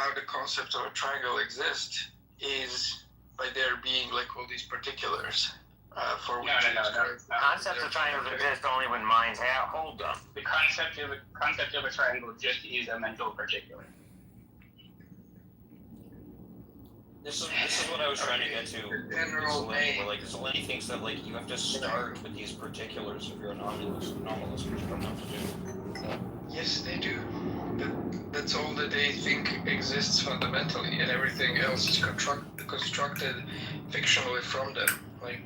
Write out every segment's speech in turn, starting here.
how the concept of a triangle exists is by there being like all these particulars. For which no. Concepts of triangles exist only when minds hold them. The concept of a triangle just is a mental particular. This is what I was trying to get to. Like Zeleny thinks that like you have to start with these particulars if you're anomalous, which you don't have to do. Yes, they do. That's all that they think exists fundamentally, and everything else is constructed fictionally from them. Like.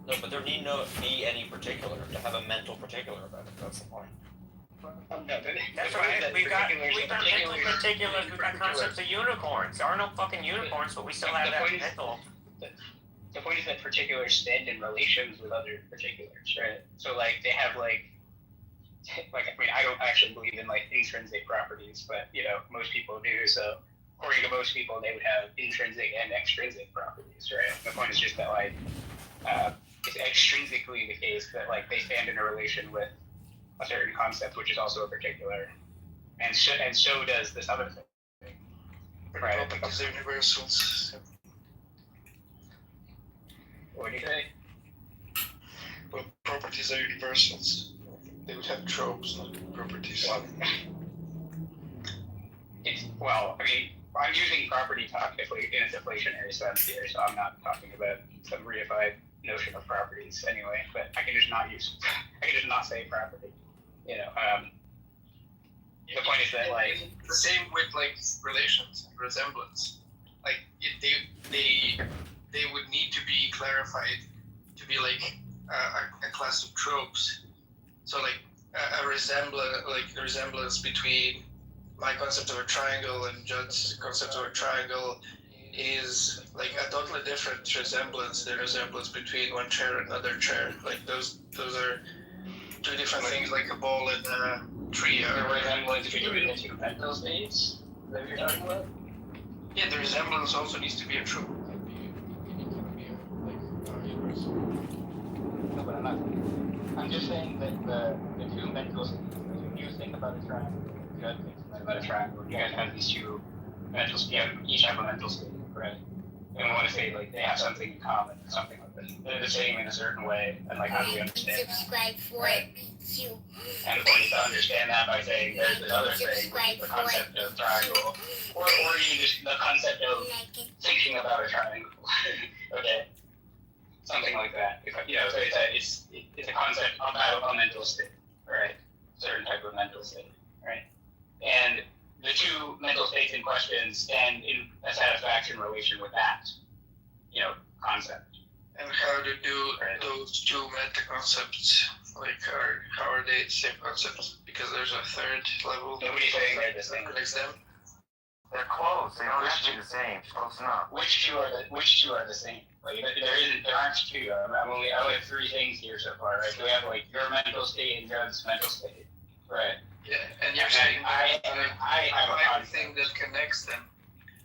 No, but there need not be any particular to have a mental particular about it. That's the point. That's right. We've got mental particulars. We've got concepts of unicorns. There are no fucking unicorns, but we still have that mental. The point is that particulars stand in relations with other particulars, right? So like they have like I mean I don't actually believe in like intrinsic properties, but you know most people do. So according to most people, they would have intrinsic and extrinsic properties, right? The point is just that like it's extrinsically the case that like they stand in a relation with a certain concept, which is also a particular, and so does this other thing. Right? Properties are universals. What do you say? Well, properties are universals. They would have tropes, not properties. I mean, I'm using property talk in a deflationary sense here, so I'm not talking about some reified notion of properties anyway. But I can just not say property. You know, the point is that like the same with like relations and resemblance. Like they would need to be clarified to be like a class of tropes. So like a resemblance between my concept of a triangle and Judd's concept of a triangle is like a totally different resemblance. The resemblance between one chair and another chair. Like those are two different things, like a ball and a tree. The resemblance between the two mental states that you're talking about? Yeah, the resemblance also needs to be a trope. No, but I'm just saying that the two mental states, when you think about a triangle, Judd thinks about a triangle, you guys have these two mental states, each have a mental state, right? And we want to say like they have something in common, something like this. They're the same in a certain way, and like how do we understand that? Right? And the point is to understand that by saying there's this other thing, the concept of triangle, or even just the concept of thinking about a triangle. Okay, something like that. You know, so it's a concept about a mental state, right? Certain type of mental state, right? And the two mental states in question stand in a satisfaction relation with that, you know, concept. And how to do those two meta concepts? Like, how are they the same concepts? Because there's a third level. Nobody's saying they're the same. Connects them. They're close. They don't have to be the same. It's close enough. Which two are the same? Like there aren't two. I only have three things here so far, right? So we have like your mental state and Judd's mental state, right? Yeah, and you're saying I have everything that connects them,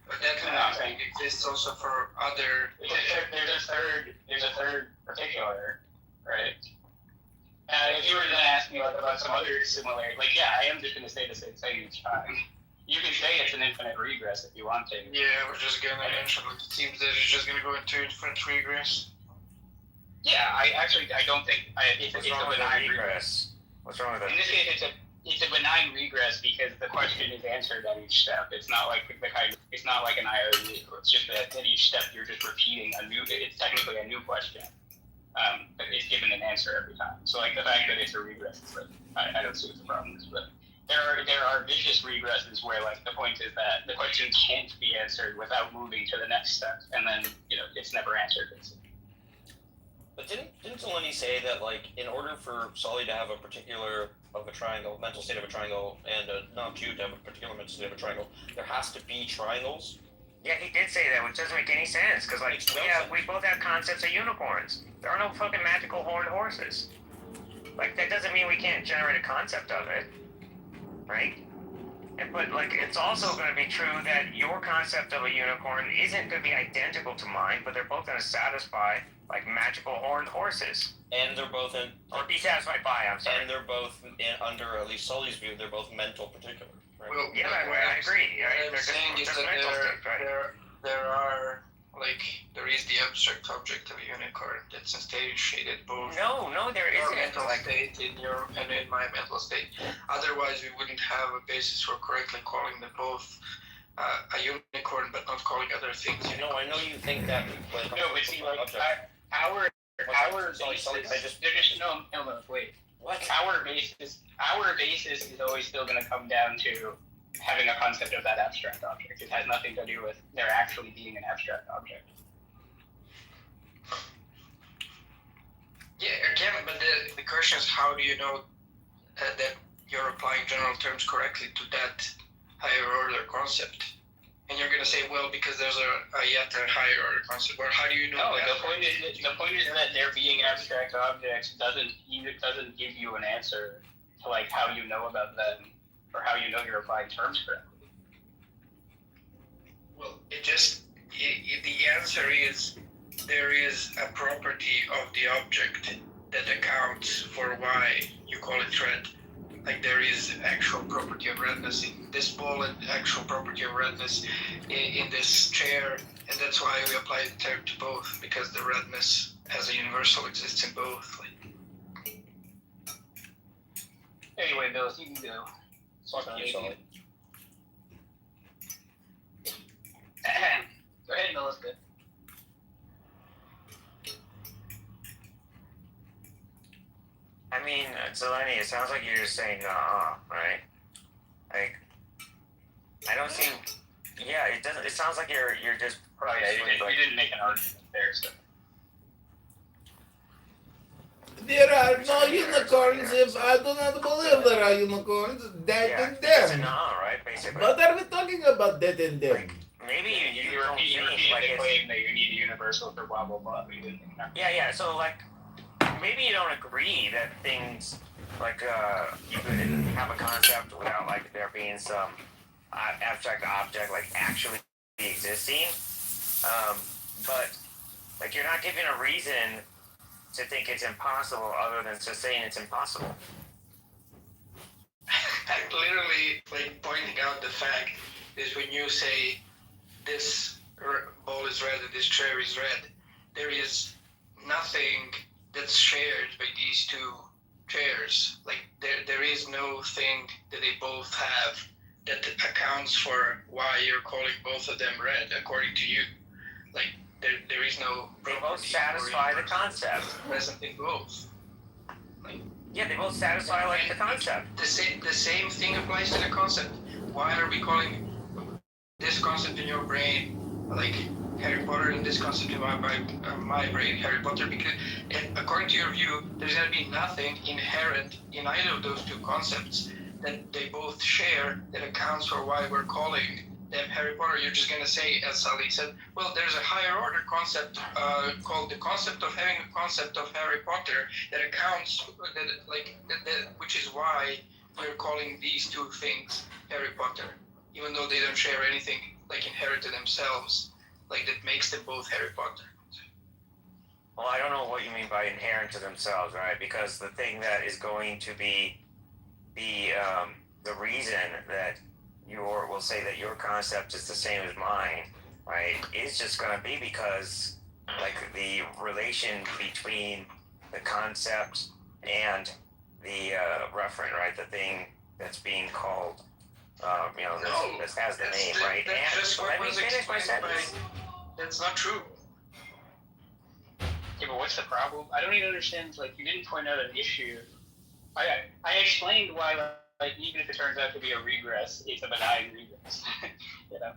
but that thing exists also for other. There's a third particular, right? If you were going to ask me like about some other similarity, like yeah, I am just going to say the same thing each time. You can say it's an infinite regress if you want to. Yeah, we're just going to mention like it seems that it's just going to go into infinite regress. Yeah, I don't think it's a benign regress. What's wrong with that? In this case, it's a benign regress because the question is answered at each step. It's not like it's not like an IOU. It's just that at each step you're just repeating it's technically a new question. But it's given an answer every time. So like the fact that it's a regress is like, I don't see what the problem is, but there are vicious regresses where like the point is that the question can't be answered without moving to the next step, and then it's never answered. But didn't Zeleny say that like in order for Sully to have a particular of a triangle, mental state of a triangle, and not Jude to have a particular mental state of a triangle, there has to be triangles? Yeah, he did say that, which doesn't make any sense, because like we both have concepts of unicorns. There are no fucking magical horned horses. Like that doesn't mean we can't generate a concept of it, right? But like, it's also going to be true that your concept of a unicorn isn't going to be identical to mine, but they're both going to satisfy like magical horned horses. And they're both in, or be satisfied by. I'm sorry. And they're both under at least Sully's view, they're both mental particular. Right? Well, yeah, I agree. What I'm saying is that there are like there is the abstract object of a unicorn that's instantiated both. No, there your isn't. mental state and in my mental state. Otherwise, we wouldn't have a basis for correctly calling them both a unicorn, but not calling other things. No, I know you think that. But no, but see, like our basis. Wait. What? Our basis is always still going to come down to having a concept of that abstract object. It has nothing to do with there actually being an abstract object. Yeah, again, but the question is, how do you know that you're applying general terms correctly to that higher order concept? And you're going to say, well, because there's a yet a higher order concept. Or how do you know? No, the point is that there being abstract objects doesn't give you an answer to like how you know about them or how you know you're applying terms correctly. Well, the answer is there is a property of the object that accounts for why you call it red. Like there is actual property of redness in this ball and actual property of redness in this chair, and that's why we apply the term to both, because the redness as a universal exists in both. Anyway, Bill, you can go. Fuck you, Sully. Go ahead, Melissa. I mean, Zeleny, it sounds like you're just saying, right? Like, I don't see. Yeah, it doesn't. It sounds like you're just. Oh yeah, you didn't make an argument there, so. There are no unicorns if I do not believe there are unicorns. Dead and them. Right, basically. What are we talking about dead and them? Like, maybe you don't think like the claim that you need a universal for blah blah blah. We didn't think that. Yeah. So like, maybe you don't agree that things like you could have a concept without like there being some abstract object like actually existing. But like you're not giving a reason to think it's impossible other than just saying it's impossible. I'm literally like pointing out the fact is when you say this ball is red and this chair is red, there is nothing that's shared by these two chairs. Like there is no thing that they both have that accounts for why you're calling both of them red according to you. Like there is no. They both satisfy the concept. Present in both. Like, yeah, they both satisfy like the concept. The same thing applies to the concept. Why are we calling this concept in your brain like Harry Potter and this concept in my brain Harry Potter? Because according to your view, there's going to be nothing inherent in either of those two concepts that they both share that accounts for why we're calling them Harry Potter. You're just going to say, as Sally said, well, there's a higher order concept called the concept of having a concept of Harry Potter that accounts, which is why we're calling these two things Harry Potter, even though they don't share anything like inherent to themselves, like that makes them both Harry Potter. Well, I don't know what you mean by inherent to themselves, right? Because the thing that is going to be the reason that will say that your concept is the same as mine, right, is just going to be because like the relation between the concept and the referent, right, the thing that's being called, this has the name, right? Let me finish my sentence. That's not true. Yeah, but what's the problem? I don't even understand. Like, you didn't point out an issue. I explained why, like, even if it turns out to be a regress, it's a benign regress. You know.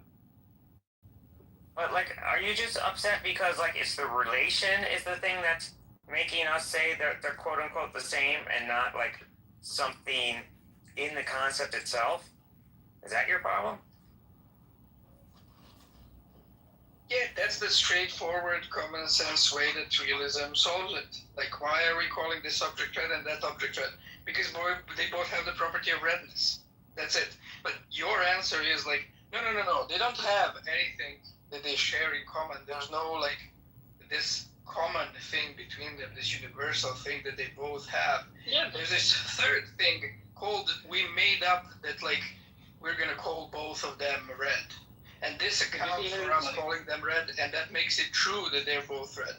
But like, are you just upset because like it's the relation is the thing that's making us say they're quote unquote the same and not like something in the concept itself? Is that your problem? Yeah, that's the straightforward, common sense way that realism solves it. Like, why are we calling this object red and that object red? Because they both have the property of redness. That's it. But your answer is like, no. They don't have anything that they share in common. There's no like this common thing between them, this universal thing that they both have. Yeah. There's this third thing called we made up that like we're gonna call both of them red. And this accounts for us calling them red, and that makes it true that they're both red.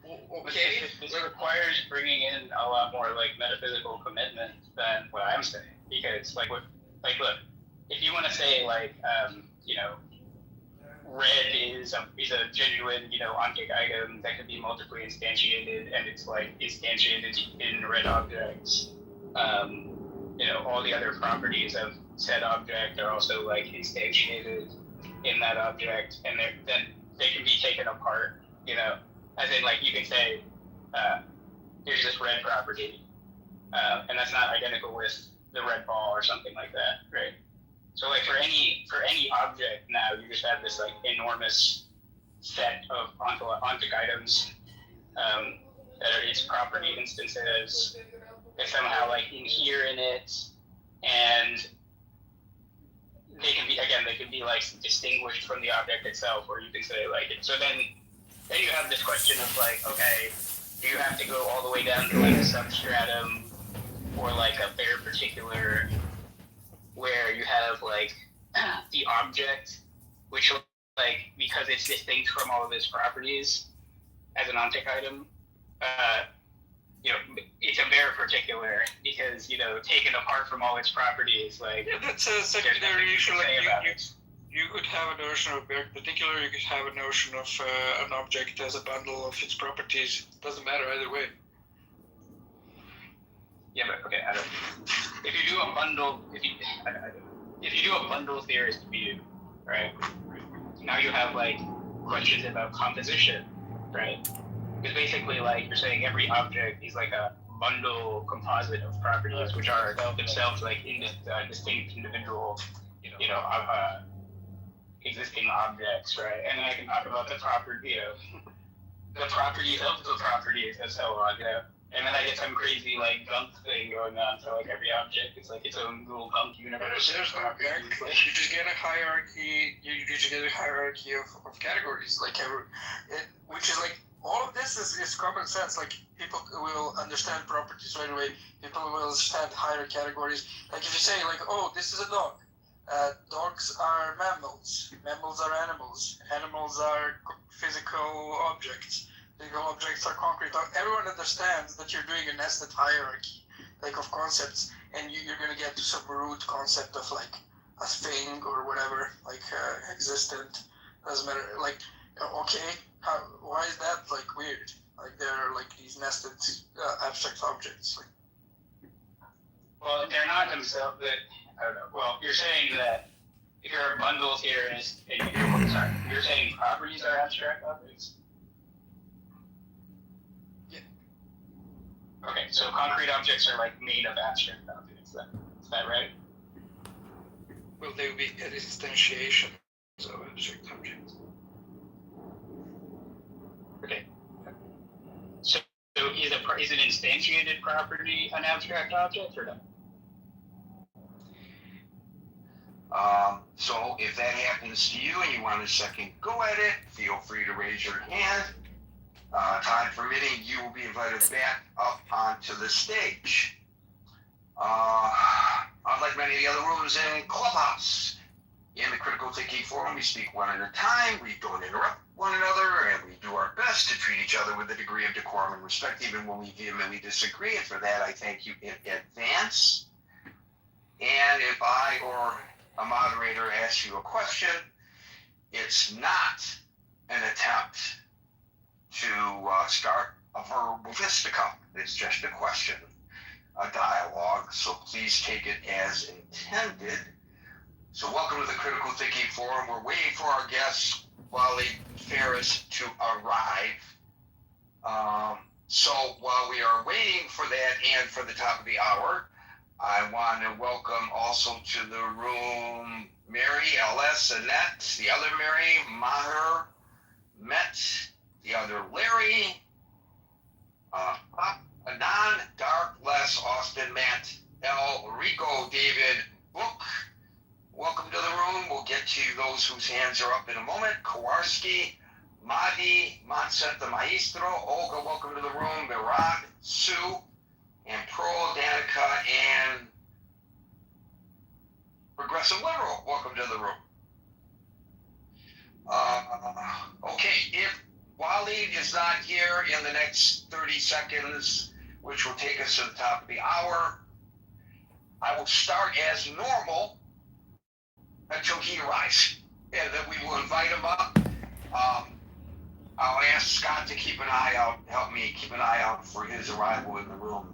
Okay? This requires bringing in a lot more like metaphysical commitment than what I'm saying, because like look, if you want to say like red is a genuine object item that can be multiply instantiated, and it's like instantiated in red objects. All the other properties of said object are also like instantiated in that object, and then they can be taken apart. As in like you can say, here's this red property, and that's not identical with the red ball or something like that, right? So like for any object now, you just have this like enormous set of ontologic items that are its property instances that somehow like inhere in it, and they can be like distinguished from the object itself, or you can say like so then you have this question of like, okay, do you have to go all the way down to like a substratum or like a bare particular where you have like the object, which like because it's distinct from all of its properties as an object item, it's a bare particular because taken apart from all its properties, like that's a secondary issue. Like you could have a notion of bare particular. You could have a notion of an object as a bundle of its properties. Doesn't matter either way. Yeah, but okay, I don't. If you do a bundle, if you do a bundle theorist view, right? Now you have like questions about composition, right? Because basically, like you're saying, every object is like a bundle composite of properties, which are themselves like distinct individual, existing objects, right? And then I can talk about the properties of the properties and so on, And then I get some crazy like gunk thing going on. So like every object is like its own little gunk universe. There's no gunk. You just get a hierarchy. You just get a hierarchy of categories, which is like all of this is common sense. Like people will understand properties right away. People will understand higher categories. Like if you say like, oh, this is a dog. Dogs are mammals. Mammals are animals. Animals are physical objects. Physical objects are concrete. Everyone understands that you're doing a nested hierarchy, like of concepts, and you're going to get to some root concept of like a thing or whatever, like existent. Doesn't matter. Like, okay, why is that like weird? Like there are like these nested abstract objects. Like, well, they're not themselves. I don't know. Well, you're saying that if you're a bundle theorist, and you're saying properties are abstract objects? Yeah. Okay, so concrete objects are like made of abstract objects, then. Is that right? Well, they would be instantiations of abstract objects. Okay. So is an instantiated property an abstract object or no? So if that happens to you and you want a second go at it, feel free to raise your hand. Time permitting, you will be invited back up onto the stage. Unlike many of the other rooms in Clubhouse, in the Critical Thinking Forum, we speak one at a time, we don't interrupt one another, and we do our best to treat each other with a degree of decorum and respect, even when we vehemently disagree. And for that, I thank you in advance. And if I or a moderator asks you a question, it's not an attempt to start a verbal fisticuff. It's just a question, a dialogue, so please take it as intended. So welcome to the Critical Thinking Forum. We're waiting for our guest, Wally Ferris, to arrive. So while we are waiting for that and for the top of the hour, I want to welcome also to the room Mary, L.S., Annette, the other Mary, Maher, Met, the other Larry, Anon, Dark, Les, Austin, Matt, L, Rico, David, Book, get to those whose hands are up in a moment. Kowarski, Mahdi, Montset the Maestro, Olga, welcome to the room, Mirad, Sue, and Pearl, Danica, and Progressive Liberal, welcome to the room. Okay, if Waleed is not here in the next 30 seconds, which will take us to the top of the hour, I will start as normal until he arrives, and then we will invite him up. I'll ask Scott to keep an eye out, help me keep an eye out for his arrival in the room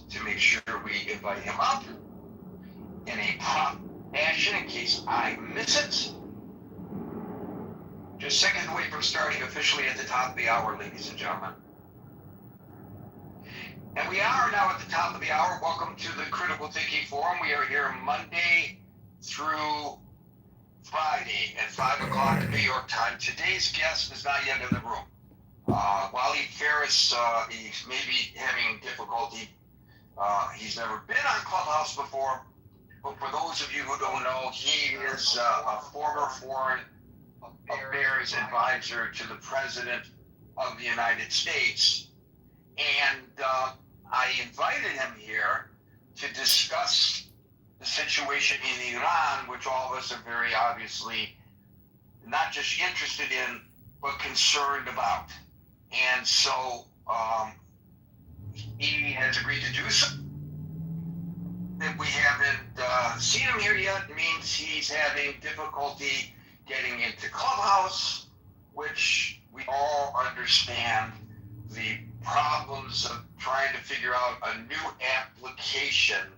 to make sure we invite him up in a prompt fashion in case I miss it. Just seconds away from starting officially at the top of the hour, ladies and gentlemen. And we are now at the top of the hour. Welcome to the Critical Thinking Forum. We are here Monday through Friday at 5 o'clock New York time. Today's guest is not yet in the room. Waleed Ferris, he's maybe having difficulty. He's never been on Clubhouse before, but for those of you who don't know, he is a former foreign affairs advisor to the President of the United States. And I invited him here to discuss the situation in Iran, which all of us are very obviously not just interested in, but concerned about. And so he has agreed to do so. That we haven't seen him here yet means he's having difficulty getting into Clubhouse, which we all understand the problems of trying to figure out a new application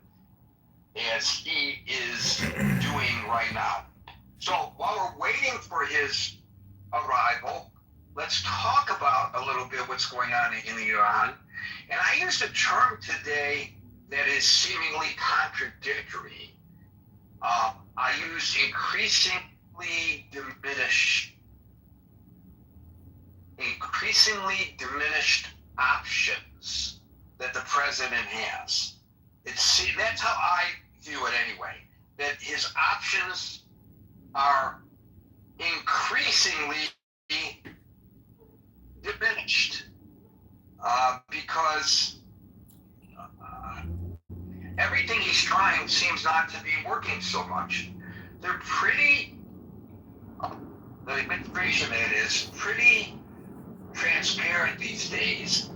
as he is doing right now. So while we're waiting for his arrival, let's talk about a little bit what's going on in Iran. And I used a term today that is seemingly contradictory. I used increasingly diminished options that the president has. That's how I view it anyway, that his options are increasingly diminished because everything he's trying seems not to be working so much. They're pretty, the administration that is, pretty transparent these days,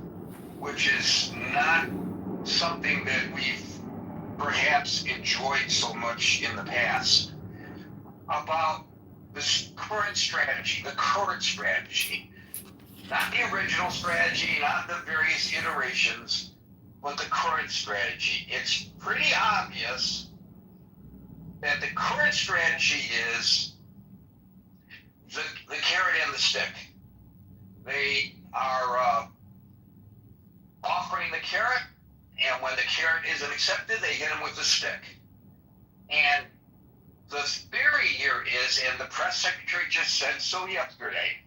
which is not something that we've perhaps enjoyed so much in the past, about this current strategy, not the original strategy, not the various iterations, but the current strategy. It's pretty obvious that the current strategy is the carrot and the stick. They are offering the carrot, and when the carrot isn't accepted, they hit him with the stick. And the theory here is, and the press secretary just said so yesterday,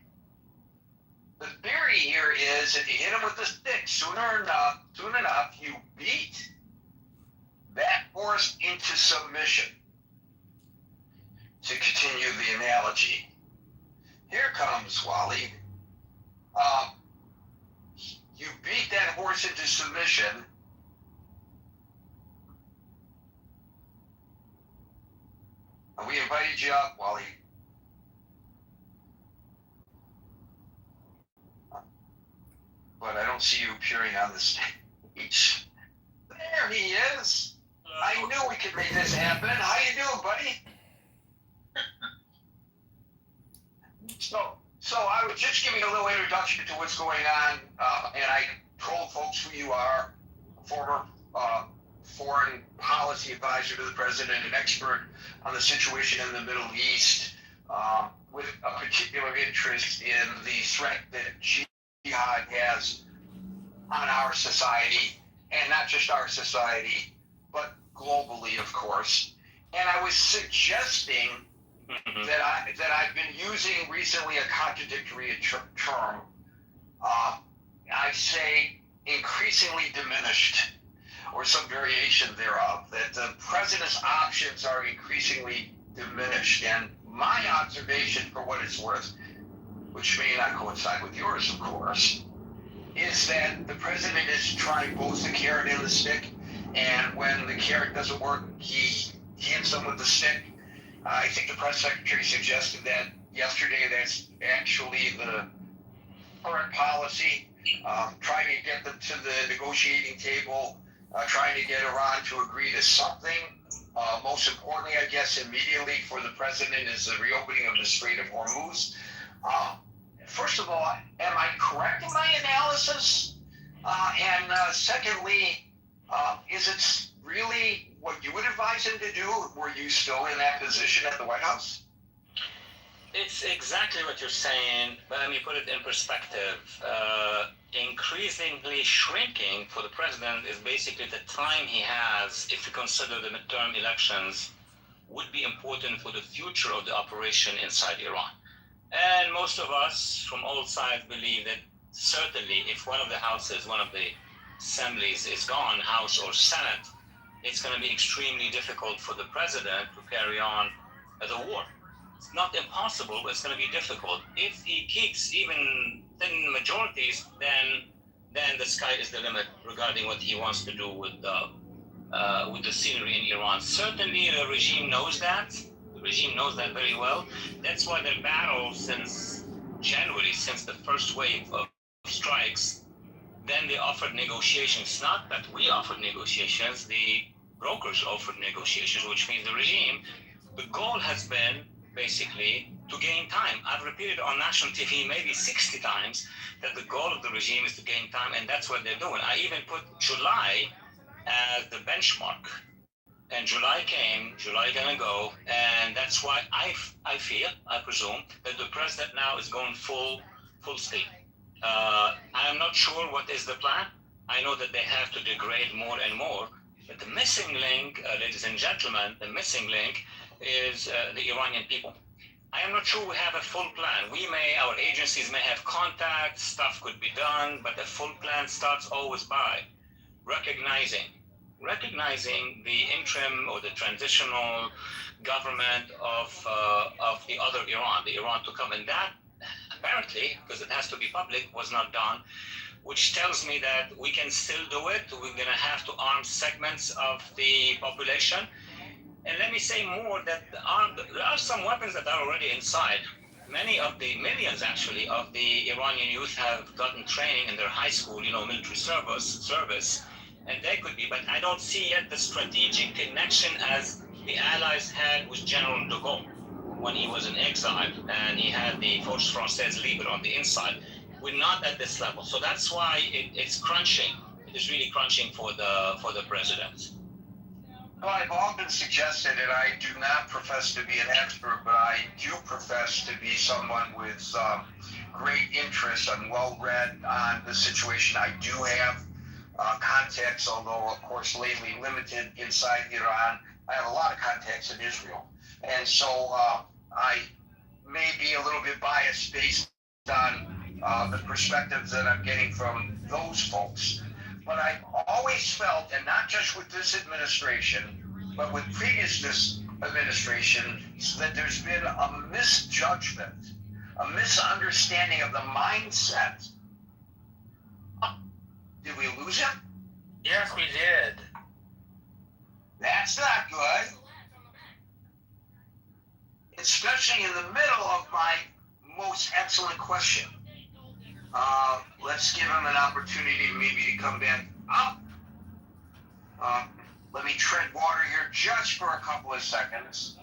the theory here is if you hit him with the stick soon enough, you beat that horse into submission. To continue the analogy, here comes Waleed. You beat that horse into submission. And we invited you up, Waleed. But I don't see you appearing on the stage. There he is. I knew we could make this happen. How you doing, buddy? So I was just giving a little introduction to what's going on, and I told folks who you are, former foreign policy advisor to the president, an expert on the situation in the Middle East, with a particular interest in the threat that jihad has on our society, and not just our society, but globally, of course. And I was suggesting that I've been using recently a contradictory term. I say increasingly diminished, or some variation thereof, that the president's options are increasingly diminished. And my observation, for what it's worth, which may not coincide with yours, of course, is that the president is trying both the carrot and the stick, and when the carrot doesn't work, he hits them with the stick. I think the press secretary suggested that yesterday. That's actually the current policy, trying to get them to the negotiating table, trying to get Iran to agree to something. Most importantly, I guess, immediately for the president is the reopening of the Strait of Hormuz. First of all, am I correct in my analysis? And secondly, is it really what you would advise him to do? Were you still in that position at the White House? It's exactly what you're saying, but let me put it in perspective. Increasingly shrinking for the president is basically the time he has, if you consider the midterm elections, would be important for the future of the operation inside Iran. And most of us from all sides believe that certainly if one of the houses, one of the assemblies is gone, House or Senate, it's going to be extremely difficult for the president to carry on the war. It's not impossible, but it's going to be difficult. If he keeps even thin majorities, then the sky is the limit regarding what he wants to do with the scenery in Iran. Certainly, the regime knows that. The regime knows that very well. That's why the battle since January, since the first wave of strikes, then they offered negotiations. Not that we offered negotiations, the brokers offered negotiations, which means the regime, the goal has been basically to gain time. I've repeated on national TV maybe 60 times that the goal of the regime is to gain time, and that's what they're doing. I even put July as the benchmark. And July came, July gonna go, and that's why I feel, I presume, that the president now is going full speed. I am not sure what is the plan. I know that they have to degrade more and more, but the missing link, ladies and gentlemen, the missing link is the Iranian people. I am not sure we have a full plan. Our agencies may have contacts, stuff could be done, but a full plan starts always by recognizing the interim or the transitional government of the other Iran, the Iran to come. And that, apparently, because it has to be public, was not done, which tells me that we can still do it. We're going to have to arm segments of the population. And let me say more, that there are some weapons that are already inside. Many of the millions, actually, of the Iranian youth have gotten training in their high school, military service, and they could be, but I don't see yet the strategic connection as the Allies had with General de Gaulle when he was in exile, and he had the Forces Françaises Libre on the inside. We're not at this level, so that's why it's crunching. It is really crunching for the president. Well, I've often suggested, and I do not profess to be an expert, but I do profess to be someone with great interest and well-read on the situation. I do have contacts, although, of course, lately limited inside Iran. I have a lot of contacts in Israel. And so I may be a little bit biased based on the perspectives that I'm getting from those folks. But I've always felt, and not just with this administration, but with previous administrations, that there's been a misjudgment, a misunderstanding of the mindset. Did we lose him? Yes, we did. That's not good. Especially in the middle of my most excellent question. Let's give him an opportunity maybe to come back up. Let me tread water here just for a couple of seconds.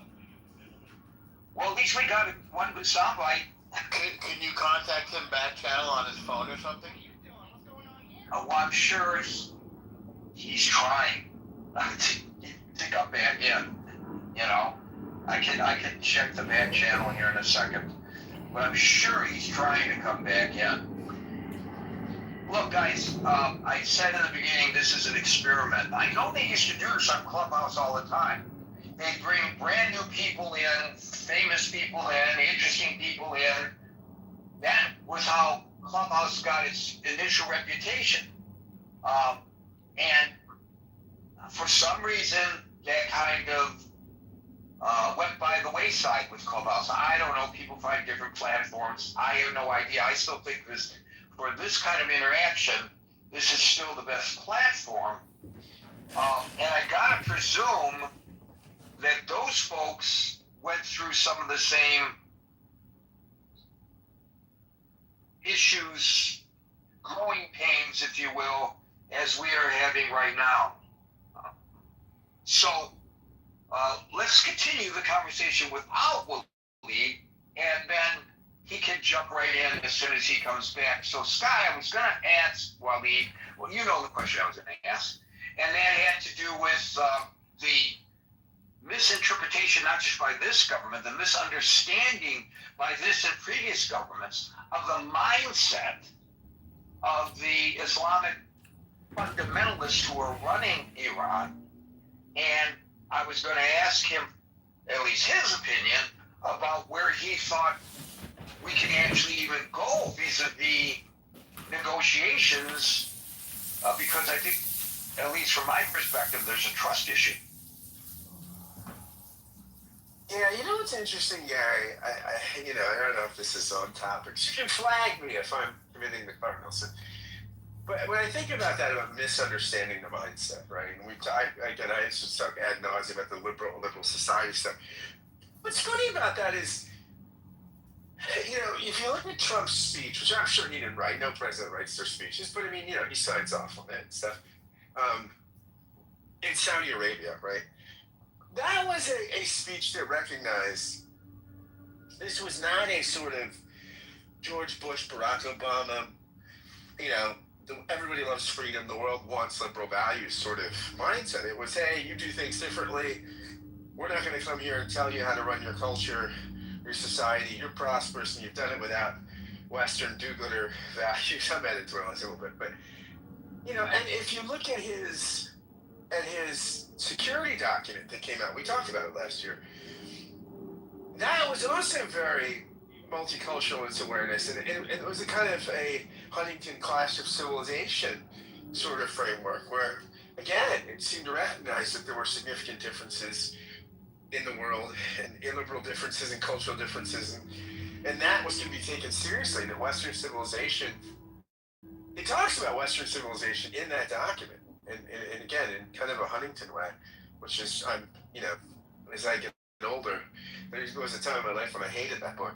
Well, at least we got one good soundbite. Can you contact him back channel on his phone or something? Well, I'm sure he's trying to come back in. I can check the back channel here in a second, but I'm sure he's trying to come back in. Look, guys, I said in the beginning, this is an experiment. I know they used to do this on Clubhouse all the time. They bring brand new people in, famous people in, interesting people in. That was how Clubhouse got its initial reputation. And for some reason, that kind of went by the wayside with Clubhouse. I don't know. People find different platforms. I have no idea. I still think for this kind of interaction, this is still the best platform. And I gotta presume that those folks went through some of the same issues, growing pains, if you will, as we are having right now. So let's continue the conversation without Waleed, and then he can jump right in as soon as he comes back. So, Sky, I was going to ask Waleed, well, you know the question I was going to ask, and that had to do with the misinterpretation, not just by this government, the misunderstanding by this and previous governments of the mindset of the Islamic fundamentalists who are running Iran. And I was going to ask him, at least his opinion, about where he thought we can actually even go vis-a-vis negotiations, because I think, at least from my perspective, there's a trust issue. Yeah, you know what's interesting, Gary? I don't know if this is on topic. You can flag me if I'm committing the cardinal sin. But when I think about that, about misunderstanding the mindset, right? And I used to talk ad nauseum about the liberal society stuff. What's funny about that is, if you look at Trump's speech, which I'm sure he didn't write, no president writes their speeches, but I mean, he signs off on it and stuff. In Saudi Arabia, right? That was a speech that recognized this was not a sort of George Bush, Barack Obama, everybody loves freedom, the world wants liberal values sort of mindset. It was, hey, you do things differently. We're not going to come here and tell you how to run your culture, your society. You're prosperous and you've done it without Western do-gooder values. I'm editorializing a little bit, but, and if you look at his security document that came out, we talked about it last year, that was also very multicultural in its awareness, and it was a kind of a Huntington Clash of Civilization sort of framework where, again, it seemed to recognize that there were significant differences in the world and illiberal differences and cultural differences, and that was to be taken seriously, that Western civilization, it talks about Western civilization in that document, and again, in kind of a Huntington way, which is, as I get older, there was a time in my life when I hated that book.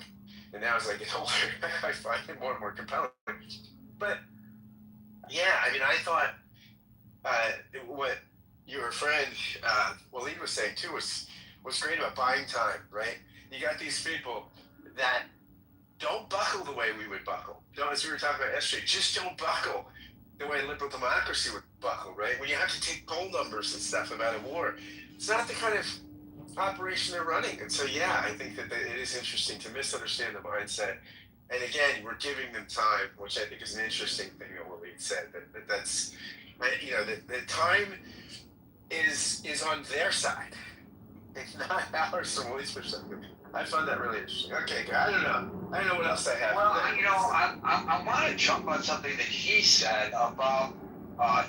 And now as I get older, I find it more and more compelling. But, yeah, I thought what your friend Waleed was saying, too, was great about buying time, right? You got these people that don't buckle the way we would buckle. As we were talking about yesterday, just don't buckle the way liberal democracy would buckle, right? When you have to take poll numbers and stuff about a war, it's not the kind of operation they're running. And so, yeah, I think that it is interesting to misunderstand the mindset. And again, we're giving them time, which I think is an interesting thing that Waleed said, that's, that time is on their side. It's not ours from Waleed's perspective. I find that really interesting. Okay, I don't know what else I have. Well, I want to jump on something that he said about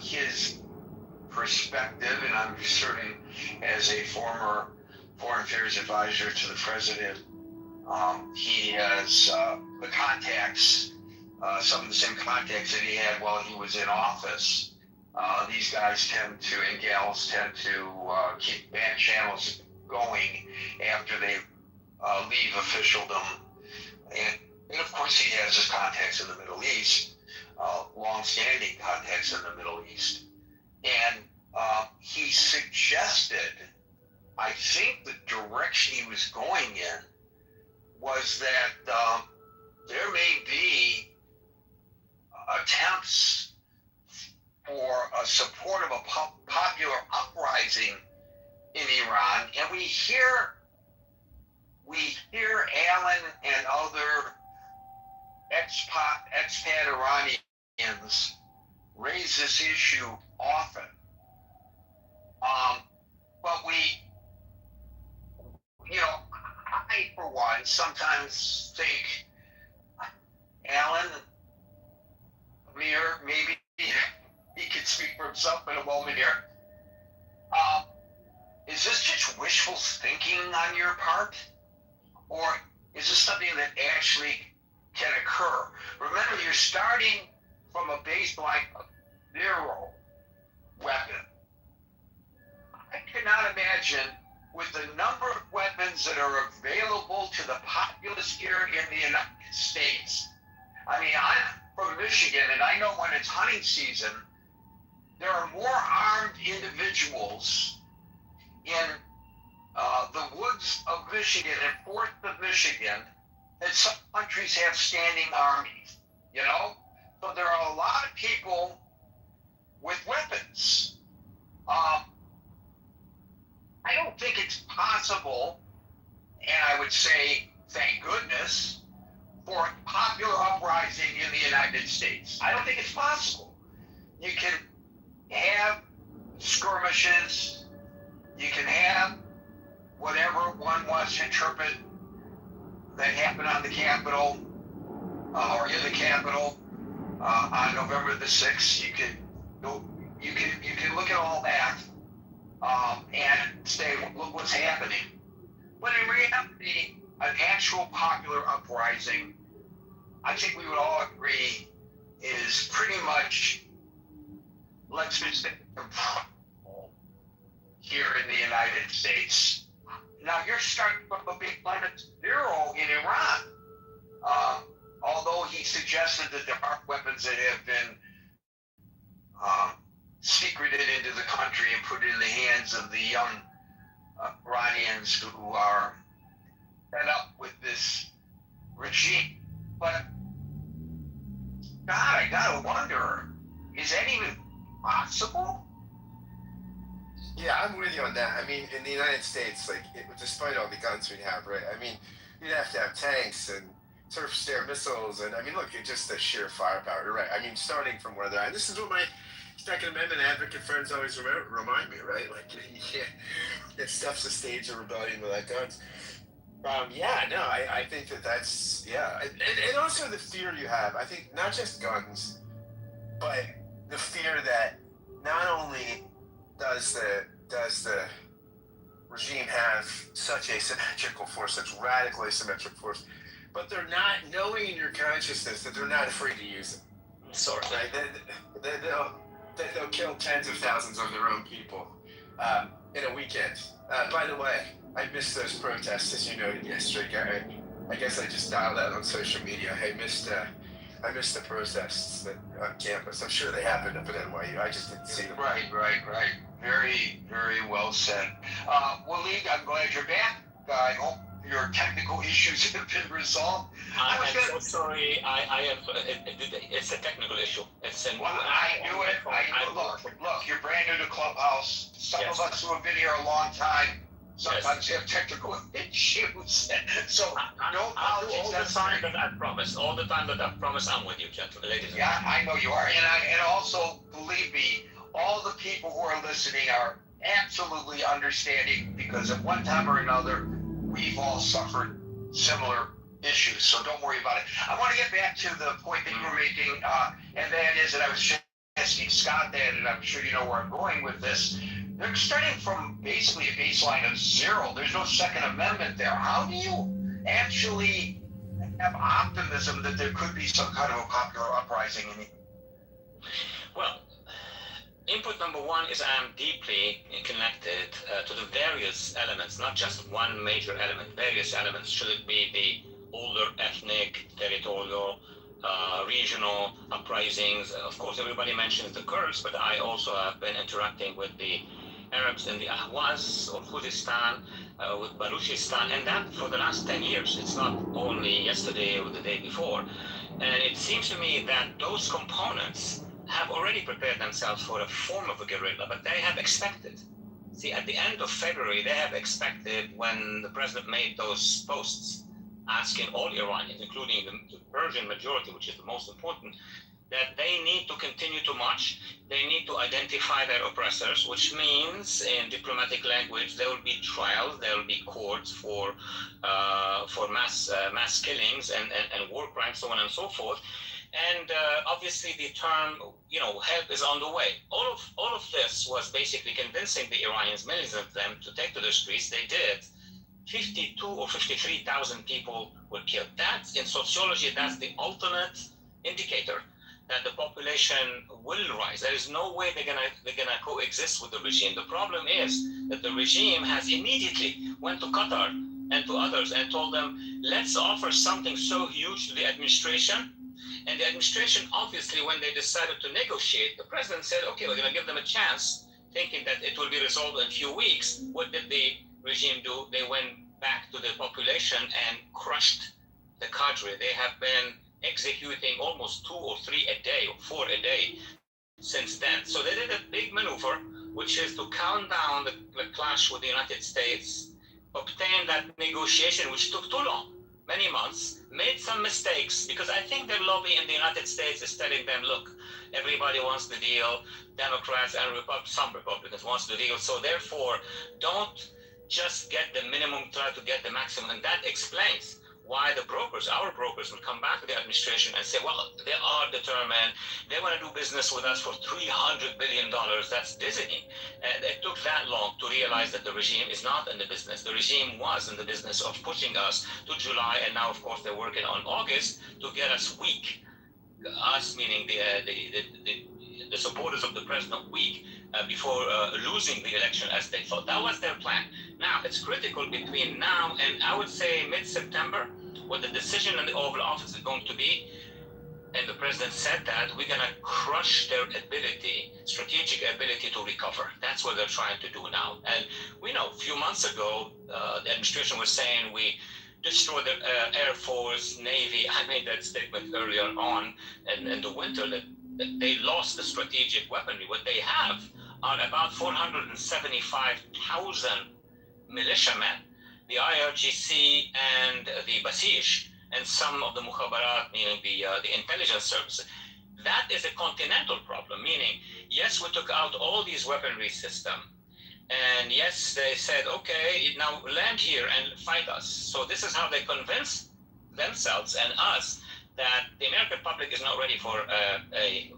his perspective, and I'm certain as a former Foreign Affairs advisor to the president, he has the contacts, some of the same contacts that he had while he was in office. These guys and gals tend to keep back channels going after they leave officialdom. And of course he has his contacts in the Middle East, long-standing contacts in the Middle East. And he suggested, I think the direction he was going in was that there may be attempts for a support of a popular uprising in Iran, and we hear Alan and other expat Iranians raise this issue often. But I, for one, sometimes think, Alan, Amir, maybe he could speak for himself in a moment here. Is this just wishful thinking on your part? or is this something that actually can occur? Remember, you're starting from a baseline of 0 weapon. I cannot imagine, with the number of weapons that are available to the populace here in the United States. I mean, I'm from Michigan, and I know when it's hunting season, there are more armed individuals in the woods of Michigan and forests of Michigan than some countries have standing armies, you know? So there are a lot of people with weapons. I don't think it's possible, and I would say, thank goodness, for a popular uprising in the United States. I don't think it's possible. You can have skirmishes, you can have whatever one wants to interpret that happened on the Capitol, or in the Capitol, on November the 6th. You can look at all that, and say, look what's happening. But in reality, an actual popular uprising, I think we would all agree, is pretty much, let's just say, impossible here in the United States. Now, you're starting from a big line of 0 in Iran. Although he suggested that there are weapons that have been secreted into the country and put in the hands of the young Iranians who are fed up with this regime. But God, I gotta wonder, is that even possible? Yeah, I'm with you on that. I mean, in the United States, like, despite all the guns we have, right? I mean, you'd have to have tanks and surface to air missiles, and I mean, look, it's just the sheer firepower. You're right. I mean, starting from where they're at. And this is what my Second Amendment advocate friends always remind me, right? Like, it stuffs the stage of rebellion without guns. I think that's, and also the fear you have. I think not just guns, but the fear that not only does the regime have such asymmetrical force, such radically asymmetric force, but they're not, knowing in your consciousness that they're not afraid to use it. Sort of. Right? They'll kill tens of thousands of their own people in a weekend. By the way, I missed those protests, as you noted yesterday. I guess I just dialed out on social media. I missed the protests on campus. I'm sure they happened up at NYU. I just didn't see them. Right. Very, very well said. Waleed, I'm glad you're back. I hope your technical issues have been resolved. I'm so sorry. It's a technical issue. It's an. I knew it. Look, you're brand new to Clubhouse. Some of us who have been here a long time sometimes have technical issues. So no I'll do apologies. all the time that I promised. All the time that I promised, I'm with you, gentlemen, ladies and Yeah, I know you are. And also, believe me, all the people who are listening are absolutely understanding, because at one time or another, we've all suffered similar issues. So don't worry about it. I want to get back to the point that you were making, and that is that I was just asking Scott that, and I'm sure you know where I'm going with this. They're starting from basically a baseline of 0. There's no Second Amendment there. How do you actually have optimism that there could be some kind of a popular uprising? Well, input number one is I'm deeply connected to the various elements, not just one major element, various elements. Should it be the older ethnic, territorial, regional uprisings? Of course, everybody mentions the Kurds, but I also have been interacting with the Arabs in the Ahwaz or Khuzestan, with Baluchistan, and that for the last 10 years. It's not only yesterday or the day before. And it seems to me that those components have already prepared themselves for a form of a guerrilla, but they have expected. See, at the end of February, they have expected, when the president made those posts asking all Iranians, including the Persian majority, which is the most important, that they need to continue to march. They need to identify their oppressors, which means, in diplomatic language, there will be trials, there will be courts for mass killings and war crimes, so on and so forth. And obviously, the term, help is on the way. All of this was basically convincing the Iranians, millions of them, to take to the streets. They did. A 52 or 53,000 people were killed. That's in sociology, that's the ultimate indicator that the population will rise. There is no way they're gonna coexist with the regime. The problem is that the regime has immediately went to Qatar and to others and told them, let's offer something so huge to the administration. And the administration, obviously, when they decided to negotiate, the president said, okay, we're gonna give them a chance, thinking that it will be resolved in a few weeks. What did the regime do? They went back to the population and crushed the cadre. They have been executing almost 2 or 3 a day, or 4 a day since then. So they did a big maneuver, which is to calm down the clash with the United States, obtain that negotiation, which took too long, many months, made some mistakes, because I think their lobby in the United States is telling them, look, everybody wants the deal, Democrats and some Republicans wants the deal, so therefore don't just get the minimum, try to get the maximum. And that explains why the brokers, our brokers, will come back to the administration and say, well, they are determined, they want to do business with us for $300 billion. That's dizzying. And it took that long to realize that the regime is not in the business. The regime was in the business of pushing us to July, and now, of course, they're working on August to get us weak. Us, meaning the supporters of the president, weak before losing the election as they thought. That was their plan. Now, it's critical between now and, I would say, mid-September, what the decision in the Oval Office is going to be. And the president said that we're going to crush their ability, strategic ability to recover. That's what they're trying to do now. And we know a few months ago, the administration was saying we destroyed the Air Force, Navy. I made that statement earlier on in the winter that they lost the strategic weaponry. What they have are about 475,000 militiamen, the IRGC and the Basij, and some of the Mukhabarat, meaning the intelligence services. That is a continental problem, meaning, yes, we took out all these weaponry systems, and yes, they said, okay, now land here and fight us. So this is how they convince themselves and us that the American public is not ready for a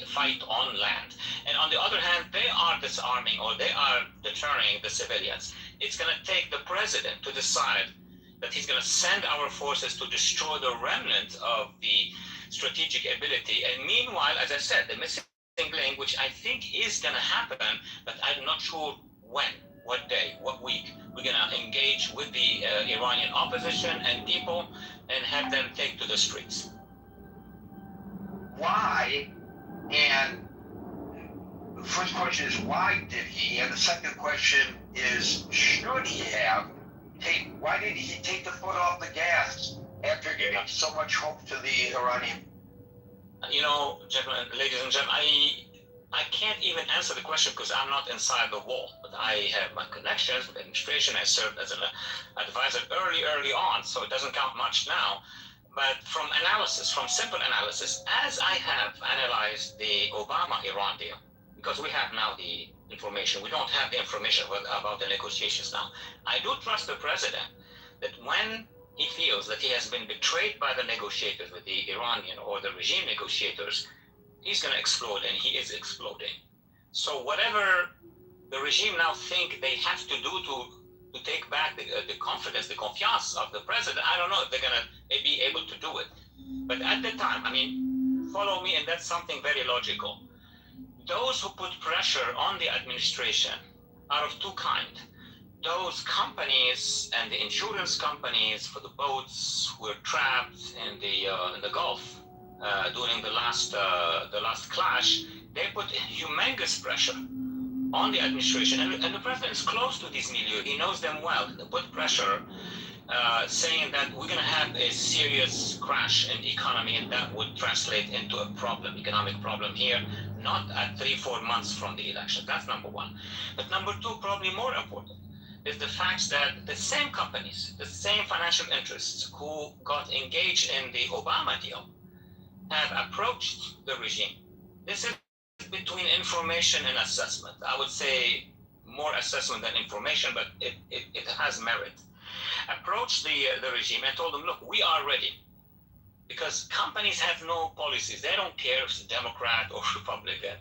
fight on land. And on the other hand, they are disarming, or they are deterring the civilians. It's going to take the president to decide that he's going to send our forces to destroy the remnant of the strategic ability. And meanwhile, as I said, the missing link, which I think is going to happen, but I'm not sure when, what day, what week, we're going to engage with the Iranian opposition and people and have them take to the streets. Why? And the first question is, why did he? And the second question is, should he have? Why did he take the foot off the gas after giving so much hope to the Iranian? You know, gentlemen, ladies and gentlemen, I can't even answer the question because I'm not inside the wall, but I have my connections with the administration. I served as an advisor early on, so it doesn't count much now. But from analysis, from simple analysis, as I have analyzed the Obama-Iran deal, because we have now the information, we don't have the information about the negotiations now. I do trust the president that when he feels that he has been betrayed by the negotiators, with the Iranian or the regime negotiators, he's going to explode, and he is exploding. So whatever the regime now think they have to do to take back the confidence, the confiance of the president, I don't know if they're going to be able to do it. But at the time, I mean, follow me, and that's something very logical. Those who put pressure on the administration are of two kinds. Those companies and the insurance companies for the boats who were trapped in the Gulf during the last clash, they put humongous pressure on the administration, and the president is close to these milieu. He knows them well. They put pressure, saying that we're going to have a serious crash in the economy, and that would translate into a problem, economic problem here, not at 3-4 months from the election. That's number one. But number two, probably more important, is the fact that the same companies, the same financial interests who got engaged in the Obama deal have approached the regime. This is between information and assessment. I would say more assessment than information, but it has merit. Approached the regime and told them, look, we are ready. Because companies have no policies. They don't care if it's Democrat or Republican.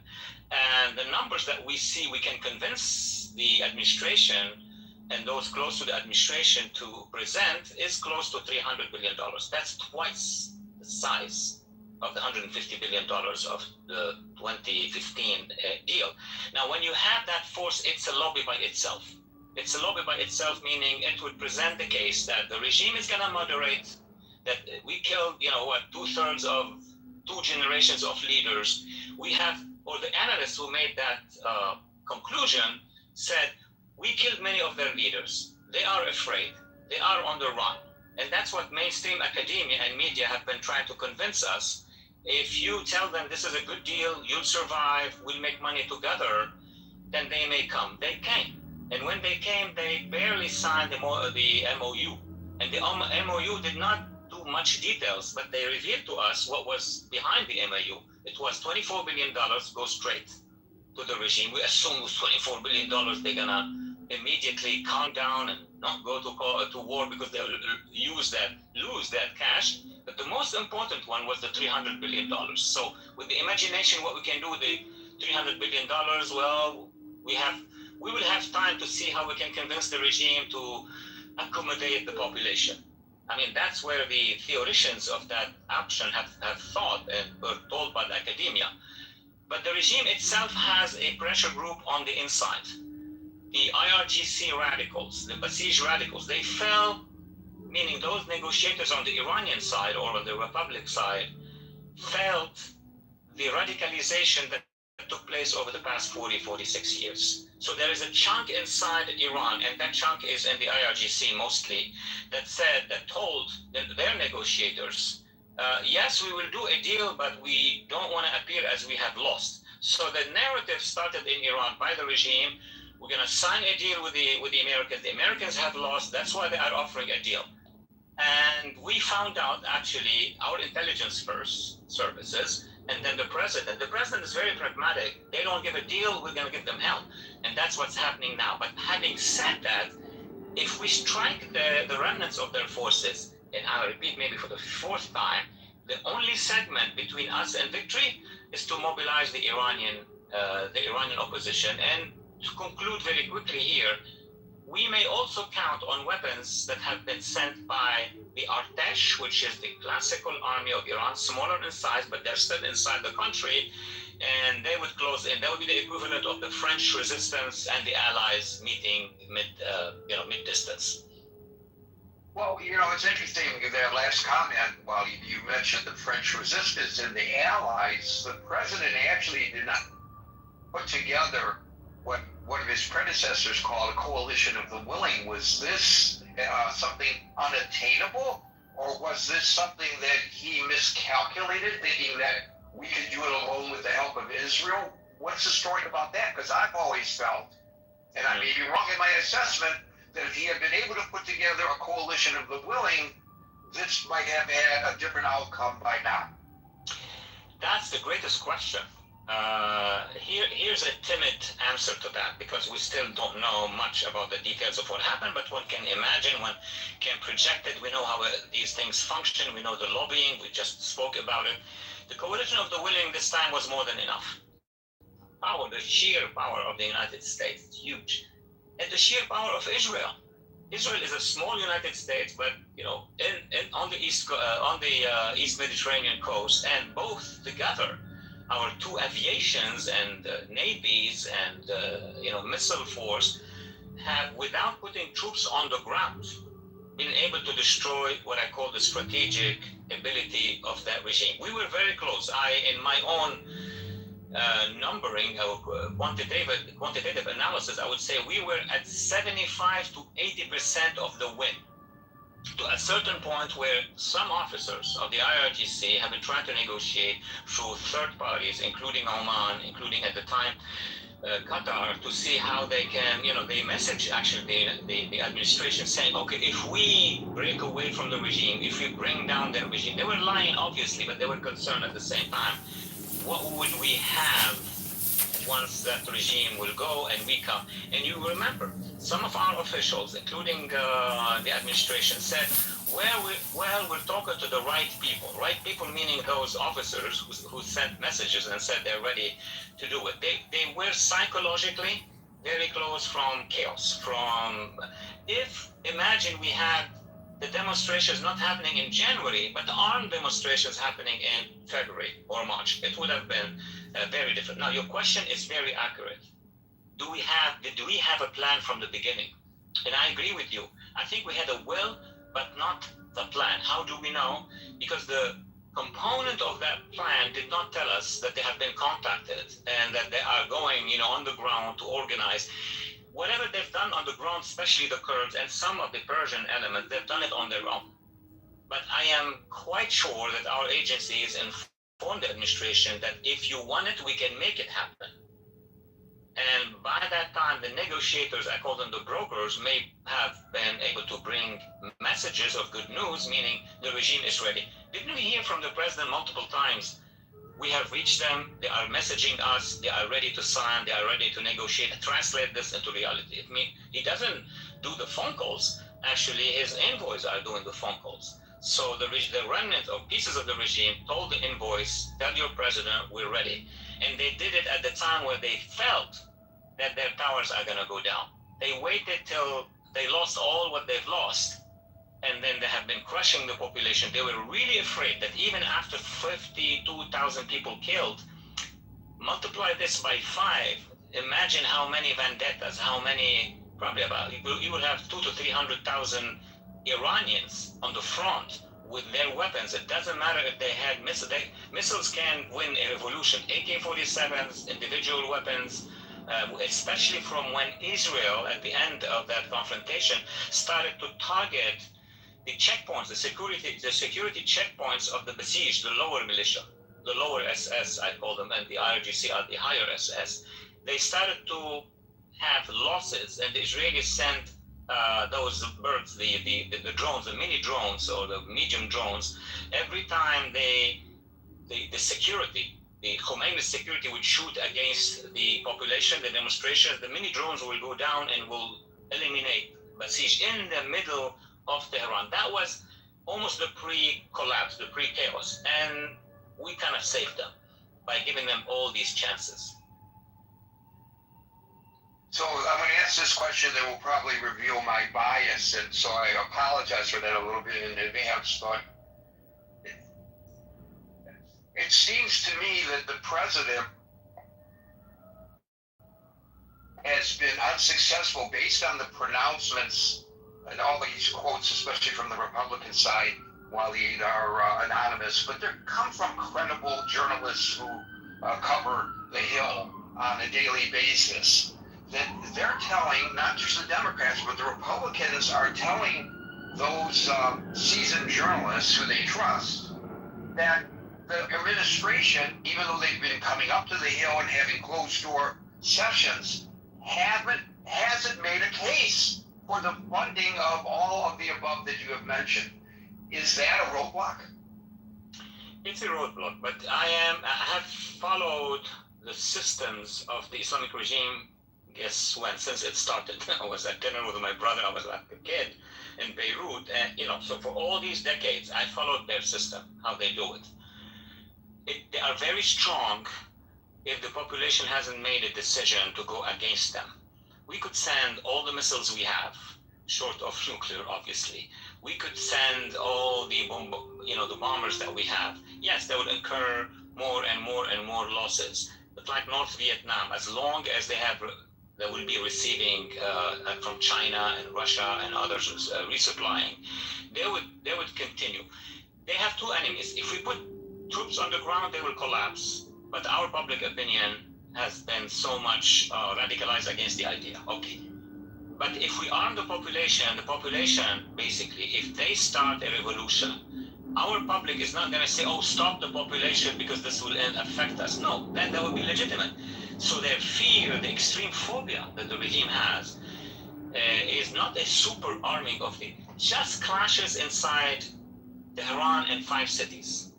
And the numbers that we see, we can convince the administration and those close to the administration to present is close to $300 billion. That's twice the size of the $150 billion of the 2015 deal. Now, when you have that force, it's a lobby by itself. It's a lobby by itself, meaning it would present the case that the regime is going to moderate, that we killed, 2/3 of 2 generations of leaders. We have, or the analysts who made that conclusion said, we killed many of their leaders. They are afraid. They are on the run. And that's what mainstream academia and media have been trying to convince us. If you tell them this is a good deal, you'll survive, we'll make money together, then they may come. They came. And when they came, they barely signed the MOU. And the MOU did not do much details, but they revealed to us what was behind the MOU. It was $24 billion go straight to the regime. We assume with $24 billion, they're going to immediately calm down and not go to war because they'll lose that cash. But the most important one was the $300 billion. So with the imagination, what we can do with the $300 billion, well, we will have time to see how we can convince the regime to accommodate the population. I mean, that's where the theoreticians of that option have thought and were told by the academia. But the regime itself has a pressure group on the inside. The IRGC radicals, the Basij radicals, they fell, meaning those negotiators on the Iranian side or on the Republic side felt the radicalization that took place over the past 46 years. So there is a chunk inside Iran, and that chunk is in the IRGC mostly, that told their negotiators, yes, we will do a deal, but we don't want to appear as we have lost. So the narrative started in Iran by the regime. We're going to sign a deal with the Americans. The Americans have lost. That's why they are offering a deal. And we found out, actually, our intelligence first services, and then the president. The president is very pragmatic. They don't give a deal, we're going to give them hell. And that's what's happening now. But having said that, if we strike the remnants of their forces, and I'll repeat maybe for the 4th time, the only segment between us and victory is to mobilize the Iranian opposition. And to conclude very quickly here, we may also count on weapons that have been sent by the Artesh, which is the classical army of Iran, smaller in size, but they're still inside the country, and they would close in. That would be the equivalent of the French resistance and the Allies meeting mid-distance. Well, it's interesting because that last comment, while you mentioned the French resistance and the Allies, the president actually did not put together what one of his predecessors called a coalition of the willing. Was this something unattainable, or was this something that he miscalculated, thinking that we could do it alone with the help of Israel? What's the story about that? Because I've always felt, and I may be wrong in my assessment, that if he had been able to put together a coalition of the willing, this might have had a different outcome by now. That's the greatest question. Here's a timid answer to that, because we still don't know much about the details of what happened, but one can imagine, one can project it. We know how these things function. We know the lobbying. We just spoke about it. The coalition of the willing this time was more than enough. Power, the sheer power of the United States is huge. And the sheer power of Israel. Israel is a small United States, but on the East Mediterranean coast, and both together, our 2 aviations and navies and missile force have, without putting troops on the ground, been able to destroy what I call the strategic ability of that regime. We were very close. In my own numbering or quantitative analysis, I would say we were at 75 to 80% of the win. To a certain point where some officers of the IRGC have been trying to negotiate through third parties, including Oman, including at the time Qatar, to see how they can, they message actually the administration saying, okay, if we break away from the regime, if we bring down the regime, they were lying obviously, but they were concerned at the same time. What would we have once that regime will go and we come? And you remember, some of our officials, including the administration, said, well, we're talking to the right people. Right people meaning those officers who sent messages and said they're ready to do it. They were psychologically very close from chaos. If imagine we had the demonstrations not happening in January, but the armed demonstrations happening in February or March, it would have been very different. Now, your question is very accurate. Did we have a plan from the beginning? And I agree with you. I think we had a will, but not the plan. How do we know? Because the component of that plan did not tell us that they have been contacted and that they are going, on the ground to organize. Whatever they've done on the ground, especially the Kurds and some of the Persian element, they've done it on their own. But I am quite sure that our agencies informed the administration that if you want it, we can make it happen. And by that time, the negotiators, I call them the brokers, may have been able to bring messages of good news, meaning the regime is ready. Didn't we hear from the president multiple times? We have reached them, they are messaging us, they are ready to sign, they are ready to negotiate, translate this into reality. He doesn't do the phone calls, actually his envoys are doing the phone calls. So the remnant of pieces of the regime told the envoys, tell your president, we're ready. And they did it at the time where they felt that their powers are going to go down. They waited till they lost all what they've lost, and then they have been crushing the population. They were really afraid that even after 52,000 people killed, multiply this by 5, imagine how many vendettas, probably about, you would have 200,000 to 300,000 Iranians on the front with their weapons. It doesn't matter if they had missiles. Missiles can win a revolution. AK-47s, individual weapons, especially from when Israel, at the end of that confrontation, started to target the checkpoints, the security checkpoints of the besieged, the lower militia, the lower SS, I call them, and the IRGC are the higher SS. They started to have losses, and the Israelis sent those birds, the drones, the mini drones or the medium drones. Every time the security, the Khomeini security would shoot against the population, the demonstrations, the mini drones will go down and will eliminate Basij in the middle of Tehran. That was almost the pre-collapse, the pre-chaos. And we kind of saved them by giving them all these chances. So I'm going to ask this question that will probably reveal my bias, and so I apologize for that a little bit in advance, but it seems to me that the president has been unsuccessful based on the pronouncements and all these quotes, especially from the Republican side, while they are anonymous, but they come from credible journalists who cover the Hill on a daily basis. That they're telling, not just the Democrats, but the Republicans are telling those seasoned journalists who they trust that the administration, even though they've been coming up to the Hill and having closed-door sessions, hasn't made a case for the funding of all of the above that you have mentioned. Is that a roadblock? It's a roadblock, but I have followed the systems of the Islamic regime. Guess when? Since it started. I was at dinner with my brother. I was like a kid in Beirut, and so for all these decades, I followed their system, how they do it. They are very strong if the population hasn't made a decision to go against them. We could send all the missiles we have, short of nuclear, obviously. We could send all the the bombers that we have. Yes, they would incur more and more and more losses. But like North Vietnam, as long as they will be receiving from China and Russia and others resupplying, they would continue. They have two enemies. If we put troops on the ground, they will collapse. But our public opinion has been so much radicalized against the idea. Okay. But if we arm the population basically, if they start a revolution, our public is not going to say, oh, stop the population because this will affect us. No, then that would be legitimate. So their fear, the extreme phobia that the regime has, is not a super arming of just clashes inside Tehran and 5 cities.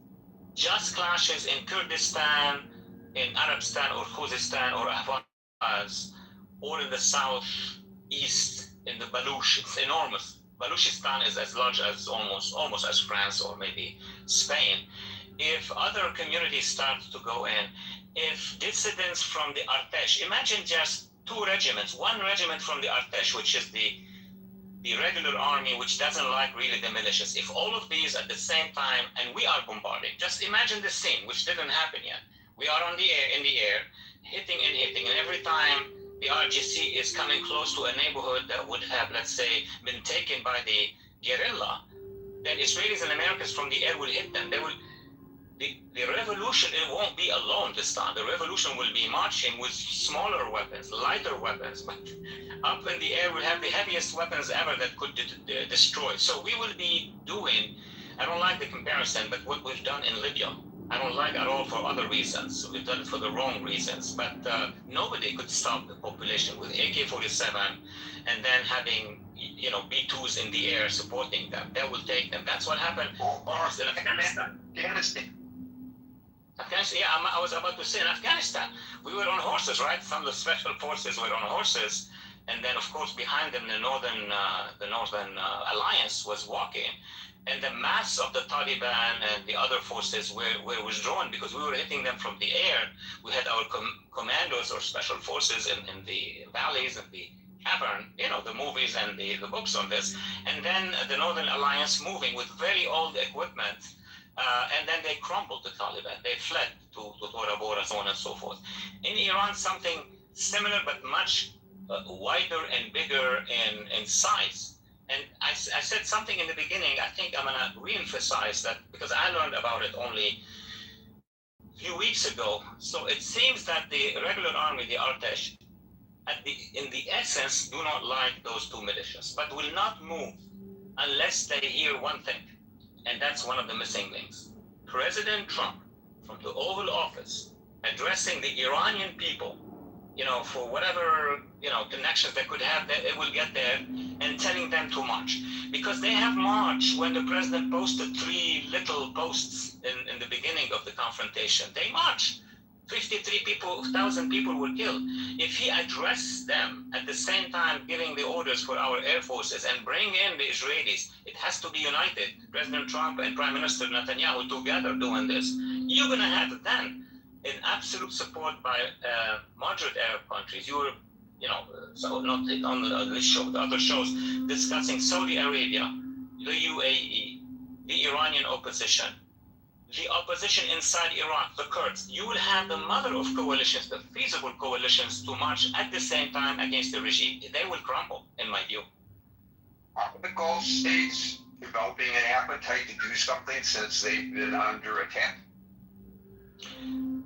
Just clashes in Kurdistan, in Arabstan or Khuzestan or Ahvaz, or in the southeast in the Baluch. It's enormous. Baluchistan is as large as almost as France or maybe Spain. If other communities start to go in, if dissidents from the Artesh, imagine just two regiments. One regiment from the Artesh, which is the regular army, which doesn't like really the militias. If all of these at the same time, and we are bombarding, just imagine the scene, which didn't happen yet. We are in the air, hitting, and every time the RGC is coming close to a neighborhood that would have, let's say, been taken by the guerrilla, then Israelis and Americans from the air will hit them. They will. The revolution, it won't be alone this time. The revolution will be marching with smaller weapons, lighter weapons, but up in the air we'll have the heaviest weapons ever that could destroy. So we will be doing, I don't like the comparison, but what we've done in Libya, I don't like at all for other reasons. We've done it for the wrong reasons, but nobody could stop the population with AK-47 and then having, you know, B-2s in the air supporting them. That will take them. That's what happened in Afghanistan. Afghanistan, yeah, I was about to say in Afghanistan, we were on horses, right? Some of the special forces were on horses, and then of course behind them the Northern Alliance was walking, and the mass of the Taliban and the other forces were withdrawn because we were hitting them from the air. We had our commandos or special forces in the valleys and the cavern, you know, the movies and the books on this, and then the Northern Alliance moving with very old equipment. And then they crumbled, the Taliban. They fled to Tora Bora, so on and so forth. In Iran, something similar but much wider and bigger in size. And I said something in the beginning. I think I'm going to re-emphasize that because I learned about it only a few weeks ago. So it seems that the regular army, the Artesh, in the essence, do not like those two militias, but will not move unless they hear one thing. And that's one of the missing links. President Trump, from the Oval Office, addressing the Iranian people, you know, for whatever, you know, connections they could have, it will get there, and telling them to march. Because they have marched when the president posted 3 little posts in the beginning of the confrontation. They marched. 53,000 people were killed. If he addressed them at the same time giving the orders for our air forces and bring in the Israelis, it has to be united. President Trump and Prime Minister Netanyahu together doing this. You're going to have then an absolute support by moderate Arab countries. You were, you know, so not on this show, the other shows, discussing Saudi Arabia, the UAE, the Iranian opposition, the opposition inside Iraq, the Kurds. You will have the mother of coalitions, the feasible coalitions, to march at the same time against the regime. They will crumble, in my view. Are the Gulf states developing an appetite to do something since they've been under attack?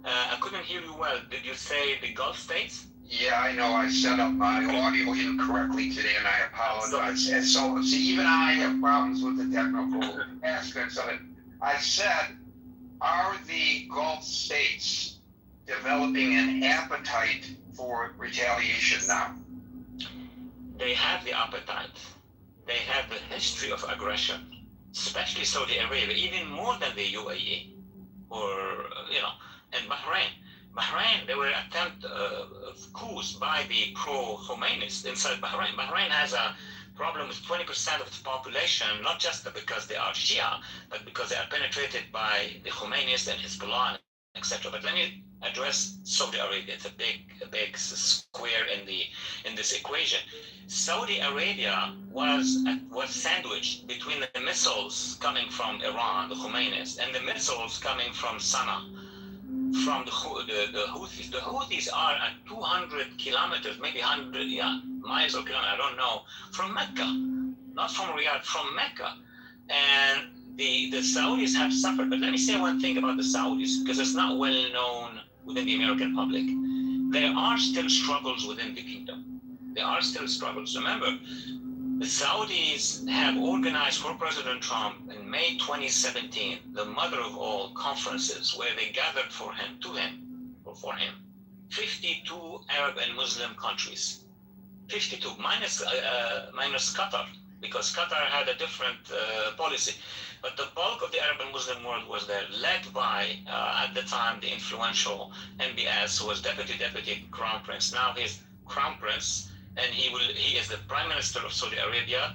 I couldn't hear you well. Did you say the Gulf states? Yeah, I know. I set up my audio incorrectly today, and I apologize. And so, see, even I have problems with the technical aspects of it. I said, are the Gulf states developing an appetite for retaliation now? They have the appetite. They have the history of aggression, especially Saudi Arabia, even more than the UAE or, you know, and Bahrain. Bahrain, there were attempts of coups by the pro-Khomeinists inside Bahrain. Bahrain has a problem with 20% of its population, not just because they are Shia, but because they are penetrated by the Khomeinists and Hezbollah, etc. But let me address Saudi Arabia. It's a big square in this equation. Saudi Arabia was sandwiched between the missiles coming from Iran, the Khomeinists, and the missiles coming from Sana'a, from the Houthis. The Houthis are at 200 kilometers, maybe 100 miles or kilometers, I don't know, from Mecca, not from Riyadh, from Mecca. And the Saudis have suffered. But let me say one thing about the Saudis, because it's not well known within the American public. There are still struggles within the kingdom. There are still struggles. Remember, the Saudis have organized for President Trump in May 2017, the mother of all conferences, where they gathered for him, 52 Arab and Muslim countries. 52, minus Qatar, because Qatar had a different policy. But the bulk of the Arab and Muslim world was there, led by, at the time, the influential MBS, who was Deputy Crown Prince. Now he's Crown Prince, and he is the Prime Minister of Saudi Arabia,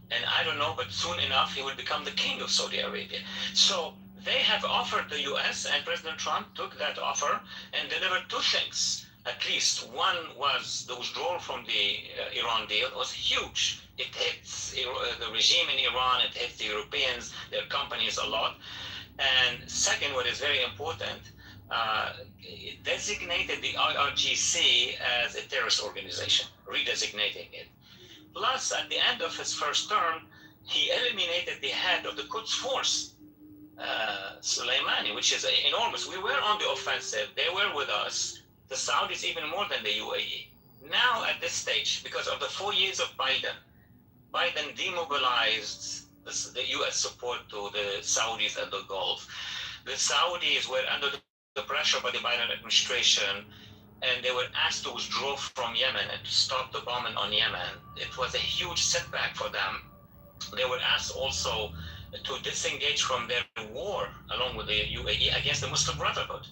and I don't know, but soon enough he will become the King of Saudi Arabia. So they have offered the US, and President Trump took that offer and delivered 2 things. At least one was the withdrawal from the Iran deal. It was huge. It hits the regime in Iran, it hits the Europeans, their companies a lot. And second, what is very important, it designated the IRGC as a terrorist organization, redesignating it. Plus, at the end of his first term, he eliminated the head of the Quds Force, Soleimani, which is enormous. We were on the offensive. They were with us. The Saudis even more than the UAE. Now, at this stage, because of the 4 years of Biden demobilized the U.S. support to the Saudis at the Gulf. The Saudis were under the pressure by the Biden administration, and they were asked to withdraw from Yemen and to stop the bombing on Yemen. It was a huge setback for them. They were asked also to disengage from their war along with the UAE against the Muslim Brotherhood.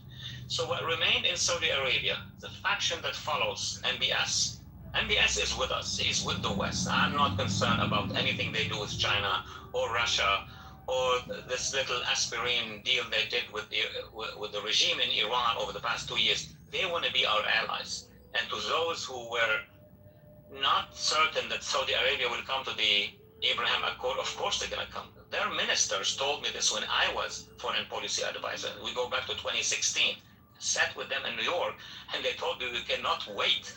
So what remained in Saudi Arabia, the faction that follows MBS. MBS is with us, he's with the West. I'm not concerned about anything they do with China or Russia or this little aspirin deal they did with the regime in Iran over the past 2 years. They want to be our allies. And to those who were not certain that Saudi Arabia will come to the Abraham Accord, of course they're going to come. Their ministers told me this when I was foreign policy advisor. We go back to 2016. Sat with them in New York, and they told me we cannot wait.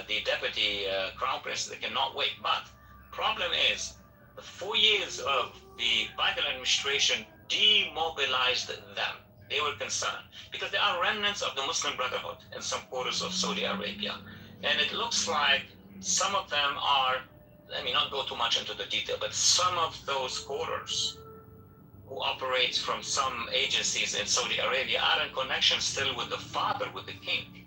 The deputy crown prince, they cannot wait. But problem is, the 4 years of the Biden administration demobilized them. They were concerned because there are remnants of the Muslim Brotherhood in some quarters of Saudi Arabia. And it looks like some of them are, let me not go too much into the detail, but some of those quarters who operates from some agencies in Saudi Arabia are in connection still with the father, with the king.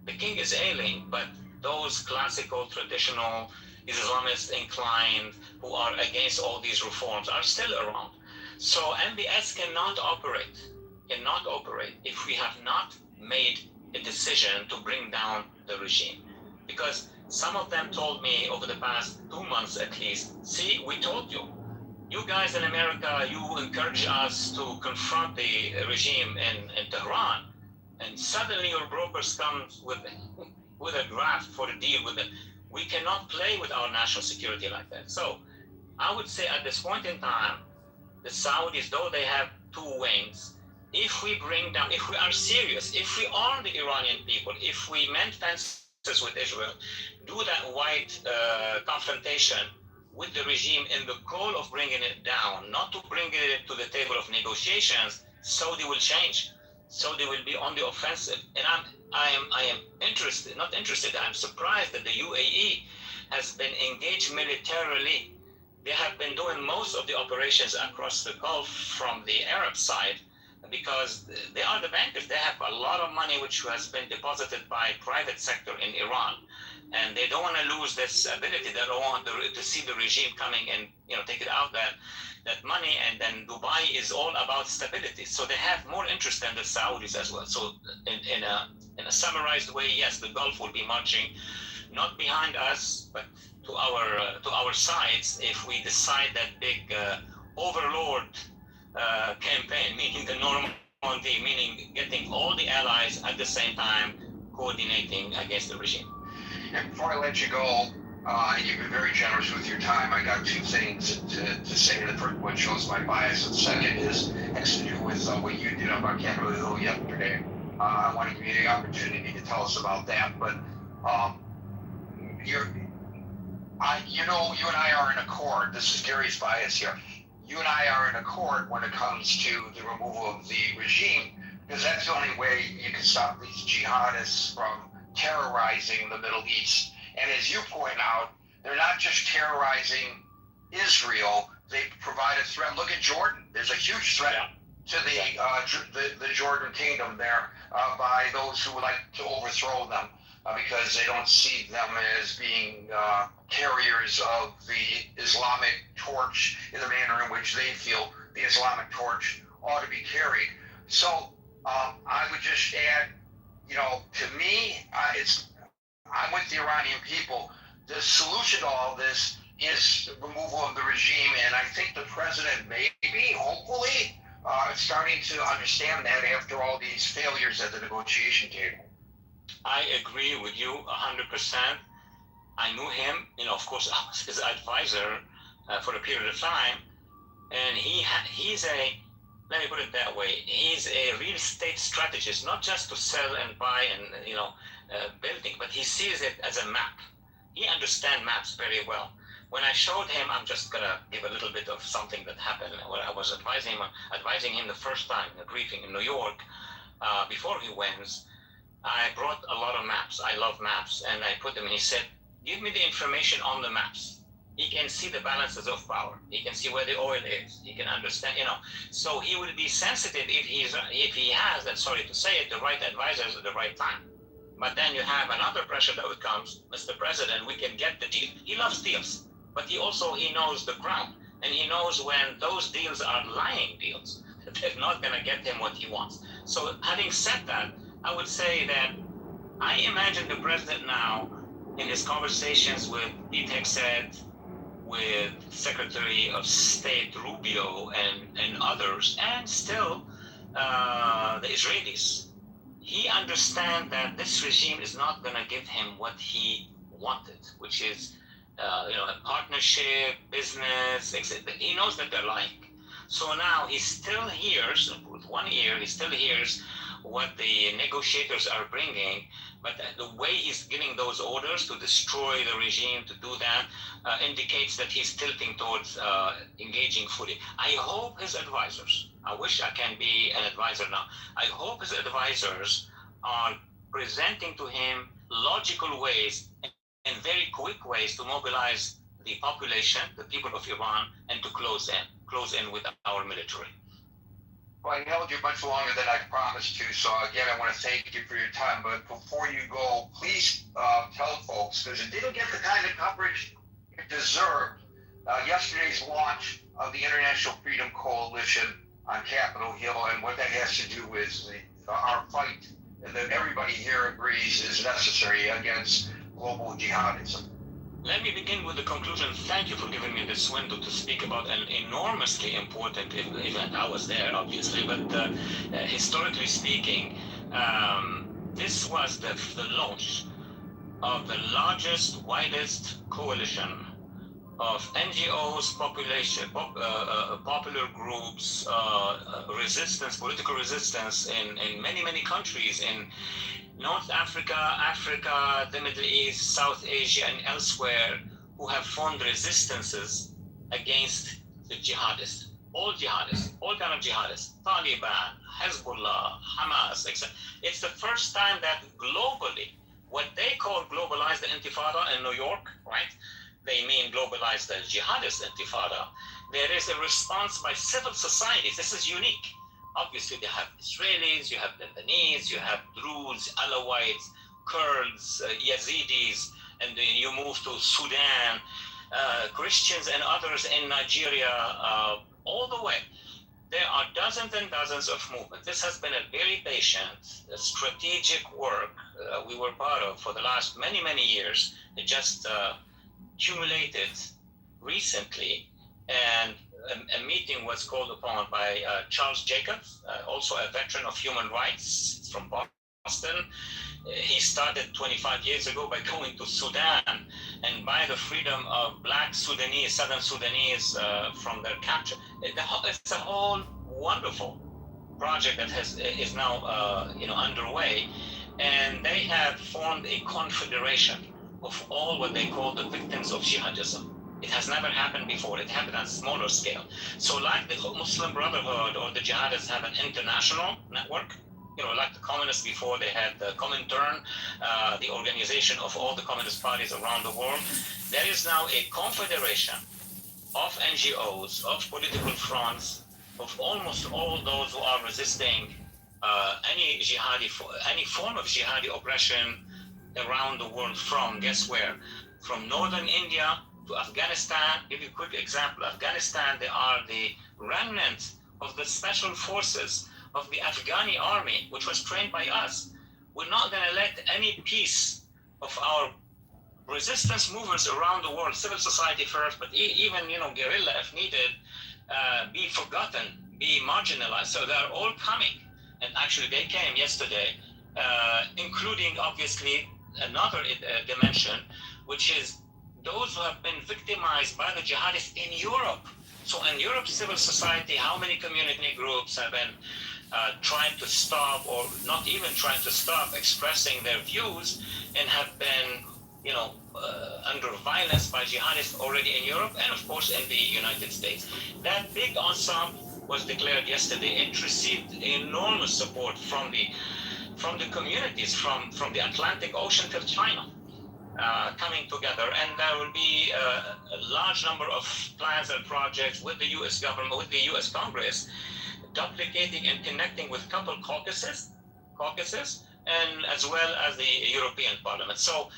The king is ailing, but those classical, traditional, Islamist inclined who are against all these reforms are still around. So MBS cannot operate if we have not made a decision to bring down the regime. Because some of them told me over the past 2 months at least, see, we told you. You guys in America, you encourage us to confront the regime in Tehran, and suddenly your brokers come with a draft for a deal with them. We cannot play with our national security like that. So I would say at this point in time, the Saudis, though they have 2 wings, if we bring down, if we are serious, if we arm the Iranian people, if we mend fences with Israel, do that wide confrontation with the regime in the goal of bringing it down, not to bring it to the table of negotiations, Saudi will change. Saudi will be on the offensive. And I am interested, not interested, I'm surprised that the UAE has been engaged militarily. They have been doing most of the operations across the Gulf from the Arab side because they are the bankers. They have a lot of money which has been deposited by private sector in Iran. And they don't want to lose this ability. They don't want to see the regime coming and take it out that money. And then Dubai is all about stability. So they have more interest than the Saudis as well. So in a summarized way, yes, the Gulf will be marching not behind us, but to our sides if we decide that big overlord campaign, meaning the Normandy, meaning getting all the allies at the same time coordinating against the regime. And before I let you go, and you've been very generous with your time, I got 2 things to say. The first one shows my bias. The second has to do with what you did on Capitol Hill yesterday. I want to give you the opportunity to tell us about that. But you and I are in accord. This is Gary's bias here. You and I are in accord when it comes to the removal of the regime, because that's the only way you can stop these jihadists from terrorizing the Middle East. And as you point out, they're not just terrorizing Israel, they provide a threat. Look at Jordan. There's a huge threat to the Jordan kingdom there by those who would like to overthrow them because they don't see them as being carriers of the Islamic torch in the manner in which they feel the Islamic torch ought to be carried. So I would just add, to me, I'm with the Iranian people. The solution to all this is the removal of the regime, and I think the president maybe, hopefully, starting to understand that after all these failures at the negotiation table. I agree with you 100%. I knew him, of course, I was his advisor for a period of time, and he's let me put it that way, he's a real estate strategist, not just to sell and buy and, building, but he sees it as a map. He understands maps very well. When I showed him, I'm just gonna give a little bit of something that happened when I was advising him the first time in a briefing in New York, before he wins. I brought a lot of maps. I love maps, and I put them, and he said, give me the information on the maps. He can see the balances of power. He can see where the oil is. He can understand, so he will be sensitive if he has, and sorry to say it, the right advisors at the right time. But then you have another pressure that comes, Mr. President, we can get the deal. He loves deals, but he knows the ground, and he knows when those deals are lying deals. They're not gonna get him what he wants. So having said that, I would say that I imagine the president now, in his conversations with Pete Hegseth, with Secretary of State Rubio and others, and still the Israelis, he understands that this regime is not going to give him what he wanted, which is a partnership, business, etc. He knows that they're lying. So now he still hears, with one ear, he still hears what the negotiators are bringing, but the way he's giving those orders to destroy the regime, to do that, indicates that he's tilting towards engaging fully. I hope his advisors, I wish I can be an advisor now, I hope his advisors are presenting to him logical ways and very quick ways to mobilize the population, the people of Iran, and to close in with our military. Well, I held you much longer than I promised to, so again, I want to thank you for your time. But before you go, please tell folks, because it didn't get the kind of coverage it deserved, yesterday's launch of the International Freedom Coalition on Capitol Hill, and what that has to do with our fight that everybody here agrees is necessary against global jihadism. Let me begin with the conclusion. Thank you for giving me this window to speak about an enormously important event. I was there, obviously, but historically speaking, this was the launch of the largest, widest coalition of NGOs, popular groups, political resistance in many, many countries in North Africa, Africa, the Middle East, South Asia, and elsewhere, who have formed resistances against the jihadists. All kind of jihadists, Taliban, Hezbollah, Hamas, etc. It's the first time that globally, what they call globalized intifada in New York, right? They mean globalized the jihadist intifada. There is a response by civil societies. This is unique. Obviously, they have Israelis, you have Lebanese, you have Druze, Alawites, Kurds, Yazidis, and then you move to Sudan, Christians and others in Nigeria, all the way. There are dozens and dozens of movements. This has been a very patient, strategic work we were part of for the last many, many years. It just accumulated recently, and a meeting was called upon by Charles Jacobs, also a veteran of human rights from Boston. He started 25 years ago by going to Sudan and buy the freedom of Black Sudanese, Southern Sudanese from their capture. It's a whole wonderful project that is now underway, and they have formed a confederation of all what they call the victims of jihadism. It has never happened before. It happened on a smaller scale. So like the Muslim Brotherhood or the jihadists have an international network, like the communists before, they had the Comintern, the organization of all the communist parties around the world. There is now a confederation of NGOs, of political fronts, of almost all those who are resisting any form of jihadi oppression around the world, from, guess where? From northern India to Afghanistan. Give you a quick example. Afghanistan, they are the remnant of the special forces of the Afghani army, which was trained by us. We're not going to let any piece of our resistance movements around the world, civil society first, but even guerrilla if needed, be forgotten, be marginalized. So they're all coming, and actually they came yesterday including obviously another dimension, which is those who have been victimized by the jihadists in Europe. So in Europe's civil society, how many community groups have been trying to stop, or not even trying to stop, expressing their views, and have been, under violence by jihadists already in Europe and of course in the United States. That big ensemble was declared yesterday. It received enormous support from the communities from the Atlantic Ocean to China. Coming together, and there will be a large number of plans and projects with the U.S. government, with the U.S. Congress, duplicating and connecting with couple caucuses, and as well as the European Parliament. So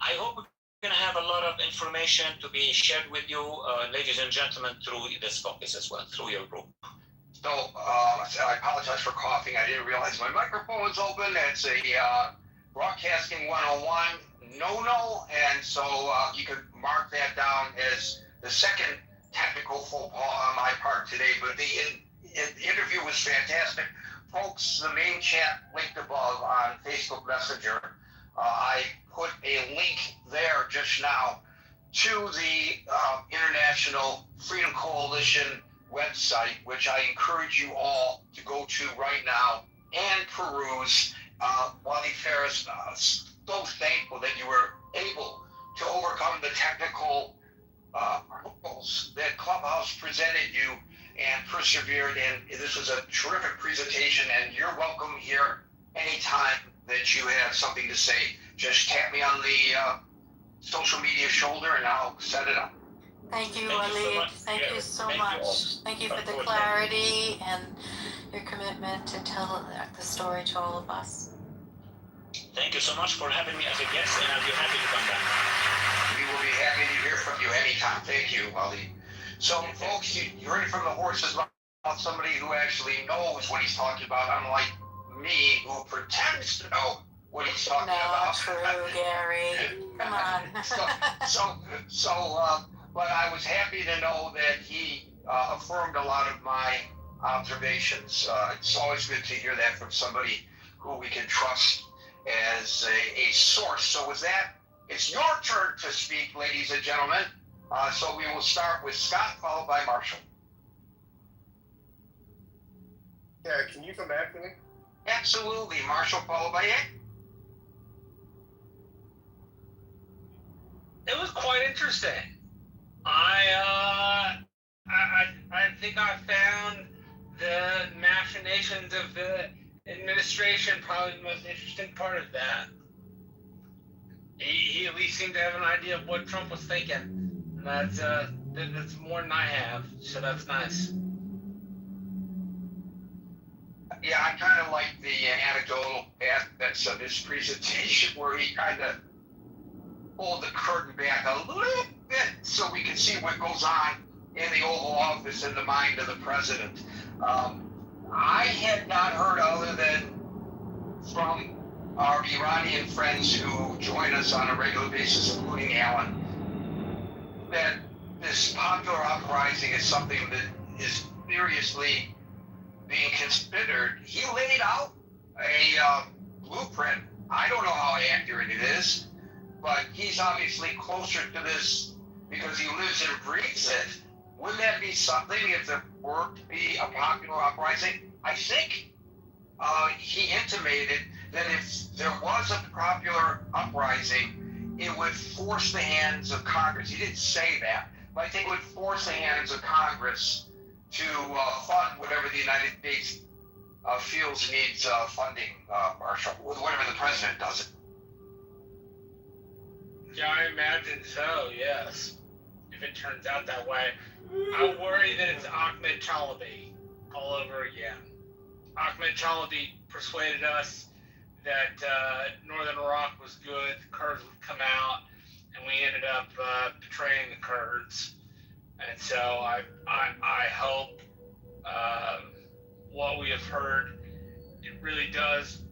I hope we're going to have a lot of information to be shared with you, ladies and gentlemen, through this caucus as well, through your group. So I apologize for coughing. I didn't realize my microphone was open. It's a broadcasting 101 no, and so you could mark that down as the second technical faux pas on my part today. But the interview was fantastic. Folks, the main chat linked above on Facebook Messenger, I put a link there just now to the International Freedom Coalition website, which I encourage you all to go to right now and peruse. Wally Ferris, so thankful that you were able to overcome the technical hurdles that Clubhouse presented you and persevered. And this was a terrific presentation, and you're welcome here anytime that you have something to say. Just tap me on the social media shoulder and I'll set it up. Thank you, Ali. Thank you so much. Thank you for the clarity and your commitment to tell the story to all of us. Thank you so much for having me as a guest, and I'll be happy to come back. We will be happy to hear from you anytime. Thank you, Ali. So, folks, you heard it from the horse's mouth, somebody who actually knows what he's talking about, unlike me, who pretends to know what he's talking about. Not true, Gary. Come on. But I was happy to know that he affirmed a lot of my observations. It's always good to hear that from somebody who we can trust as a source. So with that, it's your turn to speak, ladies and gentlemen. So we will start with Scott, followed by Marshall. Yeah, can you come back to me? Absolutely. Marshall, followed by Ed. It was quite interesting. I think I found the machinations of the administration probably the most interesting part of that. He at least seemed to have an idea of what Trump was thinking. And that's more than I have, so that's nice. Yeah, I kind of like the anecdotal aspects of his presentation where he kind of pulled the curtain back a little bit so we can see what goes on in the Oval Office in the mind of the president. I had not heard, other than from our Iranian friends who join us on a regular basis, including Alan, that this popular uprising is something that is seriously being considered. He laid out a blueprint. I don't know how accurate it is, but he's obviously closer to this because he lives and breathes it. Wouldn't that be something if there were to be a popular uprising? I think he intimated that if there was a popular uprising, it would force the hands of Congress. He didn't say that, but I think it would force the hands of Congress to fund whatever the United States feels needs funding, Marshall, whatever the president does it. Yeah, I imagine so, yes. If it turns out that way. I worry that it's Ahmed Chalabi all over again. Ahmed Chalabi persuaded us that Northern Iraq was good, the Kurds would come out, and we ended up betraying the Kurds. And so I hope what we have heard, it really does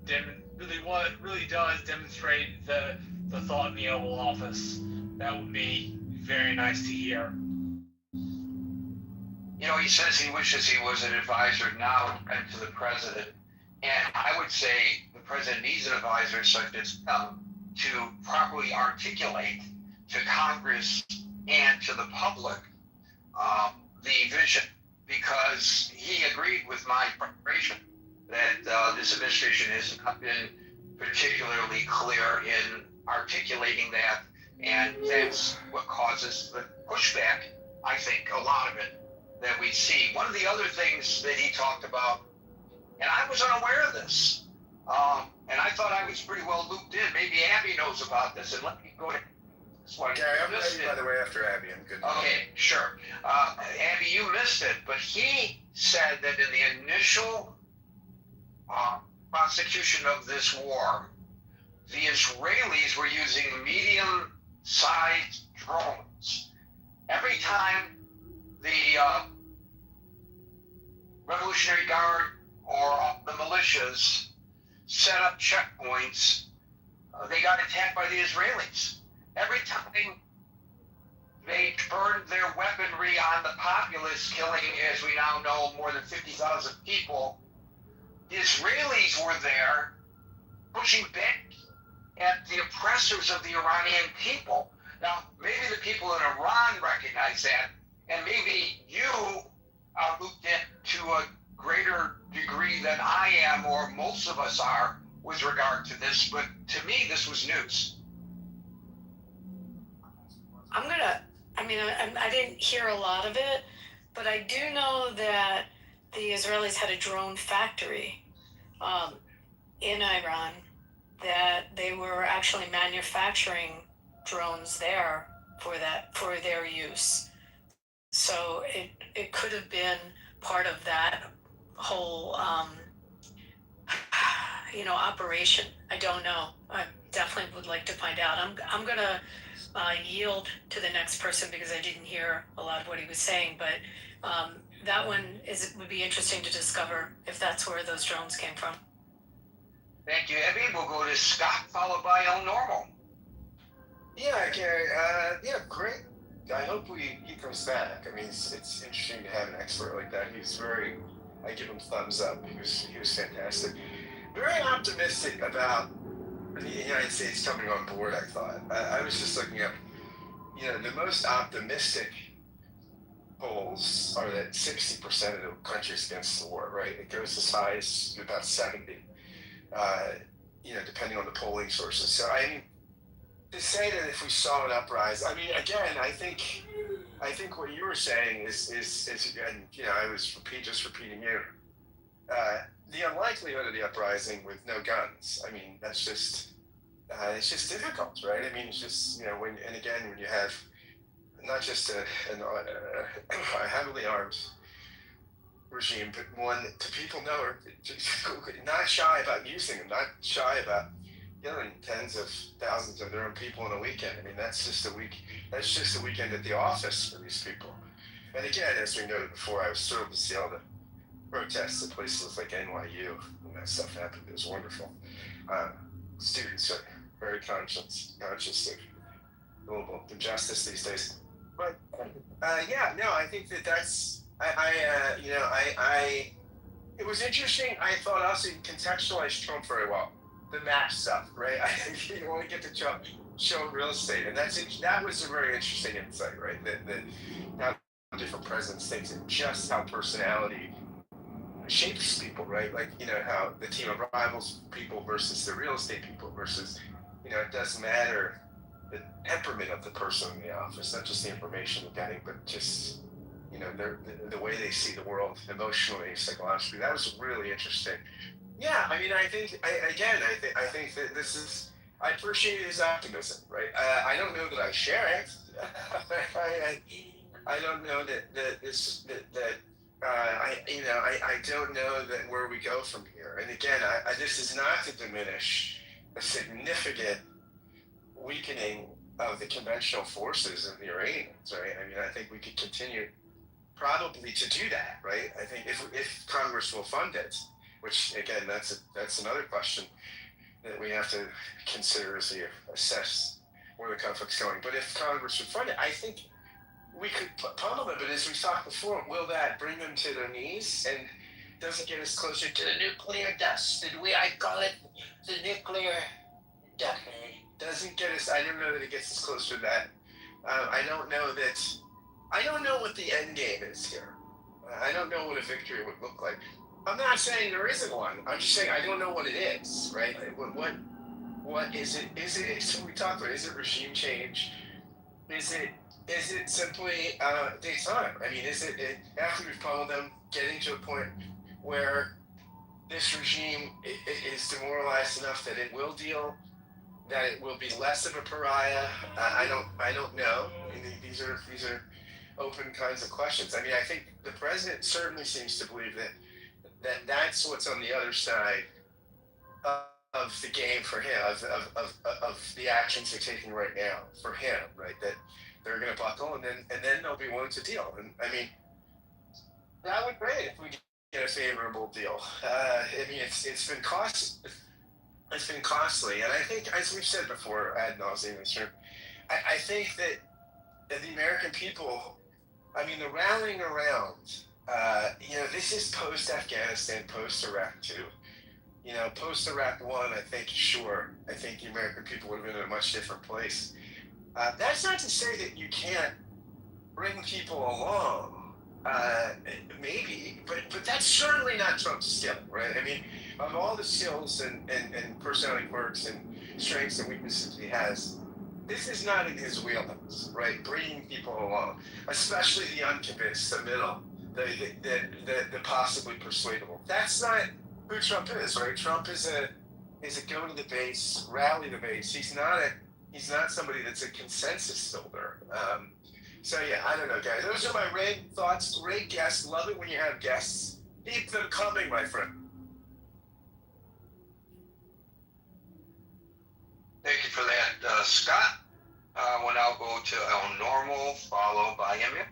demonstrate the thought in the Oval Office. That would be very nice to hear. You know, he says he wishes he was an advisor now and to the president. And I would say the president needs an advisor such as him to properly articulate to Congress and to the public the vision, because he agreed with my preparation that this administration has not been particularly clear in articulating that, and that's what causes the pushback, I think, a lot of it that we see. One of the other things that he talked about, and I was unaware of this, and I thought I was pretty well looped in. Maybe Abby knows about this, and let me go ahead. Gary, I'm ready, by the way, after Abby. I'm good. Okay, sure. Abby, you missed it, but he said that in the initial prosecution of this war, the Israelis were using medium-sized drones. Every time the Revolutionary Guard or the militias set up checkpoints, they got attacked by the Israelis. Every time they turned their weaponry on the populace, killing, as we now know, more than 50,000 people, the Israelis were there pushing back at the oppressors of the Iranian people. Now, maybe the people in Iran recognize that, and maybe you are looped in to a greater degree than I am, or most of us are, with regard to this, but to me, this was news. I didn't hear a lot of it, but I do know that the Israelis had a drone factory in Iran, that they were actually manufacturing drones there for their use. So it could have been part of that whole operation. I don't know. I definitely would like to find out. I'm gonna yield to the next person because I didn't hear a lot of what he was saying, but that one would be interesting to discover if that's where those drones came from. Thank you, Abby. We'll go to Scott, followed by El Normal. Yeah, Gary. Yeah, great. I hope he comes back. I mean, it's interesting to have an expert like that. I give him thumbs up. He was fantastic. Very optimistic about the United States coming on board, I thought. I was just looking up, the most optimistic polls are that 60% of the countries against the war, right? It goes as high as about 70, depending on the polling sources. So, I mean, to say that if we saw an uprising, I mean, again, I think what you were saying is again, I was just repeating you. The unlikelihood of the uprising with no guns, I mean, that's just, it's just difficult, right? I mean, it's just, when you have not just a heavily armed regime, but one that people know are not shy about using them, not shy about killing tens of thousands of their own people in a weekend. I mean, that's just a weekend at the office for these people. And again, as we noted before, I was thrilled to see all the protests at places like NYU when that stuff happened. It was wonderful. Students are very conscious of global injustice these days. But I think that's it was interesting. I thought also you contextualized Trump very well. The map stuff, right? I think you want to get to Trump show real estate, and that was a very interesting insight, right? That how different presidents think, and just how personality shapes people, right? Like, how the team of rivals people versus the real estate people versus, it doesn't matter the temperament of the person in the office, not just the information they're getting, but just, the way they see the world emotionally, psychologically. That was really interesting. Yeah, I mean, I think that this is, I appreciate his optimism, right? I don't know that I share it. I don't know I don't know that where we go from here. And again, this is not to diminish a significant weakening of the conventional forces of the Iranians, right? I mean, I think we could continue probably to do that, right? I think if Congress will fund it, which again, that's another question that we have to consider as we assess where the conflict's going. But if Congress would fund it, I think we could pummel them. But as we talked before, will that bring them to their knees? And doesn't get us closer to the nuclear dust. I call it the nuclear decade. Doesn't get us. I don't know that it gets us closer to that. I don't know that. I don't know what the end game is here. I don't know what a victory would look like. I'm not saying there isn't one. I'm just saying I don't know what it is. Right? Like, what is it? Is it? So we talked about. Is it regime change? Is it simply daytime? I mean, is it after we've pummeled them, getting to a point where this regime is demoralized enough that it will deal, that it will be less of a pariah? I don't know. I mean, these are open kinds of questions. I mean, I think the president certainly seems to believe that's what's on the other side of the game for him, of the actions they're taking right now for him, right? That they're going to buckle and then they'll be willing to deal. And I mean, that would be great if we get a favorable deal. I mean, it's been costly, and I think, as we've said before ad nauseum, I think that the American people, I mean, the rallying around, this is post-Afghanistan, post-Iraq too. Post-Iraq 1, I think the American people would have been in a much different place. That's not to say that you can't bring people along, maybe, but that's certainly not Trump's skill, right? I mean, of all the skills and personality quirks and strengths and weaknesses he has, this is not in his wheelhouse, right? Bringing people along, especially the unconvinced, the middle, the possibly persuadable. That's not who Trump is, right? Trump is a go to the base, rally the base. He's not somebody that's a consensus builder. So yeah, I don't know, guys. Those are my thoughts. Great guests. Love it when you have guests. Keep them coming, my friend. Thank you for that, Scott. We'll now go to El Normal, followed by Emil.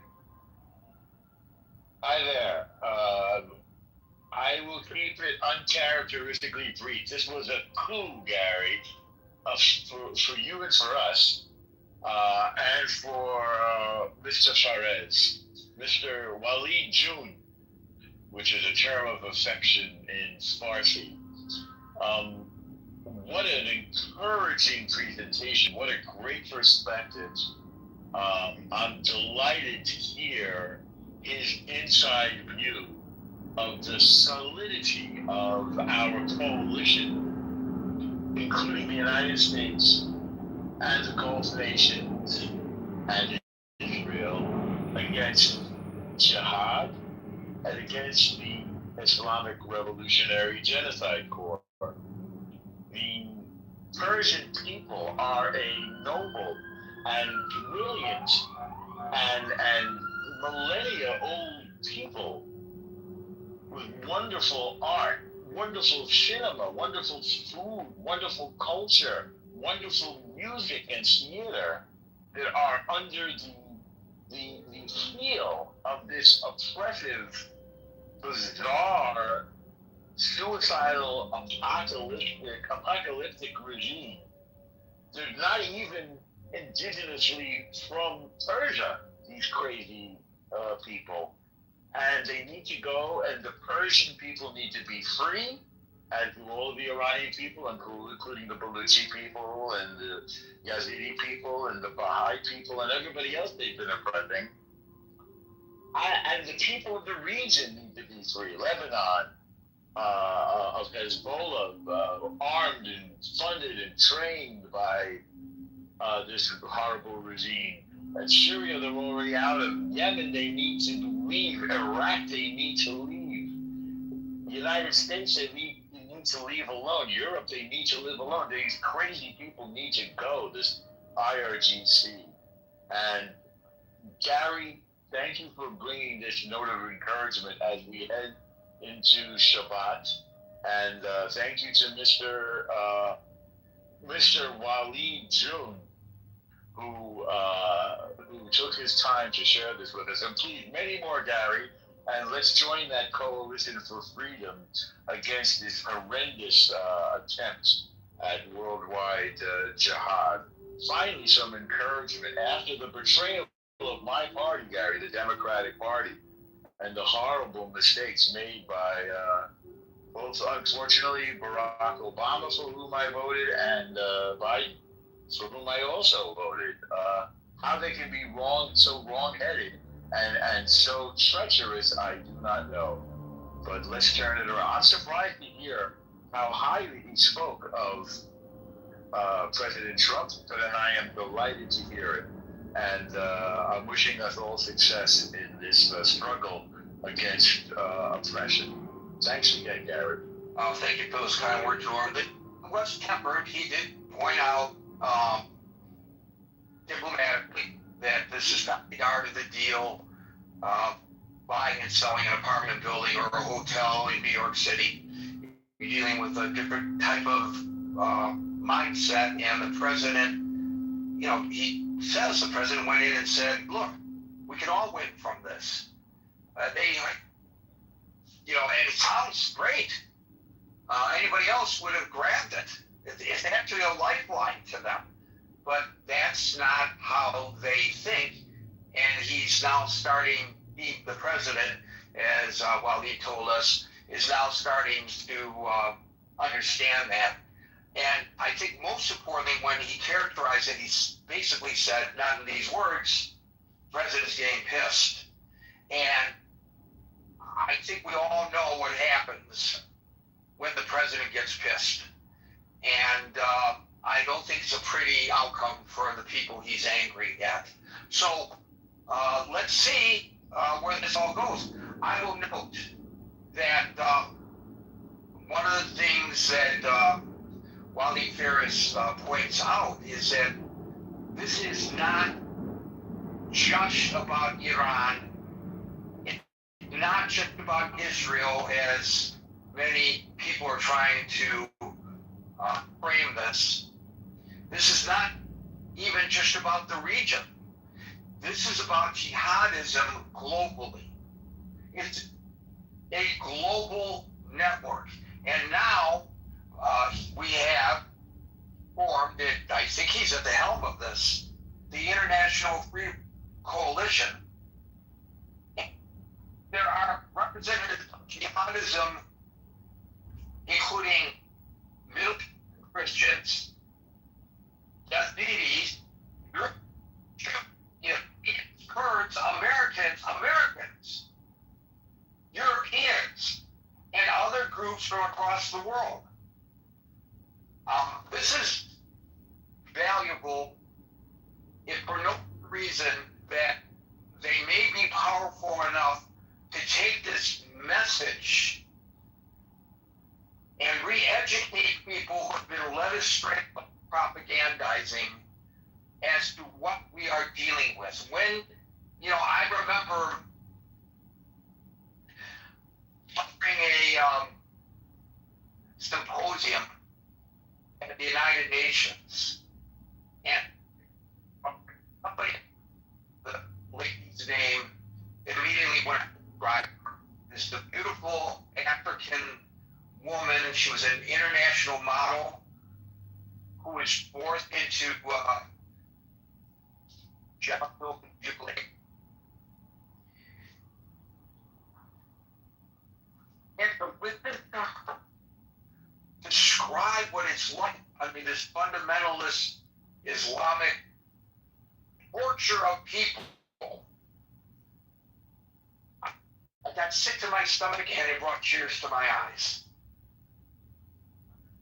Hi there. I will keep it uncharacteristically brief. This was a coup, Gary, for you and for us, and for Mr. Fares, Mr. Walid June, which is a term of affection in Farsi. What an encouraging presentation. What a great perspective. I'm delighted to hear his inside view of the solidity of our coalition, including the United States and the Gulf nations and Israel, against jihad and against the Islamic Revolutionary Genocide Corps. The Persian people are a noble and brilliant and millennia-old people with wonderful art, wonderful cinema, wonderful food, wonderful culture, wonderful music and theater that are under the heel of this oppressive, bizarre, suicidal, apocalyptic regime. They're not even indigenously from Persia, these crazy people. And they need to go, and the Persian people need to be free, as do all of the Iranian people, including the Baluchi people, and the Yazidi people, and the Baha'i people, and everybody else they've been oppressing. And the people of the region need to be free. Lebanon, of Hezbollah, armed and funded and trained by this horrible regime. And Syria, they're already out of. Yemen, they need to leave. Iraq, they need to leave. The United States, they need to leave alone. Europe, they need to live alone. These crazy people need to go, this IRGC. And Gary, thank you for bringing this note of encouragement as we head into Shabbat. And thank you to Mr. Walid June, who took his time to share this with us. And please, many more, Gary, and let's join that coalition for freedom against this horrendous attempt at worldwide jihad. Finally, some encouragement after the betrayal of my party, Gary, the Democratic Party, and the horrible mistakes made by both, unfortunately, Barack Obama, for whom I voted, and Biden, for whom I also voted. How they can be so wrong-headed and so treacherous, I do not know. But let's turn it around. I'm surprised to hear how highly he spoke of President Trump, but then I am delighted to hear it. And I'm wishing us all success in this struggle against oppression. Thanks again, Garrett. Thank you for those kind words, Lord. It was tempered. He did point out diplomatically that this is not the art of the deal, buying and selling an apartment building or a hotel in New York City. You're dealing with a different type of mindset, and the president, he says the president went in and said, look, we can all win from this. And it sounds great. Anybody else would have grabbed it. It's actually a lifeline to them. But that's not how they think. And he's now starting, the president, as Waleed told us, is now starting to understand that. And I think most importantly, when he characterized it, he basically said, not in these words, the president's getting pissed. And I think we all know what happens when the president gets pissed. And I don't think it's a pretty outcome for the people he's angry at. So let's see where this all goes. I will note that one of the things that Waleed Ferris points out is that this is not just about Iran, it's not just about Israel, as many people are trying to frame this. This is not even just about the region. This is about jihadism globally. It's a global network. And now we have formed, I think he's at the helm of this, the International Free Coalition. There are representatives of jihadism, including militant Christians, Yazidis, Kurds, Americans, Europeans, and other groups from across the world. This is valuable if for no reason that they may be powerful enough to take this message and re-educate people who have been led astray by propagandizing as to what we are dealing with. When, I remember offering a symposium at the United Nations, and somebody, the lady's name immediately went right. This is a beautiful African woman. She was an international model who was forced into genital mutilation. And with this, describe what it's like. I mean, this fundamentalist Islamic torture of people. I got sick to my stomach, and it brought tears to my eyes.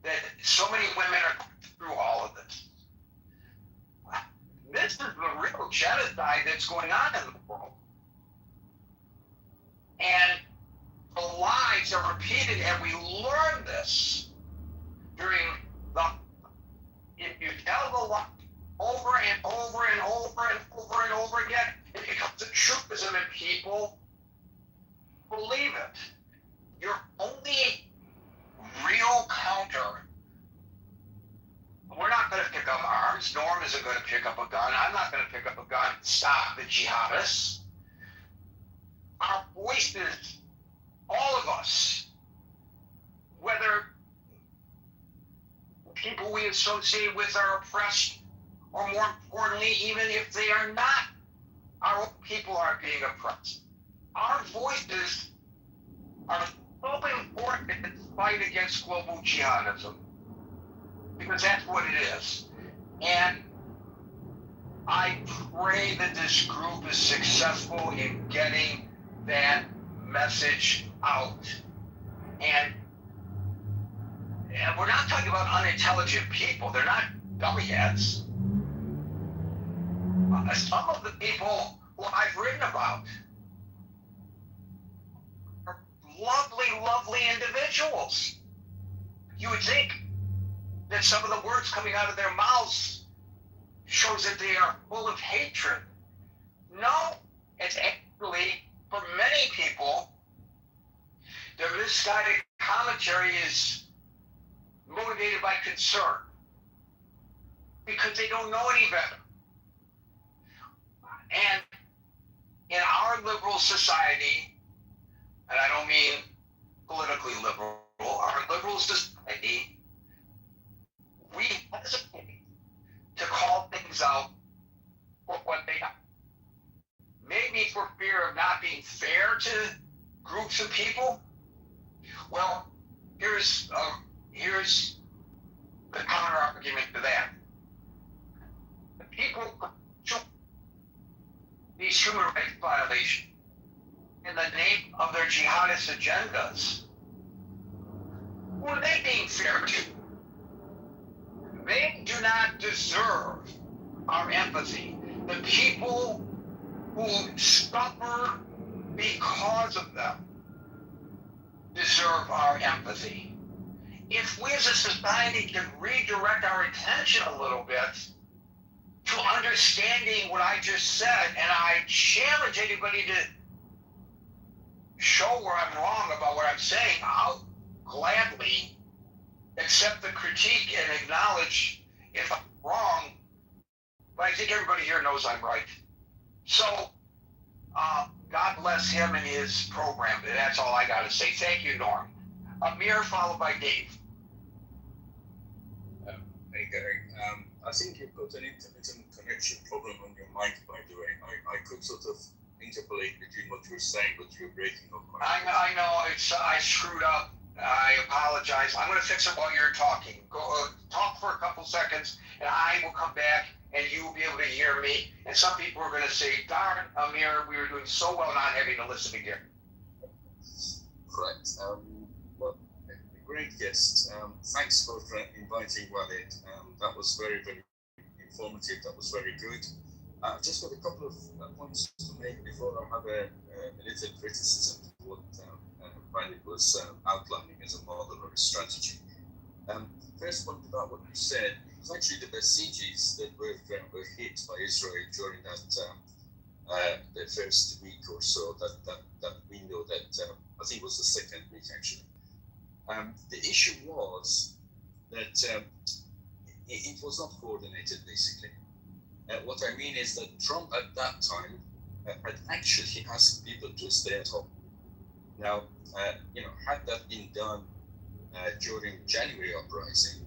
That so many women are through all of this. This is the real genocide that's going on in the world. And the lies are repeated, and we learn this during if you tell the lie over and over and over and over and over again, it becomes a truism, and people believe it. Your only real counter, we're not going to pick up arms. Norm isn't going to pick up a gun. I'm not going to pick up a gun to stop the jihadists. Our voices, all of us, whether people we associate with are oppressed, or more importantly, even if they are not, our own people are being oppressed. our voices are so important in this fight against global jihadism, because that's what it is. And I pray that this group is successful in getting that message out. And we're not talking about unintelligent people. They're not dummyheads. Some of the people who I've written about are lovely, lovely individuals. You would think that some of the words coming out of their mouths shows that they are full of hatred. No, it's actually, for many people, their misguided commentary is motivated by concern because they don't know any better. And in our liberal society, and I don't mean politically liberal, our liberal society, we hesitate to call things out for what they are. Maybe for fear of not being fair to groups of people. Well, here's the counter argument to that. The people who these human rights violations in the name of their jihadist agendas, who are they being fair to? They do not deserve our empathy. The people who suffer because of them deserve our empathy. If we as a society can redirect our attention a little bit to understanding what I just said, and I challenge anybody to show where I'm wrong about what I'm saying, I'll gladly accept the critique and acknowledge if I'm wrong, but I think everybody here knows I'm right. So, God bless him and his program. That's all I got to say. Thank you, Norm. Amir, followed by Dave. Hey, Gary. I think you've got an intermittent connection problem on your mic, by the way. I could sort of interpolate between what you're saying, but you're breaking up. I know. I screwed up. I apologize. I'm going to fix it while you're talking. Go talk for a couple seconds, and I will come back, and you will be able to hear me. And some people are going to say, darn, Amir, we were doing so well not having to listen again. Correct. Well, a great guest. Thanks for inviting Walid. That was very, very informative. That was very good. I've just got a couple of points to make before I have a little criticism to what Walid was outlining as a model or a strategy. First point about what you said, it was actually the Basijis that were hit by Israel during that the first week or so, that window that I think was the second week actually. The issue was that it was not coordinated basically. What I mean is that Trump at that time had actually asked people to stay at home. Now, had that been done during January uprising,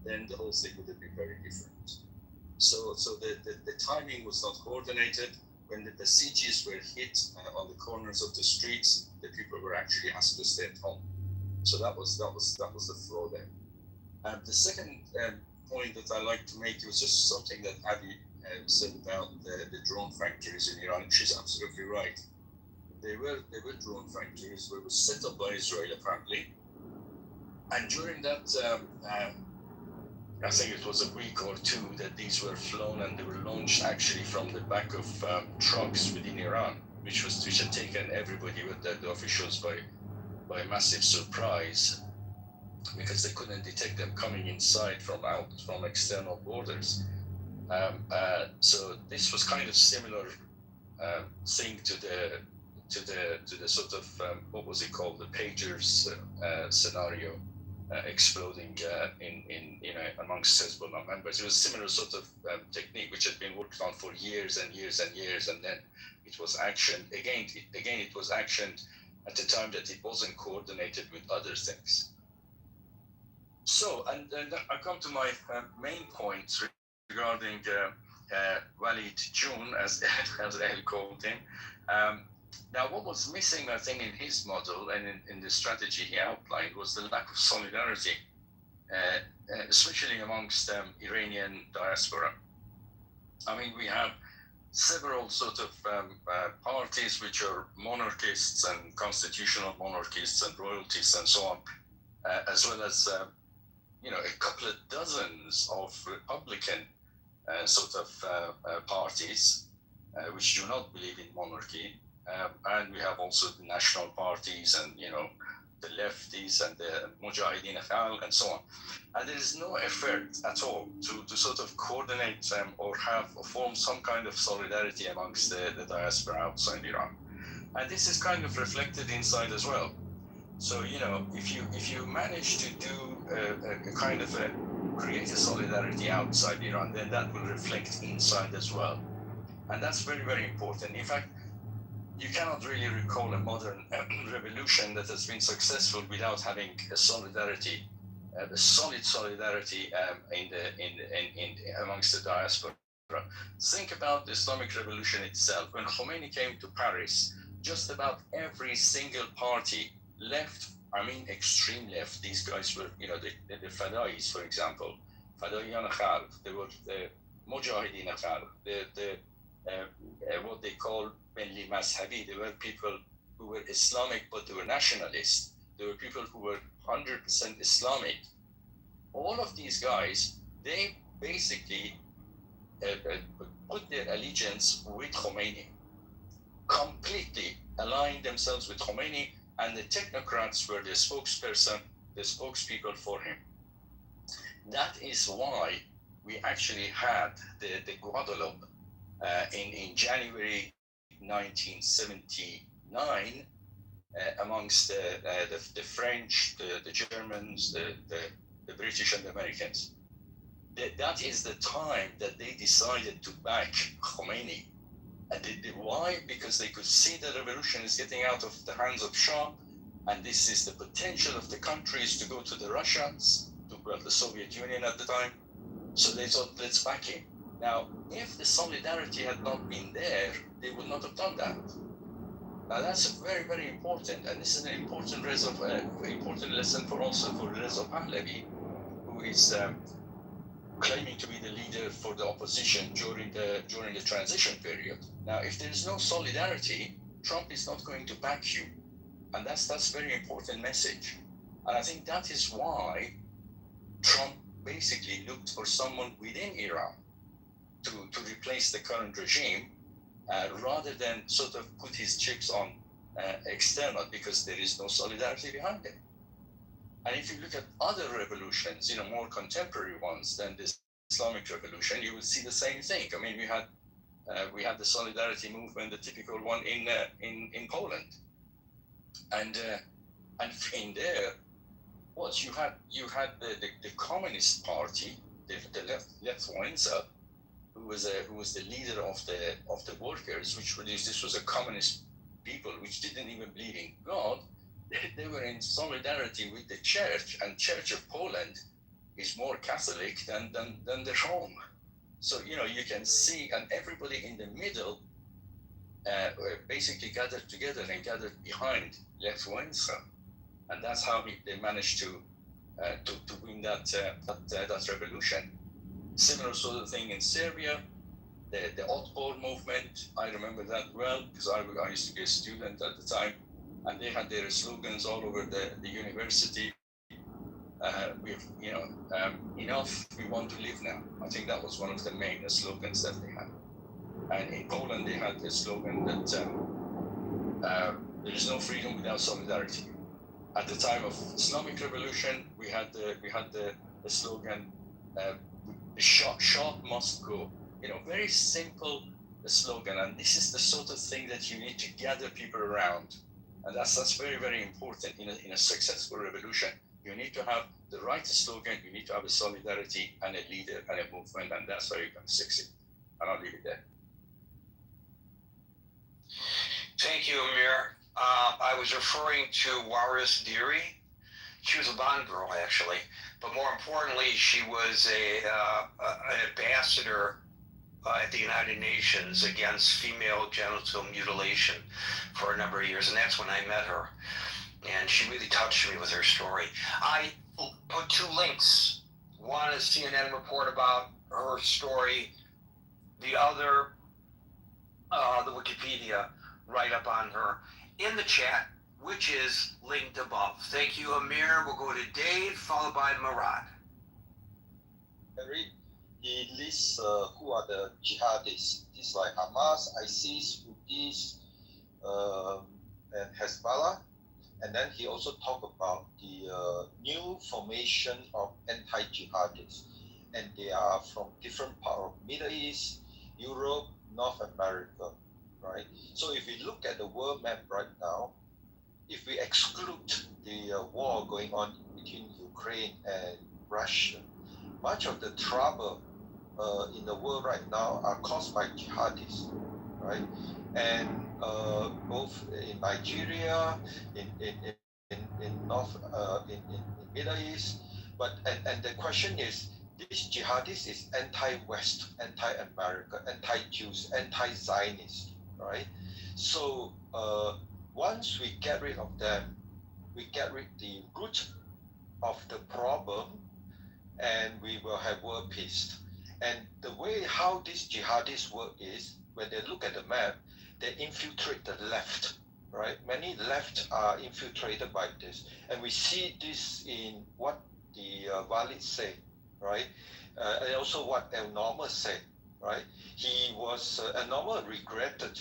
then the whole thing would have been very different. So the timing was not coordinated. When the Basijis were hit on the corners of the streets, the people were actually asked to stay at home. So that was the flaw there. The second point that I like to make was just something that Abby said about the drone factories in Iran. She's absolutely right. They were drone factories that were set up by Israel apparently. And during that, I think it was a week or two that these were flown, and they were launched actually from the back of trucks within Iran, which had taken everybody with the officials by massive surprise, because they couldn't detect them coming inside from external borders. So this was kind of similar thing to the sort of what was it called, the pagers scenario exploding in amongst Hezbollah members. It was a similar sort of technique which had been worked on for years and years and years, and then it was actioned again. It was actioned at a time that it wasn't coordinated with other things. So, and I come to my main points regarding Walid June, as El called him. Now, what was missing, I think, in his model and in the strategy he outlined was the lack of solidarity, especially amongst Iranian diaspora. I mean, we have several sort of parties which are monarchists and constitutional monarchists and royalties and so on, as well as a couple of dozens of Republican sort of parties which do not believe in monarchy, and we have also the national parties and the lefties and the Mujahideen Khal and so on. And there is no effort at all to sort of coordinate or form some kind of solidarity amongst the diaspora outside Iran. And this is kind of reflected inside as well. So, if you manage to do a kind of create a solidarity outside Iran, then that will reflect inside as well. And that's very, very important. In fact, you cannot really recall a modern revolution that has been successful without having a solidarity, a solid solidarity amongst the diaspora. Think about the Islamic Revolution itself. When Khomeini came to Paris, just about every single party left, extreme left. These guys were, the Fadais, for example, Fadaiyan Khalq, they were the Mujahideen Khalq, what they call Benli Mazhabi. They were people who were Islamic, but they were nationalists. They were people who were 100% Islamic. All of these guys, they basically put their allegiance with Khomeini, completely aligned themselves with Khomeini, and the technocrats were the spokesperson, the spokespeople for him. That is why we actually had the Guadeloupe in January 1979 amongst the French, the Germans, the British and the Americans. That is the time that they decided to back Khomeini. And why? Because they could see the revolution is getting out of the hands of Shah, and this is the potential of the countries to go to the Russians, the Soviet Union at the time. So they thought, let's back him. Now, if the solidarity had not been there, they would not have done that. Now, that's very, very important, and this is an important lesson for Reza Pahlavi, who is claiming to be the leader for the opposition during the transition period. Now, if there is no solidarity, Trump is not going to back you, and that's very important message. And I think that is why Trump basically looked for someone within Iran to replace the current regime, rather than sort of put his chips on external, because there is no solidarity behind him. And if you look at other revolutions, more contemporary ones than this Islamic Revolution, you will see the same thing. I mean, we had the solidarity movement, the typical one in Poland, and in there, what you had the Communist Party, the Left Wałęsa, who was the leader of the workers, which produced, this was a communist people which didn't even believe in God. They were in solidarity with the church, and Church of Poland is more Catholic than the Rome. So you can see, and everybody in the middle basically gathered together and gathered behind Lech Wałęsa, and that's how they managed to win that revolution. Similar sort of thing in Serbia, the Otpor movement. I remember that well because I used to be a student at the time, and they had their slogans all over the university. Enough, we want to live now. I think that was one of the main slogans that they had. And in Poland, they had the slogan that there is no freedom without solidarity. At the time of Islamic Revolution, we had the slogan, the Shah must go. Very simple slogan, and this is the sort of thing that you need to gather people around, and that's very, very important in a successful revolution. You need to have the right slogan, you need to have a solidarity and a leader and a movement, and that's how you can succeed. And I'll leave it there. Thank you, Amir. I was referring to Waris Deary. She was a Bond girl, actually, but more importantly, she was an ambassador at the United Nations against female genital mutilation for a number of years, and that's when I met her. And she really touched me with her story. I put 2 links. One is CNN report about her story. The other, the Wikipedia write-up on her in the chat, which is linked above. Thank you, Amir. We'll go to Dave, followed by Murad. Henry, he lists who are the jihadists. It's like Hamas, ISIS, Houthis, and Hezbollah. And then he also talked about the new formation of anti-jihadists. And they are from different parts of Middle East, Europe, North America, right? So if we look at the world map right now, if we exclude the war going on between Ukraine and Russia, much of the trouble in the world right now are caused by jihadists, right? And both in Nigeria, in North, in Middle East, but and the question is, this jihadist is anti-West, anti-America, anti-Jews, anti-Zionist, right? So once we get rid of them, we get rid the root of the problem, and we will have world peace. And the way how these jihadists work is, when they look at the map, they infiltrate the left, right? Many left are infiltrated by this. And we see this in what the Walid say, right? And also what El Norma said, right? He was, El Norma regretted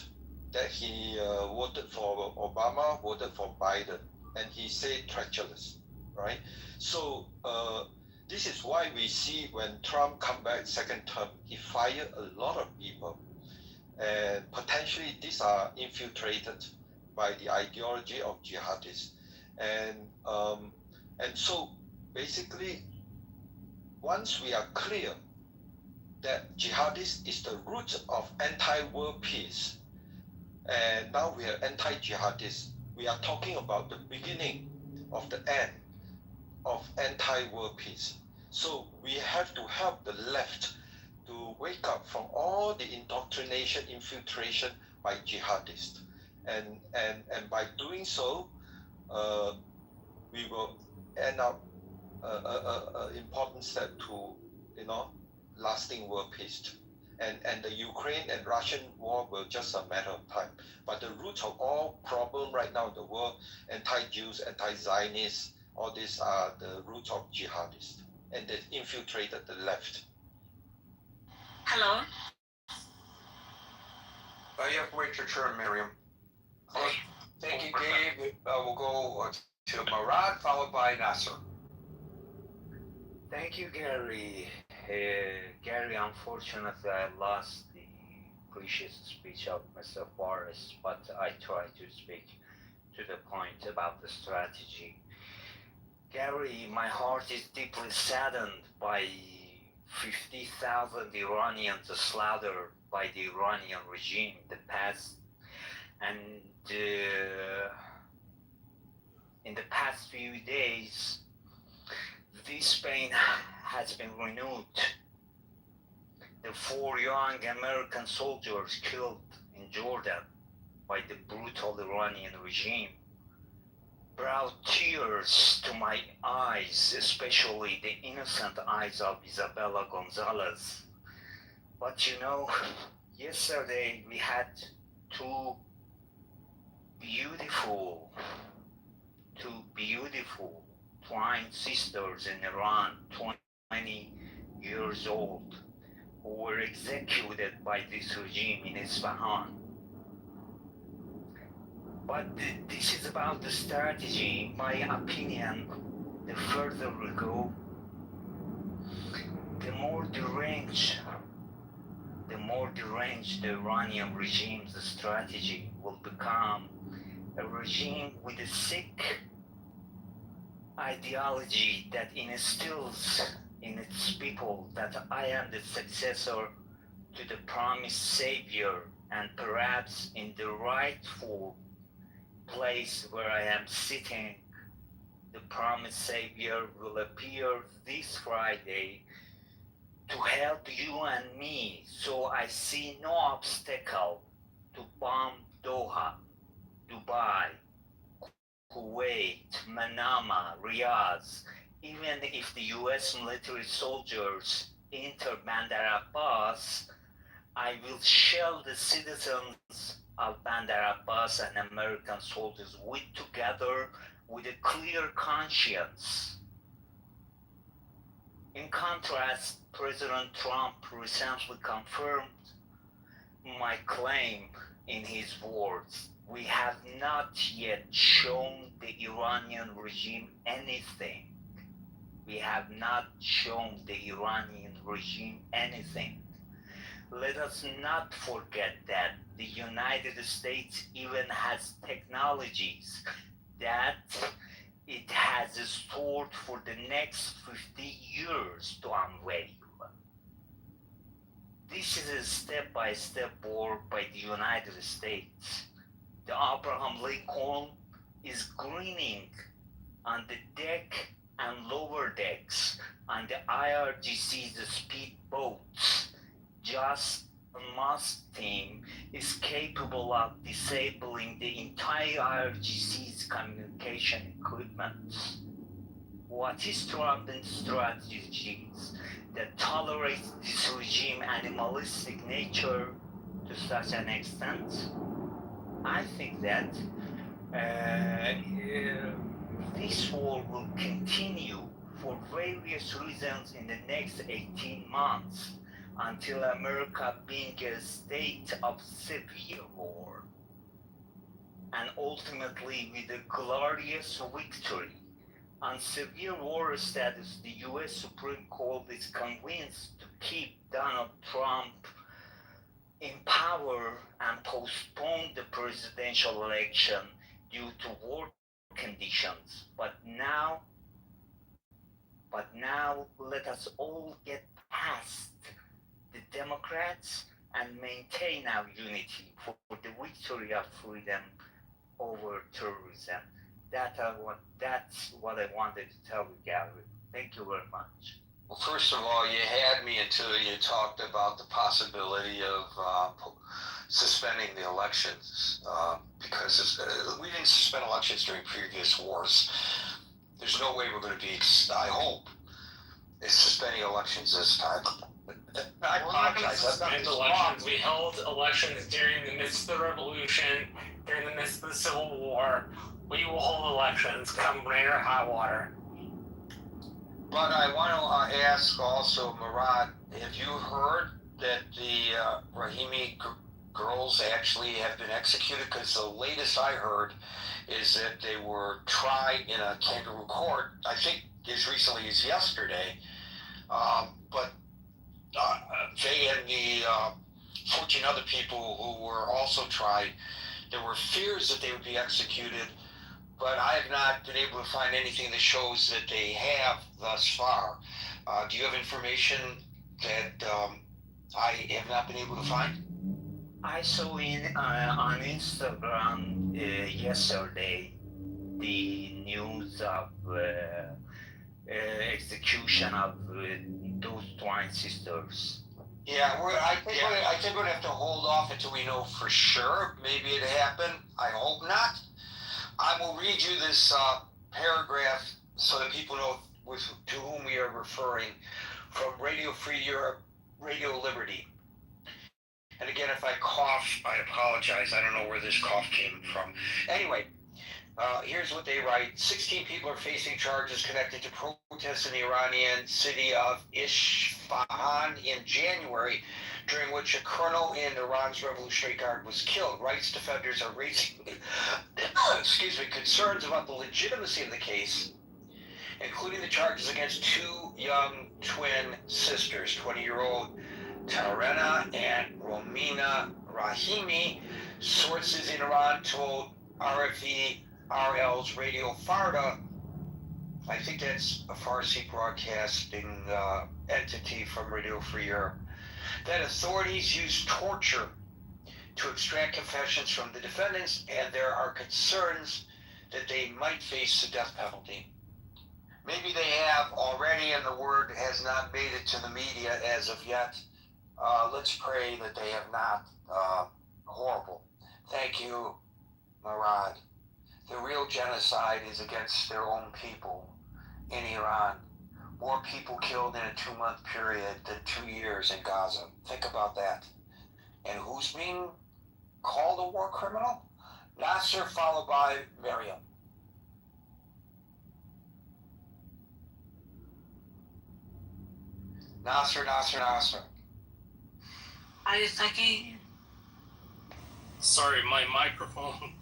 that he voted for Obama, voted for Biden, and he said treacherous, right? So this is why we see when Trump come back second term, he fired a lot of people. And potentially these are infiltrated by the ideology of jihadists. And so basically, once we are clear that jihadist is the root of anti-world peace, and now we are anti-jihadist, we are talking about the beginning of the end of anti-world peace. So we have to help the left to wake up from all the indoctrination, infiltration by jihadists. And by doing so, we will end up an important step to, lasting world peace. And the Ukraine and Russian war will just a matter of time. But the root of all problem right now in the world, anti-Jews, anti-Zionists, all these are the root of jihadists. And they infiltrated the left. Hello. You have to wait your turn, Miriam. Thank you, Dave. We'll go to Murad, followed by Nasser. Thank you, Gary. Gary, unfortunately, I lost the precious speech of Mr. Forrest, but I try to speak to the point about the strategy. Gary, my heart is deeply saddened by 50,000 Iranians slaughtered by the Iranian regime in the past, and in the past few days, this pain has been renewed. The 4 young American soldiers killed in Jordan by the brutal Iranian regime brought tears to my eyes, especially the innocent eyes of Isabella Gonzalez. But yesterday we had two beautiful twin sisters in Iran, 20 years old, who were executed by this regime in Isfahan. But this is about the strategy. In my opinion, the further we go, the more deranged the Iranian regime's strategy will become. A regime with a sick ideology that instills in its people that I am the successor to the promised savior, and perhaps in the rightful place where I am sitting, the promised savior will appear this Friday to help you and me, so I see no obstacle to bomb Doha, Dubai, Kuwait, Manama, Riyadh, even if the US military soldiers enter Bandar Abbas. I will shell the citizens of Bandar Abbas and American soldiers with together with a clear conscience. In contrast, President Trump recently confirmed my claim in his words. We have not yet shown the Iranian regime anything. We have not shown the Iranian regime anything. Let us not forget that the United States even has technologies that it has stored for the next 50 years to unveil. This is a step-by-step work by the United States. The Abraham Lincoln is grinning on the deck and lower decks on the IRGC's speedboats. Just Musk team is capable of disabling the entire IRGC's communication equipment. What is Trump's strategies that tolerate this regime animalistic nature to such an extent? I think that this war will continue for various reasons in the next 18 months until America being a state of severe war, and ultimately with a glorious victory. On severe war status, the US Supreme Court is convinced to keep Donald Trump in power and postpone the presidential election due to war conditions. But now let us all get past the Democrats and maintain our unity for the victory of freedom over terrorism. That's what I wanted to tell you, Gary. Thank you very much. Well, first of all, you had me until you talked about the possibility of suspending the elections because we didn't suspend elections during previous wars. There's no way we're going to be, I hope, suspending elections this time. I We're not going to apologize. suspend elections. We held elections during the midst of the revolution, during the midst of the Civil War. We will hold elections come rain or high water. But I want to ask also, Murad, have you heard that the Rahimi girls actually have been executed? Because the latest I heard is that they were tried in a kangaroo court, I think as recently as yesterday. But they and the 14 other people who were also tried, there were fears that they would be executed, but I have not been able to find anything that shows that they have thus far. Do you have information that I have not been able to find? I saw on Instagram yesterday the news of execution of those twin sisters. Yeah, I think we're going to have to hold off until we know for sure. Maybe it happened. I hope not. I will read you this paragraph so that people know to whom we are referring from Radio Free Europe, Radio Liberty. And again, if I cough, I apologize. I don't know where this cough came from. Anyway, here's what they write. 16 people are facing charges connected to protests in the Iranian city of Isfahan in January, during which a colonel in Iran's Revolutionary Guard was killed. Rights defenders are raising concerns about the legitimacy of the case, including the charges against two young twin sisters, 20-year-old Tarena and Romina Rahimi. Sources in Iran told RFE RL's Radio Farda, I think that's a Farsi broadcasting entity from Radio Free Europe, that authorities use torture to extract confessions from the defendants, and there are concerns that they might face the death penalty. Maybe they have already, and the word has not made it to the media as of yet. Let's pray that they have not. Horrible. Thank you, Murad. The real genocide is against their own people in Iran. More people killed in a 2-month period than 2 years in Gaza. Think about that. And who's being called a war criminal? Nasser, followed by Miriam. Nasser. Are you talking? Sorry, my microphone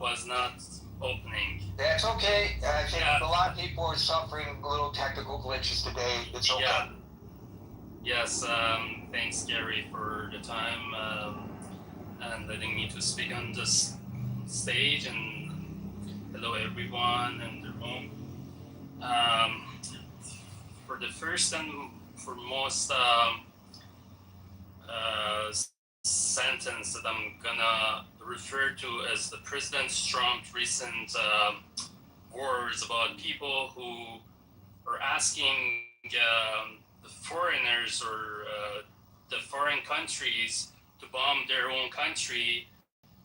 was not opening. That's okay. I think a lot of people are suffering little technical glitches today. It's okay. Yeah. Yes, thanks, Gary, for the time and letting me to speak on this stage. And hello, everyone in the room. For the first and foremost sentence that I'm gonna refer to as the President Trump's recent words about people who are asking the foreigners or the foreign countries to bomb their own country.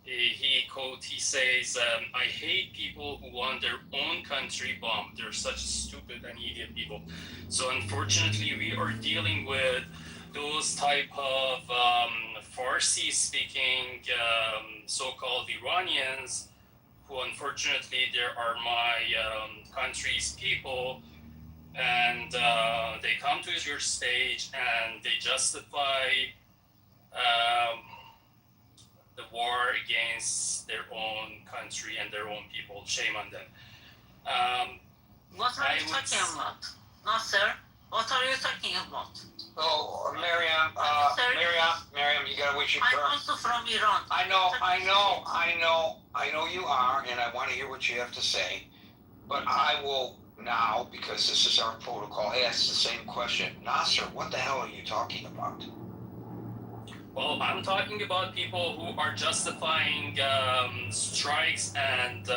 He says, I hate people who want their own country bombed. They're such stupid and idiot people. So unfortunately, we are dealing with those type of Farsi-speaking so-called Iranians who unfortunately there are my country's people, and they come to your stage and they justify the war against their own country and their own people. Shame on them. What are you talking about? No, sir. What are you talking about? Oh, Miriam, you gotta wait your turn. I'm also from Iran. I know you are, and I want to hear what you have to say. But I will now, because this is our protocol, ask the same question. Nasser, what the hell are you talking about? Well, I'm talking about people who are justifying strikes and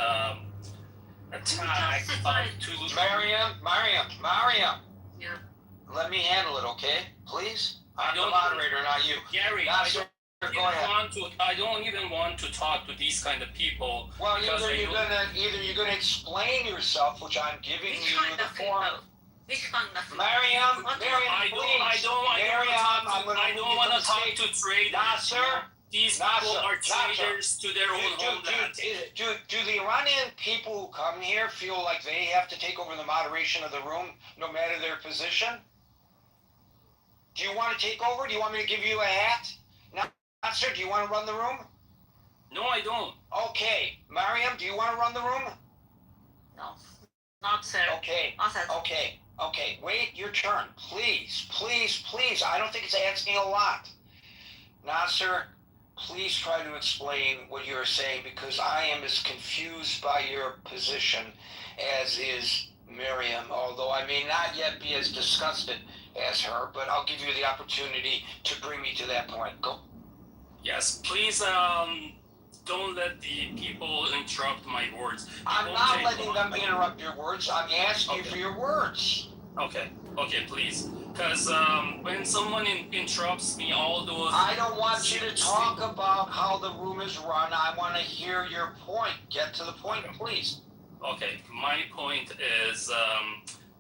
attacks to Mariam. Yeah. Let me handle it, okay? Please? I'm the moderator, not you. Gary, Nasser, go ahead. I don't even want to talk to these kind of people. Well, either you're gonna explain yourself, which I'm giving you the form. Which kind of Miriam, I don't want to talk to traders. Nasser, these people are traitors to their own homeland. Do the Iranian people who come here feel like they have to take over the moderation of the room, no matter their position? Do you want to take over? Do you want me to give you a hat? Nasser, do you want to run the room? No, I don't. Okay. Mariam, do you want to run the room? No. Not sir. Okay. Okay. Wait your turn. Please. I don't think it's asking a lot. Nasser, please try to explain what you're saying, because I am as confused by your position as is Miriam, although I may not yet be as disgusted as her, but I'll give you the opportunity to bring me to that point. Go. Yes, please don't let the people interrupt my words. I'm not letting them interrupt your words. I'm asking you for your words. Okay, please. Because when someone interrupts me, all those... I don't want you to talk about how the room is run. I want to hear your point. Get to the point, please. Okay, my point is,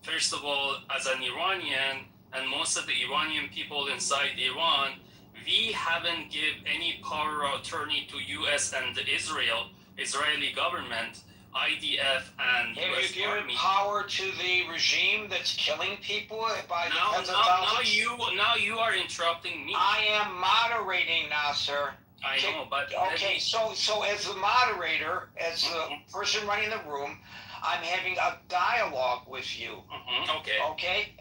first of all, as an Iranian, and most of the Iranian people inside Iran, we haven't given any power of attorney to U.S. and the Israeli government, IDF and Have U.S. you given Army. power to the regime that's killing people by the tens of Now thousands? you are interrupting me. I am moderating, Nasser. I know, but... Okay, so as the moderator, as the person running the room, I'm having a dialogue with you. Okay. Okay?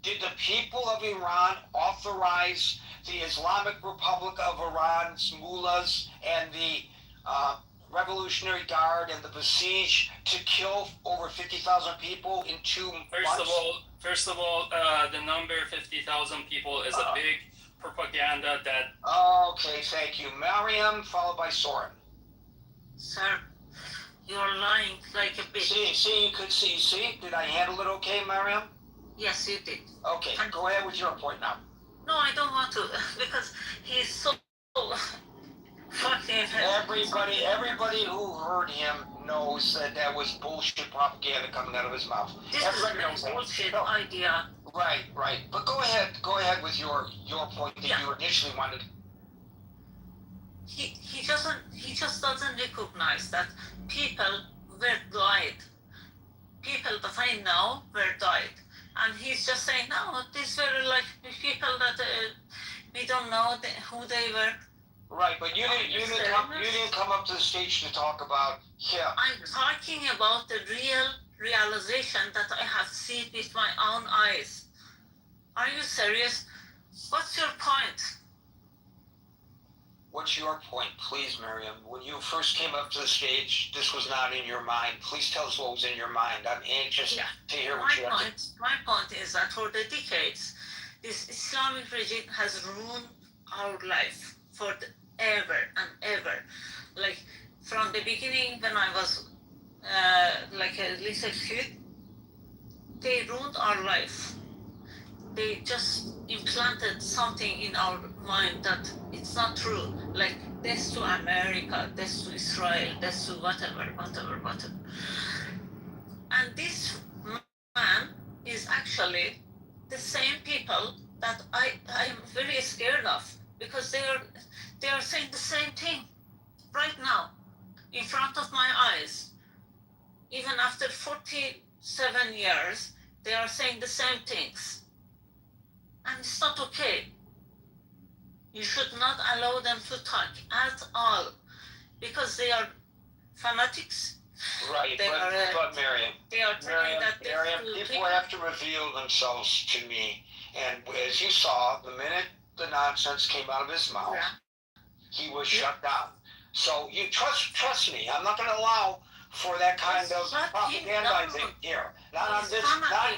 Did the people of Iran authorize the Islamic Republic of Iran's mullahs and the Revolutionary Guard and the Basij to kill over 50,000 people in 2 months? First of all, the number 50,000 people is a big propaganda that... Okay, thank you. Mariam, followed by Soren. Sir, You're lying like a bitch. See, you could see. Did I handle it okay, Mariam? Yes, you did. Okay, go ahead with your point now. No, I don't want to because he's so fucking. Everybody who heard him knows that was bullshit propaganda coming out of his mouth. This Everybody is knows a that. bullshit No. idea. Right. But go ahead with your point that you initially wanted. He just doesn't recognize that people were died. People that I know were died. And he's just saying, no, these were like people that we don't know who they were. Right, but you didn't come up to the stage to talk about him. I'm talking about the realization that I have seen with my own eyes. Are you serious? What's your point? What's your point, please, Miriam? When you first came up to the stage, this was not in your mind. Please tell us what was in your mind. I'm anxious to hear what you have to. My point is that for the decades, this Islamic regime has ruined our life forever and ever. Like from the beginning, when I was like a little kid, they ruined our life. They just implanted something in our mind that it's not true. Like death to America, death to Israel, death to whatever. And this man is actually the same people that I am very scared of because they are saying the same thing right now in front of my eyes. Even after 47 years, they are saying the same things. And it's not okay. You should not allow them to talk at all because they are fanatics. Right, but Miriam, they are telling that people have to reveal themselves to me. And as you saw, the minute the nonsense came out of his mouth, he was shut down. So you trust me. I'm not going to allow for that kind of propagandizing here. Not on this,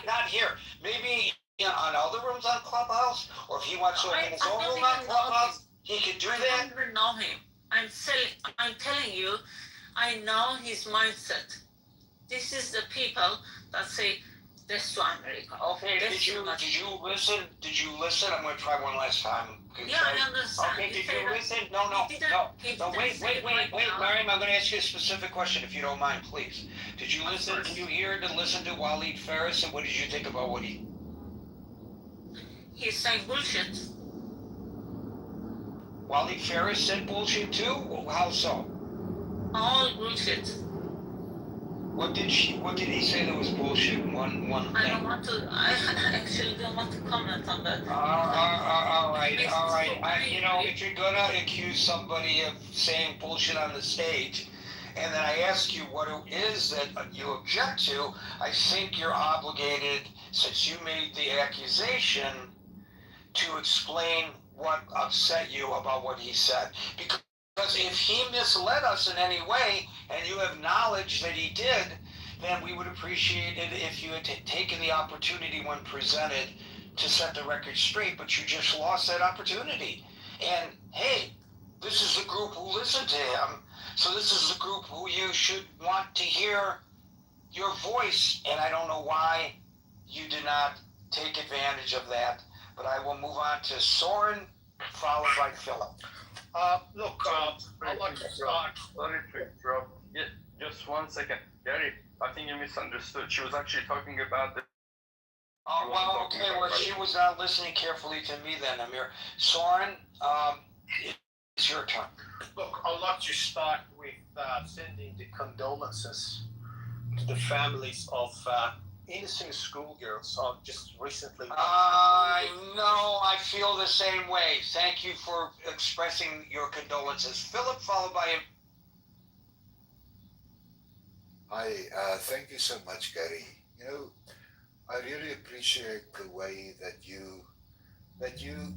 not here. Maybe on other rooms on Clubhouse, or if he wants to open his own room on Clubhouse, he could do that. I don't even know him. I'm telling you, I know his mindset. This is the people that say this to America. Okay, did you listen? I'm going to try one last time. Yeah, I understand. Okay, did you listen? No, wait, Mariam, I'm going to ask you a specific question, if you don't mind, please. Did you listen? Did you hear to listen to Waleed Ferris, and what did you think about what he... He's saying bullshit. Waleed Ferris said bullshit too? How so? All bullshit. What did he say that was bullshit? One thing. I actually don't want to comment on that. All right. If you're gonna accuse somebody of saying bullshit on the stage, and then I ask you what it is that you object to, I think you're obligated, since you made the accusation, to explain what upset you about what he said. Because if he misled us in any way, and you have knowledge that he did, then we would appreciate it if you had taken the opportunity when presented to set the record straight, but you just lost that opportunity. And hey, this is the group who listened to him, so this is the group who you should want to hear your voice, and I don't know why you did not take advantage of that. But I will move on to Soren, followed by Philip. Look, I'd like to start. Sorry to interrupt. Just 1 second. Gary, I think you misunderstood. She was actually talking about the... Oh, well, okay. Well, she was not listening carefully to me then, Amir. Soren, it's your turn. Look, I'd like to start with sending the condolences to the families of innocent schoolgirls just recently. I know, I feel the same way. Thank you for expressing your condolences. Philip, followed by him. Hi, thank you so much, Gary. You know, I really appreciate the way that you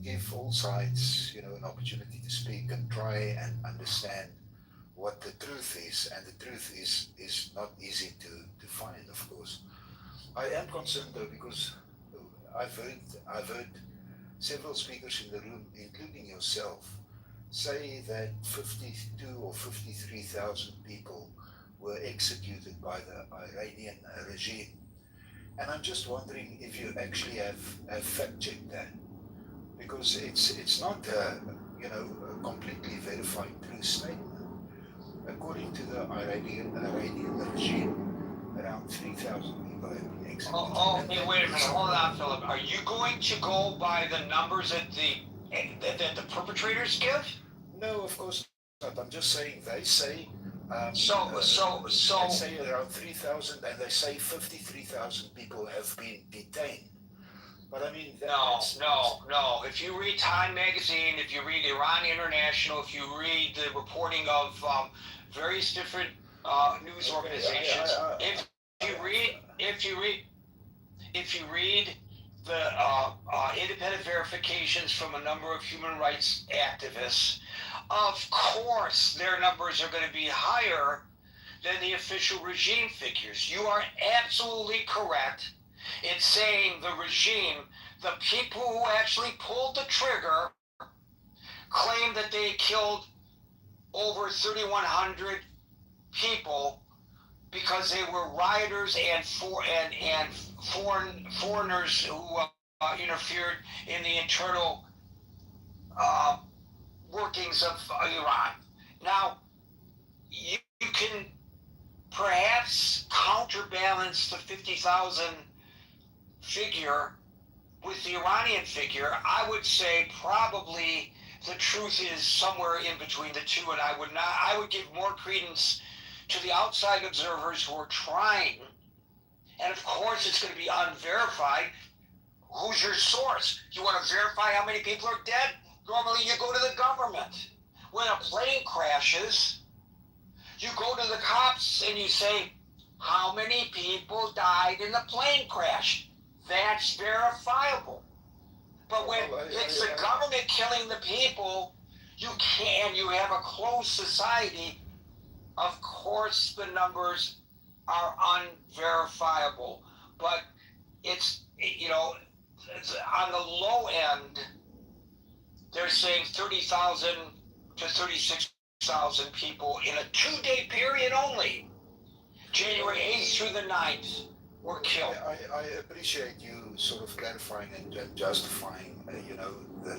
give all sides, an opportunity to speak and try and understand what the truth is. And the truth is not easy to find, of course. I am concerned though, because I've heard several speakers in the room, including yourself, say that 52 or 53,000 people were executed by the Iranian regime. And I'm just wondering if you actually have fact-checked that, because it's not a completely verified true statement. According to the Iranian regime, around 3,000 people have been executed. Okay, wait a minute. Hold on, Philip. Are you going to go by the numbers that the perpetrators give? No, of course not. I'm just saying they say. They So say around 3,000, and they say 53,000 people have been detained. But I mean, no. If you read Time Magazine, if you read Iran International, if you read the reporting of various different news organizations, if you read the independent verifications from a number of human rights activists, of course their numbers are going to be higher than the official regime figures. You are absolutely correct in saying the regime, the people who actually pulled the trigger, claim that they killed over 3,100 people because they were rioters and foreigners who interfered in the internal workings of Iran. Now, you can perhaps counterbalance the 50,000 figure with the Iranian figure. I would say probably the truth is somewhere in between the two, and I would give more credence to the outside observers who are trying, and of course it's going to be unverified. Who's your source? You want to verify how many people are dead? Normally you go to the government. When a plane crashes, you go to the cops and you say, how many people died in the plane crash? That's verifiable. But when it's the government killing the people, you have a closed society, of course the numbers are unverifiable. But it's on the low end, they're saying 30,000 to 36,000 people in a 2-day period only, January 8th through the 9th, were killed. I appreciate you sort of clarifying and justifying,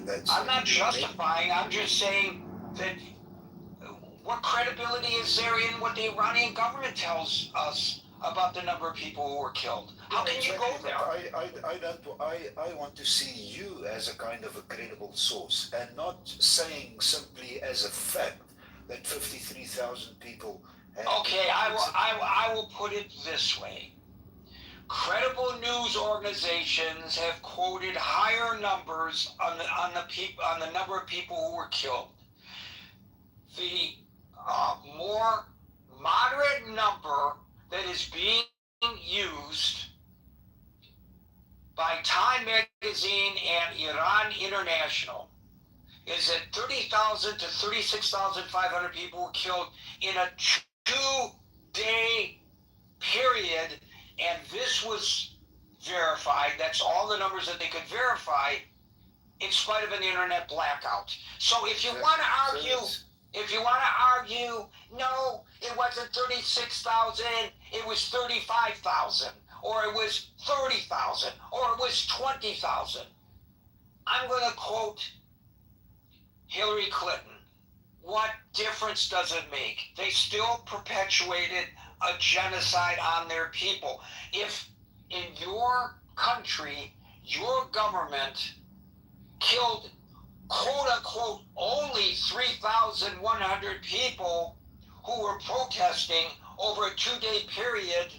that's... I'm not justifying, I'm just saying that what credibility is there in what the Iranian government tells us about the number of people who were killed? How can you go there? I want to see you as a kind of a credible source, and not saying simply as a fact that 53,000 people have... Okay, I will put it this way. Credible news organizations have quoted higher numbers on the number of people who were killed. The more moderate number that is being used by Time Magazine and Iran International is that 30,000 to 36,500 people were killed in a 2-day period, and this was verified. That's all the numbers that they could verify in spite of an internet blackout. So if you want to argue, no, it wasn't 36,000, it was 35,000, or it was 30,000, or it was 20,000. I'm going to quote Hillary Clinton. What difference does it make? They still perpetuated a genocide on their people. If in your country, your government killed, quote unquote, only 3,100 people who were protesting over a 2-day period,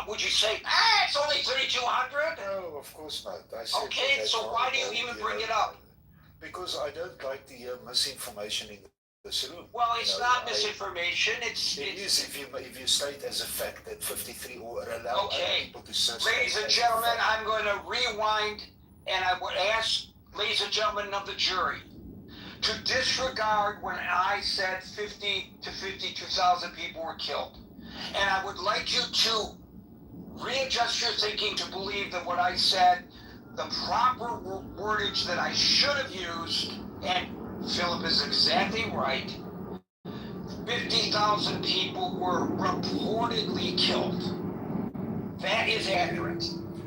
would you say, it's only 3,200? No, of course not. I said okay, so why do you even bring it up? Because I don't like the misinformation in this room. Well, it's not misinformation. It is if you state as a fact that 53 or allow other people to search. Ladies and gentlemen, I'm going to rewind, and I would ask, ladies and gentlemen of the jury, to disregard when I said 50 to 52,000 people were killed. And I would like you to readjust your thinking to believe that what I said, the proper wordage that I should have used, and Philip is exactly right, 50,000 people were reportedly killed. That is accurate.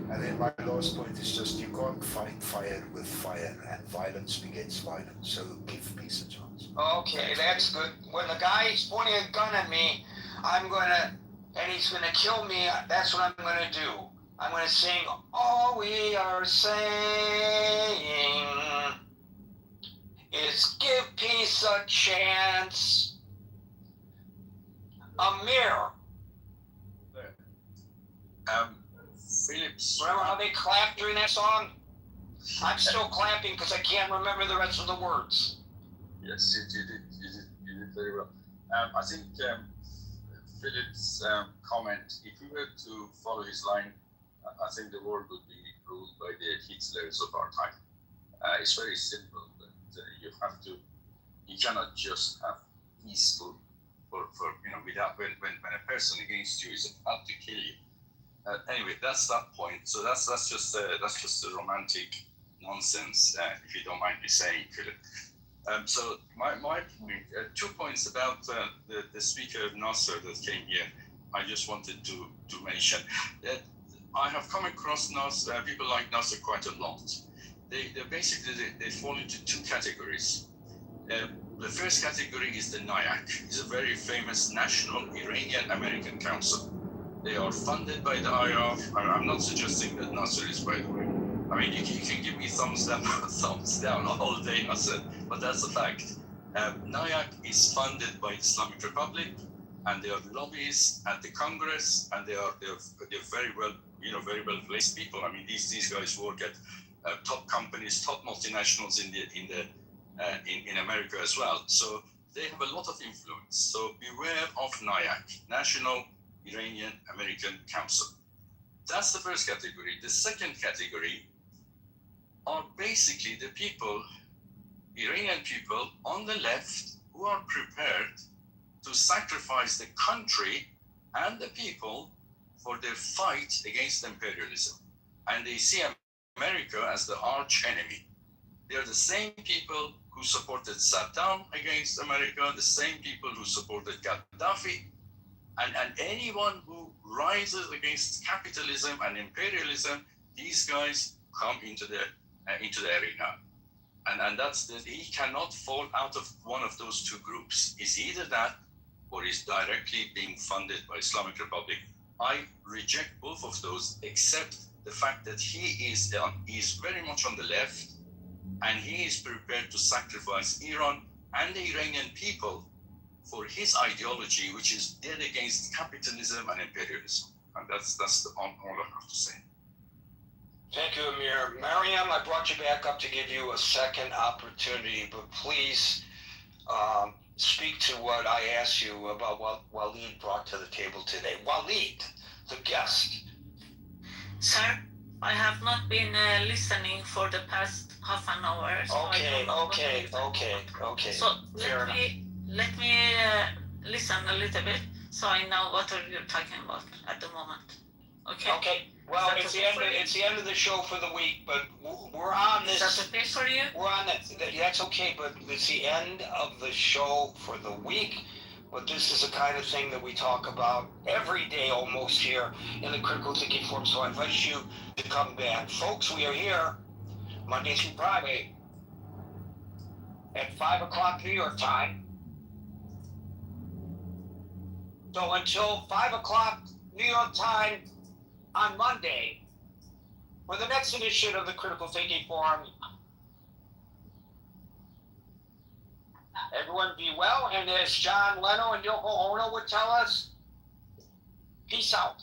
And then my last point is just you can't fight fire with fire, and violence begets violence. So give peace a chance. Okay, that's good. When the guy's pointing a gun at me, and he's gonna kill me, that's what I'm gonna do. I'm gonna sing, all we are saying is give peace a chance. Amir. Phillips. Remember how they clapped during that song? I'm still clapping because I can't remember the rest of the words. Yes, you did very well. I think Philip's comment, if we were to follow his line, I think the world would be ruled by the Hitlers of our time. It's very simple, but you cannot just have peaceful without when a person against you is about to kill you. Anyway, that's that point. So that's just a romantic nonsense, if you don't mind me saying, Philip. So my point, 2 points about the speaker Nasser that came here. I just wanted to mention that I have come across people like Nasser quite a lot. They fall into two categories. The first category is the NIAC. It's a very famous National Iranian American Council. They are funded by the IR. I'm not suggesting that Nasser is, by the way. I mean, you can give me thumbs down all day, Nasser, but that's a fact. NIAC is funded by the Islamic Republic, and they are lobbyists at the Congress, and they're very well placed people. I mean, these guys work at top companies, top multinationals in America as well. So they have a lot of influence. So beware of NIAC, National Iranian American Council. That's the first category. The second category are basically the people, Iranian people on the left, who are prepared to sacrifice the country and the people for their fight against imperialism. And they see America as the arch enemy. They are the same people who supported Saddam against America, the same people who supported Gaddafi, and anyone who rises against capitalism and imperialism, these guys come into the arena. And that's that he cannot fall out of one of those two groups. It's either that or is directly being funded by Islamic Republic. I reject both of those, except the fact that he is very much on the left, and he is prepared to sacrifice Iran and the Iranian people for his ideology, which is dead against capitalism and imperialism. And that's all I have to say. Thank you, Amir. Mariam, I brought you back up to give you a second opportunity, but please speak to what I asked you about what Waleed brought to the table today. Waleed, the guest. Sir, I have not been listening for the past half an hour. So Okay. So let me listen a little bit so I know what are you talking about at the moment. Okay. Well, it's the end of the show for the week, but we're on this. Is that okay for you? We're on that. That's okay, but it's the end of the show for the week. But this is the kind of thing that we talk about every day almost here in the Critical Thinking Forum. So I invite you to come back, folks. We are here Monday through Friday at 5 o'clock New York time. So until 5 o'clock New York time on Monday, for the next edition of the Critical Thinking Forum, everyone be well, and as John Leno and Yoko Ono would tell us, peace out.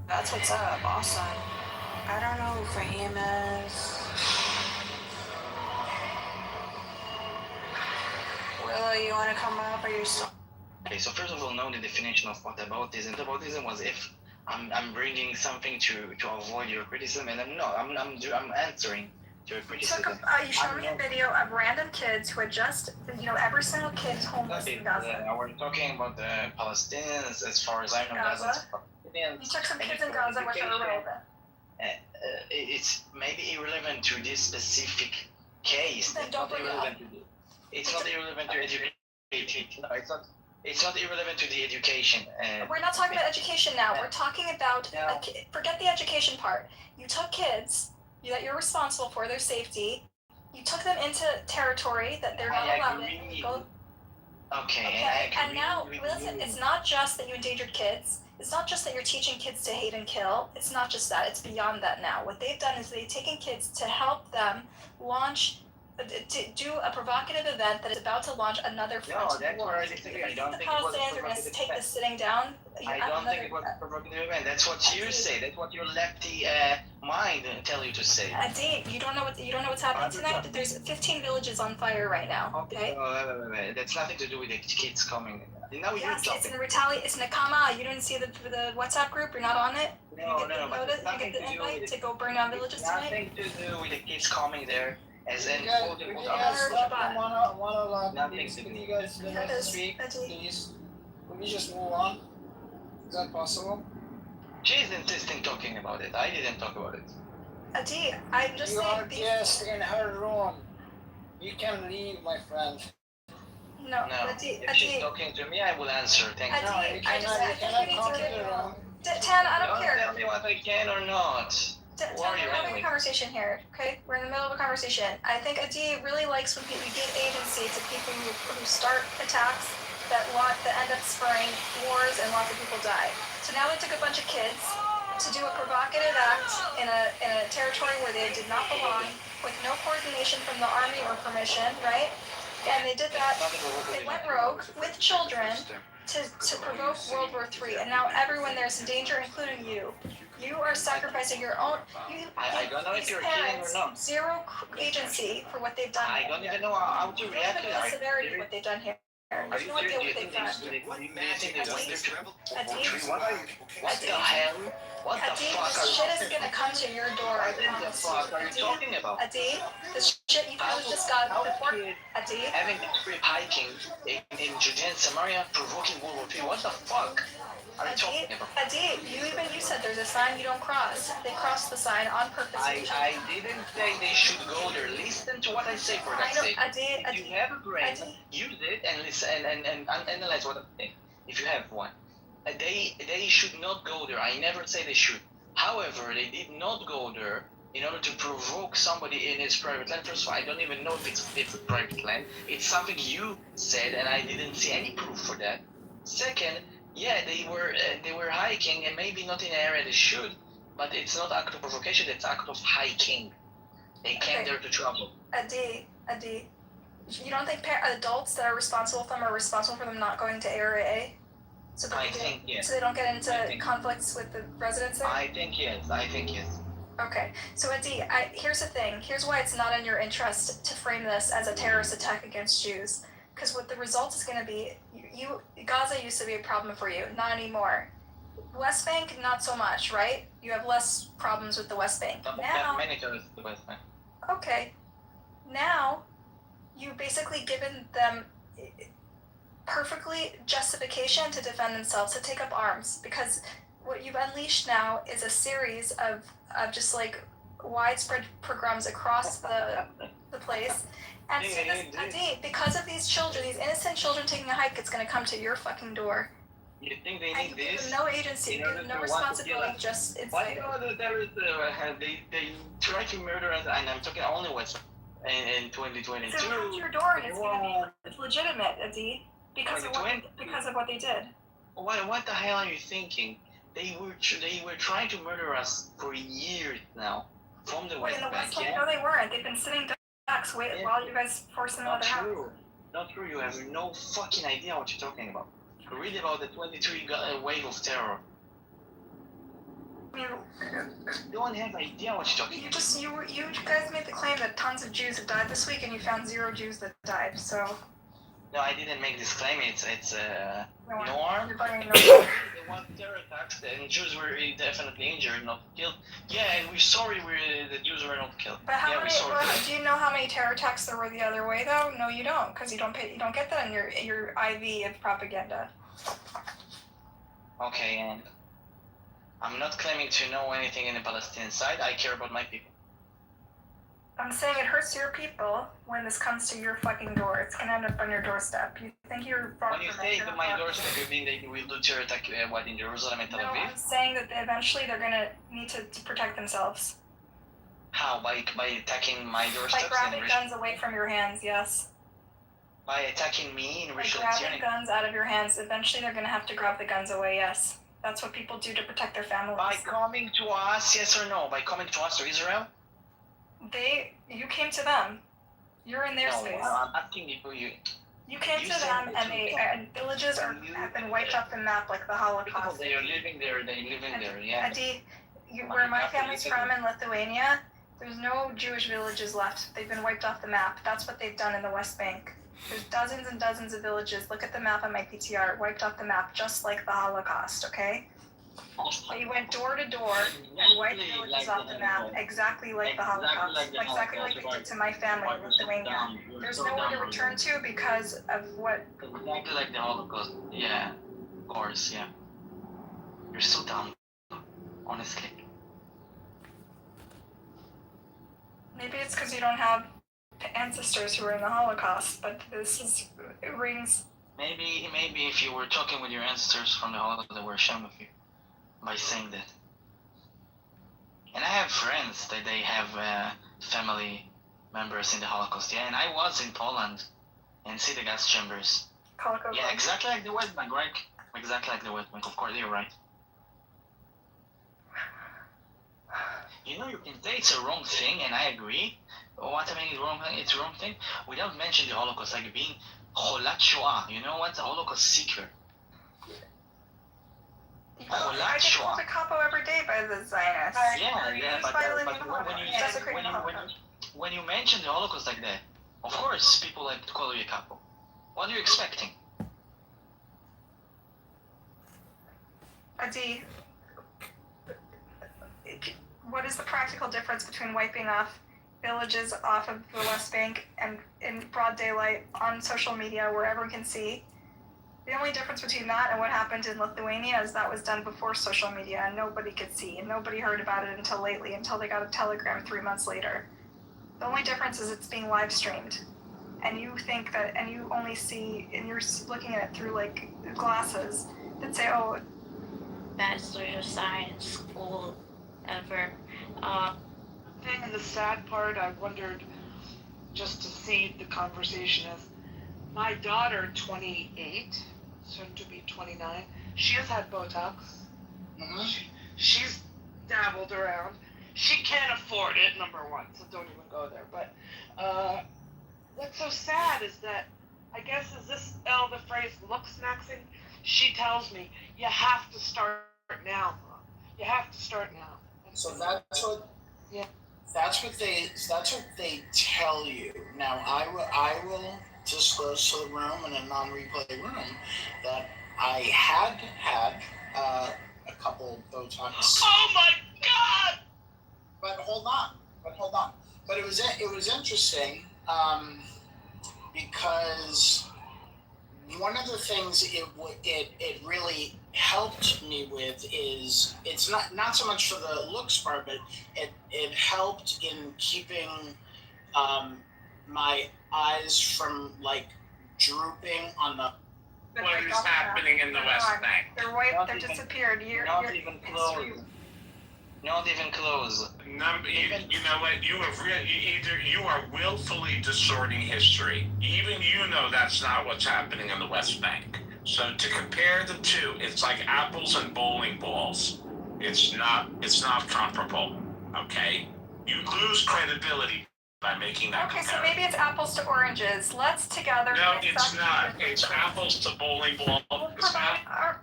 That's what's up. Awesome. I don't know who Fahim is. Willow, you want to come up? Or you still? Okay, so first of all, know the definition of whataboutism. Whataboutism was if I'm bringing something to avoid your criticism, and I'm answering to your criticism. You showed me a video of random kids who had just, every single kid is homeless in Gaza. We're talking about the Palestinians, as far as I know, Gaza. You took some kids in Gaza which are irrelevant. It's maybe irrelevant to this specific case. Then don't bring it up. It's not irrelevant to education. No, it's not irrelevant to the education. We're not talking about education now. We're talking about forget the education part. You took kids that you're responsible for their safety. You took them into territory that they're not allowed in. Okay. And now, listen, it's not just that you endangered kids. It's not just that you're teaching kids to hate and kill. It's not just that. It's beyond that now. What they've done is they've taken kids to help them launch, to do a provocative event that is about to launch another front of the war. I don't The think it was a Palestinians are going to provocative take event. this sitting down. I don't think it was a provocative event. That's what you say. That's what your lefty mind tell you to say. Adi, you don't know what's happening tonight. There's 15 villages on fire right now. Okay. Wait. That's nothing to do with the kids coming. Now Yes, it's in It's Nakama. You didn't see the WhatsApp group. You're not on it. No, but it's You nothing get the to do invite with to go burn down villages It's tonight. nothing to do with the kids coming there. As in, Can you guys stop and wanna please, can you guys let us speak, please? Can we just move on? Is that possible? She's insisting talking about it. I didn't talk about it. Adi, I'm just You saying. are guest in her room. You can leave, my friend. No, If she's talking to me, I will answer. Thank you. Adi, I think we need to leave the room. Tan, I don't care. Tell me what I can or not. Tan, Who are you we're having a anyway? conversation here, okay? We're in the middle of a conversation. I think Adi really likes when we give agency to people who start attacks that end up spurring wars and lots of people die. So now they took a bunch of kids to do a provocative act in a territory where they did not belong, with no coordination from the army or permission, right? And they did that. They went rogue with children to provoke World War III, and now everyone there's in danger, including you. You are sacrificing your own. I don't know if These you're kidding or parents, not. Zero agency for what they've done. I don't even know how to You don't react even to know the that. severity of what they've done here. Are There's you no idea serious? what they've done. What the hell? What the Adi, fuck this are shit is gonna come to your door. What the fuck are you talking about? Adi, this shit you probably just got before. Adi, Having the trip hiking in Judea and Samaria, provoking World War III. What the fuck are you talking about? Adi, you said there's a sign you don't cross. They crossed the sign on purpose. I didn't say they should go there. Listen to what I say for I God's know, sake. Adi, If you have a brain, use it and listen and analyze what I'm saying. If you have one. They should not go there. I never say they should. However, they did not go there in order to provoke somebody in his private land. First of all, I don't even know if it's private land. It's something you said, and I didn't see any proof for that. Second, yeah, they were hiking, and maybe not in an area they should, but it's not act of provocation. It's act of hiking. They came there to trouble. Adi, you don't think adults that are responsible for them are responsible for them not going to Area A? So I think yes. So they don't get into conflicts with the residents there? I think yes. Okay, so Adi, here's the thing. Here's why it's not in your interest to frame this as a terrorist attack against Jews. Because what the result is going to be, Gaza used to be a problem for you, not anymore. West Bank, not so much, right? You have less problems with the West Bank. Now, Many terrorists in the West Bank. okay, now you've basically given them perfectly justification to defend themselves, to take up arms, because what you've unleashed now is a series of just like widespread pogroms across the place. And so Adi, because of these children, these innocent children taking a hike, it's going to come to your fucking door. You think they And need you give this? them no agency, you give them no responsibility, just Why inside. do the terrorists they try to murder us? And I'm talking only West in 2022. It's going to come to your door, and it's going to be legitimate, Adi, because of what they did. What the hell are you thinking? They were trying to murder us for years now from the Wait, West in the Bank. West Bank? No, they weren't. They've been sitting ducks while you guys forced them out of their house. Not true. You have no fucking idea what you're talking about. Read about the 23 wave of terror. don't have idea what you're talking about. You guys made the claim that tons of Jews have died this week, and you found 0 Jews that died. So. No, I didn't make this claim. It's norm. You're blaming There was terror attacks, and Jews were definitely injured, not killed. Yeah, and we're sorry the Jews were not killed. But how yeah, many? Do you know how many terror attacks there were the other way though? No, you don't, because you don't get that in your IV of propaganda. Okay, and I'm not claiming to know anything in the Palestinian side. I care about my people. I'm saying it hurts your people when this comes to your fucking door. It's gonna end up on your doorstep. You think you're far when you say to my doorstep, you mean they will do terror attack in Jerusalem and Tel Aviv? No, I'm saying that eventually they're gonna need to protect themselves. How? By attacking my doorstep? By grabbing guns away from your hands, yes. By attacking me in Rishon LeZion? By grabbing guns out of your hands. Eventually they're gonna have to grab the guns away, yes. That's what people do to protect their families. By coming to us, yes or no? By coming to us, to Israel? You came to them. You're in their space. I'm asking you. You came to them, and villages have been wiped off the map like the Holocaust. They are living there. Yeah. Adi, where my family's from in Lithuania, there's no Jewish villages left. They've been wiped off the map. That's what they've done in the West Bank. There's dozens and dozens of villages. Look at the map on my PTR. Wiped off the map, just like the Holocaust. Okay. They went door to door and wiped villages off the map, exactly like the Holocaust, exactly like they did to my family in Lithuania. There's nowhere to return to because of what. Exactly like the Holocaust. Yeah, of course. Yeah. You're so dumb, honestly. Maybe it's because you don't have ancestors who were in the Holocaust, but it rings. Maybe if you were talking with your ancestors from the Holocaust, they were ashamed of you by saying that. And I have friends that they have family members in the Holocaust. Yeah, and I was in Poland and see the gas chambers. Yeah, exactly like the West Bank, right? Exactly like the West Bank. Of course, you're right. You know, you can say it's a wrong thing, and I agree. What I mean is wrong thing. It's a wrong thing. We don't mention the Holocaust like being cholat Shoah. You know what? The Holocaust seeker. I get called a capo every day by the Zionists. Yeah, but when you mention the Holocaust like that, of course people like to call you a capo. What are you expecting? Adi, what is the practical difference between wiping off villages off of the West Bank and in broad daylight on social media where everyone can see? The only difference between that and what happened in Lithuania is that was done before social media and nobody could see and nobody heard about it until lately, until they got a telegram 3 months later. The only difference is it's being live streamed. And you think that, and you only see, and you're looking at it through like glasses that say, oh, Bachelor of Science school ever. And the sad part, I wondered, just to see the conversation is, my daughter, 28, soon to be 29, she has had Botox. Mm-hmm. She's dabbled around. She can't afford it, number one, so don't even go there. But what's so sad is that, I guess, is this the phrase looks maxing? She tells me, you have to start now. You have to start now. And so that's what. Yeah. That's what they tell you. Now I will disclose to the room in a non-replay room that I had a couple Botox. Oh my God! But hold on. But it was interesting because one of the things it really helped me with is it's not so much for the looks part, but it helped in keeping my eyes from like drooping on the. What is happening in the West Bank? They're wiped. They're disappeared. Not even close. Not even close. You know what? You are willfully distorting history. Even you know that's not what's happening in the West Bank. So to compare the two, it's like apples and bowling balls. It's not comparable. Okay? You lose credibility by making that comparison. So maybe it's apples to oranges. Let's together. No, it's not. It's apples to bowling ball. All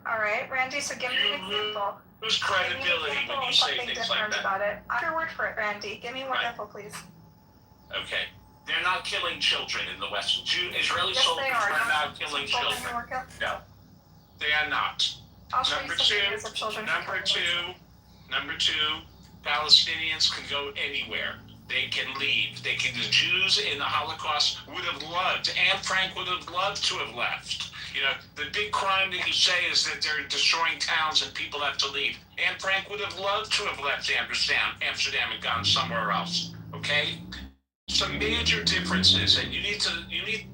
right, Randy. So give me an example. Whose Give me an credibility example when you of say something things like different that? about it. I'm your word for it, Randy. Give me one Right. example, please. Okay. They're not killing children in the West. Israeli Yes, soldiers they are. are not killing Children children. who were killed. No, they are not. I'll show Number you some two, videos of children who number were killed. number two, Palestinians can go anywhere. They can leave. The Jews in the Holocaust would have loved, Anne Frank would have loved to have left. You know, the big crime that you say is that they're destroying towns and people have to leave. Anne Frank would have loved to have left Amsterdam and gone somewhere else. Okay? Some major differences, and you need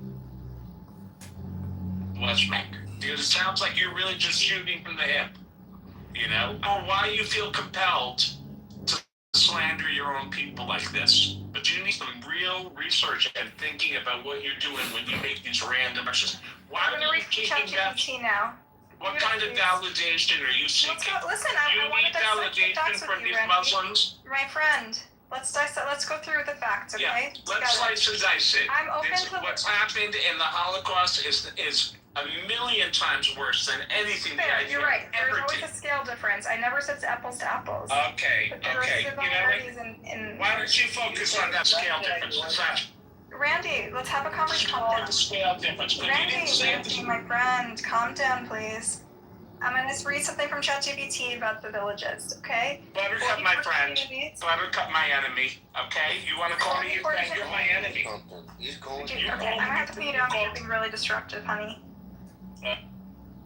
West Bank. Because it sounds like you're really just shooting from the hip. You know? Or why you feel compelled to slander your own people like this. But you need some real research and thinking about what you're doing when you make these random actions. Why I'm are going to you read keeping that? ChatGPT now. What kind of validation are you seeking? Listen, you I want need to dissect the validation facts from with you, these Randy. Muslims? My friend, let's go through the facts, okay? Yeah, let's slice and dice it. I'm open to What's happened in the Holocaust is a million times worse than anything Fair, that I you're right. There's ever always did. a scale difference. I never said it's apples to apples. Okay, But there okay. are You know similarities what? in Why don't you focus on that scale difference? It's not Randy, let's have a conversation. Calm down. the scale difference. But you didn't say Randy, my friend, calm down, please. I'm going to read something from ChatGPT about the villages, okay? Buttercup, my friend. Buttercup, my enemy. Okay? You want to call me your friend? You're my enemy. Okay, I'm going to have to mute you. I'm being really destructive, honey.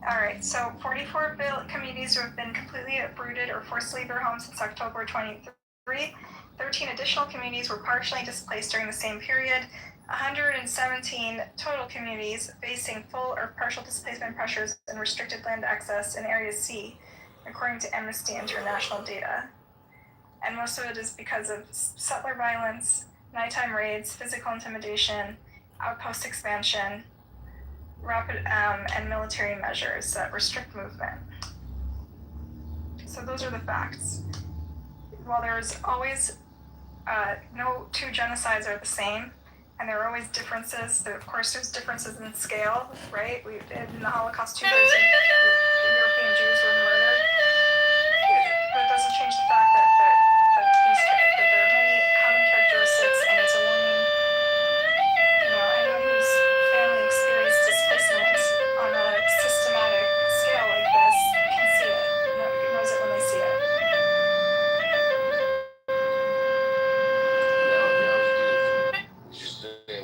Alright, so 44 communities who have been completely uprooted or forced to leave their homes since October 23. 13 additional communities were partially displaced during the same period. 117 total communities facing full or partial displacement pressures and restricted land access in Area C, according to Amnesty International data. And most of it is because of settler violence, nighttime raids, physical intimidation, outpost expansion, rapid and military measures that restrict movement. So those are the facts. While there's always no two genocides are the same, and there are always differences. Of course, there's differences in scale, right? In the Holocaust, 2,000 European Jews were murdered. But it doesn't change the fact that there are many common characteristics, and it's alarming. Anyone whose family experienced displacement on a systematic scale like this can see it. Knows it when they see it.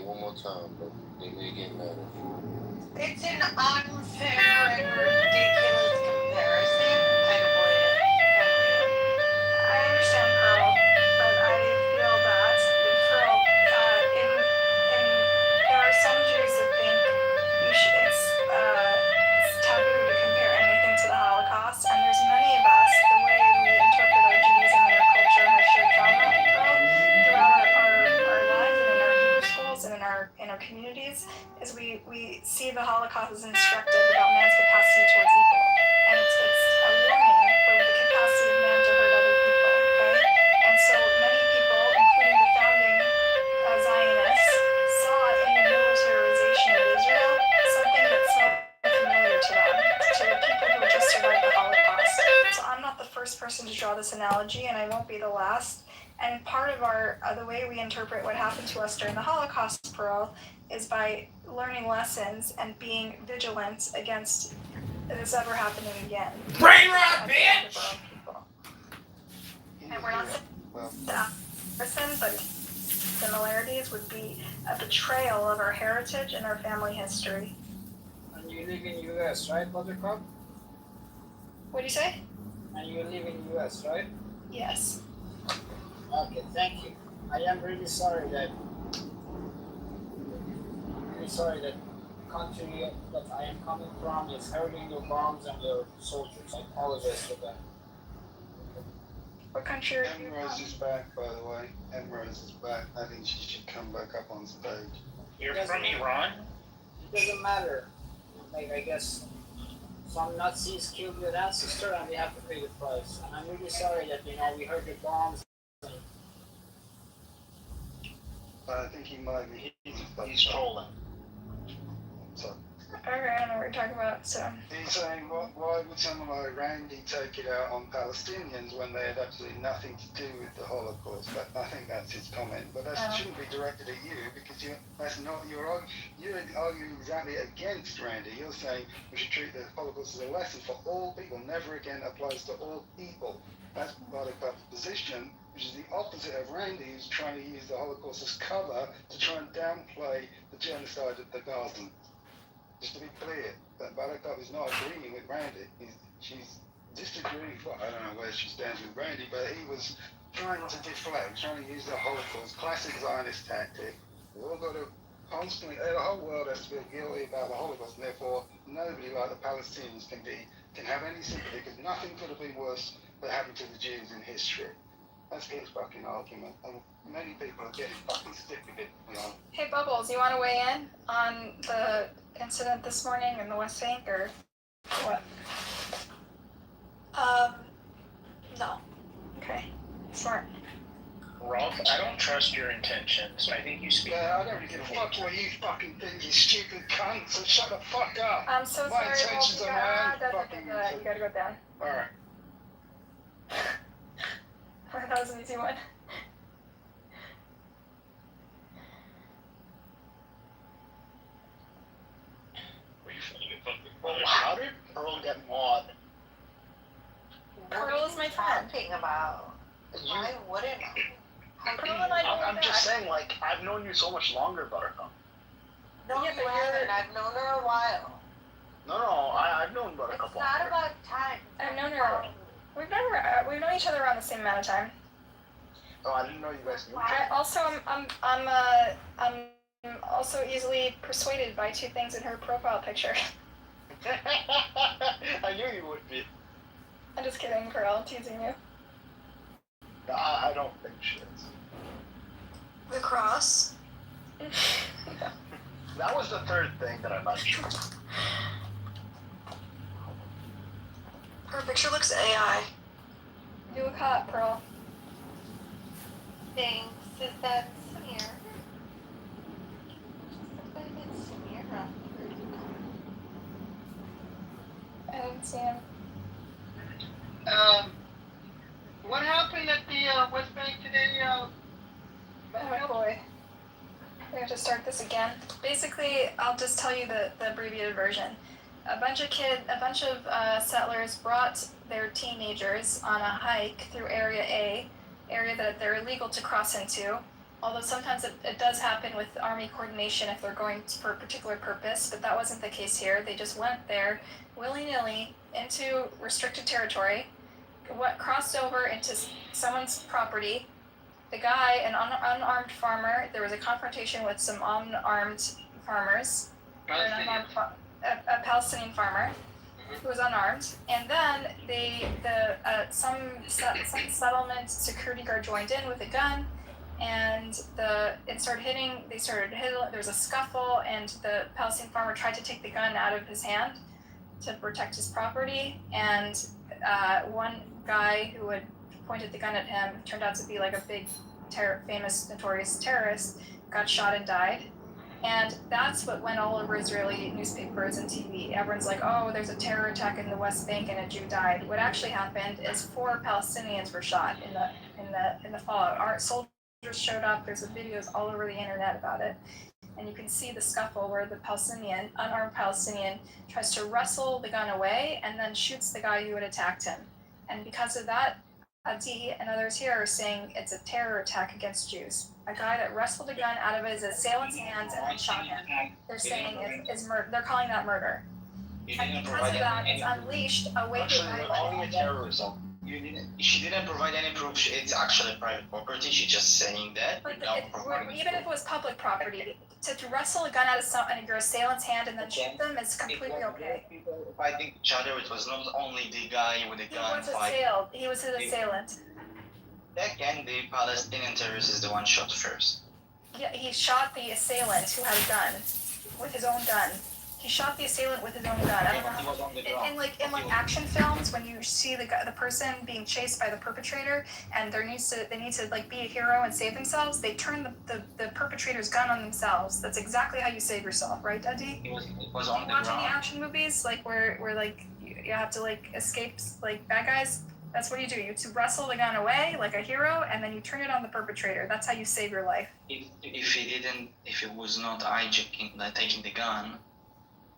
One more time, but they may get mad at you. It's an unfair and ridiculous comparison. I don't believe it. I understand, Pearl, but I feel that Pearl, there are some Jews that think it's taboo to compare anything to the Holocaust, and there's many of us, the way we interpret our Judaism and our culture and our shared trauma, Pearl, throughout our lives and in our Hebrew schools and in our communities, is we see the Holocaust as instructive about man's capacity towards evil, and it's a warning for the capacity of man to hurt other people. Okay, and so many people, including the founding Zionists, saw in the militarization of Israel something that's so familiar to them, to the people who just survived the Holocaust. So I'm not the first person to draw this analogy, and I won't be the last. And part of the way we interpret what happened to us during the Holocaust, Pearl, is by learning lessons and being vigilant against this ever happening again. Brain rot, bitch! And we're not that person, but similarities would be a betrayal of our heritage and our family history. And you live in US, right, Buttercup? What do you say? And you live in US, right? Yes. Okay, thank you. I am really sorry that the country that I am coming from is hurting your bombs and your soldiers. I apologize for that. What country are you Rose is back, by the way. Rose is back. I think she should come back up on stage. You're from Iran? It doesn't matter. Like, I guess some Nazis killed your ancestor and we have to pay the price. And I'm really sorry that, we heard the bombs. I think he might be. He's trolling. So, Okay, I don't know what you're talking about, so. He's saying, why would someone like Randy take it out on Palestinians when they had absolutely nothing to do with the Holocaust? But I think that's his comment. But that shouldn't be directed at you because that's not you're arguing exactly against Randy. You're saying we should treat the Holocaust as a lesson for all people. Never again applies to all people. That's Buttercup's position, which is the opposite of Randy, who's trying to use the Holocaust as cover to try and downplay the genocide of the Gazans. Just to be clear, that Buttercup is not agreeing with Randy. She's disagreeing. Well, I don't know where she stands with Randy, but he was trying to deflect, trying to use the Holocaust, classic Zionist tactic. We've all got to constantly, the whole world has to feel guilty about the Holocaust, and therefore nobody like the Palestinians can have any sympathy, because nothing could have been worse than happened to the Jews in history. That's his fucking argument, and many people are getting fucking sick of it, you know. Hey, Bubbles, you want to weigh in on the incident this morning in the West Bank, or what? No. Okay, smart. Rolf, I don't trust your intentions. I think you speak. Yeah, I don't give a fuck what you fucking think, you stupid cunt, so shut the fuck up. I'm so My sorry, Wolf, intentions you are my own gotta, fucking... you gotta go down. Alright. That was an easy one. Well, how did Pearl get Maud? Pearl is my friend. Talking about? Why wouldn't I? Pearl and I go I'm back. just saying, like, I've known you so much longer, Buttercup. No, Yeah, you but haven't. I've known her a while. No, I've known Buttercup It's longer. not about time. I've known her. We've known each other around the same amount of time. Oh, I didn't know you guys knew each I other. also, I'm also easily persuaded by two things in her profile picture. I knew you would be. I'm just kidding, Pearl. I'm teasing you. No, I don't think she is. The cross. That was the third thing that I mentioned. Her picture looks AI. You look hot, Pearl. Thanks. Is that Samir? I think it's Samira. I didn't see him. What happened at the West Bank today? Oh boy. We have to start this again. Basically, I'll just tell you the abbreviated version. A bunch of settlers brought their teenagers on a hike through Area A, area that they're illegal to cross into. Although sometimes it does happen with Army coordination if they're going for a particular purpose, but that wasn't the case here. They just went there willy-nilly into restricted territory, crossed over into someone's property. The guy, an unarmed farmer, there was a confrontation with some unarmed farmers, a Palestinian farmer who was unarmed, and then some settlement security guard joined in with a gun, and they started hitting. There was a scuffle, and the Palestinian farmer tried to take the gun out of his hand to protect his property, and one guy who had pointed the gun at him turned out to be like a big, famous, notorious terrorist, got shot and died. And that's what went all over Israeli newspapers and TV. Everyone's like, oh, there's a terror attack in the West Bank and a Jew died. What actually happened is 4 Palestinians were shot in the fallout. Our soldiers showed up. There's videos all over the internet about it. And you can see the scuffle where the unarmed Palestinian tries to wrestle the gun away and then shoots the guy who had attacked him. And because of that, Adi and others here are saying it's a terror attack against Jews. A guy that wrestled a gun out of his assailant's hands and then shot him. They're saying is murder. They're calling that murder. And because of that, it's unleashed a wave of violence. Terrorism. She didn't provide any proof. It's actually private property. She's just saying that. But even if it was public property, to wrestle a gun out of your assailant's hand and then shoot them is completely okay. People fighting each other. It was not only the guy with the gun fighting. He was his assailant. Again, the Palestinian terrorist is the one shot first. Yeah, he shot the assailant who had a gun with his own gun. He shot the assailant with his own gun. I don't know. He was on the ground. In action films, when you see the person being chased by the perpetrator, and they need to like be a hero and save themselves, they turn the perpetrator's gun on themselves. That's exactly how you save yourself, right, Duddy? He was on the Watch ground. any action movies like where like you have to like escape like bad guys? That's what you do. You wrestle the gun away like a hero, and then you turn it on the perpetrator. That's how you save your life. If it was not hijacking, like taking the gun,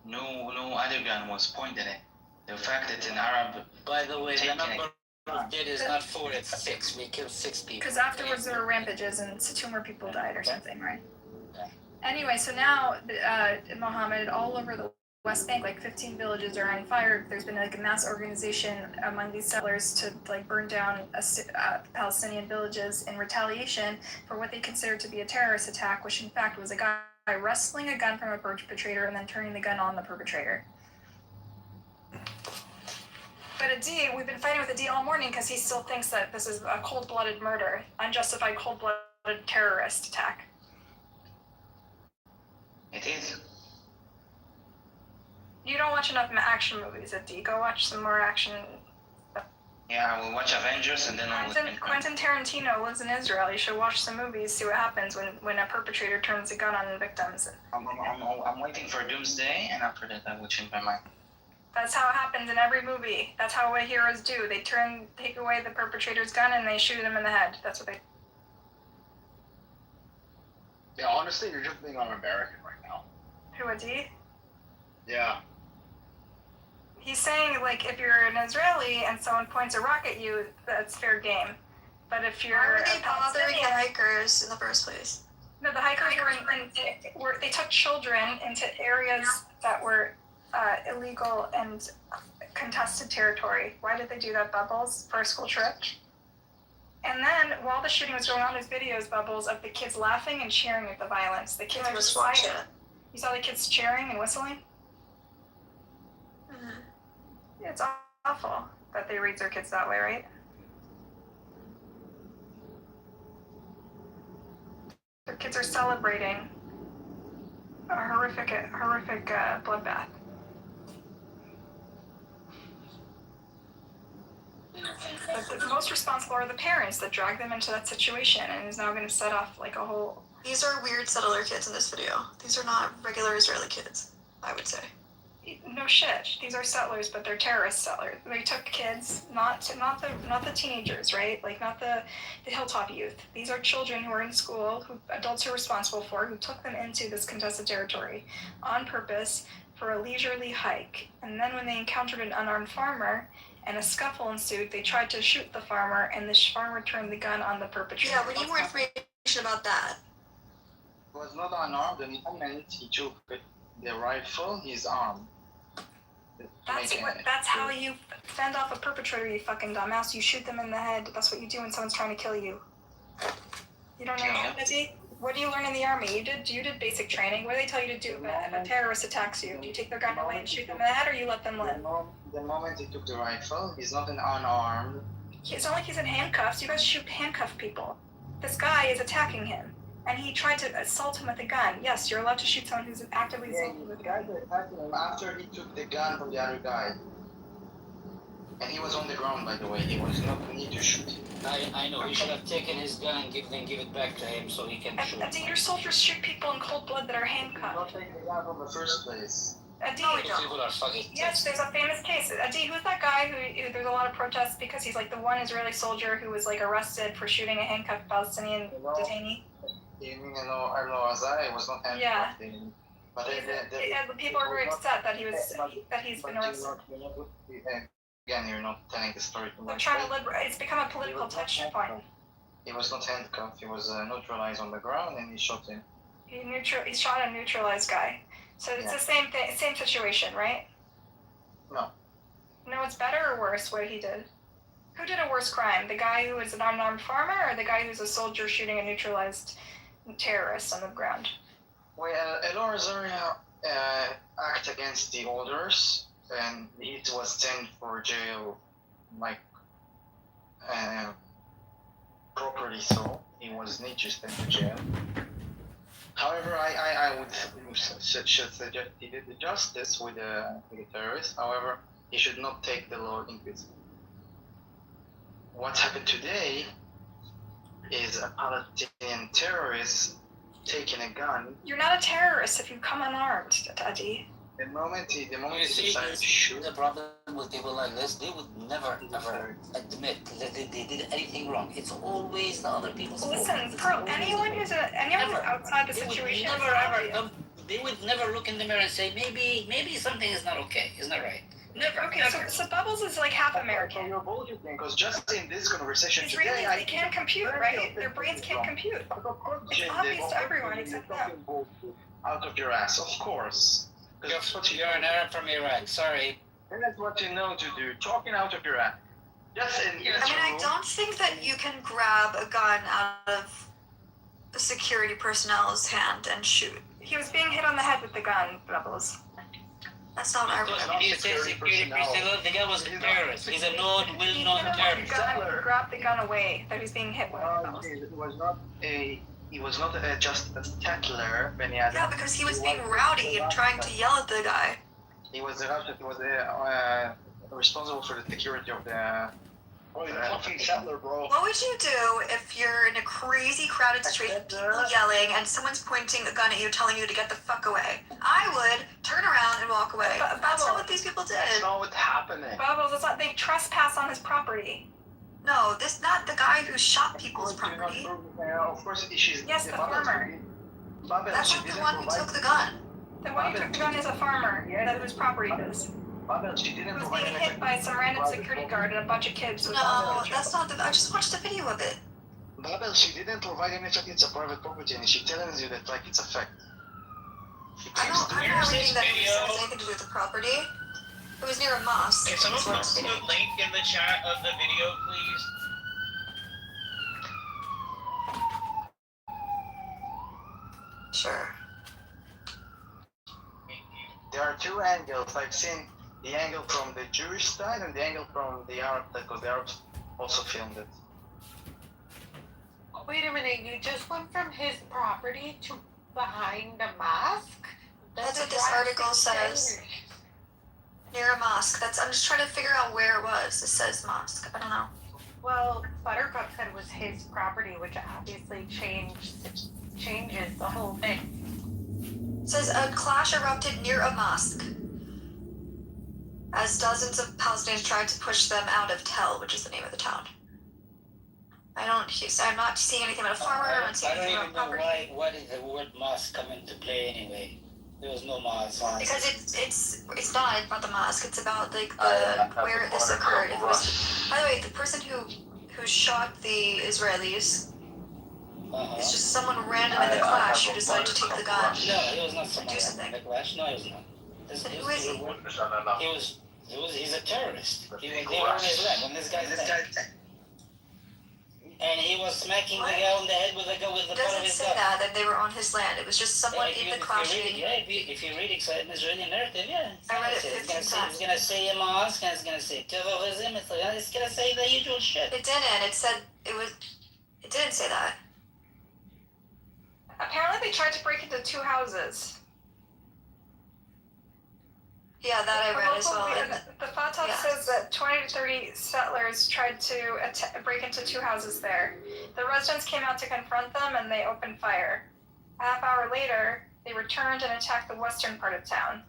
no other gun was pointed at. The fact that an Arab. By the way, the number of dead is not 4, it's 6. We killed 6 people. Because afterwards there were rampages and 2 more people died or something, right? Anyway, so now Mohammed, all over the West Bank, like 15 villages are on fire. There's been like a mass organization among these settlers to like burn down Palestinian villages in retaliation for what they consider to be a terrorist attack, which in fact was a guy wrestling a gun from a perpetrator and then turning the gun on the perpetrator. But Adi, we've been fighting with Adi all morning because he still thinks that this is a cold-blooded murder, unjustified cold-blooded terrorist attack. It is. You don't watch enough action movies, Adi. Go watch some more action. Yeah, I will watch Avengers and then Quentin Tarantino lives in Israel. You should watch some movies, see what happens when a perpetrator turns a gun on victims. I'm waiting for Doomsday, and after that I will change my mind. That's how it happens in every movie. That's how what heroes do. They take away the perpetrator's gun and they shoot him in the head. That's what they. Yeah, honestly, you're just being un-American right now. Who, Adi? Yeah. He's saying, like, if you're an Israeli and someone points a rock at you, that's fair game. But if you're Why were they a Palestinian, bothering the hikers in the first place? No, the hikers they took children into areas that were illegal and contested territory. Why did they do that, Bubbles, for a school trip? And then, while the shooting was going on, there's videos, Bubbles, of the kids laughing and cheering at the violence. The kids were excited. You saw the kids cheering and whistling? Mm-hmm. Yeah, it's awful that they raise their kids that way, right? Their kids are celebrating a horrific bloodbath. But the most responsible are the parents that drag them into that situation and is now going to set off like a whole... These are weird settler kids in this video. These are not regular Israeli kids, I would say. No shit. These are settlers, but they're terrorist settlers. They took kids, not the teenagers, right? Like not the hilltop youth. These are children who are in school, who adults are responsible for, who took them into this contested territory on purpose for a leisurely hike. And then when they encountered an unarmed farmer and a scuffle ensued, they tried to shoot the farmer, and the farmer turned the gun on the perpetrator. Yeah, we need more information about that. He was not unarmed. The moment he took the rifle, he's armed. That's how you fend off a perpetrator, you fucking dumbass. You shoot them in the head. That's what you do when someone's trying to kill you. You don't know that, Izzy? What do you learn in the army? You did basic training. What do they tell you to do if a terrorist attacks you? Do you take their gun away and shoot them in the head, or you let them live? The moment he took the rifle, he's not an unarmed. It's not like he's in handcuffs. You guys shoot handcuffed people. This guy is attacking him, and he tried to assault him with a gun. Yes, you're allowed to shoot someone who's actively assaulting with a gun. After he took the gun from the other guy. And he was on the ground, by the way. He was not need to shoot him. I know. He should have taken his gun and give it back to him so he can shoot. Adi, your soldiers shoot people in cold blood that are handcuffed. Not taking the gun from the first place. Adi, people are fucking. Yes, there's a famous case. Adi, who's that guy who there's a lot of protests because he's like the one Israeli soldier who was like arrested for shooting a handcuffed Palestinian detainee? You mean Azai was not handcuffed? Yeah. But the people are very upset that he's been arrested. Again, you're not telling the story too They're much. trying to liberate. It's become a political touch point. He was not handcuffed. He was neutralized on the ground, and he shot him. He shot a neutralized guy. So it's the same thing, same situation, right? No. No, it's better or worse what he did? Who did a worse crime? The guy who was an unarmed farmer, or the guy who's a soldier shooting a neutralized terrorist on the ground? Well, Elor Azaria act against the orders, and he was sent for jail, like properly so. He was not just sent to jail. However, I would suggest he did the justice with the terrorists. However, he should not take the law into his. What happened today is a Palestinian terrorist taking a gun. You're not a terrorist if you come unarmed, Adi. The moment he You see, decided to shoot. the problem with people like this, they would never ever admit that they did anything wrong. It's always the other people's fault. Listen, Pearl, anyone who's outside the situation. Never ever. They would never look in the mirror and say maybe something is not okay. Isn't that right? Never. Okay, so Bubbles is like half American. You're bullshitting because just in this conversation today, Israelis, they can't compute, right? Their brains can't compute. It's obvious to everyone except them. Out of your ass, of course. You're an Arab from Iraq. Sorry. And that's what you know to do. Talking out of your ass. Just in this room. I don't think that you can grab a gun out of a security personnel's hand and shoot. He was being hit on the head with the gun, Bubbles. That's not what I remember. You say security personnel. The guy was a terrorist. He's a well-known terrorist. He grabbed the gun away that he's being hit with. He was not just a tackler, Yeah, because he was being rowdy and trying to yell at the guy. He was responsible for the security of the. Oh, he's a fucking settler, bro. What would you do if you're in a crazy crowded situation, people yelling, and someone's pointing a gun at you, telling you to get the fuck away? I would turn around and walk away. That's not what these people did. That's not what's happening. Bubbles, it's not. They trespass on his property. No, this not the guy who shot people's property. Of course, she's. Yes, the farmer. That's not the one who took the gun. The one who took the gun is a farmer that whose property it is. She didn't Who was being hit by some random security guard and a bunch of kids. No, that's not the. I just watched a video of it. Babel, she didn't provide any fact it's a private property, and she telling you that like it's a fact. I'm not reading that it has anything to do with the property. It was near a mosque. Can someone post the link in the chat of the video, please? Sure. There are two angles. I've seen the angle from the Jewish side and the angle from the Arab side, because the Arabs also filmed it. Wait a minute, you just went from his property to behind a mosque? That's what this article says. Near a mosque. I'm just trying to figure out where it was. It says mosque. I don't know. Well, Buttercup said it was his property, which obviously changes the whole thing. It says a clash erupted near a mosque as dozens of Palestinians tried to push them out of Tel, which is the name of the town. I'm not seeing anything about a farmer. I'm not seeing anything about property. I don't even know why did the word mosque come into play anyway. There was no mosque. Because it's not about the mosque. It's about like where this occurred. It was, by the way, the person who shot the Israelis is just someone random in the clash who decided to take the gun. No, it was not someone do something. in the clash. No, it was not. Who is he? He's a terrorist. They were on his leg, on this guy's leg. And he was smacking the guy on the head with the butt of his gun. It doesn't say that they were on his land. It was just someone in the clashing. If you read an Israeli narrative, yeah. I read it 15 times. It's going to say a mosque, and it's going to say terrorism, it's going to say the usual shit. It didn't. It didn't say that. Apparently they tried to break into 2 houses. Yeah, that I read as well. The Fatah says that 20 to 30 settlers tried to break into 2 houses there. The residents came out to confront them and they opened fire. A half hour later, they returned and attacked the western part of town.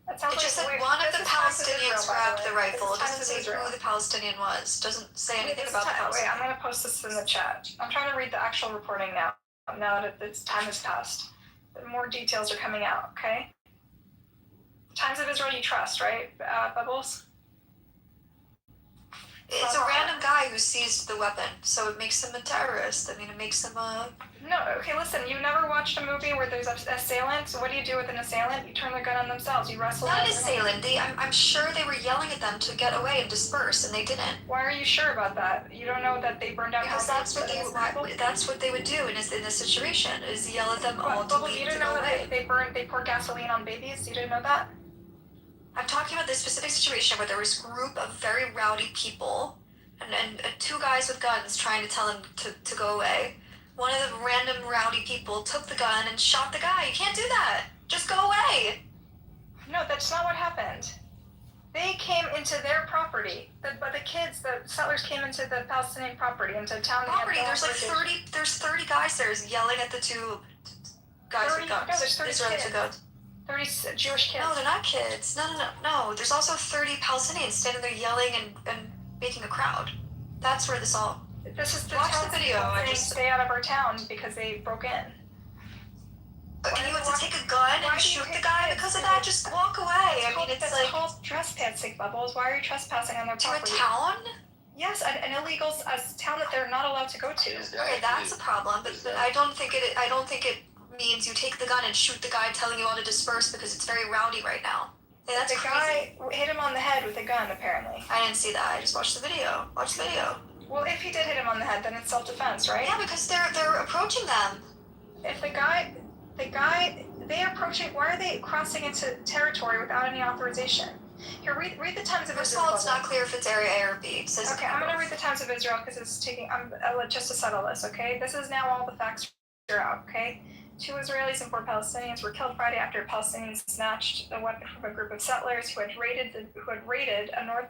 It just said one of the Palestinians grabbed the rifle. It doesn't say who the Palestinian was. It doesn't say anything about the Palestinian. Wait, I'm going to post this in the chat. I'm trying to read the actual reporting now that its time has passed. More details are coming out, okay? Times of Israel you trust, right, Bubbles? It's a random guy who seized the weapon, so it makes him a terrorist. I mean, it makes him a... No, okay, listen, you've never watched a movie where there's an assailant, so what do you do with an assailant? You turn their gun on themselves, you wrestle them. Not an assailant. I'm sure they were yelling at them to get away and disperse, and they didn't. Why are you sure about that? You don't know that they burned down because that's what they would do in this situation, is yell at them all to leave. You didn't know that they poured gasoline on babies? You didn't know that? I'm talking about this specific situation where there was a group of very rowdy people and 2 guys with guns trying to tell them to go away. one of the random rowdy people took the gun and shot the guy. You can't do that. Just go away. No, that's not what happened. They came into their property. The settlers came into the Palestinian property, into town. There's like 30 guys there yelling at the two guys with guns. No, there's 30 Israelis kids. with guns. 30 Jewish kids. No, they're not kids. No. There's also 30 Palestinians standing there yelling and making a crowd. That's where this all... This is the Watch town the video. I just stay out of our town because they broke in. And you have to take a gun and shoot the guy because of that? Just walk away. It's like called trespassing, Bubbles. Why are you trespassing on their property? To a town? Yes, an illegal town that they're not allowed to go to. Okay, that's a problem. But I don't think it means you take the gun and shoot the guy telling you all to disperse because it's very rowdy right now. Hey, that's crazy. Guy hit him on the head with a gun, apparently. I didn't see that. I just watched the video. Watch the video. Well, if he did hit him on the head, then it's self-defense, right? Yeah, because they're approaching them. If they're approaching, why are they crossing into territory without any authorization? Here, read the Times of Israel. First of all, it's not clear if it's area A or B. It says okay, I'm going to read the Times of Israel because it's taking, just to settle this, okay? This is now all the facts are out, okay? 2 Israelis and 4 Palestinians were killed Friday after Palestinians snatched a weapon from a group of settlers who had raided a North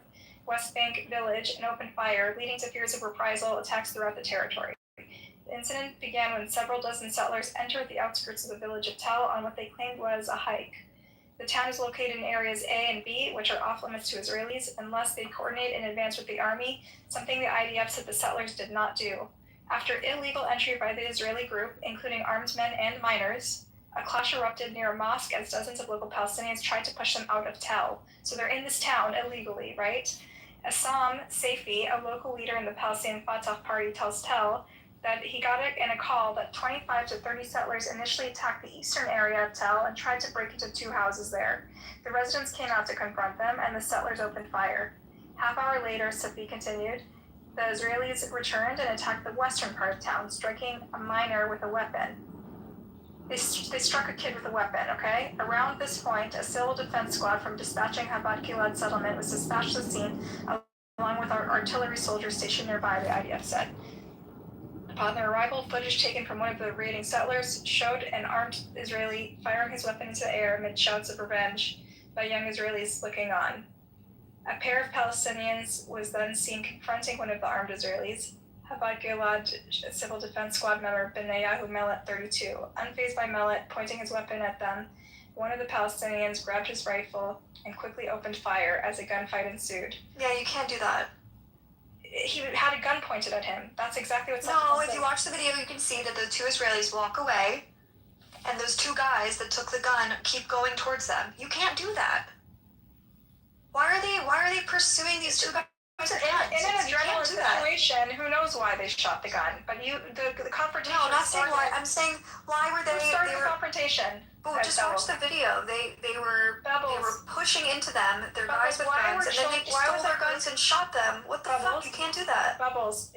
West Bank village and opened fire, leading to fears of reprisal attacks throughout the territory. The incident began when several dozen settlers entered the outskirts of the village of Tel on what they claimed was a hike. The town is located in areas A and B, which are off limits to Israelis, unless they coordinate in advance with the army, something the IDF said the settlers did not do. After illegal entry by the Israeli group, including armed men and minors, a clash erupted near a mosque as dozens of local Palestinians tried to push them out of Tel. So they're in this town illegally, right? Assam Saifi, a local leader in the Palestinian Fatah party, tells Tel that he got it in a call that 25 to 30 settlers initially attacked the eastern area of Tel and tried to break into 2 houses there. The residents came out to confront them, and the settlers opened fire. Half hour later, Safi continued, the Israelis returned and attacked the western part of town, striking a minor with a weapon. They struck a kid with a weapon, okay? Around this point, a civil defense squad from dispatching Chabad Gilad settlement was dispatched to the scene, along with our artillery soldiers stationed nearby, the IDF said. Upon their arrival, footage taken from one of the raiding settlers showed an armed Israeli firing his weapon into the air amid shouts of revenge by young Israelis looking on. A pair of Palestinians was then seen confronting one of the armed Israelis, Chabad Gilad Civil Defense Squad member Benayahu Melet, 32. Unfazed by Melet pointing his weapon at them, one of the Palestinians grabbed his rifle and quickly opened fire as a gunfight ensued. Yeah, you can't do that. He had a gun pointed at him. That's exactly what's No, if you watch the video, you can see that the 2 Israelis walk away, and those 2 guys that took the gun keep going towards them. You can't do that. Why are they pursuing these 2 guys? In an adrenaline situation, who knows why they shot the gun? But the confrontation. No, not saying why. I'm saying why were they? Who started the confrontation? Oh, just watch the video. They were pushing into them. Their guys with guns, and then they stole their guns and shot them. What the fuck? You can't do that. Bubbles,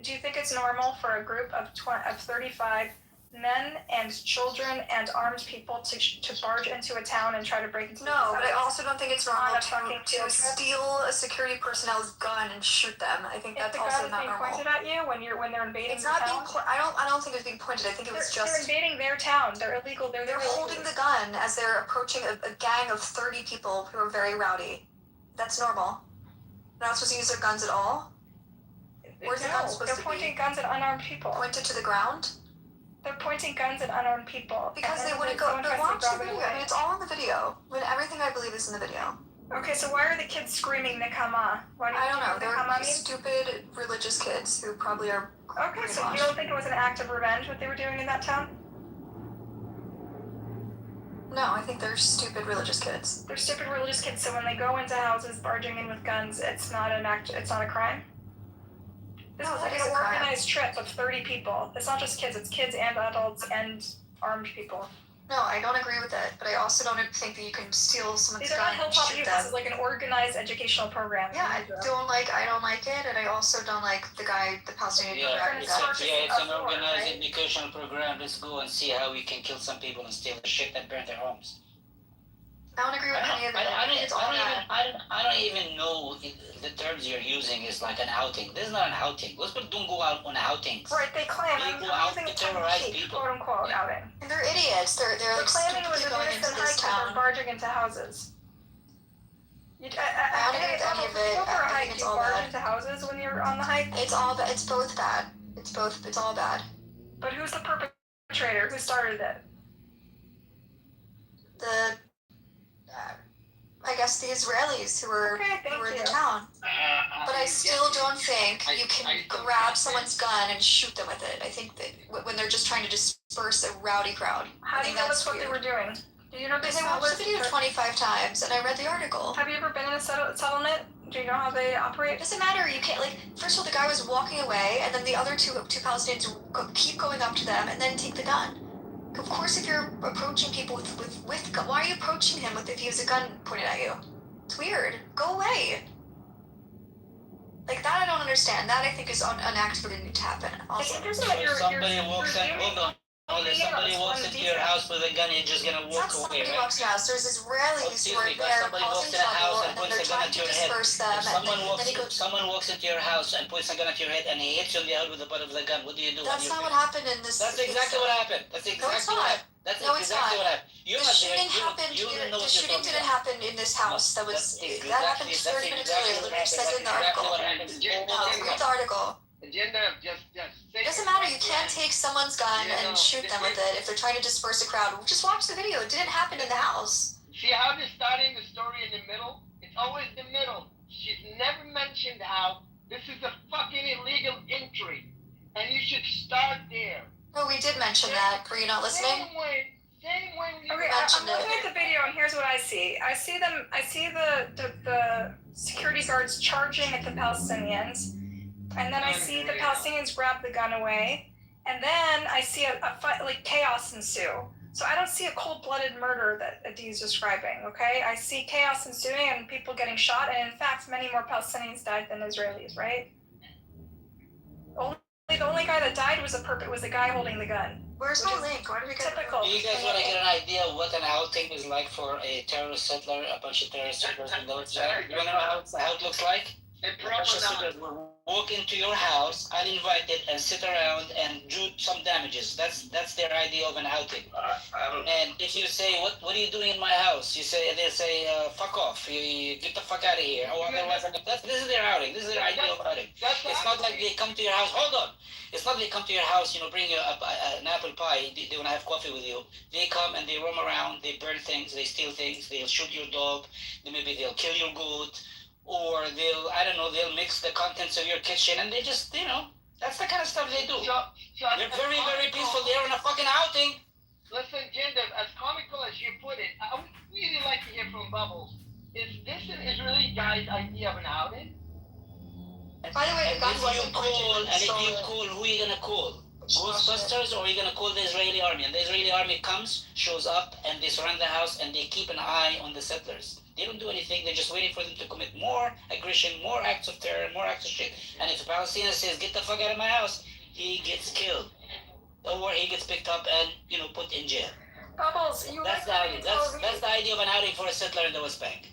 do you think it's normal for a group of 35 men and children and armed people to barge into a town and try to break into? No, but I also don't think it's normal to steal a security personnel's gun and shoot them. I think that's also not normal. If the gun is being pointed at you when they're invading it's the not town? I don't think it was being pointed. I think it was They're invading their town. They're illegal. They're holding the gun as they're approaching a gang of 30 people who are very rowdy. That's normal. They're not supposed to use their guns at all? Where's the gun supposed to be? They're pointing guns at unarmed people. Pointed to the ground? They're pointing guns at unarmed people. Because they wouldn't go. But watch the video. I mean, it's all in the video. I mean, everything I believe is in the video. Okay, so why are the kids screaming Nekama? I don't know. They're stupid religious kids who probably are. Okay, so you don't think it was an act of revenge what they were doing in that town? No, I think they're stupid religious kids. They're stupid religious kids. So when they go into houses barging in with guns, it's not an act. It's not a crime. This is like an organized trip of 30 people. It's not just kids, it's kids and adults and armed people. No, I don't agree with that, but I also don't think that you can steal someone's gun and shoot them. This is like an organized educational program. Yeah, I don't like it, and I also don't like the Palestinian guy. It's an organized educational program. Let's go and see how we can kill some people and steal the shit that burn their homes. I don't agree with any of it. I think it's all bad. I don't even know the terms you're using is like an outing. This is not an outing. Most people don't go out on outings. Right, they claim They I'm go out using to it tongue in terrorize cheek, people. quote unquote outing. And they're idiots. They're like claiming it was stupidly an going into innocent this hike and they're town. barging into houses. I don't agree with any of it. Go for a I hike, think it's you all barge bad. into houses when you're on the hike. It's both bad. It's all bad. But who's the perpetrator? Who started it? I guess the Israelis who were in the town. But I still don't think you can grab someone's gun and shoot them with it. I think that when they're just trying to disperse a rowdy crowd. How do you know that's what they were doing? Do you know Because I watched the video 25 times and I read the article. Have you ever been in a settlement? Do you know how they operate? It doesn't matter. You can't, like, first of all, the guy was walking away and then the other two Palestinians keep going up to them and then take the gun. Of course, if you're approaching people with gun, why are you approaching him if he has a gun pointed at you? It's weird. Go away. Like, that I don't understand. That I think is an act that didn't need to happen. Also, If somebody walks in, if somebody walks into your house with a gun, you're just gonna walk away, somebody right? walks in the house. There's Israelis who are there Somebody walks causing in a house trouble, and and then points they're a gun trying at to your head. disperse them. If And someone walks into your house and points a gun at your head and he hits you in the head with the butt of the gun, what do you do? that's not what happened in this. That's exactly what happened. That's No, it's exactly what not. happened. That's No, it's exactly not. what happened. You're The not there. shooting happened You here. don't know The what you're shooting talking didn't about. happen in this house. That happened 30 minutes earlier. It says in the article. No, read the article. Agenda, just It doesn't matter. You can't take someone's gun and shoot them with it if they're trying to disperse a crowd. Just watch the video. It didn't happen in the house. See how they're starting the story in the middle? It's always the middle. She's never mentioned how this is a fucking illegal entry, and you should start there. No, we did mention that. Were you not listening? Same way we Okay, I'm looking at the video and here's what I see. I see the security guards charging at the Palestinians, and then I see the Palestinians grab the gun away, and then I see a fight, like chaos ensue. So I don't see a cold-blooded murder that Adi is describing, okay? I see chaos ensuing and people getting shot, and in fact, many more Palestinians died than Israelis, right? The only guy that died was a guy holding the gun. Where's my link? Why did we get typical? Do you guys want to get an idea of what an outing is like for a terrorist settler, a bunch of terrorist settlers in those? You want to know how it looks like? A bunch of settlers will walk into your house uninvited and sit around and do some damages. That's their idea of an outing. And if you say, what are you doing in my house? They say, fuck off. You get the fuck out of here. Oh, otherwise, this is their outing. This is their idea of outing. It's not like they come to your house. Hold on. It's not they come to your house, bring you an apple pie. They want to have coffee with you. They come and they roam around. They burn things. They steal things. They'll shoot your dog. Maybe they'll kill your goat. Or they'll mix the contents of your kitchen, and they just, that's the kind of stuff they do. They're very, very peaceful. They're on a fucking outing. Listen, Jinder, as comical as you put it, I would really like to hear from Bubbles. Is this an Israeli guy's idea of an outing? By the way, the gun wasn't pointed. If you call, who are you gonna call? Ghostbusters, or are you gonna call the Israeli army? And the Israeli army shows up, and they surround the house, and they keep an eye on the settlers. They don't do anything. They're just waiting for them to commit more aggression, more acts of terror, more acts of shit. And if a Palestinian says, "Get the fuck out of my house," he gets killed, or he gets picked up and put in jail. Bubbles, That's the outing. That's the idea of an outing for a settler in the West Bank.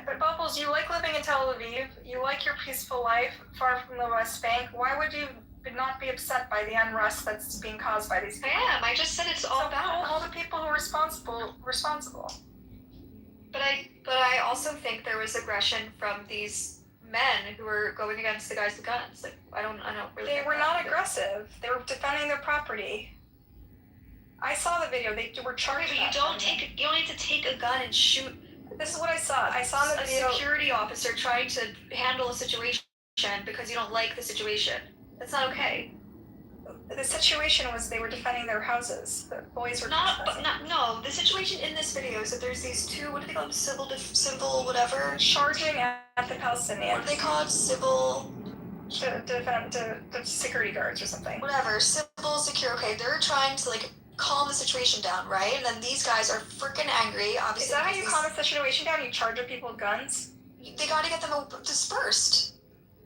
But Bubbles, you like living in Tel Aviv. You like your peaceful life far from the West Bank. Why would you not be upset by the unrest that's being caused by these people? I am. I just said it's all bad. All the people who are responsible. But I also think there was aggression from these men who were going against the guys with guns. Like I don't really. They were not aggressive. They were defending their property. I saw the video. They were charging. But you don't need to take a gun and shoot. This is what I saw. I saw in the video a security officer trying to handle a situation because you don't like the situation. That's not okay. The situation was they were defending their houses. The boys were no. The situation in this video is that there's these two, what do they call them, civil whatever, charging at the Palestinians. What do they call it? Civil. The security guards or something. Whatever, civil secure. Okay, they're trying to calm the situation down, right? And then these guys are freaking angry. Obviously, is that how you calm the situation down? You charge at people with guns? They got to get them dispersed.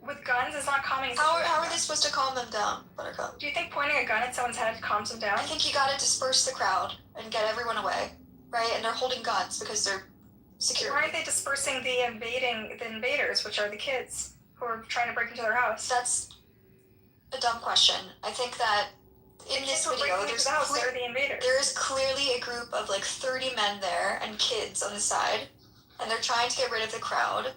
With guns is not calming. How are they supposed to calm them down, Buttercup? Do you think pointing a gun at someone's head calms them down? I think you gotta disperse the crowd and get everyone away, right? And they're holding guns because they're security. Why aren't they dispersing the invaders, which are the kids who are trying to break into their house? That's a dumb question. I think that in this video, there is clearly a group of like 30 men there and kids on the side, and they're trying to get rid of the crowd.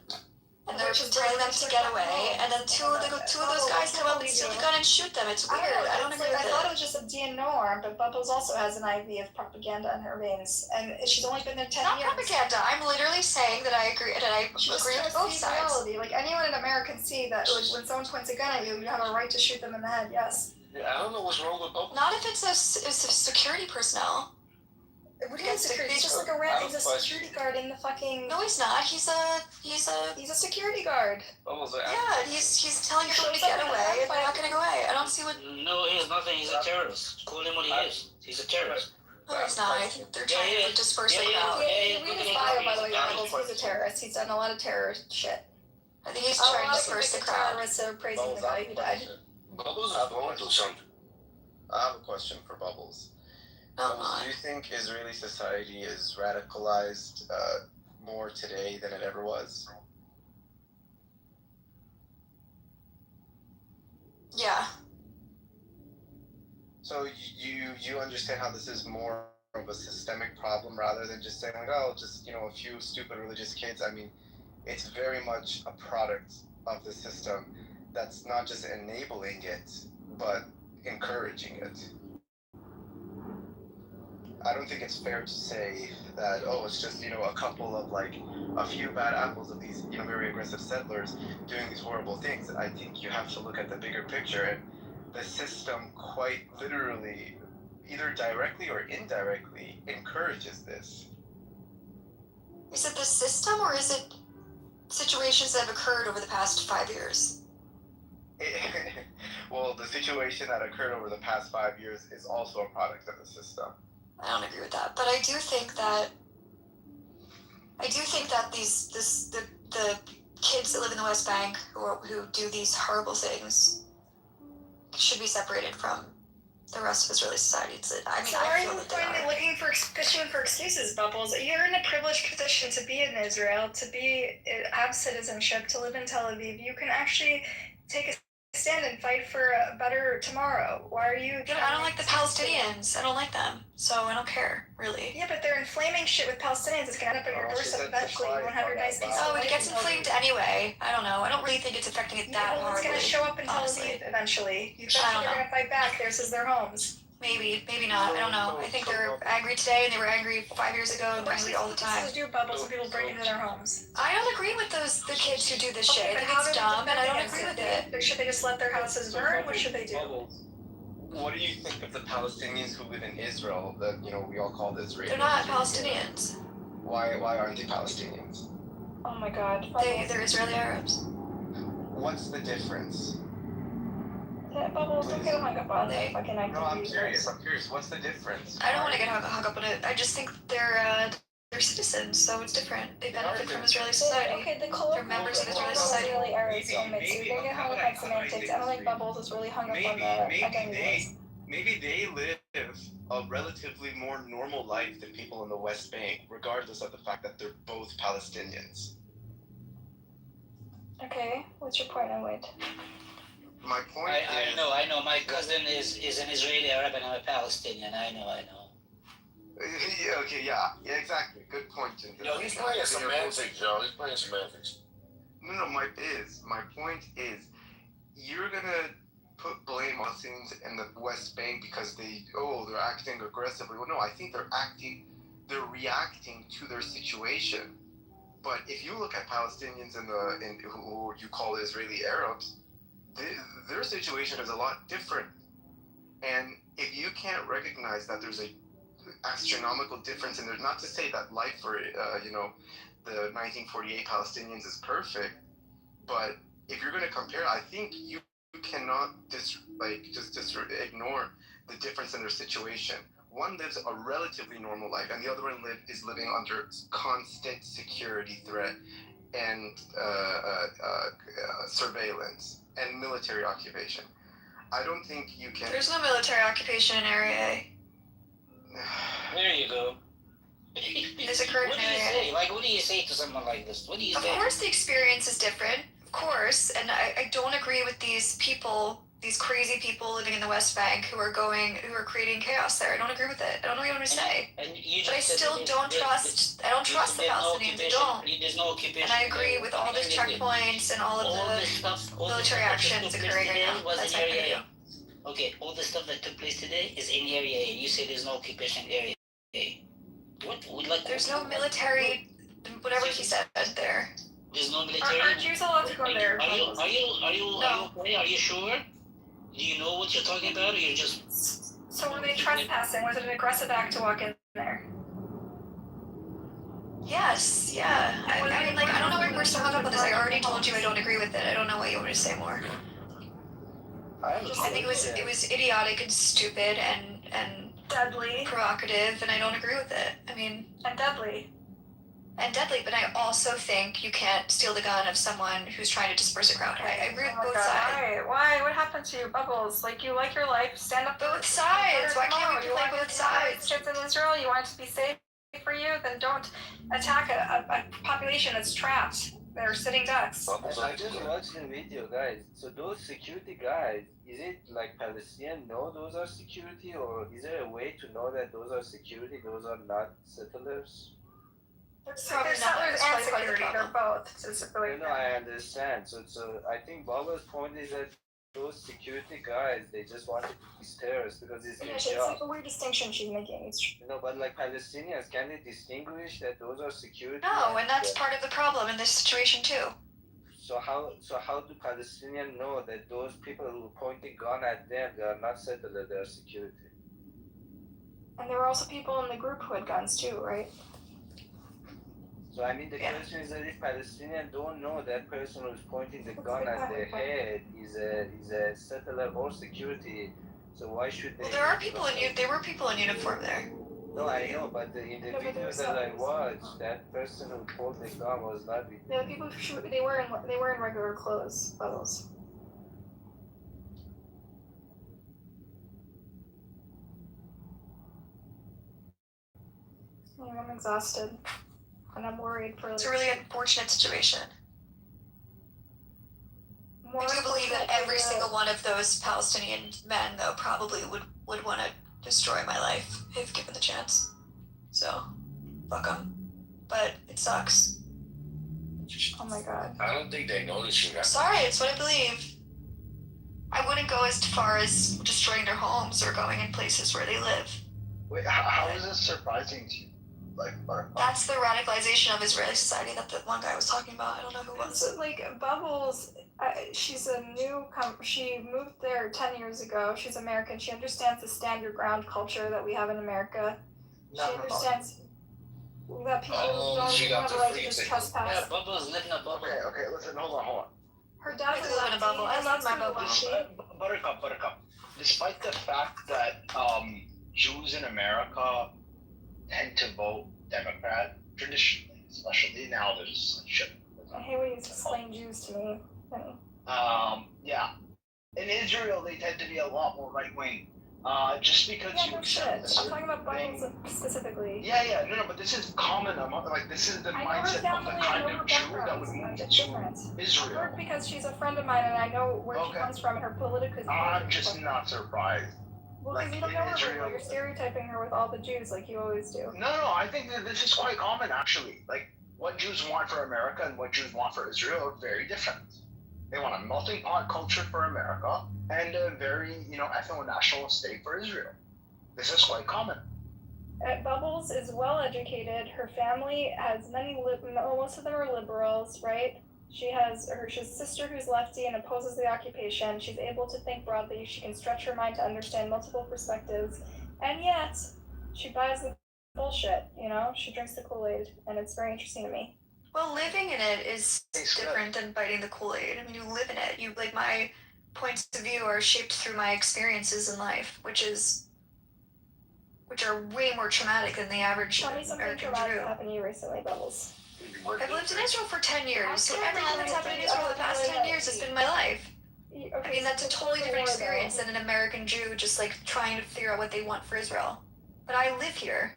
And they're telling them to get away, and then two of those guys come up and steal the gun and shoot them. It's weird. I don't agree with it. I thought it was just a DNR, but Bubbles also has an IV of propaganda in her veins, and she's only been there 10 Not years. propaganda. I'm literally saying that I agree with both sides. Reality. Like anyone in America can see that like, when someone points a gun at you, you have a right to shoot them in the head. Yes. Yeah, I don't know what's wrong with Bubbles. Not if it's a security personnel. What do you mean security? He's just like he's a security guard in the fucking. No, he's not. He's a security guard. Yeah, he's telling people to get away, and they're not gonna go away. I don't see what. No, he's nothing. He's a terrorist. Call him what he is. He's a terrorist. No, he's not. I think they're trying to disperse the crowd. Read his bio, by the way, Bubbles. He's a terrorist. He's done a lot of terrorist shit. I think he's trying to disperse the crowd. Terrorists are praising the guy who died. Bubbles is going through something. I have a question for Bubbles. Oh, do you think Israeli society is radicalized more today than it ever was? Yeah. So you understand how this is more of a systemic problem rather than just saying like, oh, just a few stupid religious kids. I mean, it's very much a product of the system that's not just enabling it, but encouraging it. I don't think it's fair to say that, oh, it's just, a couple of, a few bad apples of these, very aggressive settlers doing these horrible things. I think you have to look at the bigger picture, and the system quite literally, either directly or indirectly, encourages this. Is it the system, or is it situations that have occurred over the past 5 years? Well, the situation that occurred over the past 5 years is also a product of the system. I don't agree with that, but I do think that the kids that live in the West Bank who do these horrible things should be separated from the rest of Israeli society. I feel that they are. Fishing for excuses, Bubbles? You're in a privileged position to be in Israel, have citizenship, to live in Tel Aviv. You can actually take a stand and fight for a better tomorrow. Why are you? Yeah, I don't like the Palestinians. I don't like them, so I don't care, really. Yeah, but they're inflaming shit with Palestinians. It's gonna end up on your doorstep eventually. You won't have your nice piece. Oh, it gets inflamed anyway. I don't know. I don't really think it's affecting it that hard. It's gonna show up in Tel Aviv eventually. You think they're gonna fight back? Theirs is their homes. Maybe not. I don't know. I think they're angry today, and they were angry 5 years ago, and they're angry all the time. This is do Bubbles when people break into their homes. I don't agree with the kids who do this shit. I think it's dumb, and I don't agree with it. Should they just let their houses burn? What should they do? What do you think of the Palestinians who live in Israel that, we all call the Israelis? They're not Palestinians. Why aren't they Palestinians? Oh my god. They're Israeli Arabs. What's the difference? Bubbles, don't get hung up on that fucking No, I'm curious. What's the difference? I don't want to get hung up on it. I just think they're citizens, so it's different. They benefit from Israeli society. Okay, they're members of Israeli society. Israeli Arabs only, so you don't get hung up on semantics. I don't think Bubbles is really hung up on the identities. Maybe they live a relatively more normal life than people in the West Bank, regardless of the fact that they're both Palestinians. Okay, what's your point? I wait. My point I know. My cousin is an Israeli Arab and I'm a Palestinian. I know. Yeah, exactly. Good point, Jinder. Yo, he's playing semantics, yo. He's playing semantics. No, my point is, you're gonna put blame on things in the West Bank because they're acting aggressively. Well, no, I think they're reacting to their situation. But if you look at Palestinians who you call Israeli Arabs, their situation is a lot different. And if you can't recognize that there's a astronomical difference in there, not to say that life for the 1948 Palestinians is perfect, but if you're going to compare, I think you cannot just ignore the difference in their situation. One lives a relatively normal life, and the other one is living under constant security threat and surveillance and military occupation. I don't think you can. There's no military occupation in Area A. There you go. This occurred What in do you an say? area. Like, what do you say to someone like this? What do you Of say? course the experience is different. Of course. And I don't agree with these people, these crazy people living in the West Bank who are creating chaos there. I don't agree with it. I don't know what you want me to say. And you But I just said still don't trust the Palestinians. I don't. There's no occupation. And I agree with all these checkpoints and all of the military actions occurring right now. That's my point of view. Okay, all the stuff that took place today is in Area A. You say there's no occupation in Area A. What would like? There's no military, whatever he said there. There's no military. Are Jews allowed to go there? Are you okay? Are you sure? Do you know what you're talking about, or you're just? So were they trespassing? Was it an aggressive act to walk in there? Yes, yeah. I mean, like, I don't know why we're so hung up on this. I already told you I don't agree with it. I don't know what you want me to say more. I think it was idiotic and stupid and deadly, provocative, and I don't agree with it. I mean, and deadly, but I also think you can't steal the gun of someone who's trying to disperse a crowd. I agree with both sides. Why? What happened to you, Bubbles? Like, you like your life, stand up. Both sides. Why can't we play both sides? Kids in Israel, you want it to be safe for you, then don't attack a population that's trapped. They're sitting ducks. I just watched the video, guys. So those security guys, is it like Palestinians know those are security, or is there a way to know that those are security, those are not settlers? They're settlers and security. They're both. No, I understand. So I think Baba's point is that those security guys, they just wanted to be terrorists because it's their It's job. like a weird distinction she's making. But like Palestinians, can they distinguish that those are security? No, and that's part of the problem in this situation too. So how do Palestinians know that those people who pointing gun at them, they are not settlers, they are security? And there were also people in the group who had guns too, right? So I mean, the question is that if Palestinians don't know that person who's pointing the gun at their head is a settler or security, so why should they? Well, there were people in uniform there. No, I know, but in the video that I watched, that person who pulled the gun was not with. The people who shoot, they were in regular clothes, Bubbles. I'm exhausted, and I'm worried for. It's a really unfortunate situation. I do believe that every single one of those Palestinian men, though, probably would want to destroy my life if given the chance. So, fuck them. But it sucks. Oh my god. I don't think they notice you. Sorry, it's what I believe. I wouldn't go as far as destroying their homes or going in places where they live. Wait, how is this surprising to you? That's the radicalization of Israeli society that the one guy was talking about. I don't know who it was. So, like, Bubbles, she's a she moved there 10 years ago. She's American. She understands the stand your ground culture that we have in America. She understands that people don't have a right to just trespass. Yeah, Bubbles live in a bubble. Okay, listen, hold on. Her dad I live in a bubble. I love my bubble. Buttercup. Despite the fact that Jews in America tend to vote Democrat traditionally, especially now there's shit. I hate when you explain Jews to me. Yeah. In Israel, they tend to be a lot more right wing. Just because you accept this. I'm talking about Bubbles specifically. Yeah, no, but this is common like this is the mindset of the kind of Jew that would move to Israel. I heard because she's a friend of mine and I know where she comes from and her political. I'm just not surprised. Well, because you don't know her really. You're stereotyping her with all the Jews like you always do. No, I think that this is quite common actually. Like what Jews want for America and what Jews want for Israel are very different. They want a melting pot culture for America and a very, ethno-national state for Israel. This is quite common. Bubbles is well educated. Her family has most of them are liberals, right? She has her sister who's lefty and opposes the occupation. She's able to think broadly. She can stretch her mind to understand multiple perspectives. And yet, she buys the bullshit, She drinks the Kool-Aid, and it's very interesting to me. Well, living in it is different than biting the Kool-Aid. I mean, you live in it. My points of view are shaped through my experiences in life, which are way more traumatic than the average Tell me something American traumatic Jew. happened to you recently, Bubbles. I've lived in Israel for 10 years, so everything that's happened in Israel the past 10 years has been my life. I mean, that's a totally different experience than an American Jew just, trying to figure out what they want for Israel. But I live here.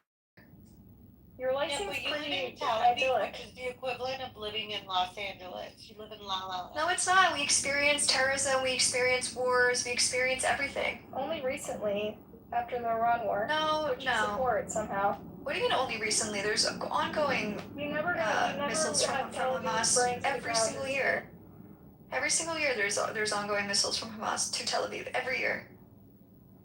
Your life Yeah, seems but you live pretty in Tel Aviv, idyllic. which is the equivalent of living in Los Angeles. You live in La La Land. No, it's not. We experience terrorism, we experience wars, we experience everything. Only recently, after the Iran war. No, which you no. support somehow. What do you mean only recently? There's ongoing missiles from Hamas every single year. Every single year there's ongoing missiles from Hamas to Tel Aviv every year.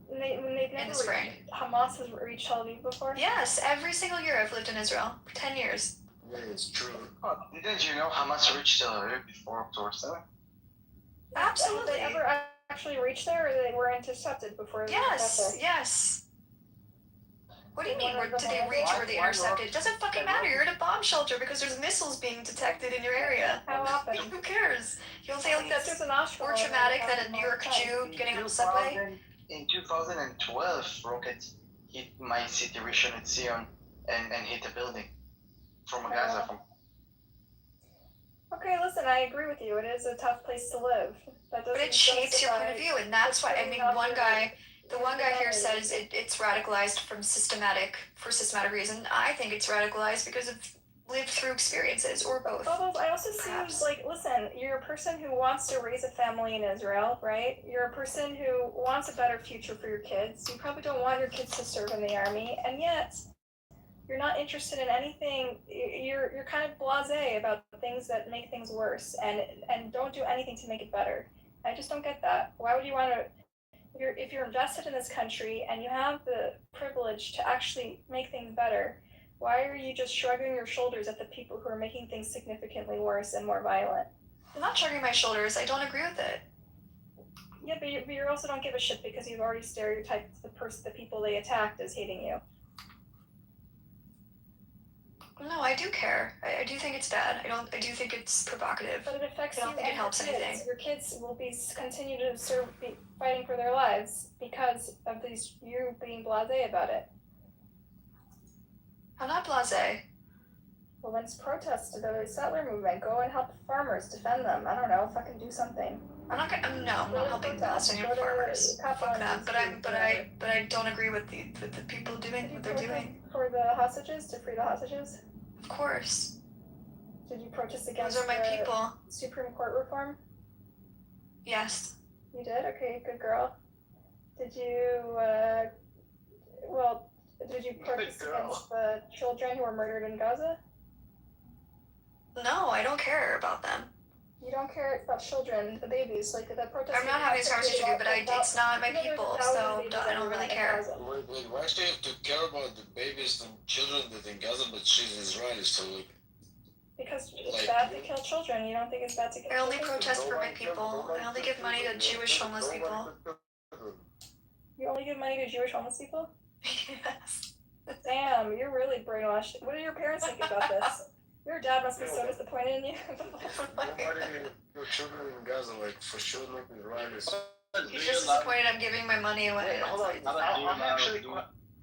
They've in the spring. Hamas has reached Tel Aviv before? Yes, every single year I've lived in Israel for 10 years. Yeah, it's true. Oh, didn't you know Hamas reached Tel Aviv before October 7th? Absolutely. Have they ever actually reached there, or they were intercepted before they got there? Yes. What do you mean? Did Did they reach or were they intercepted? It doesn't fucking matter. You're in a bomb shelter because there's missiles being detected in your area. How often? Who cares? You don't think that's more Ashkelon traumatic than a New York Jew getting on the subway? In 2012, rockets hit my city, Rishon LeZion, and hit a building from Gaza. Okay, listen, I agree with you. It is a tough place to live. But it shapes your point of view, and that's why, I mean, the one guy here says it's radicalized for systematic reason. I think it's radicalized because of lived through experiences, or both. Bubbles, I also see, like, listen, you're a person who wants to raise a family in Israel, right? You're a person who wants a better future for your kids. You probably don't want your kids to serve in the army, and yet you're not interested in anything. You're kind of blasé about things that make things worse, and don't do anything to make it better. I just don't get that. Why would you want to? If you're invested in this country and you have the privilege to actually make things better, why are you just shrugging your shoulders at the people who are making things significantly worse and more violent? I'm not shrugging my shoulders. I don't agree with it. Yeah, but you also don't give a shit because you've already stereotyped the people they attacked as hating you. No, I do care. I do think it's bad. I do think it's provocative. But it affects I don't you think it and helps your kids. anything. Your kids will continue to be fighting for their lives because of you being blasé about it. I'm not blasé. Well, then protest the settler movement. Go and help farmers, defend them. I don't know, fucking do something. I'm not helping Palestinian farmers. Fuck that. But I don't agree with the people doing what they're doing. For the hostages, to free the hostages? Of course. Did you protest against Those are my people. Supreme Court reform? Yes. You did? Okay, good girl. Did you, did you protest against the children who were murdered in Gaza? No, I don't care about them. You don't care about children, the babies, like the protest. I'm not having this conversation with you, but it's not my people, so I don't really care. Wait, why do you have to care about the babies and children that in Gaza, but she's Israeli, so like... Because it's bad to kill children. You don't think it's bad to kill children? I only protest for my people. I only give money to Jewish homeless people. You only give money to Jewish homeless people? Yes. Damn, you're really brainwashed. What do your parents think about this? Your dad must be so disappointed in you. Your children in Gaza, like, for sure not Israelis. He's just disappointed I'm giving my money away. Hold on, I'm actually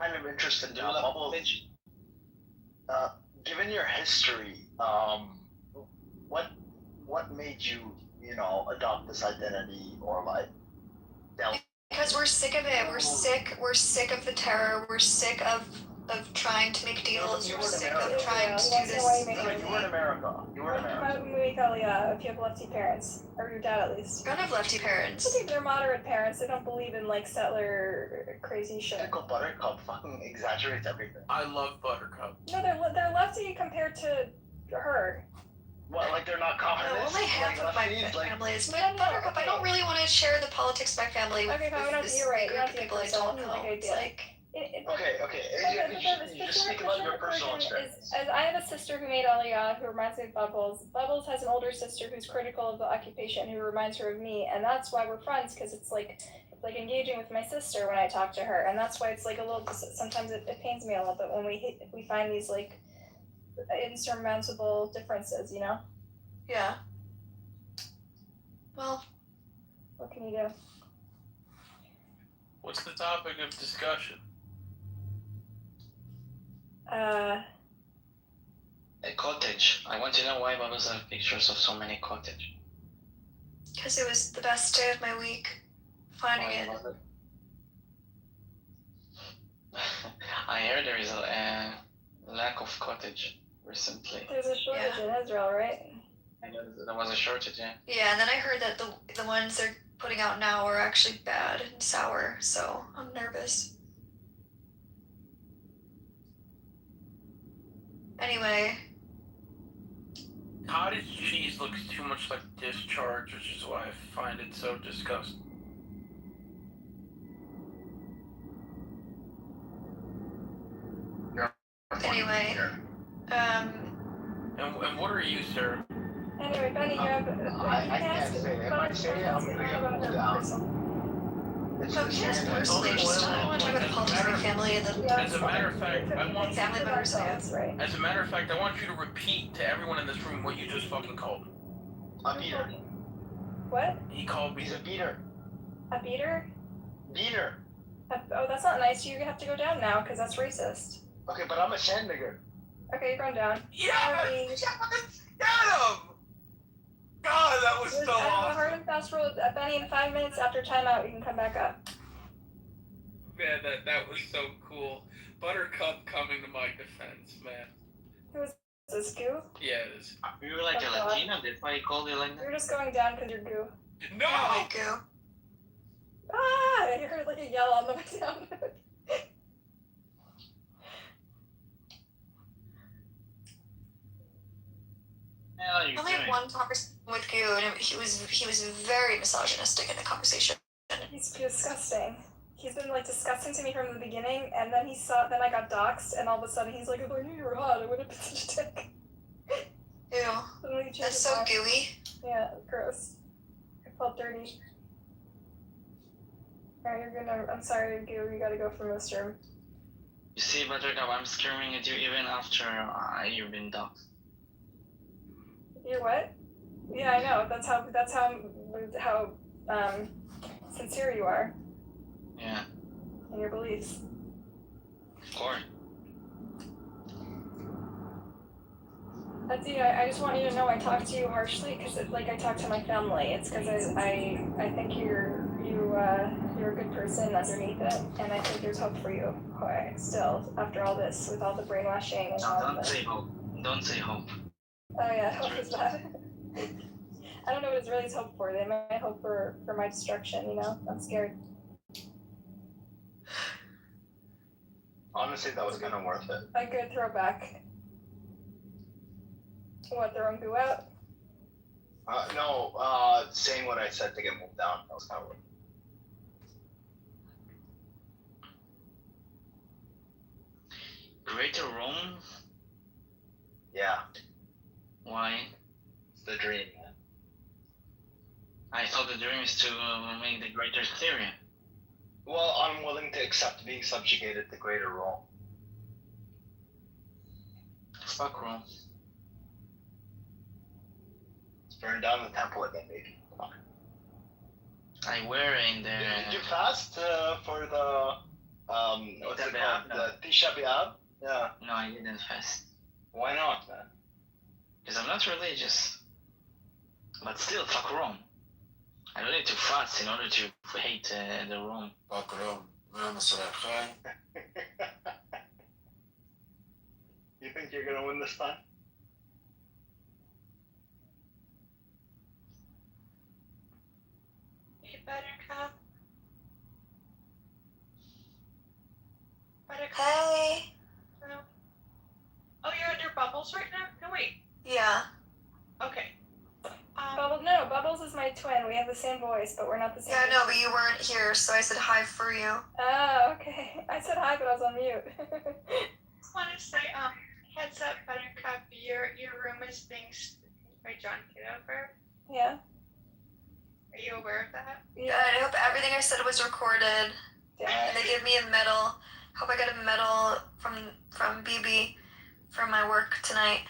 kind of interested now. Bubbles, given your history, what made you, adopt this identity or like? Because we're sick of it. We're sick of the terror. We're sick of trying to make deals. We're sick of trying to do this. You were in America. You were in America. If you have lefty parents, or your dad at least. I don't have lefty parents. I think they're moderate parents. They don't believe in like settler crazy shit. Buttercup fucking exaggerates everything. I love Buttercup. No, they're lefty compared to her. What, like they're not communists? No, only half of my family is. But Buttercup, I don't really want to share the politics of my family with this you're right. group of people I don't know. It's like... You just speak about your personal experience. As I have a sister who made Aliyah, who reminds me of Bubbles. Bubbles has an older sister who's critical of the occupation, who reminds her of me, and that's why we're friends, because it's like engaging with my sister when I talk to her, and that's why it's like a little. Sometimes it pains me a little bit when we find these like insurmountable differences, Yeah. Well, what can you do? What's the topic of discussion? A cottage. I want to know why Bubbles have pictures of so many cottages. Because it was the best day of my week, finding it. I heard there is a lack of cottage recently. There's a shortage in Israel, right? I know there was a shortage, yeah. Yeah, and then I heard that the ones they're putting out now are actually bad and sour, so I'm nervous. Anyway. Cottage cheese looks too much like discharge, which is why I find it so disgusting. Anyway, And what are you, sir? Anyway, Benny, you have. I can't say it. If I say it, I'm gonna get moved down. No, yes, personally, just I want to go to politics with my family and then As a matter of fact, I want family members. Yeah. As a matter of fact, I want you to repeat to everyone in this room what you just fucking called him. A beater. What? He called me. He's a beater. A beater? Beater. Oh, that's not nice. You have to go down now because that's racist. Okay, but I'm a sandbagger. Okay, you're going down. Got him! God, that was so I have a awesome. hard and fast rule. Benny, in 5 minutes after timeout, you can come back up. Man, that was so cool. Buttercup coming to my defense, man. Who was this, Goo? Yeah, it is. You were like Oh, a God. Latino, that's why you called it like that? You're just going down because you're Goo. No! Oh, Goo. Ah! I heard like a yell on the way down. Hell, I only had one conversation with Goo, and he was very misogynistic in the conversation. He's disgusting. He's been like disgusting to me from the beginning, and then then I got doxxed, and all of a sudden he's like, if I knew you were hot, I would have been such a dick. Ew. That's so gooey. Yeah, gross. I felt dirty. Alright, you're gonna. I'm sorry, Goo, you gotta go from this room. You see, Buttercup, I'm screaming at you even after you've been doxxed. You're what? Yeah, I know. That's how sincere you are Yeah, in your beliefs. of course. Etsy, I just want you to know I talk to you harshly because like I talk to my family. It's because I think you're a good person underneath it, and I think there's hope for you. Still, after all this, with all the brainwashing and all Don't say hope. Don't say hope. Oh yeah, hope is bad. I don't know what Israelis hope for. They might hope for my destruction, you know? I'm scared. Honestly, that was kind of worth it. A good throwback. What, throwing Goo out? No, saying what I said to get moved down. That was kind of worth it. Greater Rome? Yeah. Why? It's the dream, man. I thought the dream is to make the greater Syria. Well, I'm willing to accept being subjugated to Greater Rome. Fuck Rome. Let's burn down the temple again, baby. Come on. I were in there. Did you fast for the what's it called? No. The Tisha B'Av? Yeah. No, I didn't fast. Why not, man? Because I'm not religious. But still, fuck Rome. I don't need to fast in order to hate the Rome. Fuck Rome. You think you're gonna win this time? Hey, Buttercup. Hey. No. Oh, you're under Bubbles right now? No, wait. Yeah. Okay. Bubbles is my twin. We have the same voice, but we're not the same. Yeah, no, but you weren't here, so I said hi for you. Oh, okay. I said hi, but I was on mute. Just want to say, heads up, Buttercup, your room is being by John Kitover. Yeah. Are you aware of that? Yeah, I hope everything I said was recorded. And they gave me a medal. Hope I get a medal from BB for my work tonight.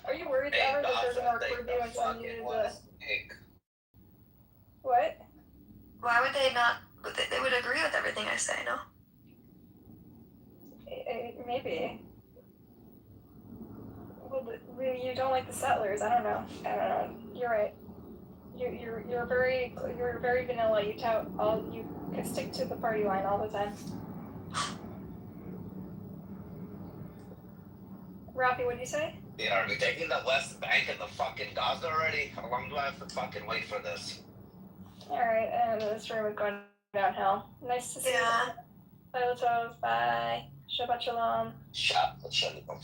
Are you worried ever that they're gonna record you and send you the... What? Why would they not? They would agree with everything I say, no? Maybe. Well, you don't like the settlers. I don't know. You're right. You're very vanilla. You stick to the party line all the time. Rafi, what'd you say? Yeah, are we taking the West Bank and the fucking Gaza already? How long do I have to fucking wait for this? Alright, and this room is going downhill. Nice to see you. Bye, Latos. Bye. Shabbat shalom. Shabbat shalom.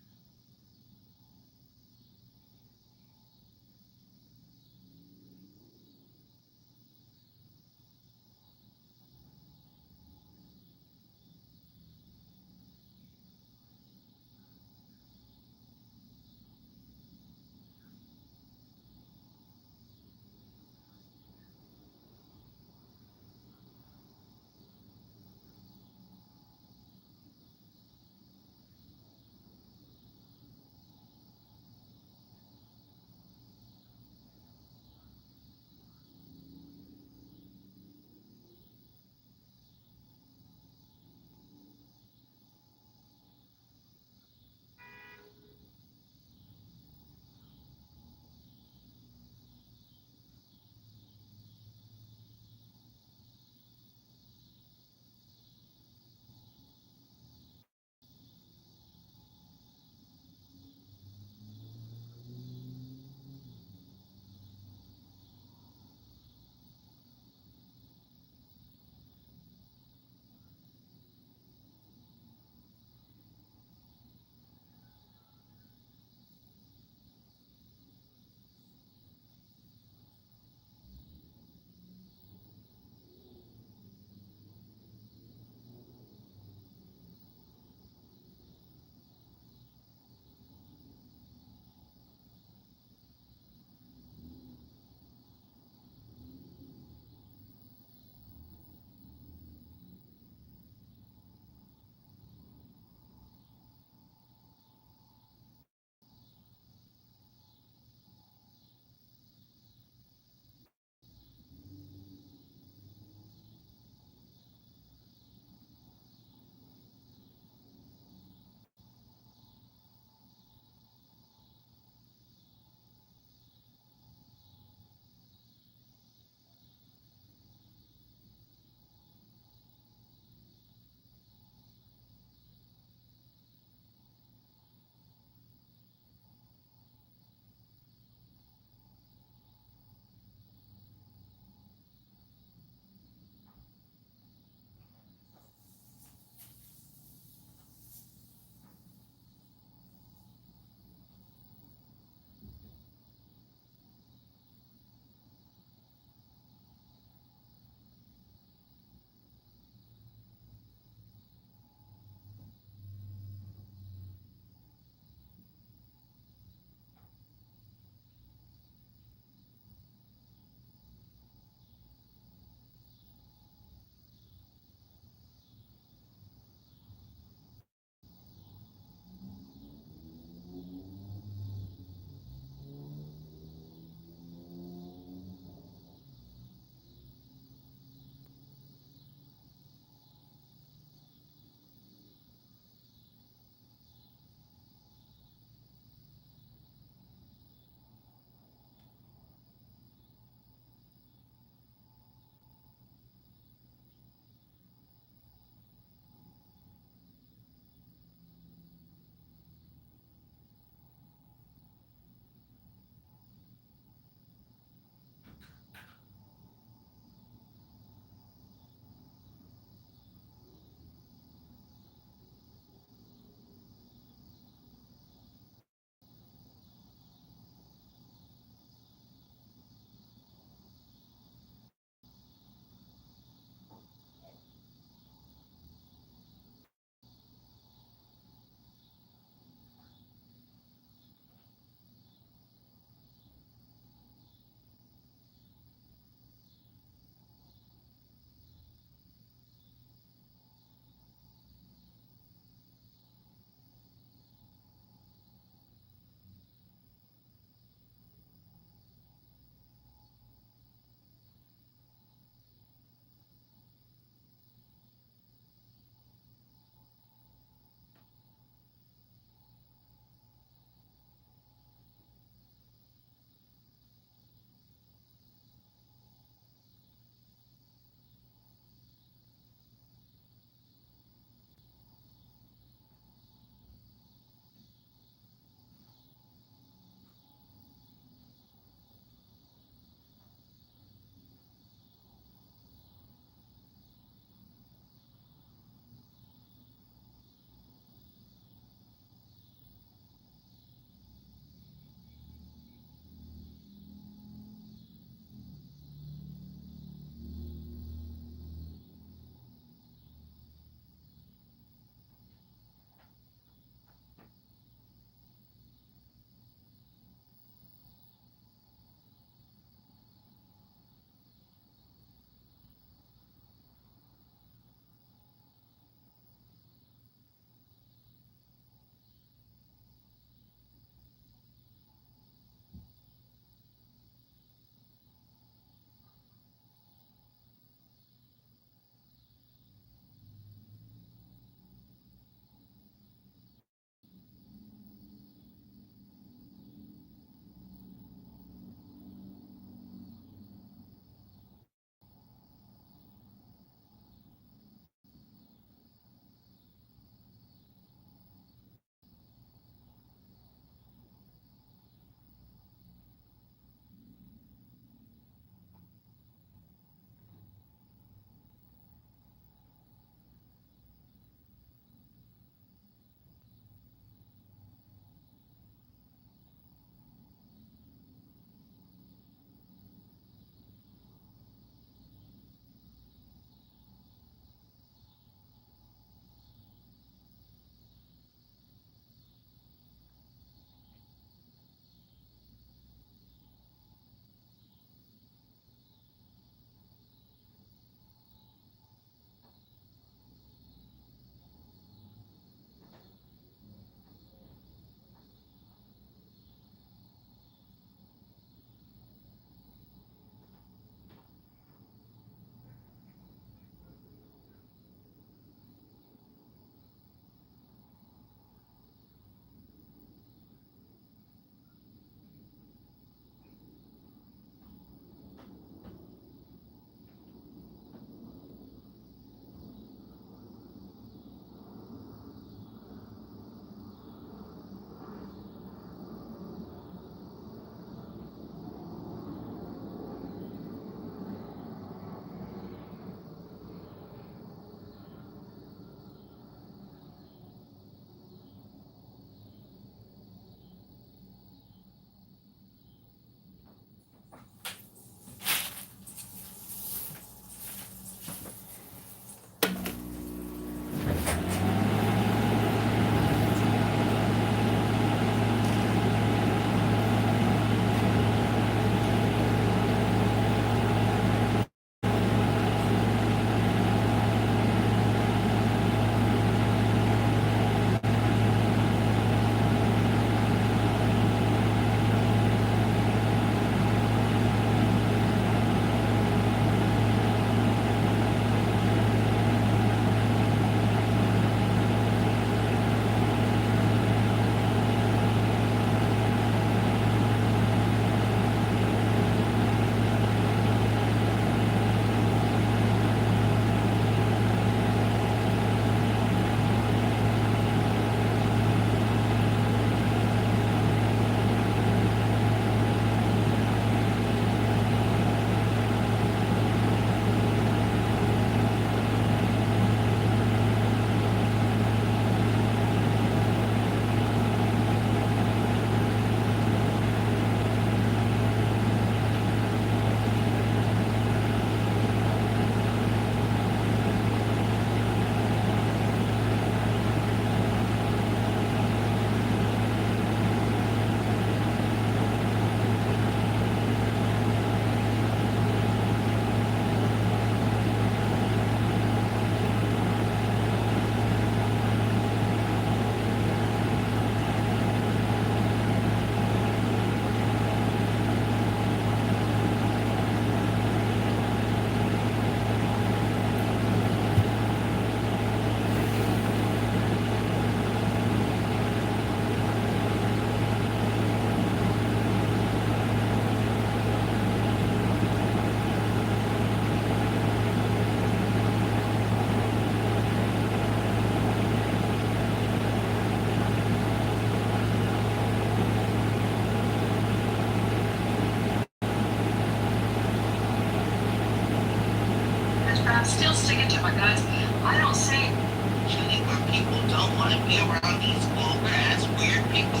don't want to be around these vulgar ass weird people.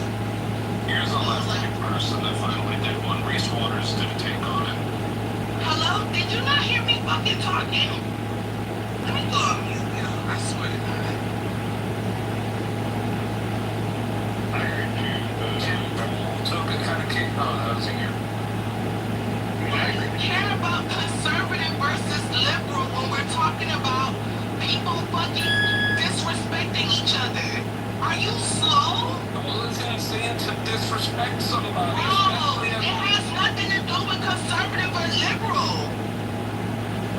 Here's a left-wing person that finally did one. Reese Waters did a take on it. Hello? Did you not hear me fucking talking? Let me go on mute, yo. I swear to God. I heard you. Took it kind of kicked on. That was in here. Why do you care about conservative versus liberal when we're talking about people fucking disrespecting each other? Are you slow? Well, it's not saying to disrespect somebody. No, it has nothing to do with conservative or liberal.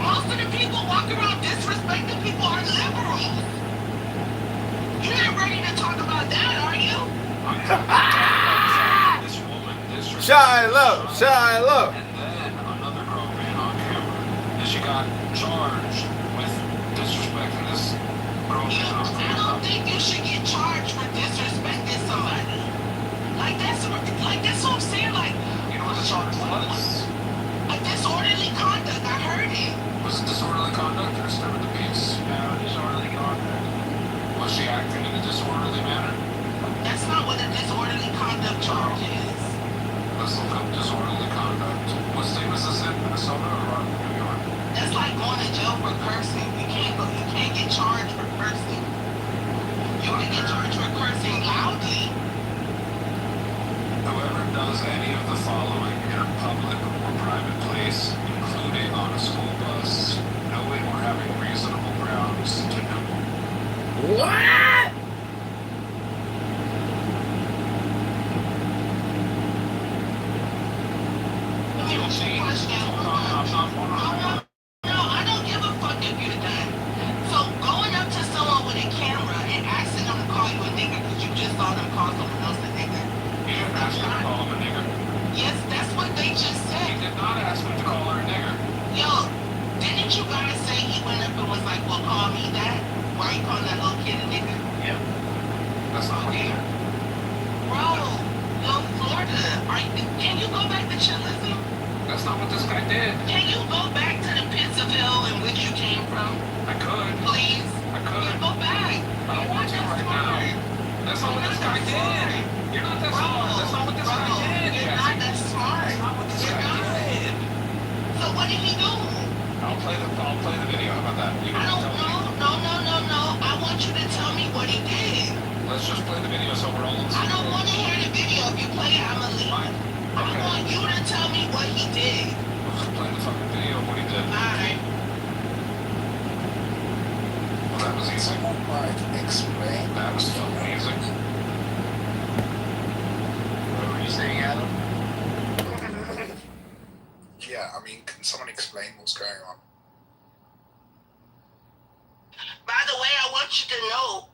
Most of the people walking around disrespecting people are liberals. You're not ready to talk about that, are you? This woman disrespected Shiloh, Shiloh. And then another girl ran on camera. And she got charged with disrespecting this girl. I don't think you should get charged for disrespecting somebody. Like that's what I'm saying. Like, you know what the charge was? A disorderly conduct. I heard it. Was it disorderly conduct or disturb the peace? No, disorderly conduct. Was she acting in a disorderly manner? That's not what a disorderly conduct charge is. Let's look up disorderly conduct. What state was this in? Minnesota or New York? That's like going to jail for cursing. You can't get charged for cursing. You can get charged for cursing loudly. Whoever does any of the following in a public or private place, including on a school bus, knowing or having reasonable grounds to know. What? No, I don't give a fuck if you're done. So going up to someone with a camera and asking them to call you a nigger because you just saw them call someone else a nigger. He didn't ask me to call him a nigger. Yes, that's what they just said. He did not ask me to call her a nigger. Yo, didn't you guys say he went up and was like, well, call me that? Why you calling that little kid a nigger? Yeah. That's not what he said. Bro, yo, Florida, can you go back to chillism? That's not what this guy did. Can you go back to the pits of hell in which you came from? I could. Please? I could. Go back. I don't want to right now. That's not what this guy did. You're not that smart. That's not what this guy did. You're not that smart. That's not what this guy did. So what did he do? I'll play the video. How about that? You I don't know. No. I want you to tell me what he did. Let's just play the video so we're all on the I don't want to hear the video. If you play it, I'm gonna leave. Fine. I want you to tell me what he did. Let's just play the fucking video of what he did. Alright. Well, that was easy. Explain. That was fucking easy. What were you saying, Adam? Yeah, I mean, can someone explain what's going on? By the way, I want you to know,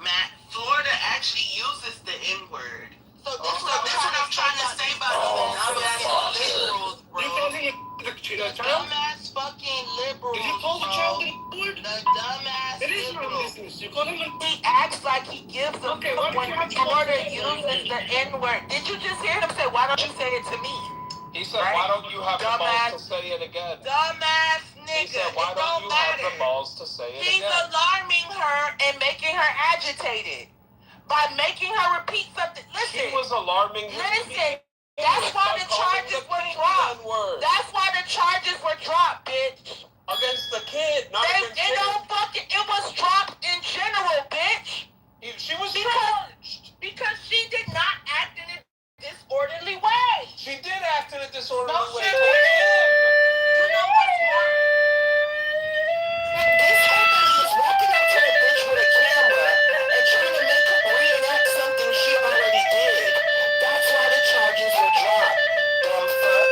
Matt, Florida actually uses the N-word. So this is what I'm trying to say about the dumbass liberals, bro. The dumbass fucking liberals. Did you call the child N-word? The dumbass liberals. He acts like he gives a fuck when Florida uses the N-word. Did you just hear him say, why don't you say it to me? He said, why don't you have the balls to say it again? Dumbass nigga. He said, why don't you have the balls to say it He's again? alarming her and making her agitated by making her repeat something. Listen. He was alarming me. Listen. That's why the charges were dropped. That's why the charges were dropped, bitch. Against the kid, not against him. It was dropped in general, bitch. She was charged. Because she did not act in a disorderly way. She did act in a disorderly way. She did. You know what's more? This woman is walking up to the bitch with a camera and trying to make her reenact something she already did. That's why the charges were dropped. Dumb fuck.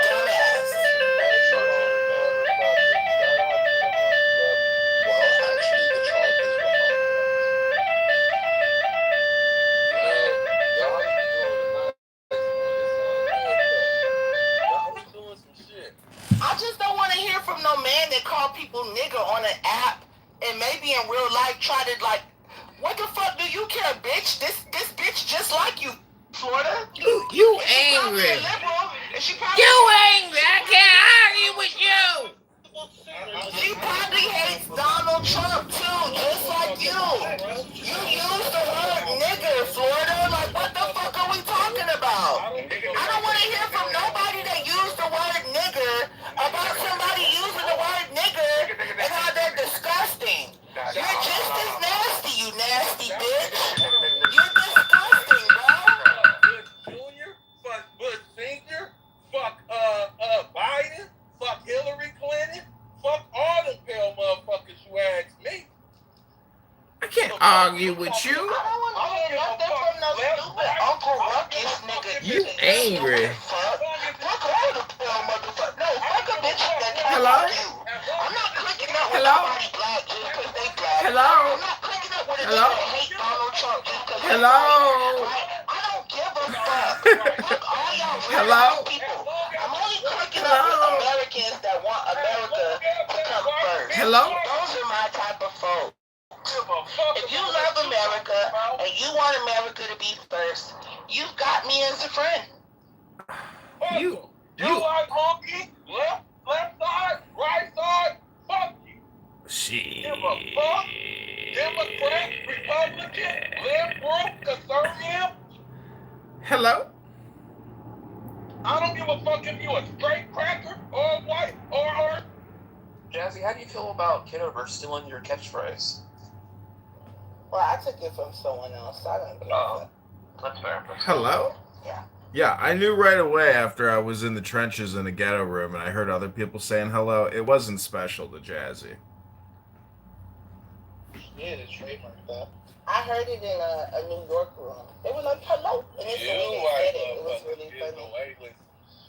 Dumbass. Well, actually, the charges were not. I just don't want to hear from no man that call people nigger on an app and maybe in real life try to like, what the fuck do you care, bitch? This bitch just like you, Florida. You angry. You angry. I can't argue with you. She probably hates Donald Trump too, just like you. can't argue with you. I don't want to hear nothing from no stupid Uncle Ruckus nigga. You angry. Fuck all the poor motherfucker. No, fuck a bitch that talk Hello? like you. I'm not clicking up with Hello? somebody black just because they black. Hello? I'm not clicking up with a Hello? nigga that hate Donald Trump just because they Hello? white. I don't give a fuck. Fuck all y'all Hello? people. I'm only clicking up with Americans that want America to come first. Hello? Those are my type of folks. If you love America and you want America to be first, you've got me as a friend. You like monkey, left side, right side, fuck you. Shit. Give a fuck. Democrat, Republican, liberal, conservative. Hello? I don't give a fuck if you a straight cracker or white or. Jazzy, how do you feel about Kitover stealing your catchphrase? Well, I took it from someone else. I don't care. That's fair. Hello? Yeah. Yeah, I knew right away after I was in the trenches in the ghetto room and I heard other people saying hello, it wasn't special to Jazzy. Yeah, they trademarked that. I heard it in a New York room. They were like, hello. And it's the way they said it. It was really funny.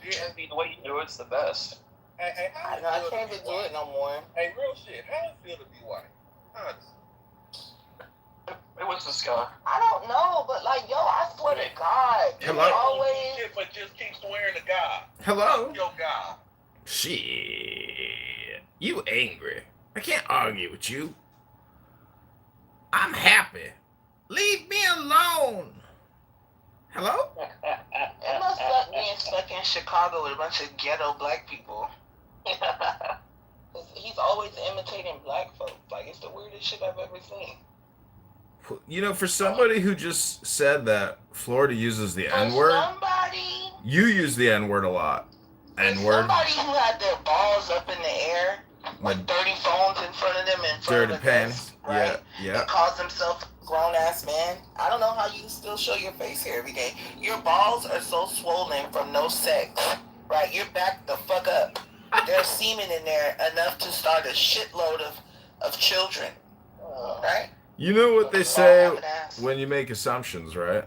Jazzy, the way you do it's the best. I know, I can't even do it no more. Hey, real shit. How does it feel to be white? Honestly. It was the sky. I don't know, but like, yo, I swear to God. Hello? Always. Shit, but just keep swearing to God. Hello? Fuck your God. Shit. You angry. I can't argue with you. I'm happy. Leave me alone. Hello? It must suck being stuck in Chicago with a bunch of ghetto black people. He's always imitating black folks. Like, it's the weirdest shit I've ever seen. You know, for somebody who just said that Florida uses the N-word, Somebody. you use the N-word a lot. N-word. Somebody who had their balls up in the air, with dirty phones in front of them and Dirty panties. right? Yeah. And calls himself a grown-ass man. I don't know how you still show your face here every day. Your balls are so swollen from no sex, right? You're backed the fuck up. There's semen in there enough to start a shitload of children, right? You know what they say when you make assumptions, right?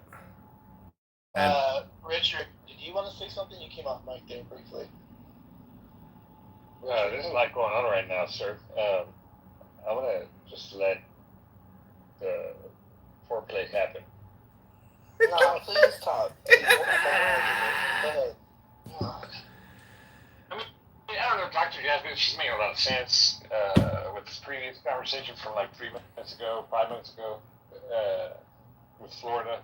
Richard, did you want to say something? You came off mic there briefly. There's a lot going on right now, sir. I want to just let the foreplay happen. No, please talk. Go ahead. I don't know, Dr. Jasmine, she's making a lot of sense with this previous conversation from like 5 minutes ago, with Florida.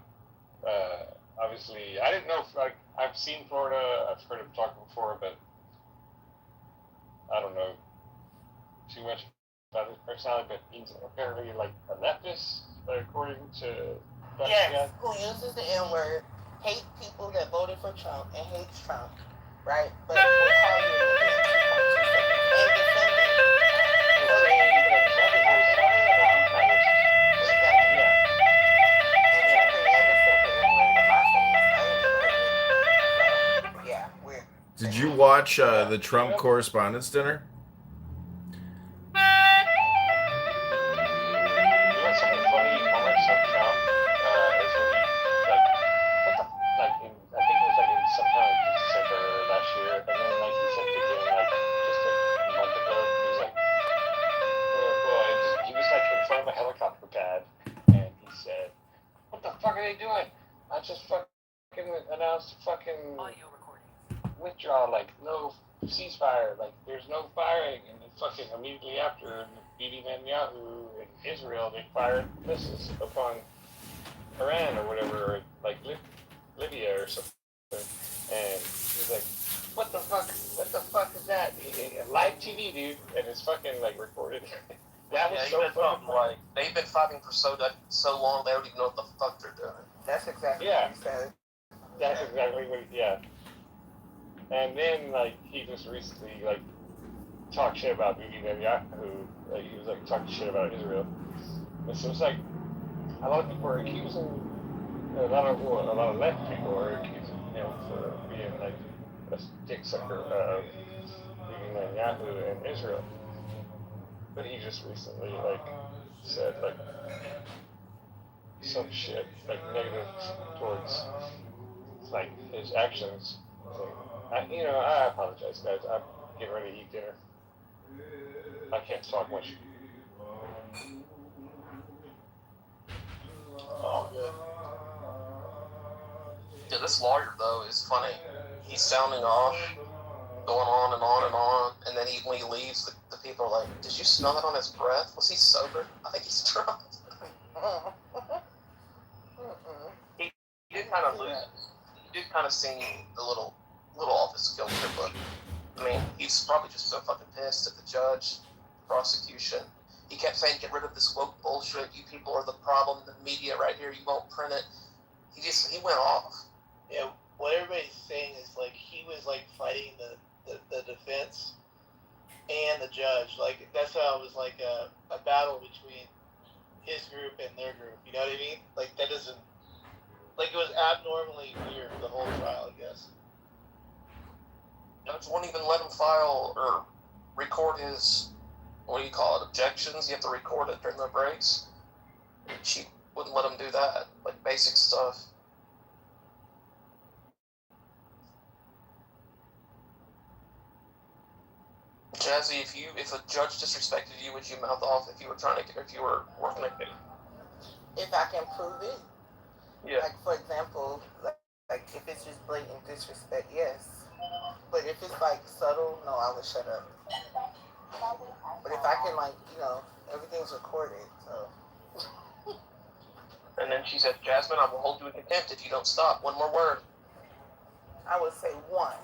Obviously, I didn't know, like, I've seen Florida, I've heard him talk before, but I don't know too much about his personality, but he's apparently like a leftist, according to Dr. Yes, who uses the N-word, hate people that voted for Trump, and hates Trump, right? But we'll call you and defend it. Yeah, weird. Did you watch the Trump Correspondents' Dinner? Helicopter pad, and he said, "What the fuck are they doing? I just fucking announced fucking withdraw, like no ceasefire, like there's no firing." And then fucking immediately after beating Netanyahu in Israel, they fired missiles upon Iran or whatever, or like Libya or something. And he's like, "What the fuck? What the fuck is that? Live TV, dude!" And it's fucking like recorded. That was so fun. Like, they've been fighting for so long, they don't even know what the fuck they're doing. That's exactly what he said. That's exactly what, And then, like, he just recently, like, talked shit about Bibi Netanyahu. Like, he was, like, talking shit about Israel. And so it's like, a lot of people are accusing, a lot of left people are accusing him for being, like, a dick sucker of Bibi Netanyahu and Israel. But he just recently, like, said like some shit like negative towards like his actions. I apologize, guys. I'm getting ready to eat dinner. I can't talk much. Oh, good. Yeah, this lawyer though is funny. He's sounding off, going on and on and on, and then when he leaves, the people are like, "Did you smell that on his breath? Was he sober? I think he's drunk." He did kind of lose. He did kind of seem a little off his kilter, but I mean, he's probably just so fucking pissed at the judge, the prosecution. He kept saying, "Get rid of this woke bullshit. You people are the problem. The media right here. You won't print it." He went off. Yeah, what everybody's saying is like he was like fighting the defense and the judge. Like that's how it was like a battle between his group and their group. You know what I mean? Like that doesn't like it was abnormally weird the whole trial, I guess. Judge won't even let him file or record his, what do you call it, objections. You have to record it during the breaks. She wouldn't let him do that, like basic stuff. Jazzy, if a judge disrespected you, would you mouth off if you were working a case? If I can prove it. Yeah. Like for example, like if it's just blatant disrespect, yes. But if it's like subtle, no, I would shut up. But if I can everything's recorded, so. And then she said, "Jasmine, I will hold you in contempt if you don't stop. One more word." I would say one.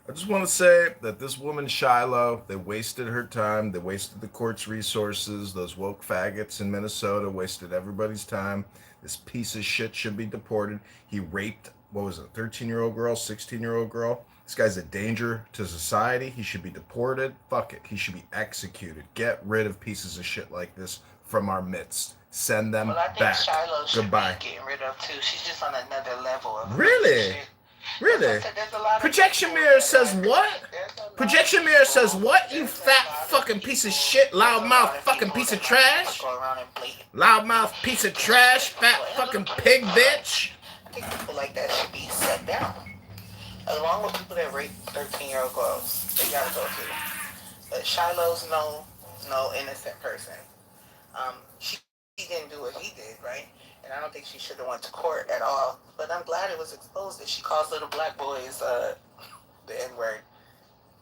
I just want to say that this woman, Shiloh, they wasted her time. They wasted the court's resources. Those woke faggots in Minnesota wasted everybody's time. This piece of shit should be deported. He raped, a 13-year-old girl, 16-year-old girl. This guy's a danger to society. He should be deported. Fuck it. He should be executed. Get rid of pieces of shit like this from our midst. Send them well, I think back. Shiloh should Goodbye. be getting rid of too. She's just on another level of Really? Really? Projection mirror says what? Projection mirror says what? You fat fucking piece of shit, loudmouth fucking piece of trash. Loudmouth piece of trash, fat fucking pig bitch. I think people like that should be set down. Along with people that rape 13-year-old girls. They gotta go too. But Shiloh's no innocent person. She didn't do what he did, right? And I don't think she should have went to court at all. But I'm glad it was exposed that she calls little black boys the N-word.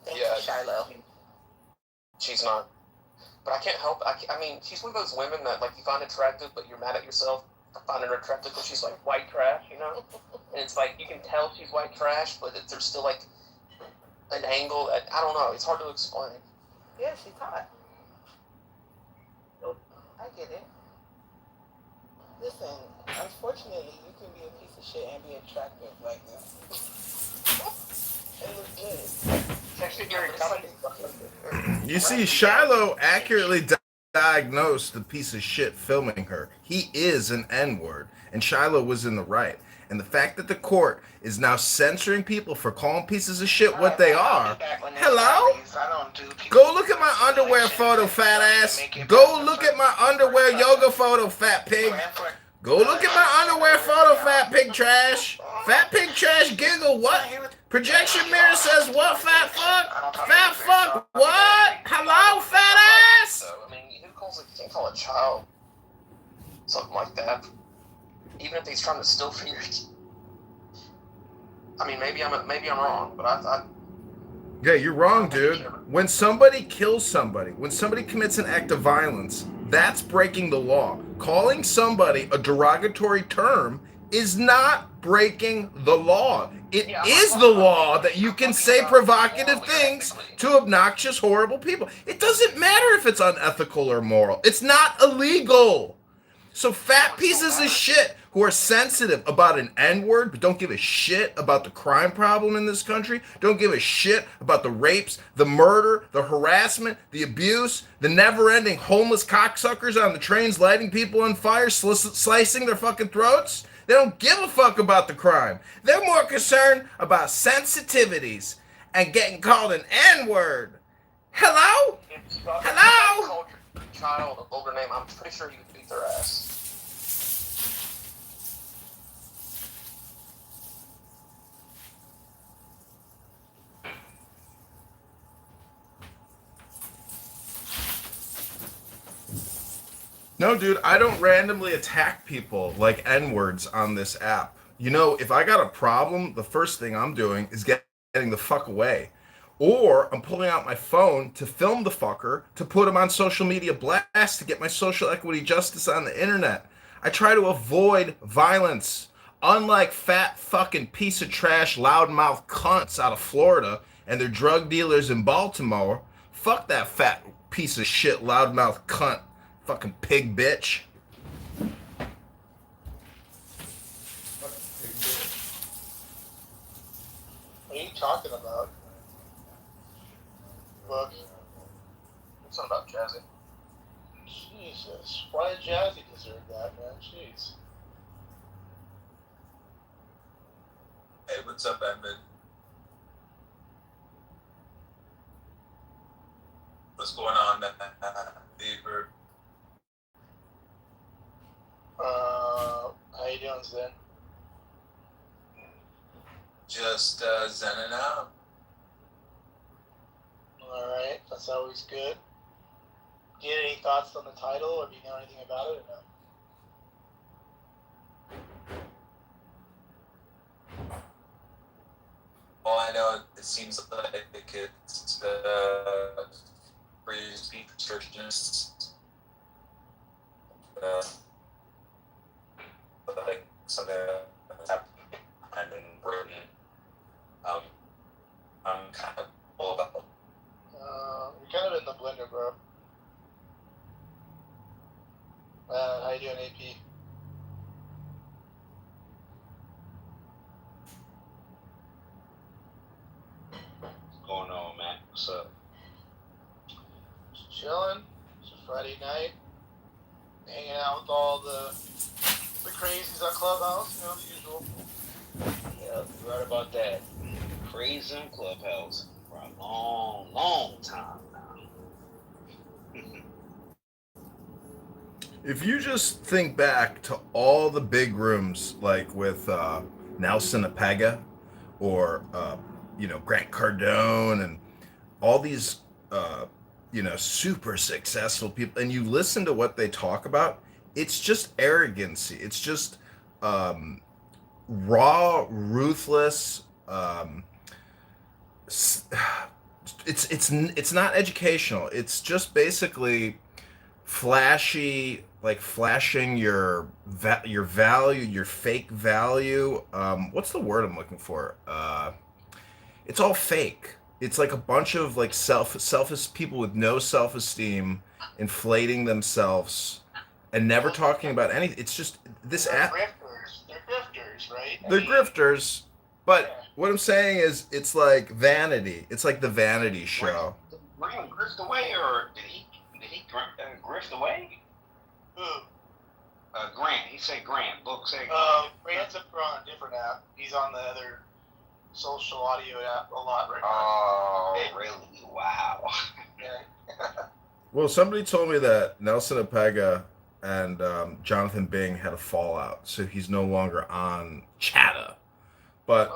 Thank you, Shiloh. She's not. But I can't help. I mean, she's one of those women that like you find attractive, but you're mad at yourself for finding her attractive because she's like white trash, you know? And it's like you can tell she's white trash, but there's still like an angle that I don't know. It's hard to explain. Yeah, she's hot. I get it. Listen, unfortunately, you can be a piece of shit and be attractive like this. It looks good. It's actually very comforting. You see, Shiloh accurately diagnosed the piece of shit filming her. He is an N-word, and Shiloh was in the right. And the fact that the court is now censoring people for calling pieces of shit what they are. Hello? Go look at my underwear photo, fat ass. Go look at my underwear yoga photo, fat pig. Go look at my underwear photo, fat pig trash. Fat pig trash giggle, what? Projection mirror says what, fat fuck? Fat fuck, what? Hello, fat ass? I mean, you can't call a child something like that. Even if he's trying to steal from you. I mean, maybe I'm wrong, but I yeah, you're wrong, dude. When somebody kills somebody, when somebody commits an act of violence, that's breaking the law. Calling somebody a derogatory term is not breaking the law. It is the law that you can say provocative things to obnoxious, horrible people. It doesn't matter if it's unethical or moral. It's not illegal. So fat pieces of shit who are sensitive about an N-word but don't give a shit about the crime problem in this country, don't give a shit about the rapes, the murder, the harassment, the abuse, the never-ending homeless cocksuckers on the trains lighting people on fire, slicing their fucking throats, They don't give a fuck about the crime. They're more concerned about sensitivities and getting called an N-word. Hello? Hello? Called your child a vulgar name, I'm pretty sure you would beat their ass. No, dude, I don't randomly attack people like N-words on this app. You know, if I got a problem, the first thing I'm doing is getting the fuck away. Or I'm pulling out my phone to film the fucker to put him on social media blast to get my social equity justice on the internet. I try to avoid violence. Unlike fat fucking piece of trash loudmouth cunts out of Florida and their drug dealers in Baltimore, fuck that fat piece of shit loudmouth cunt. Fucking pig bitch. What are you talking about? Look. It's not about Jazzy. Jesus. Why did Jazzy deserve that, man? Jeez. Hey, what's up, Edmund? What's going on, Beaver? How you doing, Zen? Just zenning out. Alright, that's always good. Do you have any thoughts on the title, or do you know anything about it, or no? All I know, it seems like it's free speech restrictionists. Like something that's happened in Britain. I'm kind of all about them. You're kind of in the blender, bro. How you doing, AP? What's going on, man? What's up? Just chilling. It's a Friday night. Hanging out with all the crazies on Clubhouse, you know, the usual. Yeah, you're right about that. Crazy on Clubhouse for a long, long time now. If you just think back to all the big rooms, like with Nelson Apega or, Grant Cardone and all these, super successful people, and you listen to what they talk about, it's just arrogancy. It's just raw, ruthless. It's not educational. It's just basically flashy, like flashing your value, your fake value. What's the word I'm looking for? It's all fake. It's like a bunch of like selfish people with no self-esteem, inflating themselves, and never talking about anything. It's just this They're app. grifters. They're grifters, right? They're grifters, but what I'm saying is, it's like vanity. It's like the vanity show. Did Grant grift away, or did he grift away? Who? Grant. He said Grant. Book said Grant's on a different app. He's on the other social audio app a lot right now. Oh, really? Wow. Well, somebody told me that Nelson Apega and Jonathan Bing had a fallout, so he's no longer on Chatter. But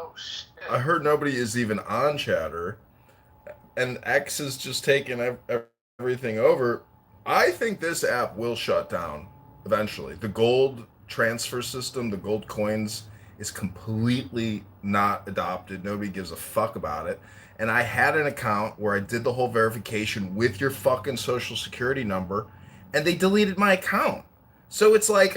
I heard nobody is even on Chatter, and X is just taking everything over. I think this app will shut down eventually. The gold transfer system, the gold coins, is completely not adopted. Nobody gives a fuck about it. And I had an account where I did the whole verification with your fucking social security number, and they deleted my account. So it's like,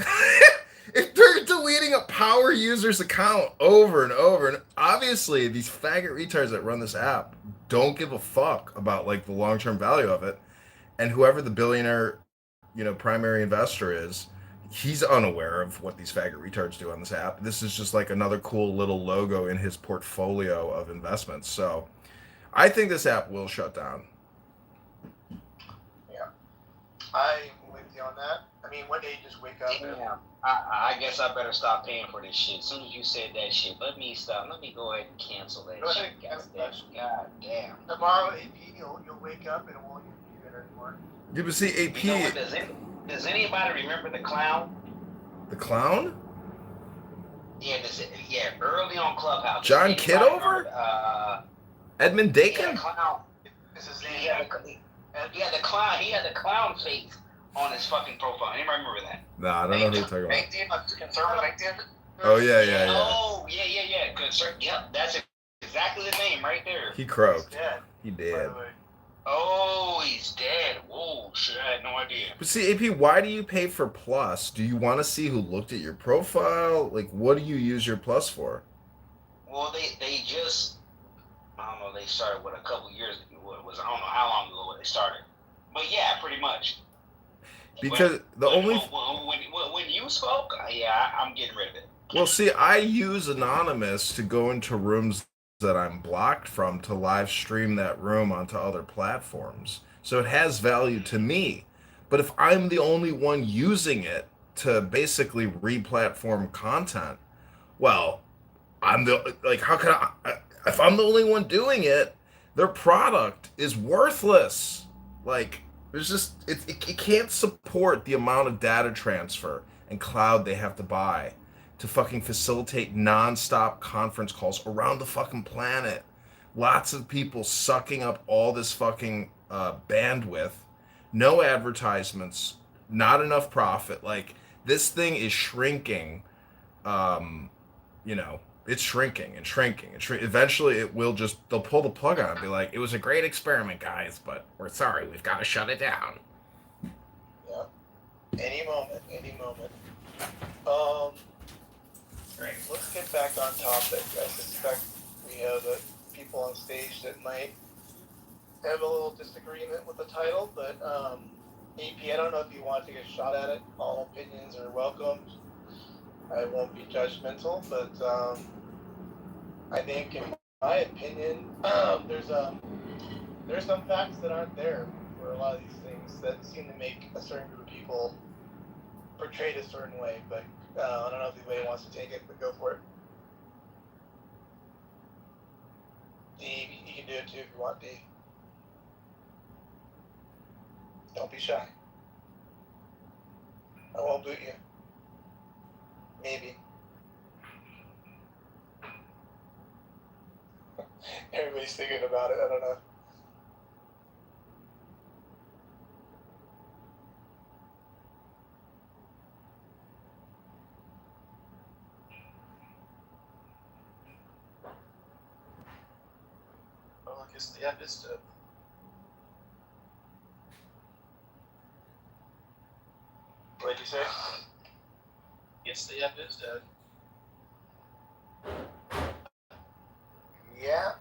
if they're deleting a power user's account over and over, and obviously these faggot retards that run this app don't give a fuck about like the long-term value of it. And whoever the billionaire, primary investor is, he's unaware of what these faggot retards do on this app. This is just like another cool little logo in his portfolio of investments. So I think this app will shut down. Yeah. I'm with you on that. I mean, one day you just wake up. Damn. I guess I better stop paying for this shit. As soon as you said that shit, let me stop. Let me go ahead and cancel that shit. God damn. Tomorrow, AP, you'll wake up and it won't even be there anymore. You can see AP. You know what, does anybody remember the clown? The clown? Yeah, early on Clubhouse. John Kitover? Edmund Dakin? Yeah, the clown. This is He had the clown. He had the clown face on his fucking profile. Anybody remember that? Nah, I don't know who you're talking about. Bank deal, conservative bank deal. Oh yeah. Oh yeah. Good sir. Yep, that's exactly the name right there. He croaked. Yeah. He did. Oh, he's dead. Whoa, shit, I had no idea. But see, AP, why do you pay for Plus? Do you want to see who looked at your profile? Like, what do you use your Plus for? Well, they just, I don't know, they started a couple years ago. I don't know how long ago they started. But yeah, pretty much. Because when you spoke, yeah, I'm getting rid of it. Well, see, I use Anonymous to go into rooms that I'm blocked from to live stream that room onto other platforms. So it has value to me. But if I'm the only one using it to basically re-platform content, well, how can I, if I'm the only one doing it, their product is worthless. Like, there's just, it can't support the amount of data transfer and cloud they have to buy to fucking facilitate non-stop conference calls around the fucking planet. Lots of people sucking up all this fucking bandwidth, no advertisements, not enough profit. Like, this thing is shrinking. It's shrinking and shrinking. Eventually it will they'll pull the plug on it and be like, it was a great experiment, guys, but we're sorry, we've got to shut it down. Yeah. Any moment. Right, let's get back on topic. I suspect we have people on stage that might have a little disagreement with the title, but AP, I don't know if you want to take a shot at it. All opinions are welcomed. I won't be judgmental, but I think, in my opinion, there's some facts that aren't there for a lot of these things that seem to make a certain group of people portrayed a certain way, but I don't know if anybody wants to take it, but go for it. D, you can do it too if you want, D. Don't be shy. I won't boot you. Maybe. Everybody's thinking about it, I don't know. Oh, I guess the app is dead. What'd you say? Yes, the app is dead. Yeah.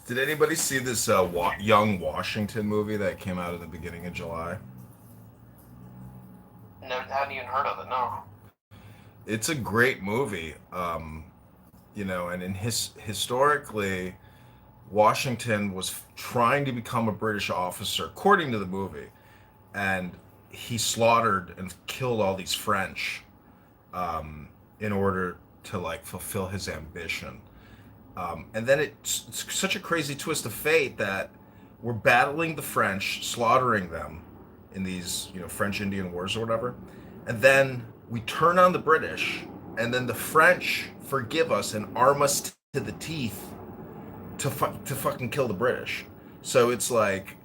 Did anybody see this Young Washington movie that came out at the beginning of July? No, hadn't even heard of it, no. It's a great movie. And historically, Washington was trying to become a British officer, according to the movie, and he slaughtered and killed all these French in order to fulfill his ambition. And then it's such a crazy twist of fate that we're battling the French, slaughtering them in these French-Indian wars or whatever, and then we turn on the British, and then the French forgive us and arm us to the teeth to fucking kill the British. So it's like,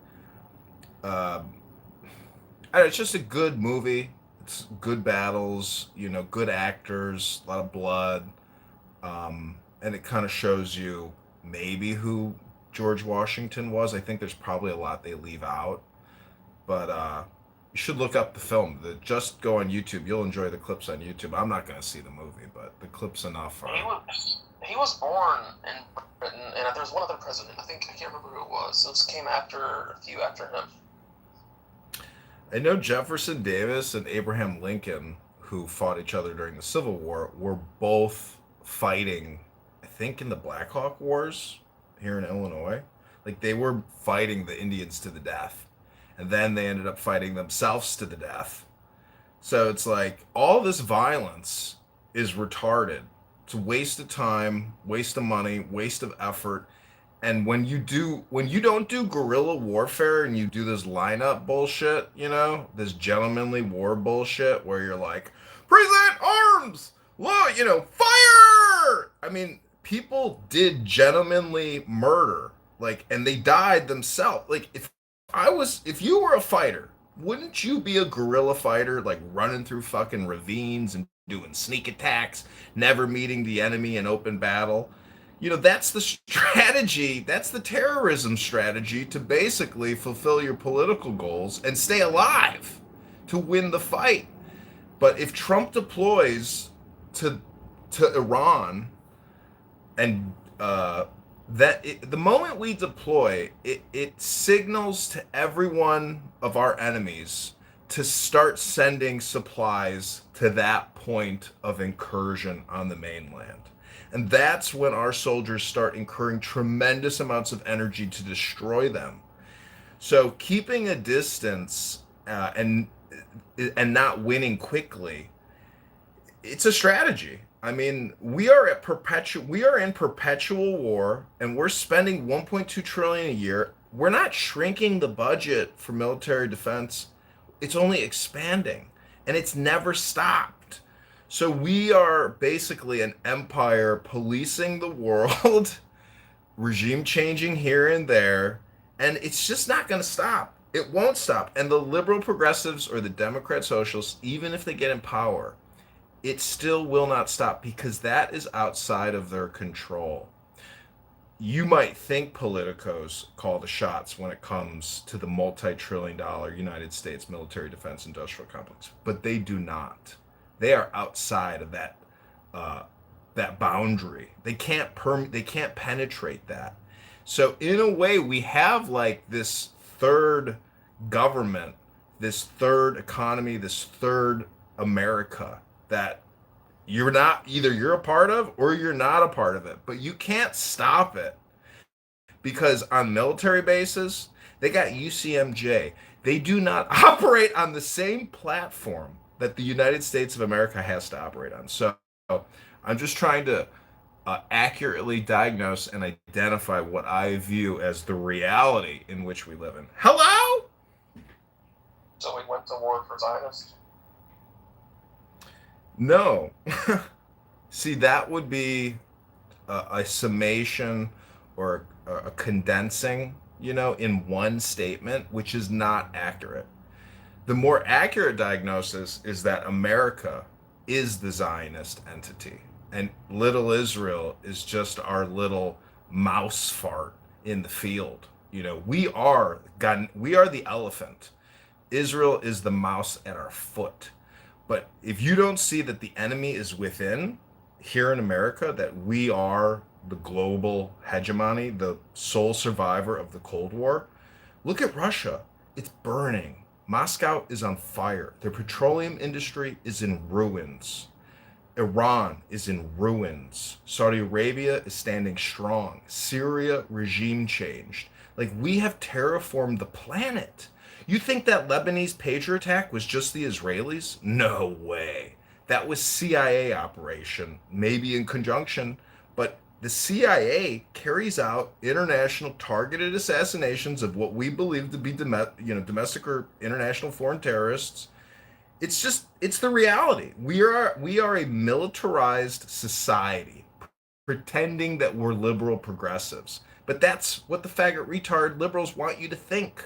it's just a good movie. It's good battles, good actors, a lot of blood, and it kind of shows you maybe who George Washington was. I think there's probably a lot they leave out, but you should look up the film. Just go on YouTube. You'll enjoy the clips on YouTube. I'm not going to see the movie, but the clips enough. He was born in Britain, and there's one other president. I can't remember who it was. So this came a few after him. I know Jefferson Davis and Abraham Lincoln, who fought each other during the Civil War, were both fighting, I think, in the Black Hawk Wars here in Illinois. Like, they were fighting the Indians to the death, and then they ended up fighting themselves to the death. So it's like all this violence is retarded. It's a waste of time, waste of money, waste of effort. And when you don't do guerrilla warfare and you do this lineup bullshit, this gentlemanly war bullshit where you're like, present arms, look, fire. I mean, people did gentlemanly murder, like, and they died themselves. Like, if you were a fighter, wouldn't you be a guerrilla fighter, like running through fucking ravines and doing sneak attacks, never meeting the enemy in open battle? That's the strategy. That's the terrorism strategy to basically fulfill your political goals and stay alive to win the fight. But if Trump deploys to Iran, and the moment we deploy, it signals to every one of our enemies to start sending supplies to that point of incursion on the mainland. And that's when our soldiers start incurring tremendous amounts of energy to destroy them. So keeping a distance and not winning quickly, it's a strategy. I mean, we are in perpetual war, and we're spending 1.2 trillion a year. We're not shrinking the budget for military defense. It's only expanding, and it's never stopped. So we are basically an empire policing the world, regime changing here and there, and it's just not going to stop. It won't stop. And the liberal progressives or the Democrat socialists, even if they get in power, it still will not stop because that is outside of their control. You might think politicos call the shots when it comes to the multi-trillion-dollar United States military defense industrial complex, but they do not. They are outside of that boundary. They can't penetrate that. So in a way, we have like this third government, this third economy, this third America that you're a part of or you're not a part of it, but you can't stop it because on military bases, they got UCMJ. They do not operate on the same platform that the United States of America has to operate on. So I'm just trying to accurately diagnose and identify what I view as the reality in which we live in. Hello? So we went to war for Zionists? No. See, that would be a summation or a condensing, in one statement, which is not accurate. The more accurate diagnosis is that America is the Zionist entity, and little Israel is just our little mouse fart in the field. We are the elephant. Israel is the mouse at our foot. But if you don't see that the enemy is within, here in America, that we are the global hegemony, the sole survivor of the Cold War, look at Russia. It's burning. Moscow is on fire. Their petroleum industry is in ruins. Iran is in ruins. Saudi Arabia is standing strong. Syria, regime changed. Like, we have terraformed the planet. You think that Lebanese pager attack was just the Israelis? No way. That was CIA operation, maybe in conjunction, but the CIA carries out international targeted assassinations of what we believe to be domestic or international foreign terrorists. It's the reality. We are a militarized society pretending that we're liberal progressives. But that's what the faggot retard liberals want you to think,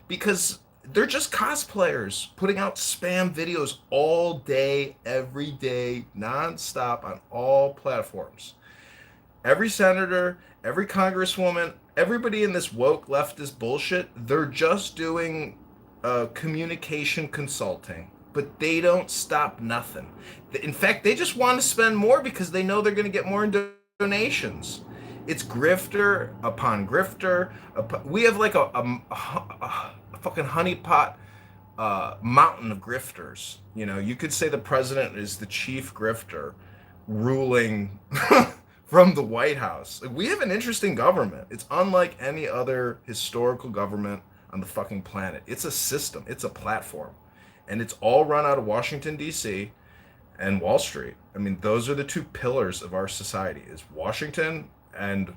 because they're just cosplayers putting out spam videos all day, every day, nonstop on all platforms. Every senator, every congresswoman, everybody in this woke leftist bullshit, they're just doing communication consulting, but they don't stop nothing. In fact, they just want to spend more because they know they're going to get more in donations. It's grifter upon grifter. We have like a fucking honeypot mountain of grifters. You could say the president is the chief grifter, ruling from the White House. Like, we have an interesting government. It's unlike any other historical government on the fucking planet. It's a system. It's a platform. And it's all run out of Washington, D.C. and Wall Street. I mean, those are the two pillars of our society, is Washington and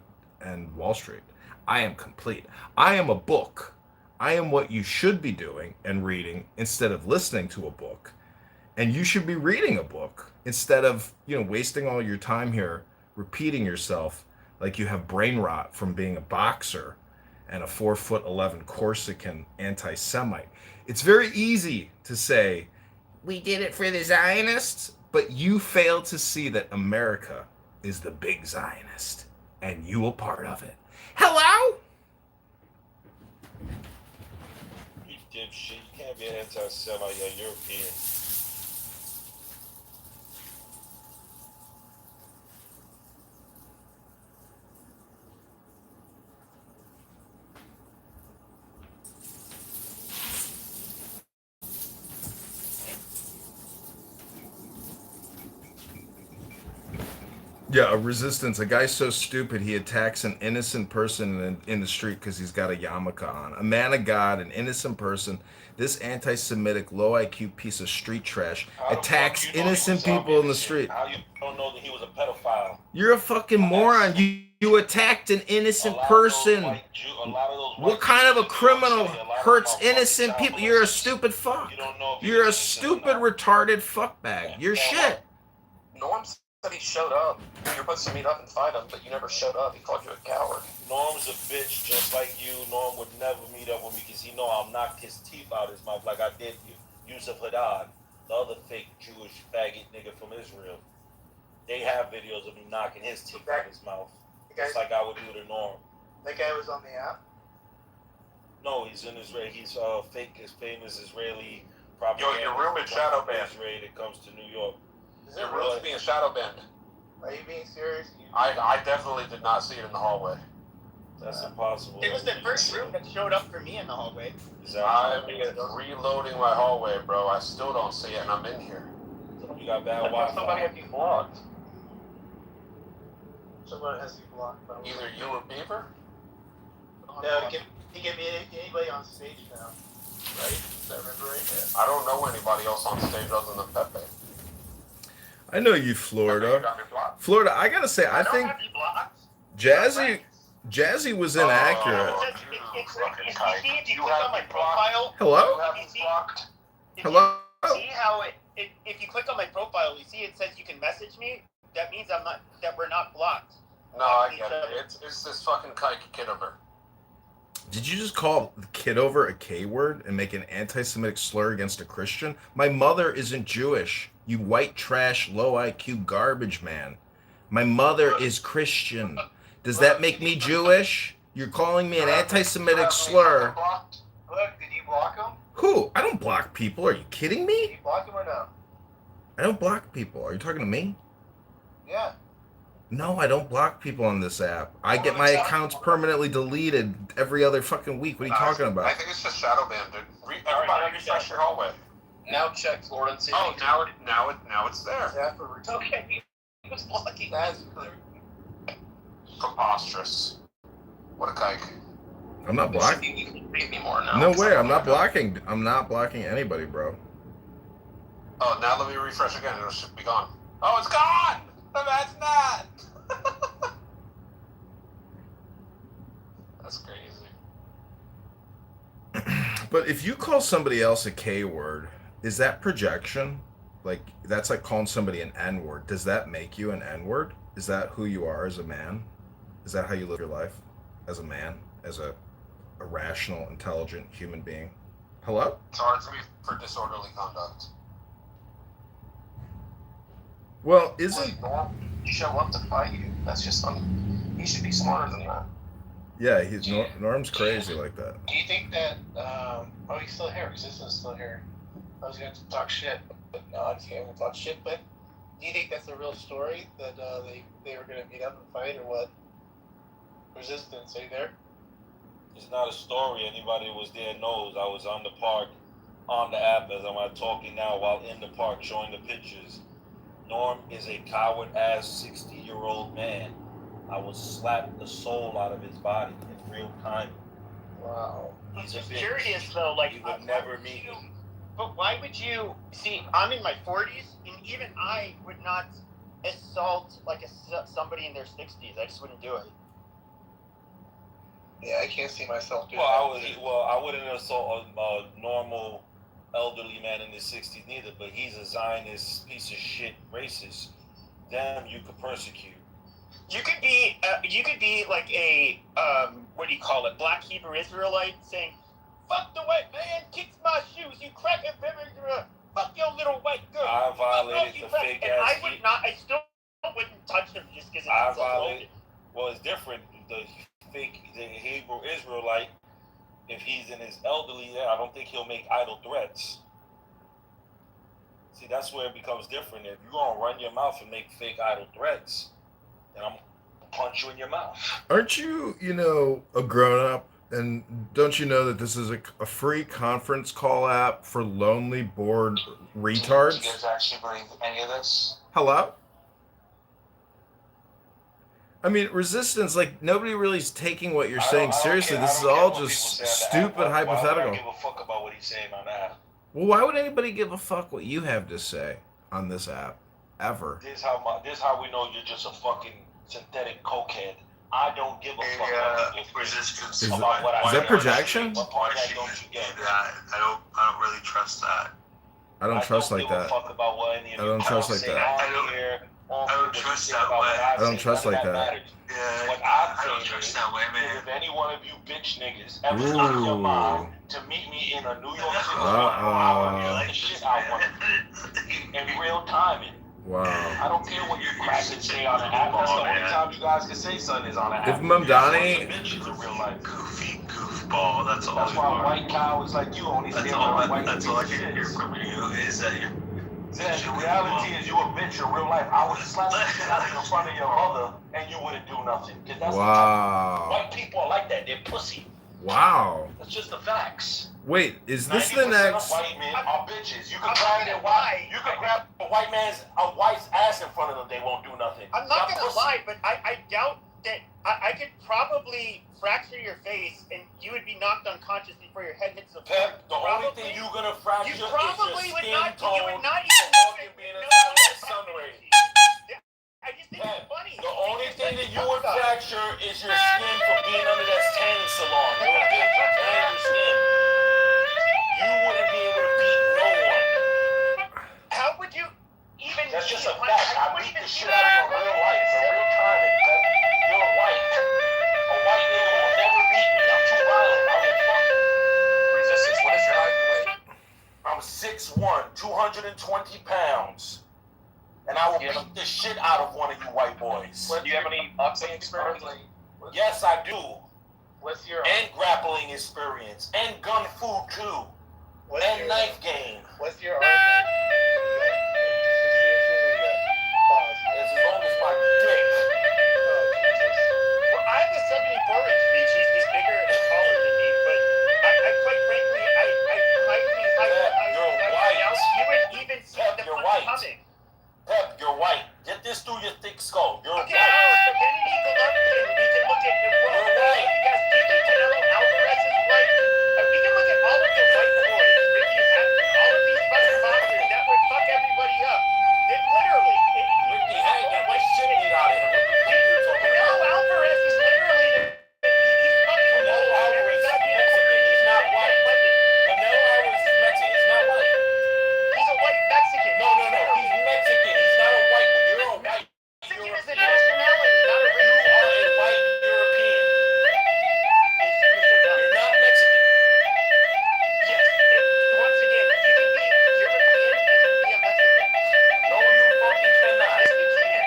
Wall Street. I am complete. I am a book. I am what you should be doing and reading instead of listening to a book. And you should be reading a book instead of, wasting all your time here repeating yourself like you have brain rot from being a boxer and a 4'11" Corsican anti-Semite. It's very easy to say, we did it for the Zionists, but you fail to see that America is the big Zionist, and you a part of it. Hello? You dipshit. You can't be an anti-Semite. You're European. Yeah, a resistance. A guy's so stupid he attacks an innocent person in the street because he's got a yarmulke on. A man of God, an innocent person. This anti-Semitic, low IQ piece of street trash attacks innocent people in the street. How you don't know that he was a pedophile? You're a fucking moron. You attacked an innocent person. What kind of a criminal hurts innocent people? You're a stupid fuck. You're a stupid, retarded fuckbag. You're shit. Norm said he showed up. You were supposed to meet up and fight him, but you never showed up. He called you a coward. Norm's a bitch just like you. Norm would never meet up with me because he know I'll knock his teeth out his mouth like I did Yusuf Haddad, the other fake Jewish faggot nigga from Israel. They have videos of me knocking his teeth out his mouth. Just like I would do to Norm. That guy was on the app? No, he's in Israel. He's famous Israeli propaganda. Your room is shadow banned. Israel that comes to New York. Your room's being shadow banned. Are you being serious? I definitely did not see it in the hallway. That's impossible. It was the first room that showed up for me in the hallway. I'm reloading my hallway, bro. I still don't see it, and I'm in here. You got bad Wi-Fi. Somebody had you blocked. Someone has you blocked. Either you or Beaver? No, he can be anybody on stage now. Right? Is that remember right? Yeah. I don't know anybody else on stage other than Pepe. I know you, Florida. Florida, I gotta say, I think Jazzy was inaccurate. If you click on my profile, Hello? Hello? See how if you click on my profile, you see it says you can message me. That means that we're not blocked. No, I get it. It's this fucking Kitover. Did you just call Kitover a K word and make an anti-Semitic slur against a Christian? My mother isn't Jewish, you white trash, low IQ garbage man. My mother is Christian. Does that make me Jewish? You're calling me an anti-Semitic slur. Look, did you block him? Who? I don't block people. Are you kidding me? Did you block him or no? I don't block people. Are you talking to me? Yeah. No, I don't block people on this app. I get my accounts permanently deleted every other fucking week. What are you talking about? I think it's just shadow banned, dude. Everybody refresh your hallway. Now check Florida and see. Oh, now it's there. Okay. He was blocking. That's preposterous. What a kike. I'm not blocking. You can't see anymore now. No way. I'm not blocking. I'm not blocking anybody, bro. Oh, now let me refresh again. It should be gone. Oh, it's gone. Imagine that. That's crazy. But if you call somebody else a K word, is that projection? Like, that's like calling somebody an N word. Does that make you an N word? Is that who you are as a man? Is that how you live your life? As a man? As a rational, intelligent human being? Hello? It's hard for me for disorderly conduct. Well, isn't... You show up to fight you. That's just you should be smarter than that. Yeah, Norm's crazy like that. Do you think that, he's still here, Resistance is still here. I was going to talk shit, but no, I can't even talk shit, but do you think that's a real story, that they were going to meet up and fight, or what? Resistance, are you there? It's not a story. Anybody who was there knows I was on the park, on the app as I'm talking now, while in the park showing the pictures. Norm is a coward-ass 60-year-old man. I will slap the soul out of his body in real time. Wow. I'm He's a just bitch. curious though, like, You would never meet me. but why would you see? I'm in my 40s, and even I would not assault like somebody in their 60s. I just wouldn't do it. Yeah, I can't see myself doing Well, that. I wouldn't assault a normal elderly man in his 60s neither, but he's a Zionist piece of shit racist. Them you could persecute. You could be like a what do you call it? Black Hebrew Israelite saying, "Fuck the white man, kicks my shoes, you crack it, fuck your little white girl." I violated the fake and ass. I would not. I still wouldn't touch him just because I it's so violated. Well, it's different. The Hebrew Israelite, if he's in his elderly, I don't think he'll make idle threats. See, that's where it becomes different. If you're gonna run your mouth and make fake idle threats, then I'm gonna punch you in your mouth. Aren't you, a grown-up? And don't you know that this is a free conference call app for lonely, bored retards? Do you guys actually believe any of this? Hello? I mean, resistance, like, nobody really is taking what you're saying seriously. This is all just stupid hypothetical. Why would I give a fuck about what he's saying on that? Well, why would anybody give a fuck what you have to say on this app? Ever. This is how we know you're just a fucking synthetic cokehead. I don't give a fuck about resistance. Is that projection? What part of that don't you get? I don't really trust that. I don't trust like that. I don't trust like that. I don't trust that way. I don't trust like that. Yeah, I don't trust that way, man. If any one of you bitch niggas ever speak your mind to meet me in a New York City, I will get the shit out one of you in real timing. Wow. I don't care what you crack and say on the app. That's the only time you guys can say something is on the app. If Mamdani... Goofy goofball, that's all. That's why white cows like you only say white. That's all I can hear from you is that you're... Yeah, the reality is you a bitch in real life. I would slap the shit out in front of your mother and you wouldn't do nothing. That's wow. White people are like that. They're pussy. Wow. That's just the facts. Wait, is this the next? Of white men are bitches. You can grab a wife's ass in front of them. They won't do nothing. I'm not gonna lie, but I doubt that I could probably fracture your face and you would be knocked unconscious before your head hits the floor. Pep, the only thing you're gonna fracture is your skin tone. You would not even know it. Sun rays. I just think it's funny. The only thing that you would fracture is your skin for being under that tanning salon. You're a bitch for tanning your skin. You wouldn't be able to beat no one. How would you even? That's just a fact. I beat the shit out of you in real life, in real time. You're white. A white nigga will never beat me. I'm too violent. I will fuck. Resistance, what is your height and weight? I'm 6'1", 220 pounds. And I will beat the shit out of one of you white boys. Do you have any boxing experience? Yes, I do. What's your and grappling experience, and gun food too, and knife game. What's your argument? As long as my dick. Well, I have a 74-inch reach. He's bigger and taller than me, but I quite frankly, You're white. You would even see Pep, the you're punch white. coming. Pep, you're white. Get this through your thick skull. You're Okay, white. so then we can look at the world. You're white. Yes, you think Canelo Alvarez is white? We can look at all of the white boys, Ricky Hatton, all of these fucking boxers that would fuck everybody up. Then literally, Ricky Hatton got my shit beat out of him. Canelo Alvarez is literally he's fucking Canelo Alvarez is Mexican. He's not white. Canelo Alvarez is Mexican. He's not white. He's a white Mexican. No. He's Mexican. He's not a white. You're a white. Mexican is a nationality, not a race. You are a white European. You're not Mexican. Yes. Once again, you can be European and be a Mexican. No, you fucking cannot. Yes, you can.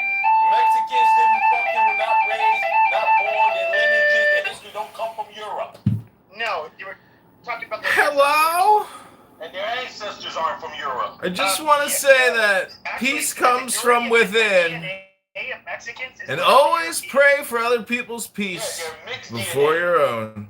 Mexicans were not raised, not born, their lineages, their history don't come from Europe. No, you were talking about the Hello? And their ancestors aren't from Europe. I just want to say that peace comes from within. Mexicans And always pray for other people's peace before your own.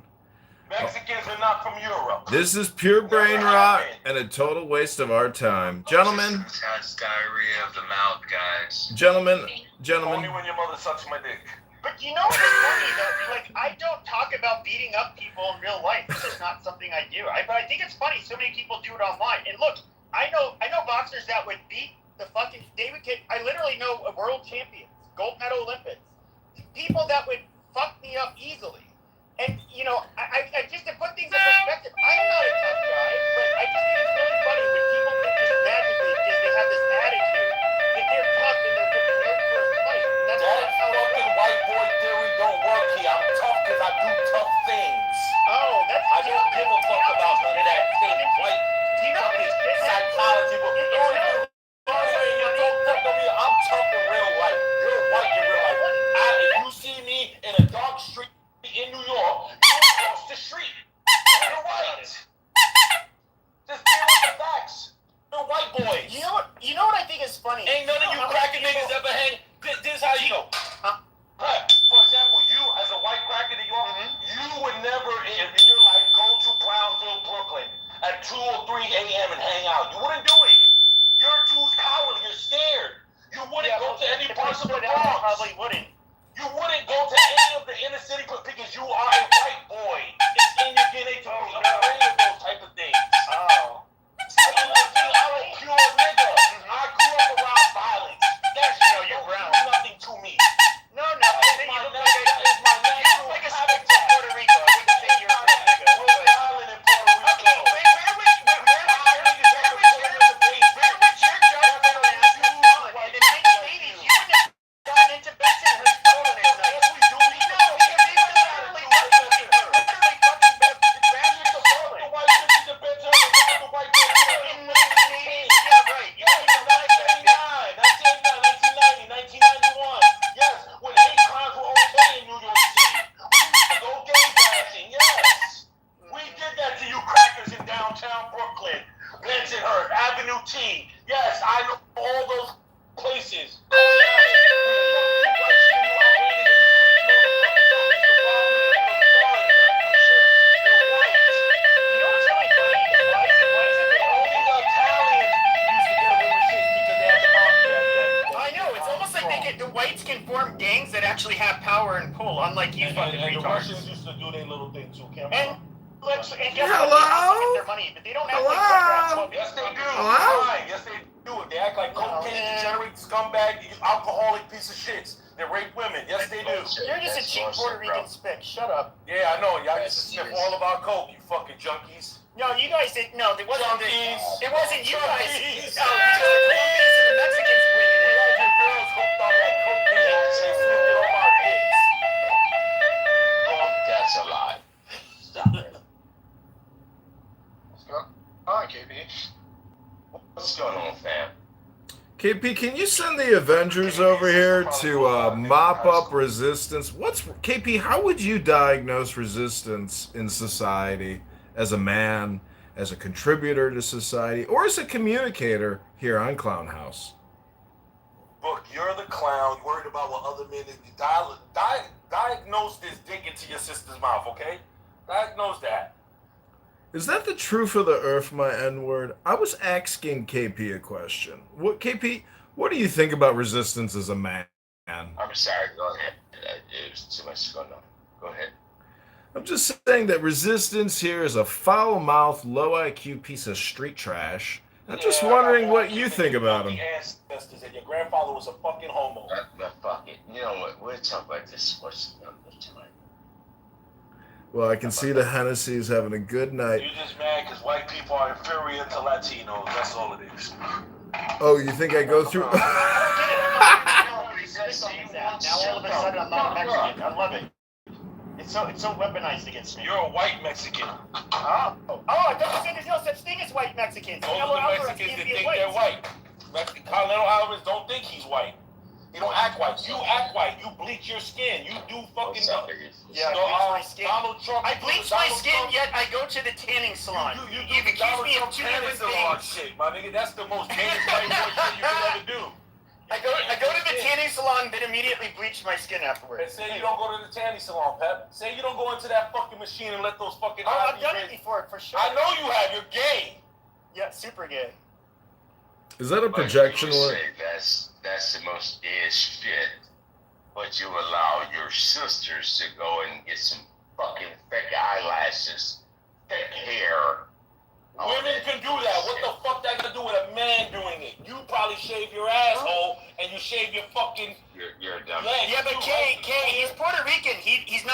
Mexicans are not from Europe. This is pure brain rot and a total waste of our time. Gentlemen. Has diarrhea of the mouth, guys. Gentlemen. Only when your mother sucks my dick. But you know what's funny though? Like, I don't talk about beating up people in real life. It's just not something I do. But I think it's funny. So many people do it online. And look, I know boxers that would beat the fucking David Kidd. I literally know world champions, gold medal Olympics, people that would fuck me up easily. And you know, I just to put things in perspective, I'm not a tough guy, but I just think it's really funny when people think just magically because they have this attitude that they're tough and they're prepared for a fight. That's That fucking white boy theory don't work here. I'm tough because I do tough things. Oh, that's. I don't give a fuck about none of that fake white fucking psychology. I'm tough in real life. You're white in real life. If you see me in a dark street in New York, you cross the street. You're white. Just deal with the facts. You're white boys. You know what I think is funny? Ain't none of you cracker niggas ever hang. This is how you know. For example, you as a white cracker New York, you would never in your life go to Brownsville, Brooklyn at 2 or 3 a.m. and hang out. You wouldn't do it. You're too cowardly. You're scared. You wouldn't go to any parts of the Bronx. Probably wouldn't. You wouldn't go to any of the inner city because you are a white boy. It's in your DNA to be afraid of those type of things. Oh. See, I'm a pure nigga. I grew up around violence. That's you're brown. Nothing to me. No, you look like a spec from Puerto Rico. I wouldn't say you're a real nigga. We're violent in Puerto Rico. Okay, where was your in the 1980s, you wouldn't have gone into Bensonhurst Road at night. Yes, we do. We know. Literally fucking The white bitches in Bensonhurst, the white bitches in the 1980s. Yeah, right. You don't even like that. 1989, 1991. Yes, when hate crimes were okay in New York City. We used to go gay bashing, yes. We did that to you crackers in downtown Brooklyn. Bensonhurst, Avenue T. Yes, I know all those places. The whites can form gangs that actually have power and pull, unlike you fucking retards. The Russians used to do their little thing too, and guess what? They Hello? get their money, but they don't act like Democrats. Yes, they do. Hello? Yes, they do. They act like cocaine, degenerate, scumbag, alcoholic piece of shits. They rape women. Yes, they do. You're just a cheap Puerto Rican spick. Shut up. Yeah, I know. Y'all used to sniff all of our coke, you fucking junkies. No, you guys didn't. No, it wasn't. It wasn't you guys. Junkies. The Colombians and the Mexicans bringing it. Your girls hooked on that cocaine. They sniffed it on our dicks. That's a lie. Stop it. What's going on, KB? What's going on, fam? KP, can you send the Avengers over here to mop up resistance? KP, how would you diagnose resistance in society as a man, as a contributor to society, or as a communicator here on Clown House? Look, you're the clown, worried about what other men diagnose this dick into your sister's mouth, okay? Diagnose that. Is that the truth of the earth, my N-word? I was asking KP a question. KP, what do you think about resistance as a man? I'm sorry, go ahead. It was too much going on. Go ahead. I'm just saying that resistance here is a foul-mouthed, low-IQ piece of street trash. I'm just wondering what you think about him. Ancestors and your grandfather was a fucking homo. Fuck it. You know what? We'll talk about this much another time. Well, I can see the Hennessy's having a good night. You're just mad because white people are inferior to Latinos. That's all it is. Oh, you think I go through... Now all of a sudden I'm not Mexican. I love it. It's so weaponized against me. You're a white Mexican. I thought you said there's no such thing as white Mexicans. Those are the Mexicans that think they're white. Continental Alvarez don't think he's white. He don't act white. You act white. You bleach your skin. You do fucking... Yeah, I bleach my skin. Donald Trump. I bleach my skin, yet I go to the tanning salon. You accuse me of 2 different things. Shit, my nigga. That's the most dangerous white boy shit you could ever do. I go to the tanning salon that immediately bleached my skin afterwards. And say you don't go to the tanning salon, Pep. Say you don't go into that fucking machine and let those fucking. Oh, I've done it before, for sure. I know you have. You're gay. Yeah, super gay. Is that a projection But you alert? say that's the most gayest shit. But you allow your sisters to go and get some fucking fake eyelashes, fake hair. Women can do that. What the fuck that got to do with a man doing it? You probably shave your asshole and you shave your fucking. You're a dumb. legs. Yeah, but Kay, he's Puerto Rican. He's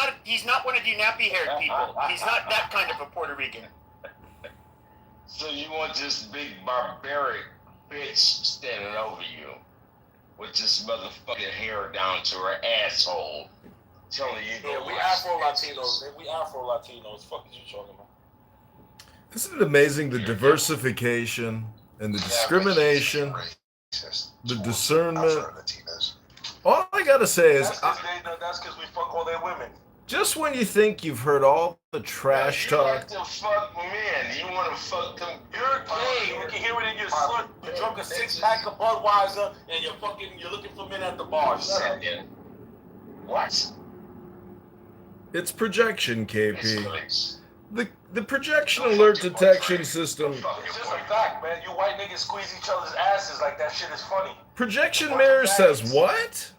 not one of you nappy-haired people. He's not that kind of a Puerto Rican. So you want this big barbaric bitch standing over you with this motherfucking hair down to her asshole, telling you. Yeah, we Afro Latinos. We Afro Latinos. Fuck is you talking about? Isn't it amazing the diversification and the discrimination, the discernment? All I gotta say is, That's because we fuck all their women. just when you think you've heard all the trash You talk, like to fuck men. You want to fuck them. You're gay. We can hear it in your slur. You drunk a 6-pack of Budweiser and you're looking for men at the bar. Shut up. What? it's projection, KP. The projection alert detection system. It's just a fact, man. You white niggas squeeze each other's asses like that shit is funny. Projection mirror says what?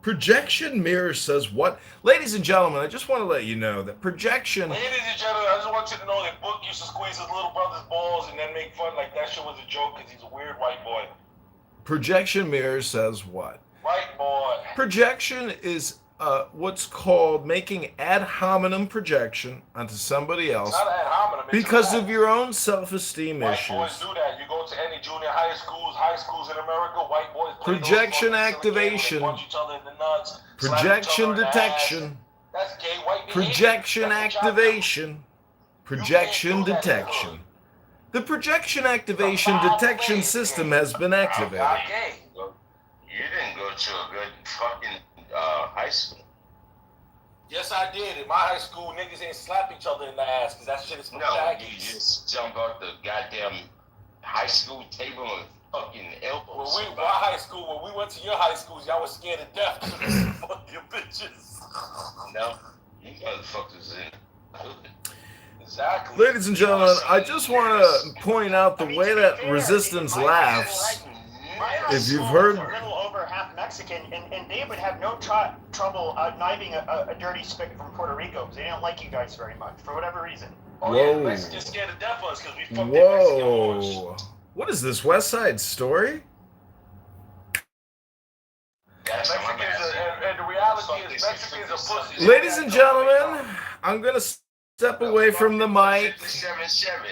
Projection mirror says what? Ladies and gentlemen, I just want to let you know that projection. Ladies and gentlemen, I just want you to know that Book used to squeeze his little brother's balls and then make fun like that shit was a joke because he's a weird white boy. Projection mirror says what? White boy. Projection is what's called making ad hominem projection onto somebody else It's not ad hominem. It's because a of your own self-esteem white issues. boys do that. You go to any junior high schools in America, white boys play Projection those fucking silly games activation. where they punch each other in the nuts, slap each Projection other in the ass. detection. That's gay white behavior. Projection That's what y'all do. activation. Projection detection. The projection activation detection system has been activated. You didn't go to a good fucking high school. Yes, I did. In my high school, niggas ain't slap each other in the ass because that shit is for No, faggots. you just jump out the goddamn high school table and fucking elbows. When we went to your high schools, y'all was scared to death because we fuck your bitches. No, you motherfuckers in. Exactly. Ladies and gentlemen, I just want to point out the way that Resistance laughs. If you've heard, a little over half Mexican, and they would have no trouble knifing a dirty spick from Puerto Rico because they didn't like you guys very much for whatever reason. Oh yeah, the whoa, Mexicans scared to death of us because we fucked their Mexican boys. whoa, what is this West Side Story? And the reality is Mexicans are pussies. Ladies and gentlemen, I'm gonna step away from the mic.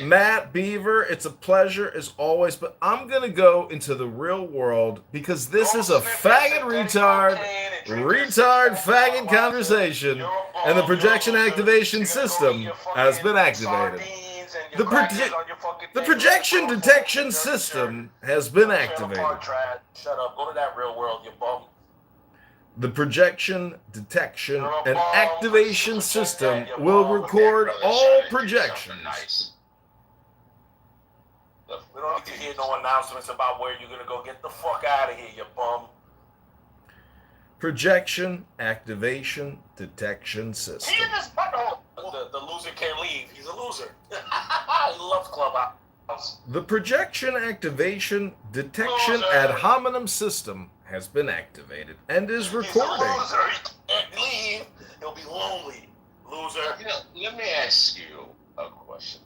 Matt Beaver, it's a pleasure as always, but I'm gonna go into the real world because this is a faggot faggot conversation, and the projection activation system has been activated. The projection detection system has been activated. Shut up. Go to that real world, you bum. The projection detection and activation system will record all projections. We don't need to hear no announcements about where you're gonna go. Get the fuck out of here, you bum. Projection activation detection system. He in this butthole. The loser can't leave. He's a loser. He loves Clubhouse. The projection activation detection ad hominem system has been activated and is recording. He's a loser. He can't leave. He'll be lonely. Loser. You know, let me ask you a question.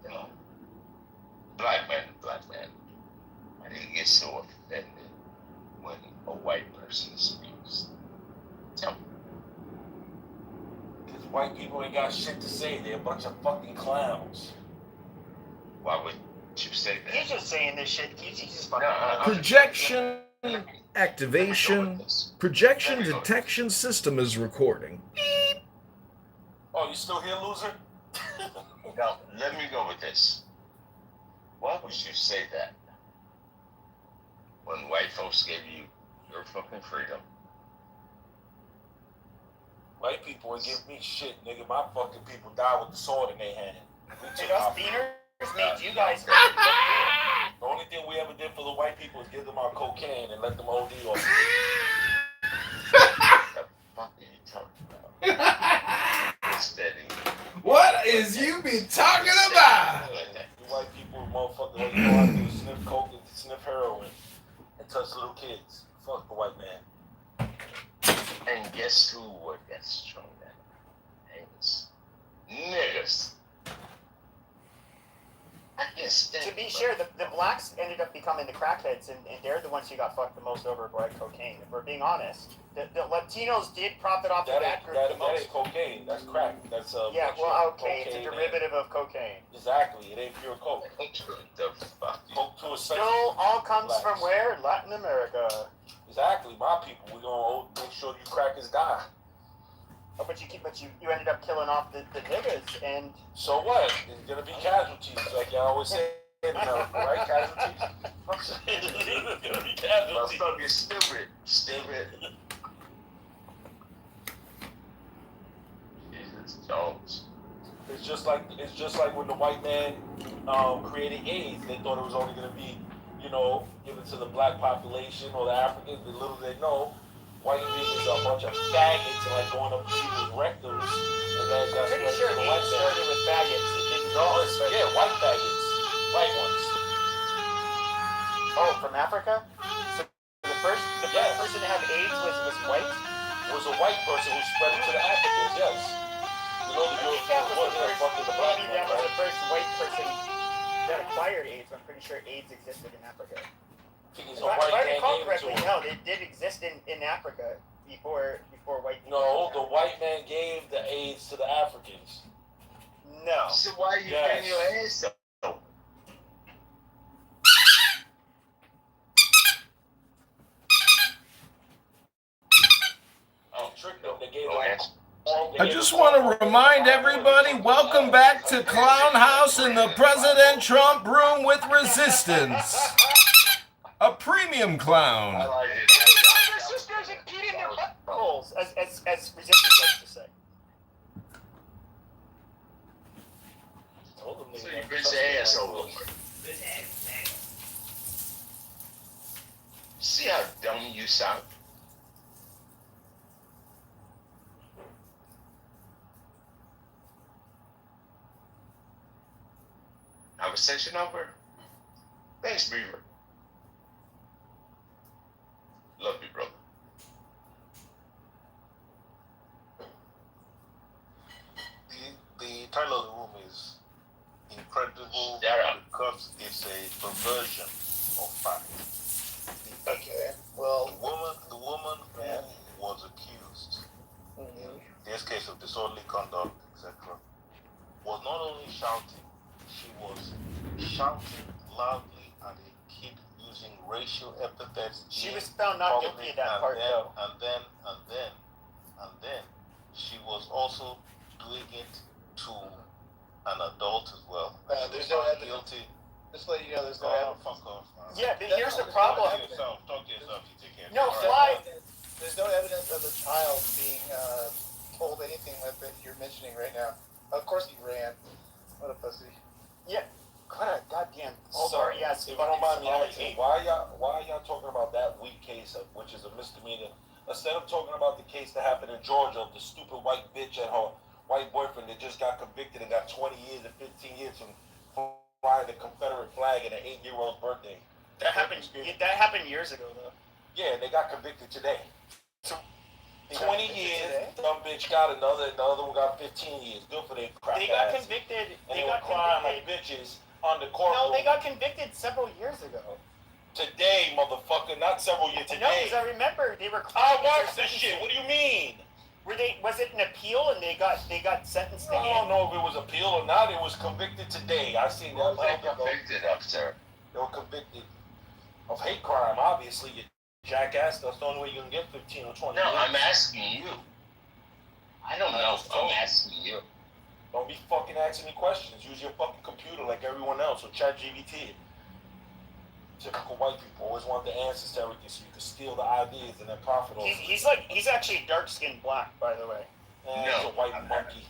You know, black man, I didn't get so offended when a white person is abused. Tell me. Because white people ain't got shit to say. They're a bunch of fucking clowns. Why would you say that? He's just saying this shit. He's just fucking. Projection activation projection detection system is recording. Oh, you still here, loser? Now, let me go with this. Why would you say that when white folks gave you your fucking freedom? White people would give me shit, nigga. My fucking people died with the sword in their hand. We took Us our beaners made you guys. The only thing we ever did for the white people is give them our cocaine and let them OD on it. What is you be talking about? You white people, motherfucker, all you know how to do is sniff coke and sniff heroin and touch little kids. Fuck the white man. And guess who would get strong then? Niggas. To be sure, the blacks ended up becoming the crackheads, and they're the ones who got fucked the most over by cocaine. If we're being honest, the Latinos did profit off of that group the most. That ain't cocaine. That's crack. That's yeah. Well, okay, it's a derivative of cocaine. Exactly. It ain't pure coke. Coke to a Still all comes from where? Latin America. Exactly. My people. We're gonna make sure you crackers die. Oh, but you ended up killing off the niggas, and so what? There's gonna be casualties, like y'all always say in America, right? Casualties. There's gonna be casualties. You're stupid. Jesus Jones. It's just like when the white man created AIDS. They thought it was only gonna be, given to the black population or the Africans. But little they know. White niggas are a bunch of faggots and like going up to people's rectums, and then that's pretty sure AIDS started with faggots. It didn't white faggots, white ones. Oh, from Africa? So the first person to have AIDS was white? Was a white person who spread it to the Africans, yes. The Europeans wasn't fucking the black man, that was the first white person that acquired AIDS. I'm pretty sure AIDS existed in Africa. If I recall correctly, no, it did exist in Africa before white people. No, the white man gave the AIDS to the Africans. No. So why are you getting your ass up? Oh, trick them. They gave I just want to remind everybody, welcome back to Clown House in the President Trump room with resistance. A premium clown. I like it. Their sisters and eating their buttholes, as resistance likes to say. So you bitch your asshole. See how dumb you sound? Conversation over? Thanks, Beaver. Love you, brother. The title of the room is Incredible because it's a perversion of fact. Okay. Well, the woman who was accused in this case of disorderly conduct, etc., was not only shouting, she was shouting loudly at a kid using racial epithets. She was found not guilty of that part, though. And then she was also doing it to an adult as well. There's no evidence. Just let you know, there's no evidence. Fuck off, man. Yeah, but here's the problem. Talk to yourself. You take care of No, yourself. There's no evidence of the child being told anything like that you're mentioning right now. Of course he ran. What a pussy. Yeah. Goddamn. Sorry, yes. If you don't mind me asking, why are y'all talking about that weak case, which is a misdemeanor, instead of talking about the case that happened in Georgia of the stupid white bitch and her white boyfriend that just got convicted and got 20 years and 15 years from flying the Confederate flag at an 8-year-old's birthday? That happened years ago, though. Yeah, they got convicted today. So 20 years, dumb bitch got another, and the other one got 15 years. Good for them crap. They got convicted. And they were crying like bitches on the court. No, they got convicted several years ago. Today, motherfucker, not several years. Today. No, because I remember they were. I watched this shit. What do you mean? Was it an appeal and they got sentenced? I don't know if it was appeal or not. It was convicted today. I seen that. Convicted of, sir. They were convicted of hate crime. Obviously, you jackass. That's the only way you can get 15 or 20. No, years. I'm asking you. I don't know. I'm asking you. Don't be fucking asking me questions. Use your fucking computer like everyone else or ChatGPT. Typical white people always want the answers to everything so you can steal the ideas and then profit off. He's actually dark-skinned black, by the way. He's a white monkey.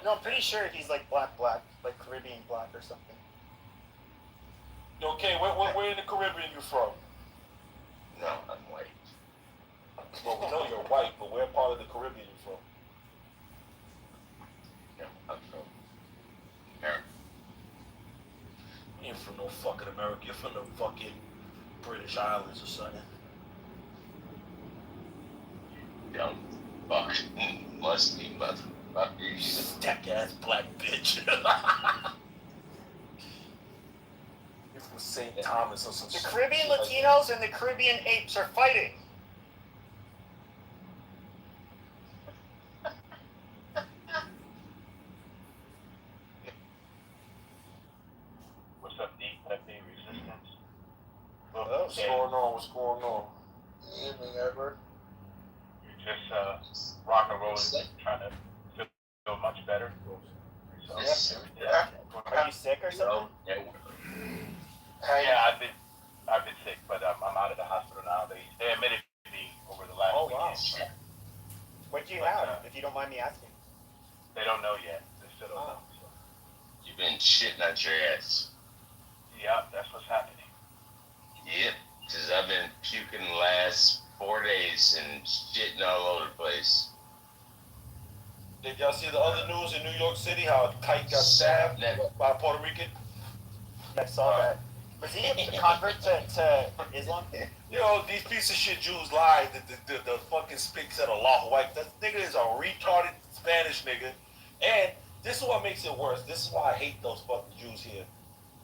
No, I'm pretty sure he's like black, like Caribbean black or something. Okay, where in the Caribbean you from? No, I'm white. Well, we know you're white, but where part of the Caribbean you from? No, I'm from America. You ain't from no fucking America. You're from the fucking British Islands or something. Dumb fuck. Must be motherfucker. Stack ass black bitch. You're from St. Thomas or some The shit. Caribbean Latinos and the Caribbean apes are fighting. What's up, D? Pepe Resistance? What's going on? What's going on? Evening, Edward. You're just rock and rolling, trying to feel much better. So, Yeah. Are you sick or something? Yeah, I've been sick, but I'm out of the hospital now. They admitted me over the last weekend. What do you have, if you don't mind me asking? They don't know yet. They still don't know. So. You've been shitting out your ass. Yeah, that's what's happening. Yep, because I've been puking the last 4 days and shitting all over the place. Did y'all see the other news in New York City? How a kite got stabbed by a Puerto Rican? I saw that. Was he a convert to Islam? You know, these piece of shit Jews lied that the fucking speak said Allahu Akbar. That nigga is a retarded Spanish nigga. And this is what makes it worse. This is why I hate those fucking Jews here.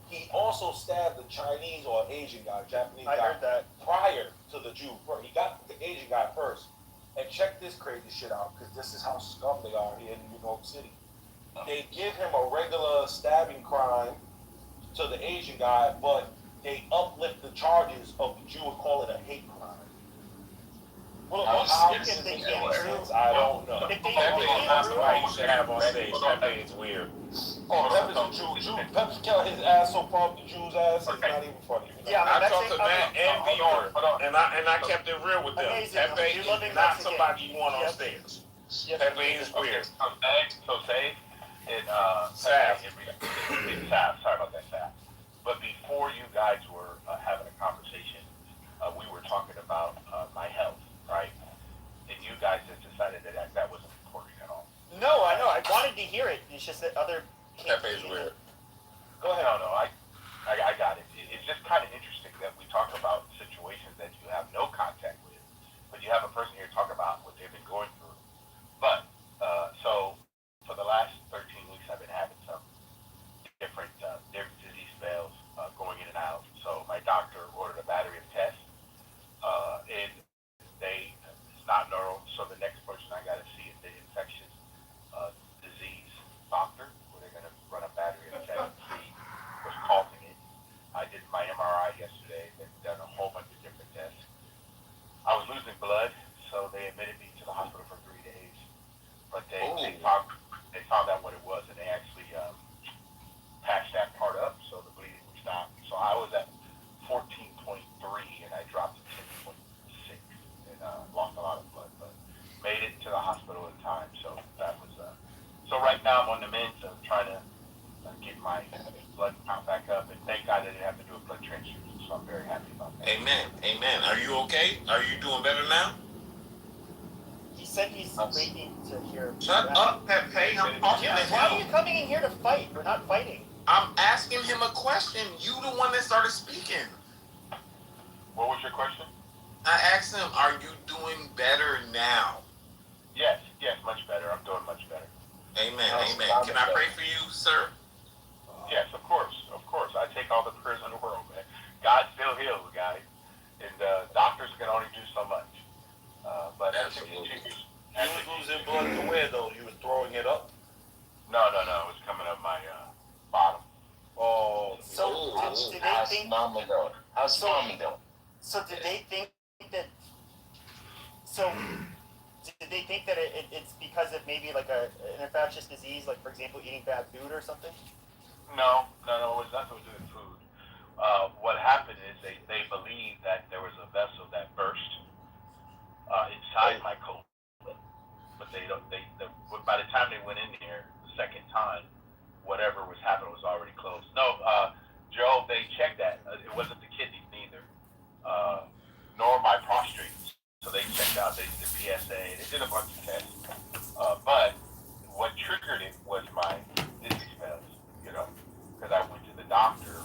He also stabbed the Chinese or Asian guy, Japanese guy. I heard that. Prior to the Jew. He got the Asian guy first. And check this crazy shit out, because this is how scum they are here in New York City. They give him a regular stabbing crime to the Asian guy, but they uplift the charges of the Jew and call it a hate crime. Well, how can they get it? I don't know. Pepe should have on stage. Pepe is weird. Oh, Pepe's a Jew. Pepe killed his ass so far up the Jew's ass, it's not even funny. Yeah, I talked to Matt and Bjorn, and I kept it real with them. Pepe is not somebody you want on stage. Pepe is weird. So say it Sav. Sav, sorry about that, Sav. But before you guys were having a conversation, we were talking about my health, right? And you guys just decided that wasn't important at all. No, I know. I wanted to hear it. It's just that other. Pepe is weird. Go ahead. No, I got it. It's just kind of interesting that we talk about situations that you have no contact with, but you have a person here talk about what they've been going through. But so for the last 13 weeks, I've been having some different disease spells going in and out. So my doctor ordered a battery of tests, and it's not neural. So the next person I got to see is the infectious disease doctor, where they're going to run a battery of tests and see what's causing it. I did my MRI yesterday. They've done a whole bunch of different tests. I was losing blood, so they admitted me to the hospital for 3 days. But they found out what it was, and they actually patched that part up, so the bleeding would stop. So I was at 14.3, and I dropped to 10.6, and lost a lot of blood, but made it to the hospital in time. So that was. So right now I'm on the mend, so I'm trying to get my blood count back up, and thank God I didn't have to do a blood transfusion. So I'm very happy about that. Amen. Amen. Are you okay? Are you doing better now? He said he's waiting to hear. Shut up, Pepe. I'm talking to him. Why are you coming in here to fight? We're not fighting. I'm asking him a question. You the one that started speaking. What was your question? I asked him, are you doing better now? Yes, much better. I'm doing much better. Amen, amen. Can I pray for you, sir? Yes, of course. I take all the prayers in the world, man. God still heals, guys. And doctors can only do so much. But as it continues... You was losing blood to where, though? You was throwing it up? No. It was coming up my bottom. Oh. So did they think... How's Mama doing? So did they think that... So... Did they think that it's because of maybe like an infectious disease, like for example eating bad food or something? No, it was nothing to do with food. What happened is they believed that there was a vessel that burst inside my colon, but by the time they went in there the second time, whatever was happening was already closed. No, Joe, they checked that. wasn't the kidneys neither, nor my prostate. So they checked out, they did the PSA, they did a bunch of tests. But what triggered it was my dizzy spells, you know, because I went to the doctor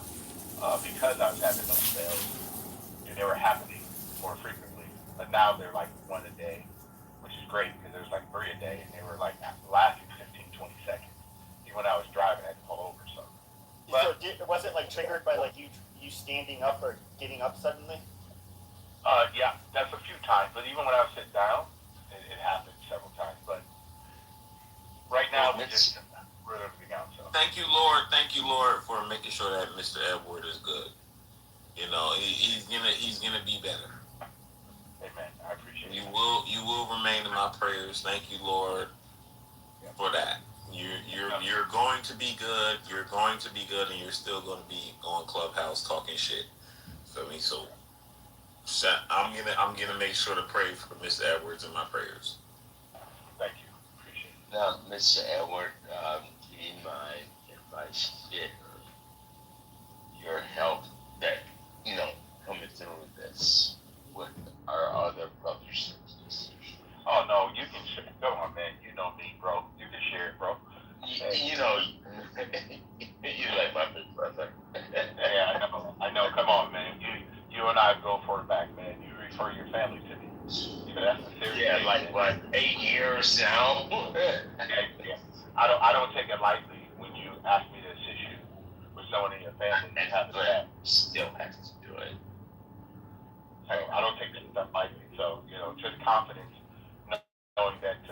because I was having those spells, and they were happening more frequently. But now they're like one a day, which is great because there's like 3 a day, and they were like lasting 15, 20 seconds. Even when I was driving, I had to pull over. So was it like triggered by like you standing up or getting up suddenly? Yeah, that's a few times. But even when I was sitting down, it happened several times. But right now, we just rule everything out. So Thank you, Lord. Thank you, Lord, for making sure that Mr. Edward is good. You know, he's gonna be better. Amen. I appreciate it. You will remain in my prayers. Thank you, Lord, for that. You're going to be good. You're going to be good, and you're still going to be on Clubhouse talking shit. Feel me? So I'm gonna make sure to pray for Mr. Edwards in my prayers. Thank you. Appreciate it. Now, Mr. Edward, do you mind if I share your help that, you know, coming through this with our other brothers and sisters? Oh, no, you can share. Come on, man. You know me, bro. You can share it, bro. You know, you like my big brother. Yeah, I know. Come on, man. You and I go far back, man. You refer your family to me. That's a serious thing, like man. what, 8 years now? Yeah. I don't take it lightly when you ask me to assist you with someone in your family that has that. Still have to do it. So I don't take this stuff lightly. So, you know, just confidence, knowing that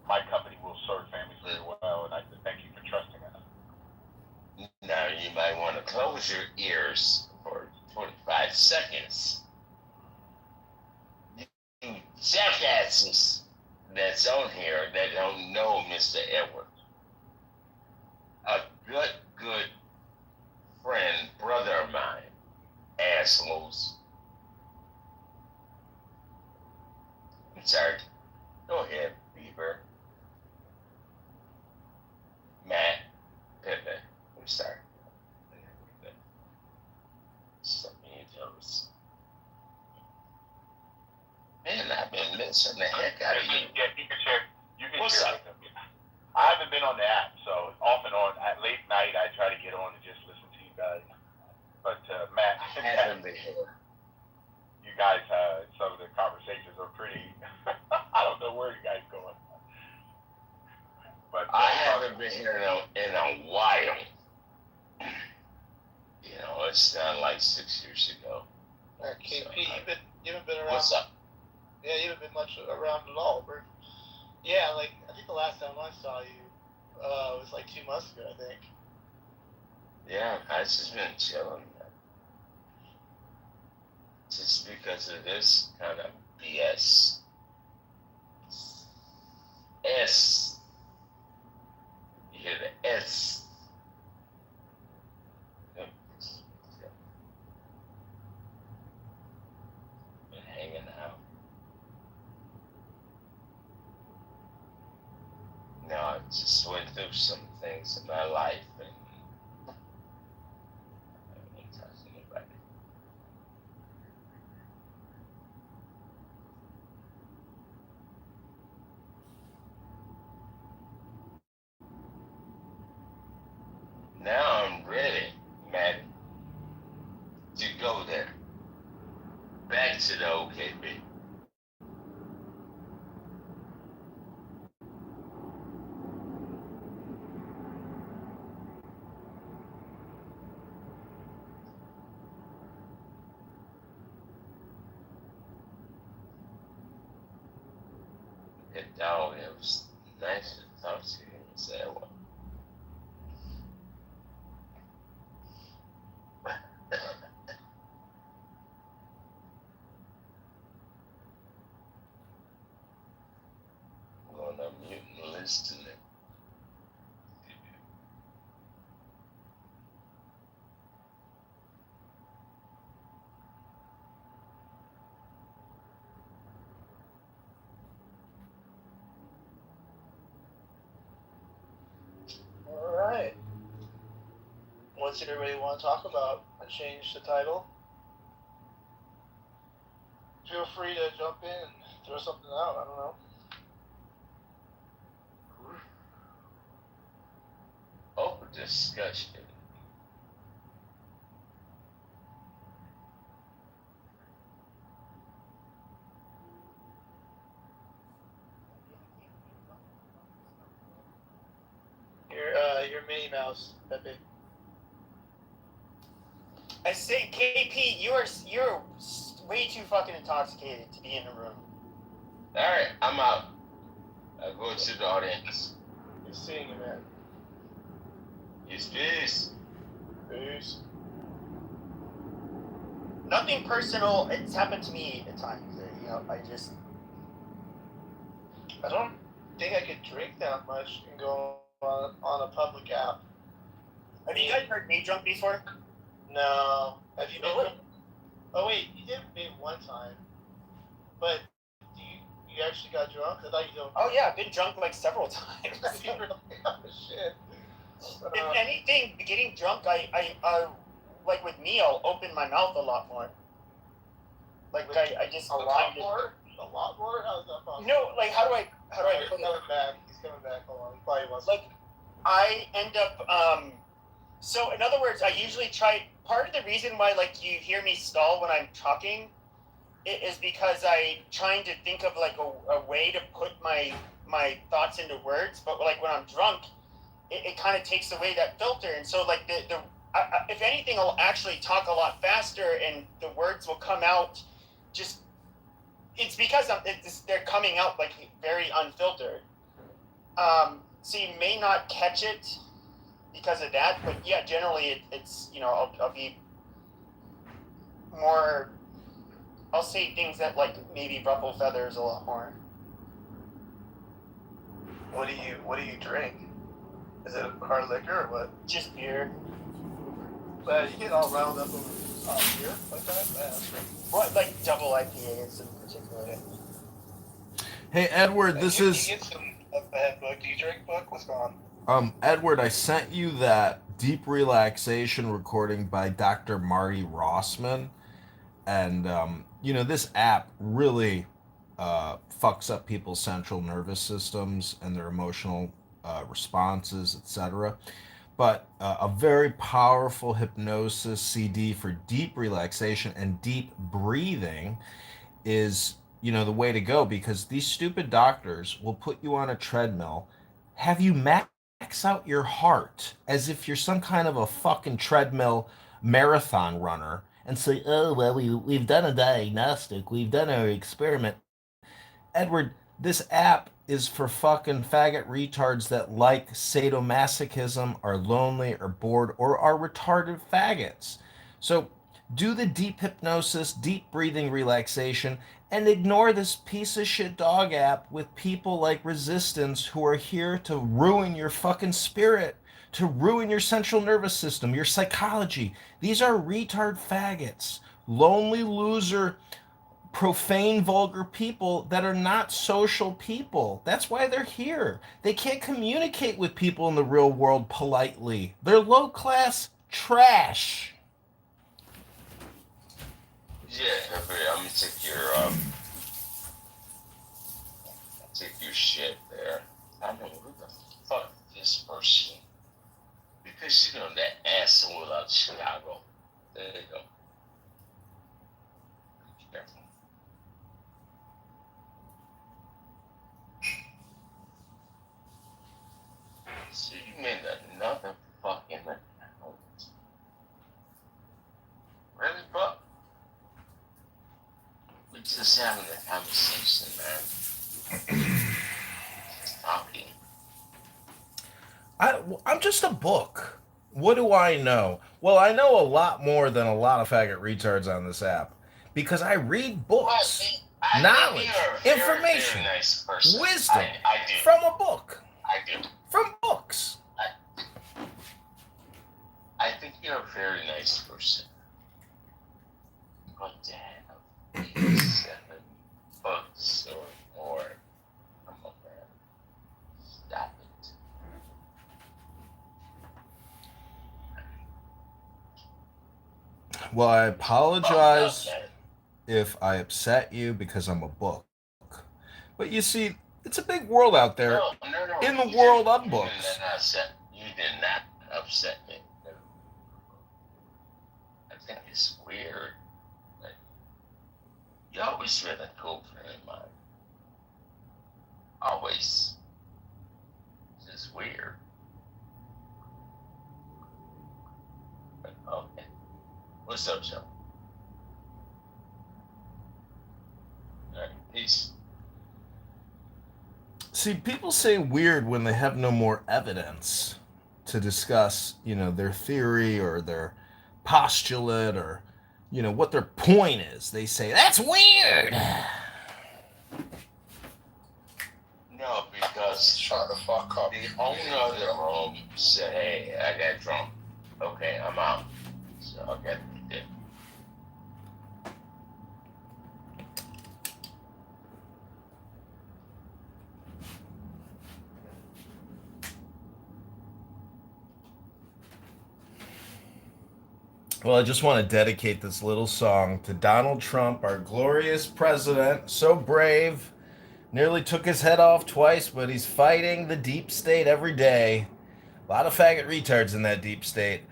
my company will serve families very well, and I thank you for trusting us. Now you might want to close your ears for 25 seconds. You jackasses that's on here that don't know Mr. Edward. A good friend, brother of mine, assholes. I'm sorry. Go ahead, Beaver. Matt, Pippin. I'm sorry. Something you notice. Man, I've been missing the heck out of you. Yeah, you can share. What's share up? with them. I haven't been on the app, so off and on. At late night, I try to get on and just listen to you guys. But Matt, you guys, some of the conversations are pretty. I don't know where you guys going. But I haven't been here in a while. You know, it's done like 6 years ago. KP, you haven't been around. What's up? Yeah, you haven't been much around at all, bro. Yeah, like I think the last time I saw you was like 2 months ago, I think. Yeah, I just been chilling. Just because of this kind of BS. S. You hear the S. Been hanging out. Now I just went through some things in my life and I haven't touched anybody. Now I'm ready, Matt, to go there. Back to the OKB. It was nice to talk to you and say, well, I'm going to mute and listen. All right. What's everybody want to talk about? to change the title, feel free to jump in and throw something out. I don't know. Open discussion. Your Minnie Mouse, Pepe. I say, KP, you're way too fucking intoxicated to be in the room. All right, I'm out. I go to the audience. Good seeing you, man. Peace. Peace. Nothing personal. It's happened to me at times. You know, I don't think I could drink that much and go on a public app. Have you guys heard me drunk before? No. Have you been drunk? Oh wait, you did maybe one time. But you actually got drunk? I thought you don't. Oh yeah, I've been drunk like several times. Oh shit. If anything, getting drunk, I like with me, I'll open my mouth a lot more. Like I just a lot more. A lot more? How's that possible? No, like how do I? He's coming back. He's coming back. Hold on. He probably wants. Like I end up So in other words, I usually try. Part of the reason why like you hear me stall when I'm talking, it is because I'm trying to think of like a way to put my thoughts into words. But like when I'm drunk, it kind of takes away that filter. And so like if anything, I'll actually talk a lot faster, and the words will come out. Just it's because they're coming out like very unfiltered. So you may not catch it because of that, but yeah, generally it's I'll be more. I'll say things that like maybe ruffle feathers a lot more. What do you drink? Is it hard liquor or what? Just beer. But you get all riled up over beer like that? What, like double IPAs in particular? Hey, Edward, this is... You get some book. Do you drink book? What's going on? Edward, I sent you that deep relaxation recording by Dr. Marty Rossman. And, this app really fucks up people's central nervous systems and their emotional responses, etc. But a very powerful hypnosis CD for deep relaxation and deep breathing is, the way to go, because these stupid doctors will put you on a treadmill, have you max out your heart as if you're some kind of a fucking treadmill marathon runner and say, oh, well, we've done a diagnostic, we've done our experiment. Edward, this app is for fucking faggot retards that like sadomasochism, are lonely, or bored, or are retarded faggots. So do the deep hypnosis, deep breathing relaxation, and ignore this piece of shit dog app with people like Resistance who are here to ruin your fucking spirit, to ruin your central nervous system, your psychology. These are retard faggots, lonely loser, profane, vulgar people that are not social people. That's why they're here. They can't communicate with people in the real world politely. They're low-class trash. Yeah, I'm gonna take your shit there. I know who the fuck this person. Because that asshole out of Chicago. There you go. Be careful. So you made another fucking account. Really, bro? We're just having a conversation, man. Just talking. I'm just a book. What do I know? Well, I know a lot more than a lot of faggot retards on this app because I read books, knowledge, information, very nice person. wisdom I do. from a book. I do. From books. I think you're a very nice person. But to have 7 books or more, come on, man. Stop it. Well, I apologize if I upset you because I'm a book. But you see, it's a big world out there. No. In the world of books. You did not upset me. I think it's weird. Like, you always been a cool friend of mine. Always. It's just weird. But, okay. What's up, Joe? Alright, peace. See, people say weird when they have no more evidence to discuss, their theory or their postulate or, what their point is. They say, that's weird. No, because shut the fuck up. The owner of the room said, hey, I got drunk. Okay, I'm out. So I got to dip. Well, I just want to dedicate this little song to Donald Trump, our glorious president, so brave, nearly took his head off twice, but he's fighting the deep state every day. A lot of faggot retards in that deep state.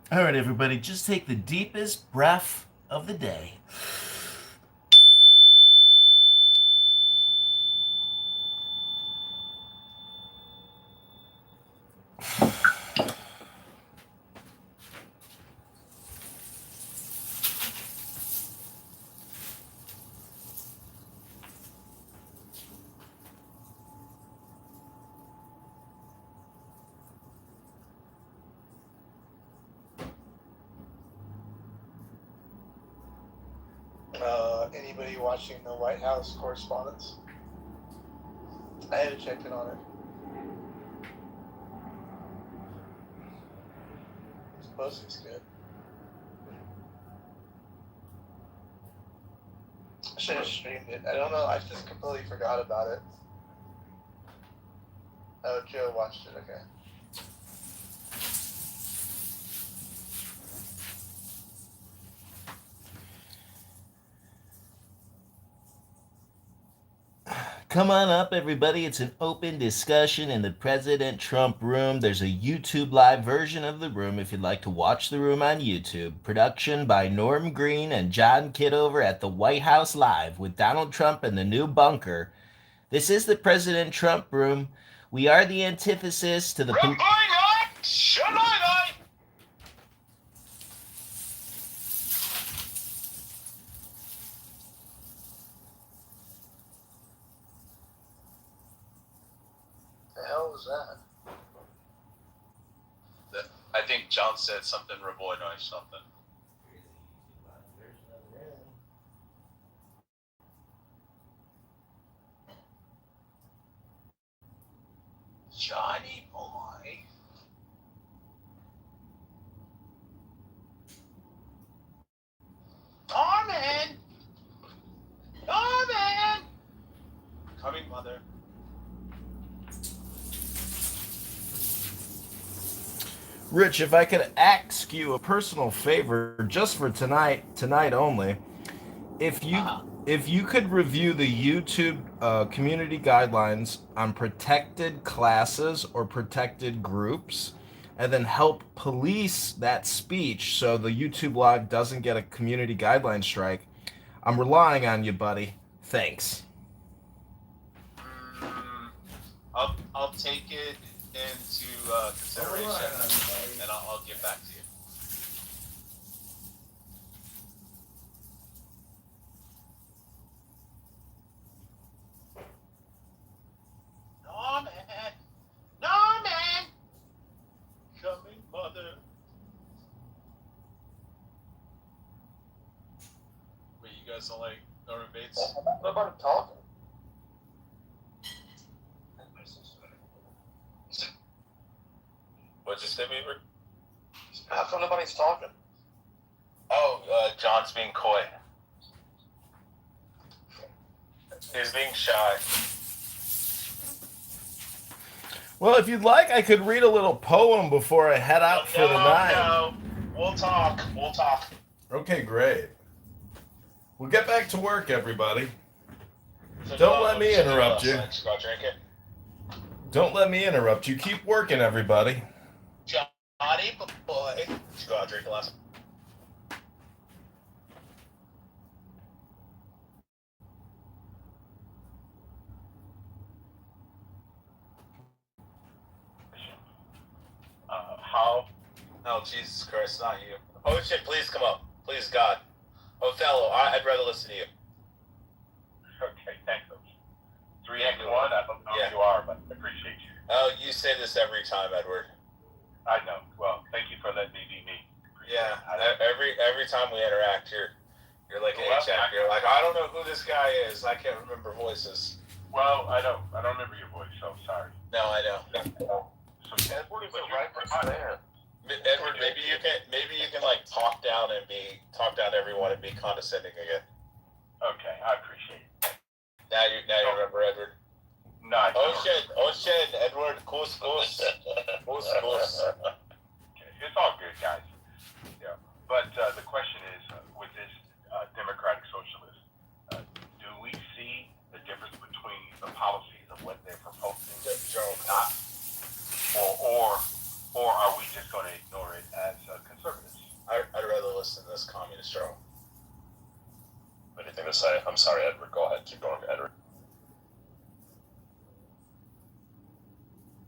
All right, everybody, just take the deepest breath of the day. Anybody watching the White House Correspondence? I haven't checked in on it. Supposedly it's good. I should have streamed it. I don't know. I just completely forgot about it. Oh, Joe watched it. Okay. Come on up, everybody. It's an open discussion in the President Trump room. There's a YouTube live version of the room if you'd like to watch the room on YouTube. Production by Norm Green and John Kitover at the White House Live with Donald Trump in the new bunker. This is the President Trump room. We are the antithesis to the... The hell was that? I think John said something Ravoid or something. Johnny boy. Norman! Norman! Coming, mother. Rich, if I could ask you a personal favor just for tonight only, if you could review the YouTube community guidelines on protected classes or protected groups, and then help police that speech so the YouTube live doesn't get a community guideline strike, I'm relying on you, buddy. Thanks. I'll take it into consideration, and I'll get back to you. Norman! Coming, mother. Wait, you guys don't like Norman Bates? Nobody talking. What'd you say, Beaver? How come nobody's talking? Oh, John's being coy. He's being shy. Well, if you'd like, I could read a little poem before I head out for the night. No, we'll talk. Okay, great. We'll get back to work, everybody. Don't let me interrupt you. Don't let me interrupt you. Keep working, everybody. Johnny boy. Did you go out drinking last? How? Oh, Jesus Christ, not you. Oh, shit, please come up. Please, God. Othello, I'd rather listen to you. Okay, thanks. 3x1, I don't know who you are, but I appreciate you. Oh, you say this every time, Edward. I know. Well, thank you for letting me be me. Yeah, every time we interact, you're like, hey, Jack, you're like, I don't know who this guy is. I can't remember voices. Well, I don't remember your voice, so sorry. No, I know. So Edward is a right man. Edward, maybe you can like talk down everyone and be condescending again. Okay, I appreciate it. Now you remember Edward. No, I don't. Ocean, Edward, course. Okay, it's all good, guys. Yeah, but the question is, with this democratic socialist, do we see the difference between the policies of what they're proposing, not, or are we just going to ignore it as conservatives? I'd rather listen to this communist show. Anything to say? I'm sorry, Edward. Go ahead. Keep going, Edward.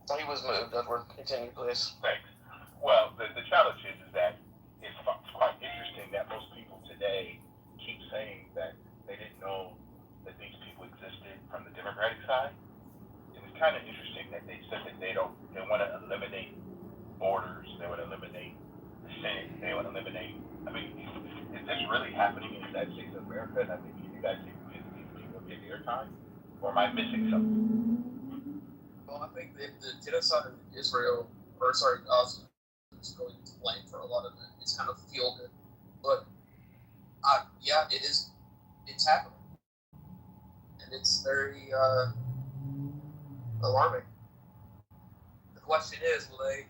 He was moved, Edward. Continue, please. Thanks. Well, the challenge is that it's quite interesting that most people today keep saying that they didn't know that these people existed from the Democratic side. And it's kind of interesting that they said that they want to eliminate borders, they want to eliminate the Senate, they want to eliminate. I mean, is this really happening in the United States of America? And I think you guys can give these people a bit of airtime, or am I missing something? Well, I think the genocide in Israel, Gaza, is really to blame for a lot of it. It's kind of feel good, but yeah, it's happening, and it's very alarming. The question is, will they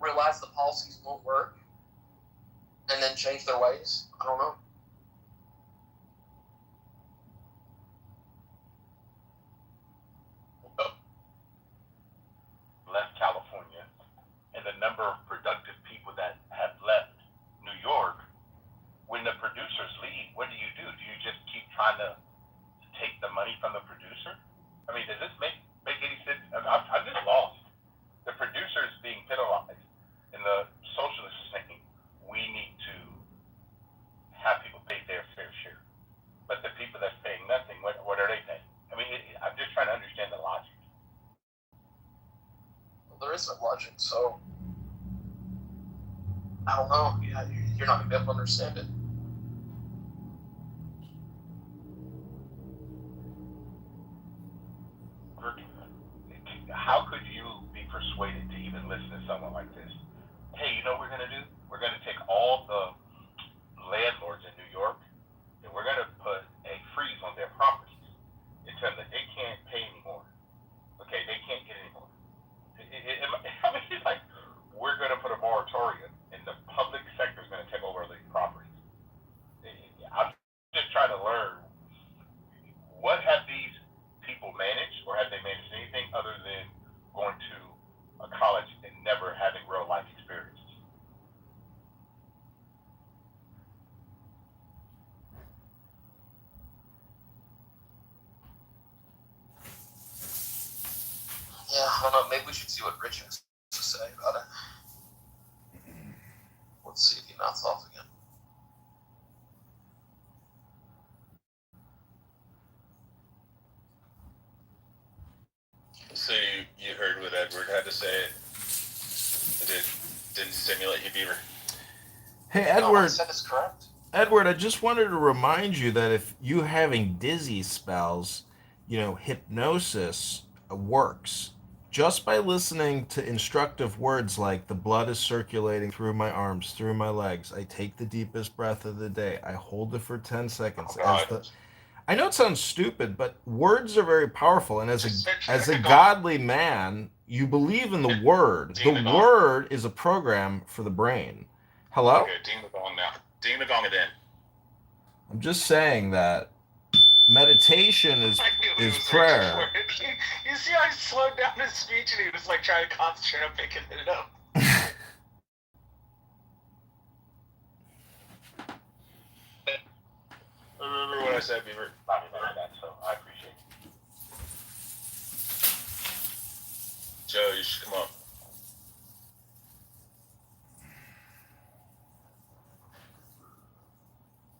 realize the policies won't work and then change their ways? I don't know. Left California, and the number of productive people that have left New York. When the producers leave, what do? Do you just keep trying to take the money from the producer? I mean, does this make any sense? I'm just lost. The producer is being penalized, and the socialists are saying we need to have people pay their fair share. But the people that's paying nothing, what are they paying? I mean, I'm just trying to understand the logic. There is no logic, so I don't know. Yeah, you're not gonna be able to understand it. How could you be persuaded to even listen to someone like this? Hey, you know what we're gonna do? We're gonna take all the landlords in New York, and we're gonna put a freeze on their properties and tell them that they can't pay anymore. Okay, they can't get any more. I mean, it's like we're going to put a moratorium, and the public sector is going to take over these properties. I'm just trying to learn, what have these people managed, or have they managed anything other than going to a college and never having real life experiences? don't know. Maybe we should see what Rich has to say about it. Let's see if he mouths off again. So you heard what Edward had to say? It didn't stimulate you, Beaver? Hey, No, what he Edward. said is correct. Edward, I just wanted to remind you that if you having dizzy spells, hypnosis works. Just by listening to instructive words like the blood is circulating through my arms, through my legs, I take the deepest breath of the day, I hold it for 10 seconds. I know it sounds stupid, but words are very powerful. And as a godly man, you believe in the word. The word is a program for the brain. Hello? Okay, ding the gong now. Ding the gong it in. I'm just saying that meditation is prayer. You see how he slowed down his speech and he was like trying to concentrate on picking it up. Remember what I said, Beaver? So I appreciate it. Joe, you should come up.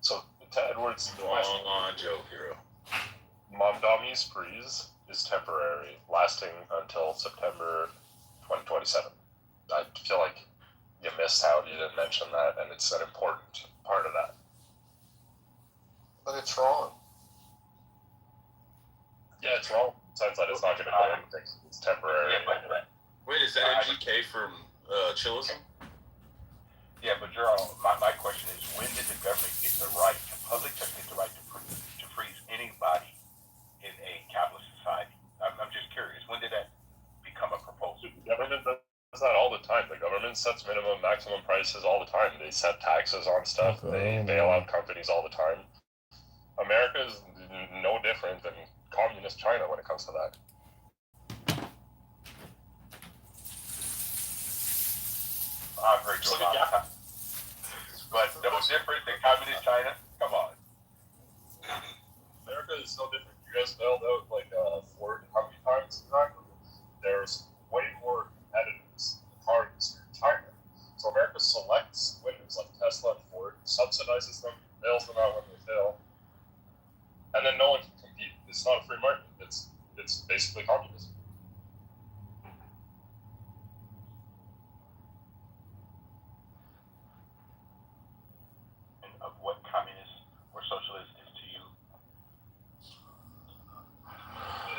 So, to Edward's question, on, Joe Hero. Momdami's freeze is temporary, lasting until September 2027. I feel like you missed how you didn't mention that, and it's an important part of that. But it's wrong. Yeah, it's wrong. Sounds like it's not going to do anything. It's temporary. Wait, is that MGK from Chillism? Yeah, but Gerald, my question is, when did the government get the right, the public get the right to freeze anybody in a capitalist society? I'm just curious. When did that become a proposal? The government does that all the time. The government sets minimum, maximum prices all the time. They set taxes on stuff. They bail out companies all the time. America is no different than communist China when it comes to that. I've heard you a lot of times. But no different than communist China? Come on. America is no different. You guys bailed out Ford how many times exactly? There's way more competitors in the car industry in China. So America selects winners like Tesla and Ford, subsidizes them, bails them out when they fail, and then no one can compete. It's not a free market. It's basically communism. And of what communist or socialist is to you?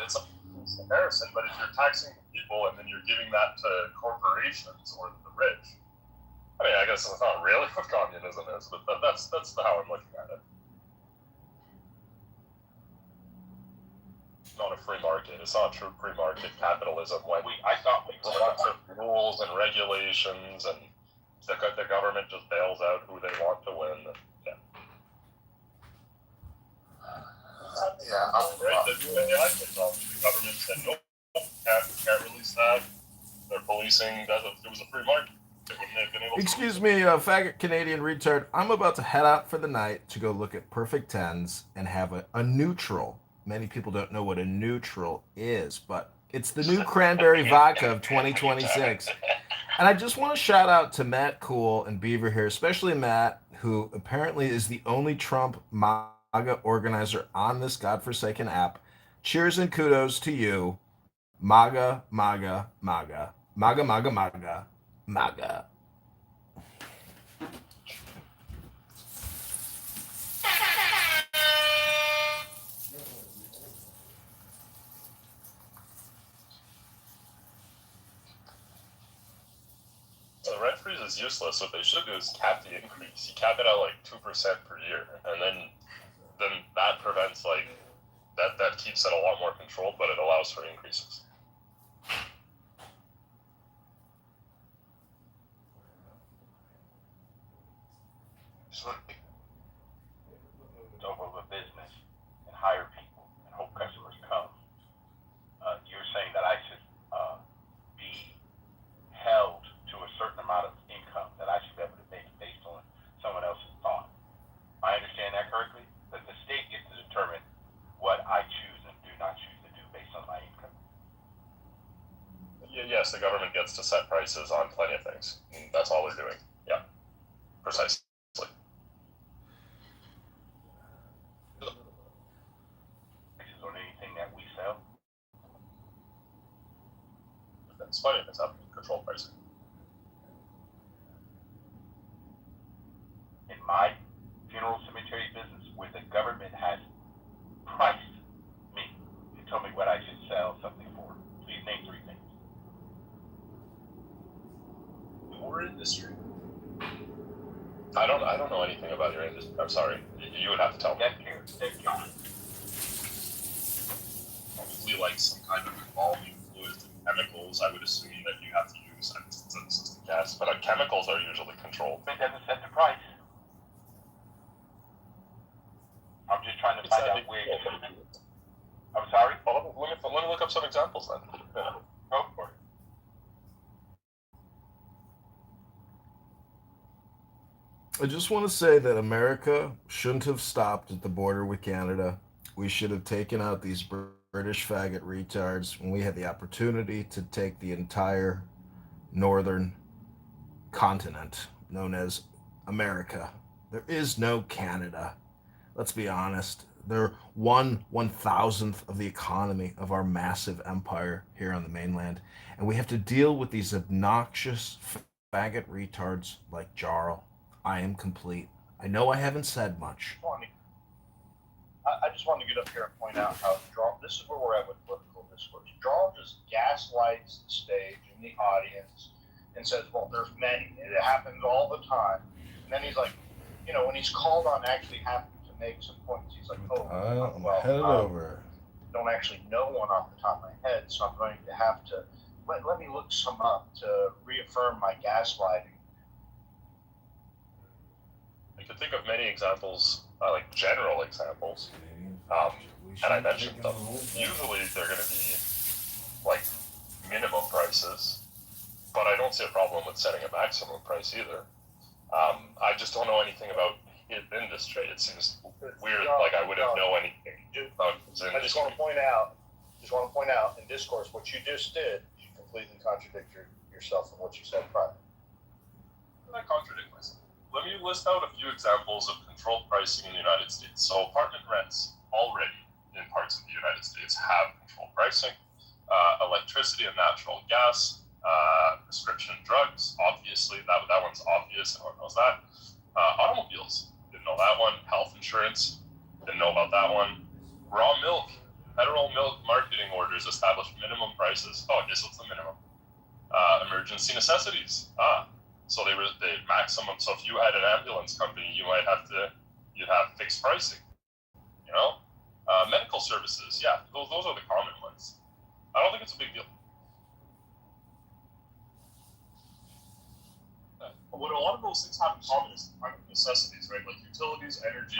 It's a comparison, but if you're taxing people and then you're giving that to corporations or the rich, I mean, I guess that's not really what communism is, but that's how I'm looking at it. It's not a free market. It's not true free market capitalism. When I thought we lots of rules and regulations, and the government just bails out who they want to win. And, the United States, the government said no, can't release that. They're policing. That if there was a free market, they wouldn't have been able to. Excuse me, faggot Canadian retard. I'm about to head out for the night to go look at perfect tens and have a neutral. Many people don't know what a neutral is, but it's the new cranberry vodka of 2026. And I just want to shout out to Matt Cool and Beaver here, especially Matt, who apparently is the only Trump MAGA organizer on this godforsaken app. Cheers and kudos to you. MAGA, MAGA, MAGA. MAGA, MAGA, MAGA, MAGA. The rent freeze is useless. What they should do is cap the increase. You cap it at 2% per year, and then that prevents that keeps it a lot more controlled, but it allows for increases. Over a business and hire people and hope customers come. You're saying that I should be held to a certain amount of income that I should be able to make based on someone else's thought. I understand that correctly? That the state gets to determine what I choose and do not choose to do based on my income. governments to set prices on plenty of things. And that's all they're doing. Yeah, precisely. On anything that we sell. It's funny if it's happening. Control pricing. In my funeral cemetery business, where the government has priced me and told me what I should sell something for, please name 3 things. Your industry. I don't know anything about your industry. I'm sorry. You would have to tell me. Probably like some kind of embalming fluids and chemicals. I would assume that you have to use. Yes, but chemicals are usually controlled. It doesn't set the price. I'm just trying to find out where. I'm sorry? Well, let me look up some examples then. Yeah. Go for it. I just want to say that America shouldn't have stopped at the border with Canada. We should have taken out these British faggot retards when we had the opportunity to take the entire northern continent known as America. There is no Canada. Let's be honest. They're 1/1000th of the economy of our massive empire here on the mainland. And we have to deal with these obnoxious faggot retards like Jarl. I am complete. I know I haven't said much. I just wanted to get up here and point out how this is where we're at with political discourse. Jarl just gaslights the stage and the audience and says, well, there's many. It happens all the time. And then he's like, when he's called on actually having to make some points, he's like, I'm headed over. Don't actually know one off the top of my head, so I'm going to have to let me look some up to reaffirm my gaslighting. I could think of many examples, like general examples, and I mentioned them. Usually they're going to be like minimum prices, but I don't see a problem with setting a maximum price either. I just don't know anything about his industry. It seems weird, like I wouldn't know anything about his industry. I just want to point out in discourse what you just did. You completely contradict yourself from what you said prior. I contradict myself. Let me list out a few examples of controlled pricing in the United States. So apartment rents already in parts of the United States have controlled pricing. Electricity and natural gas, prescription drugs, obviously, that one's obvious, everyone knows that. Automobiles, didn't know that one. Health insurance, didn't know about that one. Raw milk, federal milk marketing orders establish minimum prices. Oh, I guess what's the minimum? Emergency necessities. So they maximum. So if you had an ambulance company, you'd have fixed pricing. Medical services. Yeah, those are the common ones. I don't think it's a big deal. What a lot of those things have in common is necessities, right? Like utilities, energy,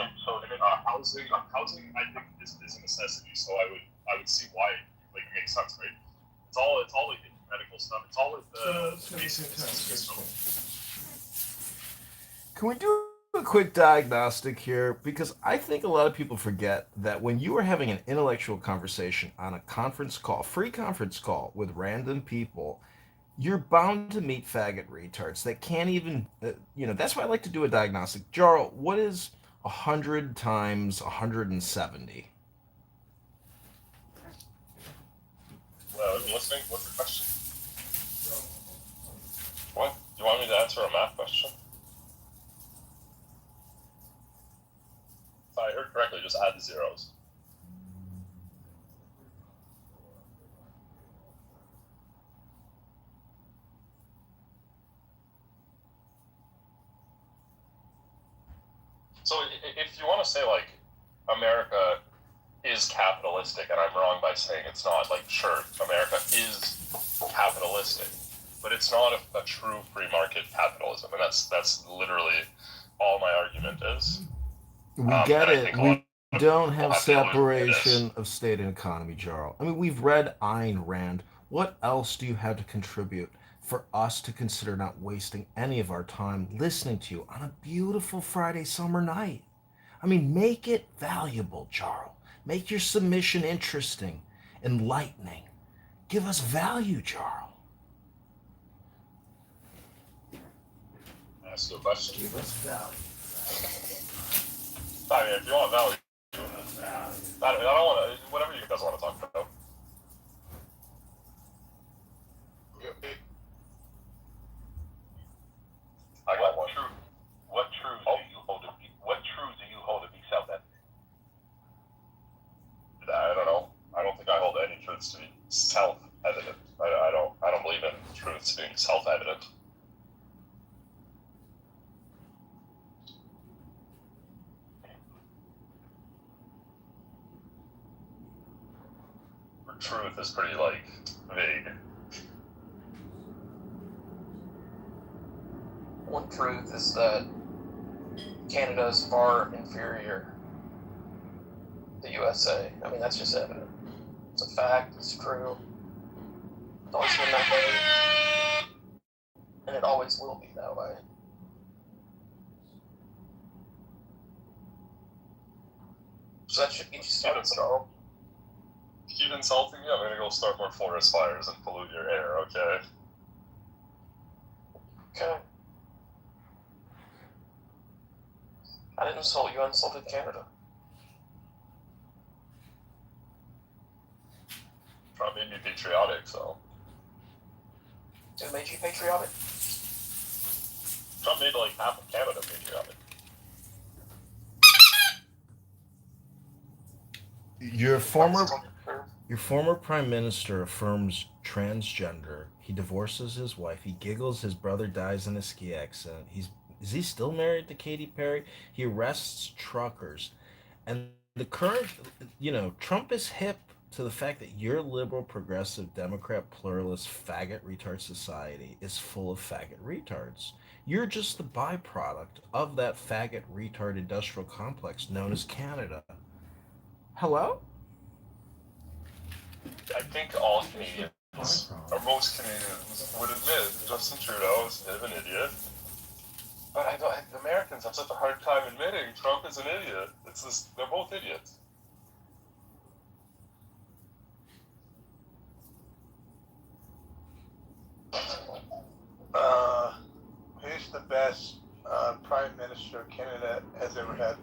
housing. Housing, I think, is a necessity. So I would see why it makes sense, right? It's all like medical stuff. It's all like the basic necessities. Can we do a quick diagnostic here? Because I think a lot of people forget that when you are having an intellectual conversation on a conference call, free conference call with random people, you're bound to meet faggot retards that can't even, that's why I like to do a diagnostic. Jarl, what is 100 times 170? Well, I'm listening. What's the question? What? You want me to answer a math question? If I heard correctly, just add the zeros. So if you want to say, America is capitalistic, and I'm wrong by saying it's not, sure, America is capitalistic, but it's not a true free market capitalism, and that's literally all my argument is. We get it. We don't have separation of state and economy, Jarl. I mean, we've read Ayn Rand. What else do you have to contribute for us to consider not wasting any of our time listening to you on a beautiful Friday summer night? I mean, make it valuable, Jarl. Make your submission interesting, enlightening. Give us value, Jarl. ask you a question. Give us value. I mean, if you want value, I don't want to. Whatever you guys want to talk about. I got one. What truths do you hold to be? What truths do you hold to be self-evident? I don't know. I don't think I hold any truths to be self-evident. I don't believe in truths being self-evident. Truth is pretty vague. One truth is that Canada is far inferior to the USA. I mean, that's just evident. It's a fact. It's true. It's always been that way, and it always will be that way. So that should get you started, Charles. Keep insulting me, I'm gonna go start more forest fires and pollute your air, okay? Okay. I didn't insult you, I insulted Canada. Trump made me patriotic, so. It made you patriotic? Trump made half of Canada patriotic. Your former prime minister affirms transgender. He divorces his wife. He giggles. His brother dies in a ski accident. Is he still married to Katy Perry? He arrests truckers. And the current, Trump is hip to the fact that your liberal, progressive, Democrat, pluralist, faggot retard society is full of faggot retards. You're just the byproduct of that faggot retard industrial complex known as Canada. Hello? I think all Canadians, or most Canadians, would admit Justin Trudeau is a bit of an idiot. But Americans have such a hard time admitting Trump is an idiot. They're both idiots. Who's the best prime minister Canada has ever had?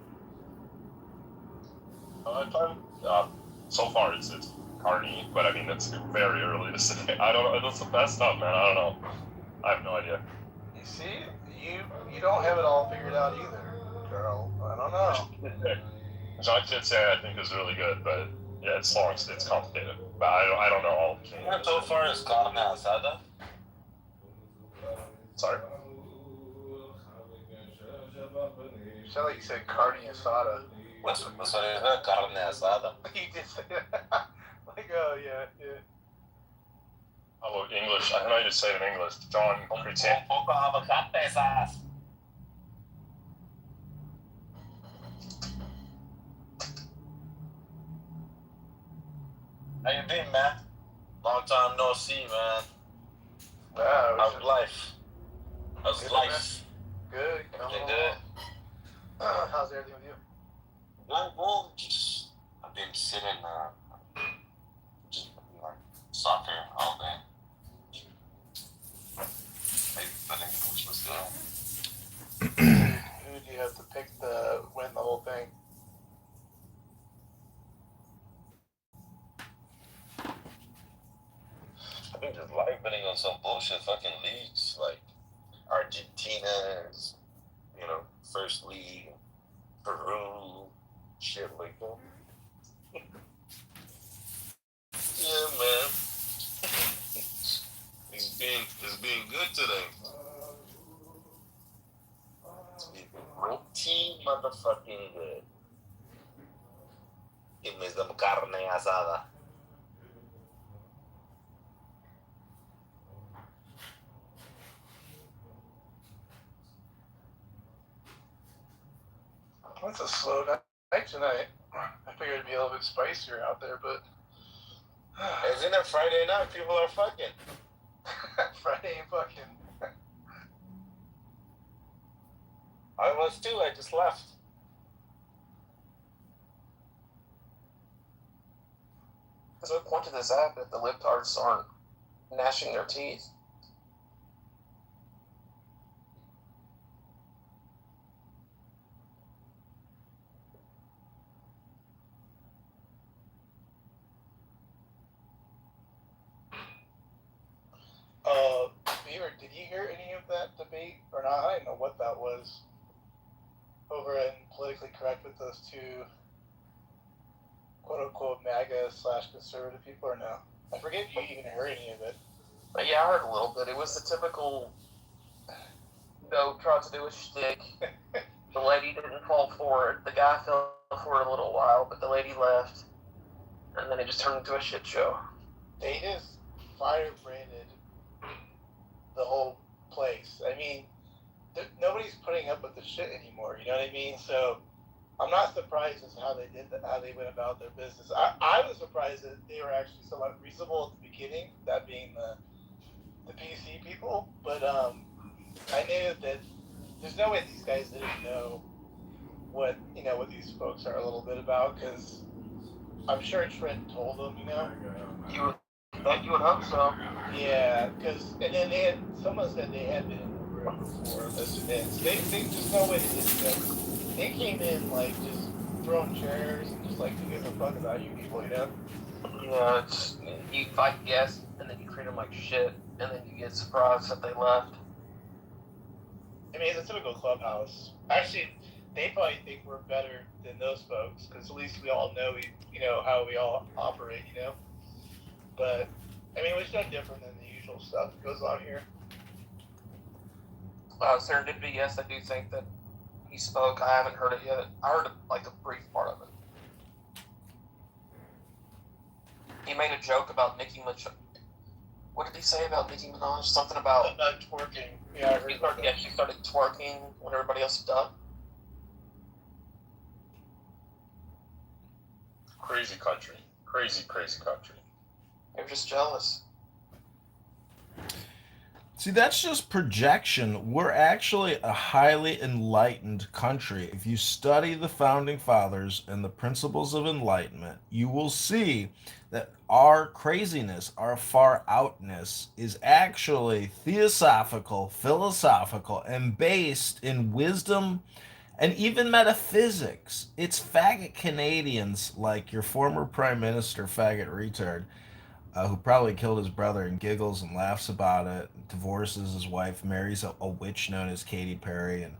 So far it's Carney, but I mean it's very early to say. I don't know. That's the best stuff, man. I don't know. I have no idea. You see, you don't have it all figured out either, girl. I don't know. John Kitson, I think, is really good, but yeah, it's long, it's complicated. But I don't know all the Canadians. So far it's carne asada. Sorry. You sound like you said carne asada. What's that? Carne asada. You just said that. Oh, yeah. How about English? I don't know how to say it in English. John Chrétien. How you been, man? Long time no see, man. Wow. How's life? How's life? Good. Everything good? How's everything with you? Well, I've been sitting, just soccer all day. I think coach was good. Who do you have to pick to win the whole thing? I've been just live betting on some bullshit fucking leagues, like Argentina's, first league, Peru, shit like that. Yeah, man. It's been good today. It's been pretty motherfucking good. Give me some carne asada. It's a slow night tonight. I figured it'd be a little bit spicier out there, but... Isn't it Friday night? People are fucking. Friday ain't fucking. I was too, I just left. There's no point to this app if the libtards aren't gnashing their teeth. Did you hear any of that debate or not? I didn't know what that was. Over in Politically Correct with those two quote unquote MAGA / conservative people or no? I forget if you even heard any of it. But yeah, I heard a little bit. It was the typical tried to do a shtick. The lady didn't fall for it. The guy fell for it a little while, but the lady left. And then it just turned into a shit show. They just firebranded the whole place. I mean, nobody's putting up with the shit anymore. You know what I mean? So I'm not surprised as to how they did that, how they went about their business. I was surprised that they were actually somewhat reasonable at the beginning, that being the PC people. But I knew that there's no way these guys didn't know what these folks are a little bit about, because I'm sure Trent told them. You would hope so. Yeah, and then someone said they had been in the room before this event. They just no way they didn't know. They came in like just throwing chairs and just like, who gives a fuck about you people, Yeah, you fight guests and then you treat them like shit, and then you get surprised that they left. I mean, it's a typical clubhouse. Actually, they probably think we're better than those folks, because at least we all know how we all operate, But I mean, it's no different than the usual stuff that goes on here. Serendipity, yes, I do think that he spoke. I haven't heard it yet. I heard like a brief part of it. He made a joke about Nicki Minaj. What did he say about Nicki Minaj? Something about twerking. Yeah, I heard about that. Yeah, she started twerking when everybody else was done. Crazy country. Crazy country. They're just jealous. See, that's just projection. We're actually a highly enlightened country. If you study the founding fathers and the principles of enlightenment, you will see that our craziness, our far outness, is actually theosophical, philosophical, and based in wisdom and even metaphysics. It's faggot Canadians like your former prime minister, faggot retard, who probably killed his brother and giggles and laughs about it, divorces his wife, marries a witch known as Katy Perry, and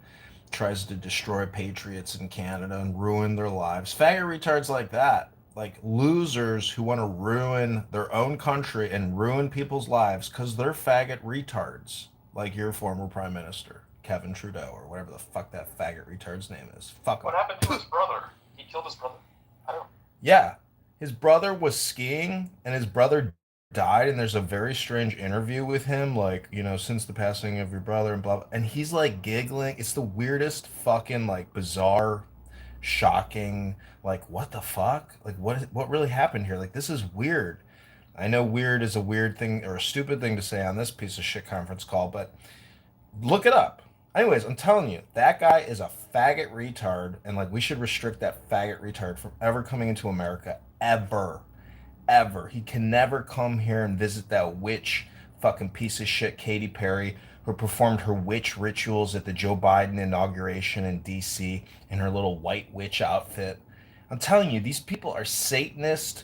tries to destroy patriots in Canada and ruin their lives. Faggot retards like that, like losers who want to ruin their own country and ruin people's lives because they're faggot retards, like your former prime minister, Kevin Trudeau, or whatever the fuck that faggot retard's name is. Fuck him. What happened to his brother? He killed his brother? I don't... Yeah. His brother was skiing, and his brother died, and there's a very strange interview with him, like, since the passing of your brother, and blah, blah, and he's, like, giggling. It's the weirdest fucking, like, bizarre, shocking, like, what the fuck? Like, what really happened here? Like, this is weird. I know weird is a weird thing, or a stupid thing to say on this piece of shit conference call, but look it up. Anyways, I'm telling you, that guy is a faggot retard, and, like, we should restrict that faggot retard from ever coming into America. Ever. He can never come here and visit that witch fucking piece of shit Katy Perry, who performed her witch rituals at the Joe Biden inauguration in DC in her little white witch outfit. I'm telling you, these people are Satanist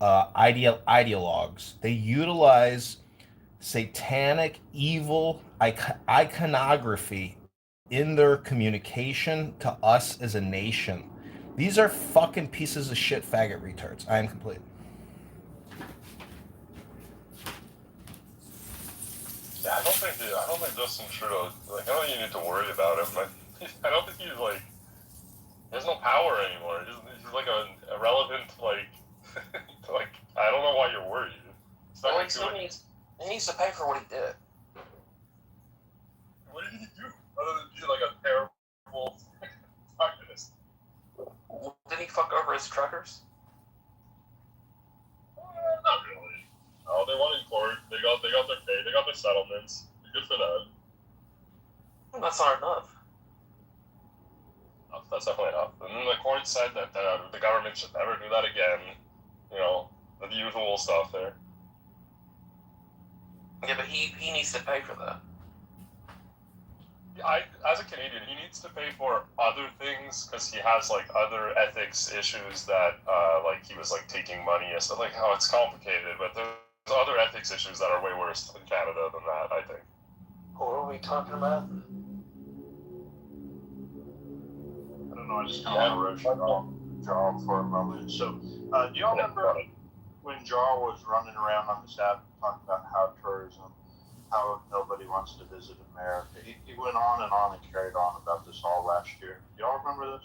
ideologues. They utilize satanic, evil iconography in their communication to us as a nation. These are fucking pieces of shit faggot retards. I am complete. Yeah, I don't think Justin Trudeau, I don't even need to worry about him, but I don't think he's like, he has no power anymore. He's like an irrelevant, like, I don't know why you're worried. He needs to pay for what he did. What did he do? Other than be like a terrible communist. Did he fuck over his truckers? Not really. No, they won in court. They got their pay. They got their settlements. Good for them. That's not enough. No, that's definitely enough. And then the court said that the government should never do that again. The usual stuff there. Yeah, but he needs to pay for that. As a Canadian, he needs to pay for other things because he has like other ethics issues that like he was like taking money and stuff. Like how it's complicated, but there's other ethics issues that are way worse in Canada than that, I think. What were we talking about? I don't know. I just kind of want to rush Jarl for a moment. So, do y'all remember when Jarl was running around on the staff talking about how tourism, how nobody wants to visit America? He went on and carried on about this all last year. Do y'all remember this?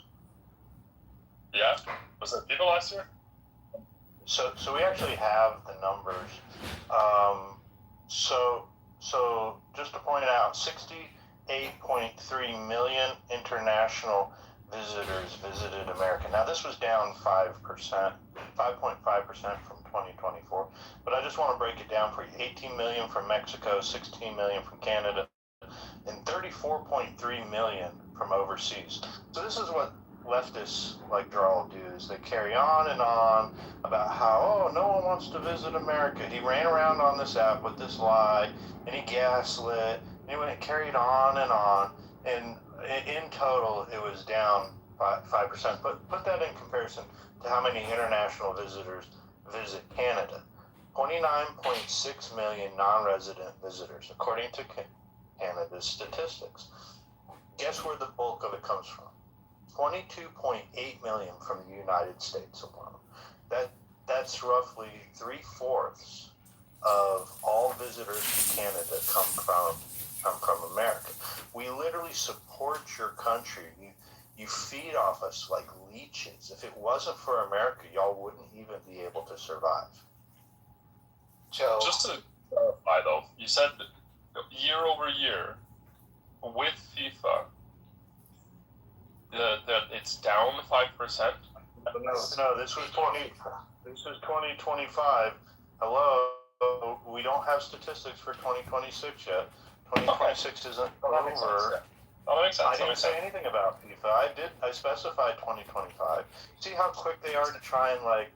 Yeah. Was it people last year? So we actually have the numbers. So just to point out, 68.3 million international visitors visited America. Now this was down 5%, 5.5% from 2024. But I just want to break it down for you. 18 million from Mexico, 16 million from Canada, and 34.3 million from overseas. So this is what leftists like Jarl do, is they carry on and on about how, no one wants to visit America. He ran around on this app with this lie, and he gaslit, and it carried on, and in total, it was down 5%. But put that in comparison to how many international visitors visit Canada. 29.6 million non-resident visitors, according to Canada's statistics. Guess where the bulk of it comes from? 22.8 million from the United States alone. That's roughly 3/4 of all visitors to Canada come from America. We literally support your country. You feed off us like leeches. If it wasn't for America, y'all wouldn't even be able to survive. Joe. Just to clarify though, you said year over year with FIFA that it's down 5%. No, this was 2025. Hello, we don't have statistics for 2026 yet. 2026 isn't over. That makes sense. I didn't say anything about FIFA. I specified 2025. See how quick they are to try and I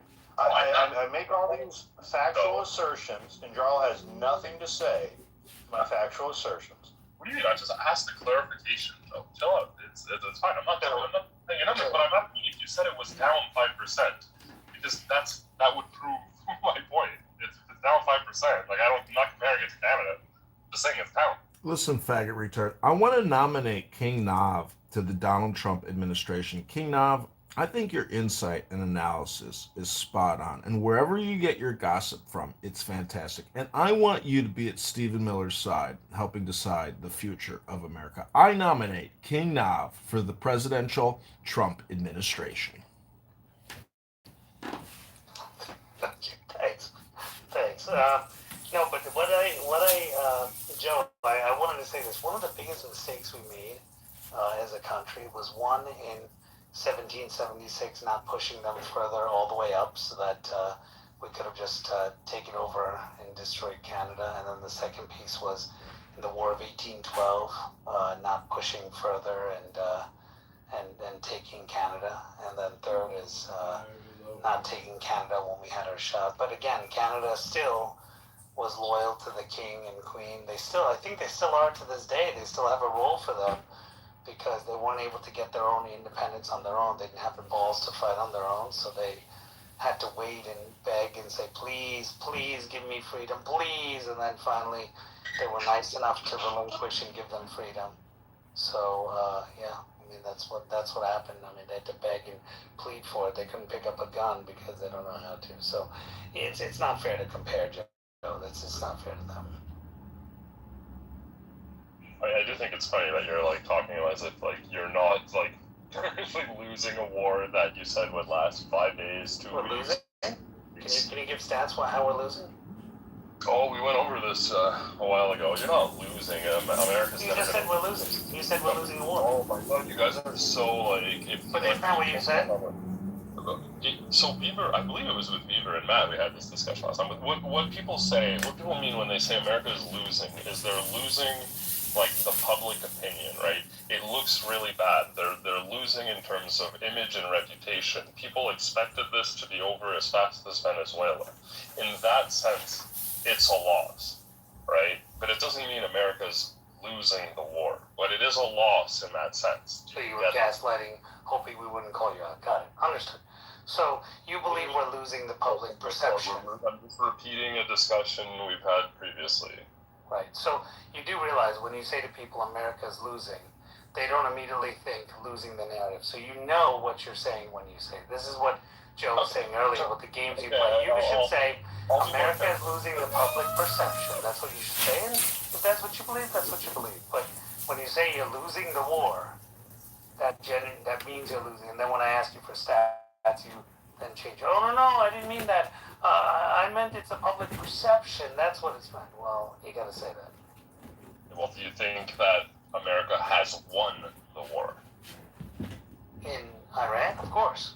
make all these factual assertions, and Jarl has nothing to say to my factual assertions. What do you mean? I just asked a clarification. Though. Chill out. It's fine. I'm not saying a number, but I'm asking if you said it was down 5%, because that would prove my point. It's down 5%. Like I'm not comparing it to Canada. I'm just saying it's down. Listen, faggot retard. I want to nominate King Nav to the Donald Trump administration. King Nav, I think your insight and analysis is spot on. And wherever you get your gossip from, it's fantastic. And I want you to be at Stephen Miller's side, helping decide the future of America. I nominate King Nav for the presidential Trump administration. Thanks. No, but Joe, I wanted to say this. One of the biggest mistakes we made as a country was one in 1776, not pushing them further all the way up so that we could have just taken over and destroyed Canada. And then the second piece was in the War of 1812, not pushing further and taking Canada. And then third is not taking Canada when we had our shot. But again, Canada still was loyal to the king and queen. I think they still are to this day. They still have a role for them because they weren't able to get their own independence on their own. They didn't have the balls to fight on their own, so they had to wait and beg and say, please, please give me freedom, please. And then finally, they were nice enough to relinquish and give them freedom. So, that's what happened. They had to beg and plead for it. They couldn't pick up a gun because they don't know how to. So, it's not fair to compare, Joe. It's just not fair to them. I do think it's funny that you're talking as if you're not losing a war that you said would last 5 days, 2 we're weeks. Losing? Can you give stats how we're losing? Oh, we went over this a while ago. You're not losing. America's You just said we're losing. You said we're losing a war. Oh my god, you guys are so But that's not what you said. So Beaver, I believe it was with Beaver and Matt, we had this discussion last time. But what people mean when they say America is losing is they're losing the public opinion, right? It looks really bad. They're losing in terms of image and reputation. People expected this to be over as fast as Venezuela. In that sense, it's a loss, right? But it doesn't mean America's losing the war. But it is a loss in that sense. So you were gaslighting, hoping we wouldn't call you out. Got it. Understood. So you believe we're losing the public perception? I'm just repeating a discussion we've had previously. right? So you do realize when you say to people America's losing, they don't immediately think losing the narrative. So you know what you're saying when you say this is what Joe was saying earlier with the games you play. You should say America is losing the public perception. That's what you should say. And if that's what you believe, that's what you believe. But when you say you're losing the war, that means you're losing. And then when I ask you for stats, you then change. Oh, no, I didn't mean that. I meant it's a public perception. That's what it's meant. Well, you got to say that. Well, do you think that America has won the war? In Iran, of course.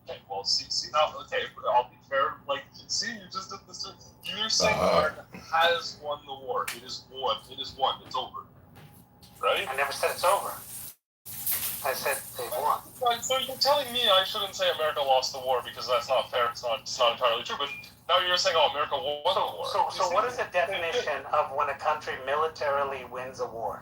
Okay, well, see now, okay, I'll be fair. Like, see, you just did this. You're saying America has won the war. It is won. It is won. It's over. Right? I never said it's over. I said they won. So you're telling me I shouldn't say America lost the war because that's not fair. It's not entirely true. But now you're saying, oh, America won the war. So what is the definition of when a country militarily wins a war?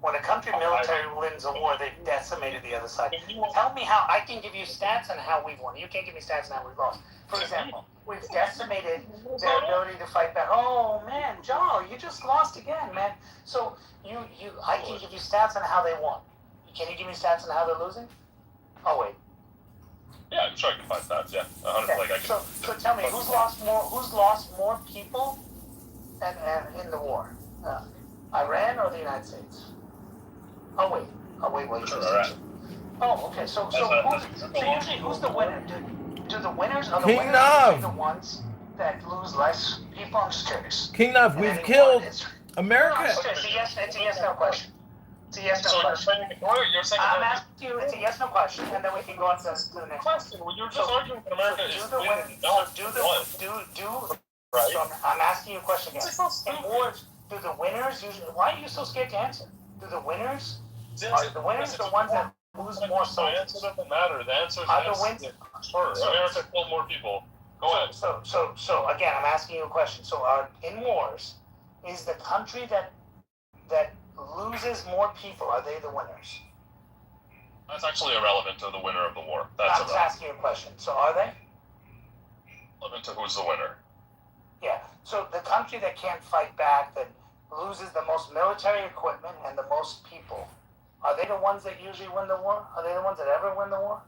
When a country militarily wins a war, they've decimated the other side. Tell me how. I can give you stats on how we've won. You can't give me stats on how we've lost. For example, we've decimated their ability to fight back. Oh man, Joe, you just lost again, man. So I can give you stats on how they won. Can you give me stats on how they're losing? Oh wait. Yeah, I'm sure I can find stats. Yeah, 100. Like I can. So tell me, who's lost more people and in the war? Iran or the United States? Oh wait. Oh, okay. So usually who's the winner? Do the winners are the King winners Nav. usually the ones that lose less people? I'm just curious. King Nav, we've killed America. It's a yes no question. It's a yes no So question. you're saying I'm asking you. It's a yes no question, and then we can go on to the next question. Well, you're just arguing that America is winning. Right. So I'm asking you a question again. In wars, do the winners usually? Why are you so scared to answer? Do the winners? Are the winners the ones that lose more soldiers? The answer doesn't matter. The answer is yes. Sure. America killed more people. Go ahead. So again, I'm asking you a question. So in wars, is the country that loses more people, are they the winners? That's actually irrelevant to the winner of the war. I'm just asking you a question. So are they? Relevant to who's the winner. Yeah. So the country that can't fight back, that loses the most military equipment and the most people, are they the ones that usually win the war? Are they the ones that ever win the war?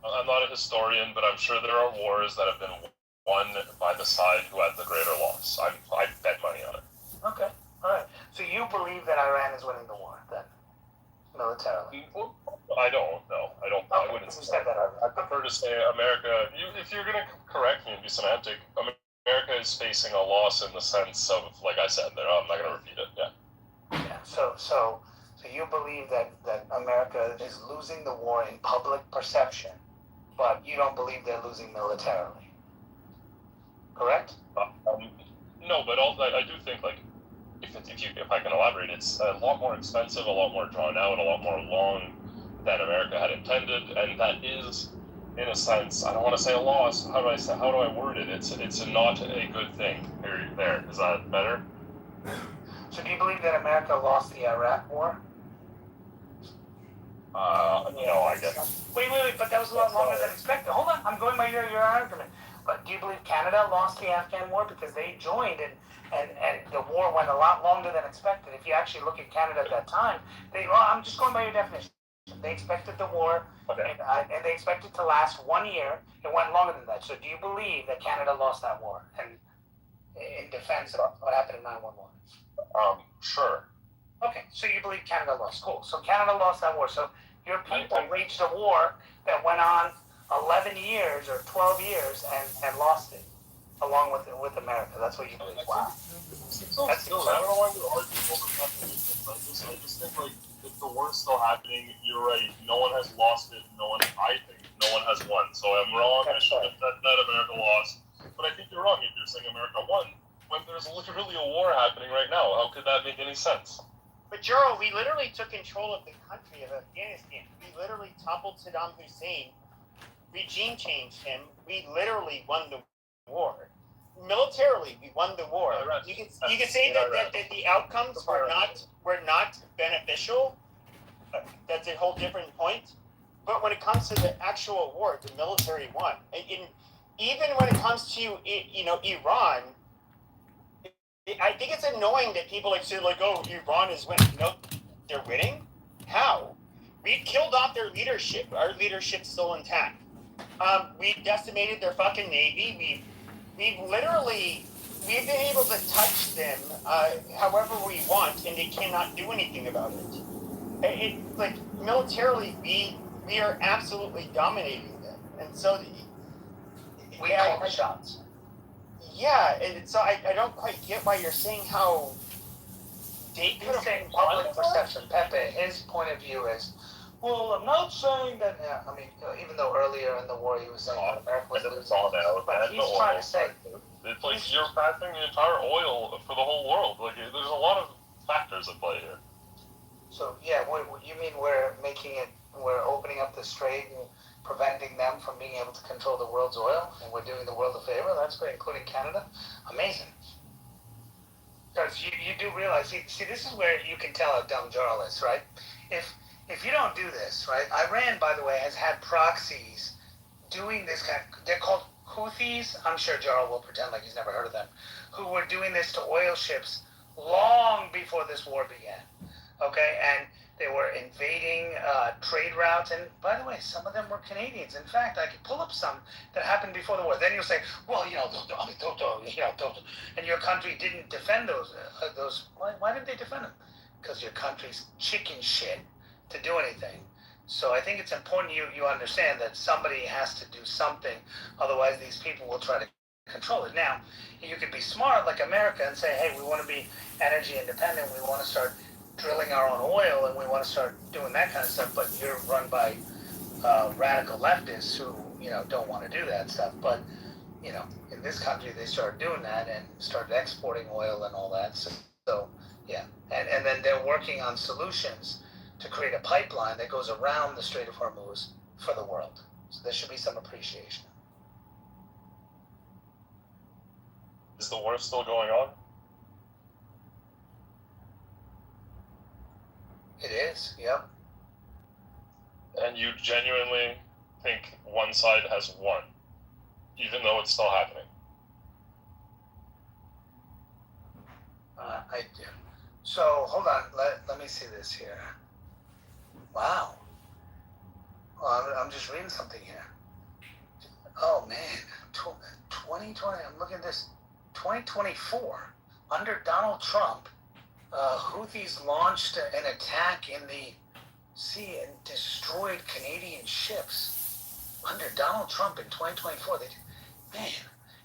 I'm not a historian, but I'm sure there are wars that have been won by the side who had the greater loss. I bet money on it. Okay. All right. So you believe that Iran is winning the war then, militarily? I don't. No, I don't. Okay, I wouldn't you say said that already. I prefer to say America. If you're going to correct me and be semantic, America is facing a loss in the sense of, like I said there. I'm not going to repeat it. Yeah. Yeah. So you believe that America is losing the war in public perception, but you don't believe they're losing militarily. Correct? No, but I do think, like, if I can elaborate, it's a lot more expensive, a lot more drawn out, a lot more long than America had intended, and that is, in a sense, I don't want to say a loss. How do I word it? It's not a good thing. There. Is that better? So do you believe that America lost the Iraq war? No, I guess. Wait, but that was a lot longer than expected. Hold on, I'm going by your argument. But do you believe Canada lost the Afghan war because they joined and the war went a lot longer than expected? If you actually look at Canada at that time, I'm just going by your definition. They expected the war, and they expected to last 1 year. It went longer than that. So do you believe that Canada lost that war and in defense of what happened in 9/11? Sure. Okay, so you believe Canada lost. Cool. So Canada lost that war. So your people waged a war that went on 11 years or 12 years and lost it, along with America. That's what you believe. Wow. I don't know why you're arguing over definitions. I just think, like, if the war's still happening, you're right. No one has lost it. I think no one has won. So I'm wrong. I should have said that America lost. But I think you're wrong if you're saying America won when there's literally a war happening right now. How could that make any sense? But Juro, we literally took control of the country of Afghanistan. We literally toppled Saddam Hussein, regime changed him. We literally won the war. Militarily, we won the war. You could say that the outcomes were not beneficial. That's a whole different point. But when it comes to the actual war, the military won. Even when it comes to Iran, I think it's annoying that people like say like, oh, Iran is winning. No, they're winning. How? We've killed off their leadership. Our leadership's still intact. We've decimated their fucking navy. We've been able to touch them however we want, and they cannot do anything about it. Like militarily, we are absolutely dominating them, and so we call the shots. Yeah, and so I don't quite get why you're saying how they could have saying public perception. Pepe, his point of view is, well, I'm not saying that. I mean, even though earlier in the war he was saying that America was losing, but he's trying to say it's like you're factoring the entire oil for the whole world. Like there's a lot of factors at play here. So yeah, what you mean we're opening up the strait and preventing them from being able to control the world's oil, and we're doing the world a favor? That's great, including Canada. Amazing. Because you do realize, see, this is where you can tell how dumb Jarl is, right? If you don't do this, right? Iran, by the way, has had proxies doing this they're called Houthis. I'm sure Jarl will pretend like he's never heard of them, who were doing this to oil ships long before this war began. Okay, and they were invading trade routes, and by the way, some of them were Canadians. In fact, I could pull up some that happened before the war. Then you'll say, well, and your country didn't defend those. Why did they defend them? Because your country's chicken shit to do anything. So I think it's important you understand that somebody has to do something, otherwise these people will try to control it. Now, you could be smart like America and say, hey, we want to be energy independent, we want to start drilling our own oil, and we want to start doing that kind of stuff, but you're run by radical leftists who don't want to do that stuff. But in this country they started doing that and started exporting oil and all that. So yeah, and then they're working on solutions to create a pipeline that goes around the Strait of Hormuz for the world. So there should be some appreciation. Is the war still going on? It is, yep. And you genuinely think one side has won, even though it's still happening? I do. So, hold on, let me see this here. Wow. Well, I'm just reading something here. Oh, man. 2020, I'm looking at this. 2024, under Donald Trump, Houthis launched an attack in the sea and destroyed Canadian ships. Under Donald Trump in 2024, man,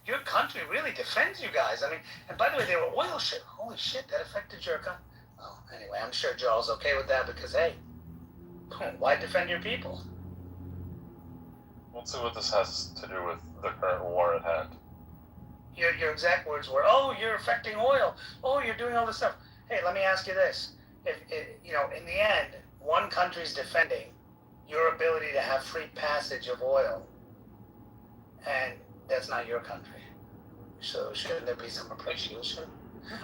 your country really defends you guys. I mean, and by the way, they were oil ships. Holy shit, that affected your country. Oh, anyway, I'm sure Joel's okay with that because, hey, why defend your people? Let's see what this has to do with the current war at hand. Your exact words were, oh, you're affecting oil. Oh, you're doing all this stuff. Hey, let me ask you this. If in the end, one country's defending your ability to have free passage of oil, and that's not your country. So shouldn't there be some appreciation?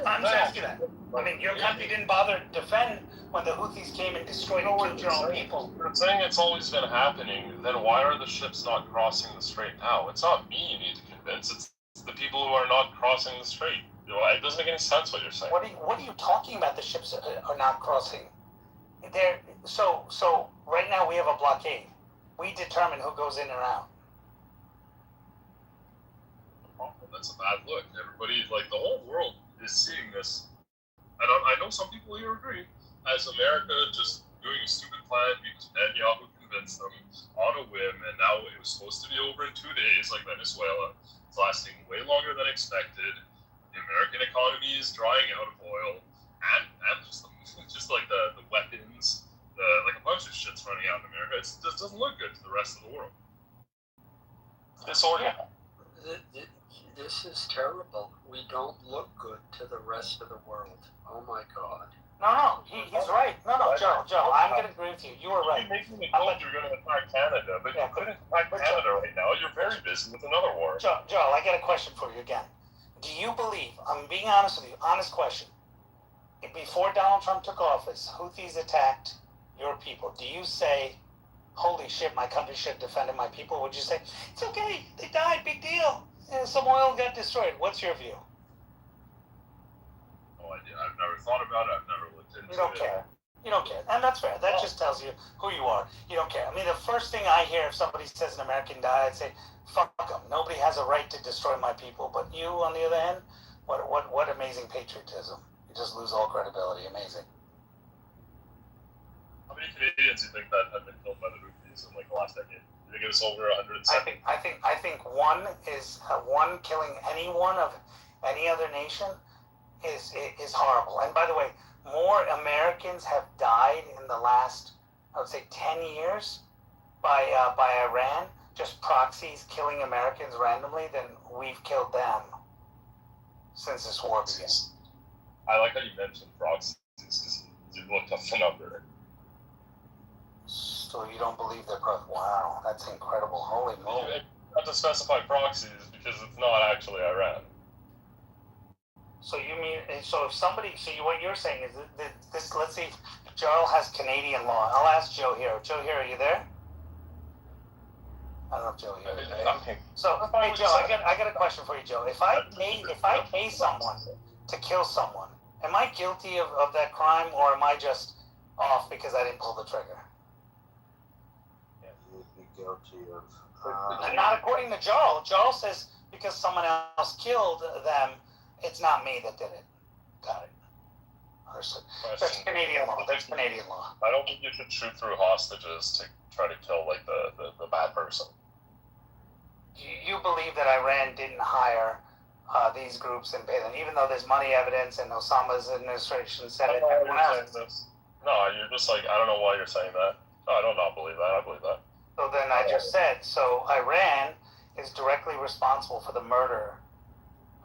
I'm just asking that. I mean, your country didn't bother to defend when the Houthis came and destroyed and killed your own people. You're saying it's always been happening, then why are the ships not crossing the strait now? It's not me you need to convince, it's the people who are not crossing the strait. It doesn't make any sense what you're saying. What are you talking about? The ships are not crossing. So right now we have a blockade. We determine who goes in or out. That's a bad look. Everybody, like the whole world, is seeing this. And I know some people here agree, as America just doing a stupid plan because Netanyahu convinced them on a whim, and now it was supposed to be over in 2 days, like Venezuela. It's lasting way longer than expected. The American economy is drying out of oil, and just like the weapons, like a bunch of shit's running out in America. It just doesn't look good to the rest of the world. Disorganized. This is terrible. We don't look good to the rest of the world. Oh my God. No, he's right. No, Joe, I'm going to agree with you. You were right. You're making me go you're going to attack Canada, but you couldn't attack Canada right now. You're very busy with another war. Joe, I got a question for you again. Do you believe, I'm being honest with you, honest question, before Donald Trump took office, Houthis attacked your people. Do you say, holy shit, my country should have defended my people? Would you say, it's okay, they died, big deal. Some oil got destroyed. What's your view? no idea. I've never thought about it. I've never looked into it. You don't care. You don't care. And that's fair. That just tells you who you are. You don't care. I mean, the first thing I hear if somebody says an American died, I'd say, fuck them. Nobody has a right to destroy my people. But you, on the other hand, what amazing patriotism. You just lose all credibility. Amazing. How many Canadians do you think that have been killed by the Houthis in like the last decade? Do you think it was over 170? I think one killing anyone of any other nation is horrible. And by the way, more Americans have died in the last, I would say, 10 years by Iran, just proxies killing Americans randomly, than we've killed them since this war began. I like how you mentioned proxies because you looked up the number. So you don't believe they're wow, that's incredible. Holy moly. You have to specify proxies because it's not actually Iran. So you mean, so if somebody, what you're saying is that this, let's see if Jarl has Canadian law. I'll ask Joe here. Joe here, are you there? I don't know if Joe here is. So, hey Joe, I got a question for you, Joe. If I pay someone to kill someone, am I guilty of that crime, or am I just off because I didn't pull the trigger? You would be guilty of. Not according to Jarl. Jarl says because someone else killed them, it's not me that did it. Got it. Understood. That's Canadian law. That's Canadian law. I don't think you should shoot through hostages to try to kill like the bad person. You believe that Iran didn't hire these groups and pay them, even though there's money evidence and Osama's administration said it. Everyone else. No, you're just like, I don't know why you're saying that. No, I don't not believe that. I believe that. So then I just said, so Iran is directly responsible for the murder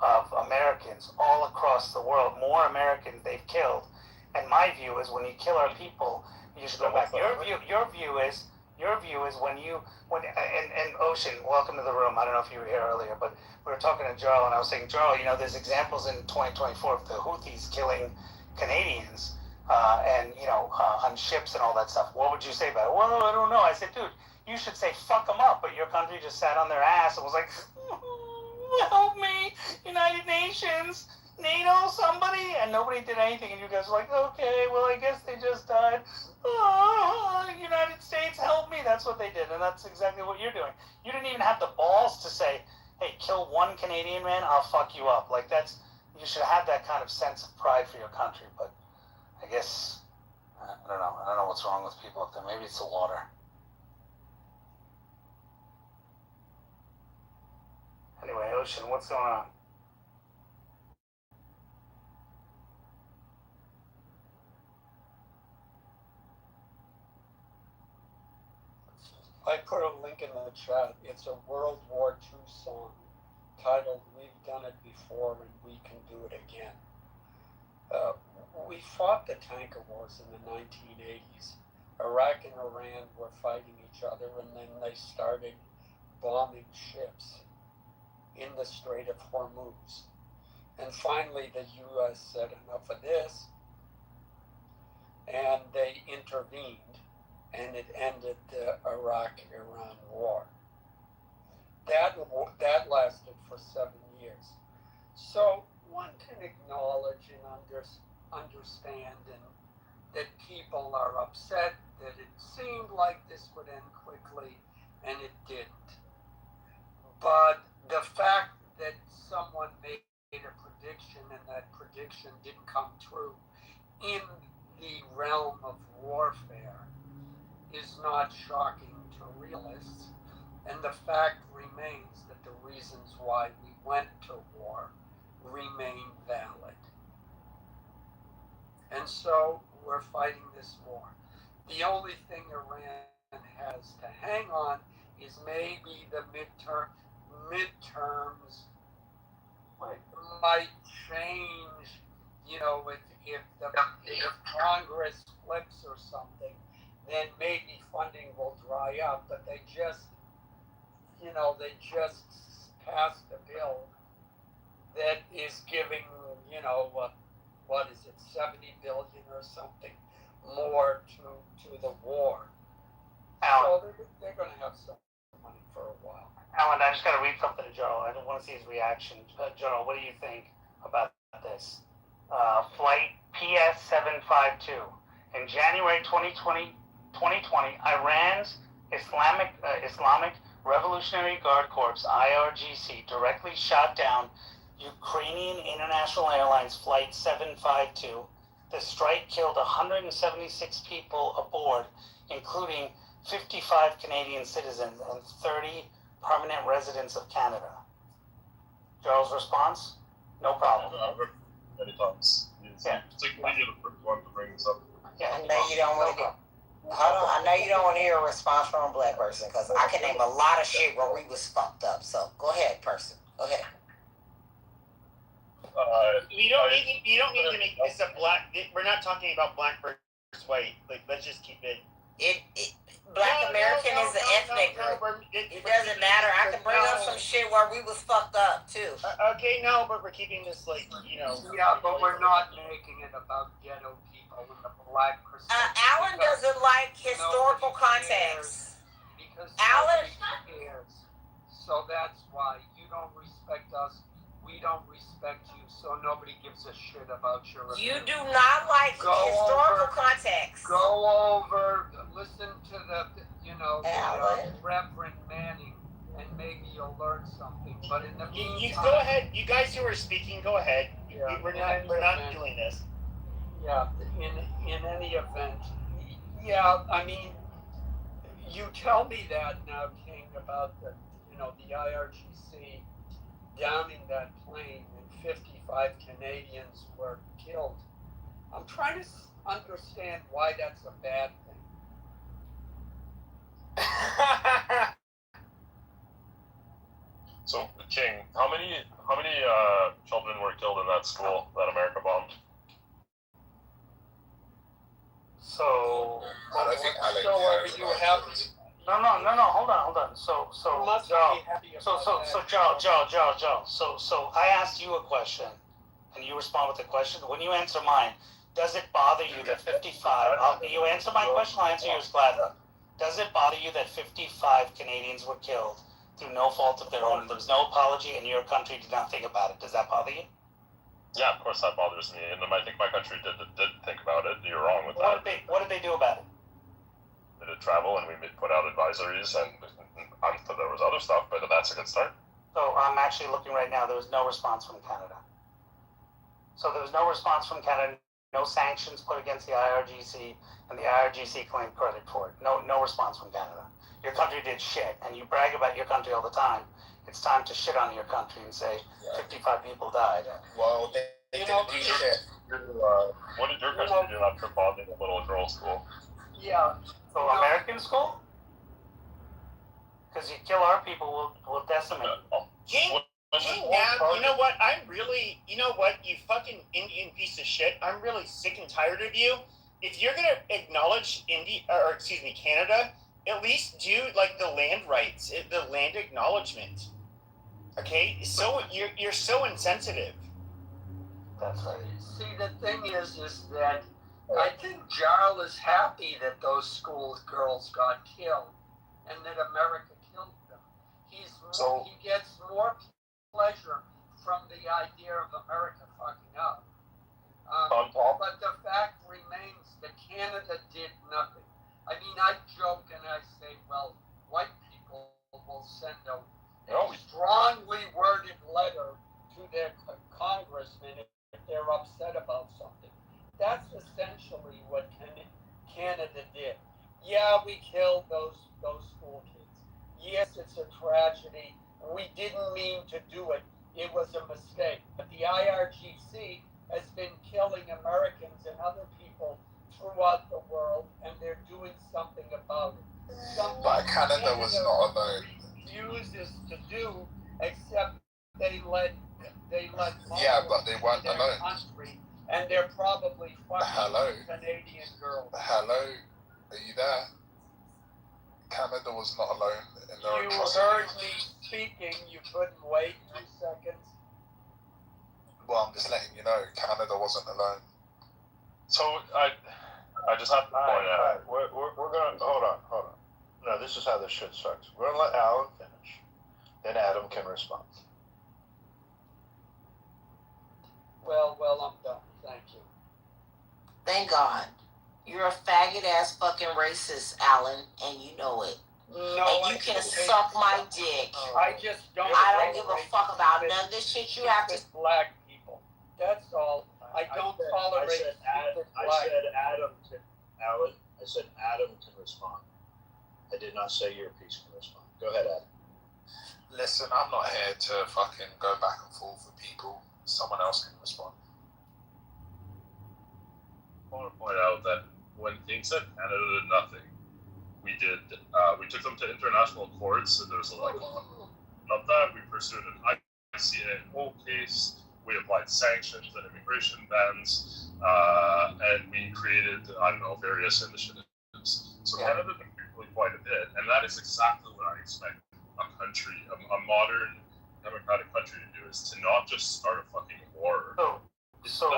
of Americans all across the world. More Americans they've killed. And my view is when you kill our people, you should go back. Your view is and Ocean, welcome to the room. I don't know if you were here earlier, but we were talking to Jarl and I was saying, Jarl, there's examples in 2024 of the Houthis killing Canadians on ships and all that stuff. What would you say about it? Well, I don't know. I said, dude, you should say fuck them up, but your country just sat on their ass and was like, help me, United Nations, NATO, somebody, and nobody did anything, and you guys were like, okay, well, I guess they just died. United States, help me. That's what they did, and that's exactly what you're doing. You didn't even have the balls to say, hey, kill one Canadian man, I'll fuck you up. Like, you should have that kind of sense of pride for your country, but I guess, I don't know. I don't know what's wrong with people up there. Maybe it's the water. Anyway, Ocean, what's going on? I put a link in the chat. It's a World War II song titled "We've Done It Before and We Can Do It Again." We fought the tanker wars in the 1980s. Iraq and Iran were fighting each other, and then they started bombing ships in the Strait of Hormuz. And finally, the U.S. said enough of this, and they intervened, and it ended the Iraq-Iran war. That lasted for 7 years. So one can acknowledge and understand that people are upset, that it seemed like this would end quickly, and it didn't. But the fact that someone made a prediction and that prediction didn't come true in the realm of warfare is not shocking to realists. And the fact remains that the reasons why we went to war remain valid. And so we're fighting this war. The only thing Iran has to hang on is maybe the midterms might change, if Congress flips or something, then maybe funding will dry up, but they just passed a bill that is giving, what is it, 70 billion or something more to the war. Alan. So they're going to have some money for a while. Alan, I just got to read something to Jarl. I don't want to see his reaction. Jarl, what do you think about this? Flight PS-752. In January 2020, Iran's Islamic Revolutionary Guard Corps, IRGC, directly shot down Ukrainian International Airlines Flight 752. The strike killed 176 people aboard, including 55 Canadian citizens and 30 permanent residents of Canada. Charles' response? No problem. I've heard many times. It's like maybe the first one to bring this up. Yeah, I know you don't want to get. Hold on, I know you don't want to hear a response from a black person because I can name a lot of shit where we was fucked up. So go ahead, person. Go ahead. You don't need to make this a black. We're not talking about black versus white. Like, let's just keep it. Black American is an ethnic group. It doesn't matter. I can bring up some shit where we was fucked up too. Okay, no, but we're keeping this like, you know. Yeah, but we're not making it about ghetto people in the black perspective. Alan doesn't like historical context. Because Alan cares. So that's why you don't respect us. We don't respect you, so nobody gives a shit about your opinion. You do not like historical context. Go over, listen to the Reverend Manning, and maybe you'll learn something. But in the meantime, you go ahead. You guys who are speaking, go ahead. Yeah, we're not doing this. Yeah. In any event, yeah. I mean, you tell me that now, King, about the IRGC downing that plane and 55 Canadians were killed. I'm trying to understand why that's a bad thing. So, King, how many children were killed in that school that America bombed? So, are you happy? No, hold on. So, Joe. So I asked you a question, and you respond with a question. When you answer mine, does it bother you that 55? You answer my question, I'll answer yours gladly. Does it bother you that 55 Canadians were killed through no fault of their own? There was no apology, and your country did not think about it. Does that bother you? Yeah, of course that bothers me, and I think my country did think about it. You're wrong with that. What did they do about it? We did travel, and we put out advisories, and there was other stuff, but that's a good start. So I'm actually looking right now. There was no response from Canada. So there was no response from Canada. No sanctions put against the IRGC, and the IRGC claimed credit for it. No response from Canada. Your country did shit, and you brag about your country all the time. It's time to shit on your country and say 55 people died. Well, they didn't do shit. What did your country do after bombing a little girls' school? Yeah. So American school? Because you kill our people, we'll decimate. King, now, you know what? You fucking Indian piece of shit. I'm really sick and tired of you. If you're gonna acknowledge Canada, at least do like the land rights, the land acknowledgement. Okay, so you're so insensitive. That's right. See, the thing is that I think Jarl is happy that those school girls got killed, and that America killed them. He gets more pleasure from the idea of America fucking up. But the fact remains that Canada did nothing. I mean, I joke and I say, well, white people will send a strongly worded letter to their congressman if they're upset about something. That's essentially what Canada did. Yeah, we killed those school kids. Yes, it's a tragedy. We didn't mean to do it. It was a mistake. But the IRGC has been killing Americans and other people throughout the world, and they're doing something about it. But Canada was not alone. Refuses to do, except they let yeah, but they weren't alone. Country, and they're probably fucking Canadian girls. Hello, are you there? Canada was not alone in their atrocities. You heard me speaking. You couldn't wait 2 seconds. Well, I'm just letting you know, Canada wasn't alone. So I just have to point out. We're gonna hold on. No, this is how this shit starts. We're gonna let Alan finish, then Adam can respond. Well, I'm done. Thank you. Thank God. You're a faggot ass fucking racist, Alan, and you know it. No, and you can suck my dick. I just don't. I don't give a fuck about none of this shit you have to. Black people. That's all. I don't tolerate stupid black. I said Adam can. Alan, I said Adam can respond. I did not say your piece can respond. Go ahead, Adam. Listen, I'm not here to fucking go back and forth with people. Someone else can respond. I want to point out that when King said Canada did nothing, we took them to international courts, and there's like of that. We pursued an ICAO case. We applied sanctions and immigration bans, and we created, various initiatives. So Canada did really quite a bit, and that is exactly what I expect a country, a modern democratic country to do, is to not just start a fucking war. So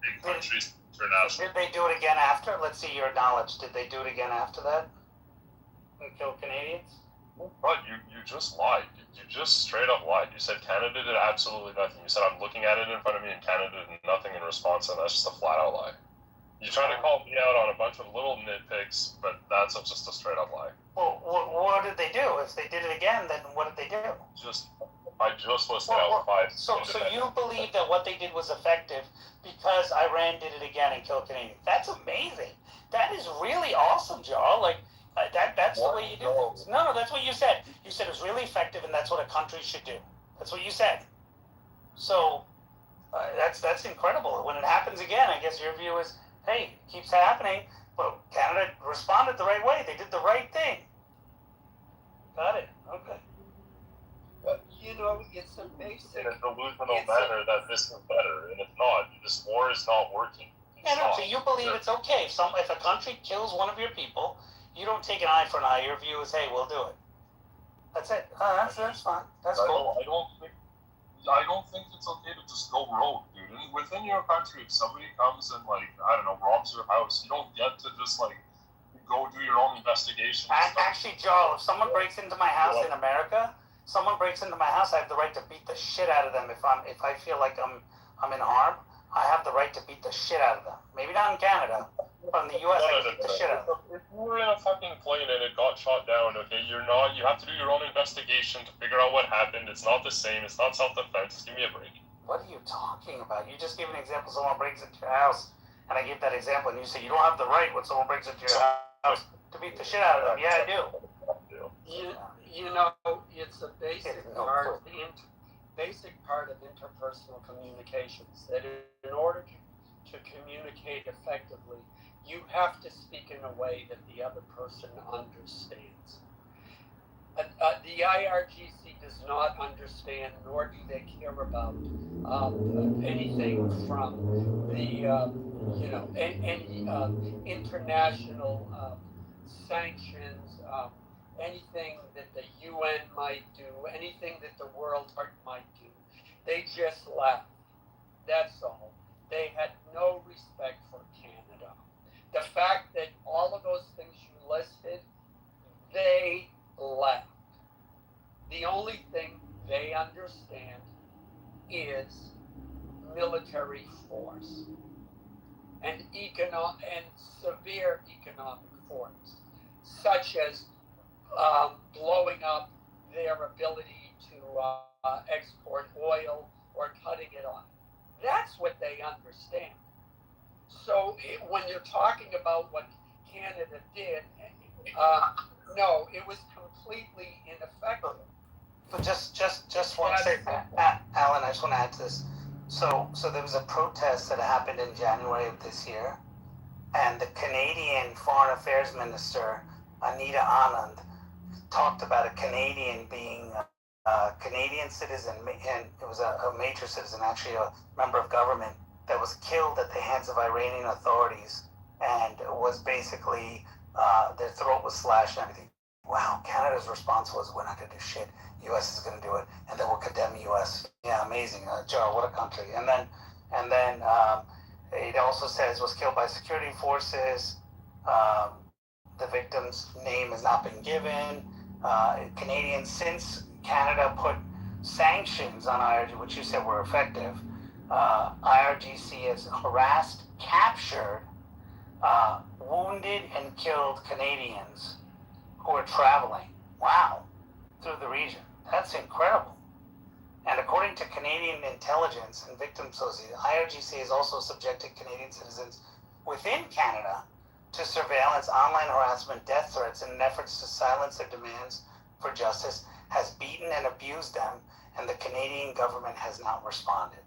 big countries international. Did they do it again after? Let's see your knowledge. Did they do it again after that? And kill Canadians? But you just lied. You just straight up lied. You said Canada did absolutely nothing. You said I'm looking at it in front of me and Canada did nothing in response, and that's just a flat out lie. You're trying to call me out on a bunch of little nitpicks, but that's just a straight up lie. Well, what did they do? If they did it again, then what did they do? I just listed out 5. So you believe that what they did was effective because Iran did it again and killed Canadians? That's amazing. That is really awesome, Joel. Like that's the way you do things. No, that's what you said. You said it was really effective, and that's what a country should do. That's what you said. So that's incredible. When it happens again, I guess your view is, hey, it keeps happening, but Canada responded the right way. They did the right thing. Got it. Okay. It's a basic. In a delusional manner that this is better, and it's not. This war is not working. So you believe it's okay if a country kills one of your people, you don't take an eye for an eye. Your view is, hey, we'll do it. That's it. That's fine. That's cool. I don't think it's okay to just go rogue, dude. And within your country, if somebody comes and robs your house, you don't get to just go do your own investigation. Actually, Joel, if someone breaks into my house in America, I have the right to beat the shit out of them. If I feel like I'm in harm, I have the right to beat the shit out of them. Maybe not in Canada, but in the U.S. I can beat the shit out of them. If you were in a fucking plane and it got shot down, okay, you have to do your own investigation to figure out what happened. It's not the same. It's not self-defense. Give me a break. What are you talking about? You just gave an example. Someone breaks into your house, and I gave that example, and you say you don't have the right when someone breaks into your house to beat the shit out of them. Yeah, I do. It's a basic part of interpersonal communications, that in order to communicate effectively, you have to speak in a way that the other person understands. The IRGC does not understand, nor do they care about anything from the any international sanctions, anything that the UN might do, anything that the World Heart might do. They just laugh. That's all. They had no respect for Canada. The fact that all of those things you listed, they laughed. The only thing they understand is military force and severe economic force, such as blowing up their ability to export oil or cutting it off. That's what they understand. So when you're talking about what Canada did, no, it was completely ineffective. But just one second, Alan, I just want to add to this. So there was a protest that happened in January of this year, and the Canadian Foreign Affairs Minister, Anita Anand, talked about a Canadian being a Canadian citizen, and it was a major citizen, actually a member of government, that was killed at the hands of Iranian authorities, and was basically, their throat was slashed and everything. Wow, Canada's response was, we're not going to do shit. U.S. is going to do it, and then we'll condemn the U.S. Yeah, amazing. Joe, what a country. And then it also says was killed by security forces. The victim's name has not been given. Canadians, since Canada put sanctions on IRG, which you said were effective, IRGC has harassed, captured, wounded, and killed Canadians who are traveling, through the region. That's incredible. And according to Canadian intelligence and victims association, IRGC has also subjected Canadian citizens within Canada to surveillance, online harassment, death threats in efforts to silence their demands for justice, has beaten and abused them, and the Canadian government has not responded.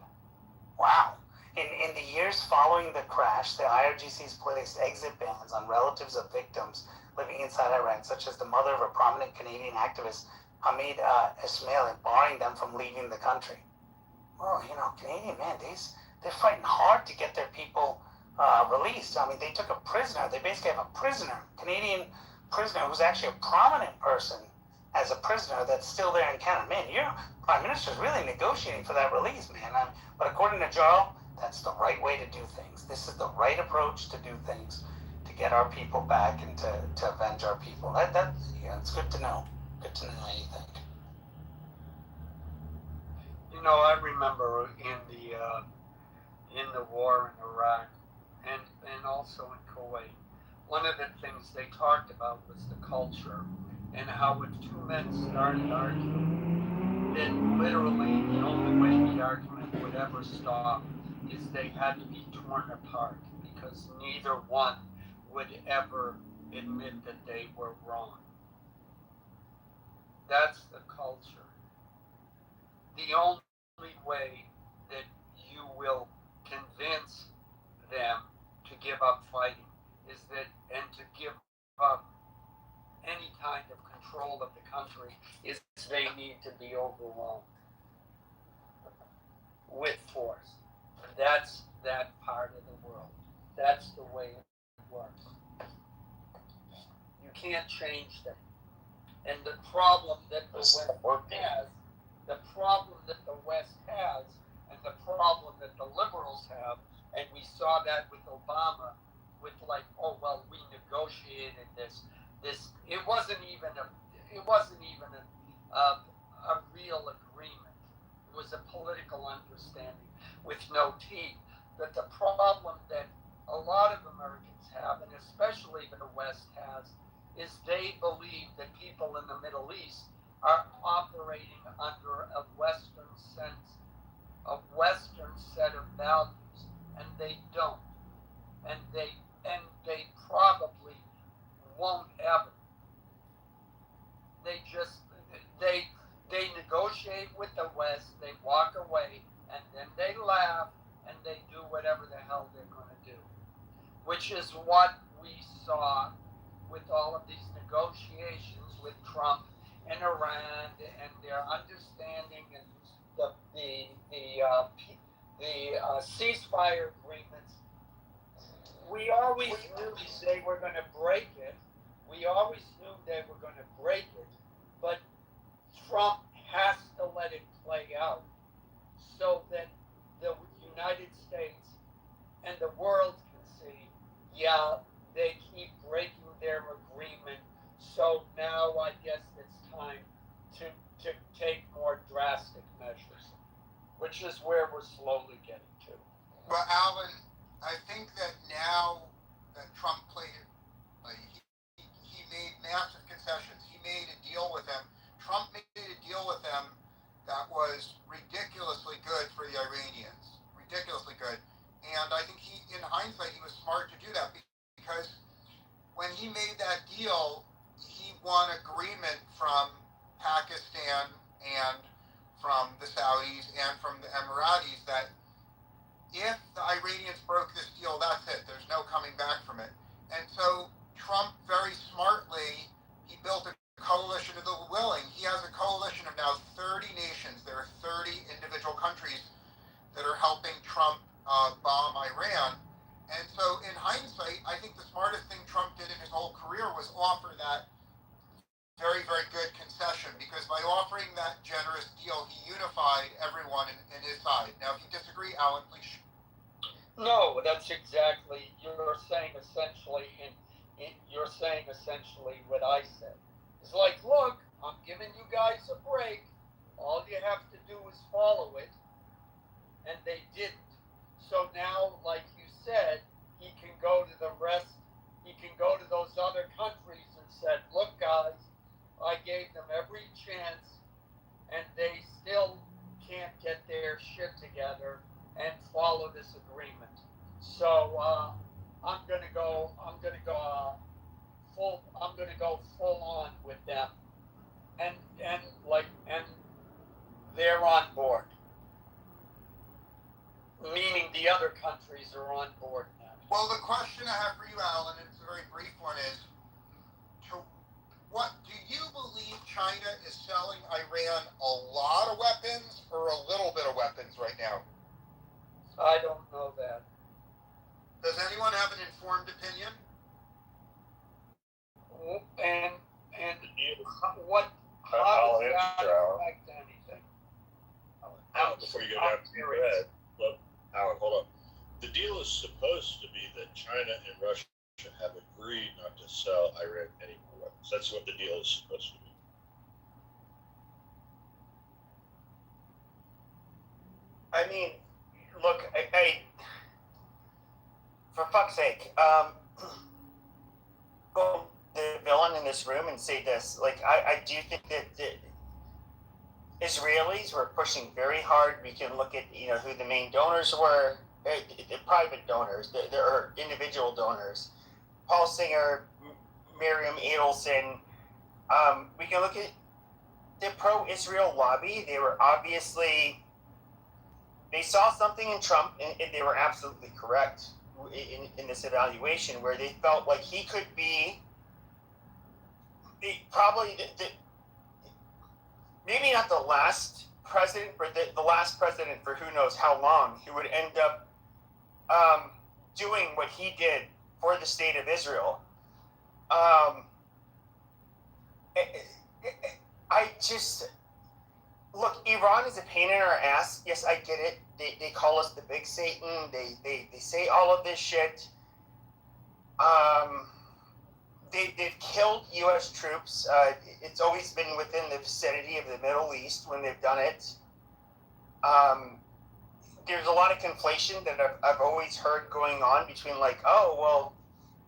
Wow. In the years following the crash, the IRGC has placed exit bans on relatives of victims living inside Iran, such as the mother of a prominent Canadian activist, Hamid Ismaili, barring them from leaving the country. Well, Canadian, man, they're fighting hard to get their people released. I mean, they took a prisoner. They basically have a prisoner, Canadian prisoner, who's actually a prominent person as a prisoner that's still there in Canada. Man, your Prime Minister's really negotiating for that release, man. But according to Jarl, that's the right way to do things. This is the right approach to do things, to get our people back and to avenge our people. It's good to know. Good to know how you think. I remember in the war in Iraq and also in Kuwait, one of the things they talked about was the culture, and how if two men started arguing, then literally the only way the argument would ever stop is they had to be torn apart, because neither one would ever admit that they were wrong. That's the culture. The only way that you will convince them to give up fighting is and to give up any kind of control of the country, is they need to be overwhelmed with force. That's that part of the world. That's the way it works. You can't change them. And the problem that the West has, and the problem that the liberals have, and we saw that with Obama, with we negotiated this. It wasn't even a real agreement. It was a political understanding with no teeth. But the problem that a lot of Americans have, and especially the West has, is they believe that people in the Middle East are operating under a Western set of values, and they don't, and they probably won't ever. They negotiate with the West, they walk away, and then they laugh, and they do whatever the hell they're going to do, which is what we saw with all of these negotiations with Trump and Iran and their understanding and the ceasefire agreements. We always knew they were going to break it. But Trump has to let it play out so that the United States and the world can see, they keep breaking their agreement. So now I guess it's time to take more drastic measures, which is where we're slowly getting to. Well, Alan, I think that now that Trump played it, he made massive concessions. He made a deal with them. Trump made a deal with them that was ridiculously good for the Iranians. Ridiculously good. And I think in hindsight, he was smart to do that, because when he made that deal, he won agreement from Pakistan and from the Saudis and from the Emiratis that if the Iranians broke this deal, that's it. There's no coming back from it. And so Trump very smartly, he built a coalition of the willing. He has a coalition of now 30 nations. There are 30 individual countries that are helping Trump bomb Iran. And so in hindsight, I think the smartest thing Trump did in his whole career was offer that very, very good concession, because by offering that generous deal, he unified everyone in his side. Now, if you disagree, Alan, please. No, that's exactly, you're saying essentially what I said. It's like, look, I'm giving you guys a break. All you have to do is follow it. and they didn't. So now, like you said, he can go to the rest. He can go to those other countries and said, "Look, guys, I gave them every chance, and they still can't get their shit together and follow this agreement. So I'm gonna go full on with them, and they're on board. Meaning the other countries are on board now." Well, the question I have for you, Alan, and it's a very brief one, is what do you believe China is selling Iran a lot of weapons or a little bit of weapons right now? I don't know that. Does anyone have an informed opinion? And what? How does that affect anything? Alan, before you go down to your head, look, Alan, hold on. The deal is supposed to be that China and Russia have agreed not to sell Iran any more weapons. That's what the deal is supposed to be. I mean, look, I for fuck's sake, go the villain in this room and say this. Like, I do think that the Israelis were pushing very hard. We can look at, who the main donors were, the private donors, there are individual donors. Paul Singer, Miriam Adelson. We can look at the pro-Israel lobby. They were obviously, they saw something in Trump, and they were absolutely correct in this evaluation, where they felt like he could be probably maybe not the last president, but the last president for who knows how long, who would end up doing what he did for the state of Israel. I just look, Iran is a pain in our ass. Yes, I get it. They call us the big Satan. They say all of this shit. They've killed U.S. troops. It's always been within the vicinity of the Middle East when they've done it. There's a lot of conflation that I've always heard going on between, like, oh, well,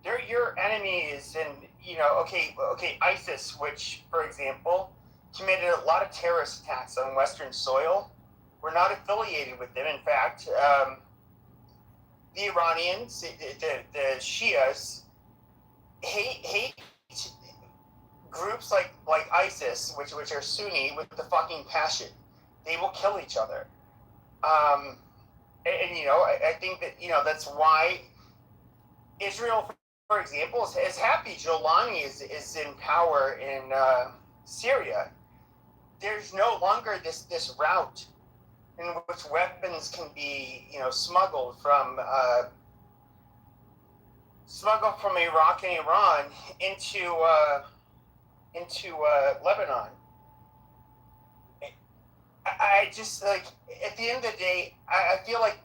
they're your enemies, and, okay, ISIS, which, for example, committed a lot of terrorist attacks on Western soil. We're not affiliated with them. In fact, the Iranians, the Shias, hate groups like ISIS, which are Sunni, with the fucking passion. They will kill each other. I think that, that's why Israel, for example, is happy Jolani is in power in Syria. There's no longer this route in which weapons can be, smuggled from Iraq and Iran into Lebanon. I just, like, at the end of the day, I feel like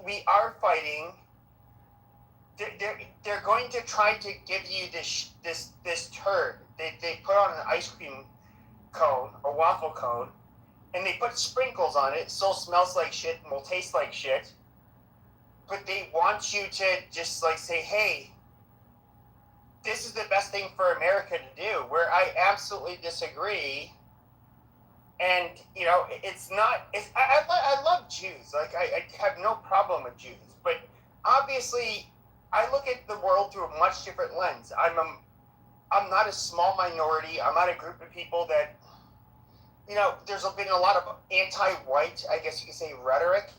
we are fighting. They're going to try to give you this turd. They put on an ice cream cone, a waffle cone, and they put sprinkles on it. It still smells like shit and will taste like shit. But they want you to just, like, say, hey, this is the best thing for America to do, where I absolutely disagree. And, it's not, I love Jews. Like, I have no problem with Jews. But obviously, I look at the world through a much different lens. I'm not a small minority. I'm not a group of people that, there's been a lot of anti-white, I guess you could say, rhetoric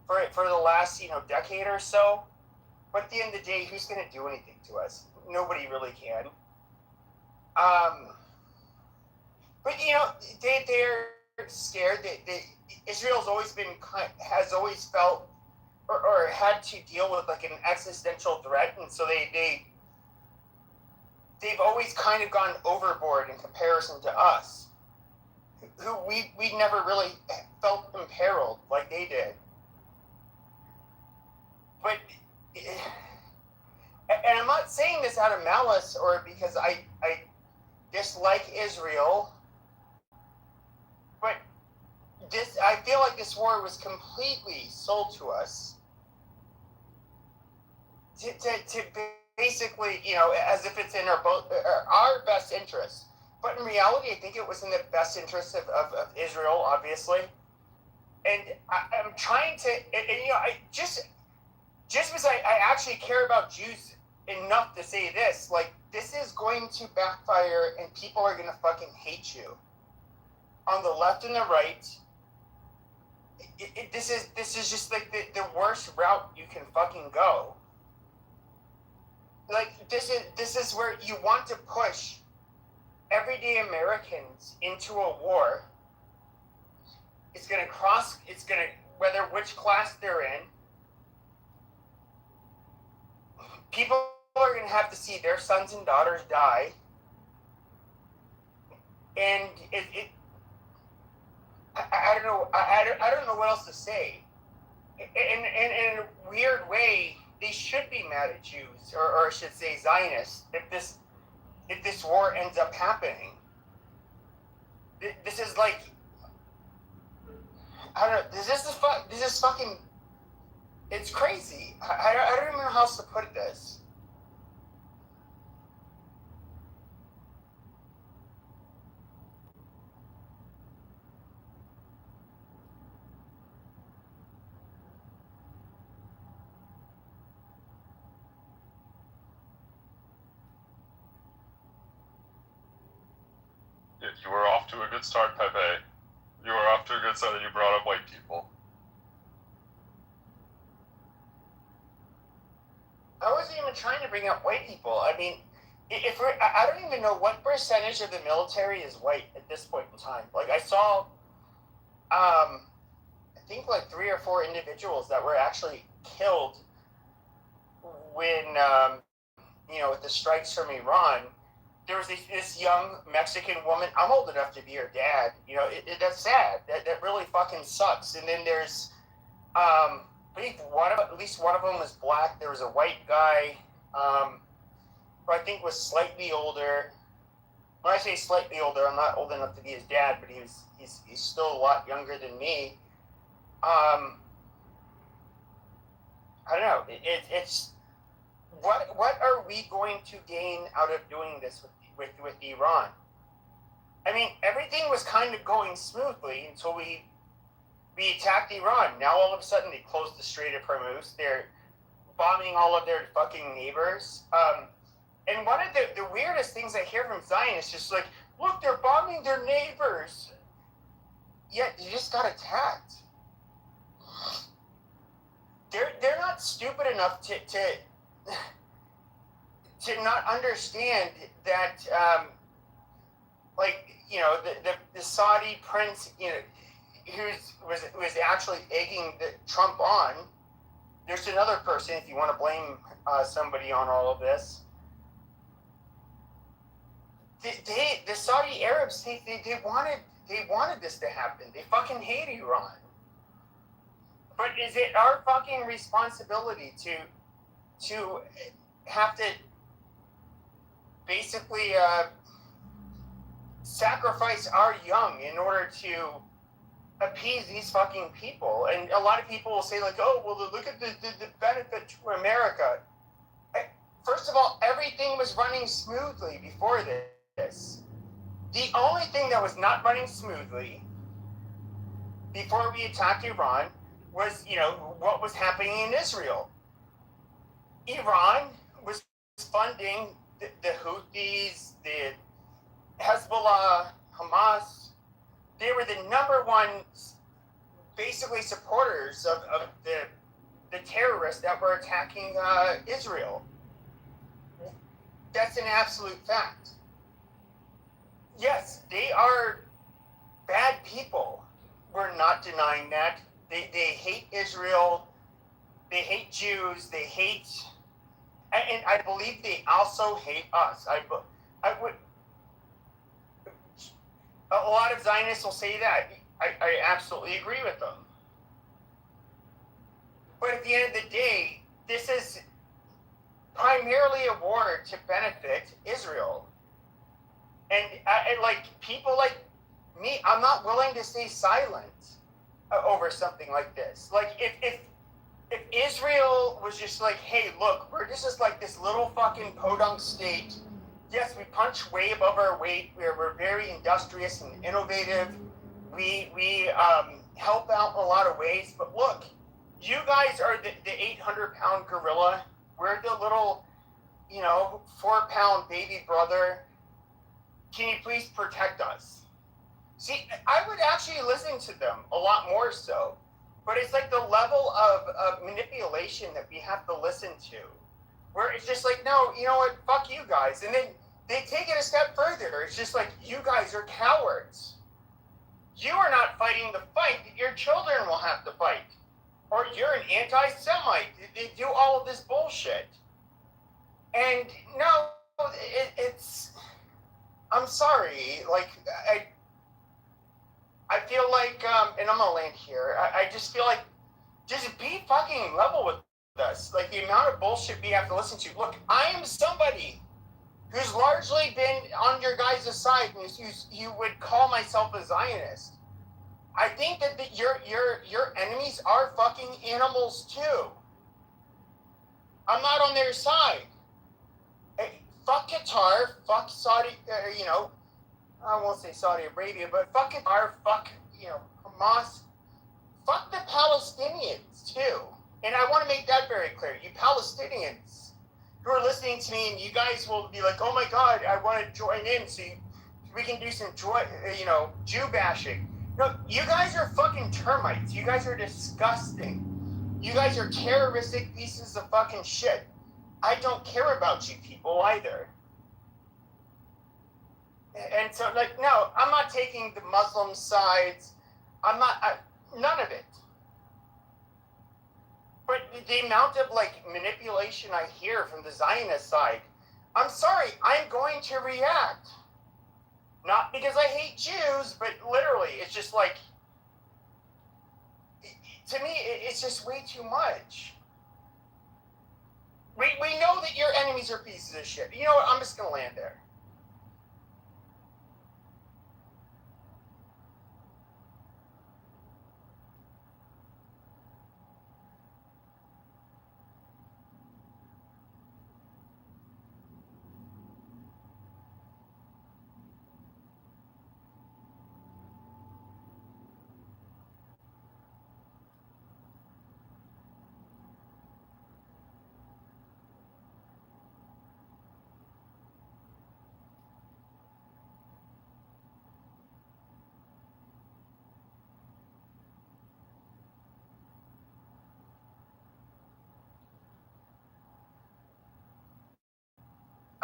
for the last, decade or so. But at the end of the day, who's going to do anything to us? Nobody really can. But, they're scared. Israel's has always felt or had to deal with, like, an existential threat. And so they've always kind of gone overboard in comparison to us, who we never really felt imperiled like they did. But, and I'm not saying this out of malice or because I dislike Israel, but I feel like this war was completely sold to us to basically, as if it's in our best interest. But in reality, I think it was in the best interest of Israel, obviously. And I'm trying to, just because I actually care about Jews enough to say this, like, this is going to backfire and people are going to fucking hate you. On the left and the right, this is just like the worst route you can fucking go. Like, this is where you want to push everyday Americans into a war. It's going to, whether which class they're in, people are going to have to see their sons and daughters die. And I don't know. I don't know what else to say. In a weird way, they should be mad at Jews, or I should say Zionists, if this war ends up happening. This is like, I don't know. This is fucking. It's crazy. I don't even know how else to put this. You were off to a good start, Pepe. You were off to a good start. You brought up white people. I wasn't even trying to bring up white people. I mean, I don't even know what percentage of the military is white at this point in time. Like, I saw, I think like 3 or 4 individuals that were actually killed when, with the strikes from Iran. There was this young Mexican woman. I'm old enough to be her dad. That's sad. That really fucking sucks. And then there's, I think at least one of them was black. There was a white guy, who I think was slightly older. When I say slightly older, I'm not old enough to be his dad, but he's still a lot younger than me. I don't know. It's what are we going to gain out of doing this with Iran? I mean, everything was kind of going smoothly until we attacked Iran. Now all of a sudden they closed the Strait of Hormuz. They're bombing all of their fucking neighbors. And one of the weirdest things I hear from Zionists is just like, look, they're bombing their neighbors. Yet they just got attacked. They're not stupid enough to not understand that, the Saudi prince, who was actually egging Trump on. There's another person, if you want to blame somebody on all of this. The Saudi Arabs, they wanted this to happen. They fucking hate Iran. But is it our fucking responsibility to have to basically sacrifice our young in order to appease these fucking people? And a lot of people will say, like, oh, well, look at the benefit to America. First of all, everything was running smoothly before this. The only thing that was not running smoothly before we attacked Iran was, what was happening in Israel. Iran was funding the Houthis, the Hezbollah, Hamas. They were the number one, basically, supporters of the terrorists that were attacking Israel. That's an absolute fact. Yes, they are bad people. We're not denying that. They hate Israel. They hate Jews. They hate, and I believe they also hate us. I would. A lot of Zionists will say that. I absolutely agree with them. But at the end of the day, this is primarily a war to benefit Israel. And like people like me, I'm not willing to stay silent. over something like this. Like if Israel was just like, hey, look, we're just like this little fucking podunk state. Yes, we punch way above our weight. We're very industrious and innovative. We help out in a lot of ways. But look, you guys are the 800-pound gorilla. We're the little, 4-pound baby brother. Can you please protect us? See, I would actually listen to them a lot more so. But it's like the level of manipulation that we have to listen to. Where it's just like, no, you know what, fuck you guys. And then they take it a step further. It's just like, you guys are cowards. You are not fighting the fight that your children will have to fight. Or you're an anti-Semite. They do all of this bullshit. And no, it's... I'm sorry. Like, I feel like, and I'm gonna land here, I just feel like, just be fucking level with us. Like, the amount of bullshit we have to listen to. Look, I am somebody who's largely been on your guys' side, and you would call myself a Zionist. I think that your enemies are fucking animals too. I'm not on their side. Hey, fuck Qatar, fuck Saudi, I won't say Saudi Arabia, but fuck Qatar, fuck, Hamas, fuck the Palestinians too. And I want to make that very clear. You Palestinians who are listening to me, and you guys will be like, oh my God, I want to join in so we can do some Jew bashing. No, you guys are fucking termites. You guys are disgusting. You guys are terroristic pieces of fucking shit. I don't care about you people either. And so, like, no, I'm not taking the Muslim sides. None of it. But the amount of, like, manipulation I hear from the Zionist side, I'm sorry, I'm going to react. Not because I hate Jews, but literally, it's just like, to me, it's just way too much. We know that your enemies are pieces of shit. You know what? I'm just going to land there.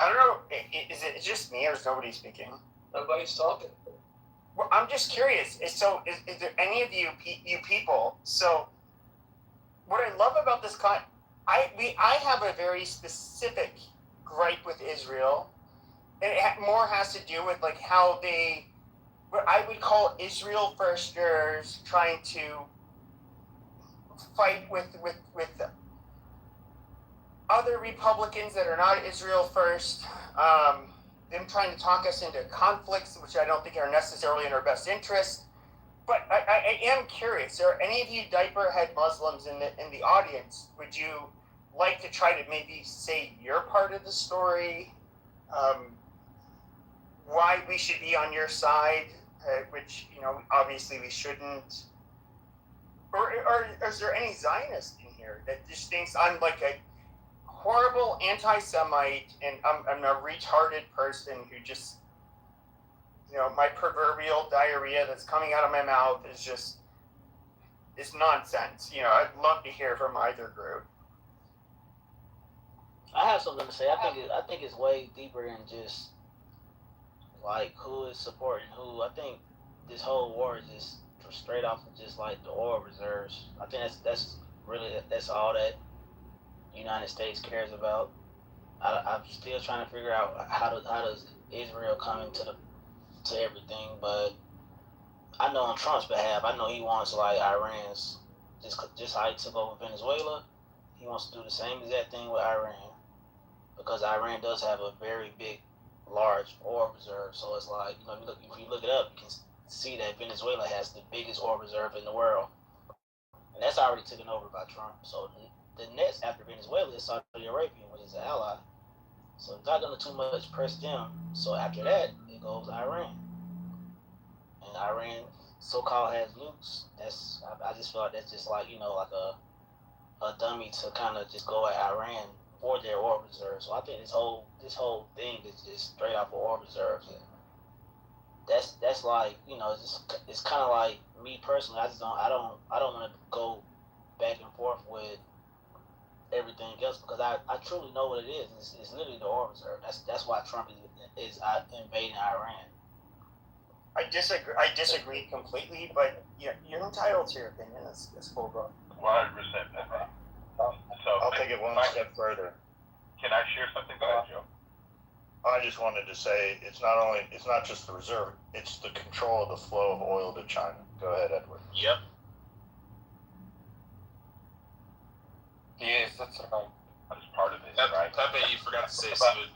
I don't know, is it just me or is nobody speaking? Nobody's talking. Well, I'm just curious. Is there any of you people? So, what I love about this I have a very specific gripe with Israel, and it more has to do with like how what I would call Israel firsters trying to fight with other Republicans that are not Israel first, them trying to talk us into conflicts, which I don't think are necessarily in our best interest. But I am curious, are any of you diaper-head Muslims in the audience, would you like to try to maybe say your part of the story? Why we should be on your side, which, obviously we shouldn't. Or is there any Zionist in here that just thinks I'm like a horrible anti-Semite and I'm a retarded person who just, my proverbial diarrhea that's coming out of my mouth is nonsense. I'd love to hear from either group. I have something to say. I think it's way deeper than just like who is supporting who. I think this whole war is just straight off of just like the oil reserves. I think that's all that the United States cares about. I'm still trying to figure out how does Israel come into everything, but I know on Trump's behalf, I know he wants like Iran's just how he took over Venezuela. He wants to do the same exact thing with Iran because Iran does have a very big, large oil reserve. So it's like if you look it up, you can see that Venezuela has the biggest oil reserve in the world, and that's already taken over by Trump. So the next after Venezuela is Saudi Arabia, which is an ally. So it's not going to too much press them. So after that, it goes Iran, and Iran so-called has nukes. I just feel like that's just like like a dummy to kind of just go at Iran for their oil reserves. So I think this whole thing is just straight off of oil reserves. And that's like it's kind of like me personally. I don't want to go back and forth with everything else because I truly know what it is. It's literally the oil reserve. That's why Trump is invading Iran. I disagree completely, but you're entitled to your opinion. It's cool, bro. 100%. So I'll take it one step further. Can I share something? Go ahead, Joe. I just wanted to say it's not just the reserve, it's the control of the flow of oil to China. Go ahead, Edward. Yep. Yes, that's right. That's part of it, right? Pepe, you forgot to say something.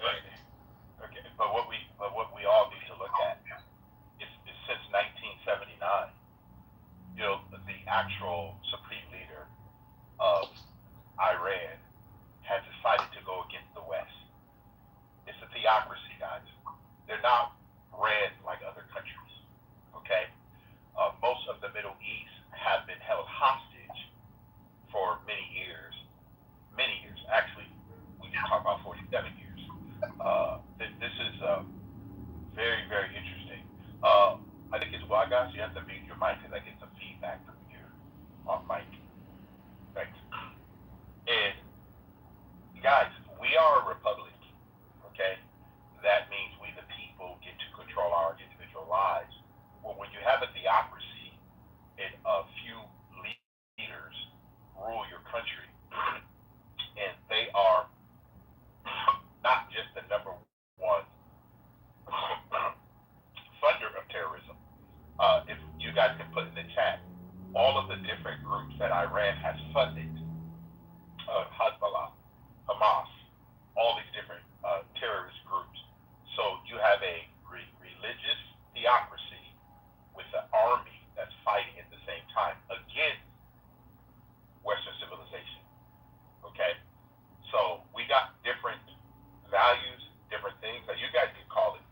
Okay, but what we all need to look at is since 1979, the actual supreme leader of Iran has decided to go against the West. It's a theocracy, guys. They're not ran like other countries, okay? Most of the Middle East have been held hostage for many years. Actually, we can talk about 47 years. This is very, very interesting. I think it's why, guys, you have to mute your mic because I get some feedback from you on mic. Thanks. And guys, we are a republic, okay? That means we the people get to control our individual lives. Well, when you have a theocracy and a few leaders rule your country, and they are not just the number one funder of terrorism. If you guys can put in the chat, all of the different groups that Iran has funded, Hezbollah, Hamas, all these different terrorist groups. So you have a religious theocracy with an army that's fighting at the same time against Western civilization. Okay? So we got different values, different things. Now you guys can call it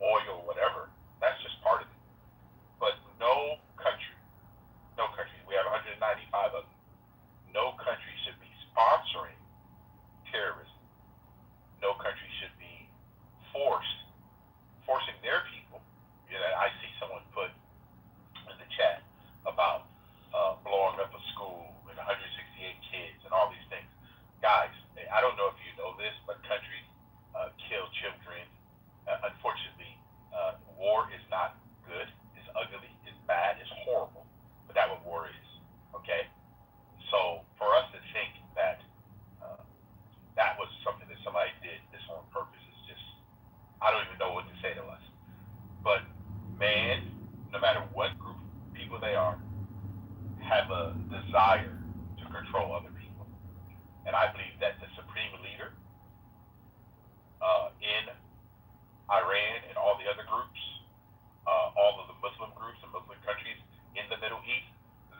oil, whatever. That's just part of it. But no country, we have 195 of them. No country should be sponsoring terrorism. No country should be forcing their people. I see someone put in the chat about blowing up a school with 168 kids and all these things. Guys, I don't know if you know this, but countries kill children. Unfortunately, war is not good. It's ugly. It's bad. It's horrible. But that's what war is. Okay? So for us to think that that was something that somebody did this on purpose is just, I don't even know what to say to us. But man, no matter what group of people they are, have a desire to control other people. And I believe that the supreme leader in Iran and all the other groups, all of the Muslim groups and Muslim countries in the Middle East,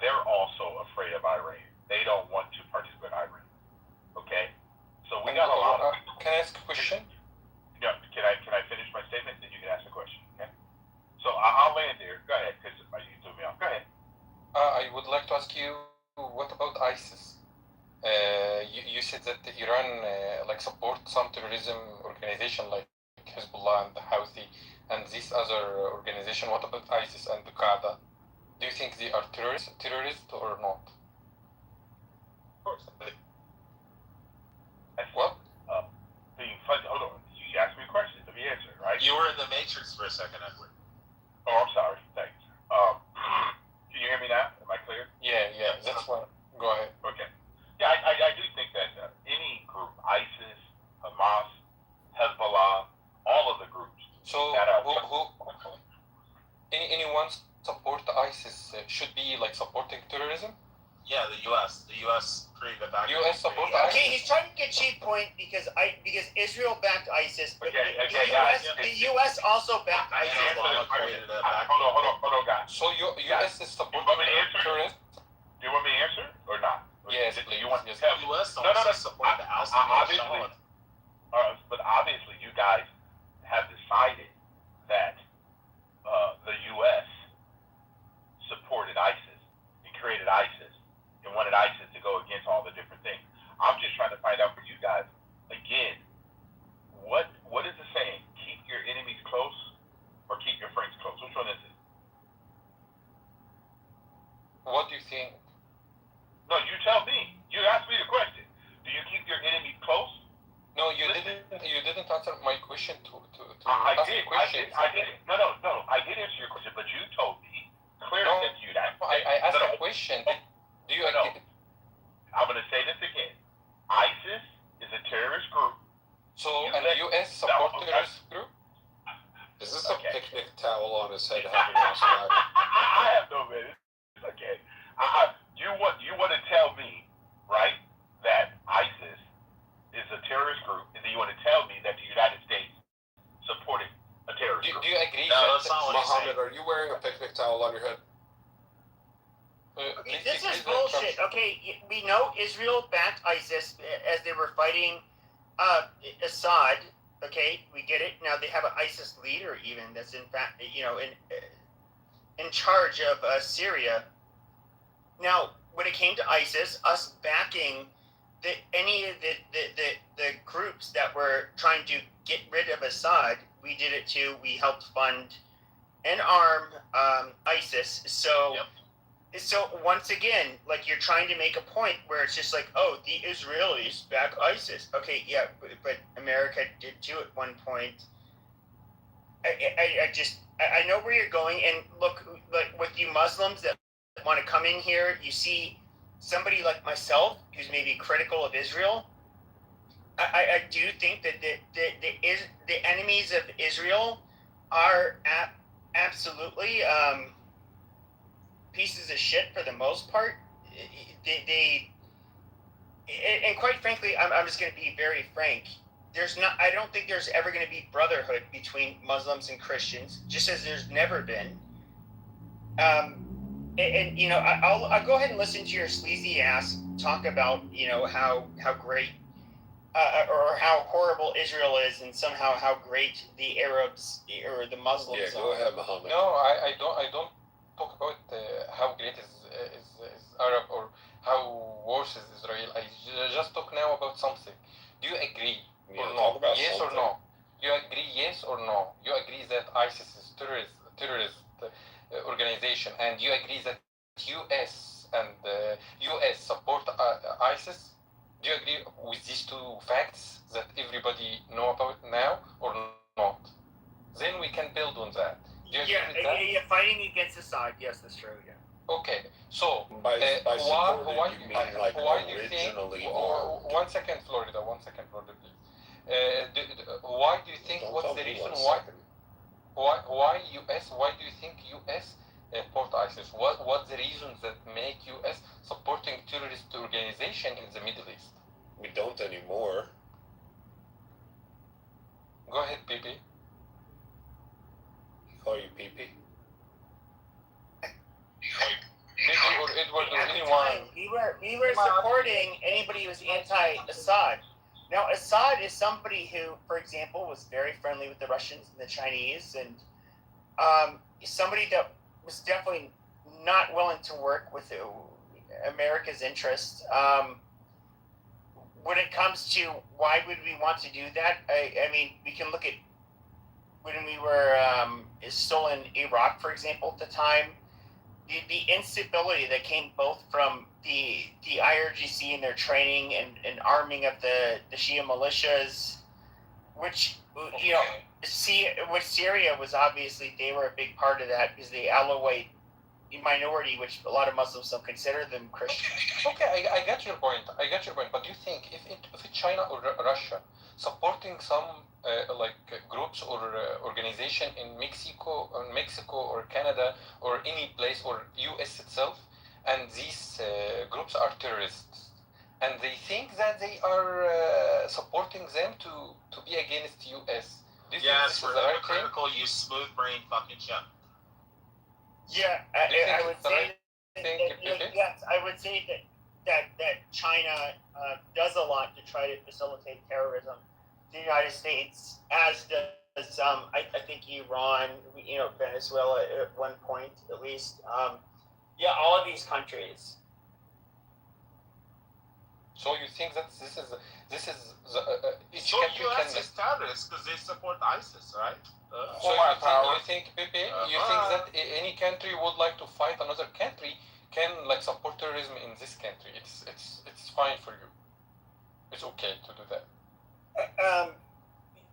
they're also afraid of Iran. They don't want to participate in Iran. Okay? So we got a lot of... Can I ask a question? Yeah, can I finish my statement? Then you can ask a question, okay? So I'll land there. Go ahead, because you threw me off. Go ahead. I would like to ask you, what about ISIS? You said that Iran support some terrorism organization like Hezbollah and the Houthi and this other organization. What about ISIS and the Qaeda? Do you think they are terrorists or not? Of course. What? Being funded. Hold on. You asked me a question. Let me answer, right? You were in the Matrix for a second, Edward. Oh, I'm sorry. Thanks. Can you hear me now? Am I clear? Yeah. That's fine. Go ahead. Okay. Yeah, I do think that any group, ISIS, Hamas, Hezbollah, all of the groups. So anyone support ISIS should be supporting terrorism? Yeah, the U.S. created a back. U.S. support Okay, he's trying to get cheap point because Israel backed ISIS, but the U.S. also backed ISIS. Hold on, guys. So U.S. is supporting terrorists? Do you want me to answer or not? Yes, please. You want yes. to tell The U.S. No. support the House Obviously, but obviously, you guys have decided that the U.S. supported ISIS and created ISIS and wanted ISIS to go against all the different things. I'm just trying to find out for you guys again. What is the saying? Keep your enemies close or keep your friends close. Which one is it? What do you think? No, you tell me. You asked me the question. Do you keep your enemies close? No, you didn't answer my question I ask did. a question. I did. No. I did answer your question, but you told me clearly that you that. I asked a question. Do you agree? I'm going to say this again. ISIS is a terrorist group. So, and the U.S. support terrorist group? Is this a picnic towel on his head having a swag? I have no business. Okay. You want to tell me, right, that ISIS is a terrorist group, and then you want to tell me that the United States supported a terrorist group. Do you agree? No, that's not what Muhammad, are you wearing a picnic towel on your head? This is bullshit. Okay, we know Israel backed ISIS as they were fighting Assad. Okay, we get it. Now they have an ISIS leader even that's in fact, in charge of Syria. Now, when it came to ISIS, us backing any of the groups that were trying to get rid of Assad, we did it too. We helped fund and arm ISIS. So. Yep. So once again, like you're trying to make a point where it's just like, oh, the Israelis back ISIS. Okay, yeah, but America did too at one point. I know where you're going, and look, like with you Muslims that want to come in here, you see somebody like myself who's maybe critical of Israel. I do think that the enemies of Israel are absolutely pieces of shit for the most part. And quite frankly, I'm just going to be very frank. I don't think there's ever going to be brotherhood between Muslims and Christians, just as there's never been. And you know, I'll go ahead and listen to your sleazy ass talk about, you know, how great or how horrible Israel is, and somehow how great the Arabs or the Muslims are. Yeah, go ahead, Muhammad. No, I don't talk about how great is Arab or how worse is Israel. I just talk now about something. Do you agree or no? Yes or no? You agree yes or no? You agree that ISIS is terrorist organization, and you agree that US and US support ISIS? Do you agree with these two facts that everybody know about now or not? Then we can build on that. Yeah, fighting against Assad. Yes, that's true. Yeah. Okay, so by why you mean like why do you think? One second, Florida, please. Why do you think? What's the reason why US? Why do you think US support ISIS? What's the reasons that make US supporting terrorist organization in the Middle East? We don't anymore. Go ahead, PP. Call you PP? Maybe or Edward or At the anyone. time, we were supporting anybody who was anti-Assad. Now, Assad is somebody who, for example, was very friendly with the Russians and the Chinese, and somebody that was definitely not willing to work with America's interests. When it comes to why would we want to do that, I mean, we can look at when we were still in Iraq, for example, at the time, the instability that came both from the IRGC and their training and arming of the Shia militias, which, you know, with Syria was obviously, they were a big part of that because the Alawite minority, which a lot of Muslims don't consider them Christian. Okay, I get your point. But do you think if China or Russia supporting some groups or organization in Mexico or Canada or any place or US itself, and these groups are terrorists, and they think that they are supporting them to be against US. Do you think Yes, this is we're the right thing? hypocritical, you smooth brain fucking chump. Yeah, Do you think I would it's the say right thing, Pepe? yes, I would say that China does a lot to try to facilitate terrorism. The United States, as does I think Iran, Venezuela at one point at least. Yeah, all of these countries. So you think that this is each So country US can is terrorists because they support ISIS, right? So you think, Pepe, you think that any country would like to fight another country can like support terrorism in this country? It's fine for you. It's okay to do that.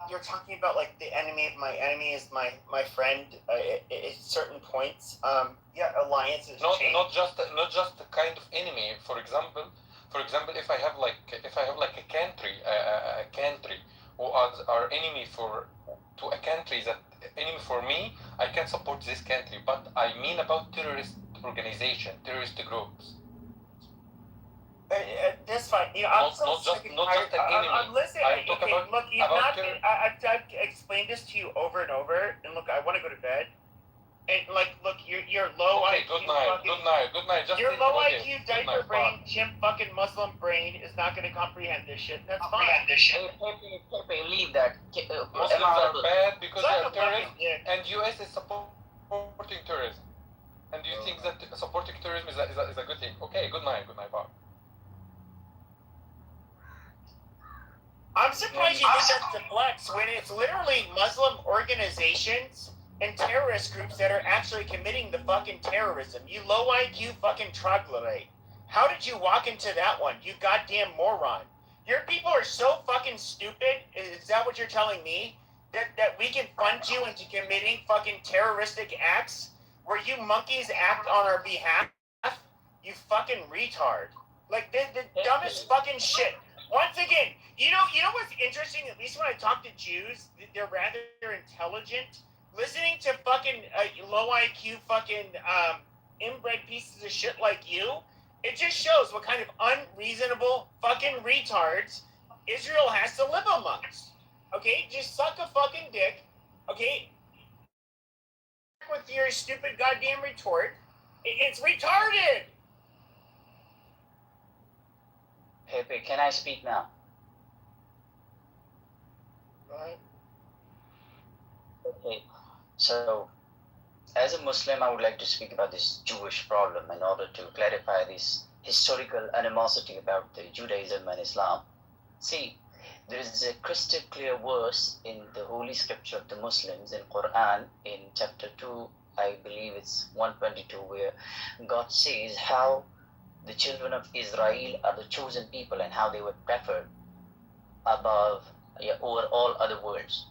You're talking about like the enemy of my enemy is my friend at certain points. Yeah, alliances change. Not just the kind of enemy. For example, if I have like a country who are enemy to a country that enemy for me, I can support this country. But I mean about terrorist organization, terrorist groups. That's fine. Not just an enemy. Listen, I'm talking look, I've explained this to you over and over, and look, I want to go to bed. And look, you're low Okay, IQ. Good night. Just Your low okay. IQ diaper brain, chimp fucking Muslim brain is not going to comprehend this shit. That's fine. Pepe, leave that. Muslims are bad because they are terrorists, terrorists, and US is supporting terrorism. And do you think that supporting terrorism is a good thing? Okay, good night, Bob. I'm surprised you think that's a flex when it's literally Muslim organizations and terrorist groups that are actually committing the fucking terrorism. You low IQ fucking troglodyte. How did you walk into that one? You goddamn moron. Your people are so fucking stupid. Is that what you're telling me? That we can fund you into committing fucking terroristic acts where you monkeys act on our behalf? You fucking retard. Like the dumbest fucking shit. Once again, you know what's interesting? At least when I talk to Jews, they're rather intelligent. Listening to fucking low IQ fucking inbred pieces of shit like you, it just shows what kind of unreasonable fucking retards Israel has to live amongst. Okay, just suck a fucking dick. Okay, with your stupid goddamn retort, it's retarded. Pepe, can I speak now? Right. Okay. So, as a Muslim, I would like to speak about this Jewish problem in order to clarify this historical animosity about the Judaism and Islam. See, there is a crystal clear verse in the Holy Scripture of the Muslims in Quran in chapter 2, I believe it's 122, where God says how the children of Israel are the chosen people and how they were preferred over all other worlds.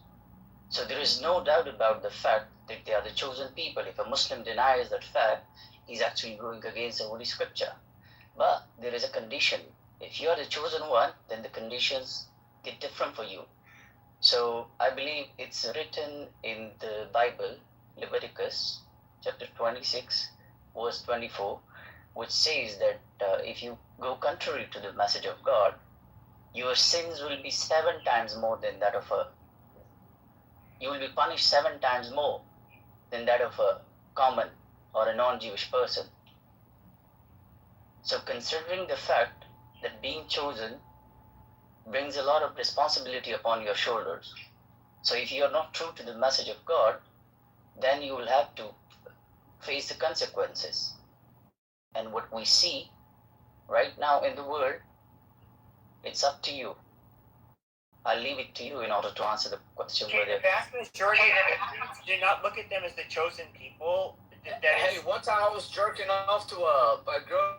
So there is no doubt about the fact that they are the chosen people. If a Muslim denies that fact, he's actually going against the Holy Scripture. But there is a condition. If you are the chosen one, then the conditions get different for you. So I believe it's written in the Bible, Leviticus chapter 26, verse 24, which says that if you go contrary to the message of God, your sins will be 7 times more than that of you will be punished 7 times more than that of a common or a non-Jewish person. So considering the fact that being chosen brings a lot of responsibility upon your shoulders. So if you are not true to the message of God, then you will have to face the consequences. And what we see right now in the world, it's up to you. I'll leave it to you in order to answer the question. Okay, the vast majority of Christians do not look at them as the chosen people. Hey, one time I was jerking off to a girl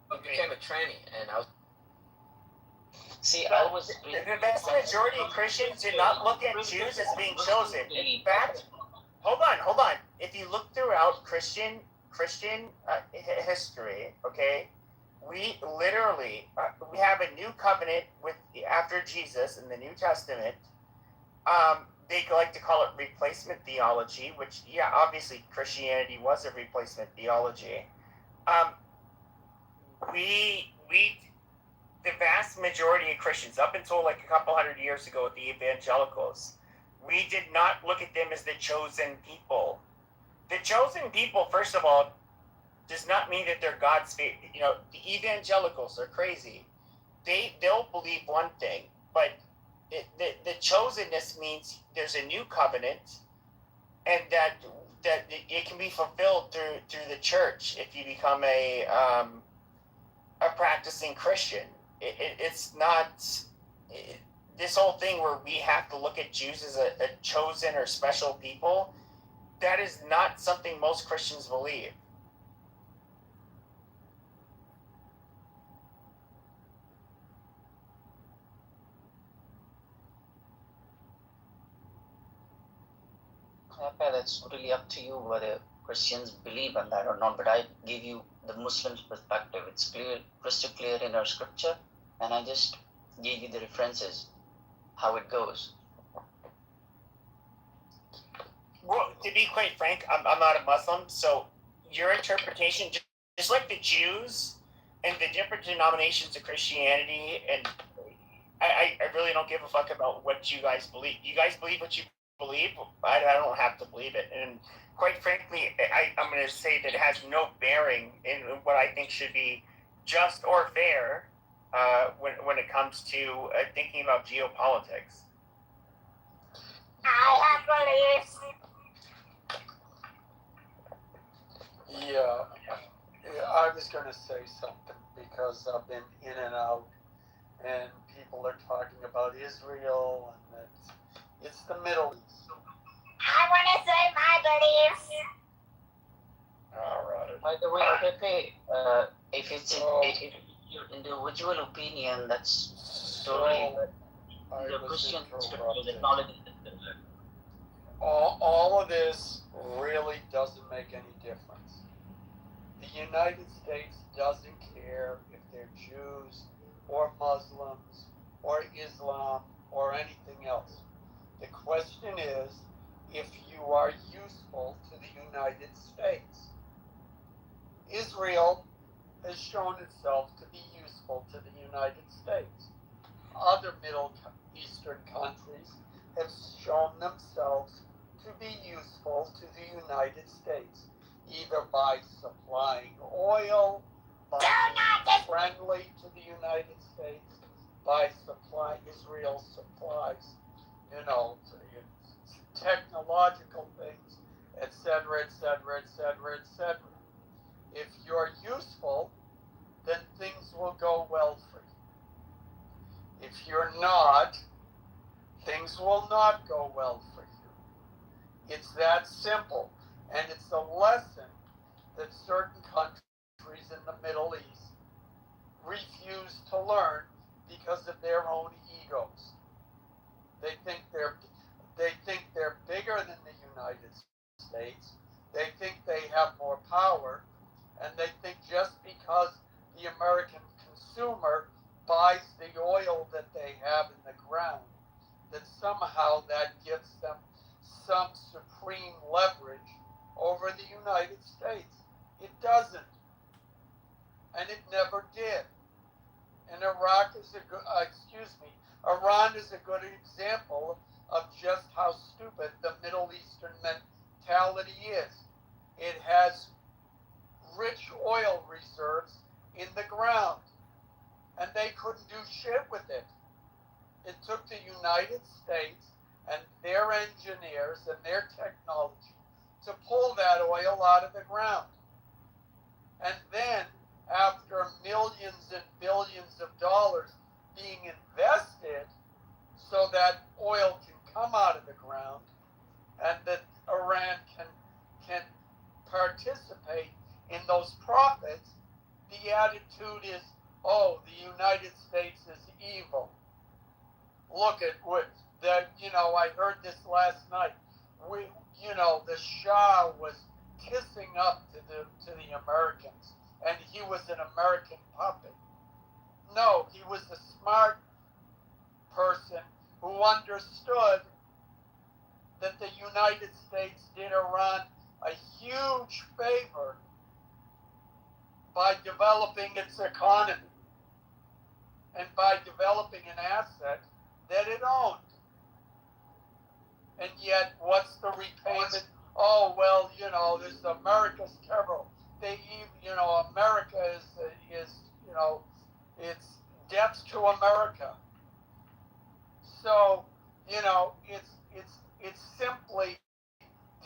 who became a tranny, and I was. See, the vast majority of Christians do not look at Jews as being chosen. In fact, hold on. If you look throughout Christian history, okay, we literally we have a new covenant with after Jesus in the New Testament. They like to call it replacement theology, which obviously Christianity was a replacement theology. The vast majority of Christians, up until like a couple hundred years ago with the evangelicals, we did not look at them as the chosen people. The chosen people, first of all, does not mean that they're God's favorite. You know, the evangelicals are crazy. They'll believe one thing, but the chosenness means there's a new covenant, and that it can be fulfilled through the church if you become a practicing Christian. It's not this whole thing where we have to look at Jews as a chosen or special people. That is not something most Christians believe. Okay, that's really up to you whether Christians believe in that or not, but I give you the Muslim's perspective. It's clear, crystal clear in our scripture, and I just gave you the references, how it goes. Well, to be quite frank, I'm not a Muslim, so your interpretation, just like the Jews and the different denominations of Christianity, and I really don't give a fuck about what you guys believe. You guys believe what you believe. I don't have to believe it. And quite frankly, I'm going to say that it has no bearing in what I think should be just or fair when it comes to thinking about geopolitics. I have beliefs. Yeah, I was going to say something because I've been in and out, and people are talking about Israel, and it's the Middle East. I want to say my beliefs. All right. By the way, Pepe, if it's your individual opinion, that's totally the Christian scripture acknowledges the scripture. All of this really doesn't make any difference. The United States doesn't care if they're Jews or Muslims or Islam or anything else. The question is if you are useful to the United States. Israel has shown itself to be useful to the United States. Other Middle Eastern countries have shown themselves to be useful to the United States, either by supplying oil, by being friendly to the United States, by supplying Israel supplies, technological things, etc., etc., etc., etc. If you're useful, then things will go well for you. If you're not, things will not go well for you. It's that simple. And it's a lesson that certain countries in the Middle East refuse to learn because of their own egos. They think they're bigger than the United States. They think they have more power, and they think just because the American consumer buys the oil that they have in the ground, that somehow that gives them some supreme leverage over the United States. It doesn't. And it never did. And Iran is a good example of just how stupid the Middle Eastern mentality is. It has rich oil reserves in the ground, and they couldn't do shit with it. It took the United States and their engineers and their technology to pull that oil out of the ground. And then, after millions and billions of dollars being invested so that oil can come out of the ground and that Iran can participate in those profits, the attitude is, oh, the United States is evil. Look at what I heard this last night. The Shah was kissing up to the Americans, and he was an American puppet. No, he was a smart person who understood that the United States did Iran a huge favor by developing its economy and by developing an asset that it owned. And yet, what's the repayment? Oh, well, this America's terrible. America is it's debts to America. So, it's simply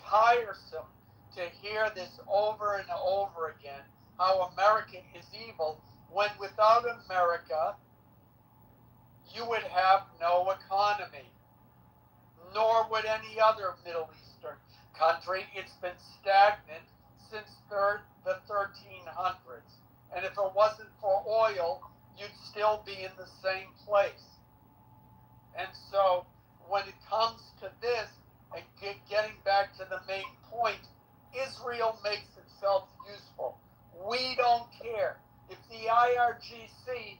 tiresome to hear this over and over again, how America is evil, when without America, you would have no economy, nor would any other Middle Eastern country. It's been stagnant since the 1300s. And if it wasn't for oil, you'd still be in the same place. And so when it comes to this, and getting back to the main point, Israel makes itself useful. We don't care. If the IRGC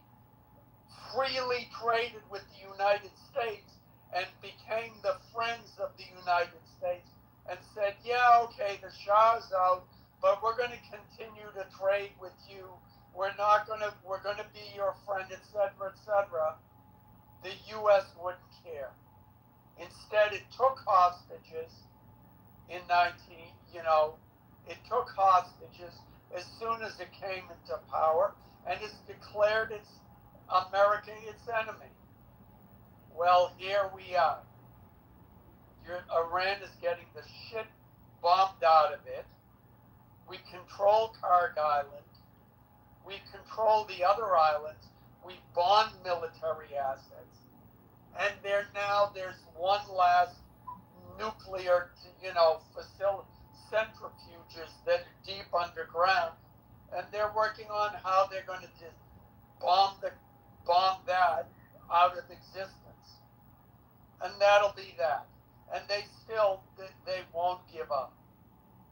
freely traded with the United States and became the friends of the United States and said, yeah, okay, the Shah's out, but we're going to continue to trade with you. We're going to be your friend, etc., etc., the U.S. wouldn't care. Instead, it took hostages in it took hostages as soon as it came into power, and it's declared America its enemy. Well, here we are. Iran is getting the shit bombed out of it. We control Karg Island. We control the other islands. We bond military assets. And there's one last nuclear, centrifuges that are deep underground. And they're working on how they're going to just bomb that out of existence. And that'll be that. And they won't give up.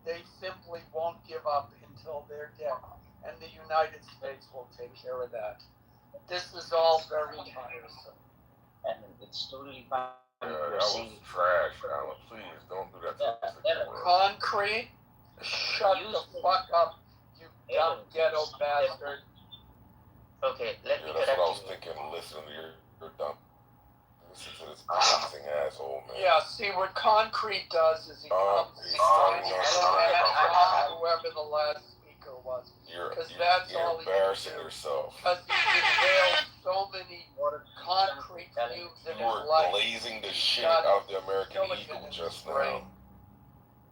They simply won't give up until they're dead. And the United States will take care of that. This is all very tiresome. And it's totally fine. Yeah, that was trash, Alan. Please don't do that to us again, bro. Concrete, shut the fuck up, you dumb ghetto bastard. Okay, let me that's what I was thinking. Listen to your dumb. Listen to this amazing asshole, man. Yeah, see what Concrete does is he comes whoever the last speaker was. Because that's all he embarrassing yourself. Because he inhaled so many concrete fumes in his life. Blazing the shit out of the American eagle just now.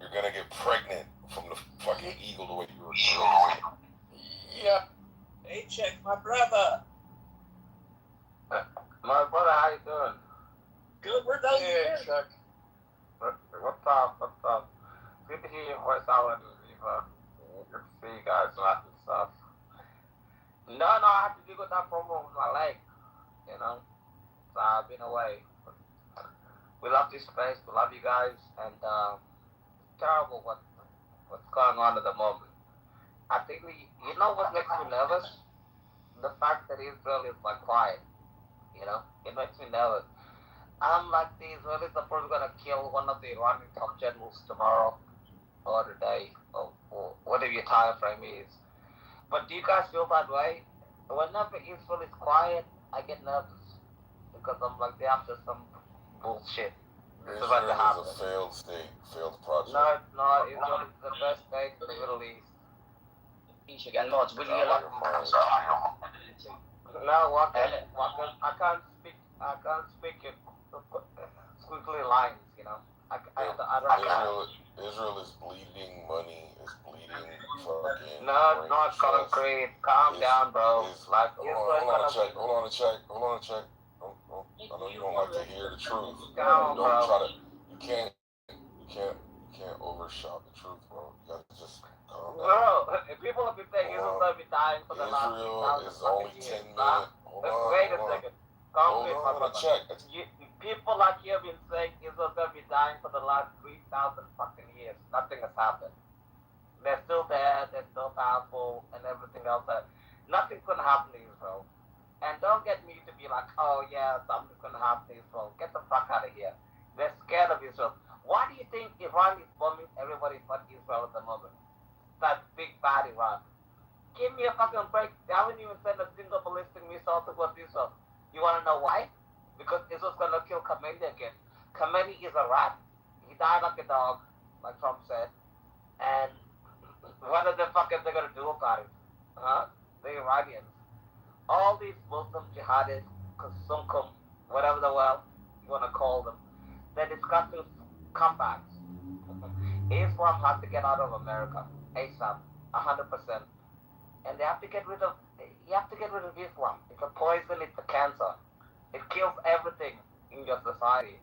You're gonna get pregnant from the fucking eagle the way you were blazing. Yeah. Hey, check my brother. My brother, how you doing? Good, we're done here. Chuck. What's up? Good to hear your voice, Alan. Good to see you guys and all that stuff. No, I have to deal with that problem with my leg, So I've been away. We love this place, we love you guys, and terrible what's going on at the moment. I think you know what makes me nervous? The fact that Israel is quiet. It makes me nervous. I'm like, the Israelis are probably gonna kill one of the Iranian top generals tomorrow or today, or whatever your time frame is. But do you guys feel that way? Whenever Israel is quiet, I get nervous because I'm like, they're after some bullshit. Israel is a failed state, failed project. No, Israel is the best state in the Middle East. No, I can't speak it squiggly lines, Israel is bleeding money, is bleeding fucking. No, not concrete. Calm down, bro. Hold on a check. I know you don't like to hear the truth. You can't overshout the truth, bro. You gotta just calm down. Bro, people have been saying Israel's gonna be dying for the last 10,000 is only 10 million. Wait a second. Concrete, hold on, check. People like you have been saying Israel's gonna be dying for the last 3,000 fucking years. Nothing has happened. They're still there, they're still powerful, and everything else. Nothing's gonna happen to Israel. And don't get me to be like, oh yeah, something's gonna happen to Israel. Get the fuck out of here. They're scared of Israel. Why do you think Iran is bombing everybody but Israel at the moment? That big bad Iran. Give me a fucking break. They haven't even sent a single ballistic missile towards Israel. You want to know why? Because Israel's going to kill Khamenei again. Khamenei is a rat. He died like a dog, like Trump said. And what are the fucking they going to do about it? Huh? The Iranians. All these Muslim jihadists, Sunkum, whatever the hell you want to call them, they're discussing comebacks. Islam has to get out of America ASAP, 100%. And they have to get rid of. You have to get rid of Islam. It's a poison. It's a cancer. It kills everything in your society.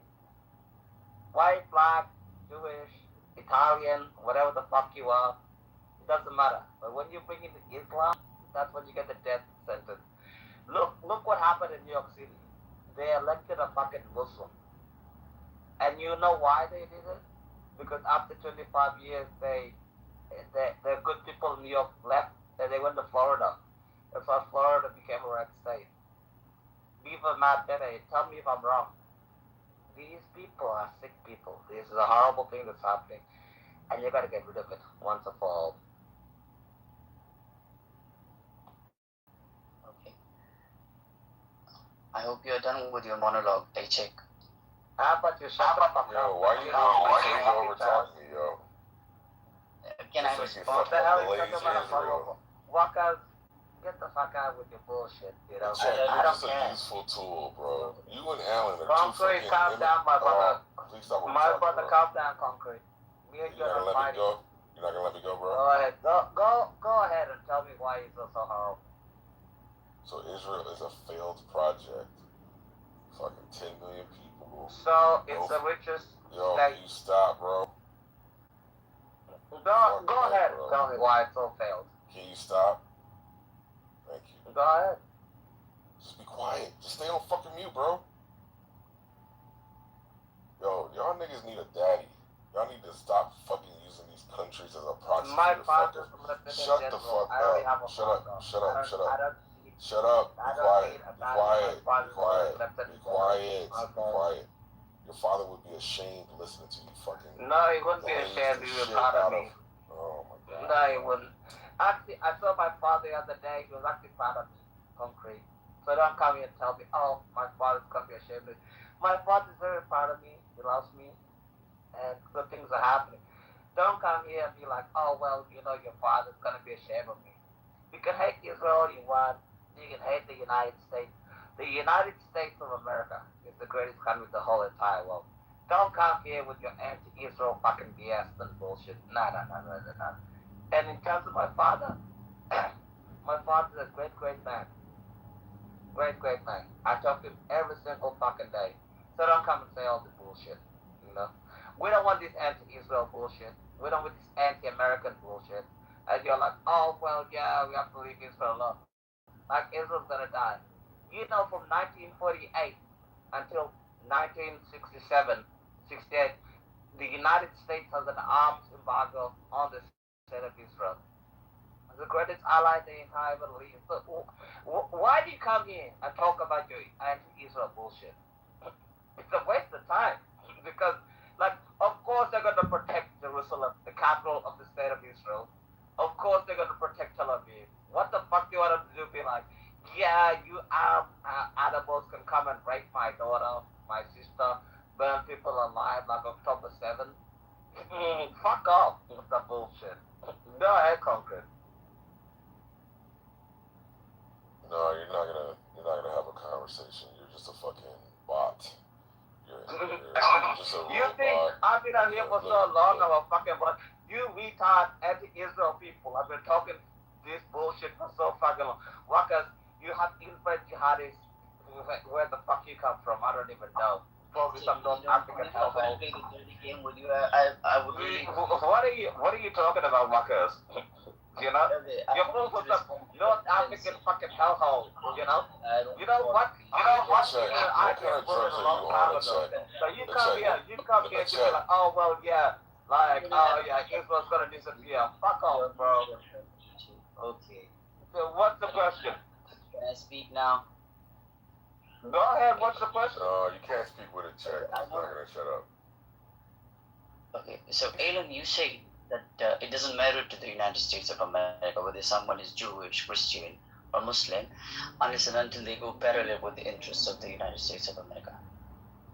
White, black, Jewish, Italian, whatever the fuck you are, it doesn't matter. But when you bring in Islam, that's when you get the death sentence. Look what happened in New York City. They elected a fucking Muslim. And you know why they did it? Because after 25 years, the good people in New York left and they went to Florida. That's why Florida became a red state. Beaver Matt Bennett, tell me if I'm wrong. These people are sick people. This is a horrible thing that's happening. And you gotta get rid of it once and for all. Okay. I hope you're done with your monologue, Chick. How about you shut the fuck up? Yo, why you over talking me, yo? Can I Just like you respond? fucking blaze Israel. Israel. Walkers, get the fuck out with your bullshit, you know? Check, I you're don't just a care. useful tool, bro. You and Alan are Concrete, too calm fucking down, my brother. Please stop what My we're brother, talking calm down, Concrete. Me and about. You're you're not not gonna let me fighting. go? You're not gonna let me go, bro? Go ahead. Go ahead and tell me why Israel's so horrible. So Israel is a failed project. Fucking 10 million people. So it's the richest Yo, state. you stop, bro. Go ahead and tell me why it's so failed. Can you stop? Thank you. Go ahead. Just be quiet. Just stay on fucking mute, bro. Yo, y'all niggas need a daddy. Y'all need to stop fucking using these countries as a proxy My for your father's fuckers. living Shut in the Israel. fuck I already have up. a Shut father. up. Shut up. Shut I up. don't Shut up. Be quiet. need a Be daddy. quiet. My father's Be quiet. accepted Be in quiet. Israel. Be quiet. Your father would be ashamed listening to you fucking. No, he wouldn't be ashamed. He would be proud of me. Oh my god. No, he wouldn't. Actually, I saw my father the other day. He was actually proud of me. Concrete. So don't come here and tell me, oh, my father's gonna be ashamed of me. My father's very proud of me. He loves me. And good things are happening. Don't come here and be like, oh, well, you know, your father's gonna be ashamed of me. You can hate Israel all you want. You can hate the United States. The United States of America is the greatest country in the whole entire world. Don't come here with your anti-Israel fucking BS and bullshit. No. And in terms of my father, my father's a great man. Great man. I talk to him every single fucking day. So don't come and say all this bullshit, you know? We don't want this anti-Israel bullshit. We don't want this anti-American bullshit. And you're like, oh, well, yeah, we have to leave Israel alone. Like, Israel's gonna die. You know, from 1948 until 1967, 68, the United States has an arms embargo on the state of Israel. It's the greatest ally the entire Middle East. So, why do you come here and talk about your anti-Israel bullshit? It's a waste of time. Because, like, of course they're going to protect Jerusalem, the capital of the state of Israel. Of course they're going to protect Tel Aviv. What the fuck do you want them to do? Be like, yeah, you animals can come and rape my daughter, my sister, burn people alive like October 7th. Fuck off with the bullshit. Go ahead, Concrete. No, you're not gonna have a conversation. You're just a fucking bot. You're just a You think robot. I've been out here for so long? I'm a fucking bot. You retard anti-Israel people. I've been talking this bullshit for so fucking long. Workers, you have infant jihadists. Where the fuck you come from? I don't even know. Probably some North African hellhole. I would really. What are you talking about, workers? You know, you're full of some North African fucking hellhole. You know what? I can't put it a long time ago. So you come here, you be like, oh well, yeah, like, oh yeah, Israel's gonna disappear. Fuck off, bro. Okay. So what's the question? Can I speak now? Go ahead. What's the question? No, you can't speak with a check. He's not gonna shut up. Okay. So, Alan, you say that it doesn't matter to the United States of America whether someone is Jewish, Christian, or Muslim, unless and until they go parallel with the interests of the United States of America.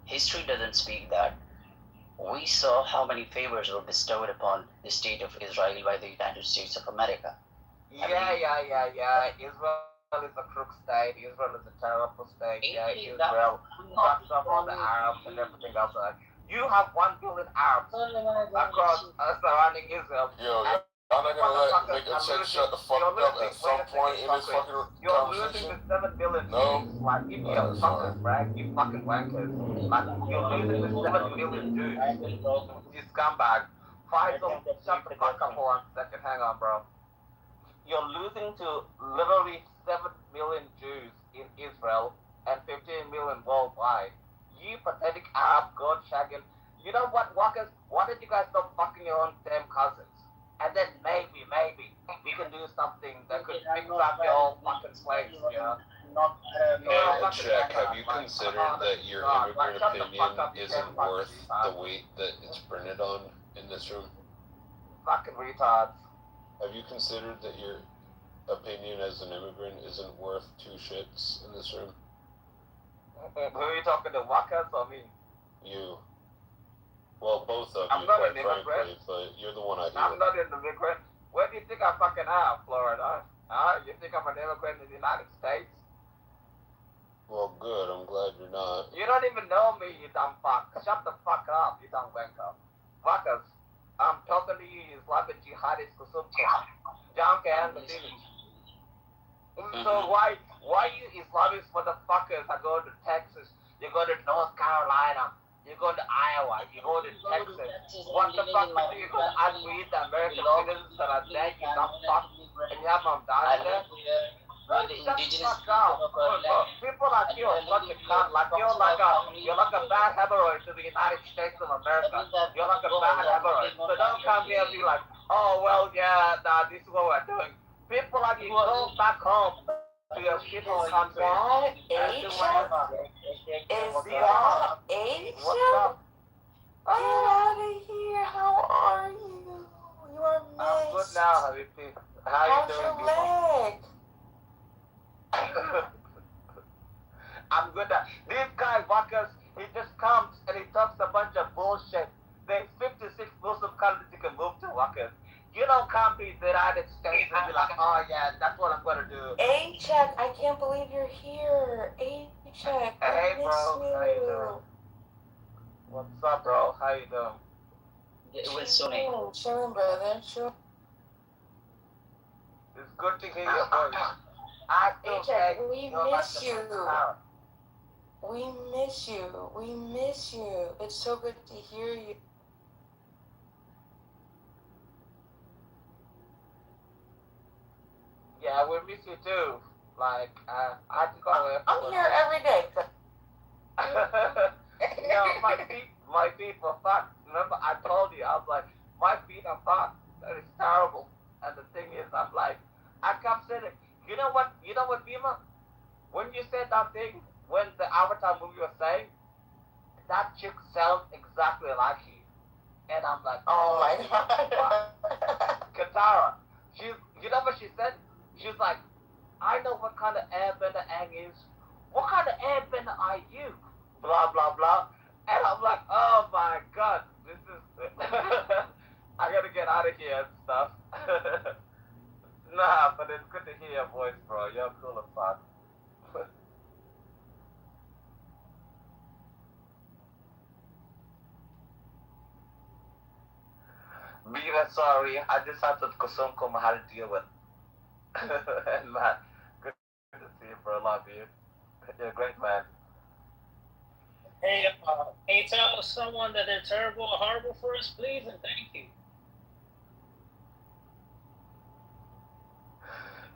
History doesn't speak that. We saw how many favors were bestowed upon the state of Israel by the United States of America. Yeah. Israel is a crook state. Israel is a terrible state. Yeah, Israel fucks up all the Arabs and everything else. You have 1 billion Arabs across surrounding Israel. Yo, y'all not gonna let Nigga Check shut the fuck up at some point in this fucking You're losing conversation? the 7 billion No? Jews. Like, give me a fuckers, right? You fucking wankers. Like, you're losing the 7 billion Jews. You scumbag. Faisal, shut the fuck up for 1 second. Hang on, bro. You're losing to literally 7 million Jews in Israel and 15 million worldwide. You pathetic Arab god shagging. You know what, Walkers? Why don't you guys stop fucking your own damn cousins? And then maybe, we can do something that could fix up your own fucking slaves, you know? And Check, have you considered that your immigrant opinion isn't worth the weight that it's printed on in this room? Fucking retards. Have you considered that your opinion as an immigrant isn't worth 2 shits in this room? Who are you talking to, Walkers or me? You. Well, both of I'm you, not quite an immigrant. frankly, but you're the one I hear. I'm not an immigrant. Where do you think I fucking am, Florida? Huh? You think I'm an immigrant in the United States? Well, good. I'm glad you're not. You don't even know me, you dumb fuck. Shut the fuck up, you dumb wanker. Fuckers, I'm talking to you, Islamic jihadist kusumka. Janka and Medini. So why you Islamic motherfuckers are going to Texas, you go to North Carolina, you go to Iowa, you go to Texas. What the fuck do you go unread the American citizens that are there, you dumb fuck? And you have them down there? Shut the fuck up. People like you are such a cunt. Like you're like a bad hemorrhoid to the United States of America. You're like a bad hemorrhoid. So don't come here and be like, oh well, yeah, nah, this is what we're doing. People like you go back home to your shithole country. Is that Asia? What's up? Get out of here. How are you? You are missed. I'm good now, Habibti. How you doing? How's your leg? I'm good at this guy, Walkers. He just comes and he talks a bunch of bullshit. There's 56 Muslim countries you can move to, Walkers. You don't come to the United States and be like, oh yeah, that's what I'm gonna do. A-Check, I can't believe you're here. A-Check, Hey, I miss bro, you. how you doing? What's up, bro? How you doing? Chilling, brother. Chill. It's good to hear your voice. I still A-Check, think we you're like miss the you. power. We miss you. We miss you. It's so good to hear you. Yeah, we miss you too. Like, I had to go away. I'm here every day. My feet were fucked. Remember, I told you, I was like, my feet are fucked. That is terrible. And the thing is, I'm like, I kept saying it. You know what, Bima? When you said that thing, when the Avatar movie was saying, that chick sounds exactly like you. And I'm like, oh my God. Katara. You know what she said? She's like, I know what kind of airbender Aang is. What kind of airbender are you? Blah, blah, blah. And I'm like, oh my God, this is, I gotta get out of here and stuff. Nah, but it's good to hear your voice, bro. You're cool as fuck. Be sorry, I just had to Kusumkum how to deal with. And man, good to see you, bro. Love you. You're a great man. Hey, can you tell someone that they're terrible or horrible for us, please, and thank you.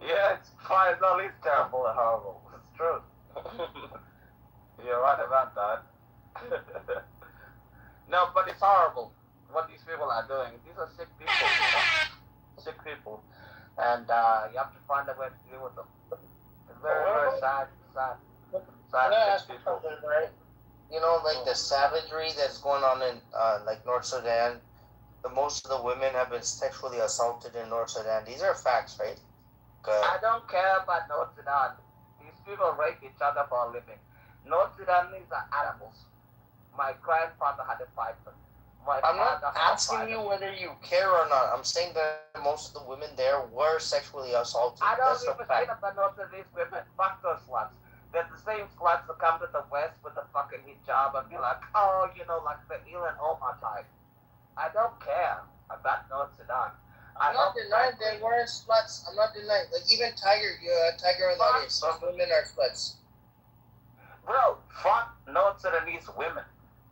Yeah, it's fine. It's at least terrible and horrible. It's true. You're right about that. No, but it's horrible what these people are doing. These are sick people. Sick people. And you have to find a way to deal with them. It's very, very sad. Sick people. You know, like the savagery that's going on in like North Sudan, the most of the women have been sexually assaulted in North Sudan. These are facts, right? I don't care about North Sudan. These people rape each other for a living. North Sudanese are animals. My grandfather had a python. I'm not asking you whether you care or not. I'm saying that most of the women there were sexually assaulted. I don't give a shit about North Sudanese women. Fuck those sluts. They're the same sluts that come to the West with the fucking hijab and be like, oh, like the Ilan Omar type. I don't care about North Sudan. I'm not denying they weren't sluts. I'm not denying. Like even Tiger and Ladies, some women are sluts. Bro, fuck North Sudanese women.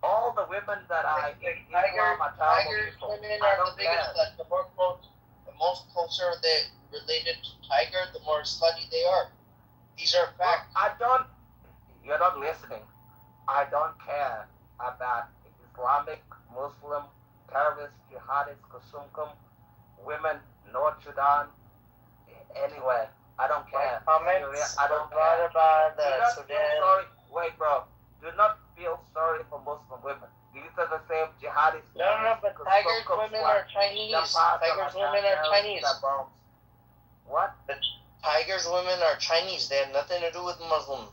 All the women that I Islam are Tiger's women are the biggest sluts. The most closer they related to Tiger, the more slutty they are. These are facts. You're not listening. I don't care about Islamic, Muslim, terrorist, jihadist, Kusumkum, women, North Sudan, anywhere. I don't care. Syria, I don't care. About Sudan. Wait, bro. Do not feel sorry for Muslim women. These are the same jihadists. No, but Tiger's women are Chinese. Tiger's women are Chinese. What? The Tiger's women are Chinese. They have nothing to do with Muslim.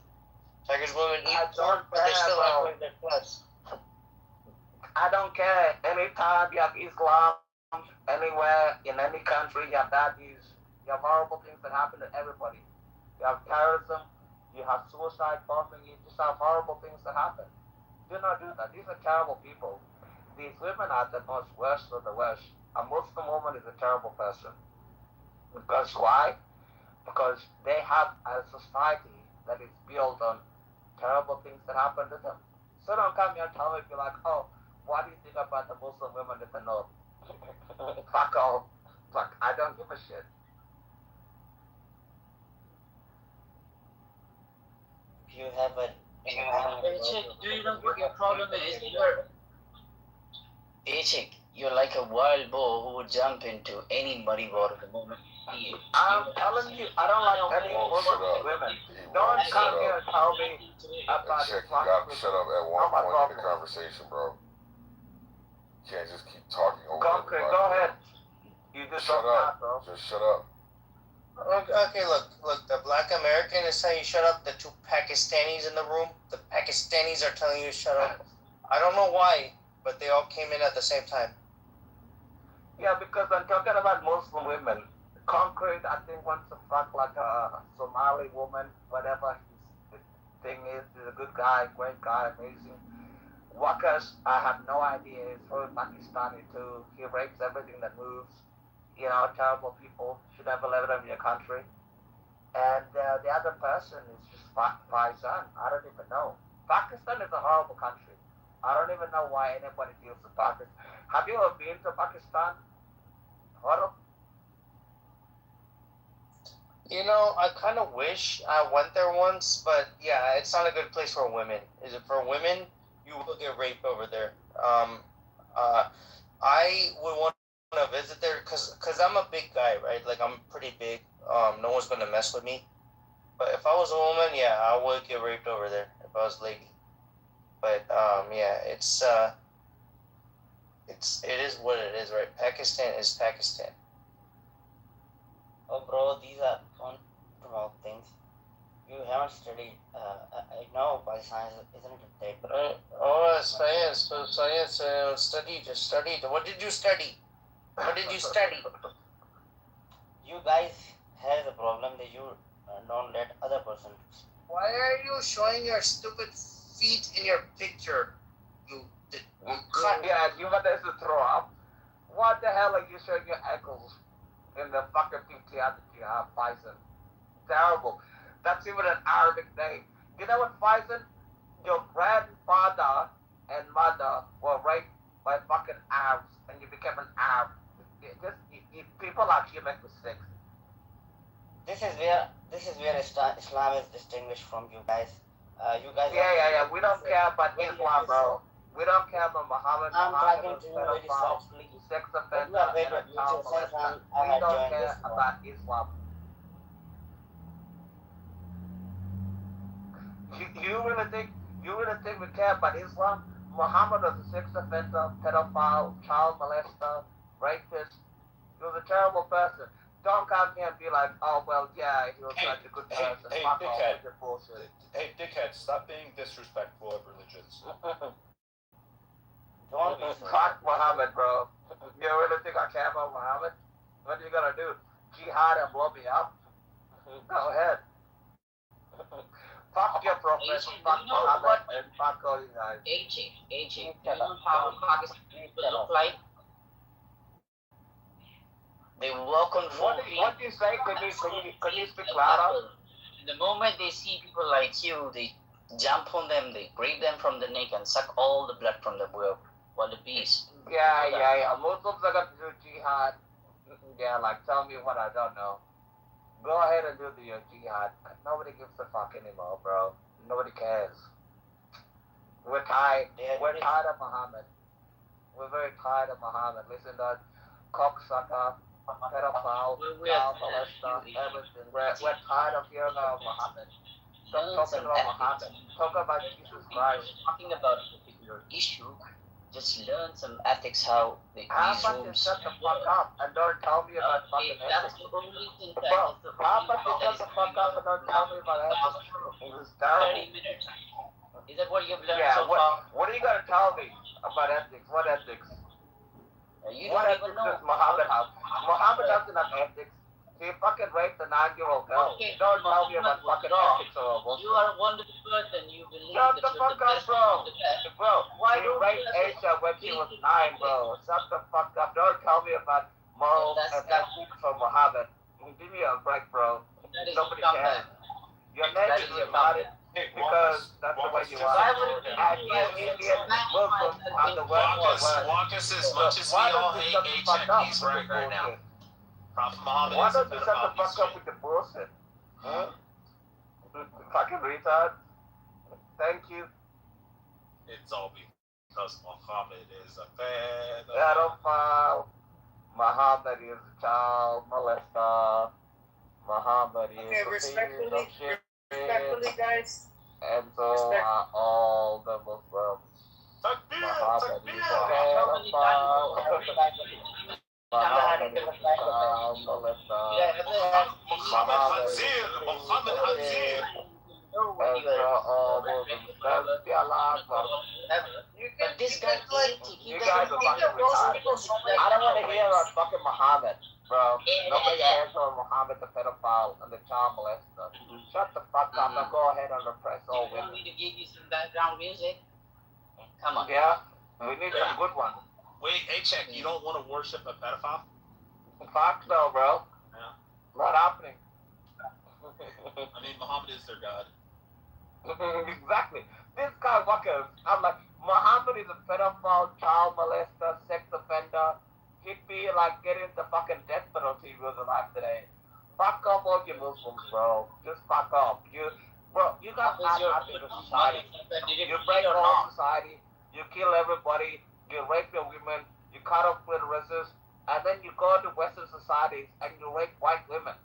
Tiger's women eat pork, but they still act like they're plus. I don't care. Anytime you have Islam, anywhere, in any country, you have bad news. You have horrible things that happen to everybody. You have terrorism. You have suicide bombing. You just have horrible things that happen. Do not do that. These are terrible people. These women are the most worst of the worst. A Muslim woman is a terrible person. Because why? Because they have a society that is built on terrible things that happen to them. So don't come here and tell me, be like, oh, what do you think about the Muslim women in the north? Fuck off. Fuck, I don't give a shit. Do you have a... Do you know what your problem is? Basic. You're like a wild boar who would jump into any muddy water the moment he is. I'm telling you, I don't like any Muslim women. Don't come here and tell me about Check, you gotta shut up at one point in the conversation, bro. You can't just keep talking over everybody. Go ahead. You just shut up, bro. Just shut up. Okay, look, the black American is saying you shut up. The two Pakistanis in the room, the Pakistanis are telling you to shut up. I don't know why, but they all came in at the same time. Yeah, because I'm talking about Muslim women. Concrete, I think, wants to fuck like a Somali woman, whatever his thing is. He's a good guy, great guy, amazing. Wakas, I have no idea. He's from Pakistani too. He rapes everything that moves. Terrible people. Should never live in your country. And the other person is just Faizan. I don't even know. Pakistan is a horrible country. I don't even know why anybody deals with Pakistan. Have you ever been to Pakistan? Horrible. I kind of wish I went there once, but yeah, it's not a good place for women. Is it for women? You will get raped over there. I would want to visit there because I'm a big guy, right? Like, I'm pretty big. No one's going to mess with me. But if I was a woman, yeah, I would get raped over there if I was a lady. But, yeah, it is what it is, right? Pakistan is Pakistan. Oh, bro, these are controversial things. You haven't studied, I know by science, isn't it that? Science. So science, studied. What did you study? You guys have the problem that you don't let other person. Why are you showing your stupid feet in your picture? Yeah, you want us to throw up. What the hell are you showing your ankles in the fucking PTR that you have, Faisal? Terrible. That's even an Arabic name. You know what, Faisal? Your grandfather and mother were raped by fucking Arabs, and you became an Arab. People actually make mistakes. This is where Islam is distinguished from you guys. You guys. Yeah. We don't care about Islam, bro. We don't care about Muhammad. I'm talking to you very softly. Sex offender and a child molester. We don't care about Islam. You really think we care about Islam? Muhammad was a sex offender, pedophile, child molester, rapist. He was a terrible person. Don't come here and be like, oh, well, yeah, he was such a good person. Hey, Fuck off dickhead. with your bullshit. Hey, dickhead, stop being disrespectful of religions. Fuck Muhammad, bro. You really think I care about Muhammad? What are you gonna do? Jihad and blow me up? Go ahead. Fuck your profession, fuck Muhammad, and fuck all you guys. AJ, you know how Pakistani people look like? They walk on four feet. What do you say? Can you speak louder? The moment they see people like you, they jump on them, they grab them from the neck and suck all the blood from the beast. Yeah. Muslims are gonna do jihad. Yeah, like tell me what I don't know. Go ahead and do the jihad. Nobody gives a fuck anymore, bro. Nobody cares. We're tired. We're tired of Muhammad. We're very tired of Muhammad. Listen, that cocksucker, pedophile, child molester, everything. We're tired of hearing about Muhammad. Stop talking about Muhammad. Talk about Jesus Christ. Talking about a particular issue, just learn some ethics, how these rooms. Shut the fuck up and don't tell me about fucking that's ethics. the only thing Bro, how about you shut the fuck up and don't tell me about ethics? It's terrible. 30 minutes. Is that what you've learned Yeah, so far? what are you gonna tell me about ethics? What ethics? You What don't even ethics know. does Muhammad have? Muhammad doesn't have ethics. He fucking raped a 9-year-old girl. Okay, Don't tell me about Muhammad fucking was wrong. ethics or bullshit. You are a wonderful person. You believe Shut that the you're fuck the up, best bro. of the best. Bro, Why he don't raped you Aisha when she was 9, bro. Shut the fuck up. Don't tell me about morals and ethics from Muhammad. Give me a break, bro. That is Nobody your cares. comeback. Your That name is is your retarded Hey, because that's the way you are. Why would you And you Indian Muslims are the worst for worst. Walkus, as much as we Why all don't you hate shut the fuck A-Check, up he's with right the right now. bullshit? Prophet Muhammad Why is a don't you shut the pedophile piece fuck of up shit. with the bullshit? Huh? Fucking retard. Thank you. It's all because Muhammad is a pedophile. Pedophile. Muhammad is a child molester. Muhammad is Okay, a piece respectfully, of shit. guys. And so are all the Muslims. Muhammad is a pedophile. Muhammad is a child molester. Muhammad Hazir. And so all Muslims. That's the Allah Akbar. But this guy, You guys are fucking retarded. I don't want to hear about fucking Muhammad, bro. Nobody cares about Muhammad the pedophile and the child molester. Shut the fuck up and go ahead and repress all You want me women. to give you some background music? Come on. Yeah, we need some good ones. Wait, A-Check, you don't want to worship a pedophile? Fuck no, bro. Yeah. Not happening. I mean, Muhammad is their god. Exactly. This guy fuckers. I'm like, Muhammad is a pedophile, child molester, sex offender. He'd be like getting the fucking death penalty if he was alive today. Fuck off all you Muslims, bro. Just fuck off. You guys add nothing to society. You break all society. You kill everybody. You rape your women. You cut off clitorises. And then you go to Western societies and you rape white women.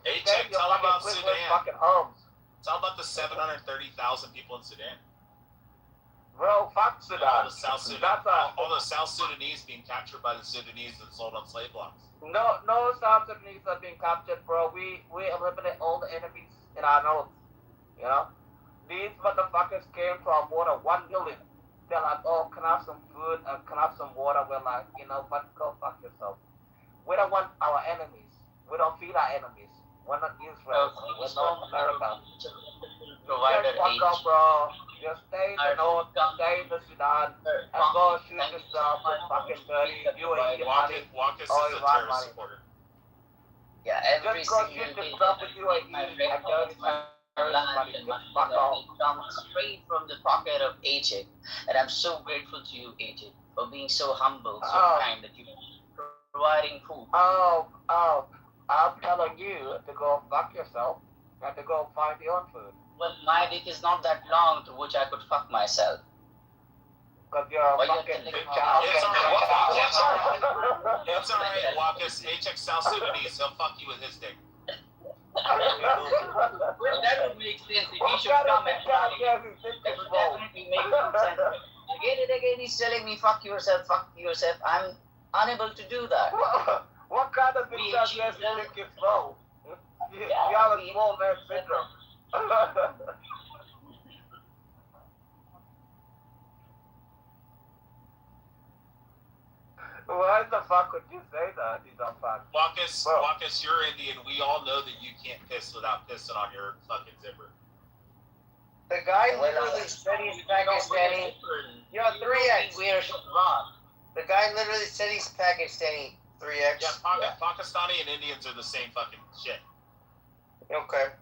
A-Check, tell him about Sudan. Fucking homes. Tell him about the 730,000 people in Sudan. Bro, fuck Sudan. All the South Sudan, That's all the South Sudanese being captured by the Sudanese and sold on slave blocks. No South Sudanese are being captured, bro. We eliminate all the enemies in our north. You know? These motherfuckers came from more than 1 million. They're like, oh, can I have some food and can I have some water? We're like, you know what, go fuck yourself. We don't want our enemies. We don't feed our enemies. We're not Israel. We're not America. Just fuck up, bro. Just stay in the north, stay in the Sudan, and go shoot yourself with fucking dirty UAE money Walkus or is a Iran terrorist money. supporter. Yeah, every Just go single shoot day yourself with UAE and dirty terrorist money. Just fuck off. it comes straight from the pocket of AJ. And I'm so grateful to you, AJ, for being so humble, so kind that you're providing food. I'm telling you to go fuck yourself and to go find your own food. Well, my dick is not that long to which I could fuck myself. Because you're a fucking big child. It's alright, Walkus. A-Check South Sudanese. He'll fuck you with his dick. That would make sense if he should come and try. That would definitely make some sense. again and again he's telling me, fuck yourself, fuck yourself. I'm unable to do that. What kind of success do you think is low? You have a small man syndrome. Why the fuck would you say that, you dumb fuck? Walkus, you're Indian. We all know that you can't piss without pissing on your fucking zipper. The guy literally said he's Pakistani. Yo, 3X. The guy literally said he's Pakistani. 3X. Yeah, Pakistani and Indians are the same fucking shit. Okay.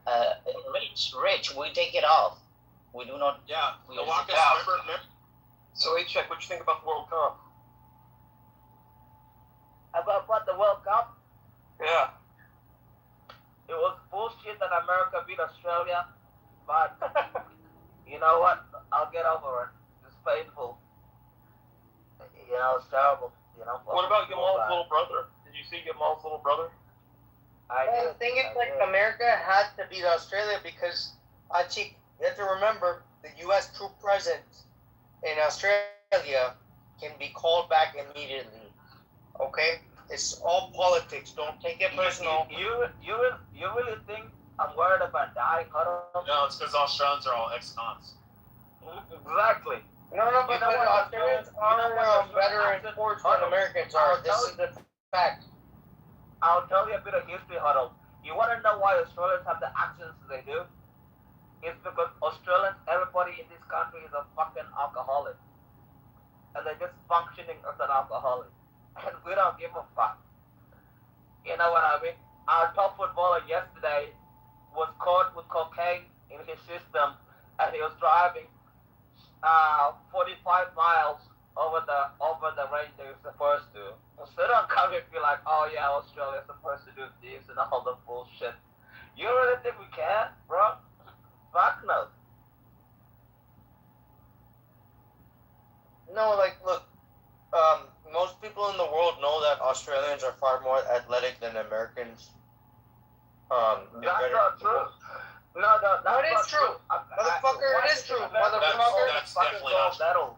Rich, we take it off. We do not. Yeah. Walkus, remember? So, H-Check, what you think about the World Cup? About what, the World Cup? Yeah. It was bullshit that America beat Australia, but you know what? I'll get over it. It's painful. You know, it's terrible. You know. What about Yamal's little brother? Did you see Yamal's little brother? The thing is, like, America had to beat Australia because, you have to remember, the U.S. troop presence in Australia can be called back immediately. Okay? It's all politics. Don't take it personal. You really think I'm worried about dying? No, it's because Australians are all ex-cons. Exactly. No, but Australians are better in sports than Americans are. This is the fact. I'll tell you a bit of history, Huddle. You want to know why Australians have the accents they do? It's because Australians, everybody in this country is a fucking alcoholic. And they're just functioning as an alcoholic. And we don't give a fuck. You know what I mean? Our top footballer yesterday was caught with cocaine in his system, and he was driving 45 miles over the range they were supposed to. So don't come and be like, oh yeah, Australia's supposed to do this and all the bullshit. You really think we can, bro? Fuck no. No, like, look, most people in the world know that Australians are far more athletic than Americans. That's not true. No, it is true. Motherfucker, it is true. Motherfucker. That's definitely not true.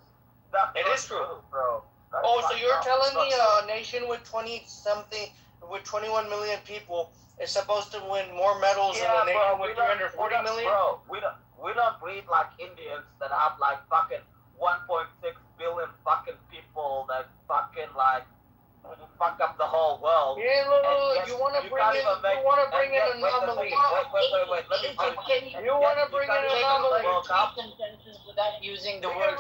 It is true, bro. Oh, so you're telling me a nation with 21 million people is supposed to win more medals than a nation with 340 million? Bro, we don't breed like Indians that have like fucking 1.6 billion fucking people that fucking like fuck up the whole world. Yeah, look, you want to bring in anomaly. Wait, let me finish. You want to bring in anomaly. Without using the word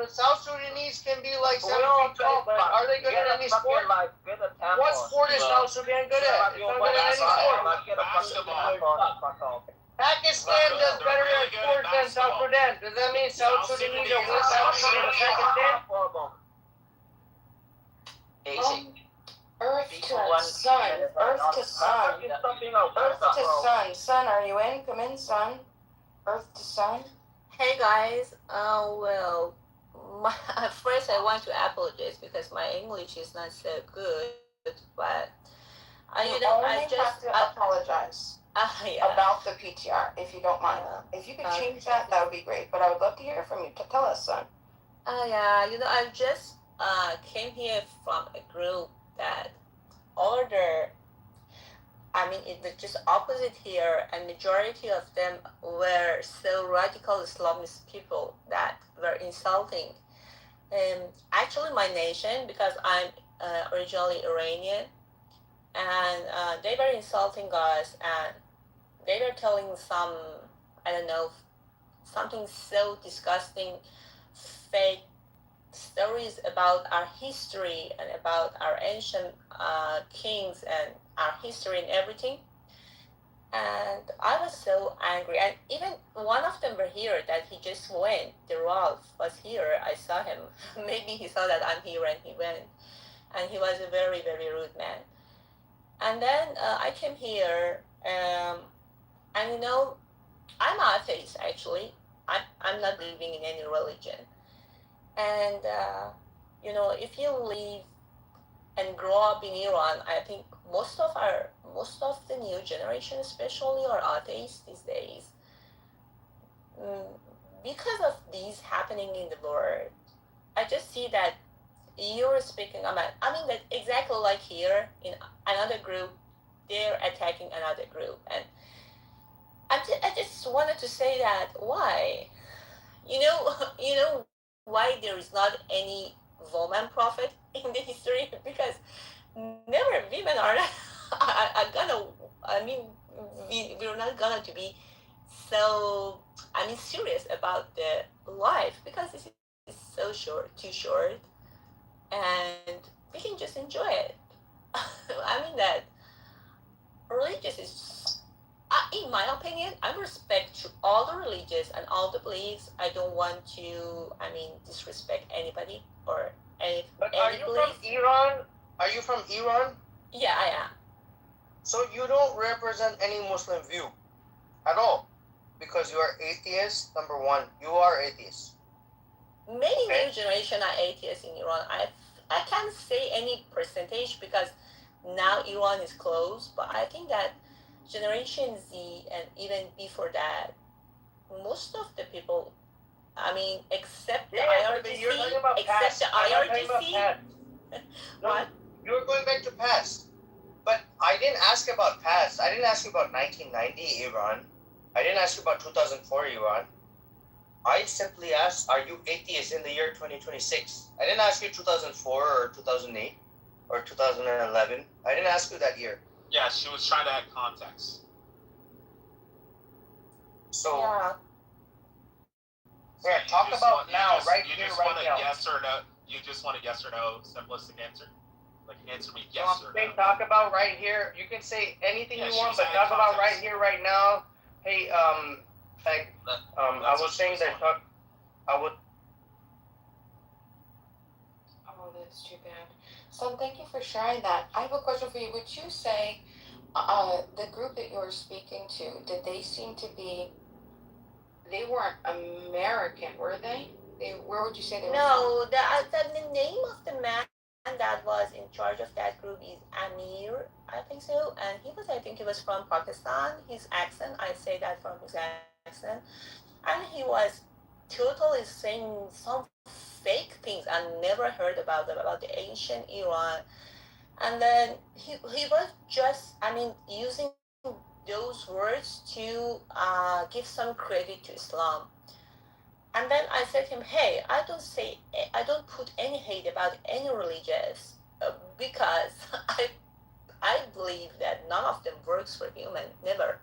South Sudanese can be like 7 feet tall, but are they good at any sport? What sport is South Sudan good at? It's not good at any sport. Pakistan does better at sports than South Sudan. Does that mean South Sudanese are worse at Pakistan? Earth to sun, Earth to sun, Earth to sun. Sun, are you in? Come in, sun. Earth to sun. Hey guys, first I want to apologize because my English is not so good, but I just have to apologize about the PTR, if you don't mind. If you could change that would be great. But I would love to hear from you. Tell us, son. I just came here from a group that it was just opposite here, and majority of them were so radical Islamist people that were insulting. Actually, my nation, because I'm originally Iranian, and they were insulting us, and they were telling some, something so disgusting, fake stories about our history and about our ancient kings and our history and everything. And I was so angry. And even one of them were here that he just went. The Ralph was here. I saw him. Maybe he saw that I'm here and he went. And he was a very, very rude man. And then I came here, and I'm atheist actually. I'm not believing in any religion. And if you live and grow up in Iran, I think most of the new generation especially are atheists these days. Because of these happening in the world, I just see that you're speaking about, I mean, that exactly like here in another group, they're attacking another group. And I just wanted to say that why? You know why there is not any woman prophet in the history? Because never women are gonna, I mean, we're not gonna to be so, I mean, serious about the life because this is so short, too short, and we can just enjoy it. I mean that religious is, in my opinion, I respect to all the religions and all the beliefs. I don't want to, I mean, disrespect anybody or But any are you belief. from Iran? Are you from Iran? Yeah, I am. So you don't represent any Muslim view at all, because you are atheist. Number one, you are atheist. Many new generation are atheists in Iran. I can't say any percentage because now Iran is closed, but I think that Generation Z and even before that, most of the people, I mean, except the IRGC, you're talking about except past. the I'm not talking about IRGC. past. What? You're going back to past. But I didn't ask about past. I didn't ask you about 1990 Iran. I didn't ask you about 2004 Iran. I simply asked, are you atheist in the year 2026? I didn't ask you 2004 or 2008 or 2011. I didn't ask you that year. Yeah, she was trying to add context. So, yeah. Yeah, talk about now, right you here, just right want a now. yes or no. You just want a yes or no simplistic answer. Like answer me yes or no. Talk about right here. You can say anything Yeah, you she want, was but adding talk about right context. here, right now. Hey, like, I was saying that I would. Oh, that's too bad. So thank you for sharing that. I have a question for you. Would you say the group that you were speaking to, did they seem to be, they weren't American, were they? Where would you say they were from? No, the name of the man that was in charge of that group is Amir, I think so, and I think he was from Pakistan. His accent, I say that from his accent, and he was totally saying some fake things I never heard about the ancient Iran, and then he was just, I mean, using those words to give some credit to Islam. And then I said to him, hey, I don't put any hate about any religious because I believe that none of them works for human, never.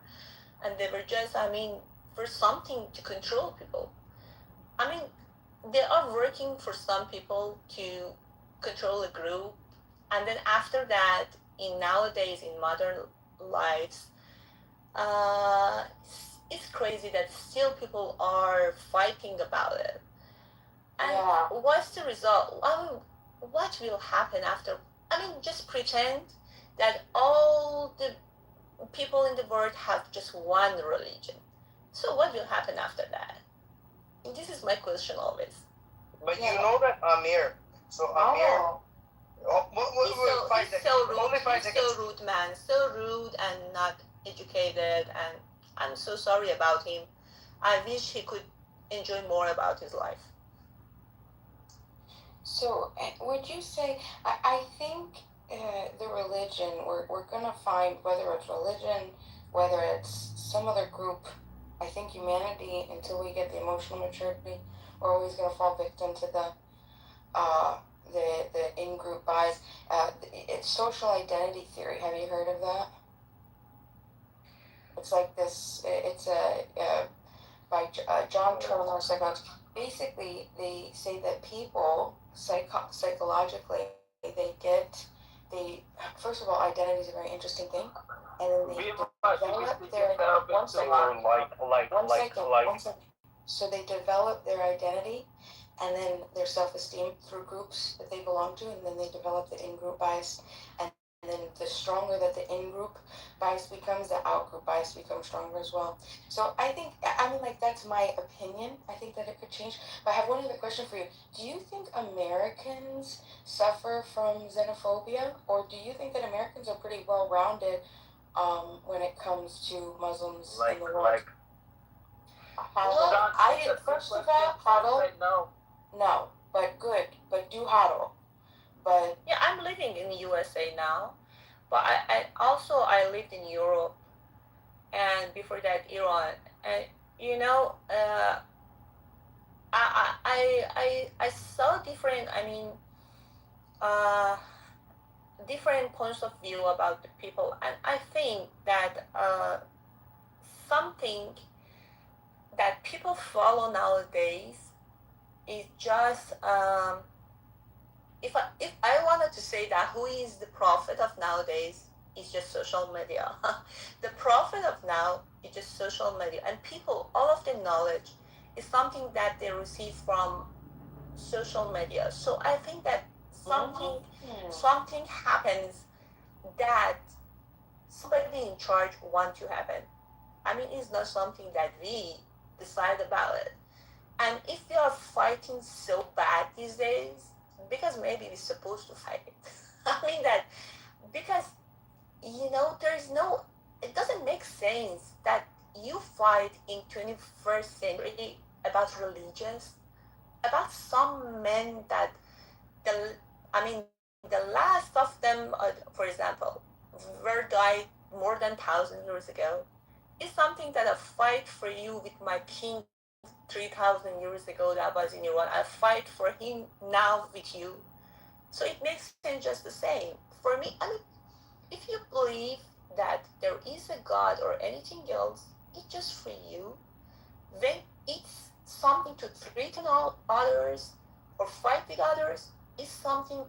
And they were just, I mean, for something to control people. I mean, they are working for some people to control a group. And then after that, in nowadays, in modern lives, uh, it's crazy that still people are fighting about it. And what's the result? I mean, what will happen after? I mean, just pretend that all the people in the world have just one religion. So what will happen after that? This is my question always. But you know that Amir. So Amir. He's so rude, man. So rude and not educated, and I'm so sorry about him. I wish he could enjoy more about his life. So, would you say, I think the religion, we're going to find, whether it's religion, whether it's some other group, I think humanity, until we get the emotional maturity, we're always going to fall victim to the in-group bias. It's social identity theory. Have you heard of that? It's like this, it's by John Turner, psychologist. Basically, they say that people, psychologically, first of all, identity is a very interesting thing. And then they develop their, one second. So they develop their identity and then their self-esteem through groups that they belong to, and then they develop the in-group bias. And then the stronger that the in-group bias becomes, the out-group bias becomes stronger as well. So I think, I mean, like, that's my opinion. I think that it could change. But I have one other question for you. Do you think Americans suffer from xenophobia? Or do you think that Americans are pretty well-rounded when it comes to Muslims in the world? First of all, no. but good, but do huddle. But yeah, I'm living in the USA now, but I lived in Europe, and before that Iran, and you know, I saw different. I mean, uh, different points of view about the people, and I think that something that people follow nowadays is just if I wanted to say that who is the prophet of nowadays, is just social media. The prophet of now is just social media, and people, all of the knowledge is something that they receive from social media. So I think that something happens that somebody in charge want to happen. I mean, it's not something that we decide about it. And if we are fighting so bad these days, because maybe we're supposed to fight it. I mean that because there is no, it doesn't make sense that you fight in 21st century about religions, about some men that the I mean the last of them, for example, were died more than 1,000 years ago. It's something that I fight for you with my king 3,000 years ago that was in Iran. I fight for him now with you. So it makes sense just the same. For me, I mean, if you believe that there is a God or anything else, it's just for you. When it's something to threaten all others or fight with others, it's something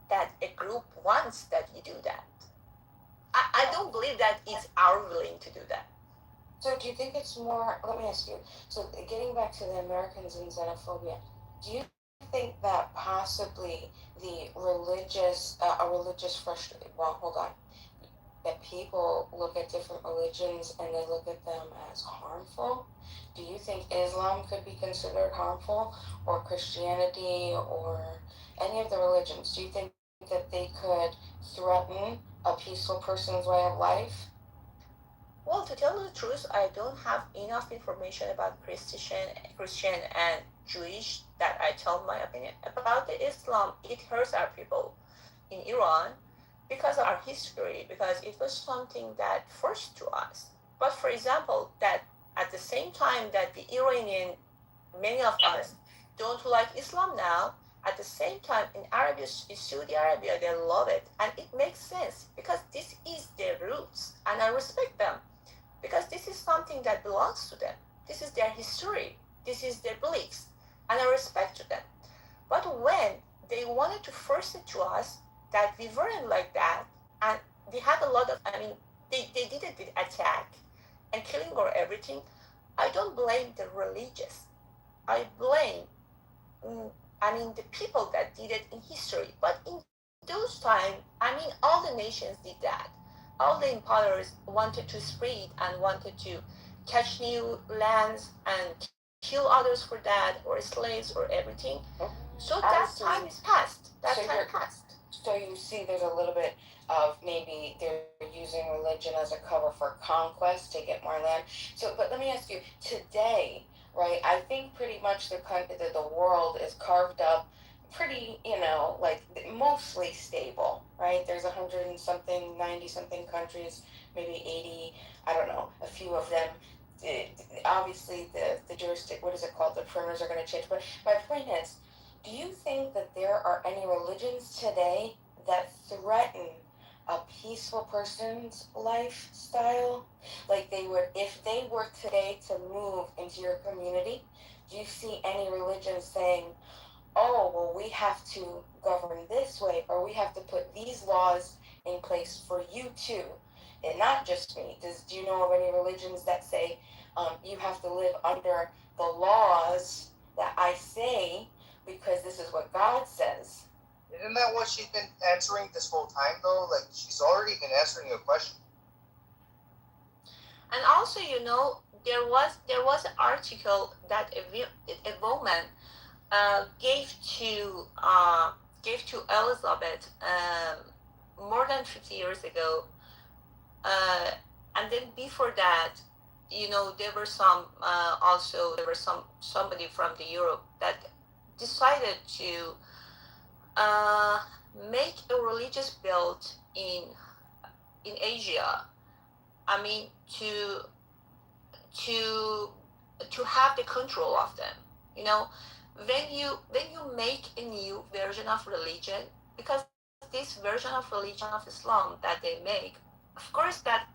that a group wants that you do that. I don't believe that it's our willing to do that. so do you think it's more, let me ask you, so getting back to the Americans and xenophobia, do you think that possibly the a religious frustration, well, hold on, that people look at different religions and they look at them as harmful? Do you think Islam could be considered harmful, or Christianity, or any of the religions? Do you think that they could threaten a peaceful person's way of life? Well, to tell the truth, I don't have enough information about Christian and Jewish that I tell my opinion. About the Islam, it hurts our people in Iran because of our history, because it was something that forced to us. But for example, that at the same time that the Iranian, many of us don't like Islam now, at the same time in Saudi Arabia, they love it. And it makes sense because this is their roots and I respect them because this is something that belongs to them. This is their history. This is their beliefs and I respect to them. But when they wanted to force it to us that we weren't like that, and we had a lot of, I mean, they did it with attack and killing or everything, I don't blame the religious. I blame, the people that did it in history. But in those times, all the nations did that. All the empires wanted to spread and wanted to catch new lands and kill others for that, or slaves or everything. So that time is past. That time passed. So you see there's a little bit of maybe they're using religion as a cover for conquest to get more land. So, but let me ask you, today, right, I think pretty much the world is carved up pretty, like mostly stable, right? There's 100 and something, 90 something countries, maybe 80, I don't know, a few of them. Obviously, the jurisdiction, what is it called? The perimeters are going to change. But my point is, do you think that there are any religions today that threaten a peaceful person's lifestyle? Like they would, if they were today to move into your community, do you see any religion saying, oh, well, we have to govern this way, or we have to put these laws in place for you too, and not just me? Do you know of any religions that say you have to live under the laws that I say because this is what God says? Isn't that what she's been answering this whole time, though? Like, she's already been answering your question. And also, there was an article that a woman gave to Elizabeth more than 50 years ago, and then before that, there were somebody from the Europe that decided to make a religious belt in Asia. I mean, to have the control of them. You know, when you make a new version of religion, because this version of religion of Islam that they make, of course, that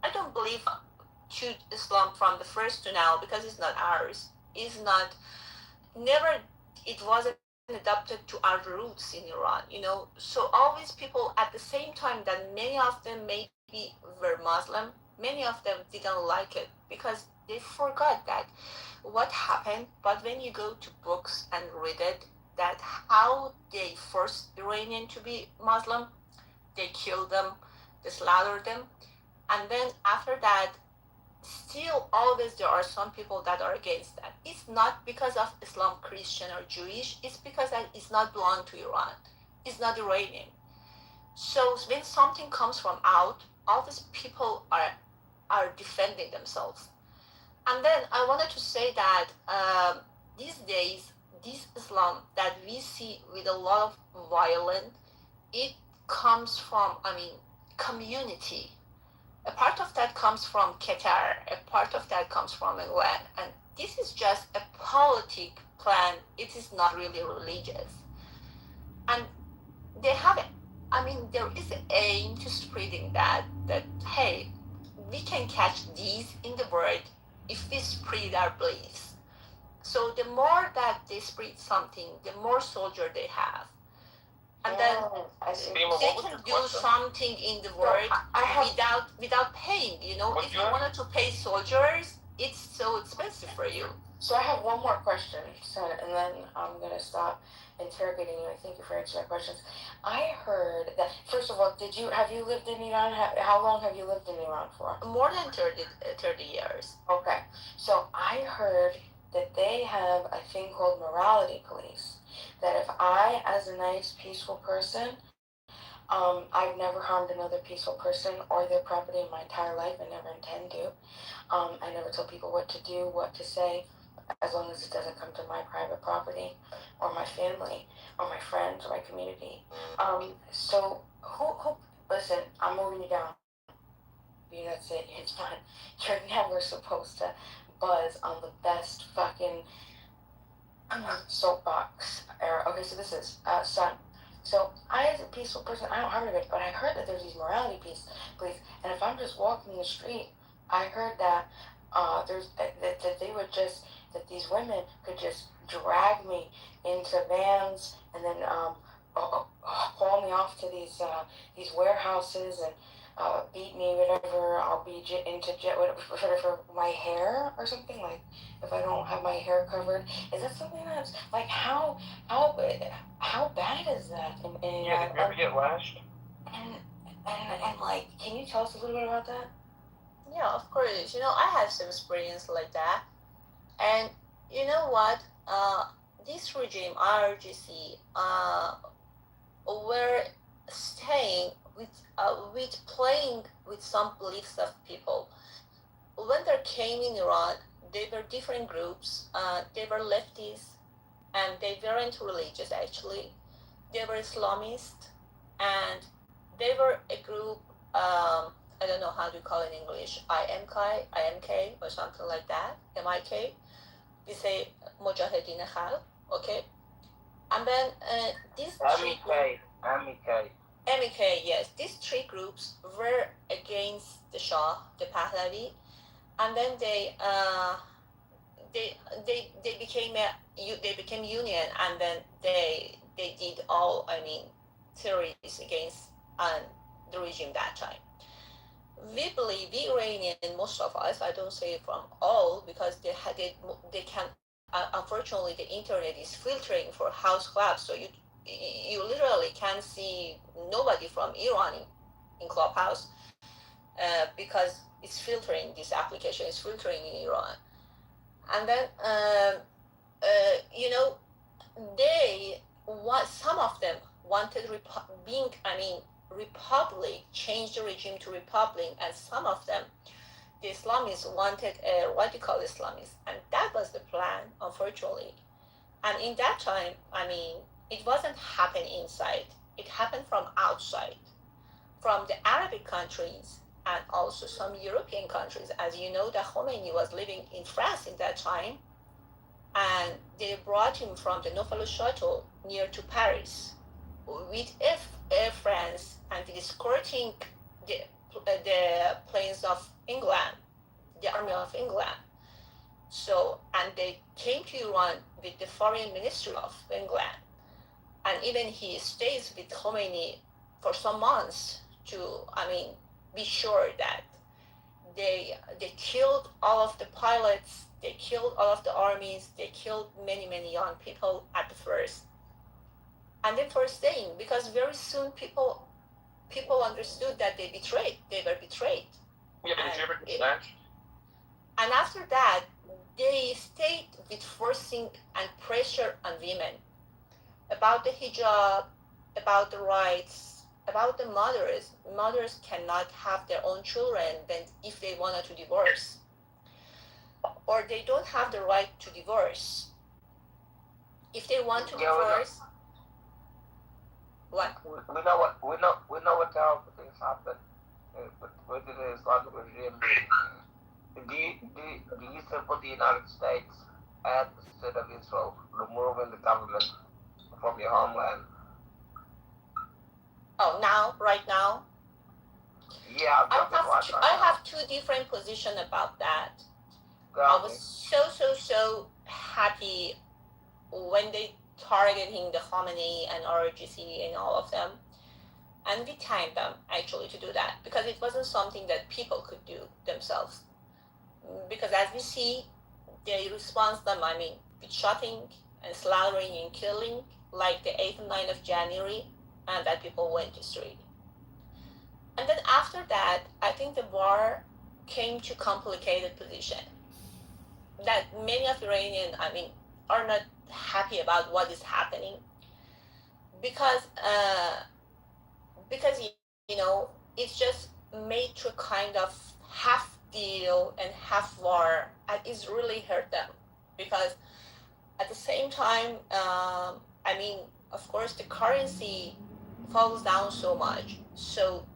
I don't believe to Islam from the first to now, because it's not ours. It's not, never, it wasn't adapted to our roots in Iran, you know. So always people at the same time that many of them maybe were Muslim, many of them didn't like it because they forgot that what happened. But when you go to books and read it, that how they forced Iranian to be Muslim, they killed them, they slaughtered them, and then after that, still always there are some people that are against that. It's not because of Islam, Christian or Jewish, it's because that it's not belong to Iran. It's not Iranian. So when something comes from out, all these people are defending themselves. And then I wanted to say that these days, this Islam that we see with a lot of violence, it comes from, I mean, community. A part of that comes from Qatar, a part of that comes from England, and this is just a politic plan. It is not really religious. And they have, I mean, there is an aim to spreading that hey, we can catch these in the world if we spread our beliefs. So the more that they spread something, the more soldier they have. And then they can do something in the world without paying, you know. If you wanted to pay soldiers, it's so expensive for you. So I have one more question, and then I'm gonna stop interrogating you. I thank you for answering my questions. I heard that, first of all, have you lived in Iran? How long have you lived in Iran for? More than 30 years. Okay, so I heard that they have a thing called morality police. That if I, as a nice, peaceful person, I've never harmed another peaceful person or their property in my entire life. I never intend to. I never tell people what to do, what to say, as long as it doesn't come to my private property or my family or my friends or my community. So who? Listen, I'm moving you down. That's it. It's fine. You're never supposed to buzz on the best fucking soapbox era. Okay, so this is son. So I, as a peaceful person, I don't harm anybody, but I heard that there's these morality police, and if I'm just walking the street, I heard that that they would just, that these women could just drag me into vans and then haul me off to these warehouses and beat me, whatever. I'll be into jail for my hair or something, like if I don't have my hair covered. Is that something that's like how bad is that? Yeah, did you ever get lashed? And like, can you tell us a little bit about that? Yeah, of course. You know, I have some experience like that, and you know what? This regime, IRGC, were staying with playing with some beliefs of people. When they came in Iran, they were different groups. They were leftists, and they weren't religious actually. They were Islamist, and they were a group. I don't know how to call it in English. IMK or something like that. MIK. We say Mujahedin Khalq. Okay, and then these MEK, yes. These three groups were against the Shah, the Pahlavi, and then they became union, and then they did all, I mean, theories against the regime that time. We believe, we Iranian, most of us, I don't say from all, because they can, unfortunately the internet is filtering for house clubs, so you literally can see nobody from Iran in Clubhouse, because it's filtering, this application is filtering in Iran. And then, you know, some of them wanted republic, change the regime to republic, and some of them, the Islamists, wanted a radical Islamist, and that was the plan, unfortunately. And in that time, it wasn't happening inside. It happened from outside, from the Arabic countries and also some European countries. As you know, that Khomeini was living in France in that time, and they brought him from the Neufel Chateau near to Paris with Air France and escorting the planes of England, the army of England. So, and they came to Iran with the foreign ministry of England. And even he stays with Khomeini for some months to, be sure that they killed all of the pilots, they killed all of the armies, they killed many, many young people at the first. And then for staying, because very soon people understood that they were betrayed. Yeah, but did you ever get snatched? And after that, they stayed with forcing and pressure on women about the hijab, about the rights, about the mothers. Mothers cannot have their own children then if they wanted to divorce, or they don't have the right to divorce. If they want to divorce, what? We know what terrible things happen with the Islamic regime. Do you support the United States and the state of Israel removing the government from your homeland? Oh, right now? Yeah, I have two different positions about that. I was so happy when they targeting the Khomeini and RGC and all of them. And we thanked them actually to do that, because it wasn't something that people could do themselves. Because as we see, they respond them, with shooting and slaughtering and killing, like the 8th and 9th of January, and that people went to street. And then after that, I think the war came to complicated position. That many of Iranians, are not happy about what is happening, because it's just made to a kind of half deal and half war, and it's really hurt them, because at the same time, of course, the currency falls down so much, so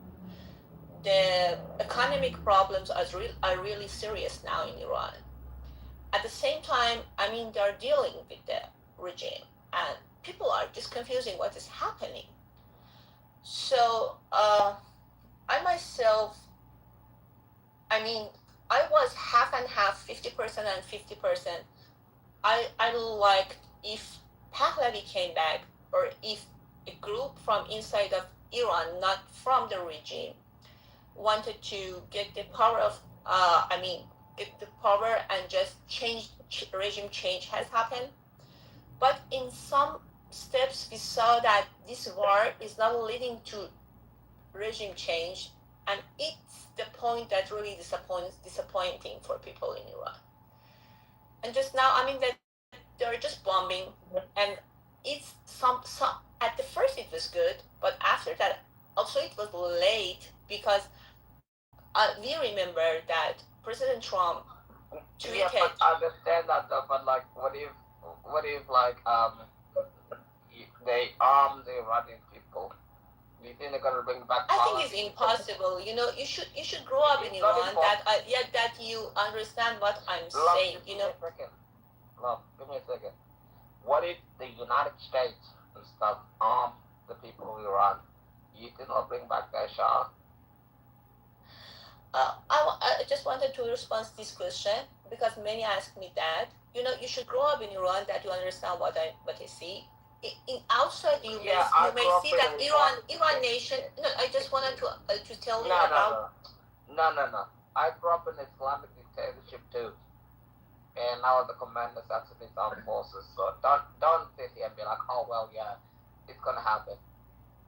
the economic problems are really serious now in Iran. At the same time, they're dealing with the regime, and people are just confusing what is happening. So, I myself, I was half and half, 50% and 50%. I liked if Pahlavi came back, or if a group from inside of Iran, not from the regime, wanted to get the power of, get the power and just regime change has happened. But in some steps, we saw that this war is not leading to regime change, and it's the point that really disappointing for people in Iran. And just now, that they're just bombing, and it's some at the first it was good, but after that also it was late, because we remember that President Trump tweeted. Yeah, but I understand that, but like, what if they arm the Iranian people? Do you think they're gonna bring back? I think it's impossible. You should grow up in Iran. That you understand what I'm saying. Love, give me a second. What if the United States and stuff arm the people of Iran? You think they'll bring back their Shah? I just wanted to respond to this question, because many ask me that. You should grow up in Iran, that you understand what I see. In outside, you may see that Iran nation. No, I just wanted to tell you about. No. I grew up in Islamic dictatorship too, and I was the commander of the armed forces. So don't sit here and be like, oh well, yeah, it's gonna happen.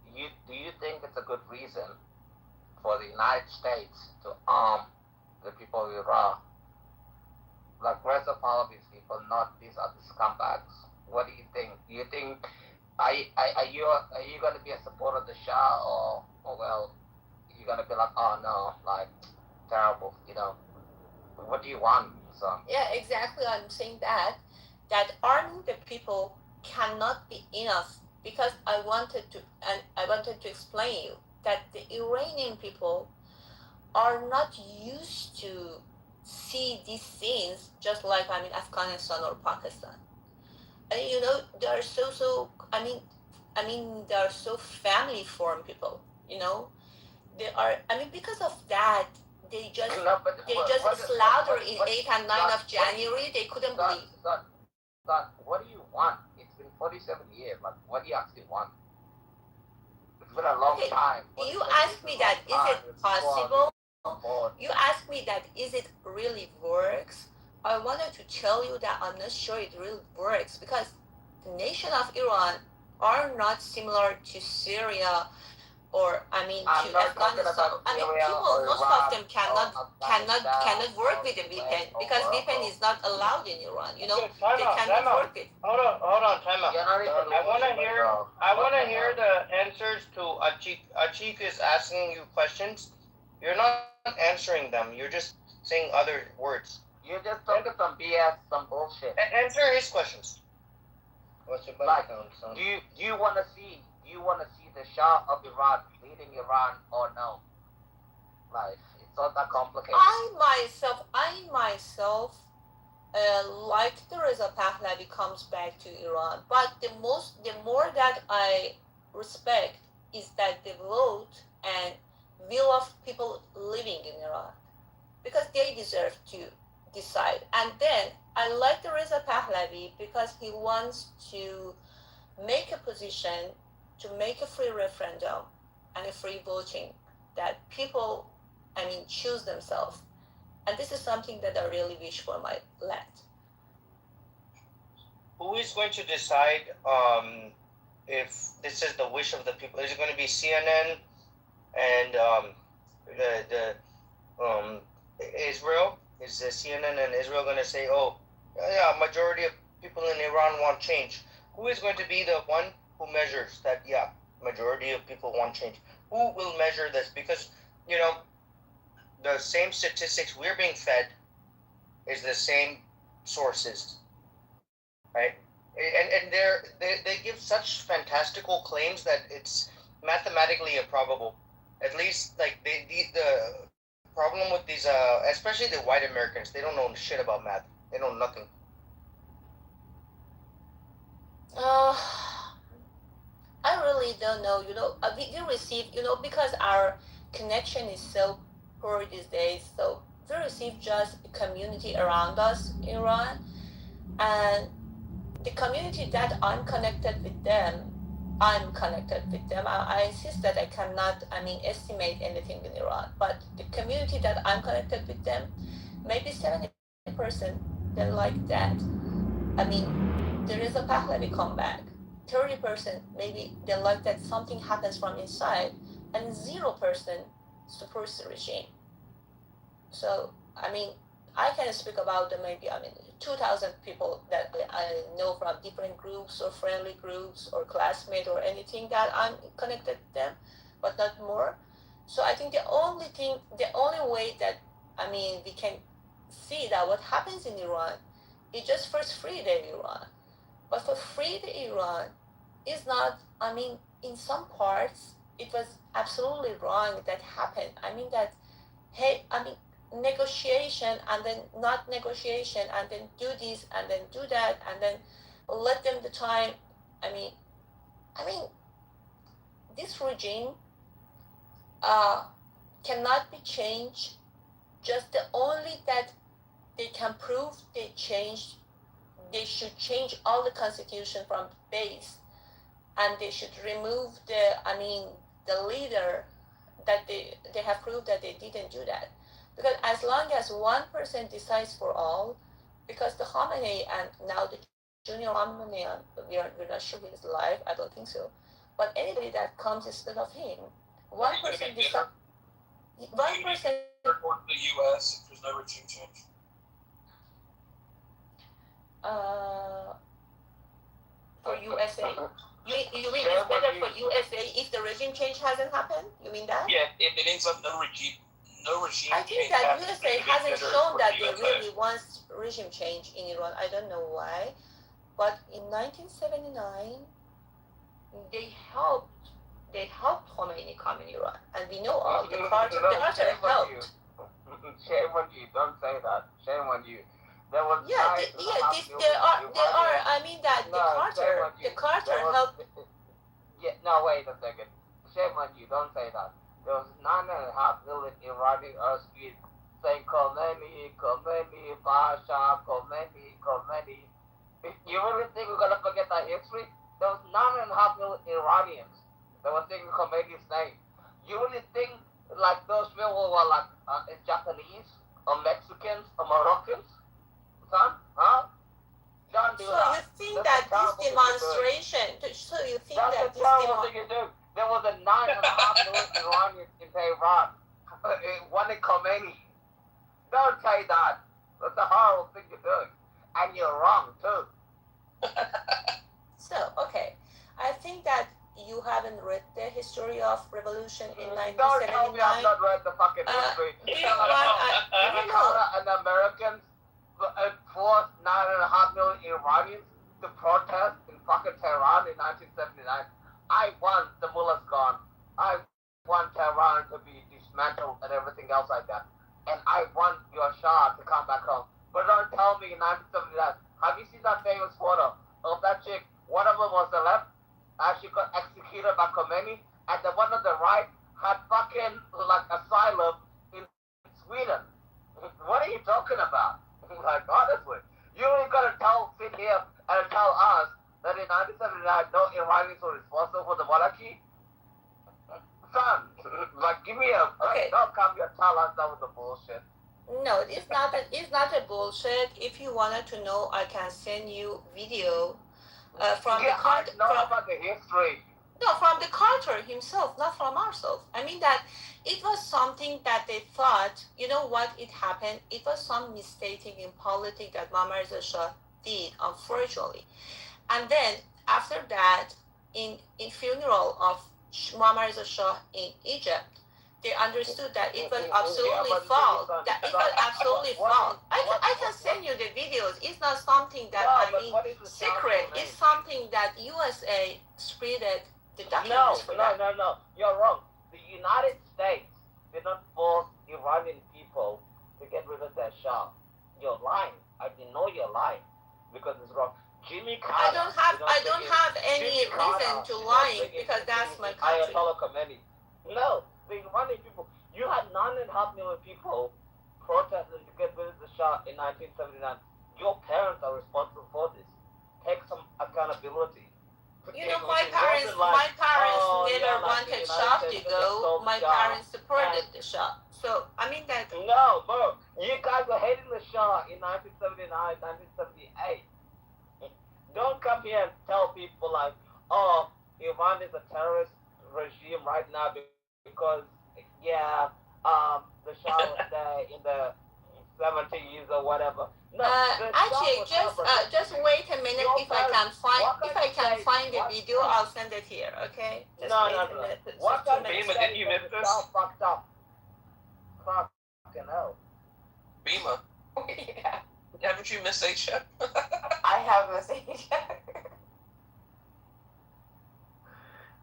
Do you think it's a good reason for the United States to arm the people of Iran? Like, where's the power of these people? Not these other scumbags. What do you think? Do you think are you gonna be a supporter of the Shah, or well, you're gonna be like, oh no, like terrible, What do you want? So yeah, exactly. I'm saying that, that arming the people cannot be enough, because I wanted to explain you that the Iranian people are not used to see these scenes, just like Afghanistan or Pakistan. And they are they are so family form people. They are. Because of that, they just slaughter in 8 and 9 of January. They couldn't believe. What do you want? It's been 47 years. Like, what do you actually want? It's been a long time. You asked me that, is it possible? You asked me that, is it really works? I wanted to tell you that I'm not sure it really works, because the nation of Iran are not similar to Syria or to Afghanistan. People, most of them cannot work with the VPN, because VPN is not allowed in Iran. They cannot work it. Hold on, time out. I wanna hear the answers to Achik. Achik is asking you questions. You're not answering them. You're just saying other words. You're just talking some BS, some bullshit. Answer his questions. What's your body count, son? Do you wanna see the Shah of Iran leading Iran or no? Like, it's not that complicated. I myself like the Reza Pahlavi comes back to Iran, but the more that I respect is that the vote and will of people living in Iran, because they deserve to decide. And then I like the Reza Pahlavi because he wants to make a position to make a free referendum and a free voting, that people, choose themselves. And this is something that I really wish for my land. Who is going to decide if this is the wish of the people? Is it going to be CNN and Israel? Is the CNN and Israel going to say, oh, yeah, majority of people in Iran want change? Who is going to be the one who measures that, yeah, majority of people want change? Who will measure this? Because, the same statistics we're being fed is the same sources, right? And they give such fantastical claims that it's mathematically improbable. At least, like, the problem with these, especially the white Americans, they don't know shit about math. They know nothing. I really don't know. We receive, because our connection is so poor these days, so we receive just a community around us in Iran, and the community that I'm connected with them, I insist that I cannot, estimate anything in Iran, but the community that I'm connected with them, maybe 70% they like that. There is a Pahlavi comeback. 30% maybe they like that something happens from inside, and 0% supports the regime. So, I can speak about the maybe 2,000 people that I know from different groups or friendly groups or classmates or anything that I'm connected to them, but not more. So I think the only way that we can see that what happens in Iran is just first free the Iran. But for free the Iran is not, in some parts it was absolutely wrong that happened. Negotiation and then not negotiation and then do this and then do that and then let them the time. This regime cannot be changed. Just the only that they can prove they changed. They should change all the constitution from base, and they should remove the leader that they have proved that they didn't do that. Because as long as one person decides for all, because the Khamenei and now the junior Khamenei, we're not sure he's alive, I don't think so, but anybody that comes instead of him, one person decides. One person. Report the U.S. if there's no regime change. For USA, you mean it's better for USA if the regime change hasn't happened? You mean that? Yeah, if it ends up no regime. I think that USA hasn't shown that they really want regime change in Iran. I don't know why, but in 1979, they helped Khomeini come in Iran, and we know all the Carter helped. Shame on you! Don't say that. Shame on you. There was There are. I mean that the Carter helped. Yeah, no, wait a second. Shame on you! Don't say that. There was 9.5 million Iranian streets saying Khomeini, Khomeini, Pasha, Khomeini, Khomeini. You really think we're gonna forget that history? There was 9.5 million Iranians that were singing Khomeini's name. You really think like those people were like Japanese or Mexicans or Moroccans? Son? Huh? Don't do that. You think that this demonstration? So you think that this demonstration? You do. There was a 9.5 million Iranians in Tehran wanting Khomeini. Don't say that. That's a horrible thing to do, and you're wrong too. So okay, I think that you haven't read the history of revolution in 1979. Don't tell me I've not read the fucking history. Do you want an American forced 9.5 million Iranians to protest in fucking Tehran in 1979. I want the mullahs gone. I want Tehran to be dismantled and everything else like that. And I want your Shah to come back home. But don't tell me in 1979. Have you seen that famous photo of that chick? One of them was the left, and she got executed by Khomeini, and the one on the right had fucking like asylum in Sweden. What are you talking about? Like, honestly, you ain't gonna sit here and tell us that in 1979 no Iranians were responsible for the monarchy? Son, like, give me a break. Don't come here and tell us that was the bullshit. No, it's not a bullshit. If you wanted to know, I can send you video from the Carter. I know about the history. No, from the Carter himself, not from ourselves. I mean that it was something that they thought, you know what, it happened. It was some mistaking in politics that Muammar Reza Shah did, unfortunately. And then after that, in funeral of Muammar Reza Shah in Egypt, they understood that it was absolutely false. That it was absolutely false. I can send you the videos. It's not something that secret. It's something that USA spreaded the documents for that. No. You're wrong. The United States did not force Iranian people to get rid of their Shah. You're lying. I know you're lying because it's wrong. Jimmy Carter. I don't have any reason to lying because that's my country. Ayatollah Khomeini. No, the Iranian people. You had 9.5 million people protesting to get rid of the Shah in 1979. Your parents are responsible for this. Take some accountability. You know, my parents never wanted Shah to go. My parents supported the Shah. So, I mean that... No, bro. You guys were hating the Shah in 1979, 1978. Don't come here and tell people like, oh, Iran is a terrorist regime right now because, the Shah was there in the 70s or whatever. No, actually, just wait a minute. If I can find the video, I'll send it here. Okay? Just wait a minute. What kind of Bima, didn't you miss this? Fucked up. Fucking hell. Bima. Yeah. Haven't you missed Asia? I have missed Asia.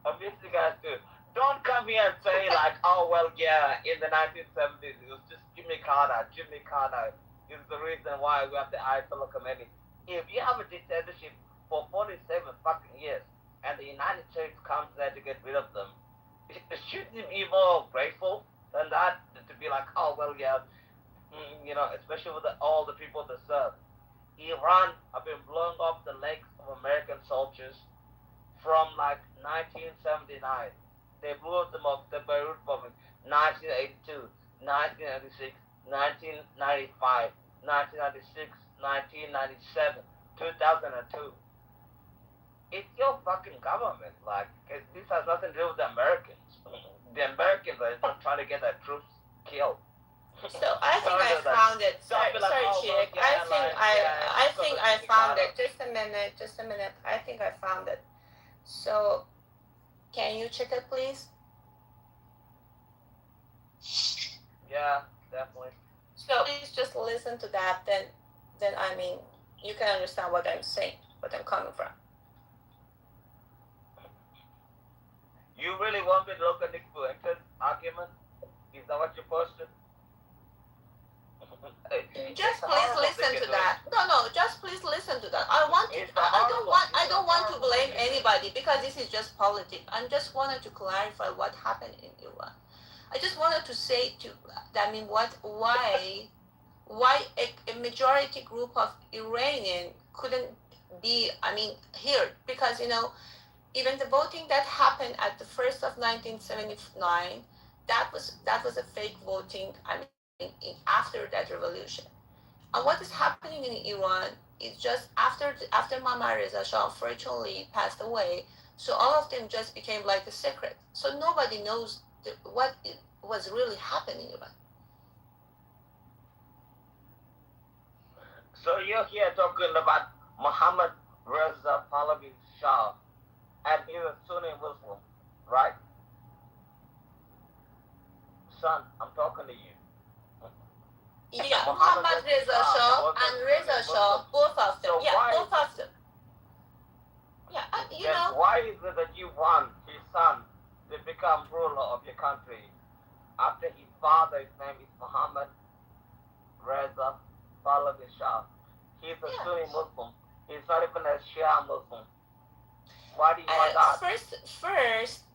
I miss you guys too. Don't come here and say like, oh well, yeah, in the 1970s it was just Jimmy Carter. Jimmy Carter is the reason why we have the Ayatollah Khomeini. If you have a dictatorship for 47 fucking years and the United States comes there to get rid of them, shouldn't you be more grateful than that? To be like, oh well, yeah, especially with all the people that serve. Iran have been blowing off the legs of American soldiers from like 1979. They blew them off the Beirut bombing, 1982, 1996, 1995, 1996, 1997, 2002. It's your fucking government. Like, this has nothing to do with the Americans. The Americans are not trying to get their troops killed. So I think I found it. Sorry, Chick. I think I found it. Just a minute. I think I found it. So, can you check it, please? Yeah, definitely. So please just listen to that. Then I mean, you can understand what I'm saying. what I'm coming from. You really want me to look at the influencers argument? Is that what you're posting? Just please listen to that. No, just please listen to that. I don't want to blame anybody because this is just politics. I just wanted to clarify what happened in Iran. I just wanted to say why a majority group of Iranian couldn't be here, because even the voting that happened at the first of 1979, that was a fake voting. After that revolution, and what is happening in Iran is just after Muhammad Reza Shah unfortunately passed away, so all of them just became like a secret. So nobody knows what was really happening in Iran. So you're here talking about Muhammad Reza Pahlavi Shah, and he's a Sunni Muslim, right? Son, I'm talking to you. Yeah, Muhammad Reza Shah and Reza Shah, both of them. Both of them. Yeah, why is it that you want his son to become ruler of your country after his father's name is Muhammad Reza Pahlavi Shah? He's a Sunni Muslim. He's not even a Shia Muslim. Why do you want that? First,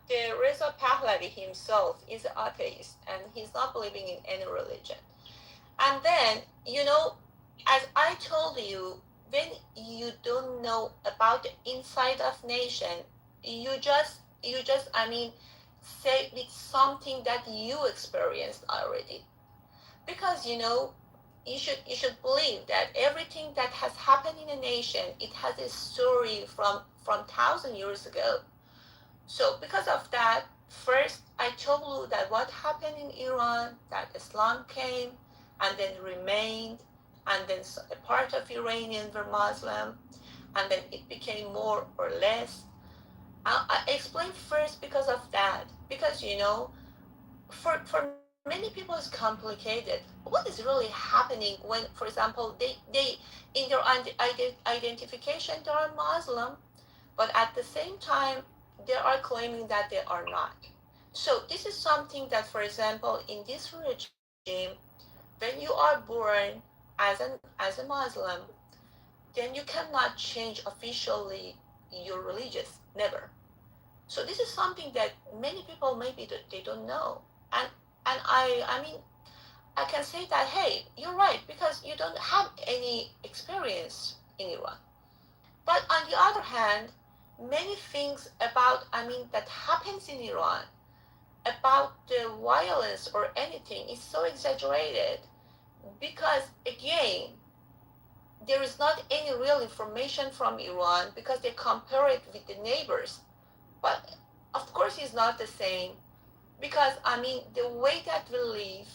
the Reza Pahlavi himself is an atheist, and he's not believing in any religion. And then, as I told you, when you don't know about the inside of nation, you just say it's something that you experienced already. Because, you should believe that everything that has happened in a nation, it has a story from 1,000 years ago. So because of that, first I told you that what happened in Iran, that Islam came and then remained, and then a part of Iranians were Muslim, and then it became more or less. I explained first because of that, because for many people it's complicated. What is really happening when, for example, they in their identification they are Muslim, but at the same time they are claiming that they are not. So this is something that, for example, in this regime, when you are born as a Muslim, then you cannot change officially your religious, never. So this is something that many people maybe they don't know, and I can say that, hey, you're right, because you don't have any experience in Iran. But on the other hand, many things that happens in Iran, about the violence or anything, is so exaggerated, because again, there is not any real information from Iran, because they compare it with the neighbors. But of course it's not the same, because the way that we live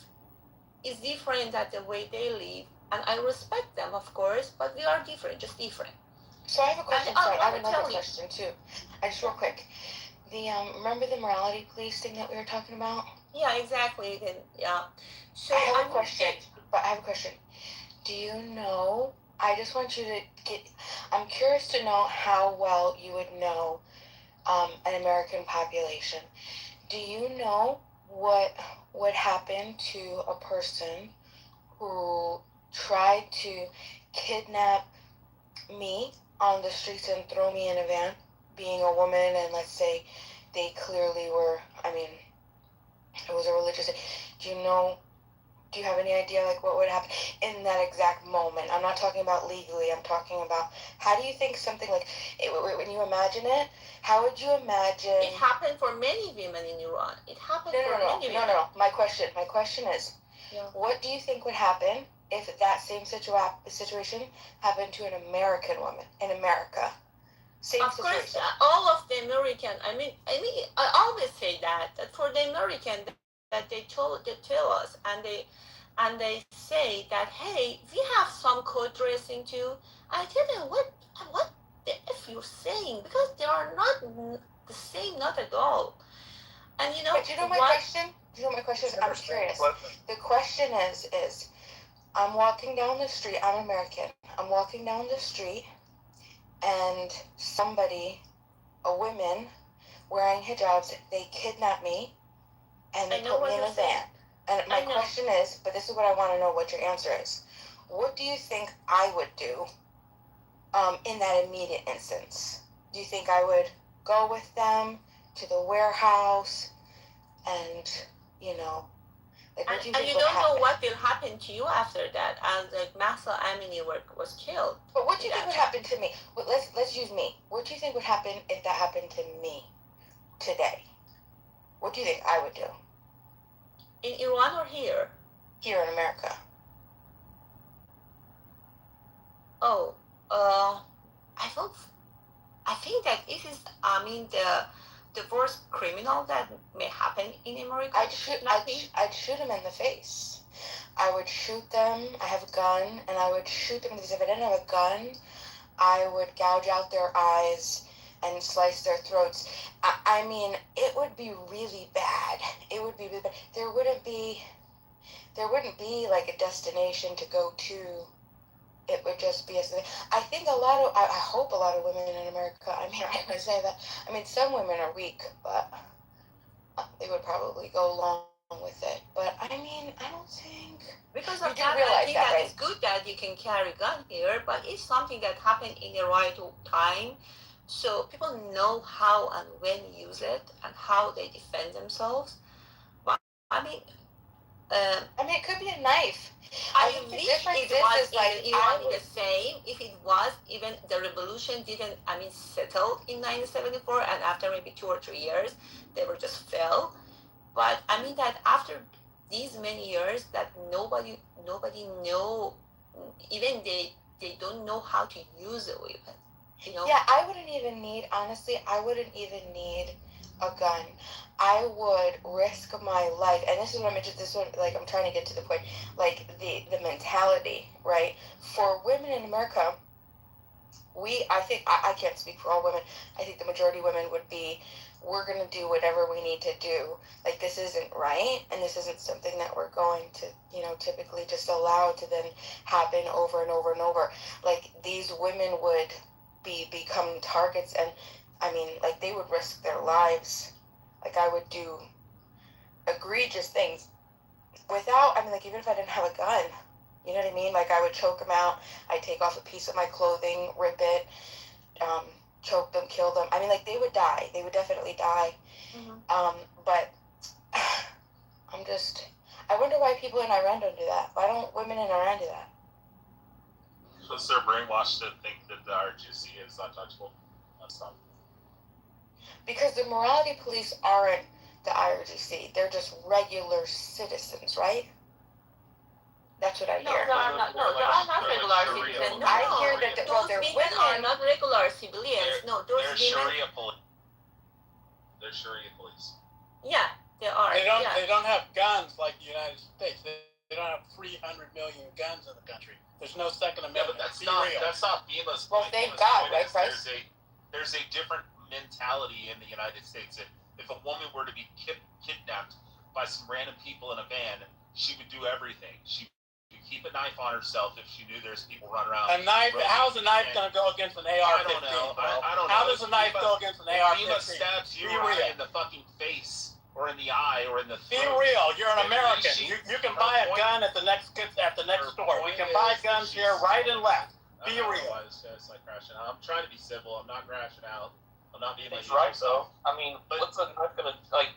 is different than the way they live, and I respect them, of course, but we are different, just different. So I have a question. Sorry, I have another question too. Just real quick. Remember the morality police thing that we were talking about? Yeah, exactly. Then So I have a question. Do you know? I just want you to get. I'm curious to know how well you would know an American population. Do you know what would happen to a person who tried to kidnap me on the streets and throw me in a van, being a woman, and let's say they clearly were, it was a religious, do you have any idea what would happen in that exact moment? I'm not talking about legally, I'm talking about, how do you think something like, when you imagine it, how would you imagine? It happened for many women in Iran. It happened for many women. No. My question is, what do you think would happen if that same situation happened to an American woman in America? Same of situation. Course, all of the American, I always say that for the American, that they tell us, and they say that, hey, we have some code dressing too. I tell them, what the F you're saying, because they are not the same, not at all. And But you know my question? Do you know my question? I'm curious. The question is I'm walking down the street, I'm American, I'm walking down the street, and somebody, a woman wearing hijabs, they kidnap me and they put me in a van. And my question is, but this is what I want to know what your answer is. What do you think I would do in that immediate instance? Do you think I would go with them to the warehouse and, you know, like what do you think you would don't happen? know what will happen to you after that, and like Mahsa Amini was killed. But what do you think would happen to me? Well, let's use me. What do you think would happen if that happened to me today? What do you think I would do? In Iran or here? Here in America. Oh, I think that it is, the worst criminal that may happen in America. I'd shoot him in the face. I would shoot them. I have a gun, and I would shoot them because if I didn't have a gun, I would gouge out their eyes and slice their throats. I mean, it would be really bad. It would be really bad. There wouldn't be like a destination to go to. It would just be I think I hope a lot of women in America, I mean, I say that, I mean, some women are weak, but they would probably go along with it. But I mean, I don't think, because you of do that, I realize think that, that right? it's good that you can carry a gun here, but it's something that happened in the right time, so people know how and when use it and how they defend themselves. But I mean, it could be a knife. I think the wish difference it was is like, in Iran the same. If it was, even the revolution didn't, settle in 1974, and after maybe 2 or 3 years, they were just fell. But I mean that after these many years, that nobody know, even they don't know how to use a weapon. You know? Yeah, I wouldn't even need a gun. I would risk my life, and this is what I'm trying to get to the point, like the mentality, right? For women in America, I think, I can't speak for all women, I think the majority of women would be, we're going to do whatever we need to do. Like, this isn't right, and this isn't something that we're going to, typically just allow to then happen over and over and over. Like, these women would become targets, and, I mean, like, they would risk their lives. Like, I would do egregious things without, like, even if I didn't have a gun, you know what I mean? Like, I would choke them out, I'd take off a piece of my clothing, rip it, choke them, kill them. I mean, like, they would die. They would definitely die. Mm-hmm. But I wonder why people in Iran don't do that. Why don't women in Iran do that? Because they're brainwashed to think that the RGC is untouchable. That's not. Because the morality police aren't the IRGC. They're just regular citizens, right? That's what I hear. No, they are not regular citizens. No, I hear that those women are not regular civilians. Those they're women. Sharia police. They're Sharia police. Yeah, they are. They don't have guns like the United States. They don't have 300 million guns in the country. There's no Second Amendment. Yeah, but that's not Bima's point. Well, thank God, right, Bryce? There's a different mentality in the United States. If a woman were to be kidnapped by some random people in a van, she would do everything. She would keep a knife on herself if she knew there's people running around. A knife? How's a knife going to go against an AR-15? I don't know. I don't know. How does a knife go against an AR-15? Bima stabs you in the fucking face, or in the eye, or in the throat. Be real. You're an American. You can buy a gun at the next store. We can buy guns here right and left. Be real. It's like crashing out. I'm trying to be civil. I'm not crashing out. I'm not being He's right, though. I mean, what's a knife going to, like...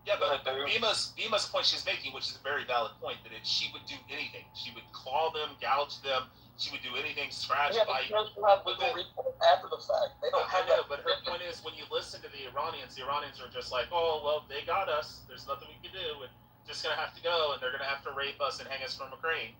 Yeah, but Bima's point she's making, which is a very valid point, that she would do anything. She would claw them, gouge them. She would do anything, scratch, bite. Yeah, but have legal recourse after the fact. They don't have that. But her point is, when you listen to the Iranians are just like, oh, well, they got us. There's nothing we can do. And just going to have to go, and they're going to have to rape us and hang us from a crane.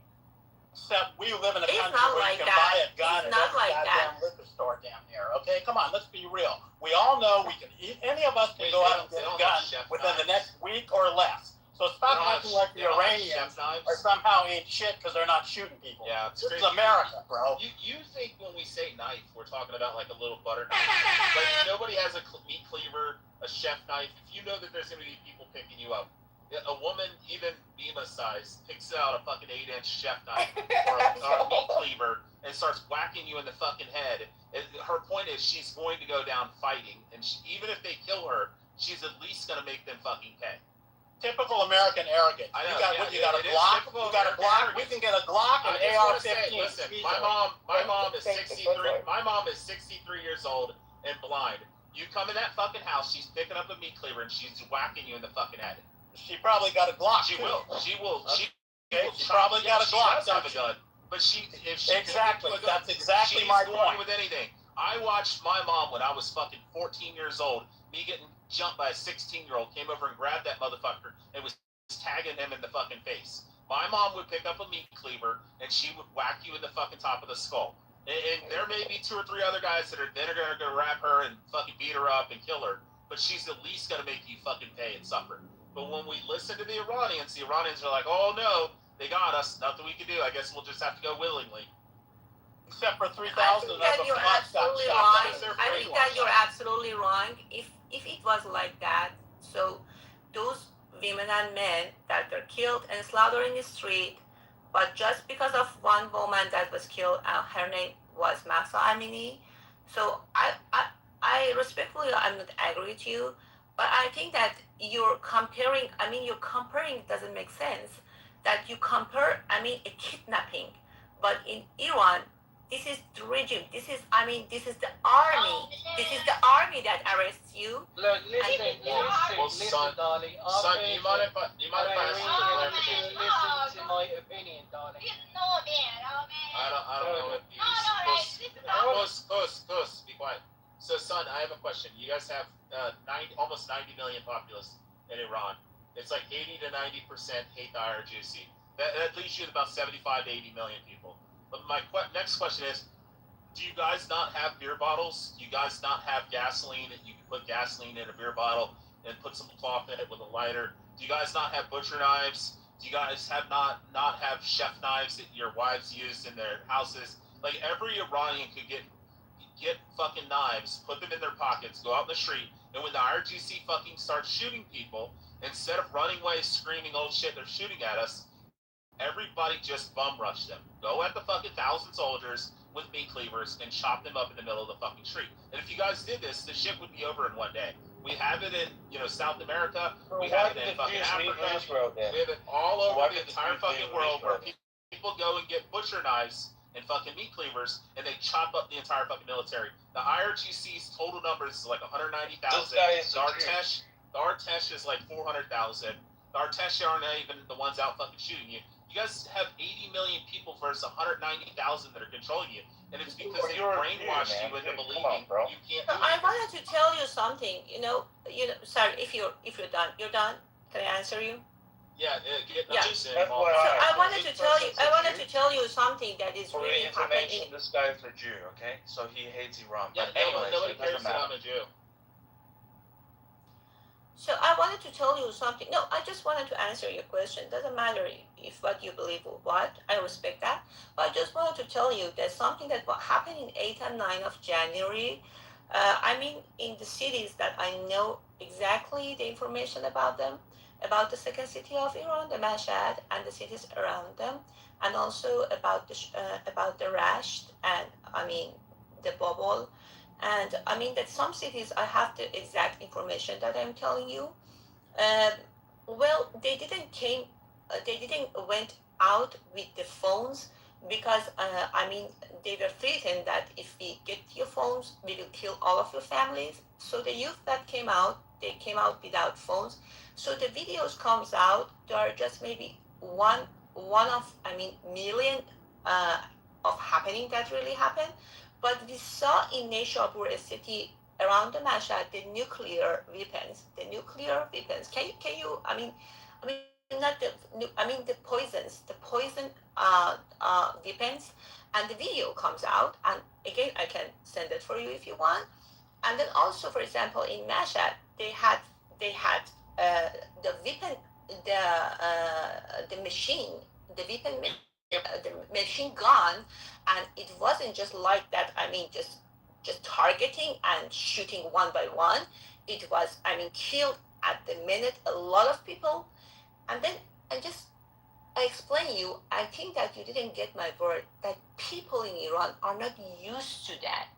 Except we live in a country where you can buy a gun at every goddamn liquor store down here. Okay, come on, let's be real. We all know we can. Any of us can go out and get a gun within the next week or less. So stop acting like the Iranians are somehow ain't shit because they're not shooting people. Yeah, this is America, bro. You think when we say knife, we're talking about like a little butter knife? Like nobody has a meat cleaver, a chef knife. If you know that there's going to be people picking you up, A woman, even Bima size, picks out a fucking 8-inch chef knife or a meat cleaver and starts whacking you in the fucking head. Her point is she's going to go down fighting, and even if they kill her, she's at least going to make them fucking pay. Typical American arrogance. I know, You got a Glock. You got a Glock. We can get a Glock and AR-15. Listen, my mom is 63. My mom is 63 years old and blind. You come in that fucking house, she's picking up a meat cleaver and she's whacking you in the fucking head. She probably got a Glock. She will. She probably got a Glock. She does have a gun, but if she exactly. That's exactly my point. With anything. I watched my mom when I was fucking 14 years old. Me getting jumped by a 16-year-old, came over and grabbed that motherfucker and was tagging him in the fucking face. My mom would pick up a meat cleaver and she would whack you in the fucking top of the skull. And there may be 2 or 3 other guys that are then are gonna go grab her and fucking beat her up and kill her, but she's at least gonna make you fucking pay and suffer. But when we listen to the Iranians are like, oh no, they got us, nothing we can do. I guess we'll just have to go willingly. Except for 3,000 of that them. You're absolutely wrong. I think that you're absolutely wrong. If it was like that, so those women and men that are killed and slaughtered in the street, but just because of one woman that was killed, her name was Mahsa Amini. So I respectfully, I'm not agree with you, but I think that you're comparing. You're comparing doesn't make sense. That you compare, a kidnapping, but in Iran, this is the regime. This is the army. This is the army that arrests you. Look, listen, darling. Son, do you mind if I listen to my opinion, darling. I don't know if Puss, be quiet. So, son, I have a question. You guys have almost 90 million populace in Iran. It's like 80 to 90% hate the IRGC. That leaves you with about 75 to 80 million people. But my next question is, do you guys not have beer bottles? Do you guys not have gasoline that you can put gasoline in a beer bottle and put some cloth in it with a lighter? Do you guys not have butcher knives? Do you guys have not have chef knives that your wives use in their houses? Like every Iranian could get fucking knives, put them in their pockets, go out in the street, and when the IRGC fucking starts shooting people, instead of running away screaming, oh shit, they're shooting at us, everybody just bum rush them. Go at the fucking 1,000 soldiers with meat cleavers and chop them up in the middle of the fucking street. And if you guys did this, the shit would be over in one day. We have it in, South America. We have it in fucking Africa. We have it all over the entire fucking world where people go and get butcher knives and fucking meat cleavers and they chop up the entire fucking military. The IRGC's total numbers is like 190,000. The Artesh is like 400,000. The Artesh aren't even the ones out fucking shooting you. You guys have 80 million people versus 190,000 that are controlling you, and it's because they brainwashed you into believing you can't. I wanted to tell you something. Sorry, if you're done, you're done. Can I answer you? Yeah. So I wanted to tell you something that is really happening. This guy is a Jew, okay? So he hates Iran. Yeah, nobody cares that I'm a Jew. So I wanted to tell you something. No, I just wanted to answer your question. Doesn't matter if what you believe or what. I respect that. But I just wanted to tell you that something that happened in 8 and 9 of January. In the cities that I know exactly the information about them, about the second city of Iran, the Mashhad, and the cities around them, and also about the Rasht and the Bobol. And that some cities I have the exact information that I'm telling you. They didn't went out with the phones because they were threatened that if we get your phones, we will kill all of your families. So the youth that came out, they came out without phones. So the videos comes out. There are just maybe one of million of happening that really happened. But we saw in Neyshabur, a city around the Mashhad, the nuclear weapons. Can you? The poisons, the poison weapons, and the video comes out. And again, I can send it for you if you want. And then also, for example, in Mashhad, they had the weapon, the machine, the weapon. The machine gun, and it wasn't just like that. Just targeting and shooting one by one. It was, killed at the minute a lot of people, And then I explain you, I think that you didn't get my word, that people in Iran are not used to that.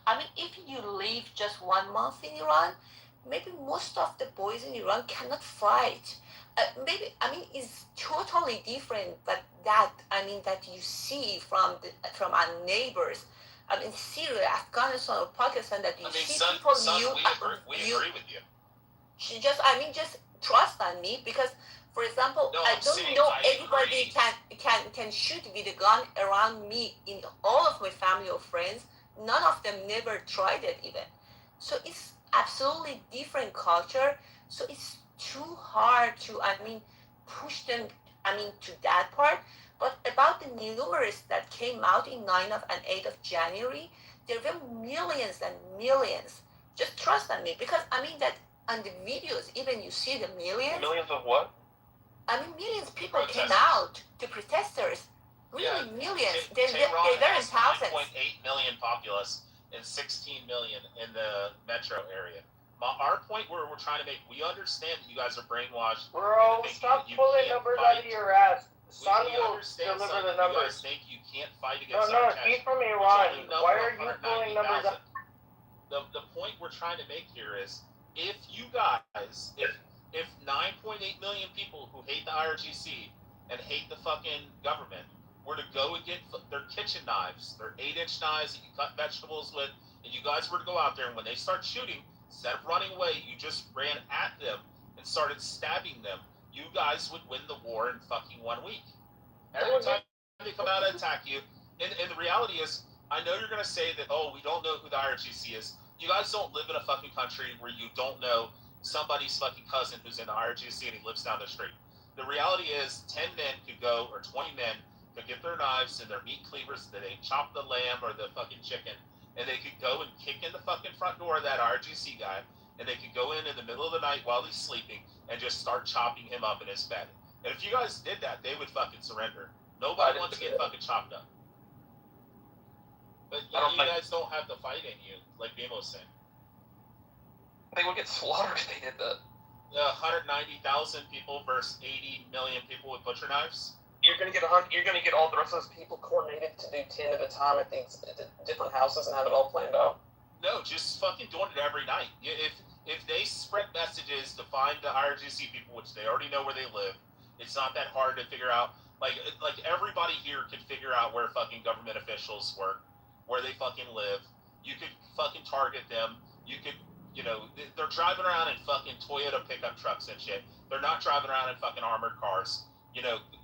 I mean, if you live just 1 month in Iran, maybe most of the boys in Iran cannot fight. Maybe, I mean, it's totally different, but that you see from our neighbors. I mean, Syria, Afghanistan, or Pakistan, that you see people we agree with you. Just trust on me, because, for example, I don't know everybody can shoot with a gun around me in all of my family or friends. None of them never tried it even. So it's absolutely different culture. So it's too hard to push them to that part. But about the numbers that came out in 9th and 8th of January, there were millions and millions. Just trust on me, because that on the videos, even you see the millions. Millions of what? Millions of people came out, to protesters. Really, millions. They're in thousands. 9.8 million populace and 16 million in the metro area. Our point where we're trying to make, we understand that you guys are brainwashed. Bro, stop pulling numbers out of your ass. Son will deliver the numbers. You guys think you can't fight against No, he's from Iran. Why are you pulling numbers out? The point we're trying to make here is, if you guys, if 9.8 million people who hate the IRGC and hate the fucking government were to go and get their kitchen knives, their 8-inch knives that you cut vegetables with, and you guys were to go out there, and when they start shooting, instead of running away, you just ran at them and started stabbing them, you guys would win the war in fucking 1 week. Every time they come out and attack you, and the reality is, I know you're going to say that, oh, we don't know who the IRGC is. You guys don't live in a fucking country where you don't know somebody's fucking cousin who's in the IRGC and he lives down the street. The reality is 10 men could go, or 20 men could get their knives and their meat cleavers, that they chop the lamb or the fucking chicken, and they could go and kick in the fucking front door of that IRGC guy, and they could go in the middle of the night while he's sleeping and just start chopping him up in his bed. And if you guys did that, they would fucking surrender. Nobody wants to get fucking chopped up. But you guys don't have the fight in you, like Bemo's saying. They would get slaughtered if they did that. 190,000 people versus 80 million people with butcher knives. You're gonna get all the rest of those people coordinated to do 10 at a time at things at different houses and have it all planned out. No, just fucking doing it every night. If they spread messages to find the IRGC people, which they already know where they live, it's not that hard to figure out. Like everybody here can figure out where fucking government officials work, where they fucking live. You could fucking target them. You could, they're driving around in fucking Toyota pickup trucks and shit. They're not driving around in fucking armored cars.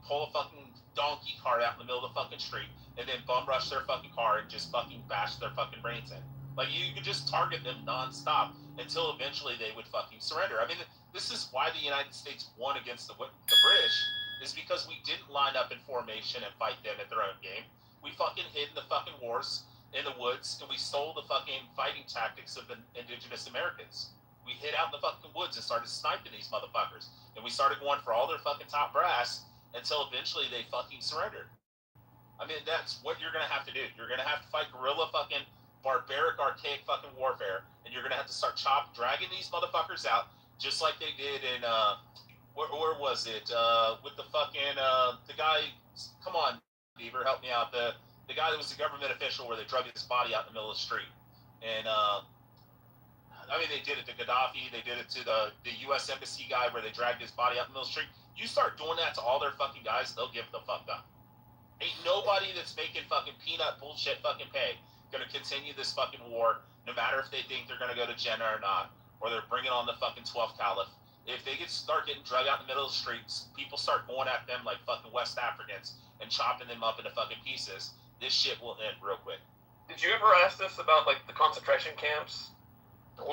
Pull a fucking donkey cart out in the middle of the fucking street and then bum rush their fucking car and just fucking bash their fucking brains in. Like, you could just target them nonstop until eventually they would fucking surrender. I mean, this is why the United States won against the British, is because we didn't line up in formation and fight them at their own game. We fucking hid in the fucking wars in the woods, and we stole the fucking fighting tactics of the indigenous Americans. We hid out in the fucking woods and started sniping these motherfuckers. And we started going for all their fucking top brass until eventually they fucking surrendered. I mean, that's what you're going to have to do. You're going to have to fight guerrilla fucking barbaric, archaic fucking warfare, and you're going to have to start dragging these motherfuckers out, just like they did in, where was it? With the fucking, the guy, come on, Beaver, help me out. The guy that was the government official where they drug his body out in the middle of the street. And, they did it to Gaddafi. They did it to the U.S. Embassy guy where they dragged his body out in the middle of the street. You start doing that to all their fucking guys, they'll give the fuck up. Ain't nobody that's making fucking peanut bullshit fucking pay gonna continue this fucking war, no matter if they think they're gonna go to Jannah or not, or they're bringing on the fucking 12th Caliph. If they start getting drug out in the middle of the streets, people start going at them like fucking West Africans and chopping them up into fucking pieces, this shit will end real quick. Did you ever ask this about, like, the concentration camps? There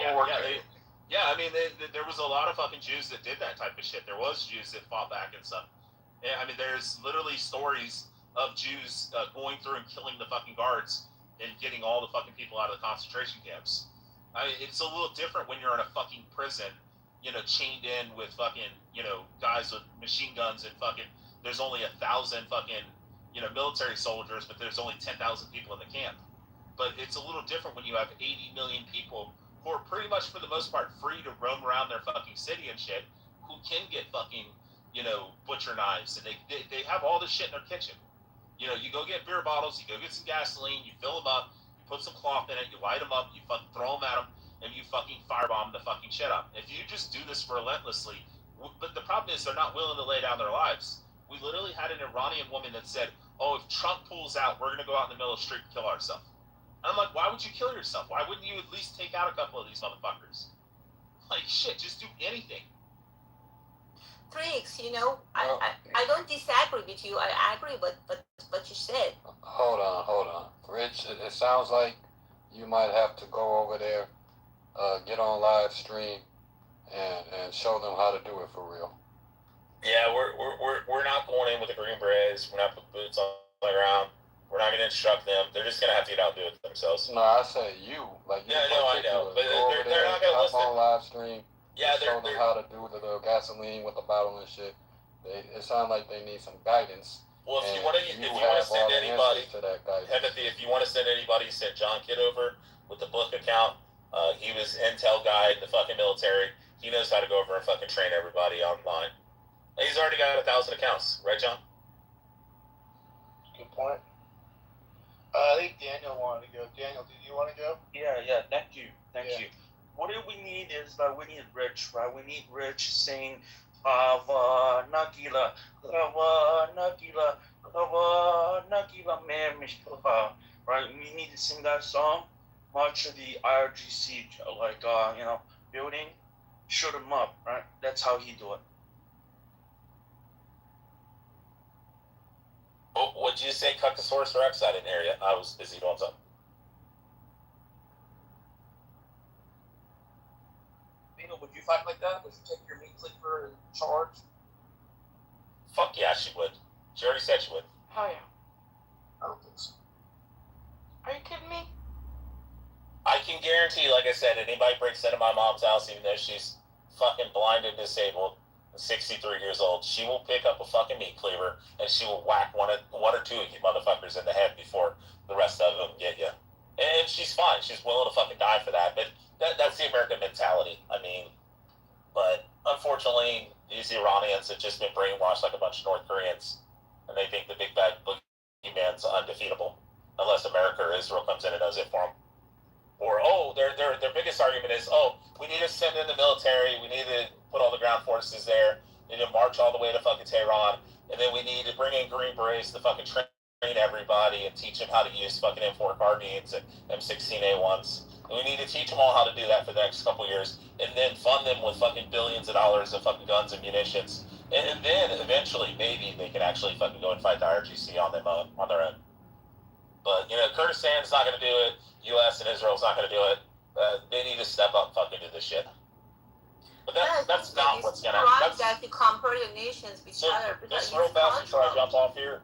was a lot of fucking Jews that did that type of shit. There was Jews that fought back and stuff. Yeah, I mean, there's literally stories of Jews going through and killing the fucking guards and getting all the fucking people out of the concentration camps. I mean, it's a little different when you're in a fucking prison, chained in with fucking, guys with machine guns and fucking, there's only 1,000 fucking, military soldiers, but there's only 10,000 people in the camp. But it's a little different when you have 80 million people who are pretty much, for the most part, free to roam around their fucking city and shit, who can get fucking, butcher knives, and they have all this shit in their kitchen. You go get beer bottles, you go get some gasoline, you fill them up, you put some cloth in it, you light them up, you fucking throw them at them, and you fucking firebomb the fucking shit up. If you just do this relentlessly, but the problem is they're not willing to lay down their lives. We literally had an Iranian woman that said, "Oh, if Trump pulls out, we're gonna go out in the middle of the street and kill ourselves." And I'm like, why would you kill yourself? Why wouldn't you at least take out a couple of these motherfuckers? Like, shit, just do anything. Tricks, I don't disagree with you. I agree with what you said. Hold on. Rich, it sounds like you might have to go over there, get on live stream, and show them how to do it for real. Yeah, we're not going in with the green berets. We're not putting boots on the ground. We're not going to instruct them. They're just going to have to get out and do it themselves. No, I say you. Like, you yeah, no, I know. But they're not going to listen. On live stream. Yeah, show them how to do the gasoline with the bottle and shit. It sounds like they need some guidance. Well, if you want to send anybody, Timothy, if you want to send anybody, send John Kitover with the book account. He was intel guy in the fucking military. He knows how to go over and fucking train everybody online. He's already got 1,000 accounts, right, John? Good point. I think Daniel wanted to go. Daniel, did you want to go? Yeah, thank you. What do we need is that we need Rich, right? We need Rich saying, Nagila, right? We need to sing that song, march to the IRGC, building, shoot him up, right? That's how he do it. Oh, what'd you say, Cuckosaurus Rex? I didn't hear you. I was busy doing something. Would you fight like that? Would you take your meat cleaver and charge? Fuck yeah, she would. She already said she would. Oh yeah. I don't think so. Are you kidding me? I can guarantee, like I said, anybody breaks into my mom's house, even though she's fucking blind and disabled, 63 years old, she will pick up a fucking meat cleaver and she will whack one or two of you motherfuckers in the head before the rest of them get you. And she's fine. She's willing to fucking die for that. But that's the American mentality. I mean, but unfortunately, these Iranians have just been brainwashed like a bunch of North Koreans, and they think the big bad boogeyman's undefeatable unless America or Israel comes in and does it for them. Or their biggest argument is, we need to send in the military. We need to put all the ground forces there. We need to march all the way to fucking Tehran, and then we need to bring in Green Berets to fucking train everybody and teach them how to use fucking M4 carbines and M16A1s. And we need to teach them all how to do that for the next couple of years, and then fund them with fucking billions of dollars of fucking guns and munitions. And then eventually, maybe they can actually fucking go and fight the IRGC on their own. But Kurdistan's not going to do it. U.S. and Israel's not going to do it. They need to step up, and fucking do this shit. But that's not what's going to happen. That you compare your nations with each other. Just real fast before I jump off here,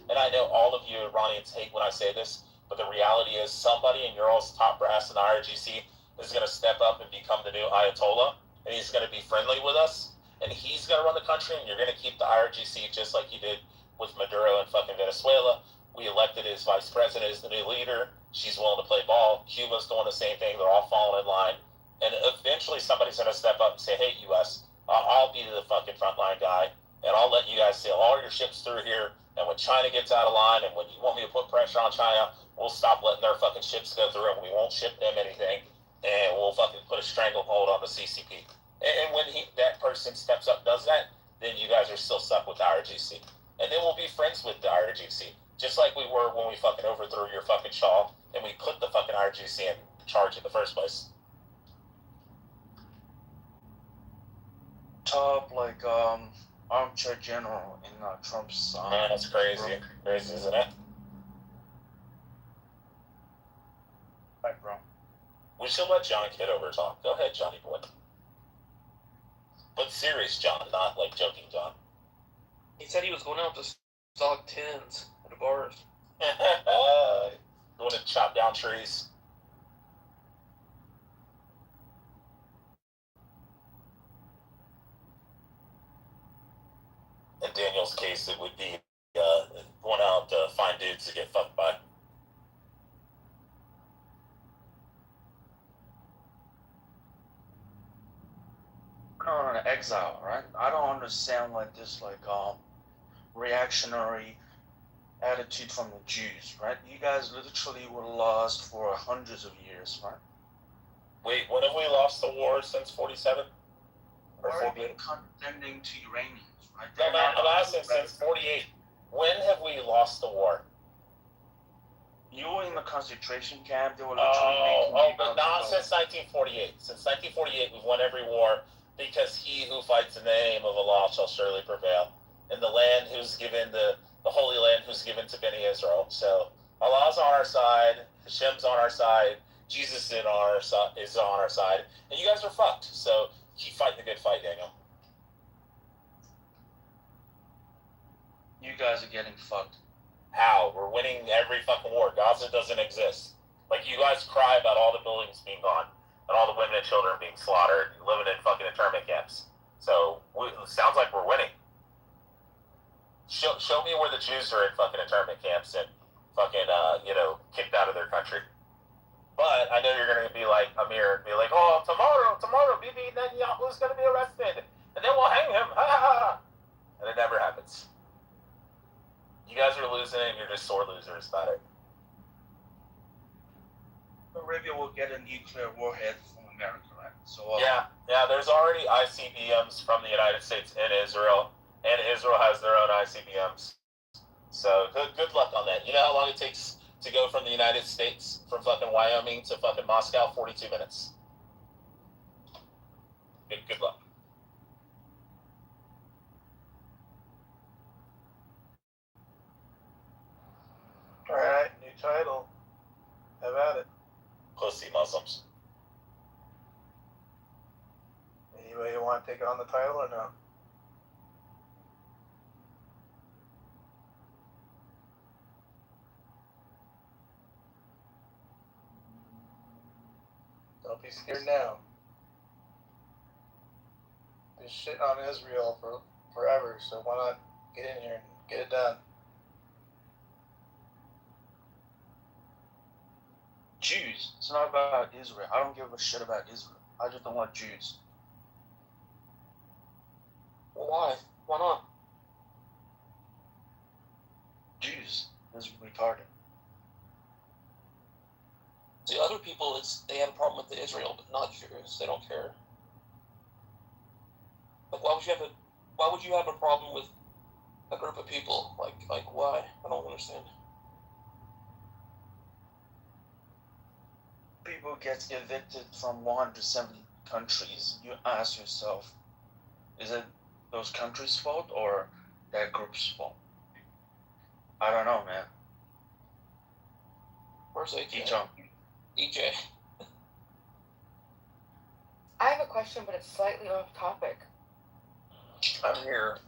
and I know all of you Iranians hate when I say this, but the reality is somebody in your all's top brass in the IRGC is going to step up and become the new Ayatollah, and he's going to be friendly with us, and he's going to run the country, and you're going to keep the IRGC just like you did with Maduro in fucking Venezuela. We elected his vice president as the new leader. She's willing to play ball. Cuba's doing the same thing. They're all falling in line. And eventually somebody's going to step up and say, hey, U.S., I'll be the fucking frontline guy, and I'll let you guys sail all your ships through here. And when China gets out of line, and when you want me to put pressure on China, we'll stop letting their fucking ships go through, and we won't ship them anything, and we'll fucking put a stranglehold on the CCP. And when that person steps up and does that, then you guys are still stuck with the IRGC. And then we'll be friends with the IRGC, just like we were when we fucking overthrew your fucking Shah, and we put the fucking IRGC in charge in the first place. Top armchair general in Trump's. That's crazy. Crazy, isn't it? Right, bro. We should let John Kitover talk. Go ahead, Johnny boy. But serious John, not like joking John. He said he was going out to stock tins at the bars. Going to chop down trees. In Daniel's case, it would be going out to find dudes to get fucked by. Going on an exile, right? to sound like this, like reactionary attitude from the Jews, right? You guys literally were lost for hundreds of years, right? Wait, when have we lost the war since 47? Or Or 48? been condescending to Iranians, right? No, I'm asking since 48. When have we lost the war? You were in the concentration camp. They were literally but not since 1948. Since 1948, we've won every war because he who fights in the name of Allah shall surely prevail. And the land who's given, the Holy Land who's given to Beni Israel. So Allah's on our side, Hashem's on our side, Jesus is on our side, and you guys are fucked. So keep fighting the good fight, Daniel. You guys are getting fucked. How? We're winning every fucking war. Gaza doesn't exist. Like, you guys cry about all the buildings being gone and all the women and children being slaughtered and living in fucking internment camps. So, it sounds like we're winning. Show me where the Jews are in fucking internment camps and fucking, kicked out of their country. But I know you're going to be like Amir and be like, oh, tomorrow, Bibi Netanyahu's going to be arrested. And then we'll hang him. And it never happens. You guys are losing and you're just sore losers about it. Arabia will get a nuclear warhead from America, right? So yeah, there's already ICBMs from the United States in Israel, and Israel has their own ICBMs. So good luck on that. You know how long it takes to go from the United States, from fucking Wyoming to fucking Moscow? 42 minutes. Good luck. Alright, new title. Have at it. Pussy Muslims. Anybody want to take on the title or no? Don't be scared now. Been shitting on Israel for forever, so why not get in here and get it done? Jews. It's not about Israel. I don't give a shit about Israel. I just don't want Jews. Why? Why not? Jews. That's retarded. See, other people, they have a problem with Israel, but not Jews. They don't care. Like, why would you have a problem with a group of people? Like why? I don't understand. People get evicted from 170 countries. You ask yourself, is it those countries' fault or that group's fault? I don't know, man. Where's AJ? EJ. I have a question, but it's slightly off topic. I'm here.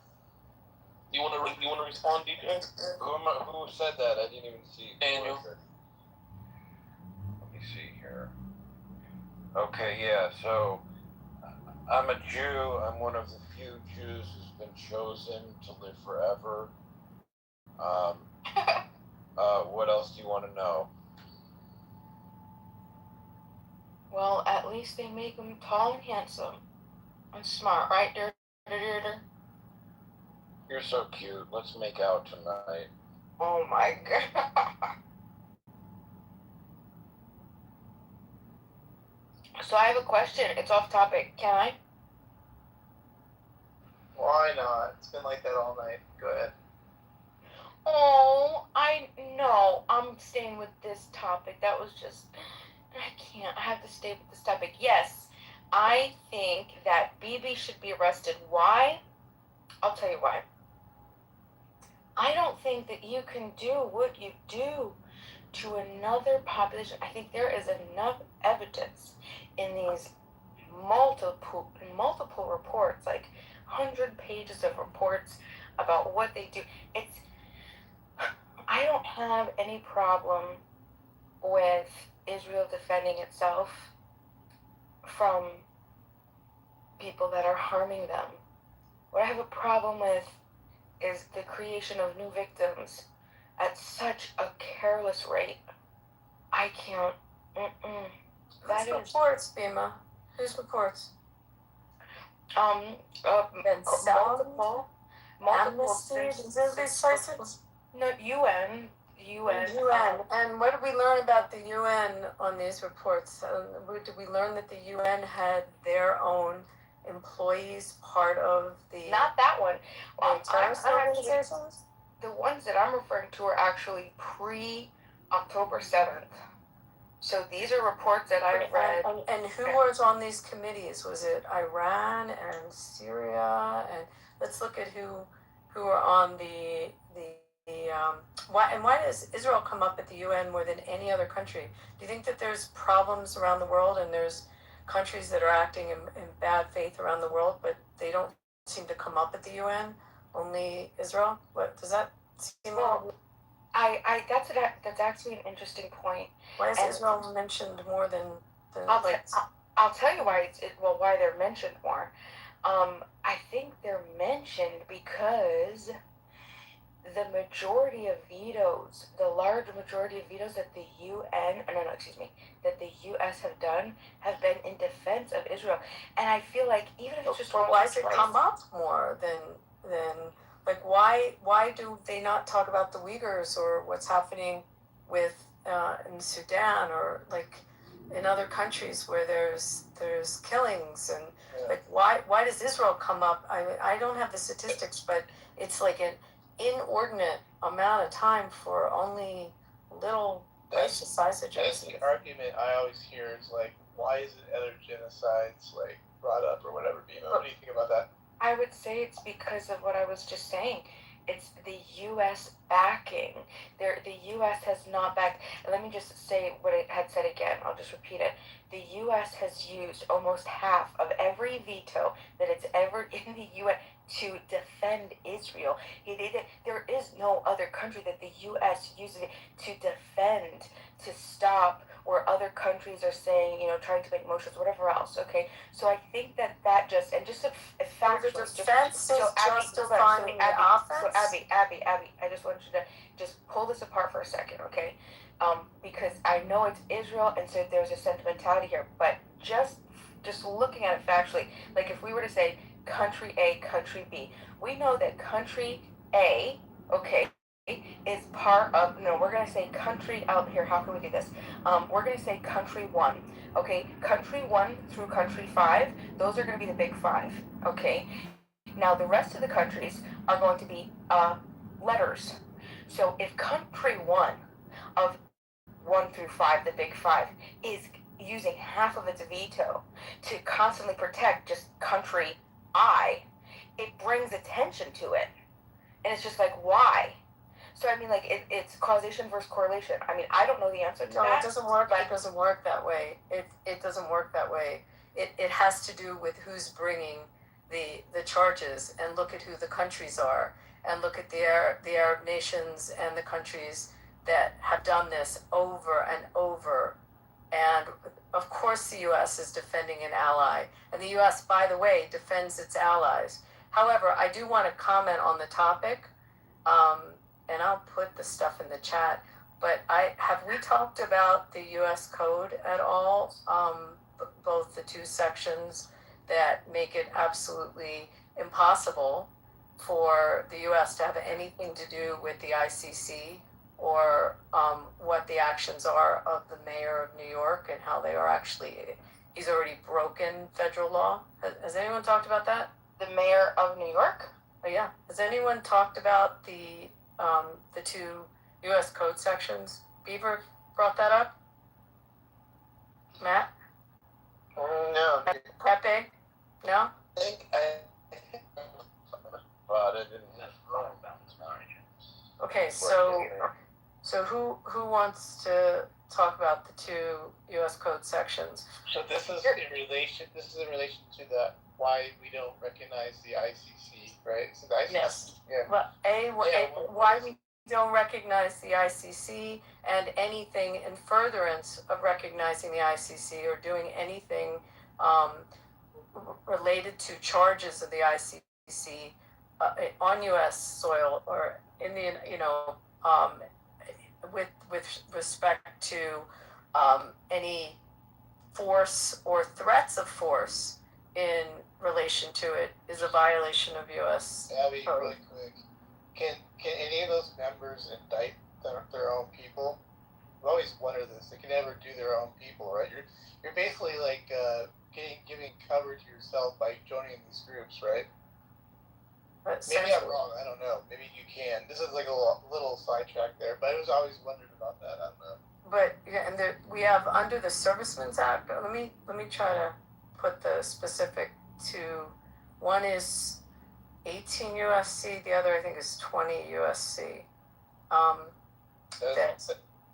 You want to respond, DJ? Who said that? I didn't even see. Daniel. Let me see here. Okay, yeah, so I'm a Jew. I'm one of the few Jews who's been chosen to live forever. What else do you want to know? Well, at least they make him tall and handsome and smart, right? You're so cute. Let's make out tonight. Oh my god. So I have a question. It's off topic. Can I? Why not? It's been like that all night. Go ahead. Oh, I know. I'm staying with this topic. That was just... I can't. I have to stay with this topic. Yes, I think that Bibi should be arrested. Why? I'll tell you why. I don't think that you can do what you do to another population. I think there is enough evidence in these multiple reports, like 100 pages of reports about what they do. I don't have any problem with Israel defending itself from people that are harming them. What I have a problem with is the creation of new victims at such a careless rate. I can't. Whose reports, Bima? Whose reports? And multiple Amnesty, these places? No, UN. UN. And what did we learn about the UN on these reports? Did we learn that the UN had their own employees part of the Not that one. terrorist organizations? The ones that I'm referring to are actually pre-October 7th. So these are reports that I read. And who was on these committees? Was it Iran and Syria? And let's look at who are on the why does Israel come up at the UN more than any other country? Do you think that there's problems around the world and there's countries that are acting in bad faith around the world, but they don't seem to come up at the UN? Only Israel? What does that seem like? That's actually an interesting point. Why is Israel mentioned more than I'll tell you why why they're mentioned more. I think they're mentioned because the majority of vetoes, the large majority of vetoes that the that the U.S. have done have been in defense of Israel. And I feel like even if it's just why does it come up more than like why do they not talk about the Uyghurs or what's happening with in Sudan or like in other countries where there's killings and like why does Israel come up? I don't have the statistics, but it's like an inordinate amount of time for only little place the size of That's Jersey. the argument I always hear is like, why isn't other genocides like brought up or whatever? Bima, what do you think about that? I would say it's because of what I was just saying. It's the U.S. backing. The U.S. has not backed. Let me just say what it had said again. I'll just repeat it. The U.S. has used almost half of every veto that it's ever in the U.S. to defend Israel. There is no other country that the U.S. uses it to defend, to stop, where other countries are saying, trying to make motions, whatever else, okay? So I think that just a fact. The defense is justifying the offense? So Abby, I just want you to just pull this apart for a second, okay? Because I know it's Israel, and so there's a sentimentality here, but just looking at it factually, like if we were to say country A, country B, we know that country A, okay, is part of, we're going to say country out here. How can we do this? We're going to say country 1. Okay, country 1 through country 5, those are going to be the big 5. Okay, now the rest of the countries are going to be letters. So if country 1 of 1 through 5, the big 5, is using half of its veto to constantly protect just country I, it brings attention to it. And it's just like, why? So I mean, like it's causation versus correlation. I mean, I don't know the answer to that. No, it doesn't work. It doesn't work that way. It doesn't work that way. It has to do with who's bringing the charges, and look at who the countries are, and look at the Arab nations and the countries that have done this over and over. And of course, the U.S. is defending an ally, and the U.S., by the way, defends its allies. However, I do want to comment on the topic. And I'll put the stuff in the chat, but have we talked about the U.S. Code at all? Both the two sections that make it absolutely impossible for the U.S. to have anything to do with the ICC or what the actions are of the mayor of New York and how they are actually, he's already broken federal law. Has anyone talked about that? The mayor of New York? Oh, yeah. Has anyone talked about the two U.S. Code sections? Beaver brought that up? Matt? No. Pepe? No? Okay, so who wants to talk about the two U.S. Code sections? So this is in relation to the why we don't recognize the ICC, right? So the ICC, yes. Yeah. Well, why we don't recognize the ICC and anything in furtherance of recognizing the ICC or doing anything related to charges of the ICC on U.S. soil or in the with respect to any force or threats of force in relation to it is a violation of U.S. That'll be code. really quick. Can any of those members indict their own people? I've always wondered this. They can never do their own people, right? You're basically like giving cover to yourself by joining these groups, right? Maybe I'm wrong. I don't know. Maybe you can. This is like a little sidetrack there, but I was always wondered about that. I don't know. But yeah, and we have under the Servicemen's Act. Let me try to put the specific to. One is 18 USC. The other I think is 20 USC.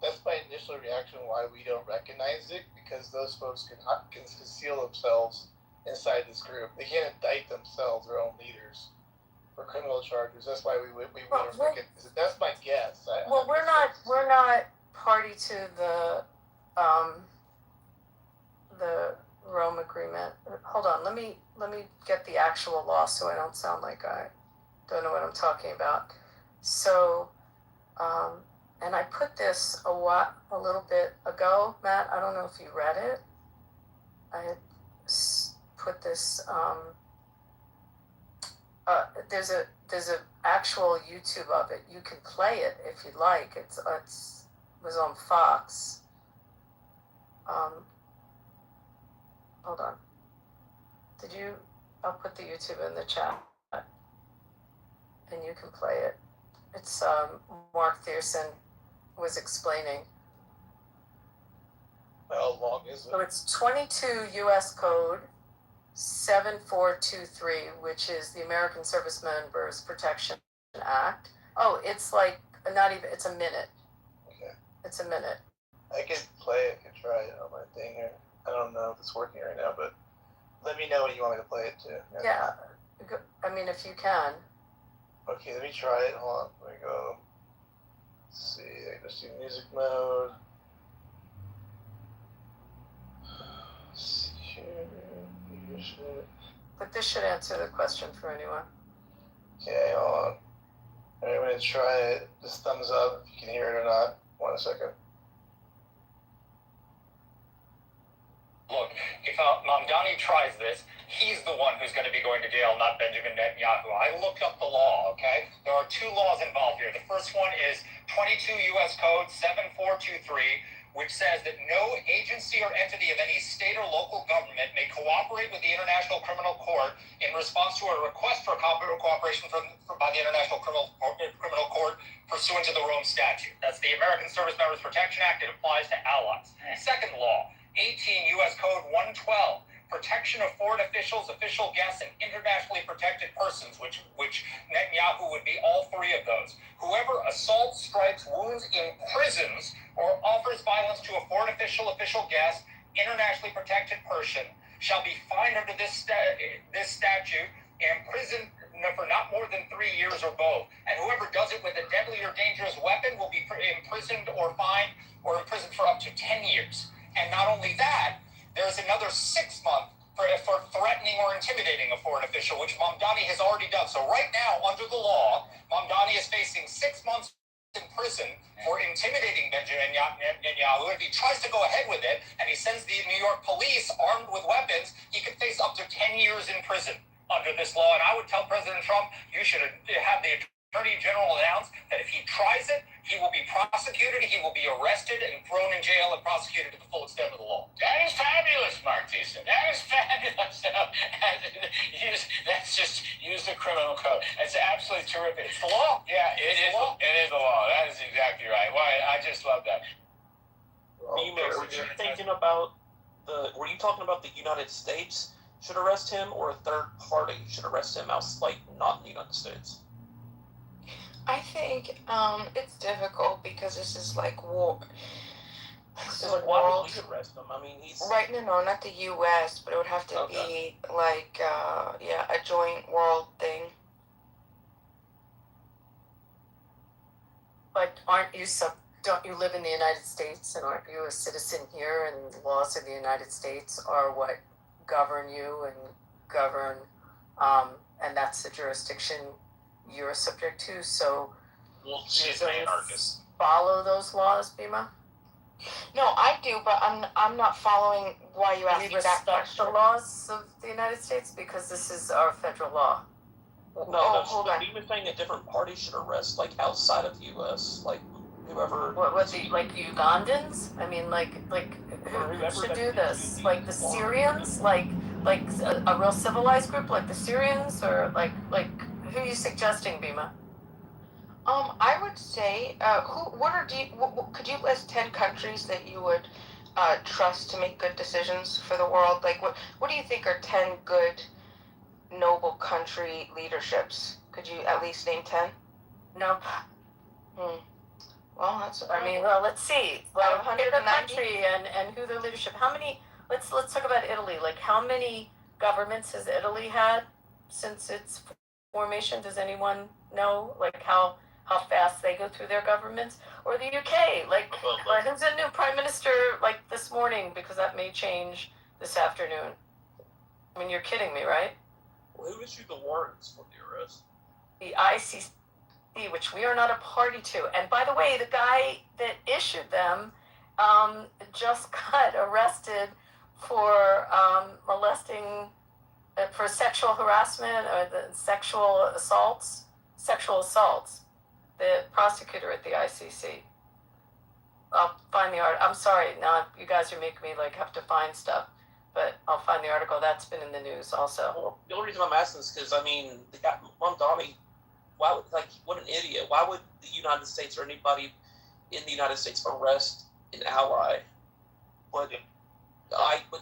That's my initial reaction why we don't recognize it, because those folks can conceal themselves inside this group. They can't indict themselves, their own leaders, for criminal charges. That's why we wouldn't recognize it. That's my guess. We're not party to the Rome Agreement. Hold on, let me get the actual law so I don't sound like I don't know what I'm talking about. So, and I put this a little bit ago, Matt. I don't know if you read it. I had put this. There's a actual YouTube of it. You can play it if you like. It was on Fox. Hold on. I'll put the YouTube in the chat, and you can play it. It's Mark Thierson was explaining. How long is it? So it's 22 U.S. Code 7423, which is the American Service Members Protection Act. Oh, it's like it's a minute. Okay. It's a minute. I could play it, I could try it on my thing here. I don't know if it's working right now, but let me know when you want me to play it too. Yeah. I mean, if you can. Okay, let me try it. Hold on. Let me go. Let's see. I just do music mode. Let's see here. But this should answer the question for anyone. Okay, hold on. Alright, I'm going to try it. Just thumbs up if you can hear it or not. 1 second. Look, if Mamdani tries this, he's the one who's going to be going to jail, not Benjamin Netanyahu. I looked up the law, okay? There are 2 laws involved here. The first one is 22 U.S. Code 7423, which says that no agency or entity of any state or local government may cooperate with the International Criminal Court in response to a request for cooperation by the International Criminal Court pursuant to the Rome Statute. That's the American Service Members Protection Act. It applies to allies. Second law, 18 U.S. Code 112, protection of foreign officials, official guests, and internationally protected persons, which Netanyahu would be all 3 of those. Whoever assaults, strikes, wounds, imprisons, or offers violence to a foreign official, official guest, internationally protected person shall be fined under this statute and imprisoned for not more than 3 years or both. And whoever does it with a deadly or dangerous weapon will be imprisoned or fined or imprisoned for up to 10 years. And not only that, there's another 6 months for threatening or intimidating a foreign official, which Mamdani has already done. So right now, under the law, Mamdani is facing 6 months in prison for intimidating Benjamin Netanyahu. If he tries to go ahead with it and he sends the New York police armed with weapons, he could face up to 10 years in prison under this law. And I would tell President Trump, you should have the Attorney General announce that if he tries it, he will be prosecuted, he will be arrested and thrown in jail and prosecuted to the full extent of the law. That is fabulous, Mark Thiessen. That is fabulous. Let's just use the criminal code. It's absolutely terrific. It's the law. Yeah, it is the law. That is exactly right. Why, I just love that. Nima, were you thinking about were you talking about the United States should arrest him, or a third party should arrest him outside, not in the United States? I think it's difficult because this is like war. So like, why would we arrest him? I mean, he's Right, no, not the U.S., but it would have to be like, a joint world thing. But don't you live in the United States, and aren't you a citizen here, and the laws of the United States are what govern you and govern, and that's the jurisdiction you're subject to, so Well, she's an anarchist. follow those laws, Bima? No, I do, but I'm not following why you Do asked we me that respect question. the laws of the United States? Because this is our federal law. No, hold on. Beamer's saying that different parties should arrest, like, outside of the U.S., like, whoever... What the, like Ugandans? I mean, who should do this? Like the Syrians? Like a real civilized group like the Syrians? Or like who are you suggesting, Bima? I would say, could you list 10 countries that you would trust to make good decisions for the world? Like, what do you think are 10 good, noble country leaderships? Could you at least name 10? Nope. Well, that's. Well, let's see. Well, pick a 190? country and who their leadership. How many? Let's talk about Italy. Like, how many governments has Italy had since its formation? Does anyone know? Like, how fast they go through their governments? Or the UK? Like, who's a new prime minister? Like this morning, because that may change this afternoon. I mean, you're kidding me, right? Well, who issued the warrants for the arrest? The ICC, which we are not a party to. And by the way, the guy that issued them just got arrested for molesting, for sexual harassment or the sexual assaults. The prosecutor at the ICC. I'll find the article. I'm sorry, now you guys are making me have to find stuff, but I'll find the article. That's been in the news also. Well, the only reason I'm asking is because, I mean, they got Mamdani. Why would, what an idiot. Why would the United States or anybody in the United States arrest an ally? But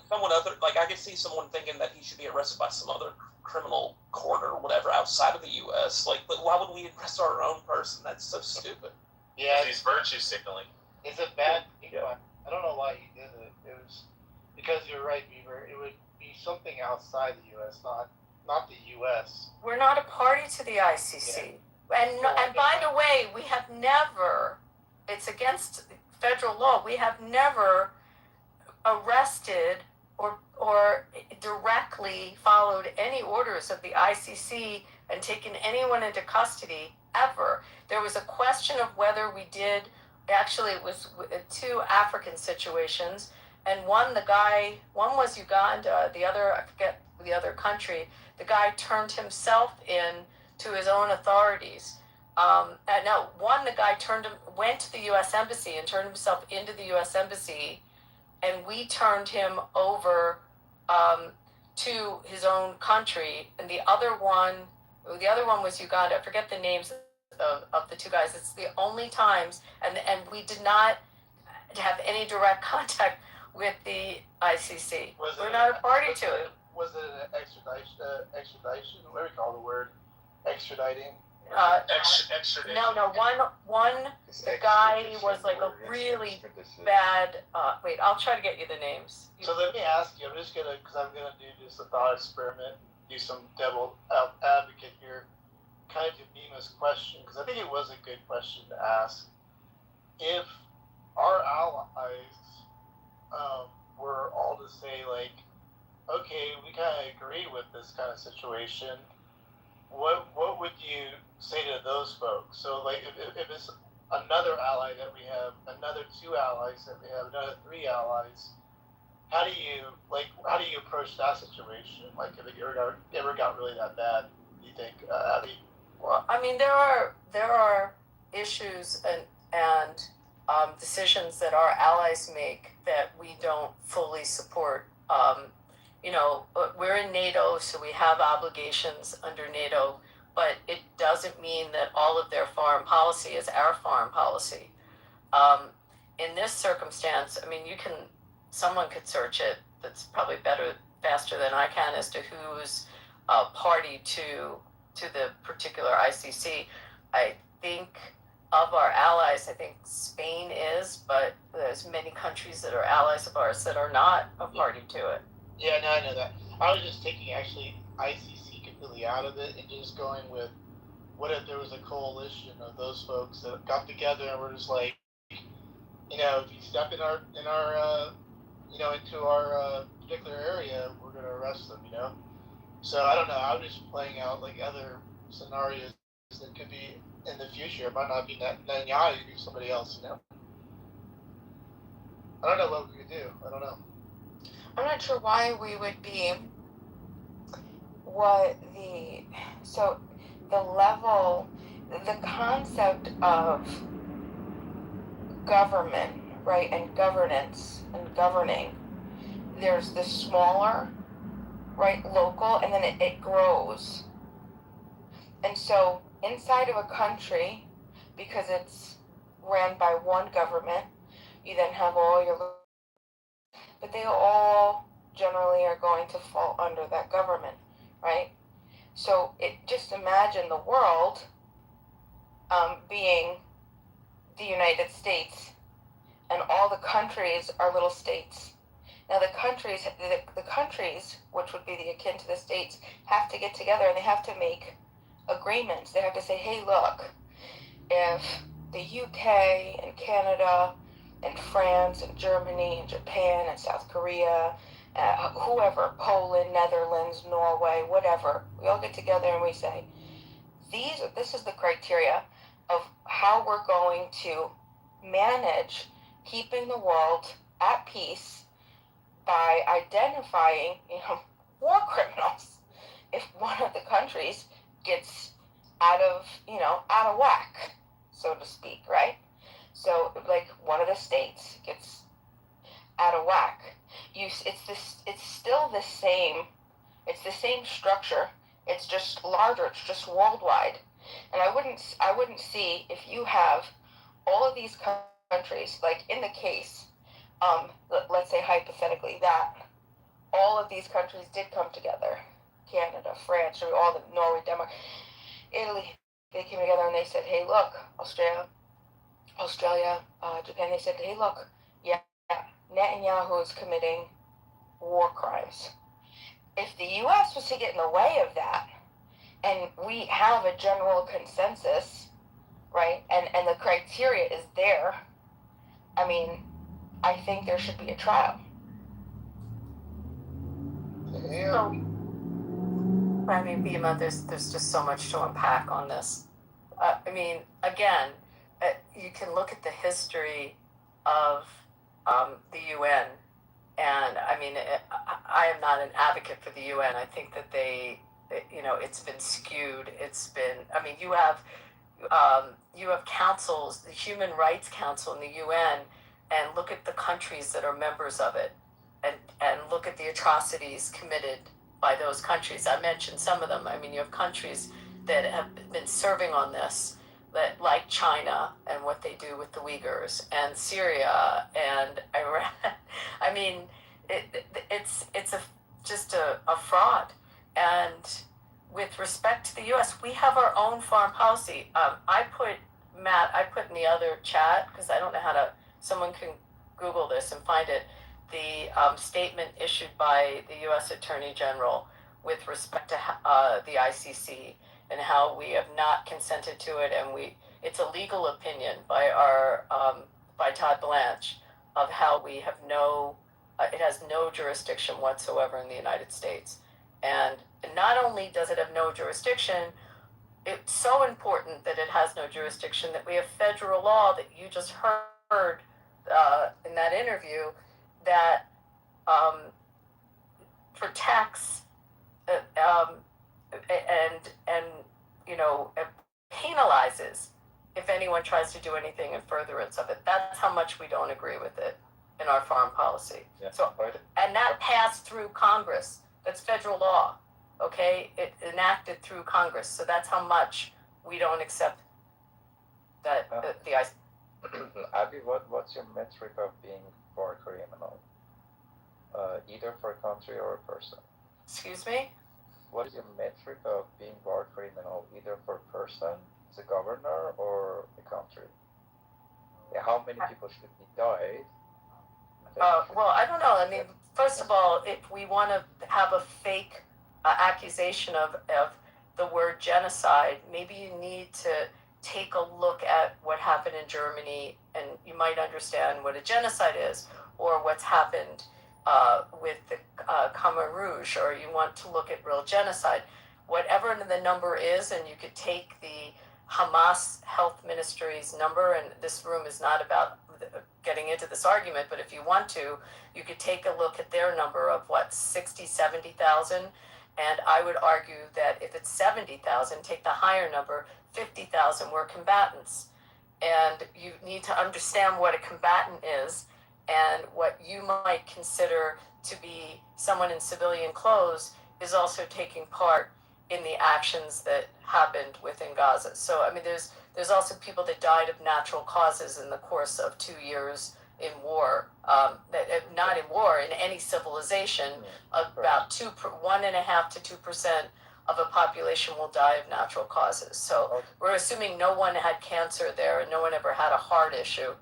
someone other, I could see someone thinking that he should be arrested by some other criminal court or whatever outside of the U.S. But why would we arrest our own person? That's so stupid. Yeah, he's virtue signaling. It's a bad thing. Yeah. I don't know why he did it. It was because you're right, Beaver. It would be something outside the U.S., not the U.S. We're not a party to the ICC. Yeah. And by the way, we have never, it's against federal law, we have never arrested or directly followed any orders of the ICC and taken anyone into custody ever. There was a question of whether we did, actually it was two African situations, and one was Uganda, the other, I forget the other country, the guy turned himself in to his own authorities. The guy went to the U.S. Embassy and turned himself into the U.S. Embassy, and we turned him over to his own country. And the other one was Uganda. I forget the names of the two guys. It's the only times, and we did not have any direct contact with the ICC. We're not a party to it. Was it an extradition? What do we call the word? Extraditing? Extradition. No. One. The guy was a really bad. Wait, I'll try to get you the names. So let me ask you. Because I'm gonna do just a thought experiment, do some devil advocate here, kind of to Bima's question, because I think it was a good question to ask. If our allies were all to say okay, we kind of agree with this kind of situation, what would you say to those folks? So if it's another ally that we have, another two allies that we have, another three allies, how do you approach that situation? If it ever got really that bad, do you think, Abby? Well, I mean, there are issues and decisions that our allies make that we don't fully support. We're in NATO, so we have obligations under NATO, but it doesn't mean that all of their foreign policy is our foreign policy. In this circumstance, I mean, someone could search it. That's probably faster than I can as to who's party to the particular ICC. I think of our allies, I think Spain is, but there's many countries that are allies of ours that are not a party to it. Yeah, no, I know that. I was just taking actually ICC completely out of it and just going with what if there was a coalition of those folks that got together and were just if you step in our into our particular area, we're going to arrest them, So I don't know. I was just playing out other scenarios that could be in the future. It might not be Netanyahu, it could be somebody else, I don't know what we would do. I don't know. I'm not sure why we would be so the level, the concept of government, right, and governance and governing. There's the smaller, right, local, and then it grows. And so inside of a country, because it's ran by one government, you then have all your, but they all generally are going to fall under that government, right? So just imagine the world being the United States, and all the countries are little states. Now the countries, which would be akin to the states, have to get together and they have to make agreements. They have to say, hey, look, if the UK and Canada and France and Germany and Japan and South Korea, whoever, Poland, Netherlands, Norway, whatever, we all get together and we say, this is the criteria of how we're going to manage keeping the world at peace by identifying, war criminals. If one of the countries gets out of whack, so to speak, right? So, like, one of the states gets out of whack. It's still the same. It's the same structure. It's just larger. It's just worldwide. And I wouldn't see if you have all of these countries, like in the case, let's say hypothetically that all of these countries did come together, Canada, France, all the Norway, Denmark, Italy, they came together and they said, hey, look, Australia, Japan, they said, hey, look, yeah, Netanyahu is committing war crimes. If the U.S. was to get in the way of that, and we have a general consensus, right, and the criteria is there, I mean, I think there should be a trial. So, I mean, Bima, there's just so much to unpack on this. I mean, again, you can look at the history of the UN, and I mean, I am not an advocate for the UN. I think that it's been skewed. It's been, I mean, you have councils, the Human Rights Council in the UN, and look at the countries that are members of it, and look at the atrocities committed by those countries. I mentioned some of them. I mean, you have countries that have been serving on this, that like China and what they do with the Uyghurs, and Syria and Iran. I mean, it's just a fraud. And with respect to the U.S., we have our own foreign policy. I put in the other chat, because I don't know how to, someone can Google this and find it, the statement issued by the U.S. Attorney General with respect to the ICC and how we have not consented to it, and it's a legal opinion by by Todd Blanche of how we have it has no jurisdiction whatsoever in the United States. And not only does it have no jurisdiction, it's so important that it has no jurisdiction that we have federal law that you just heard in that interview that protects and penalizes if anyone tries to do anything in furtherance of it. That's how much we don't agree with it in our foreign policy. Yeah. So, and that passed through Congress. That's federal law, okay? It enacted through Congress. So that's how much we don't accept that the ICC. Abby, what's your metric of being war criminal? Either for a country or a person. Excuse me? What is your metric of being war criminal, either for a person, the governor, or the country? Yeah, how many people should be died? Well, I don't know. I mean, first of all, if we want to have a fake accusation of the word genocide, maybe you need to take a look at what happened in Germany, and you might understand what a genocide is, or what's happened with the Khmer Rouge, or you want to look at real genocide. Whatever the number is, and you could take the Hamas Health Ministry's number, and this room is not about getting into this argument, but if you want to, you could take a look at their number of 70,000. And I would argue that if it's 70,000, take the higher number, 50,000 were combatants. And you need to understand what a combatant is and what you might consider to be someone in civilian clothes is also taking part in the actions that happened within Gaza. So, I mean, there's also people that died of natural causes in the course of 2 years in war. Not in war, in any civilization, about 1.5% to 2% of a population will die of natural causes. So we're assuming no one had cancer there and no one ever had a heart issue.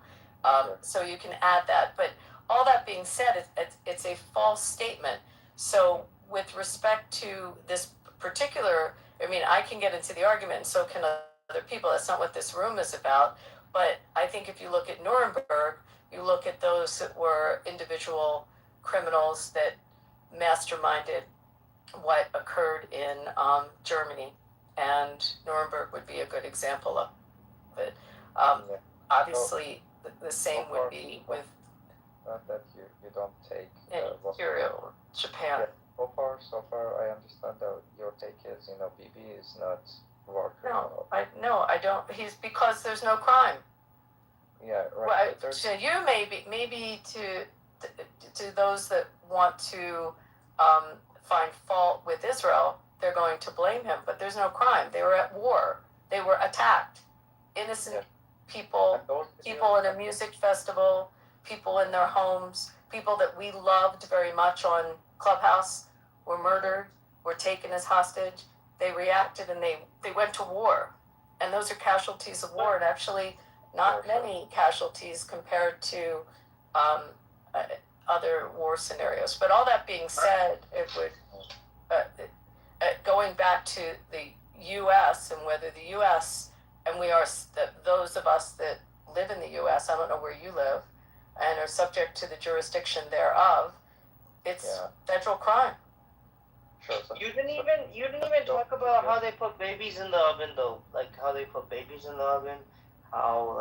So you can add that. But all that being said, it's a false statement. So with respect to this particular, I mean, I can get into the argument and so can other people. That's not what this room is about. But I think if you look at Nuremberg, you look at those that were individual criminals that masterminded what occurred in Germany, and Nuremberg would be a good example of it. Obviously, the same would be with that you don't take Imperial Japan. Yeah, so far, I understand that your take is, Bibi is not war criminal. No, I don't. He's because there's no crime. Yeah, right. Well, to you, maybe to those that want to find fault with Israel, they're going to blame him. But there's no crime. They were at war. They were attacked. Innocent people in a music festival, people in their homes, people that we loved very much on Clubhouse were murdered, were taken as hostage. They reacted and they went to war. And those are casualties of war, and actually not many casualties compared to other war scenarios. But all that being said, it would, going back to the U.S. and whether the U.S., and we are, those of us that live in the U.S., I don't know where you live, and are subject to the jurisdiction thereof, it's federal crime. Sure. You didn't even talk about how they put babies in the oven, though. Like how they put babies in the oven, how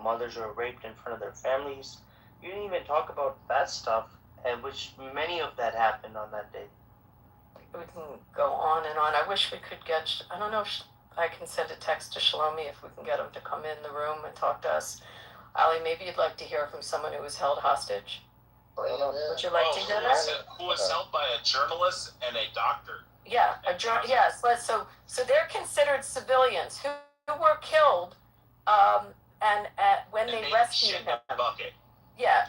mothers were raped in front of their families. You didn't even talk about that stuff, and which many of that happened on that day. We can go on and on. I wish we could get. I don't know if I can send a text to Shlomi if we can get him to come in the room and talk to us. Ali, maybe you'd like to hear from someone who was held hostage. Would you like to hear that? Who was held by a journalist and a doctor. Yeah, yes. So they're considered civilians who were killed, and when they rescued him. Yeah,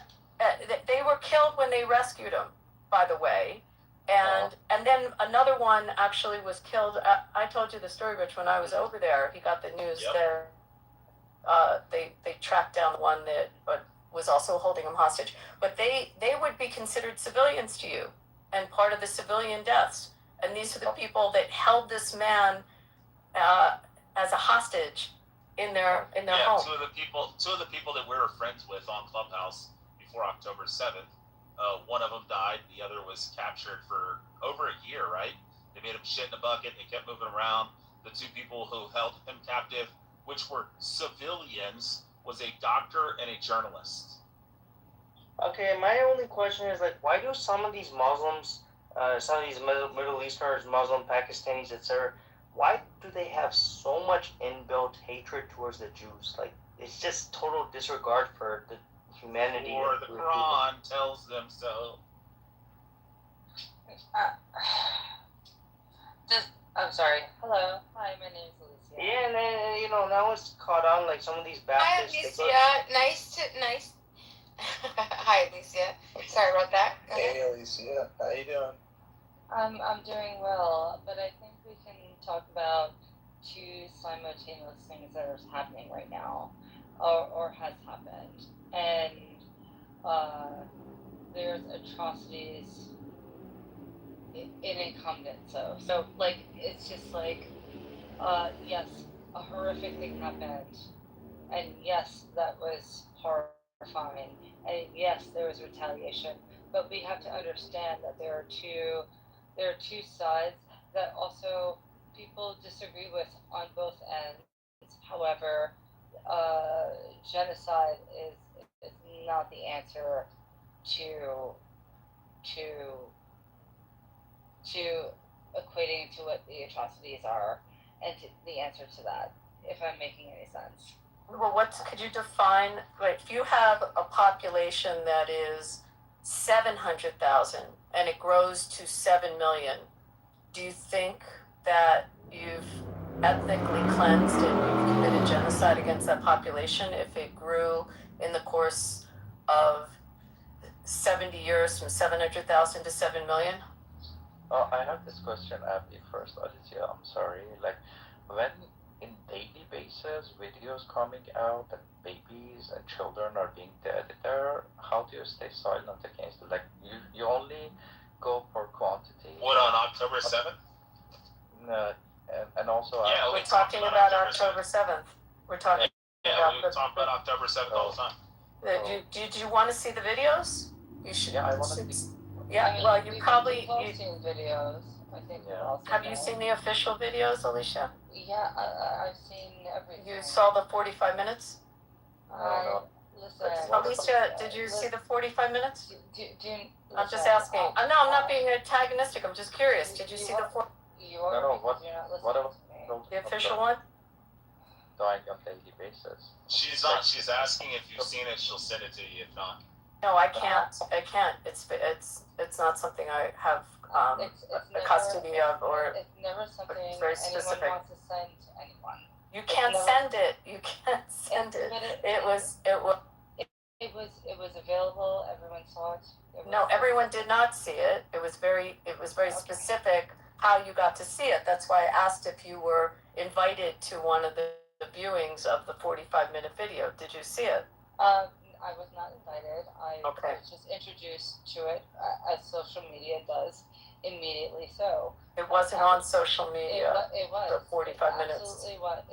they were killed when they rescued him. By the way, and then another one actually was killed. I told you the story, Rich, when I was over there. He got the news that they tracked down one that was also holding him hostage. But they would be considered civilians to you and part of the civilian deaths. And these are the people that held this man as a hostage in their home. Two of the people that we were friends with on Clubhouse before October 7th. One of them died. The other was captured for over a year, right? They made him shit in a bucket. They kept moving around. The two people who held him captive, which were civilians, was a doctor and a journalist. Okay, my only question is, why do some of these Muslims, some of these Middle Easterners, Muslim, Pakistanis, etc., why do they have so much inbuilt hatred towards the Jews? It's just total disregard for the humanity. Or the Quran tells them so. I'm sorry. Hello. Hi, my name is Alicia. Yeah, and then, now it's caught on, some of these Baptists. Hi, Alicia. Nice. Hi, Alicia. Sorry about that. Hey, Alicia. How you doing? I'm doing well, but I think we can talk about two simultaneous things that are happening right now, or has happened. And there's atrocities in incumbents. So it's just yes, a horrific thing happened, and yes, that was horrifying, and yes, there was retaliation. But we have to understand that there are two sides that also people disagree with on both ends. However, genocide is not the answer to equating to what the atrocities are, and the answer to that, if I'm making any sense. Well, could you define, like, if you have a population that is 700,000 and it grows to 7 million, do you think that you've ethnically cleansed and you've committed genocide against that population if it grew in the course of 70 years from 700,000 to 7 million? I have this question, Abby, first, Alicia. I'm sorry. Like, when in daily basis videos coming out that babies and children are being dead there, how do you stay silent against it? Like, you only go for quantity. What, on October 7th? No, and also Yeah, we're talking about October 7th. We're talking about we talk about October 7th all the time. Did you want to see the videos? You should. Yeah, I want to see. Yeah, I mean, well, you probably. We've all seen videos. I think we've all seen Have you seen the official videos, Alicia? Yeah, I've seen everything. You saw the 45 minutes? Listen. Alicia, did you see the 45 minutes? I'm just listen, asking. No, I'm not being antagonistic. I'm just curious. Did you see the the official one? Dying on daily basis. She's asking if you've seen it. She'll send it to you. If not, no, I can't. It's not something I have the custody of, or it's never something it's very specific. anyone wants to send to anyone. You can't send it. You can't send it. It was available. Everyone saw it. No, everyone did not see it. It was very specific how you got to see it. That's why I asked if you were invited to one of the viewings of the 45-minute video. Did you see it? I was not invited. I was just introduced to it, as social media does, immediately so. It wasn't on social media. It was. For 45 minutes. Absolutely was.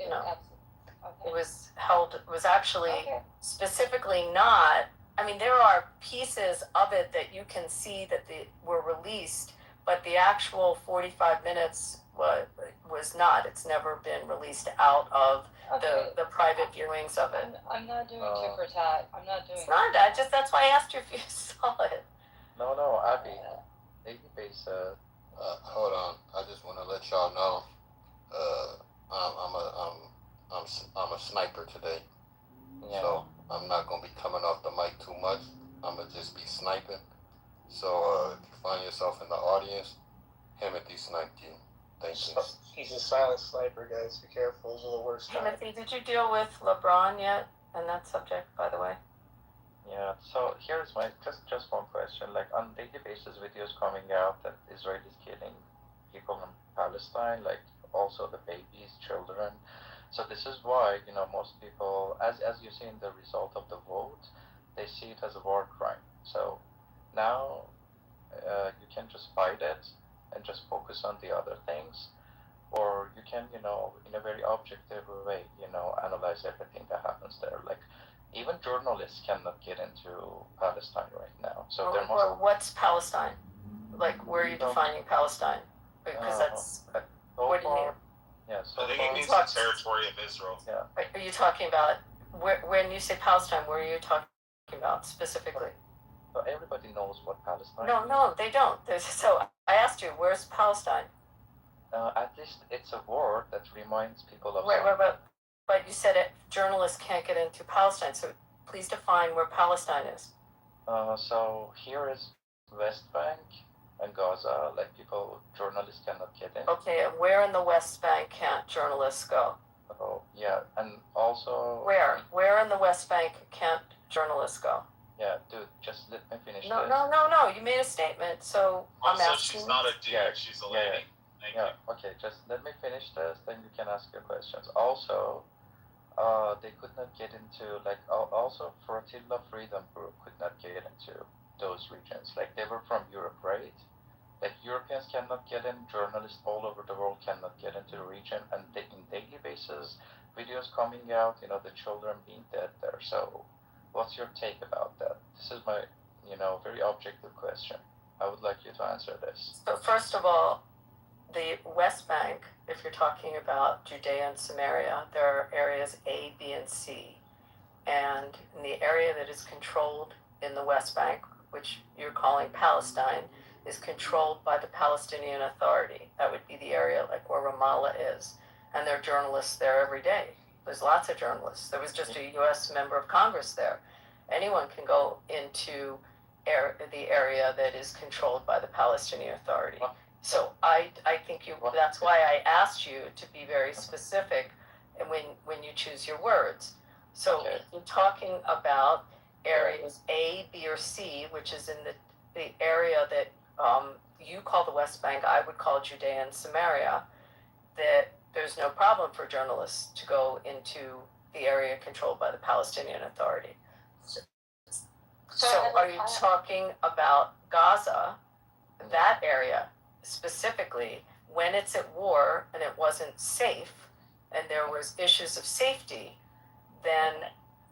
It was held. It was actually specifically not. I mean, there are pieces of it that you can see that were released, but the actual 45 minutes was not. It's never been released out of the private viewings of it. I'm not doing tit for tat. I'm not doing. It's not that. That's why I asked you if you saw it. No, Abby. Daily basis. Hold on. I just want to let y'all know. I'm a sniper today, so I'm not gonna be coming off the mic too much. I'm gonna just be sniping. So if you find yourself in the audience, Timothy sniped you. Thank you. He's a silent sniper, guys. Be careful. Those are the worst. Timothy, did you deal with LeBron yet and that subject, by the way? Yeah. So here's my just one question. Like, on daily basis, videos coming out that Israel is killing people in Palestine, like also the babies, children. So this is why, most people, as you see in the result of the vote, they see it as a war crime. So now you can just fight it and just focus on the other things, or you can, in a very objective way, analyze everything that happens there. Like, even journalists cannot get into Palestine right now. So there must. What's Palestine? Like, where are you defining Palestine? Because that's what do you mean? Yeah, so I think it means the territory of Israel. Yeah. Are you talking about when you say Palestine? Where are you talking about specifically? So everybody knows what Palestine. No, they don't. So I asked you, where's Palestine? At least it's a word that reminds people of. Right, but you said journalists can't get into Palestine. So please define where Palestine is. So here is West Bank and Gaza. Like, journalists cannot get in. Okay, and where in the West Bank can't journalists go? Oh, yeah, and also. Where in the West Bank can't journalists go? Yeah, dude, just let me finish this. No. You made a statement, so I'm asking. She's not a dude. She's a lady. Thank you. Okay, just let me finish this, then you can ask your questions. Also, they could not get into, also Flotilla Freedom Group could not get into those regions. Like, they were from Europe, right? Like, Europeans cannot get in, journalists all over the world cannot get into the region, and in daily basis, videos coming out, the children being dead there. So, what's your take about that? This is my, very objective question. I would like you to answer this. So first of all, the West Bank, if you're talking about Judea and Samaria, there are areas A, B, and C. and in the area that is controlled in the West Bank, which you're calling Palestine, is controlled by the Palestinian Authority. That would be the area like where Ramallah is. And there are journalists there every day. There's lots of journalists. There was just a U.S. member of Congress there. Anyone can go into the area that is controlled by the Palestinian Authority. So I think that's why I asked you to be very specific when you choose your words. So if you're talking about areas A, B, or C, which is in the area that you call the West Bank, I would call Judea and Samaria, that there's no problem for journalists to go into the area controlled by the Palestinian Authority. So are you talking about Gaza, that area specifically, when it's at war and it wasn't safe and there was issues of safety, then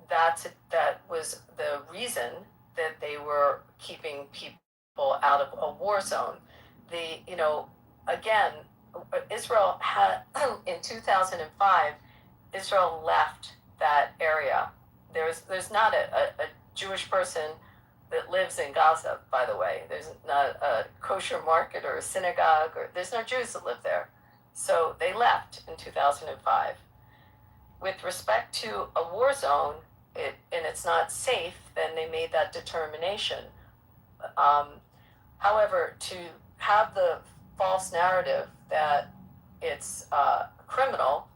that was the reason that they were keeping people out of a war zone. Again, Israel had, in 2005, Israel left that area. There's not a Jewish person that lives in Gaza, by the way. There's not a kosher market or a synagogue, or there's no Jews that live there. So they left in 2005. With respect to a war zone, and it's not safe, then they made that determination. However, to have the false narrative that it's criminal,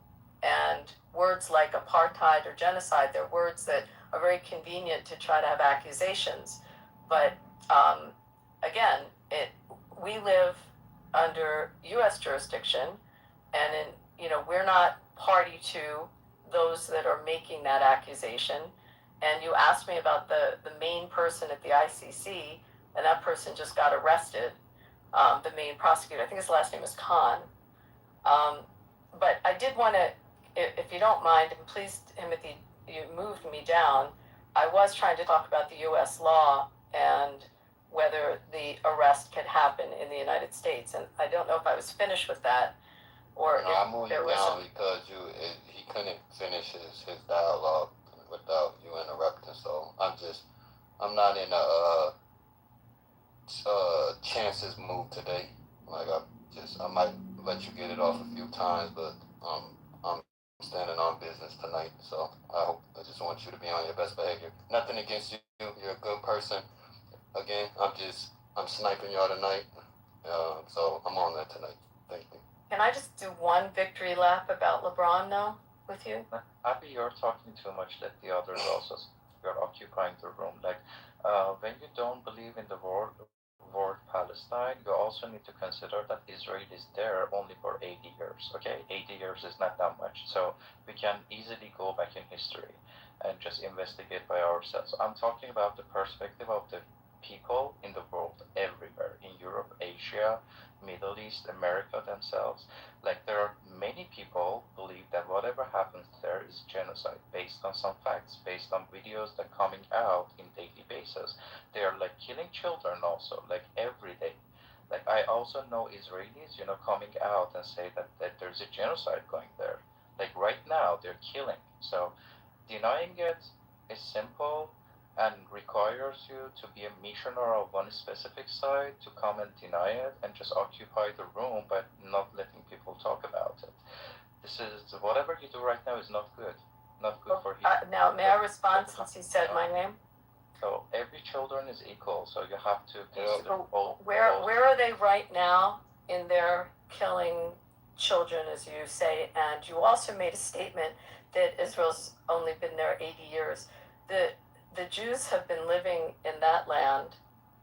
and words like apartheid or genocide, they're words that are very convenient to try to have accusations. But again, we live under U.S. jurisdiction, and we're not party to those that are making that accusation. And you asked me about the main person at the ICC, and that person just got arrested. The main prosecutor, I think his last name is Khan. But I did want to, if you don't mind, and please, Timothy, you moved me down. I was trying to talk about the U.S. law and whether the arrest can happen in the United States. And I don't know if I was finished with that, or I moved you down because he couldn't finish his dialogue without you interrupting. So I'm not in a chances mood today. Like I might let you get it off a few times, but I'm standing on business tonight. So I just want you to be on your best behavior. Nothing against you. You're a good person. Again, I'm sniping y'all tonight. So I'm on that tonight. Thank you. Can I just do one victory lap about LeBron though with you? Abby, you're talking too much. Let the others also. You're occupying the room. Like when you don't believe in the word Palestine, you also need to consider that Israel is there only for 80 years. Okay, 80 years is not that much. So we can easily go back in history and just investigate by ourselves. I'm talking about the perspective of the people in the world, everywhere, in Europe, Asia, Middle East, America themselves. Like there are many people believe that whatever happens there is genocide based on some facts, based on videos that coming out in daily basis. They are like killing children also, like every day. Like I also know Israelis, coming out and say that there's a genocide going there. Like right now they're killing. So denying it is simple and requires you to be a missioner of one specific side to come and deny it and just occupy the room but not letting people talk about it. This is whatever you do right now is not good. Not good for you. Now, may I respond since he said my name? So every children is equal, so you have to consider all. Where are they right now in their killing children, as you say? And you also made a statement that Israel's only been there 80 years. The Jews have been living in that land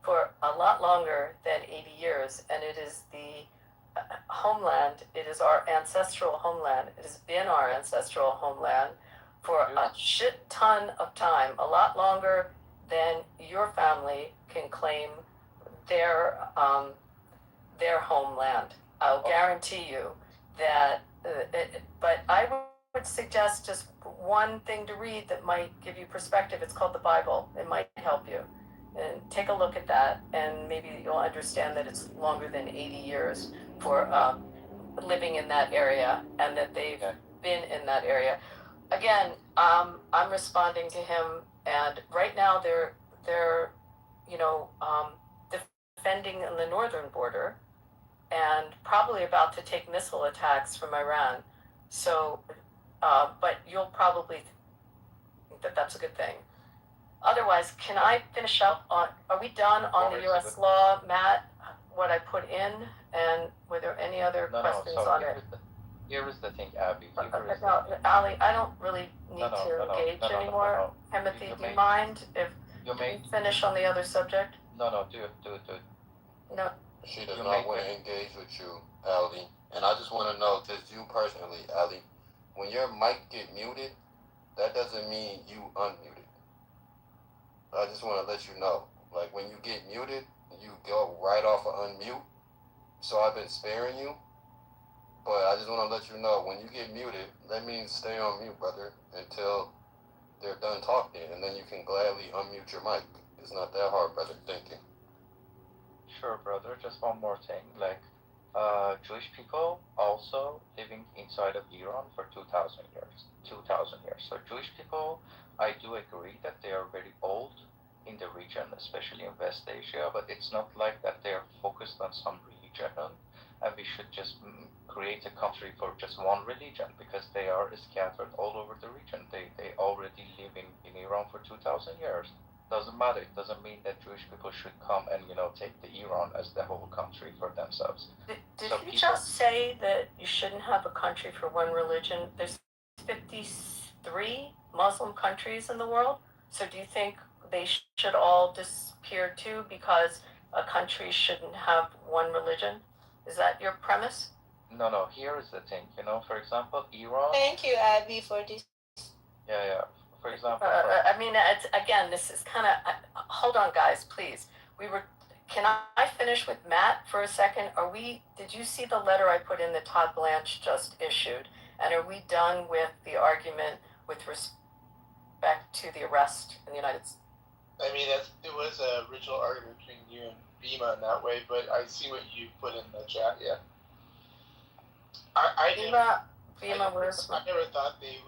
for a lot longer than 80 years, and it is the homeland, it is our ancestral homeland. It has been our ancestral homeland for a shit ton of time, a lot longer than your family can claim their homeland. I'll guarantee you that, but I would suggest just one thing to read that might give you perspective. It's called the Bible. It might help you. And take a look at that, and maybe you'll understand that it's longer than 80 years for living in that area, and that they've been in that area. again, I'm responding to him, and right now they're defending the northern border, and probably about to take missile attacks from Iran. So, but you'll probably think that that's a good thing. Otherwise, can I finish up on? Are we done on the U.S. law, Matt? What I put in, and were there any other questions on it? Here is the thing, Abby. No, Ali, I don't really need to engage anymore. Timothy, do you mind if we finish on the other subject? No, do it. No. She does not want to engage with you, Ali. And I just want to know, just you personally, Ali, when your mic get muted, that doesn't mean you unmuted. I just want to let you know, like when you get muted, you go right off of unmute. So I've been sparing you, but I just want to let you know, when you get muted, that means stay on mute, brother, until they're done talking, and then you can gladly unmute your mic. It's not that hard, brother. Thank you. Sure, brother. Just one more thing. Like, Jewish people also living inside of Iran for 2,000 years. 2,000 years. So Jewish people, I do agree that they are very old in the region, especially in West Asia, but it's not like that they are focused on some religion, and we should just create a country for just one religion, because they are scattered all over the region. They already live in Iran for 2,000 years. Doesn't matter. It doesn't mean that Jewish people should come and take the Iran as the whole country for themselves. Did you just say that you shouldn't have a country for one religion? There's 53 Muslim countries in the world. So do you think they should all disappear too because a country shouldn't have one religion? Is that your premise? No. Here is the thing. For example, Iran. Thank you, Abby, for this. Yeah. For example. I mean, it's, again, this is kind of. Hold on, guys, please. Can I finish with Matt for a second? Did you see the letter I put in that Todd Blanche just issued? And are we done with the argument with respect to the arrest in the United States? I mean, it was an original argument between you and Bima in that way, but I see what you put in the chat, yeah. Bima, where's I never thought they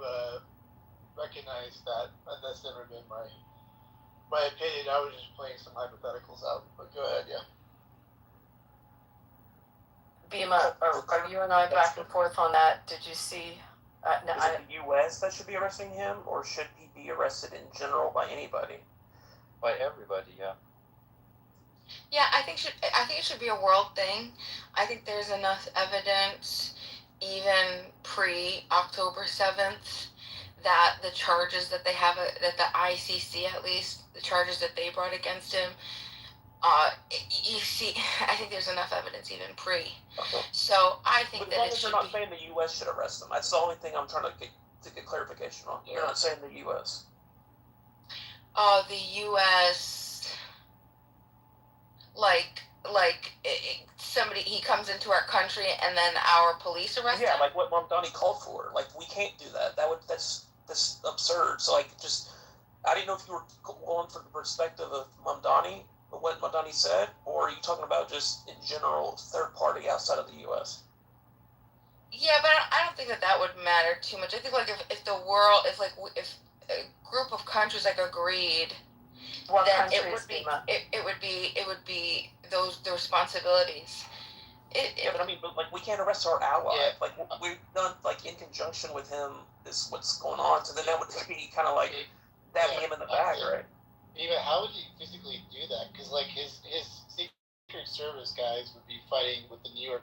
recognized that, and that's never been my opinion. I was just playing some hypotheticals out, but go ahead, yeah. Bima, are you and I back and forth on that? Did you see? Is it the U.S. that should be arresting him, or should he be arrested in general by anybody? By everybody, yeah. Yeah, I think it should be a world thing. I think there's enough evidence, even pre-October 7th, that the charges that they have, that the ICC at least, the charges that they brought against him, you see, I think there's enough evidence even pre. So I think but that it You're should not saying the U.S. should arrest him. That's the only thing I'm trying to get clarification on. You're not saying the U.S. The U.S. like somebody, he comes into our country and then our police arrest him. Yeah, like what Mamdani called for. Like, we can't do that. That's absurd. So I didn't know if you were going from the perspective of Mamdani, what Mamdani said, or are you talking about just in general third party outside of the U.S.? Yeah, but I don't think that would matter too much. I think if the world, if a group of countries agreed, then it would be the responsibilities. But I mean, we can't arrest our ally. Yeah. We've done in conjunction with him is what's going on. So then that would be kind of stabbing him in the back, right? Even how would you physically do that? Because his Secret Service guys would be fighting with the New York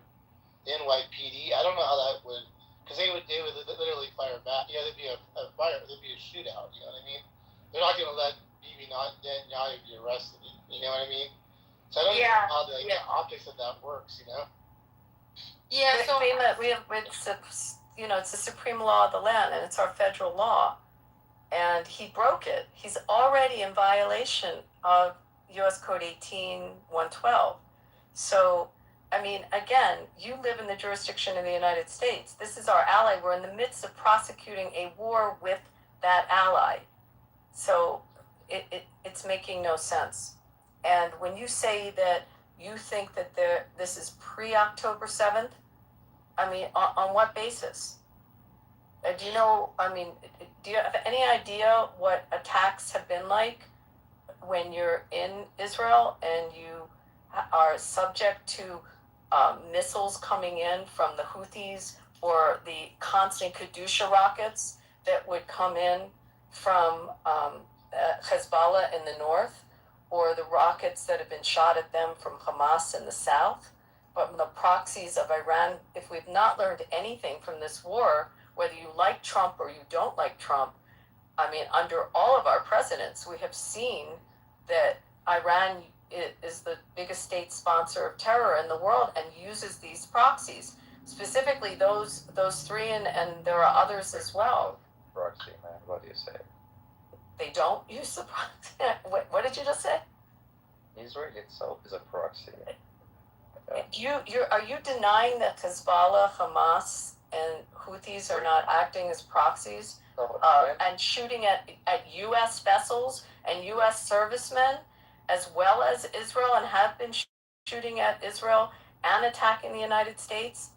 NYPD. I don't know how that would, because they would literally fire back. Yeah, there'd be a shootout. You know what I mean? They're not going to let Bibi Netanyahu be arrested. You know what I mean? So I don't know how the optics of that works. You know? Yeah. So it's the supreme law of the land, and it's our federal law. And he broke it. He's already in violation of U.S. Code 18-112. So, I mean, again, you live in the jurisdiction of the United States. This is our ally. We're in the midst of prosecuting a war with that ally. So it's making no sense. And when you say that you think that this is pre-October 7th, I mean, on what basis? do you know, I mean, do you have any idea what attacks have been like when you're in Israel and you are subject to missiles coming in from the Houthis or the constant Kedusha rockets that would come in from Hezbollah in the north, or the rockets that have been shot at them from Hamas in the south? But the proxies of Iran, if we've not learned anything from this war, whether you like Trump or you don't like Trump, I mean, under all of our presidents, we have seen that Iran is the biggest state sponsor of terror in the world and uses these proxies, specifically those three, and there are others as well. Proxy, man. What do you say? They don't use the proxy. What did you just say? Israel itself is a proxy. Are you denying that Hezbollah, Hamas, and Houthis are not acting as proxies and shooting at U.S. vessels and U.S. servicemen, as well as Israel, and have been shooting at Israel and attacking the United States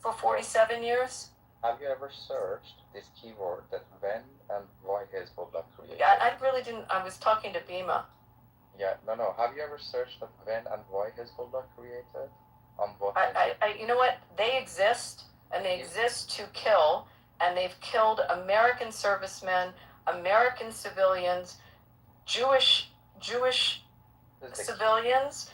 for 47 years? Have you ever searched this keyword that when and why Hezbollah created? Yeah, I really didn't. I was talking to Bima. Yeah, no. Have you ever searched that when and why Hezbollah created? On what? You know what? They exist, and they exist to kill, and they've killed American servicemen, American civilians, Jewish civilians,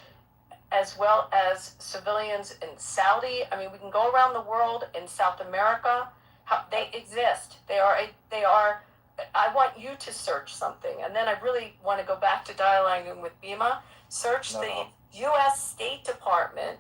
as well as civilians in Saudi. I mean, we can go around the world, in South America. They exist. They are. I want you to search something, and then I really want to go back to dialoguing with Bima. Search the U.S. State Department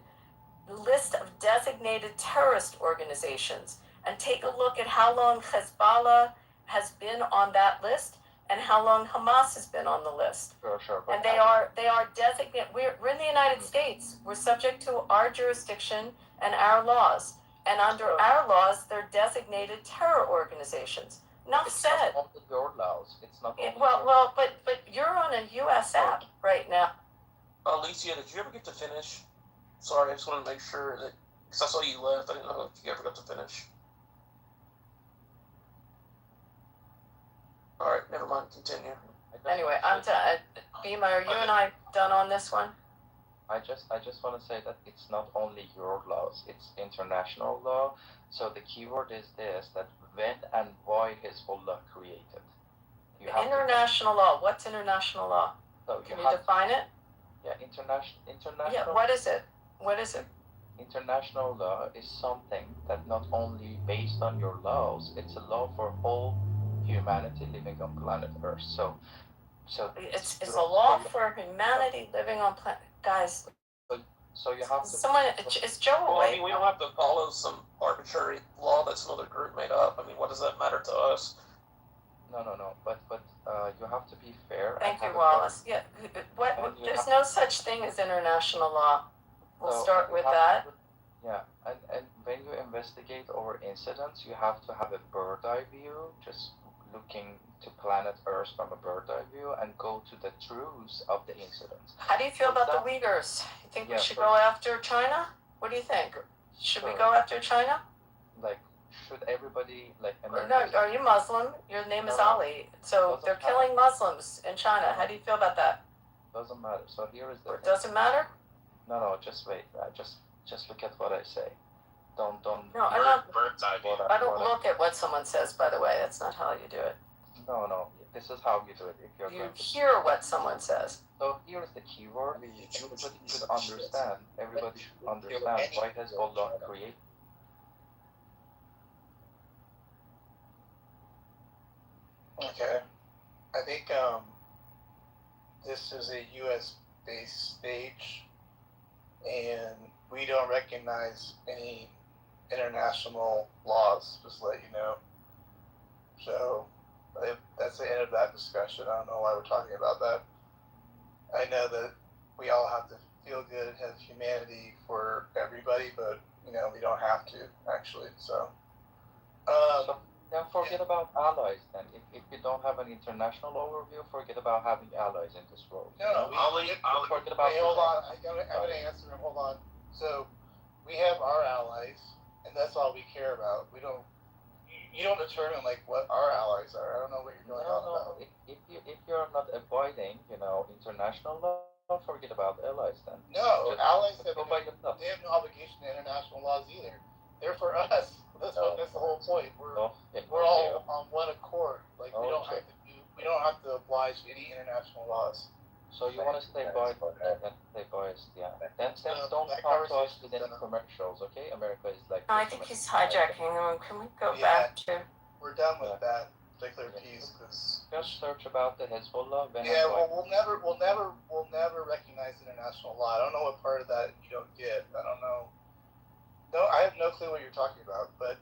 list of designated terrorist organizations and take a look at how long Hezbollah has been on that list and how long Hamas has been on the list. Sure. And they are designated. We're in the United States. We're subject to our jurisdiction and our laws. And under our laws, they're designated terror organizations. Enough said. It's not only your laws. It's not only but you're on a U.S. app right now. Alicia, did you ever get to finish? Sorry, I just wanted to make sure that, because I saw you left, I didn't know if you ever got to finish. Alright, never mind, continue. Anyway, I'm done. Bima, are you and I done on this one? I just want to say that it's not only your laws, it's international law. So the keyword is this, that when and why Hezbollah created. International law. What's international law? So Can you define it? Yeah, international. Yeah, what is it? What is it? International law is something that not only based on your laws, it's a law for whole humanity living on planet Earth. So it's a law for humanity living on planet. Guys. So you have to. Someone is Joe awake? Well, I mean, we don't have to follow some arbitrary law that some other group made up. I mean, what does that matter to us? No. But you have to be fair. Thank you, Wallace. Yeah. There's no such thing as international law. We'll start with that. Yeah, and when you investigate over incidents, you have to have a bird's eye view, just looking to planet Earth from a bird's eye view, and go to the truths of the incidents. How do you feel about the Uyghurs? You think we should go after China? What do you think? Should we go after China? Like, should everybody, like... No, are you Muslim? Your name is Ali. So they're killing Muslims in China. How do you feel about that? Doesn't matter. So here is the... It doesn't matter? No, just wait. Just look at what I say. Don't. No, I don't look at what someone says, by the way. That's not how you do it. No. This is how you do it. If you hear what someone says. So here's the keyword. Everybody should understand. Everybody should understand why Hezbollah created. Okay. I think this is a U.S. based stage, and we don't recognize any international laws, just to let you know. So that's the end of that discussion. I don't know why we're talking about that. I know that we all have to feel good and have humanity for everybody, but we don't have to actually. So then forget about allies. Then, if you don't have an international overview, forget about having allies in this world. No, forget about. Wait, hold on. I gotta answer him. Hold on. So we have our allies, and that's all we care about. We don't. you don't determine like what our allies are. I don't know what you're going on about. If you're not avoiding, international law, forget about allies then. No, Just allies go by themselves. they have no obligation to international laws either. They're for us. That's the whole point. We're all on one accord. Like we don't have to oblige to any international laws. So you want to stay biased, yeah. Then don't come to us with any commercials, okay? America is like. No, I think he's hijacking them. Can we go back to? We're done with that particular piece because. Just search about the Hezbollah. Well, we'll never recognize international law. I don't know what part of that you don't get. I don't know. No, I have no clue what you're talking about. But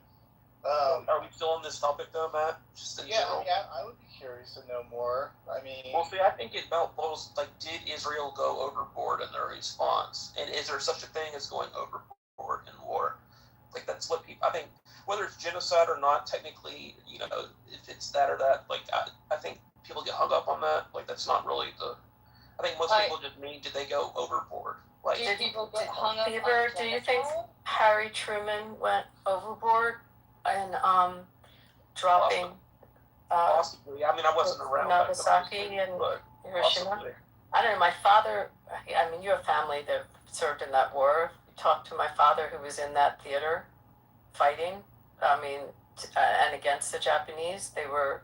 are we still on this topic though, Matt? Just in general. Yeah, I would be curious to know more. I mean, well, see, I think it about boils like, did Israel go overboard in their response, and is there such a thing as going overboard in war? Like that's what people. I think whether it's genocide or not, technically, if it's that or that, like I think people get hung up on that. Like that's not really the. I think most people just mean, did they go overboard? Like, do people get hung up Beaver, on do you think Harry Truman went overboard and dropping possibly. I mean, I wasn't around Nagasaki and Hiroshima? Possibly. I don't know. My father. I mean, you have family that served in that war. You talked to my father, who was in that theater, fighting. I mean, and against the Japanese, they were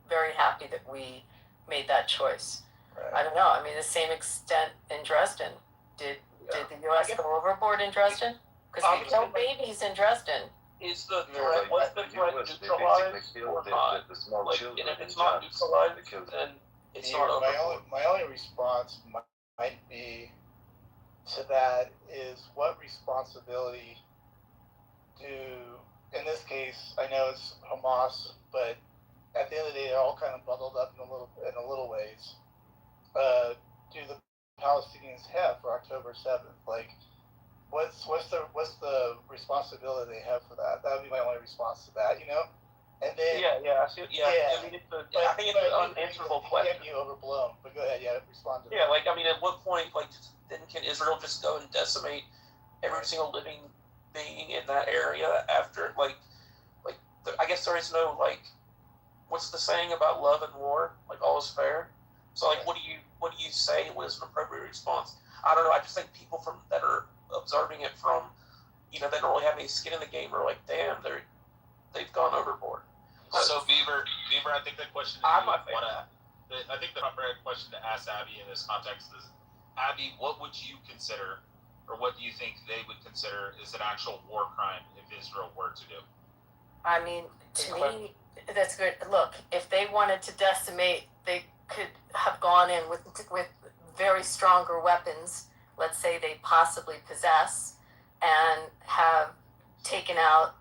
very happy that we made that choice. Right. I don't know. I mean, the same extent in Dresden. Did the U.S. go overboard in Dresden? Because we killed babies in Dresden. Is the threat, was the threat neutralized or not? Like, and if it's not neutralized, then it's not overboard. My only response might be to that is what responsibility in this case, I know it's Hamas, but at the end of the day, they're all kind of bundled up in a little ways. Do the Palestinians have for October 7th? Like, what's the responsibility they have for that? That would be my only response to that, And then I mean, I think it's an unanswerable question. Can't be overblown, but go ahead, respond to that. Yeah, like I mean, at what point, like, then can Israel just go and decimate every single living being in that area after, like, I guess there is no like, what's the saying about love and war? Like all is fair. So like, what do you say was an appropriate response? I don't know. I just think people that are observing it from, they don't really have any skin in the game, are like, damn, they've gone overboard. So Beaver, I think the question I think the proper question to ask Abby in this context is, Abby, what would you consider, or what do you think they would consider is an actual war crime if Israel were to do? I mean, to me, that's good. Look, if they wanted to decimate, they could have gone in with very stronger weapons. Let's say they possibly possess, and have taken out,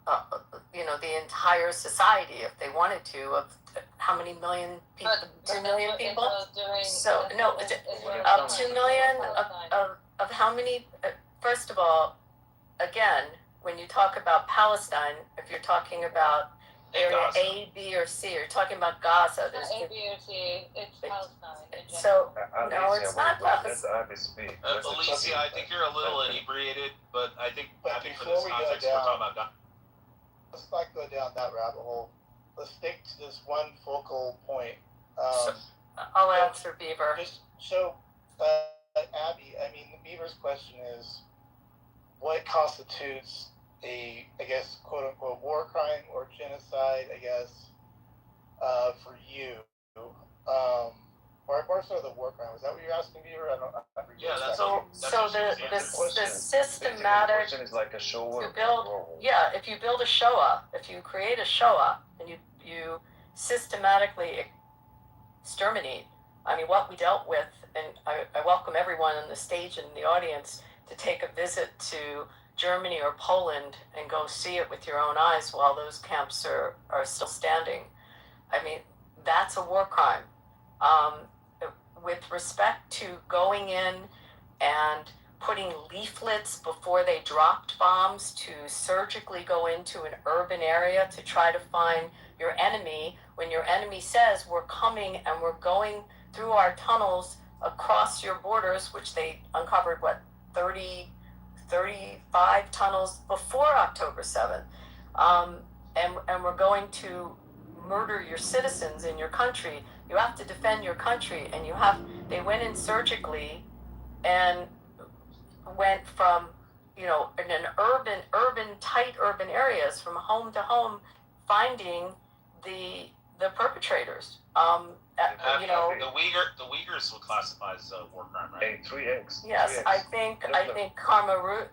the entire society if they wanted to. Of how many million people? 2 million people. So no, 2 million of how many? First of all, again, when you talk about Palestine, if you're talking about area A, B, or C, you're talking about Gaza. There's A, B, or C. It's Palestine. So no, it's not Gaza. Alicia, I think you're a little inebriated, but I think for this context, we're talking about Gaza. Let's not go down that rabbit hole. Let's stick to this one focal point. I'll answer Beaver. Abby, I mean, the Beaver's question is, what constitutes a, I guess, quote unquote, war crime or genocide, I guess, for you? Or more so the war crime. Is that what you're asking, Beaver? The systematic question is like a Shoah. If you build a Shoah, if you create a Shoah and you systematically exterminate, I mean, what we dealt with, and I welcome everyone on the stage and the audience to take a visit to Germany or Poland and go see it with your own eyes while those camps are still standing. I mean, that's a war crime. With respect to going in and putting leaflets before they dropped bombs to surgically go into an urban area to try to find your enemy, when your enemy says, we're coming and we're going through our tunnels across your borders, which they uncovered, 35 tunnels before October 7th. and we're going to murder your citizens in your country. You have to defend your country, and they went in surgically and went from, in an tight urban areas, from home to home, finding the perpetrators. The Uyghurs will classify as a war crime, right? 3x. Yes, 3x. I think Khmer.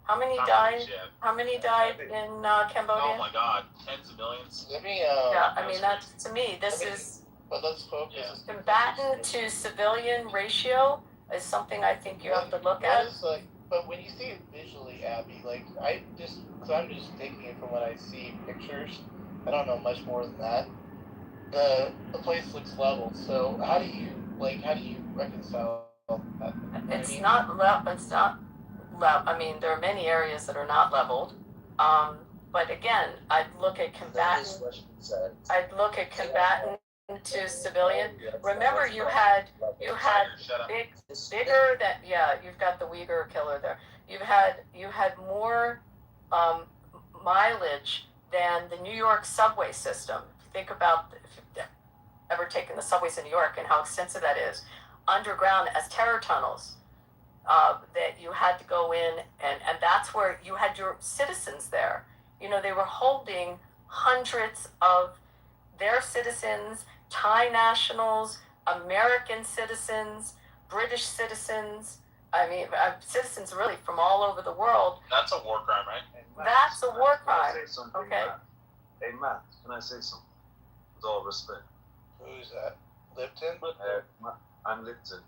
How many died? Yeah. How many died in Cambodia? Oh my God, tens of millions. Let me. Yeah, I mean, that's, to me, this is But let's focus. Yeah. combatant to civilian ratio is something I think you have to look at. But when you see it visually, Abby, I'm just taking it from what I see pictures. I don't know much more than that. The place looks level. So how do you reconcile that? It's not level. I mean, there are many areas that are not leveled. But again, I'd look at combatant. I'd look at combatant to civilian. Remember, you had bigger than, you've got the Uyghur killer there. You had more mileage than the New York subway system. Think about if you've ever taken the subways in New York and how extensive that is, underground as terror tunnels. That you had to go in, and that's where you had your citizens there. They were holding hundreds of their citizens, Thai nationals, American citizens, British citizens. I mean, citizens really from all over the world. That's a war crime, right? That's a war crime. Okay. Hey, Matt, can I say something? With all respect. Who's that? Lipton? I'm Lipton.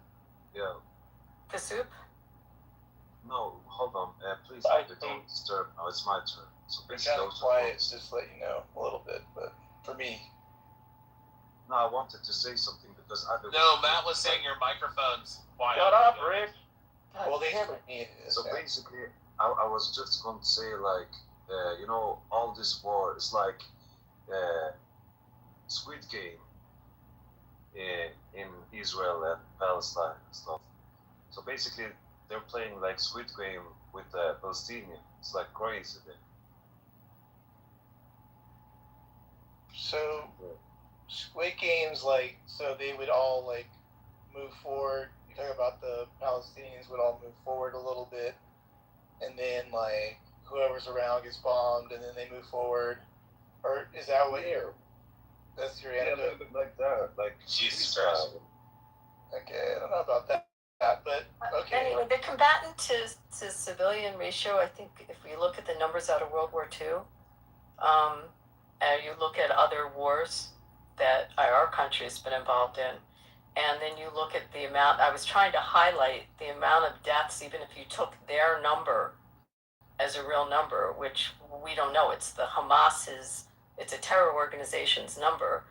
Yeah. The soup? No, hold on. Please, don't disturb now. It's my turn. So We're kind of quiet, just to let you know a little bit, but for me. No, I wanted to say something because No, Matt was saying your microphone's quiet. Shut up, Rick. Well, they have me. So basically, I was just going to say, all this war is like Squid Game in Israel and Palestine and stuff. So basically, they're playing like Squid Game with the Palestinians. It's like crazy. So, Squid Games, so they would all move forward. You talk about the Palestinians would all move forward a little bit, and then whoever's around gets bombed, and then they move forward. Or is that what that's your anecdote? Yeah, a little bit like that. Jesus Christ. Okay, I don't know about that, but okay. Anyway, the combatant to civilian ratio, I think if we look at the numbers out of World War II, and you look at other wars that our country has been involved in, and then you look at the amount, I was trying to highlight the amount of deaths, even if you took their number as a real number, which we don't know, it's the Hamas's, it's a terror organization's number,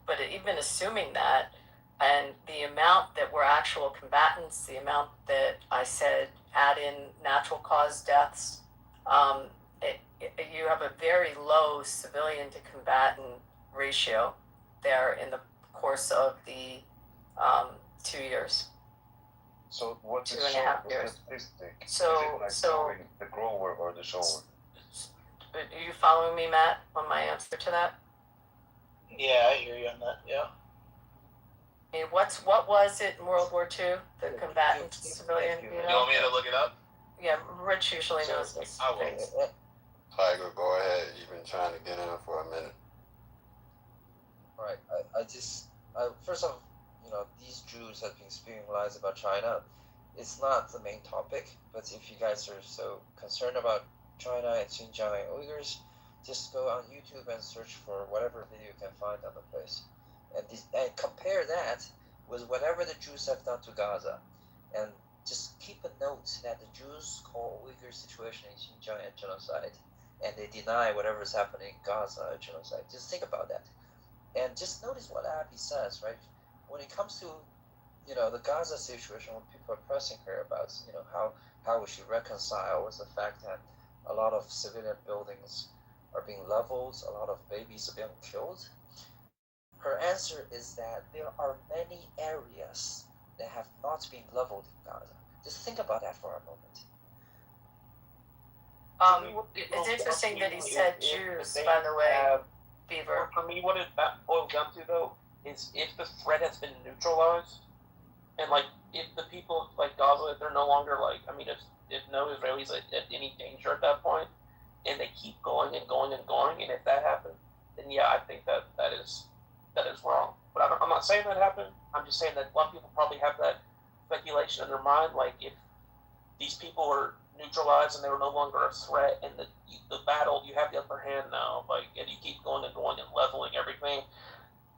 but even assuming that, and the amount that were actual combatants, the amount that I said add in natural cause deaths, you have a very low civilian to combatant ratio there in the course of the 2 years. So what's the 2.5 years. statistic? So is it the grower or the shower? Are you following me, Matt, on my answer to that? Yeah, I hear you on that. Yeah. I mean, what was it in World War II? The combatant to civilian. You want me to look it up? Yeah, Rich usually knows this. I will. Tiger, go ahead. You've been trying to get in for a minute. All right. First off, these Jews have been spewing lies about China. It's not the main topic, but if you guys are so concerned about China and Xinjiang and Uyghurs, just go on YouTube and search for whatever video you can find on the place, and compare that with whatever the Jews have done to Gaza, and just keep a note that the Jews call Uyghur situation in Xinjiang a genocide, and they deny whatever is happening in Gaza a genocide. Just think about that, and just notice what Abby says, right? When it comes to, the Gaza situation, when people are pressing her about, how we should reconcile with the fact that a lot of civilian buildings are being leveled, a lot of babies are being killed, her answer is that there are many areas that have not been leveled in Gaza. Just think about that for a moment. It's interesting that he said Jews, by the way, Beaver. For me, what it boils down to, though, is if the threat has been neutralized, and, like, if the people, like, Gaza, if they're no longer, like, I mean, if no Israelis at any danger at that point, and they keep going and going and going, and if that happened, then yeah, I think that is wrong. But I'm not saying that happened. I'm just saying that a lot of people probably have that speculation in their mind, like, if these people were neutralized and they were no longer a threat, and the battle, you have the upper hand now, like, and you keep going and going and leveling everything,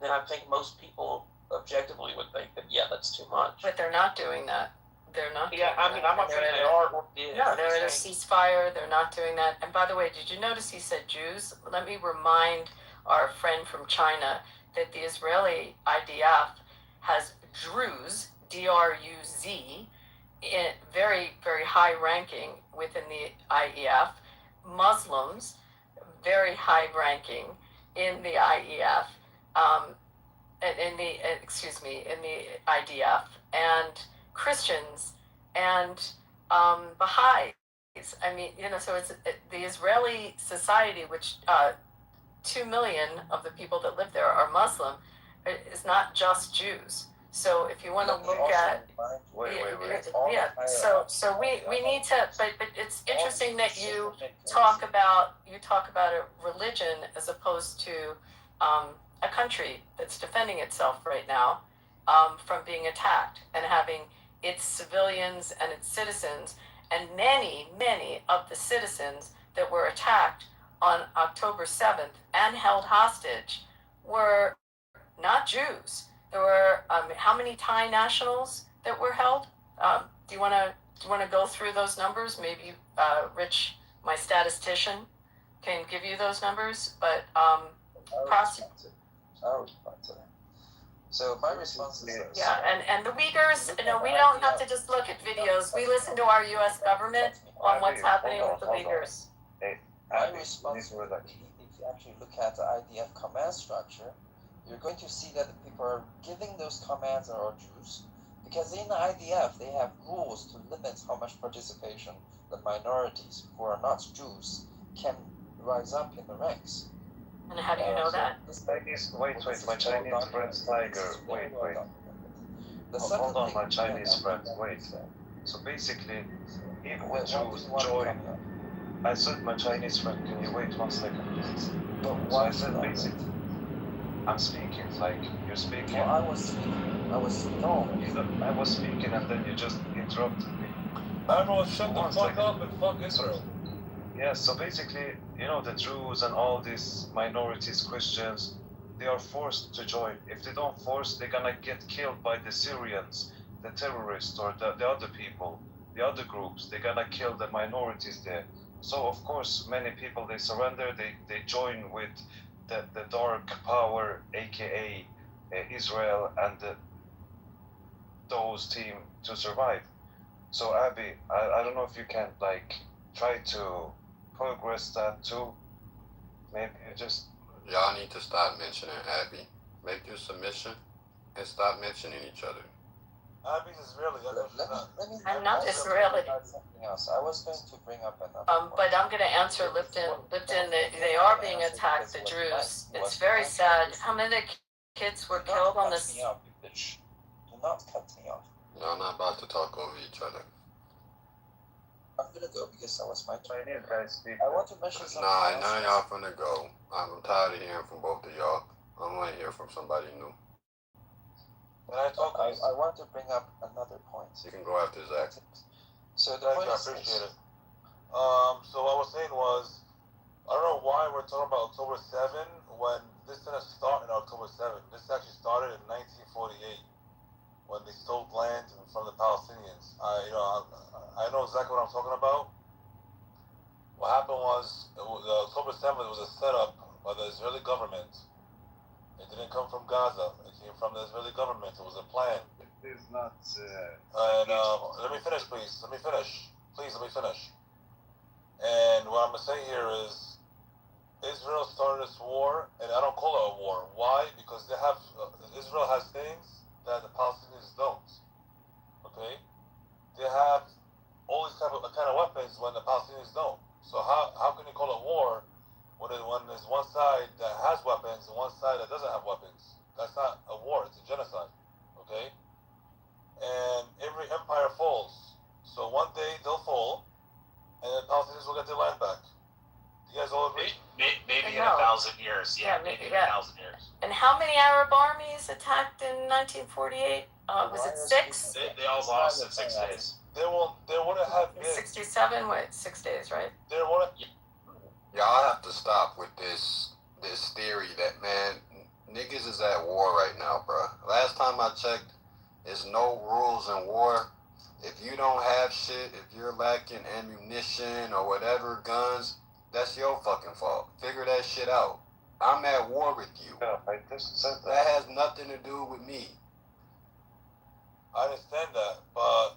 then I think most people objectively would think that, yeah, that's too much. But they're not doing that. They're not. Yeah, I mean, I'm not saying they are or did. No, they're at a ceasefire. They're not doing that. And by the way, did you notice he said Jews? Let me remind our friend from China that the Israeli IDF has Druze, D-R-U-Z, in very, very high ranking within the IEF, Muslims, very high ranking in the IEF, in the IDF, and Christians and Baha'is. I mean, so it's the Israeli society, which 2 million of the people that live there are Muslim, is not just Jews. So if you want to look at, so we need to, but it's interesting that you talk about a religion as opposed to a country that's defending itself right now from being attacked and having its civilians and its citizens, and many of the citizens that were attacked on October 7th and held hostage were not Jews. There were how many Thai nationals that were held? Do you want to go through those numbers? Maybe Rich, my statistician, can give you those numbers. But I'll respond to that. So my response is this. Yeah, and the Uyghurs, we don't have to just look at videos. We listen to our U.S. government on what's happening with the Uyghurs. My response is that if you actually look at the IDF command structure, you're going to see that the people are giving those commands are Jews, because in the IDF they have rules to limit how much participation the minorities who are not Jews can rise up in the ranks. And how do you know that? Wait, my Chinese friend Tiger, wait. Hold on, my Chinese friend, wait. So basically, if the Jews join, I said my Chinese friend, can you wait 1 second, please? But why? So I said basically, I'm speaking, like, you're speaking. Well, I was speaking. I was speaking and then you just interrupted me. Everyone shut the fuck up and fuck Israel. Yeah, so basically, the Jews and all these minorities, Christians, they are forced to join. If they don't force, they're gonna get killed by the Syrians, the terrorists, or the other people, the other groups. They're gonna kill the minorities there. So of course, many people, they surrender, they join with the dark power, aka Israel, and those team to survive. So Abby, I don't know if you can try to progress that too. Maybe just y'all need to stop mentioning Abby. Make your submission and stop mentioning each other. Abby's Israeli. I'm not Israeli. Something else. I was going to bring up another. But I'm going to answer Lipton. Lipton, they are being attacked, the Druze. It's very sad. How many kids were killed on this? Do not cut me off. Y'all not about to talk over each other. I'm gonna go because that was my Chinese guys speak. I want to mention something. None of y'all finna go. I'm tired of hearing from both of y'all. I want to hear from somebody new. I want to bring up another point. You can go after Zach. So the point I appreciate it. So what I was saying was, I don't know why we're talking about October 7 when this didn't start in October 7. This actually started in 1948 when they stole land from the Palestinians. I know exactly what I'm talking about. What happened was, October 7th was a setup by the Israeli government. It didn't come from Gaza. It came from the Israeli government. It was a plan. It is not. Let me finish, please. Let me finish. Please, let me finish. And what I'm going to say here is, Israel started this war, and I don't call it a war. Why? Because Israel has things that the Palestinians don't. Okay? They have all these kind of weapons when the Palestinians don't. So how can you call it war when there's one side that has weapons and one side that doesn't have weapons? That's not a war, it's a genocide. Okay? And every empire falls. So one day they'll fall and then Palestinians will get their land back. You guys all agree? Maybe in 1,000 years. Yeah, maybe in 1,000 years. And how many Arab armies attacked in 1948? Was it 6? They all lost in 6 days. They wouldn't have been. 67? Wait, 6 days, right? They wouldn't. Y'all have to stop with this theory that, man, niggas is at war right now, bro. Last time I checked, there's no rules in war. If you don't have shit, if you're lacking ammunition or whatever, guns, that's your fucking fault. Figure that shit out. I'm at war with you. Yeah, I just said that. That has nothing to do with me. I understand that, but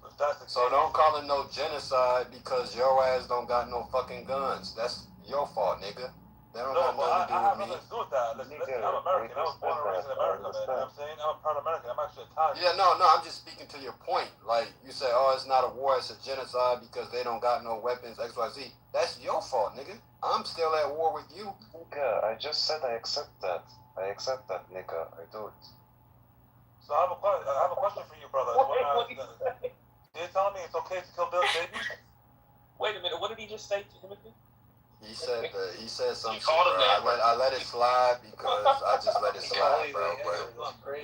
if that's the case, So don't call it no genocide because your ass don't got no fucking guns. That's your fault, nigga. That don't have nothing to do I have with me. nothing to do with that. Listen, I'm American. I was born and raised in America, man. You know what I'm saying? I'm a proud American. I'm actually Italian. Yeah, no, I'm just speaking to your point. Like, you say, oh, it's not a war, it's a genocide because they don't got no weapons, XYZ. That's your fault, nigga. I'm still at war with you. Nigga, I just said I accept that. I accept that, nigga. I do it. So I have a question for you, brother. You're telling me it's okay to kill babies? Wait a minute, what did he just say to Timothy? He said something. called him that. I let it slide because I just let it slide, bro.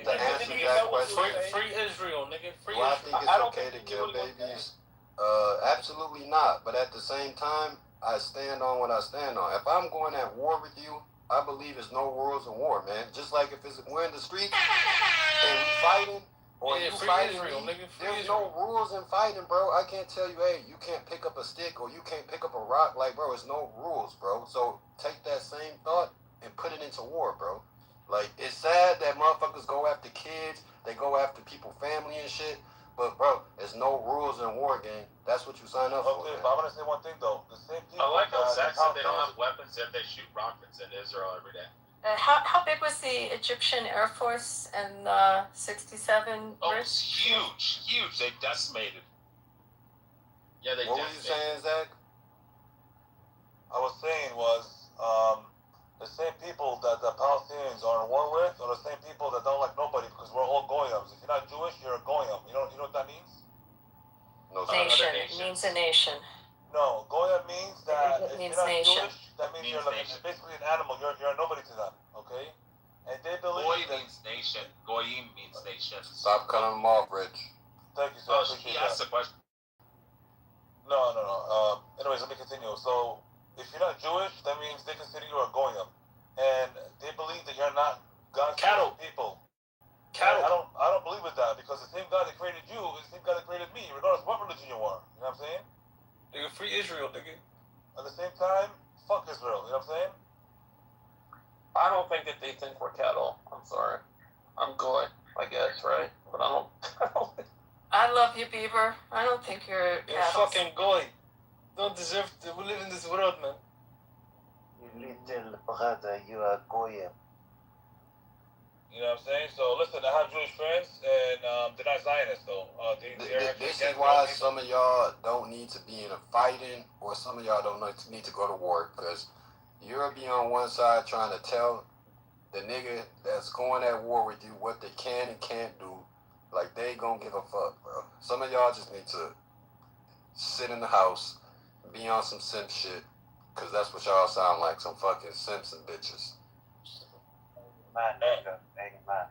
But to answer that question, Free Israel, nigga. Free do I Israel. think it's okay to kill babies? Absolutely not. But at the same time, I stand on what I stand on. If I'm going at war with you, I believe there's no rules in war, man. Just like if we're in the streets and we fighting, or you fighting Israel, me, nigga. there's no rules in fighting, bro. I can't tell you, hey, you can't pick up a stick or you can't pick up a rock. Like, bro, it's no rules, bro. So take that same thought and put it into war, bro. Like, it's sad that motherfuckers go after kids, they go after people's family and shit. But, bro, there's no rules in war, gang. That's what you sign up for. Okay, but I'm gonna say one thing though. The same people. I like how Zach said they don't have weapons, yet they shoot rockets in Israel every day. How big was the Egyptian Air Force in 67? Oh, it's huge. They decimated. Yeah, they What were you saying, Zach? I was saying was the same people that the Palestinians are in war with are the same people that don't like nobody because we're all goyams. If you're not Jewish, you're a goyam. You know what that means? No, Nation. It means a nation. No, goyam means that It if means you're not nation. Jewish, that means you're like, basically an animal. You're a nobody to them. Okay? And they believe Goy that. means nation. Goyim means nation. Stop cutting them off, Rich. Thank you, sir. I appreciate He that. asked the question. No. Anyways, let me continue. So, if you're not Jewish, that means they consider you a goyim, and they believe that you're not God's people. Cattle. I don't believe with that because the same God that created you is the same God that created me, regardless of what religion you are. You know what I'm saying? Nigga, free Israel, nigga. At the same time, fuck Israel. You know what I'm saying? I don't think that they think we're cattle. I'm sorry. I'm Goy, I guess, right? But I don't I love you, Bieber. I don't think you're You're fucking goy. Don't deserve to live in this world, man. You little brother, you are goyim. You know what I'm saying? So listen, I have Jewish friends, and they're not Zionists though. This is why some of y'all don't need to be in a fighting, or some of y'all don't need to go to war, because you'll be on one side trying to tell the nigga that's going at war with you what they can and can't do. Like, they gonna give a fuck, bro. Some of y'all just need to sit in the house, be on some simp shit, because that's what y'all sound like, some fucking simps and bitches. Man, nigga, amen.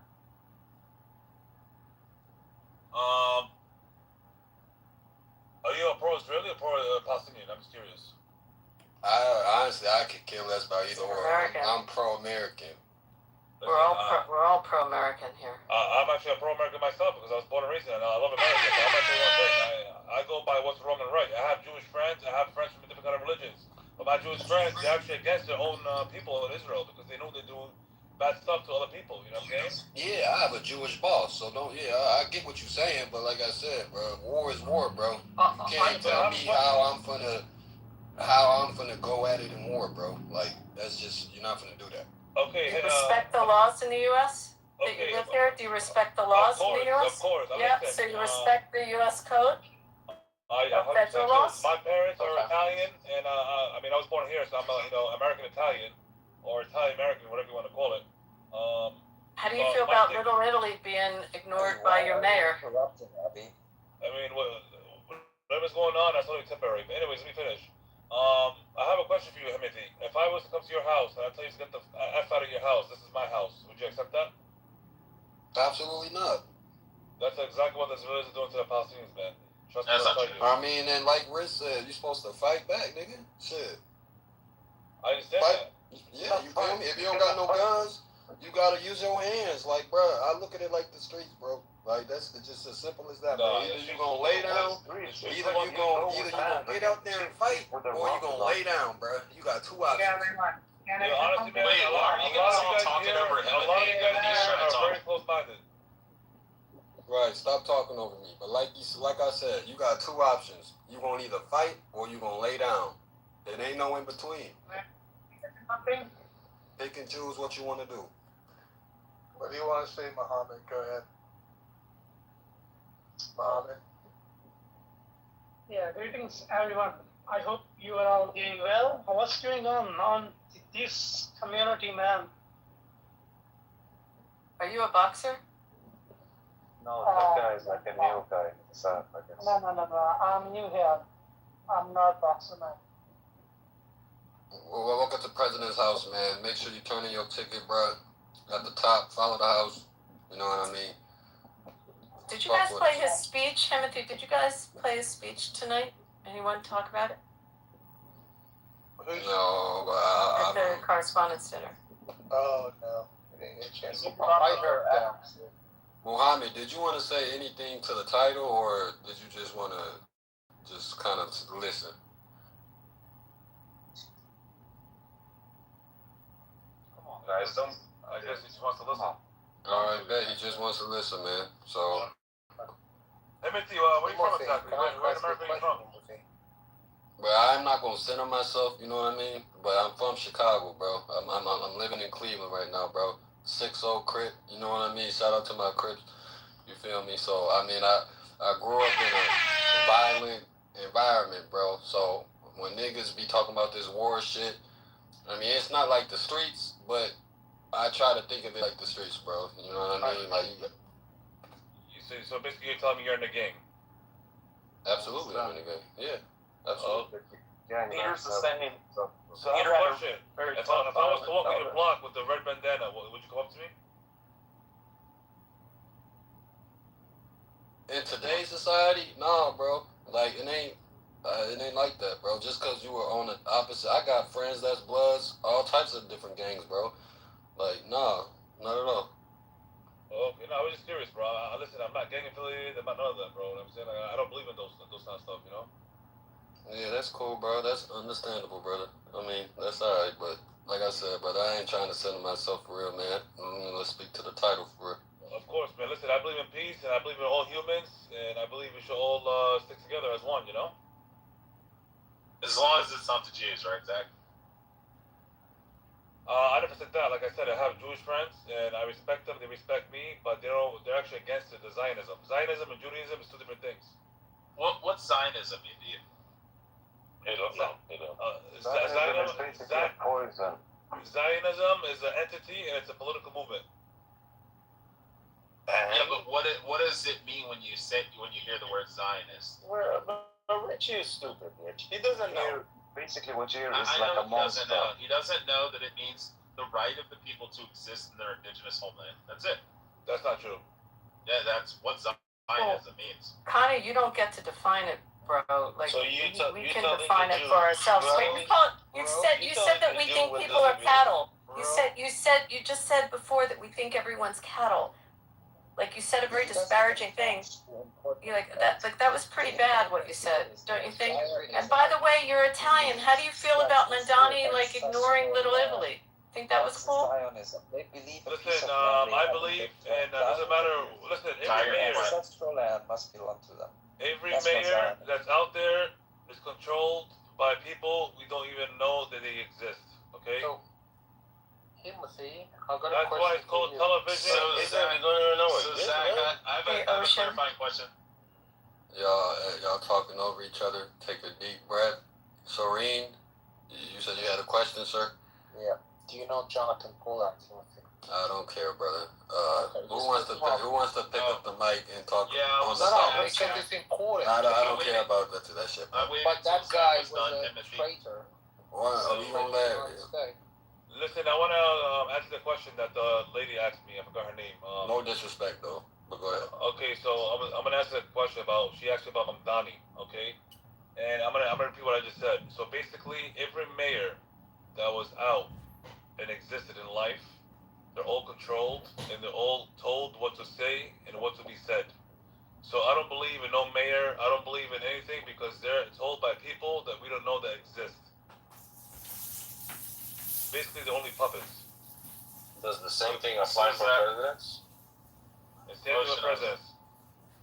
Are you a pro-Israeli or pro-Palestinian? I'm just curious. Honestly, I could care less about either or. I'm pro-American. We're all pro-American here. I'm actually a pro-American myself because I was born and raised in it. I love America. But I'm actually one thing. I go by what's wrong and right. I have Jewish friends. I have friends from different kind of religions. But my Jewish friends, they're actually against their own people in Israel because they know they're doing bad stuff to other people. You know what I'm saying? Yeah, I have a Jewish boss, so don't. Yeah, I get what you're saying, but like I said, bro, war is war, bro. You can't tell me how I'm gonna go at it in war, bro. Like, that's just, you're not gonna do that. Okay. Do you respect the laws in the U.S. that you live here? Do you respect the laws in the U.S.? Of course. Yeah. So you respect the U.S. code? 100% federal do. laws? My parents are Okay. Italian, and I mean, I was born here, so I'm American Italian, or Italian American, whatever you want to call it. How do you feel about Little Italy being ignored by your mayor? Corrupting, Abby. I mean, whatever's going on, that's only temporary. But anyways, let me finish. I have a question for you, Himothy. If I was to come to your house and I tell you to get the F out of your house, this is my house, would you accept that? Absolutely not. That's exactly what the Israelis are doing to the Palestinians, man. Trust me, That's I'll not tell you. I mean, and like Riz said, you're supposed to fight back, nigga. Shit. I understand Fight. that. Yeah, you feel me? If you don't got no guns, you gotta use your hands. Like, bro, I look at it like the streets, bro. Like that's just as simple as that, bro. Either you gonna lay down, either you gonna get out there and fight, or you gonna lay down, bro. You got two options. Yeah, honestly, man, Wait, a why lot are you of guys you all guys talking here, over a lot of you Himothy? guys He's here trying to are talk. very close-minded. Right, stop talking over me. But like I said, you got two options. You gonna either fight or you gonna lay down. There ain't no in between. Pick and choose what you want to do. What do you want to say, Muhammad? Go ahead. Muhammad. Yeah, greetings everyone. I hope you are all doing well. What's going on this community, man? Are you a boxer? No, that guy is like a new guy. So I guess. No. I'm new here. I'm not boxer, man. Well, welcome to President's house, man. Make sure you turn in your ticket, bro. At the top, follow the house. You know what I mean? Did you guys play his speech, Timothy? Did you guys play his speech tonight? Anyone talk about it? No, At the Correspondence Dinner. Oh no. I heard that. Mohammed, did you want to say anything to the title, or did you just want to just kind of listen? Come on, guys, don't. I guess he just wants to listen. All right, bet he just wants to listen, man. So. Himothy, where you from exactly? Where in America are you from? But I'm not gonna center myself, you know what I mean? But I'm from Chicago, bro. I'm living in Cleveland right now, bro. 6-0 Crip, you know what I mean? Shout out to my Crips, you feel me? So I mean, I grew up in a violent environment, bro. So when niggas be talking about this war shit, I mean, it's not like the streets, but I try to think of it like the streets, bro. You know what I mean? Like, so basically, you're telling me you're in the gang? Absolutely, I'm in the gang. Yeah, absolutely. Peter's the same. So I have a question. If I was to walk in your block with the red bandana, would you come up to me? In today's society, nah, bro. Like it ain't like that, bro. Just cause you were on the opposite, I got friends that's Bloods, all types of different gangs, bro. Like, nah, not at all. Okay, no, I was just curious, bro. Listen, I'm not gang affiliated. I'm not none of that, bro. You know what I'm saying? I don't believe in those kind of stuff, you know? Yeah, that's cool, bro. That's understandable, brother. I mean, that's alright, but like I said, brother, I ain't trying to center myself for real, man. Let's speak to the title for real. Of course, man. Listen, I believe in peace, and I believe in all humans, and I believe we should all stick together as one, you know? As long as it's not the Jews, right, Zach? I never said that. Like I said, I have Jewish friends, and I respect them. They respect me, but they're actually against it, the Zionism. Zionism and Judaism is two different things. What's Zionism, you? They don't know. They don't. Zionism is basically poison. Zionism is an entity, and it's a political movement. Yeah, but what does it mean when you hear the word Zionist? Richie is stupid, Rich. He doesn't know. Basically, what you hear is I like know a monster. He doesn't know that it means the right of the people to exist in their indigenous homeland. That's it. That's not true. Yeah, that's what Zionism means. Connor, you don't get to define it, bro. Like So we can define it for ourselves. Wait, you said that we think people are cattle. You just said before that we think everyone's cattle. Like you said a very disparaging thing. You that was pretty bad what you said, don't you think? And by the way, you're Italian. How do you feel about Mandani like ignoring Little Italy? Think that was cool? Zionism. They believe a Listen, piece of land I believe, and doesn't matter. Listen, every mayor, ancestral land must belong to them. every mayor that's out there is controlled by people we don't even know that they exist. Okay. So, Timothy, I got a That's why it's question called for you. television. So, Zach, I have a clarifying question. Y'all talking over each other. Take a deep breath. Soreen, you said you had a question, sir? Yeah. Do you know Jonathan Pollard, Timothy? I don't care, brother. Who wants to pick up the mic and talk on the No, topic? because it's important. I don't care about that shit. But that guy was a traitor. Why are we gonna let? Listen, I want to answer the question that the lady asked me. I forgot her name. No disrespect, though. But go ahead. Okay, so I'm gonna answer the question about. She asked me about Mamdani. Okay, and I'm gonna repeat what I just said. So basically, every mayor that was out and existed in life, they're all controlled and they're all told what to say and what to be said. So I don't believe in no mayor. I don't believe in anything because they're told by people that we don't know that exist. Basically, the only puppets. Does the same thing apply for presidents? The same thing with presidents.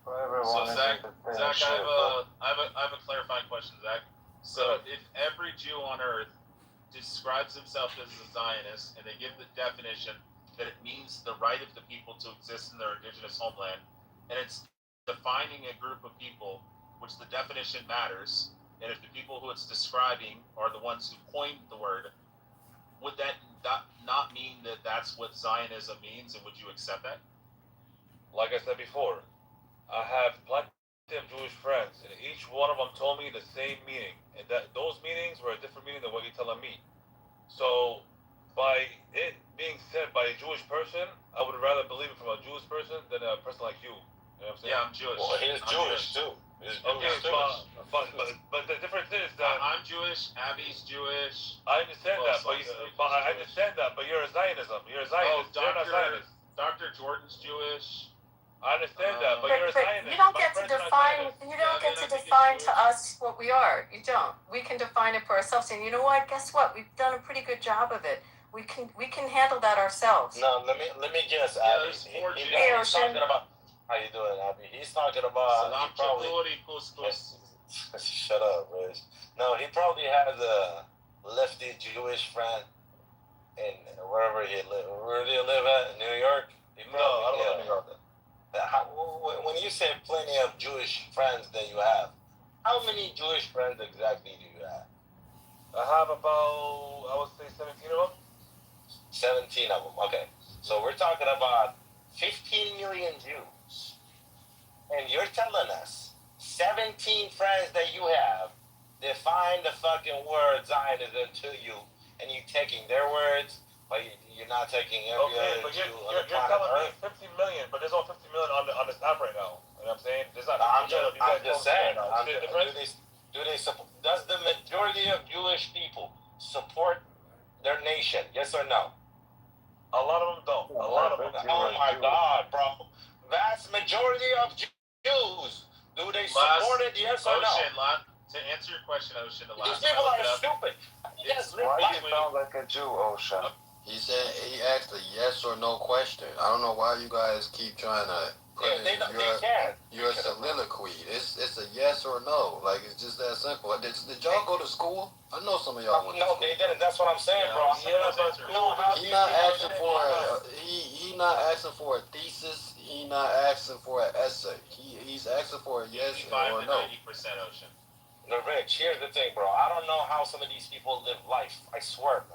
So Zach, I have a clarifying question, Zach. So if every Jew on earth describes himself as a Zionist and they give the definition that it means the right of the people to exist in their indigenous homeland, and it's defining a group of people, which the definition matters, and if the people who it's describing are the ones who coined the word, would that not mean that that's what Zionism means, and would you accept that? Like I said before, I have plenty of Jewish friends, and each one of them told me the same meaning, and that those meanings were a different meaning than what you're telling me. So, by it being said by a Jewish person, I would rather believe it from a Jewish person than a person like you. You know what I'm saying? Yeah, I'm Jewish. Well, he's Jewish too. Okay, but the difference is that I'm Jewish. Abby's Jewish. I understand that, but I understand that, but you're a Zionism. You're a Zionist. You're not Zionist. Dr. Jordan's Jewish. I understand that, but you're a Zionist. You don't get to define. You don't get to define to us what we are. You don't. We can define it for ourselves. And you know what? Guess what? We've done a pretty good job of it. We can handle that ourselves. No, let me guess, Abby. Hey, He's talking about. How you doing, Abby? He's talking about. He probably. Shut up, Rich. No, he probably has a lefty Jewish friend in wherever he live. Where do you live at? New York? No, I don't live in New York. When you say plenty of Jewish friends that you have, how many Jewish friends exactly do you have? I have about, I would say 17 of them. 17 of them, okay. So we're talking about 15 million Jews. And you're telling us 17 friends that you have define the fucking word Zionism to you, and you're taking their words, but you're not taking every other Jew on the planet telling Earth. me 50 million, but there's only 50 million on this app right now. You know what I'm saying? There's not. I'm just saying. Does the majority of Jewish people support their nation? Yes or no? A lot of them don't. A lot of them. Oh my God, bro! Vast majority of Jews. Do they support it? Yes or no? To answer your question, Ocean, These people are stupid. Yes, why do you sound like a Jew, Ocean? He said he asked a yes or no question. I don't know why you guys keep trying to put your soliloquy. It's a yes or no. Like it's just that simple. Did y'all go to school? I know some of y'all went to school. No, they didn't. That's what I'm saying, bro. He's not asking for he not asking for a thesis. He's not asking for an essay. He's asking for a yes or no. 90% Ocean. No, Rich, here's the thing, bro. I don't know how some of these people live life. I swear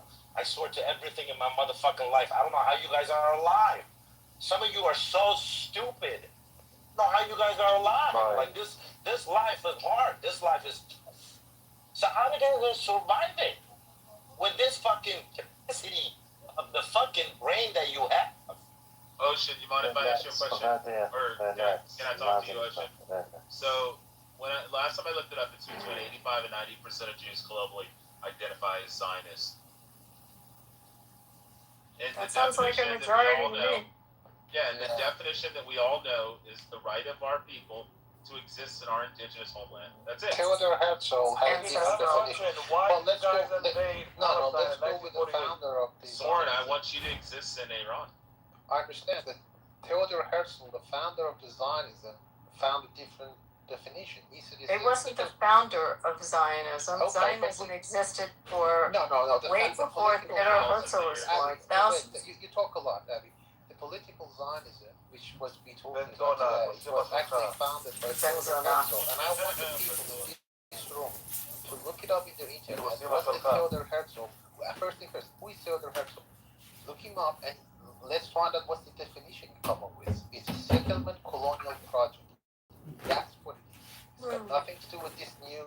to everything in my motherfucking life. I don't know how you guys are alive. Some of you are so stupid. I don't know how you guys are alive. Right. Like this life is hard. This life is tough. So how are you guys gonna survive it with this fucking capacity of the fucking brain that you have? Ocean, you mind if I ask you a question? Or can I talk to you, Ocean? So. Last time I looked it up, it's between 85 and 90% of Jews globally identify as Zionists. That sounds like a majority to me. Yeah, and the definition that we all know is the right of our people to exist in our indigenous homeland. That's it. Theodore Herzl has his definition. Well, let's go with the founder of the Soren, I want you to exist in Iran. I understand that Theodore Herzl, the founder of the Zionism, found a different definition. He said it wasn't the founder of Zionism. Okay, Zionism existed for way before Theodore Herzl was born. You talk a lot, Abby. The political Zionism, which was we talking about today, was actually founded by Theodor Herzl. And I want the people in this room to look it up in the internet. What is Theodor Herzl? First thing first, who is Theodor Herzl? Look him up and let's find out what's the definition you come up with. It's a settlement colonial project. That's what it is. It's got nothing to do with this new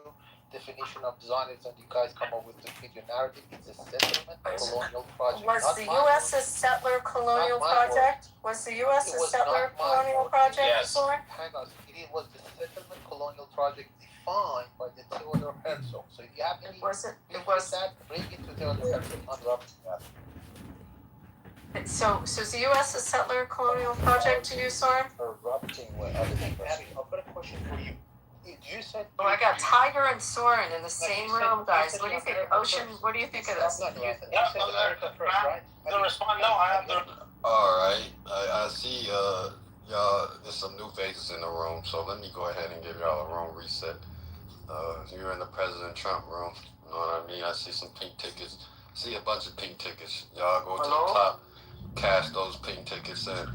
definition of Zionism you guys come up with to fit your narrative. It's a settlement colonial project. Was the U.S. a settler colonial project? Was the U.S. a settler colonial project? Yes. Hang on. It was the settlement colonial project defined by the Theodor Herzl. So if you have any that, bring it to Theodor Herzl. Interrupting that. So is the U.S. a settler colonial project to you, Soren? Erupting with other people. Abby, I've got a question for you. You said. Oh, I got Tiger and Soren in the same room, guys. What do you think, Ocean? What do you think of this? You said America first, right? To respond, no, I have to. All right, I see y'all. There's some new faces in the room, so let me go ahead and give y'all a room reset. You're in the President Trump room. You know what I mean? I see some pink tickets. I see a bunch of pink tickets. Y'all go to the top, cash those pink tickets in.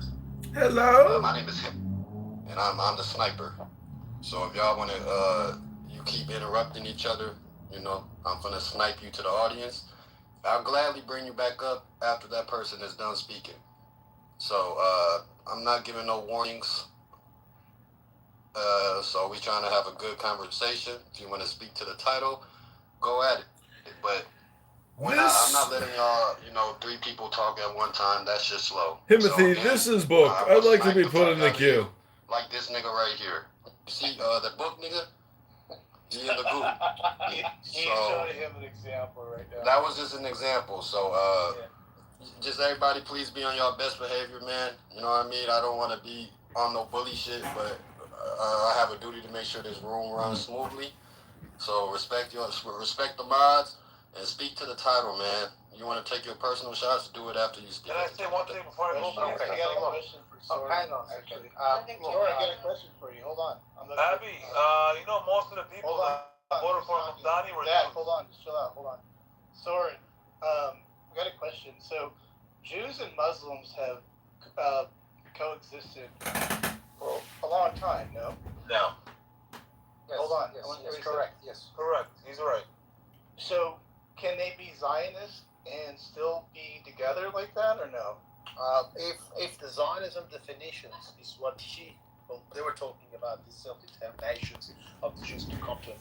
Hello. My name is Hip, and I'm the sniper. So if y'all want to, you keep interrupting each other, you know, I'm gonna snipe you to the audience. I'll gladly bring you back up after that person is done speaking. So I'm not giving no warnings. So we trying to have a good conversation. If you want to speak to the title, go at it. But when I'm not letting y'all, you know, 3 people talk at one time. That's just slow. Timothy, so again, this is book. I'd like to be put in the queue. Like this nigga right here. You see the book nigga? He in the group. He's showing him an example right now. That was just an example. So just everybody please be on your best behavior, man. You know what I mean? I don't want to be on no bully shit, but I have a duty to make sure this room runs smoothly. So respect the mods and speak to the title, man. You want to take your personal shots, do it after you speak. Can I say one thing before I go? Okay, I got a question for Soren. Hang on, actually. Soren, I got a question for you. Hold on. Abby, you know most of the people that voted for Mamdani were Jews. Hold on, just chill out. Hold on. Soren, I got a question. So, Jews and Muslims have coexisted for a long time, no? No. Yes, hold on. Yes, correct. Yes. Correct. He's right. So, can they be Zionists and still be together like that, or no? If the Zionism definitions is what they were talking about, the self-determinations of the Jews to come to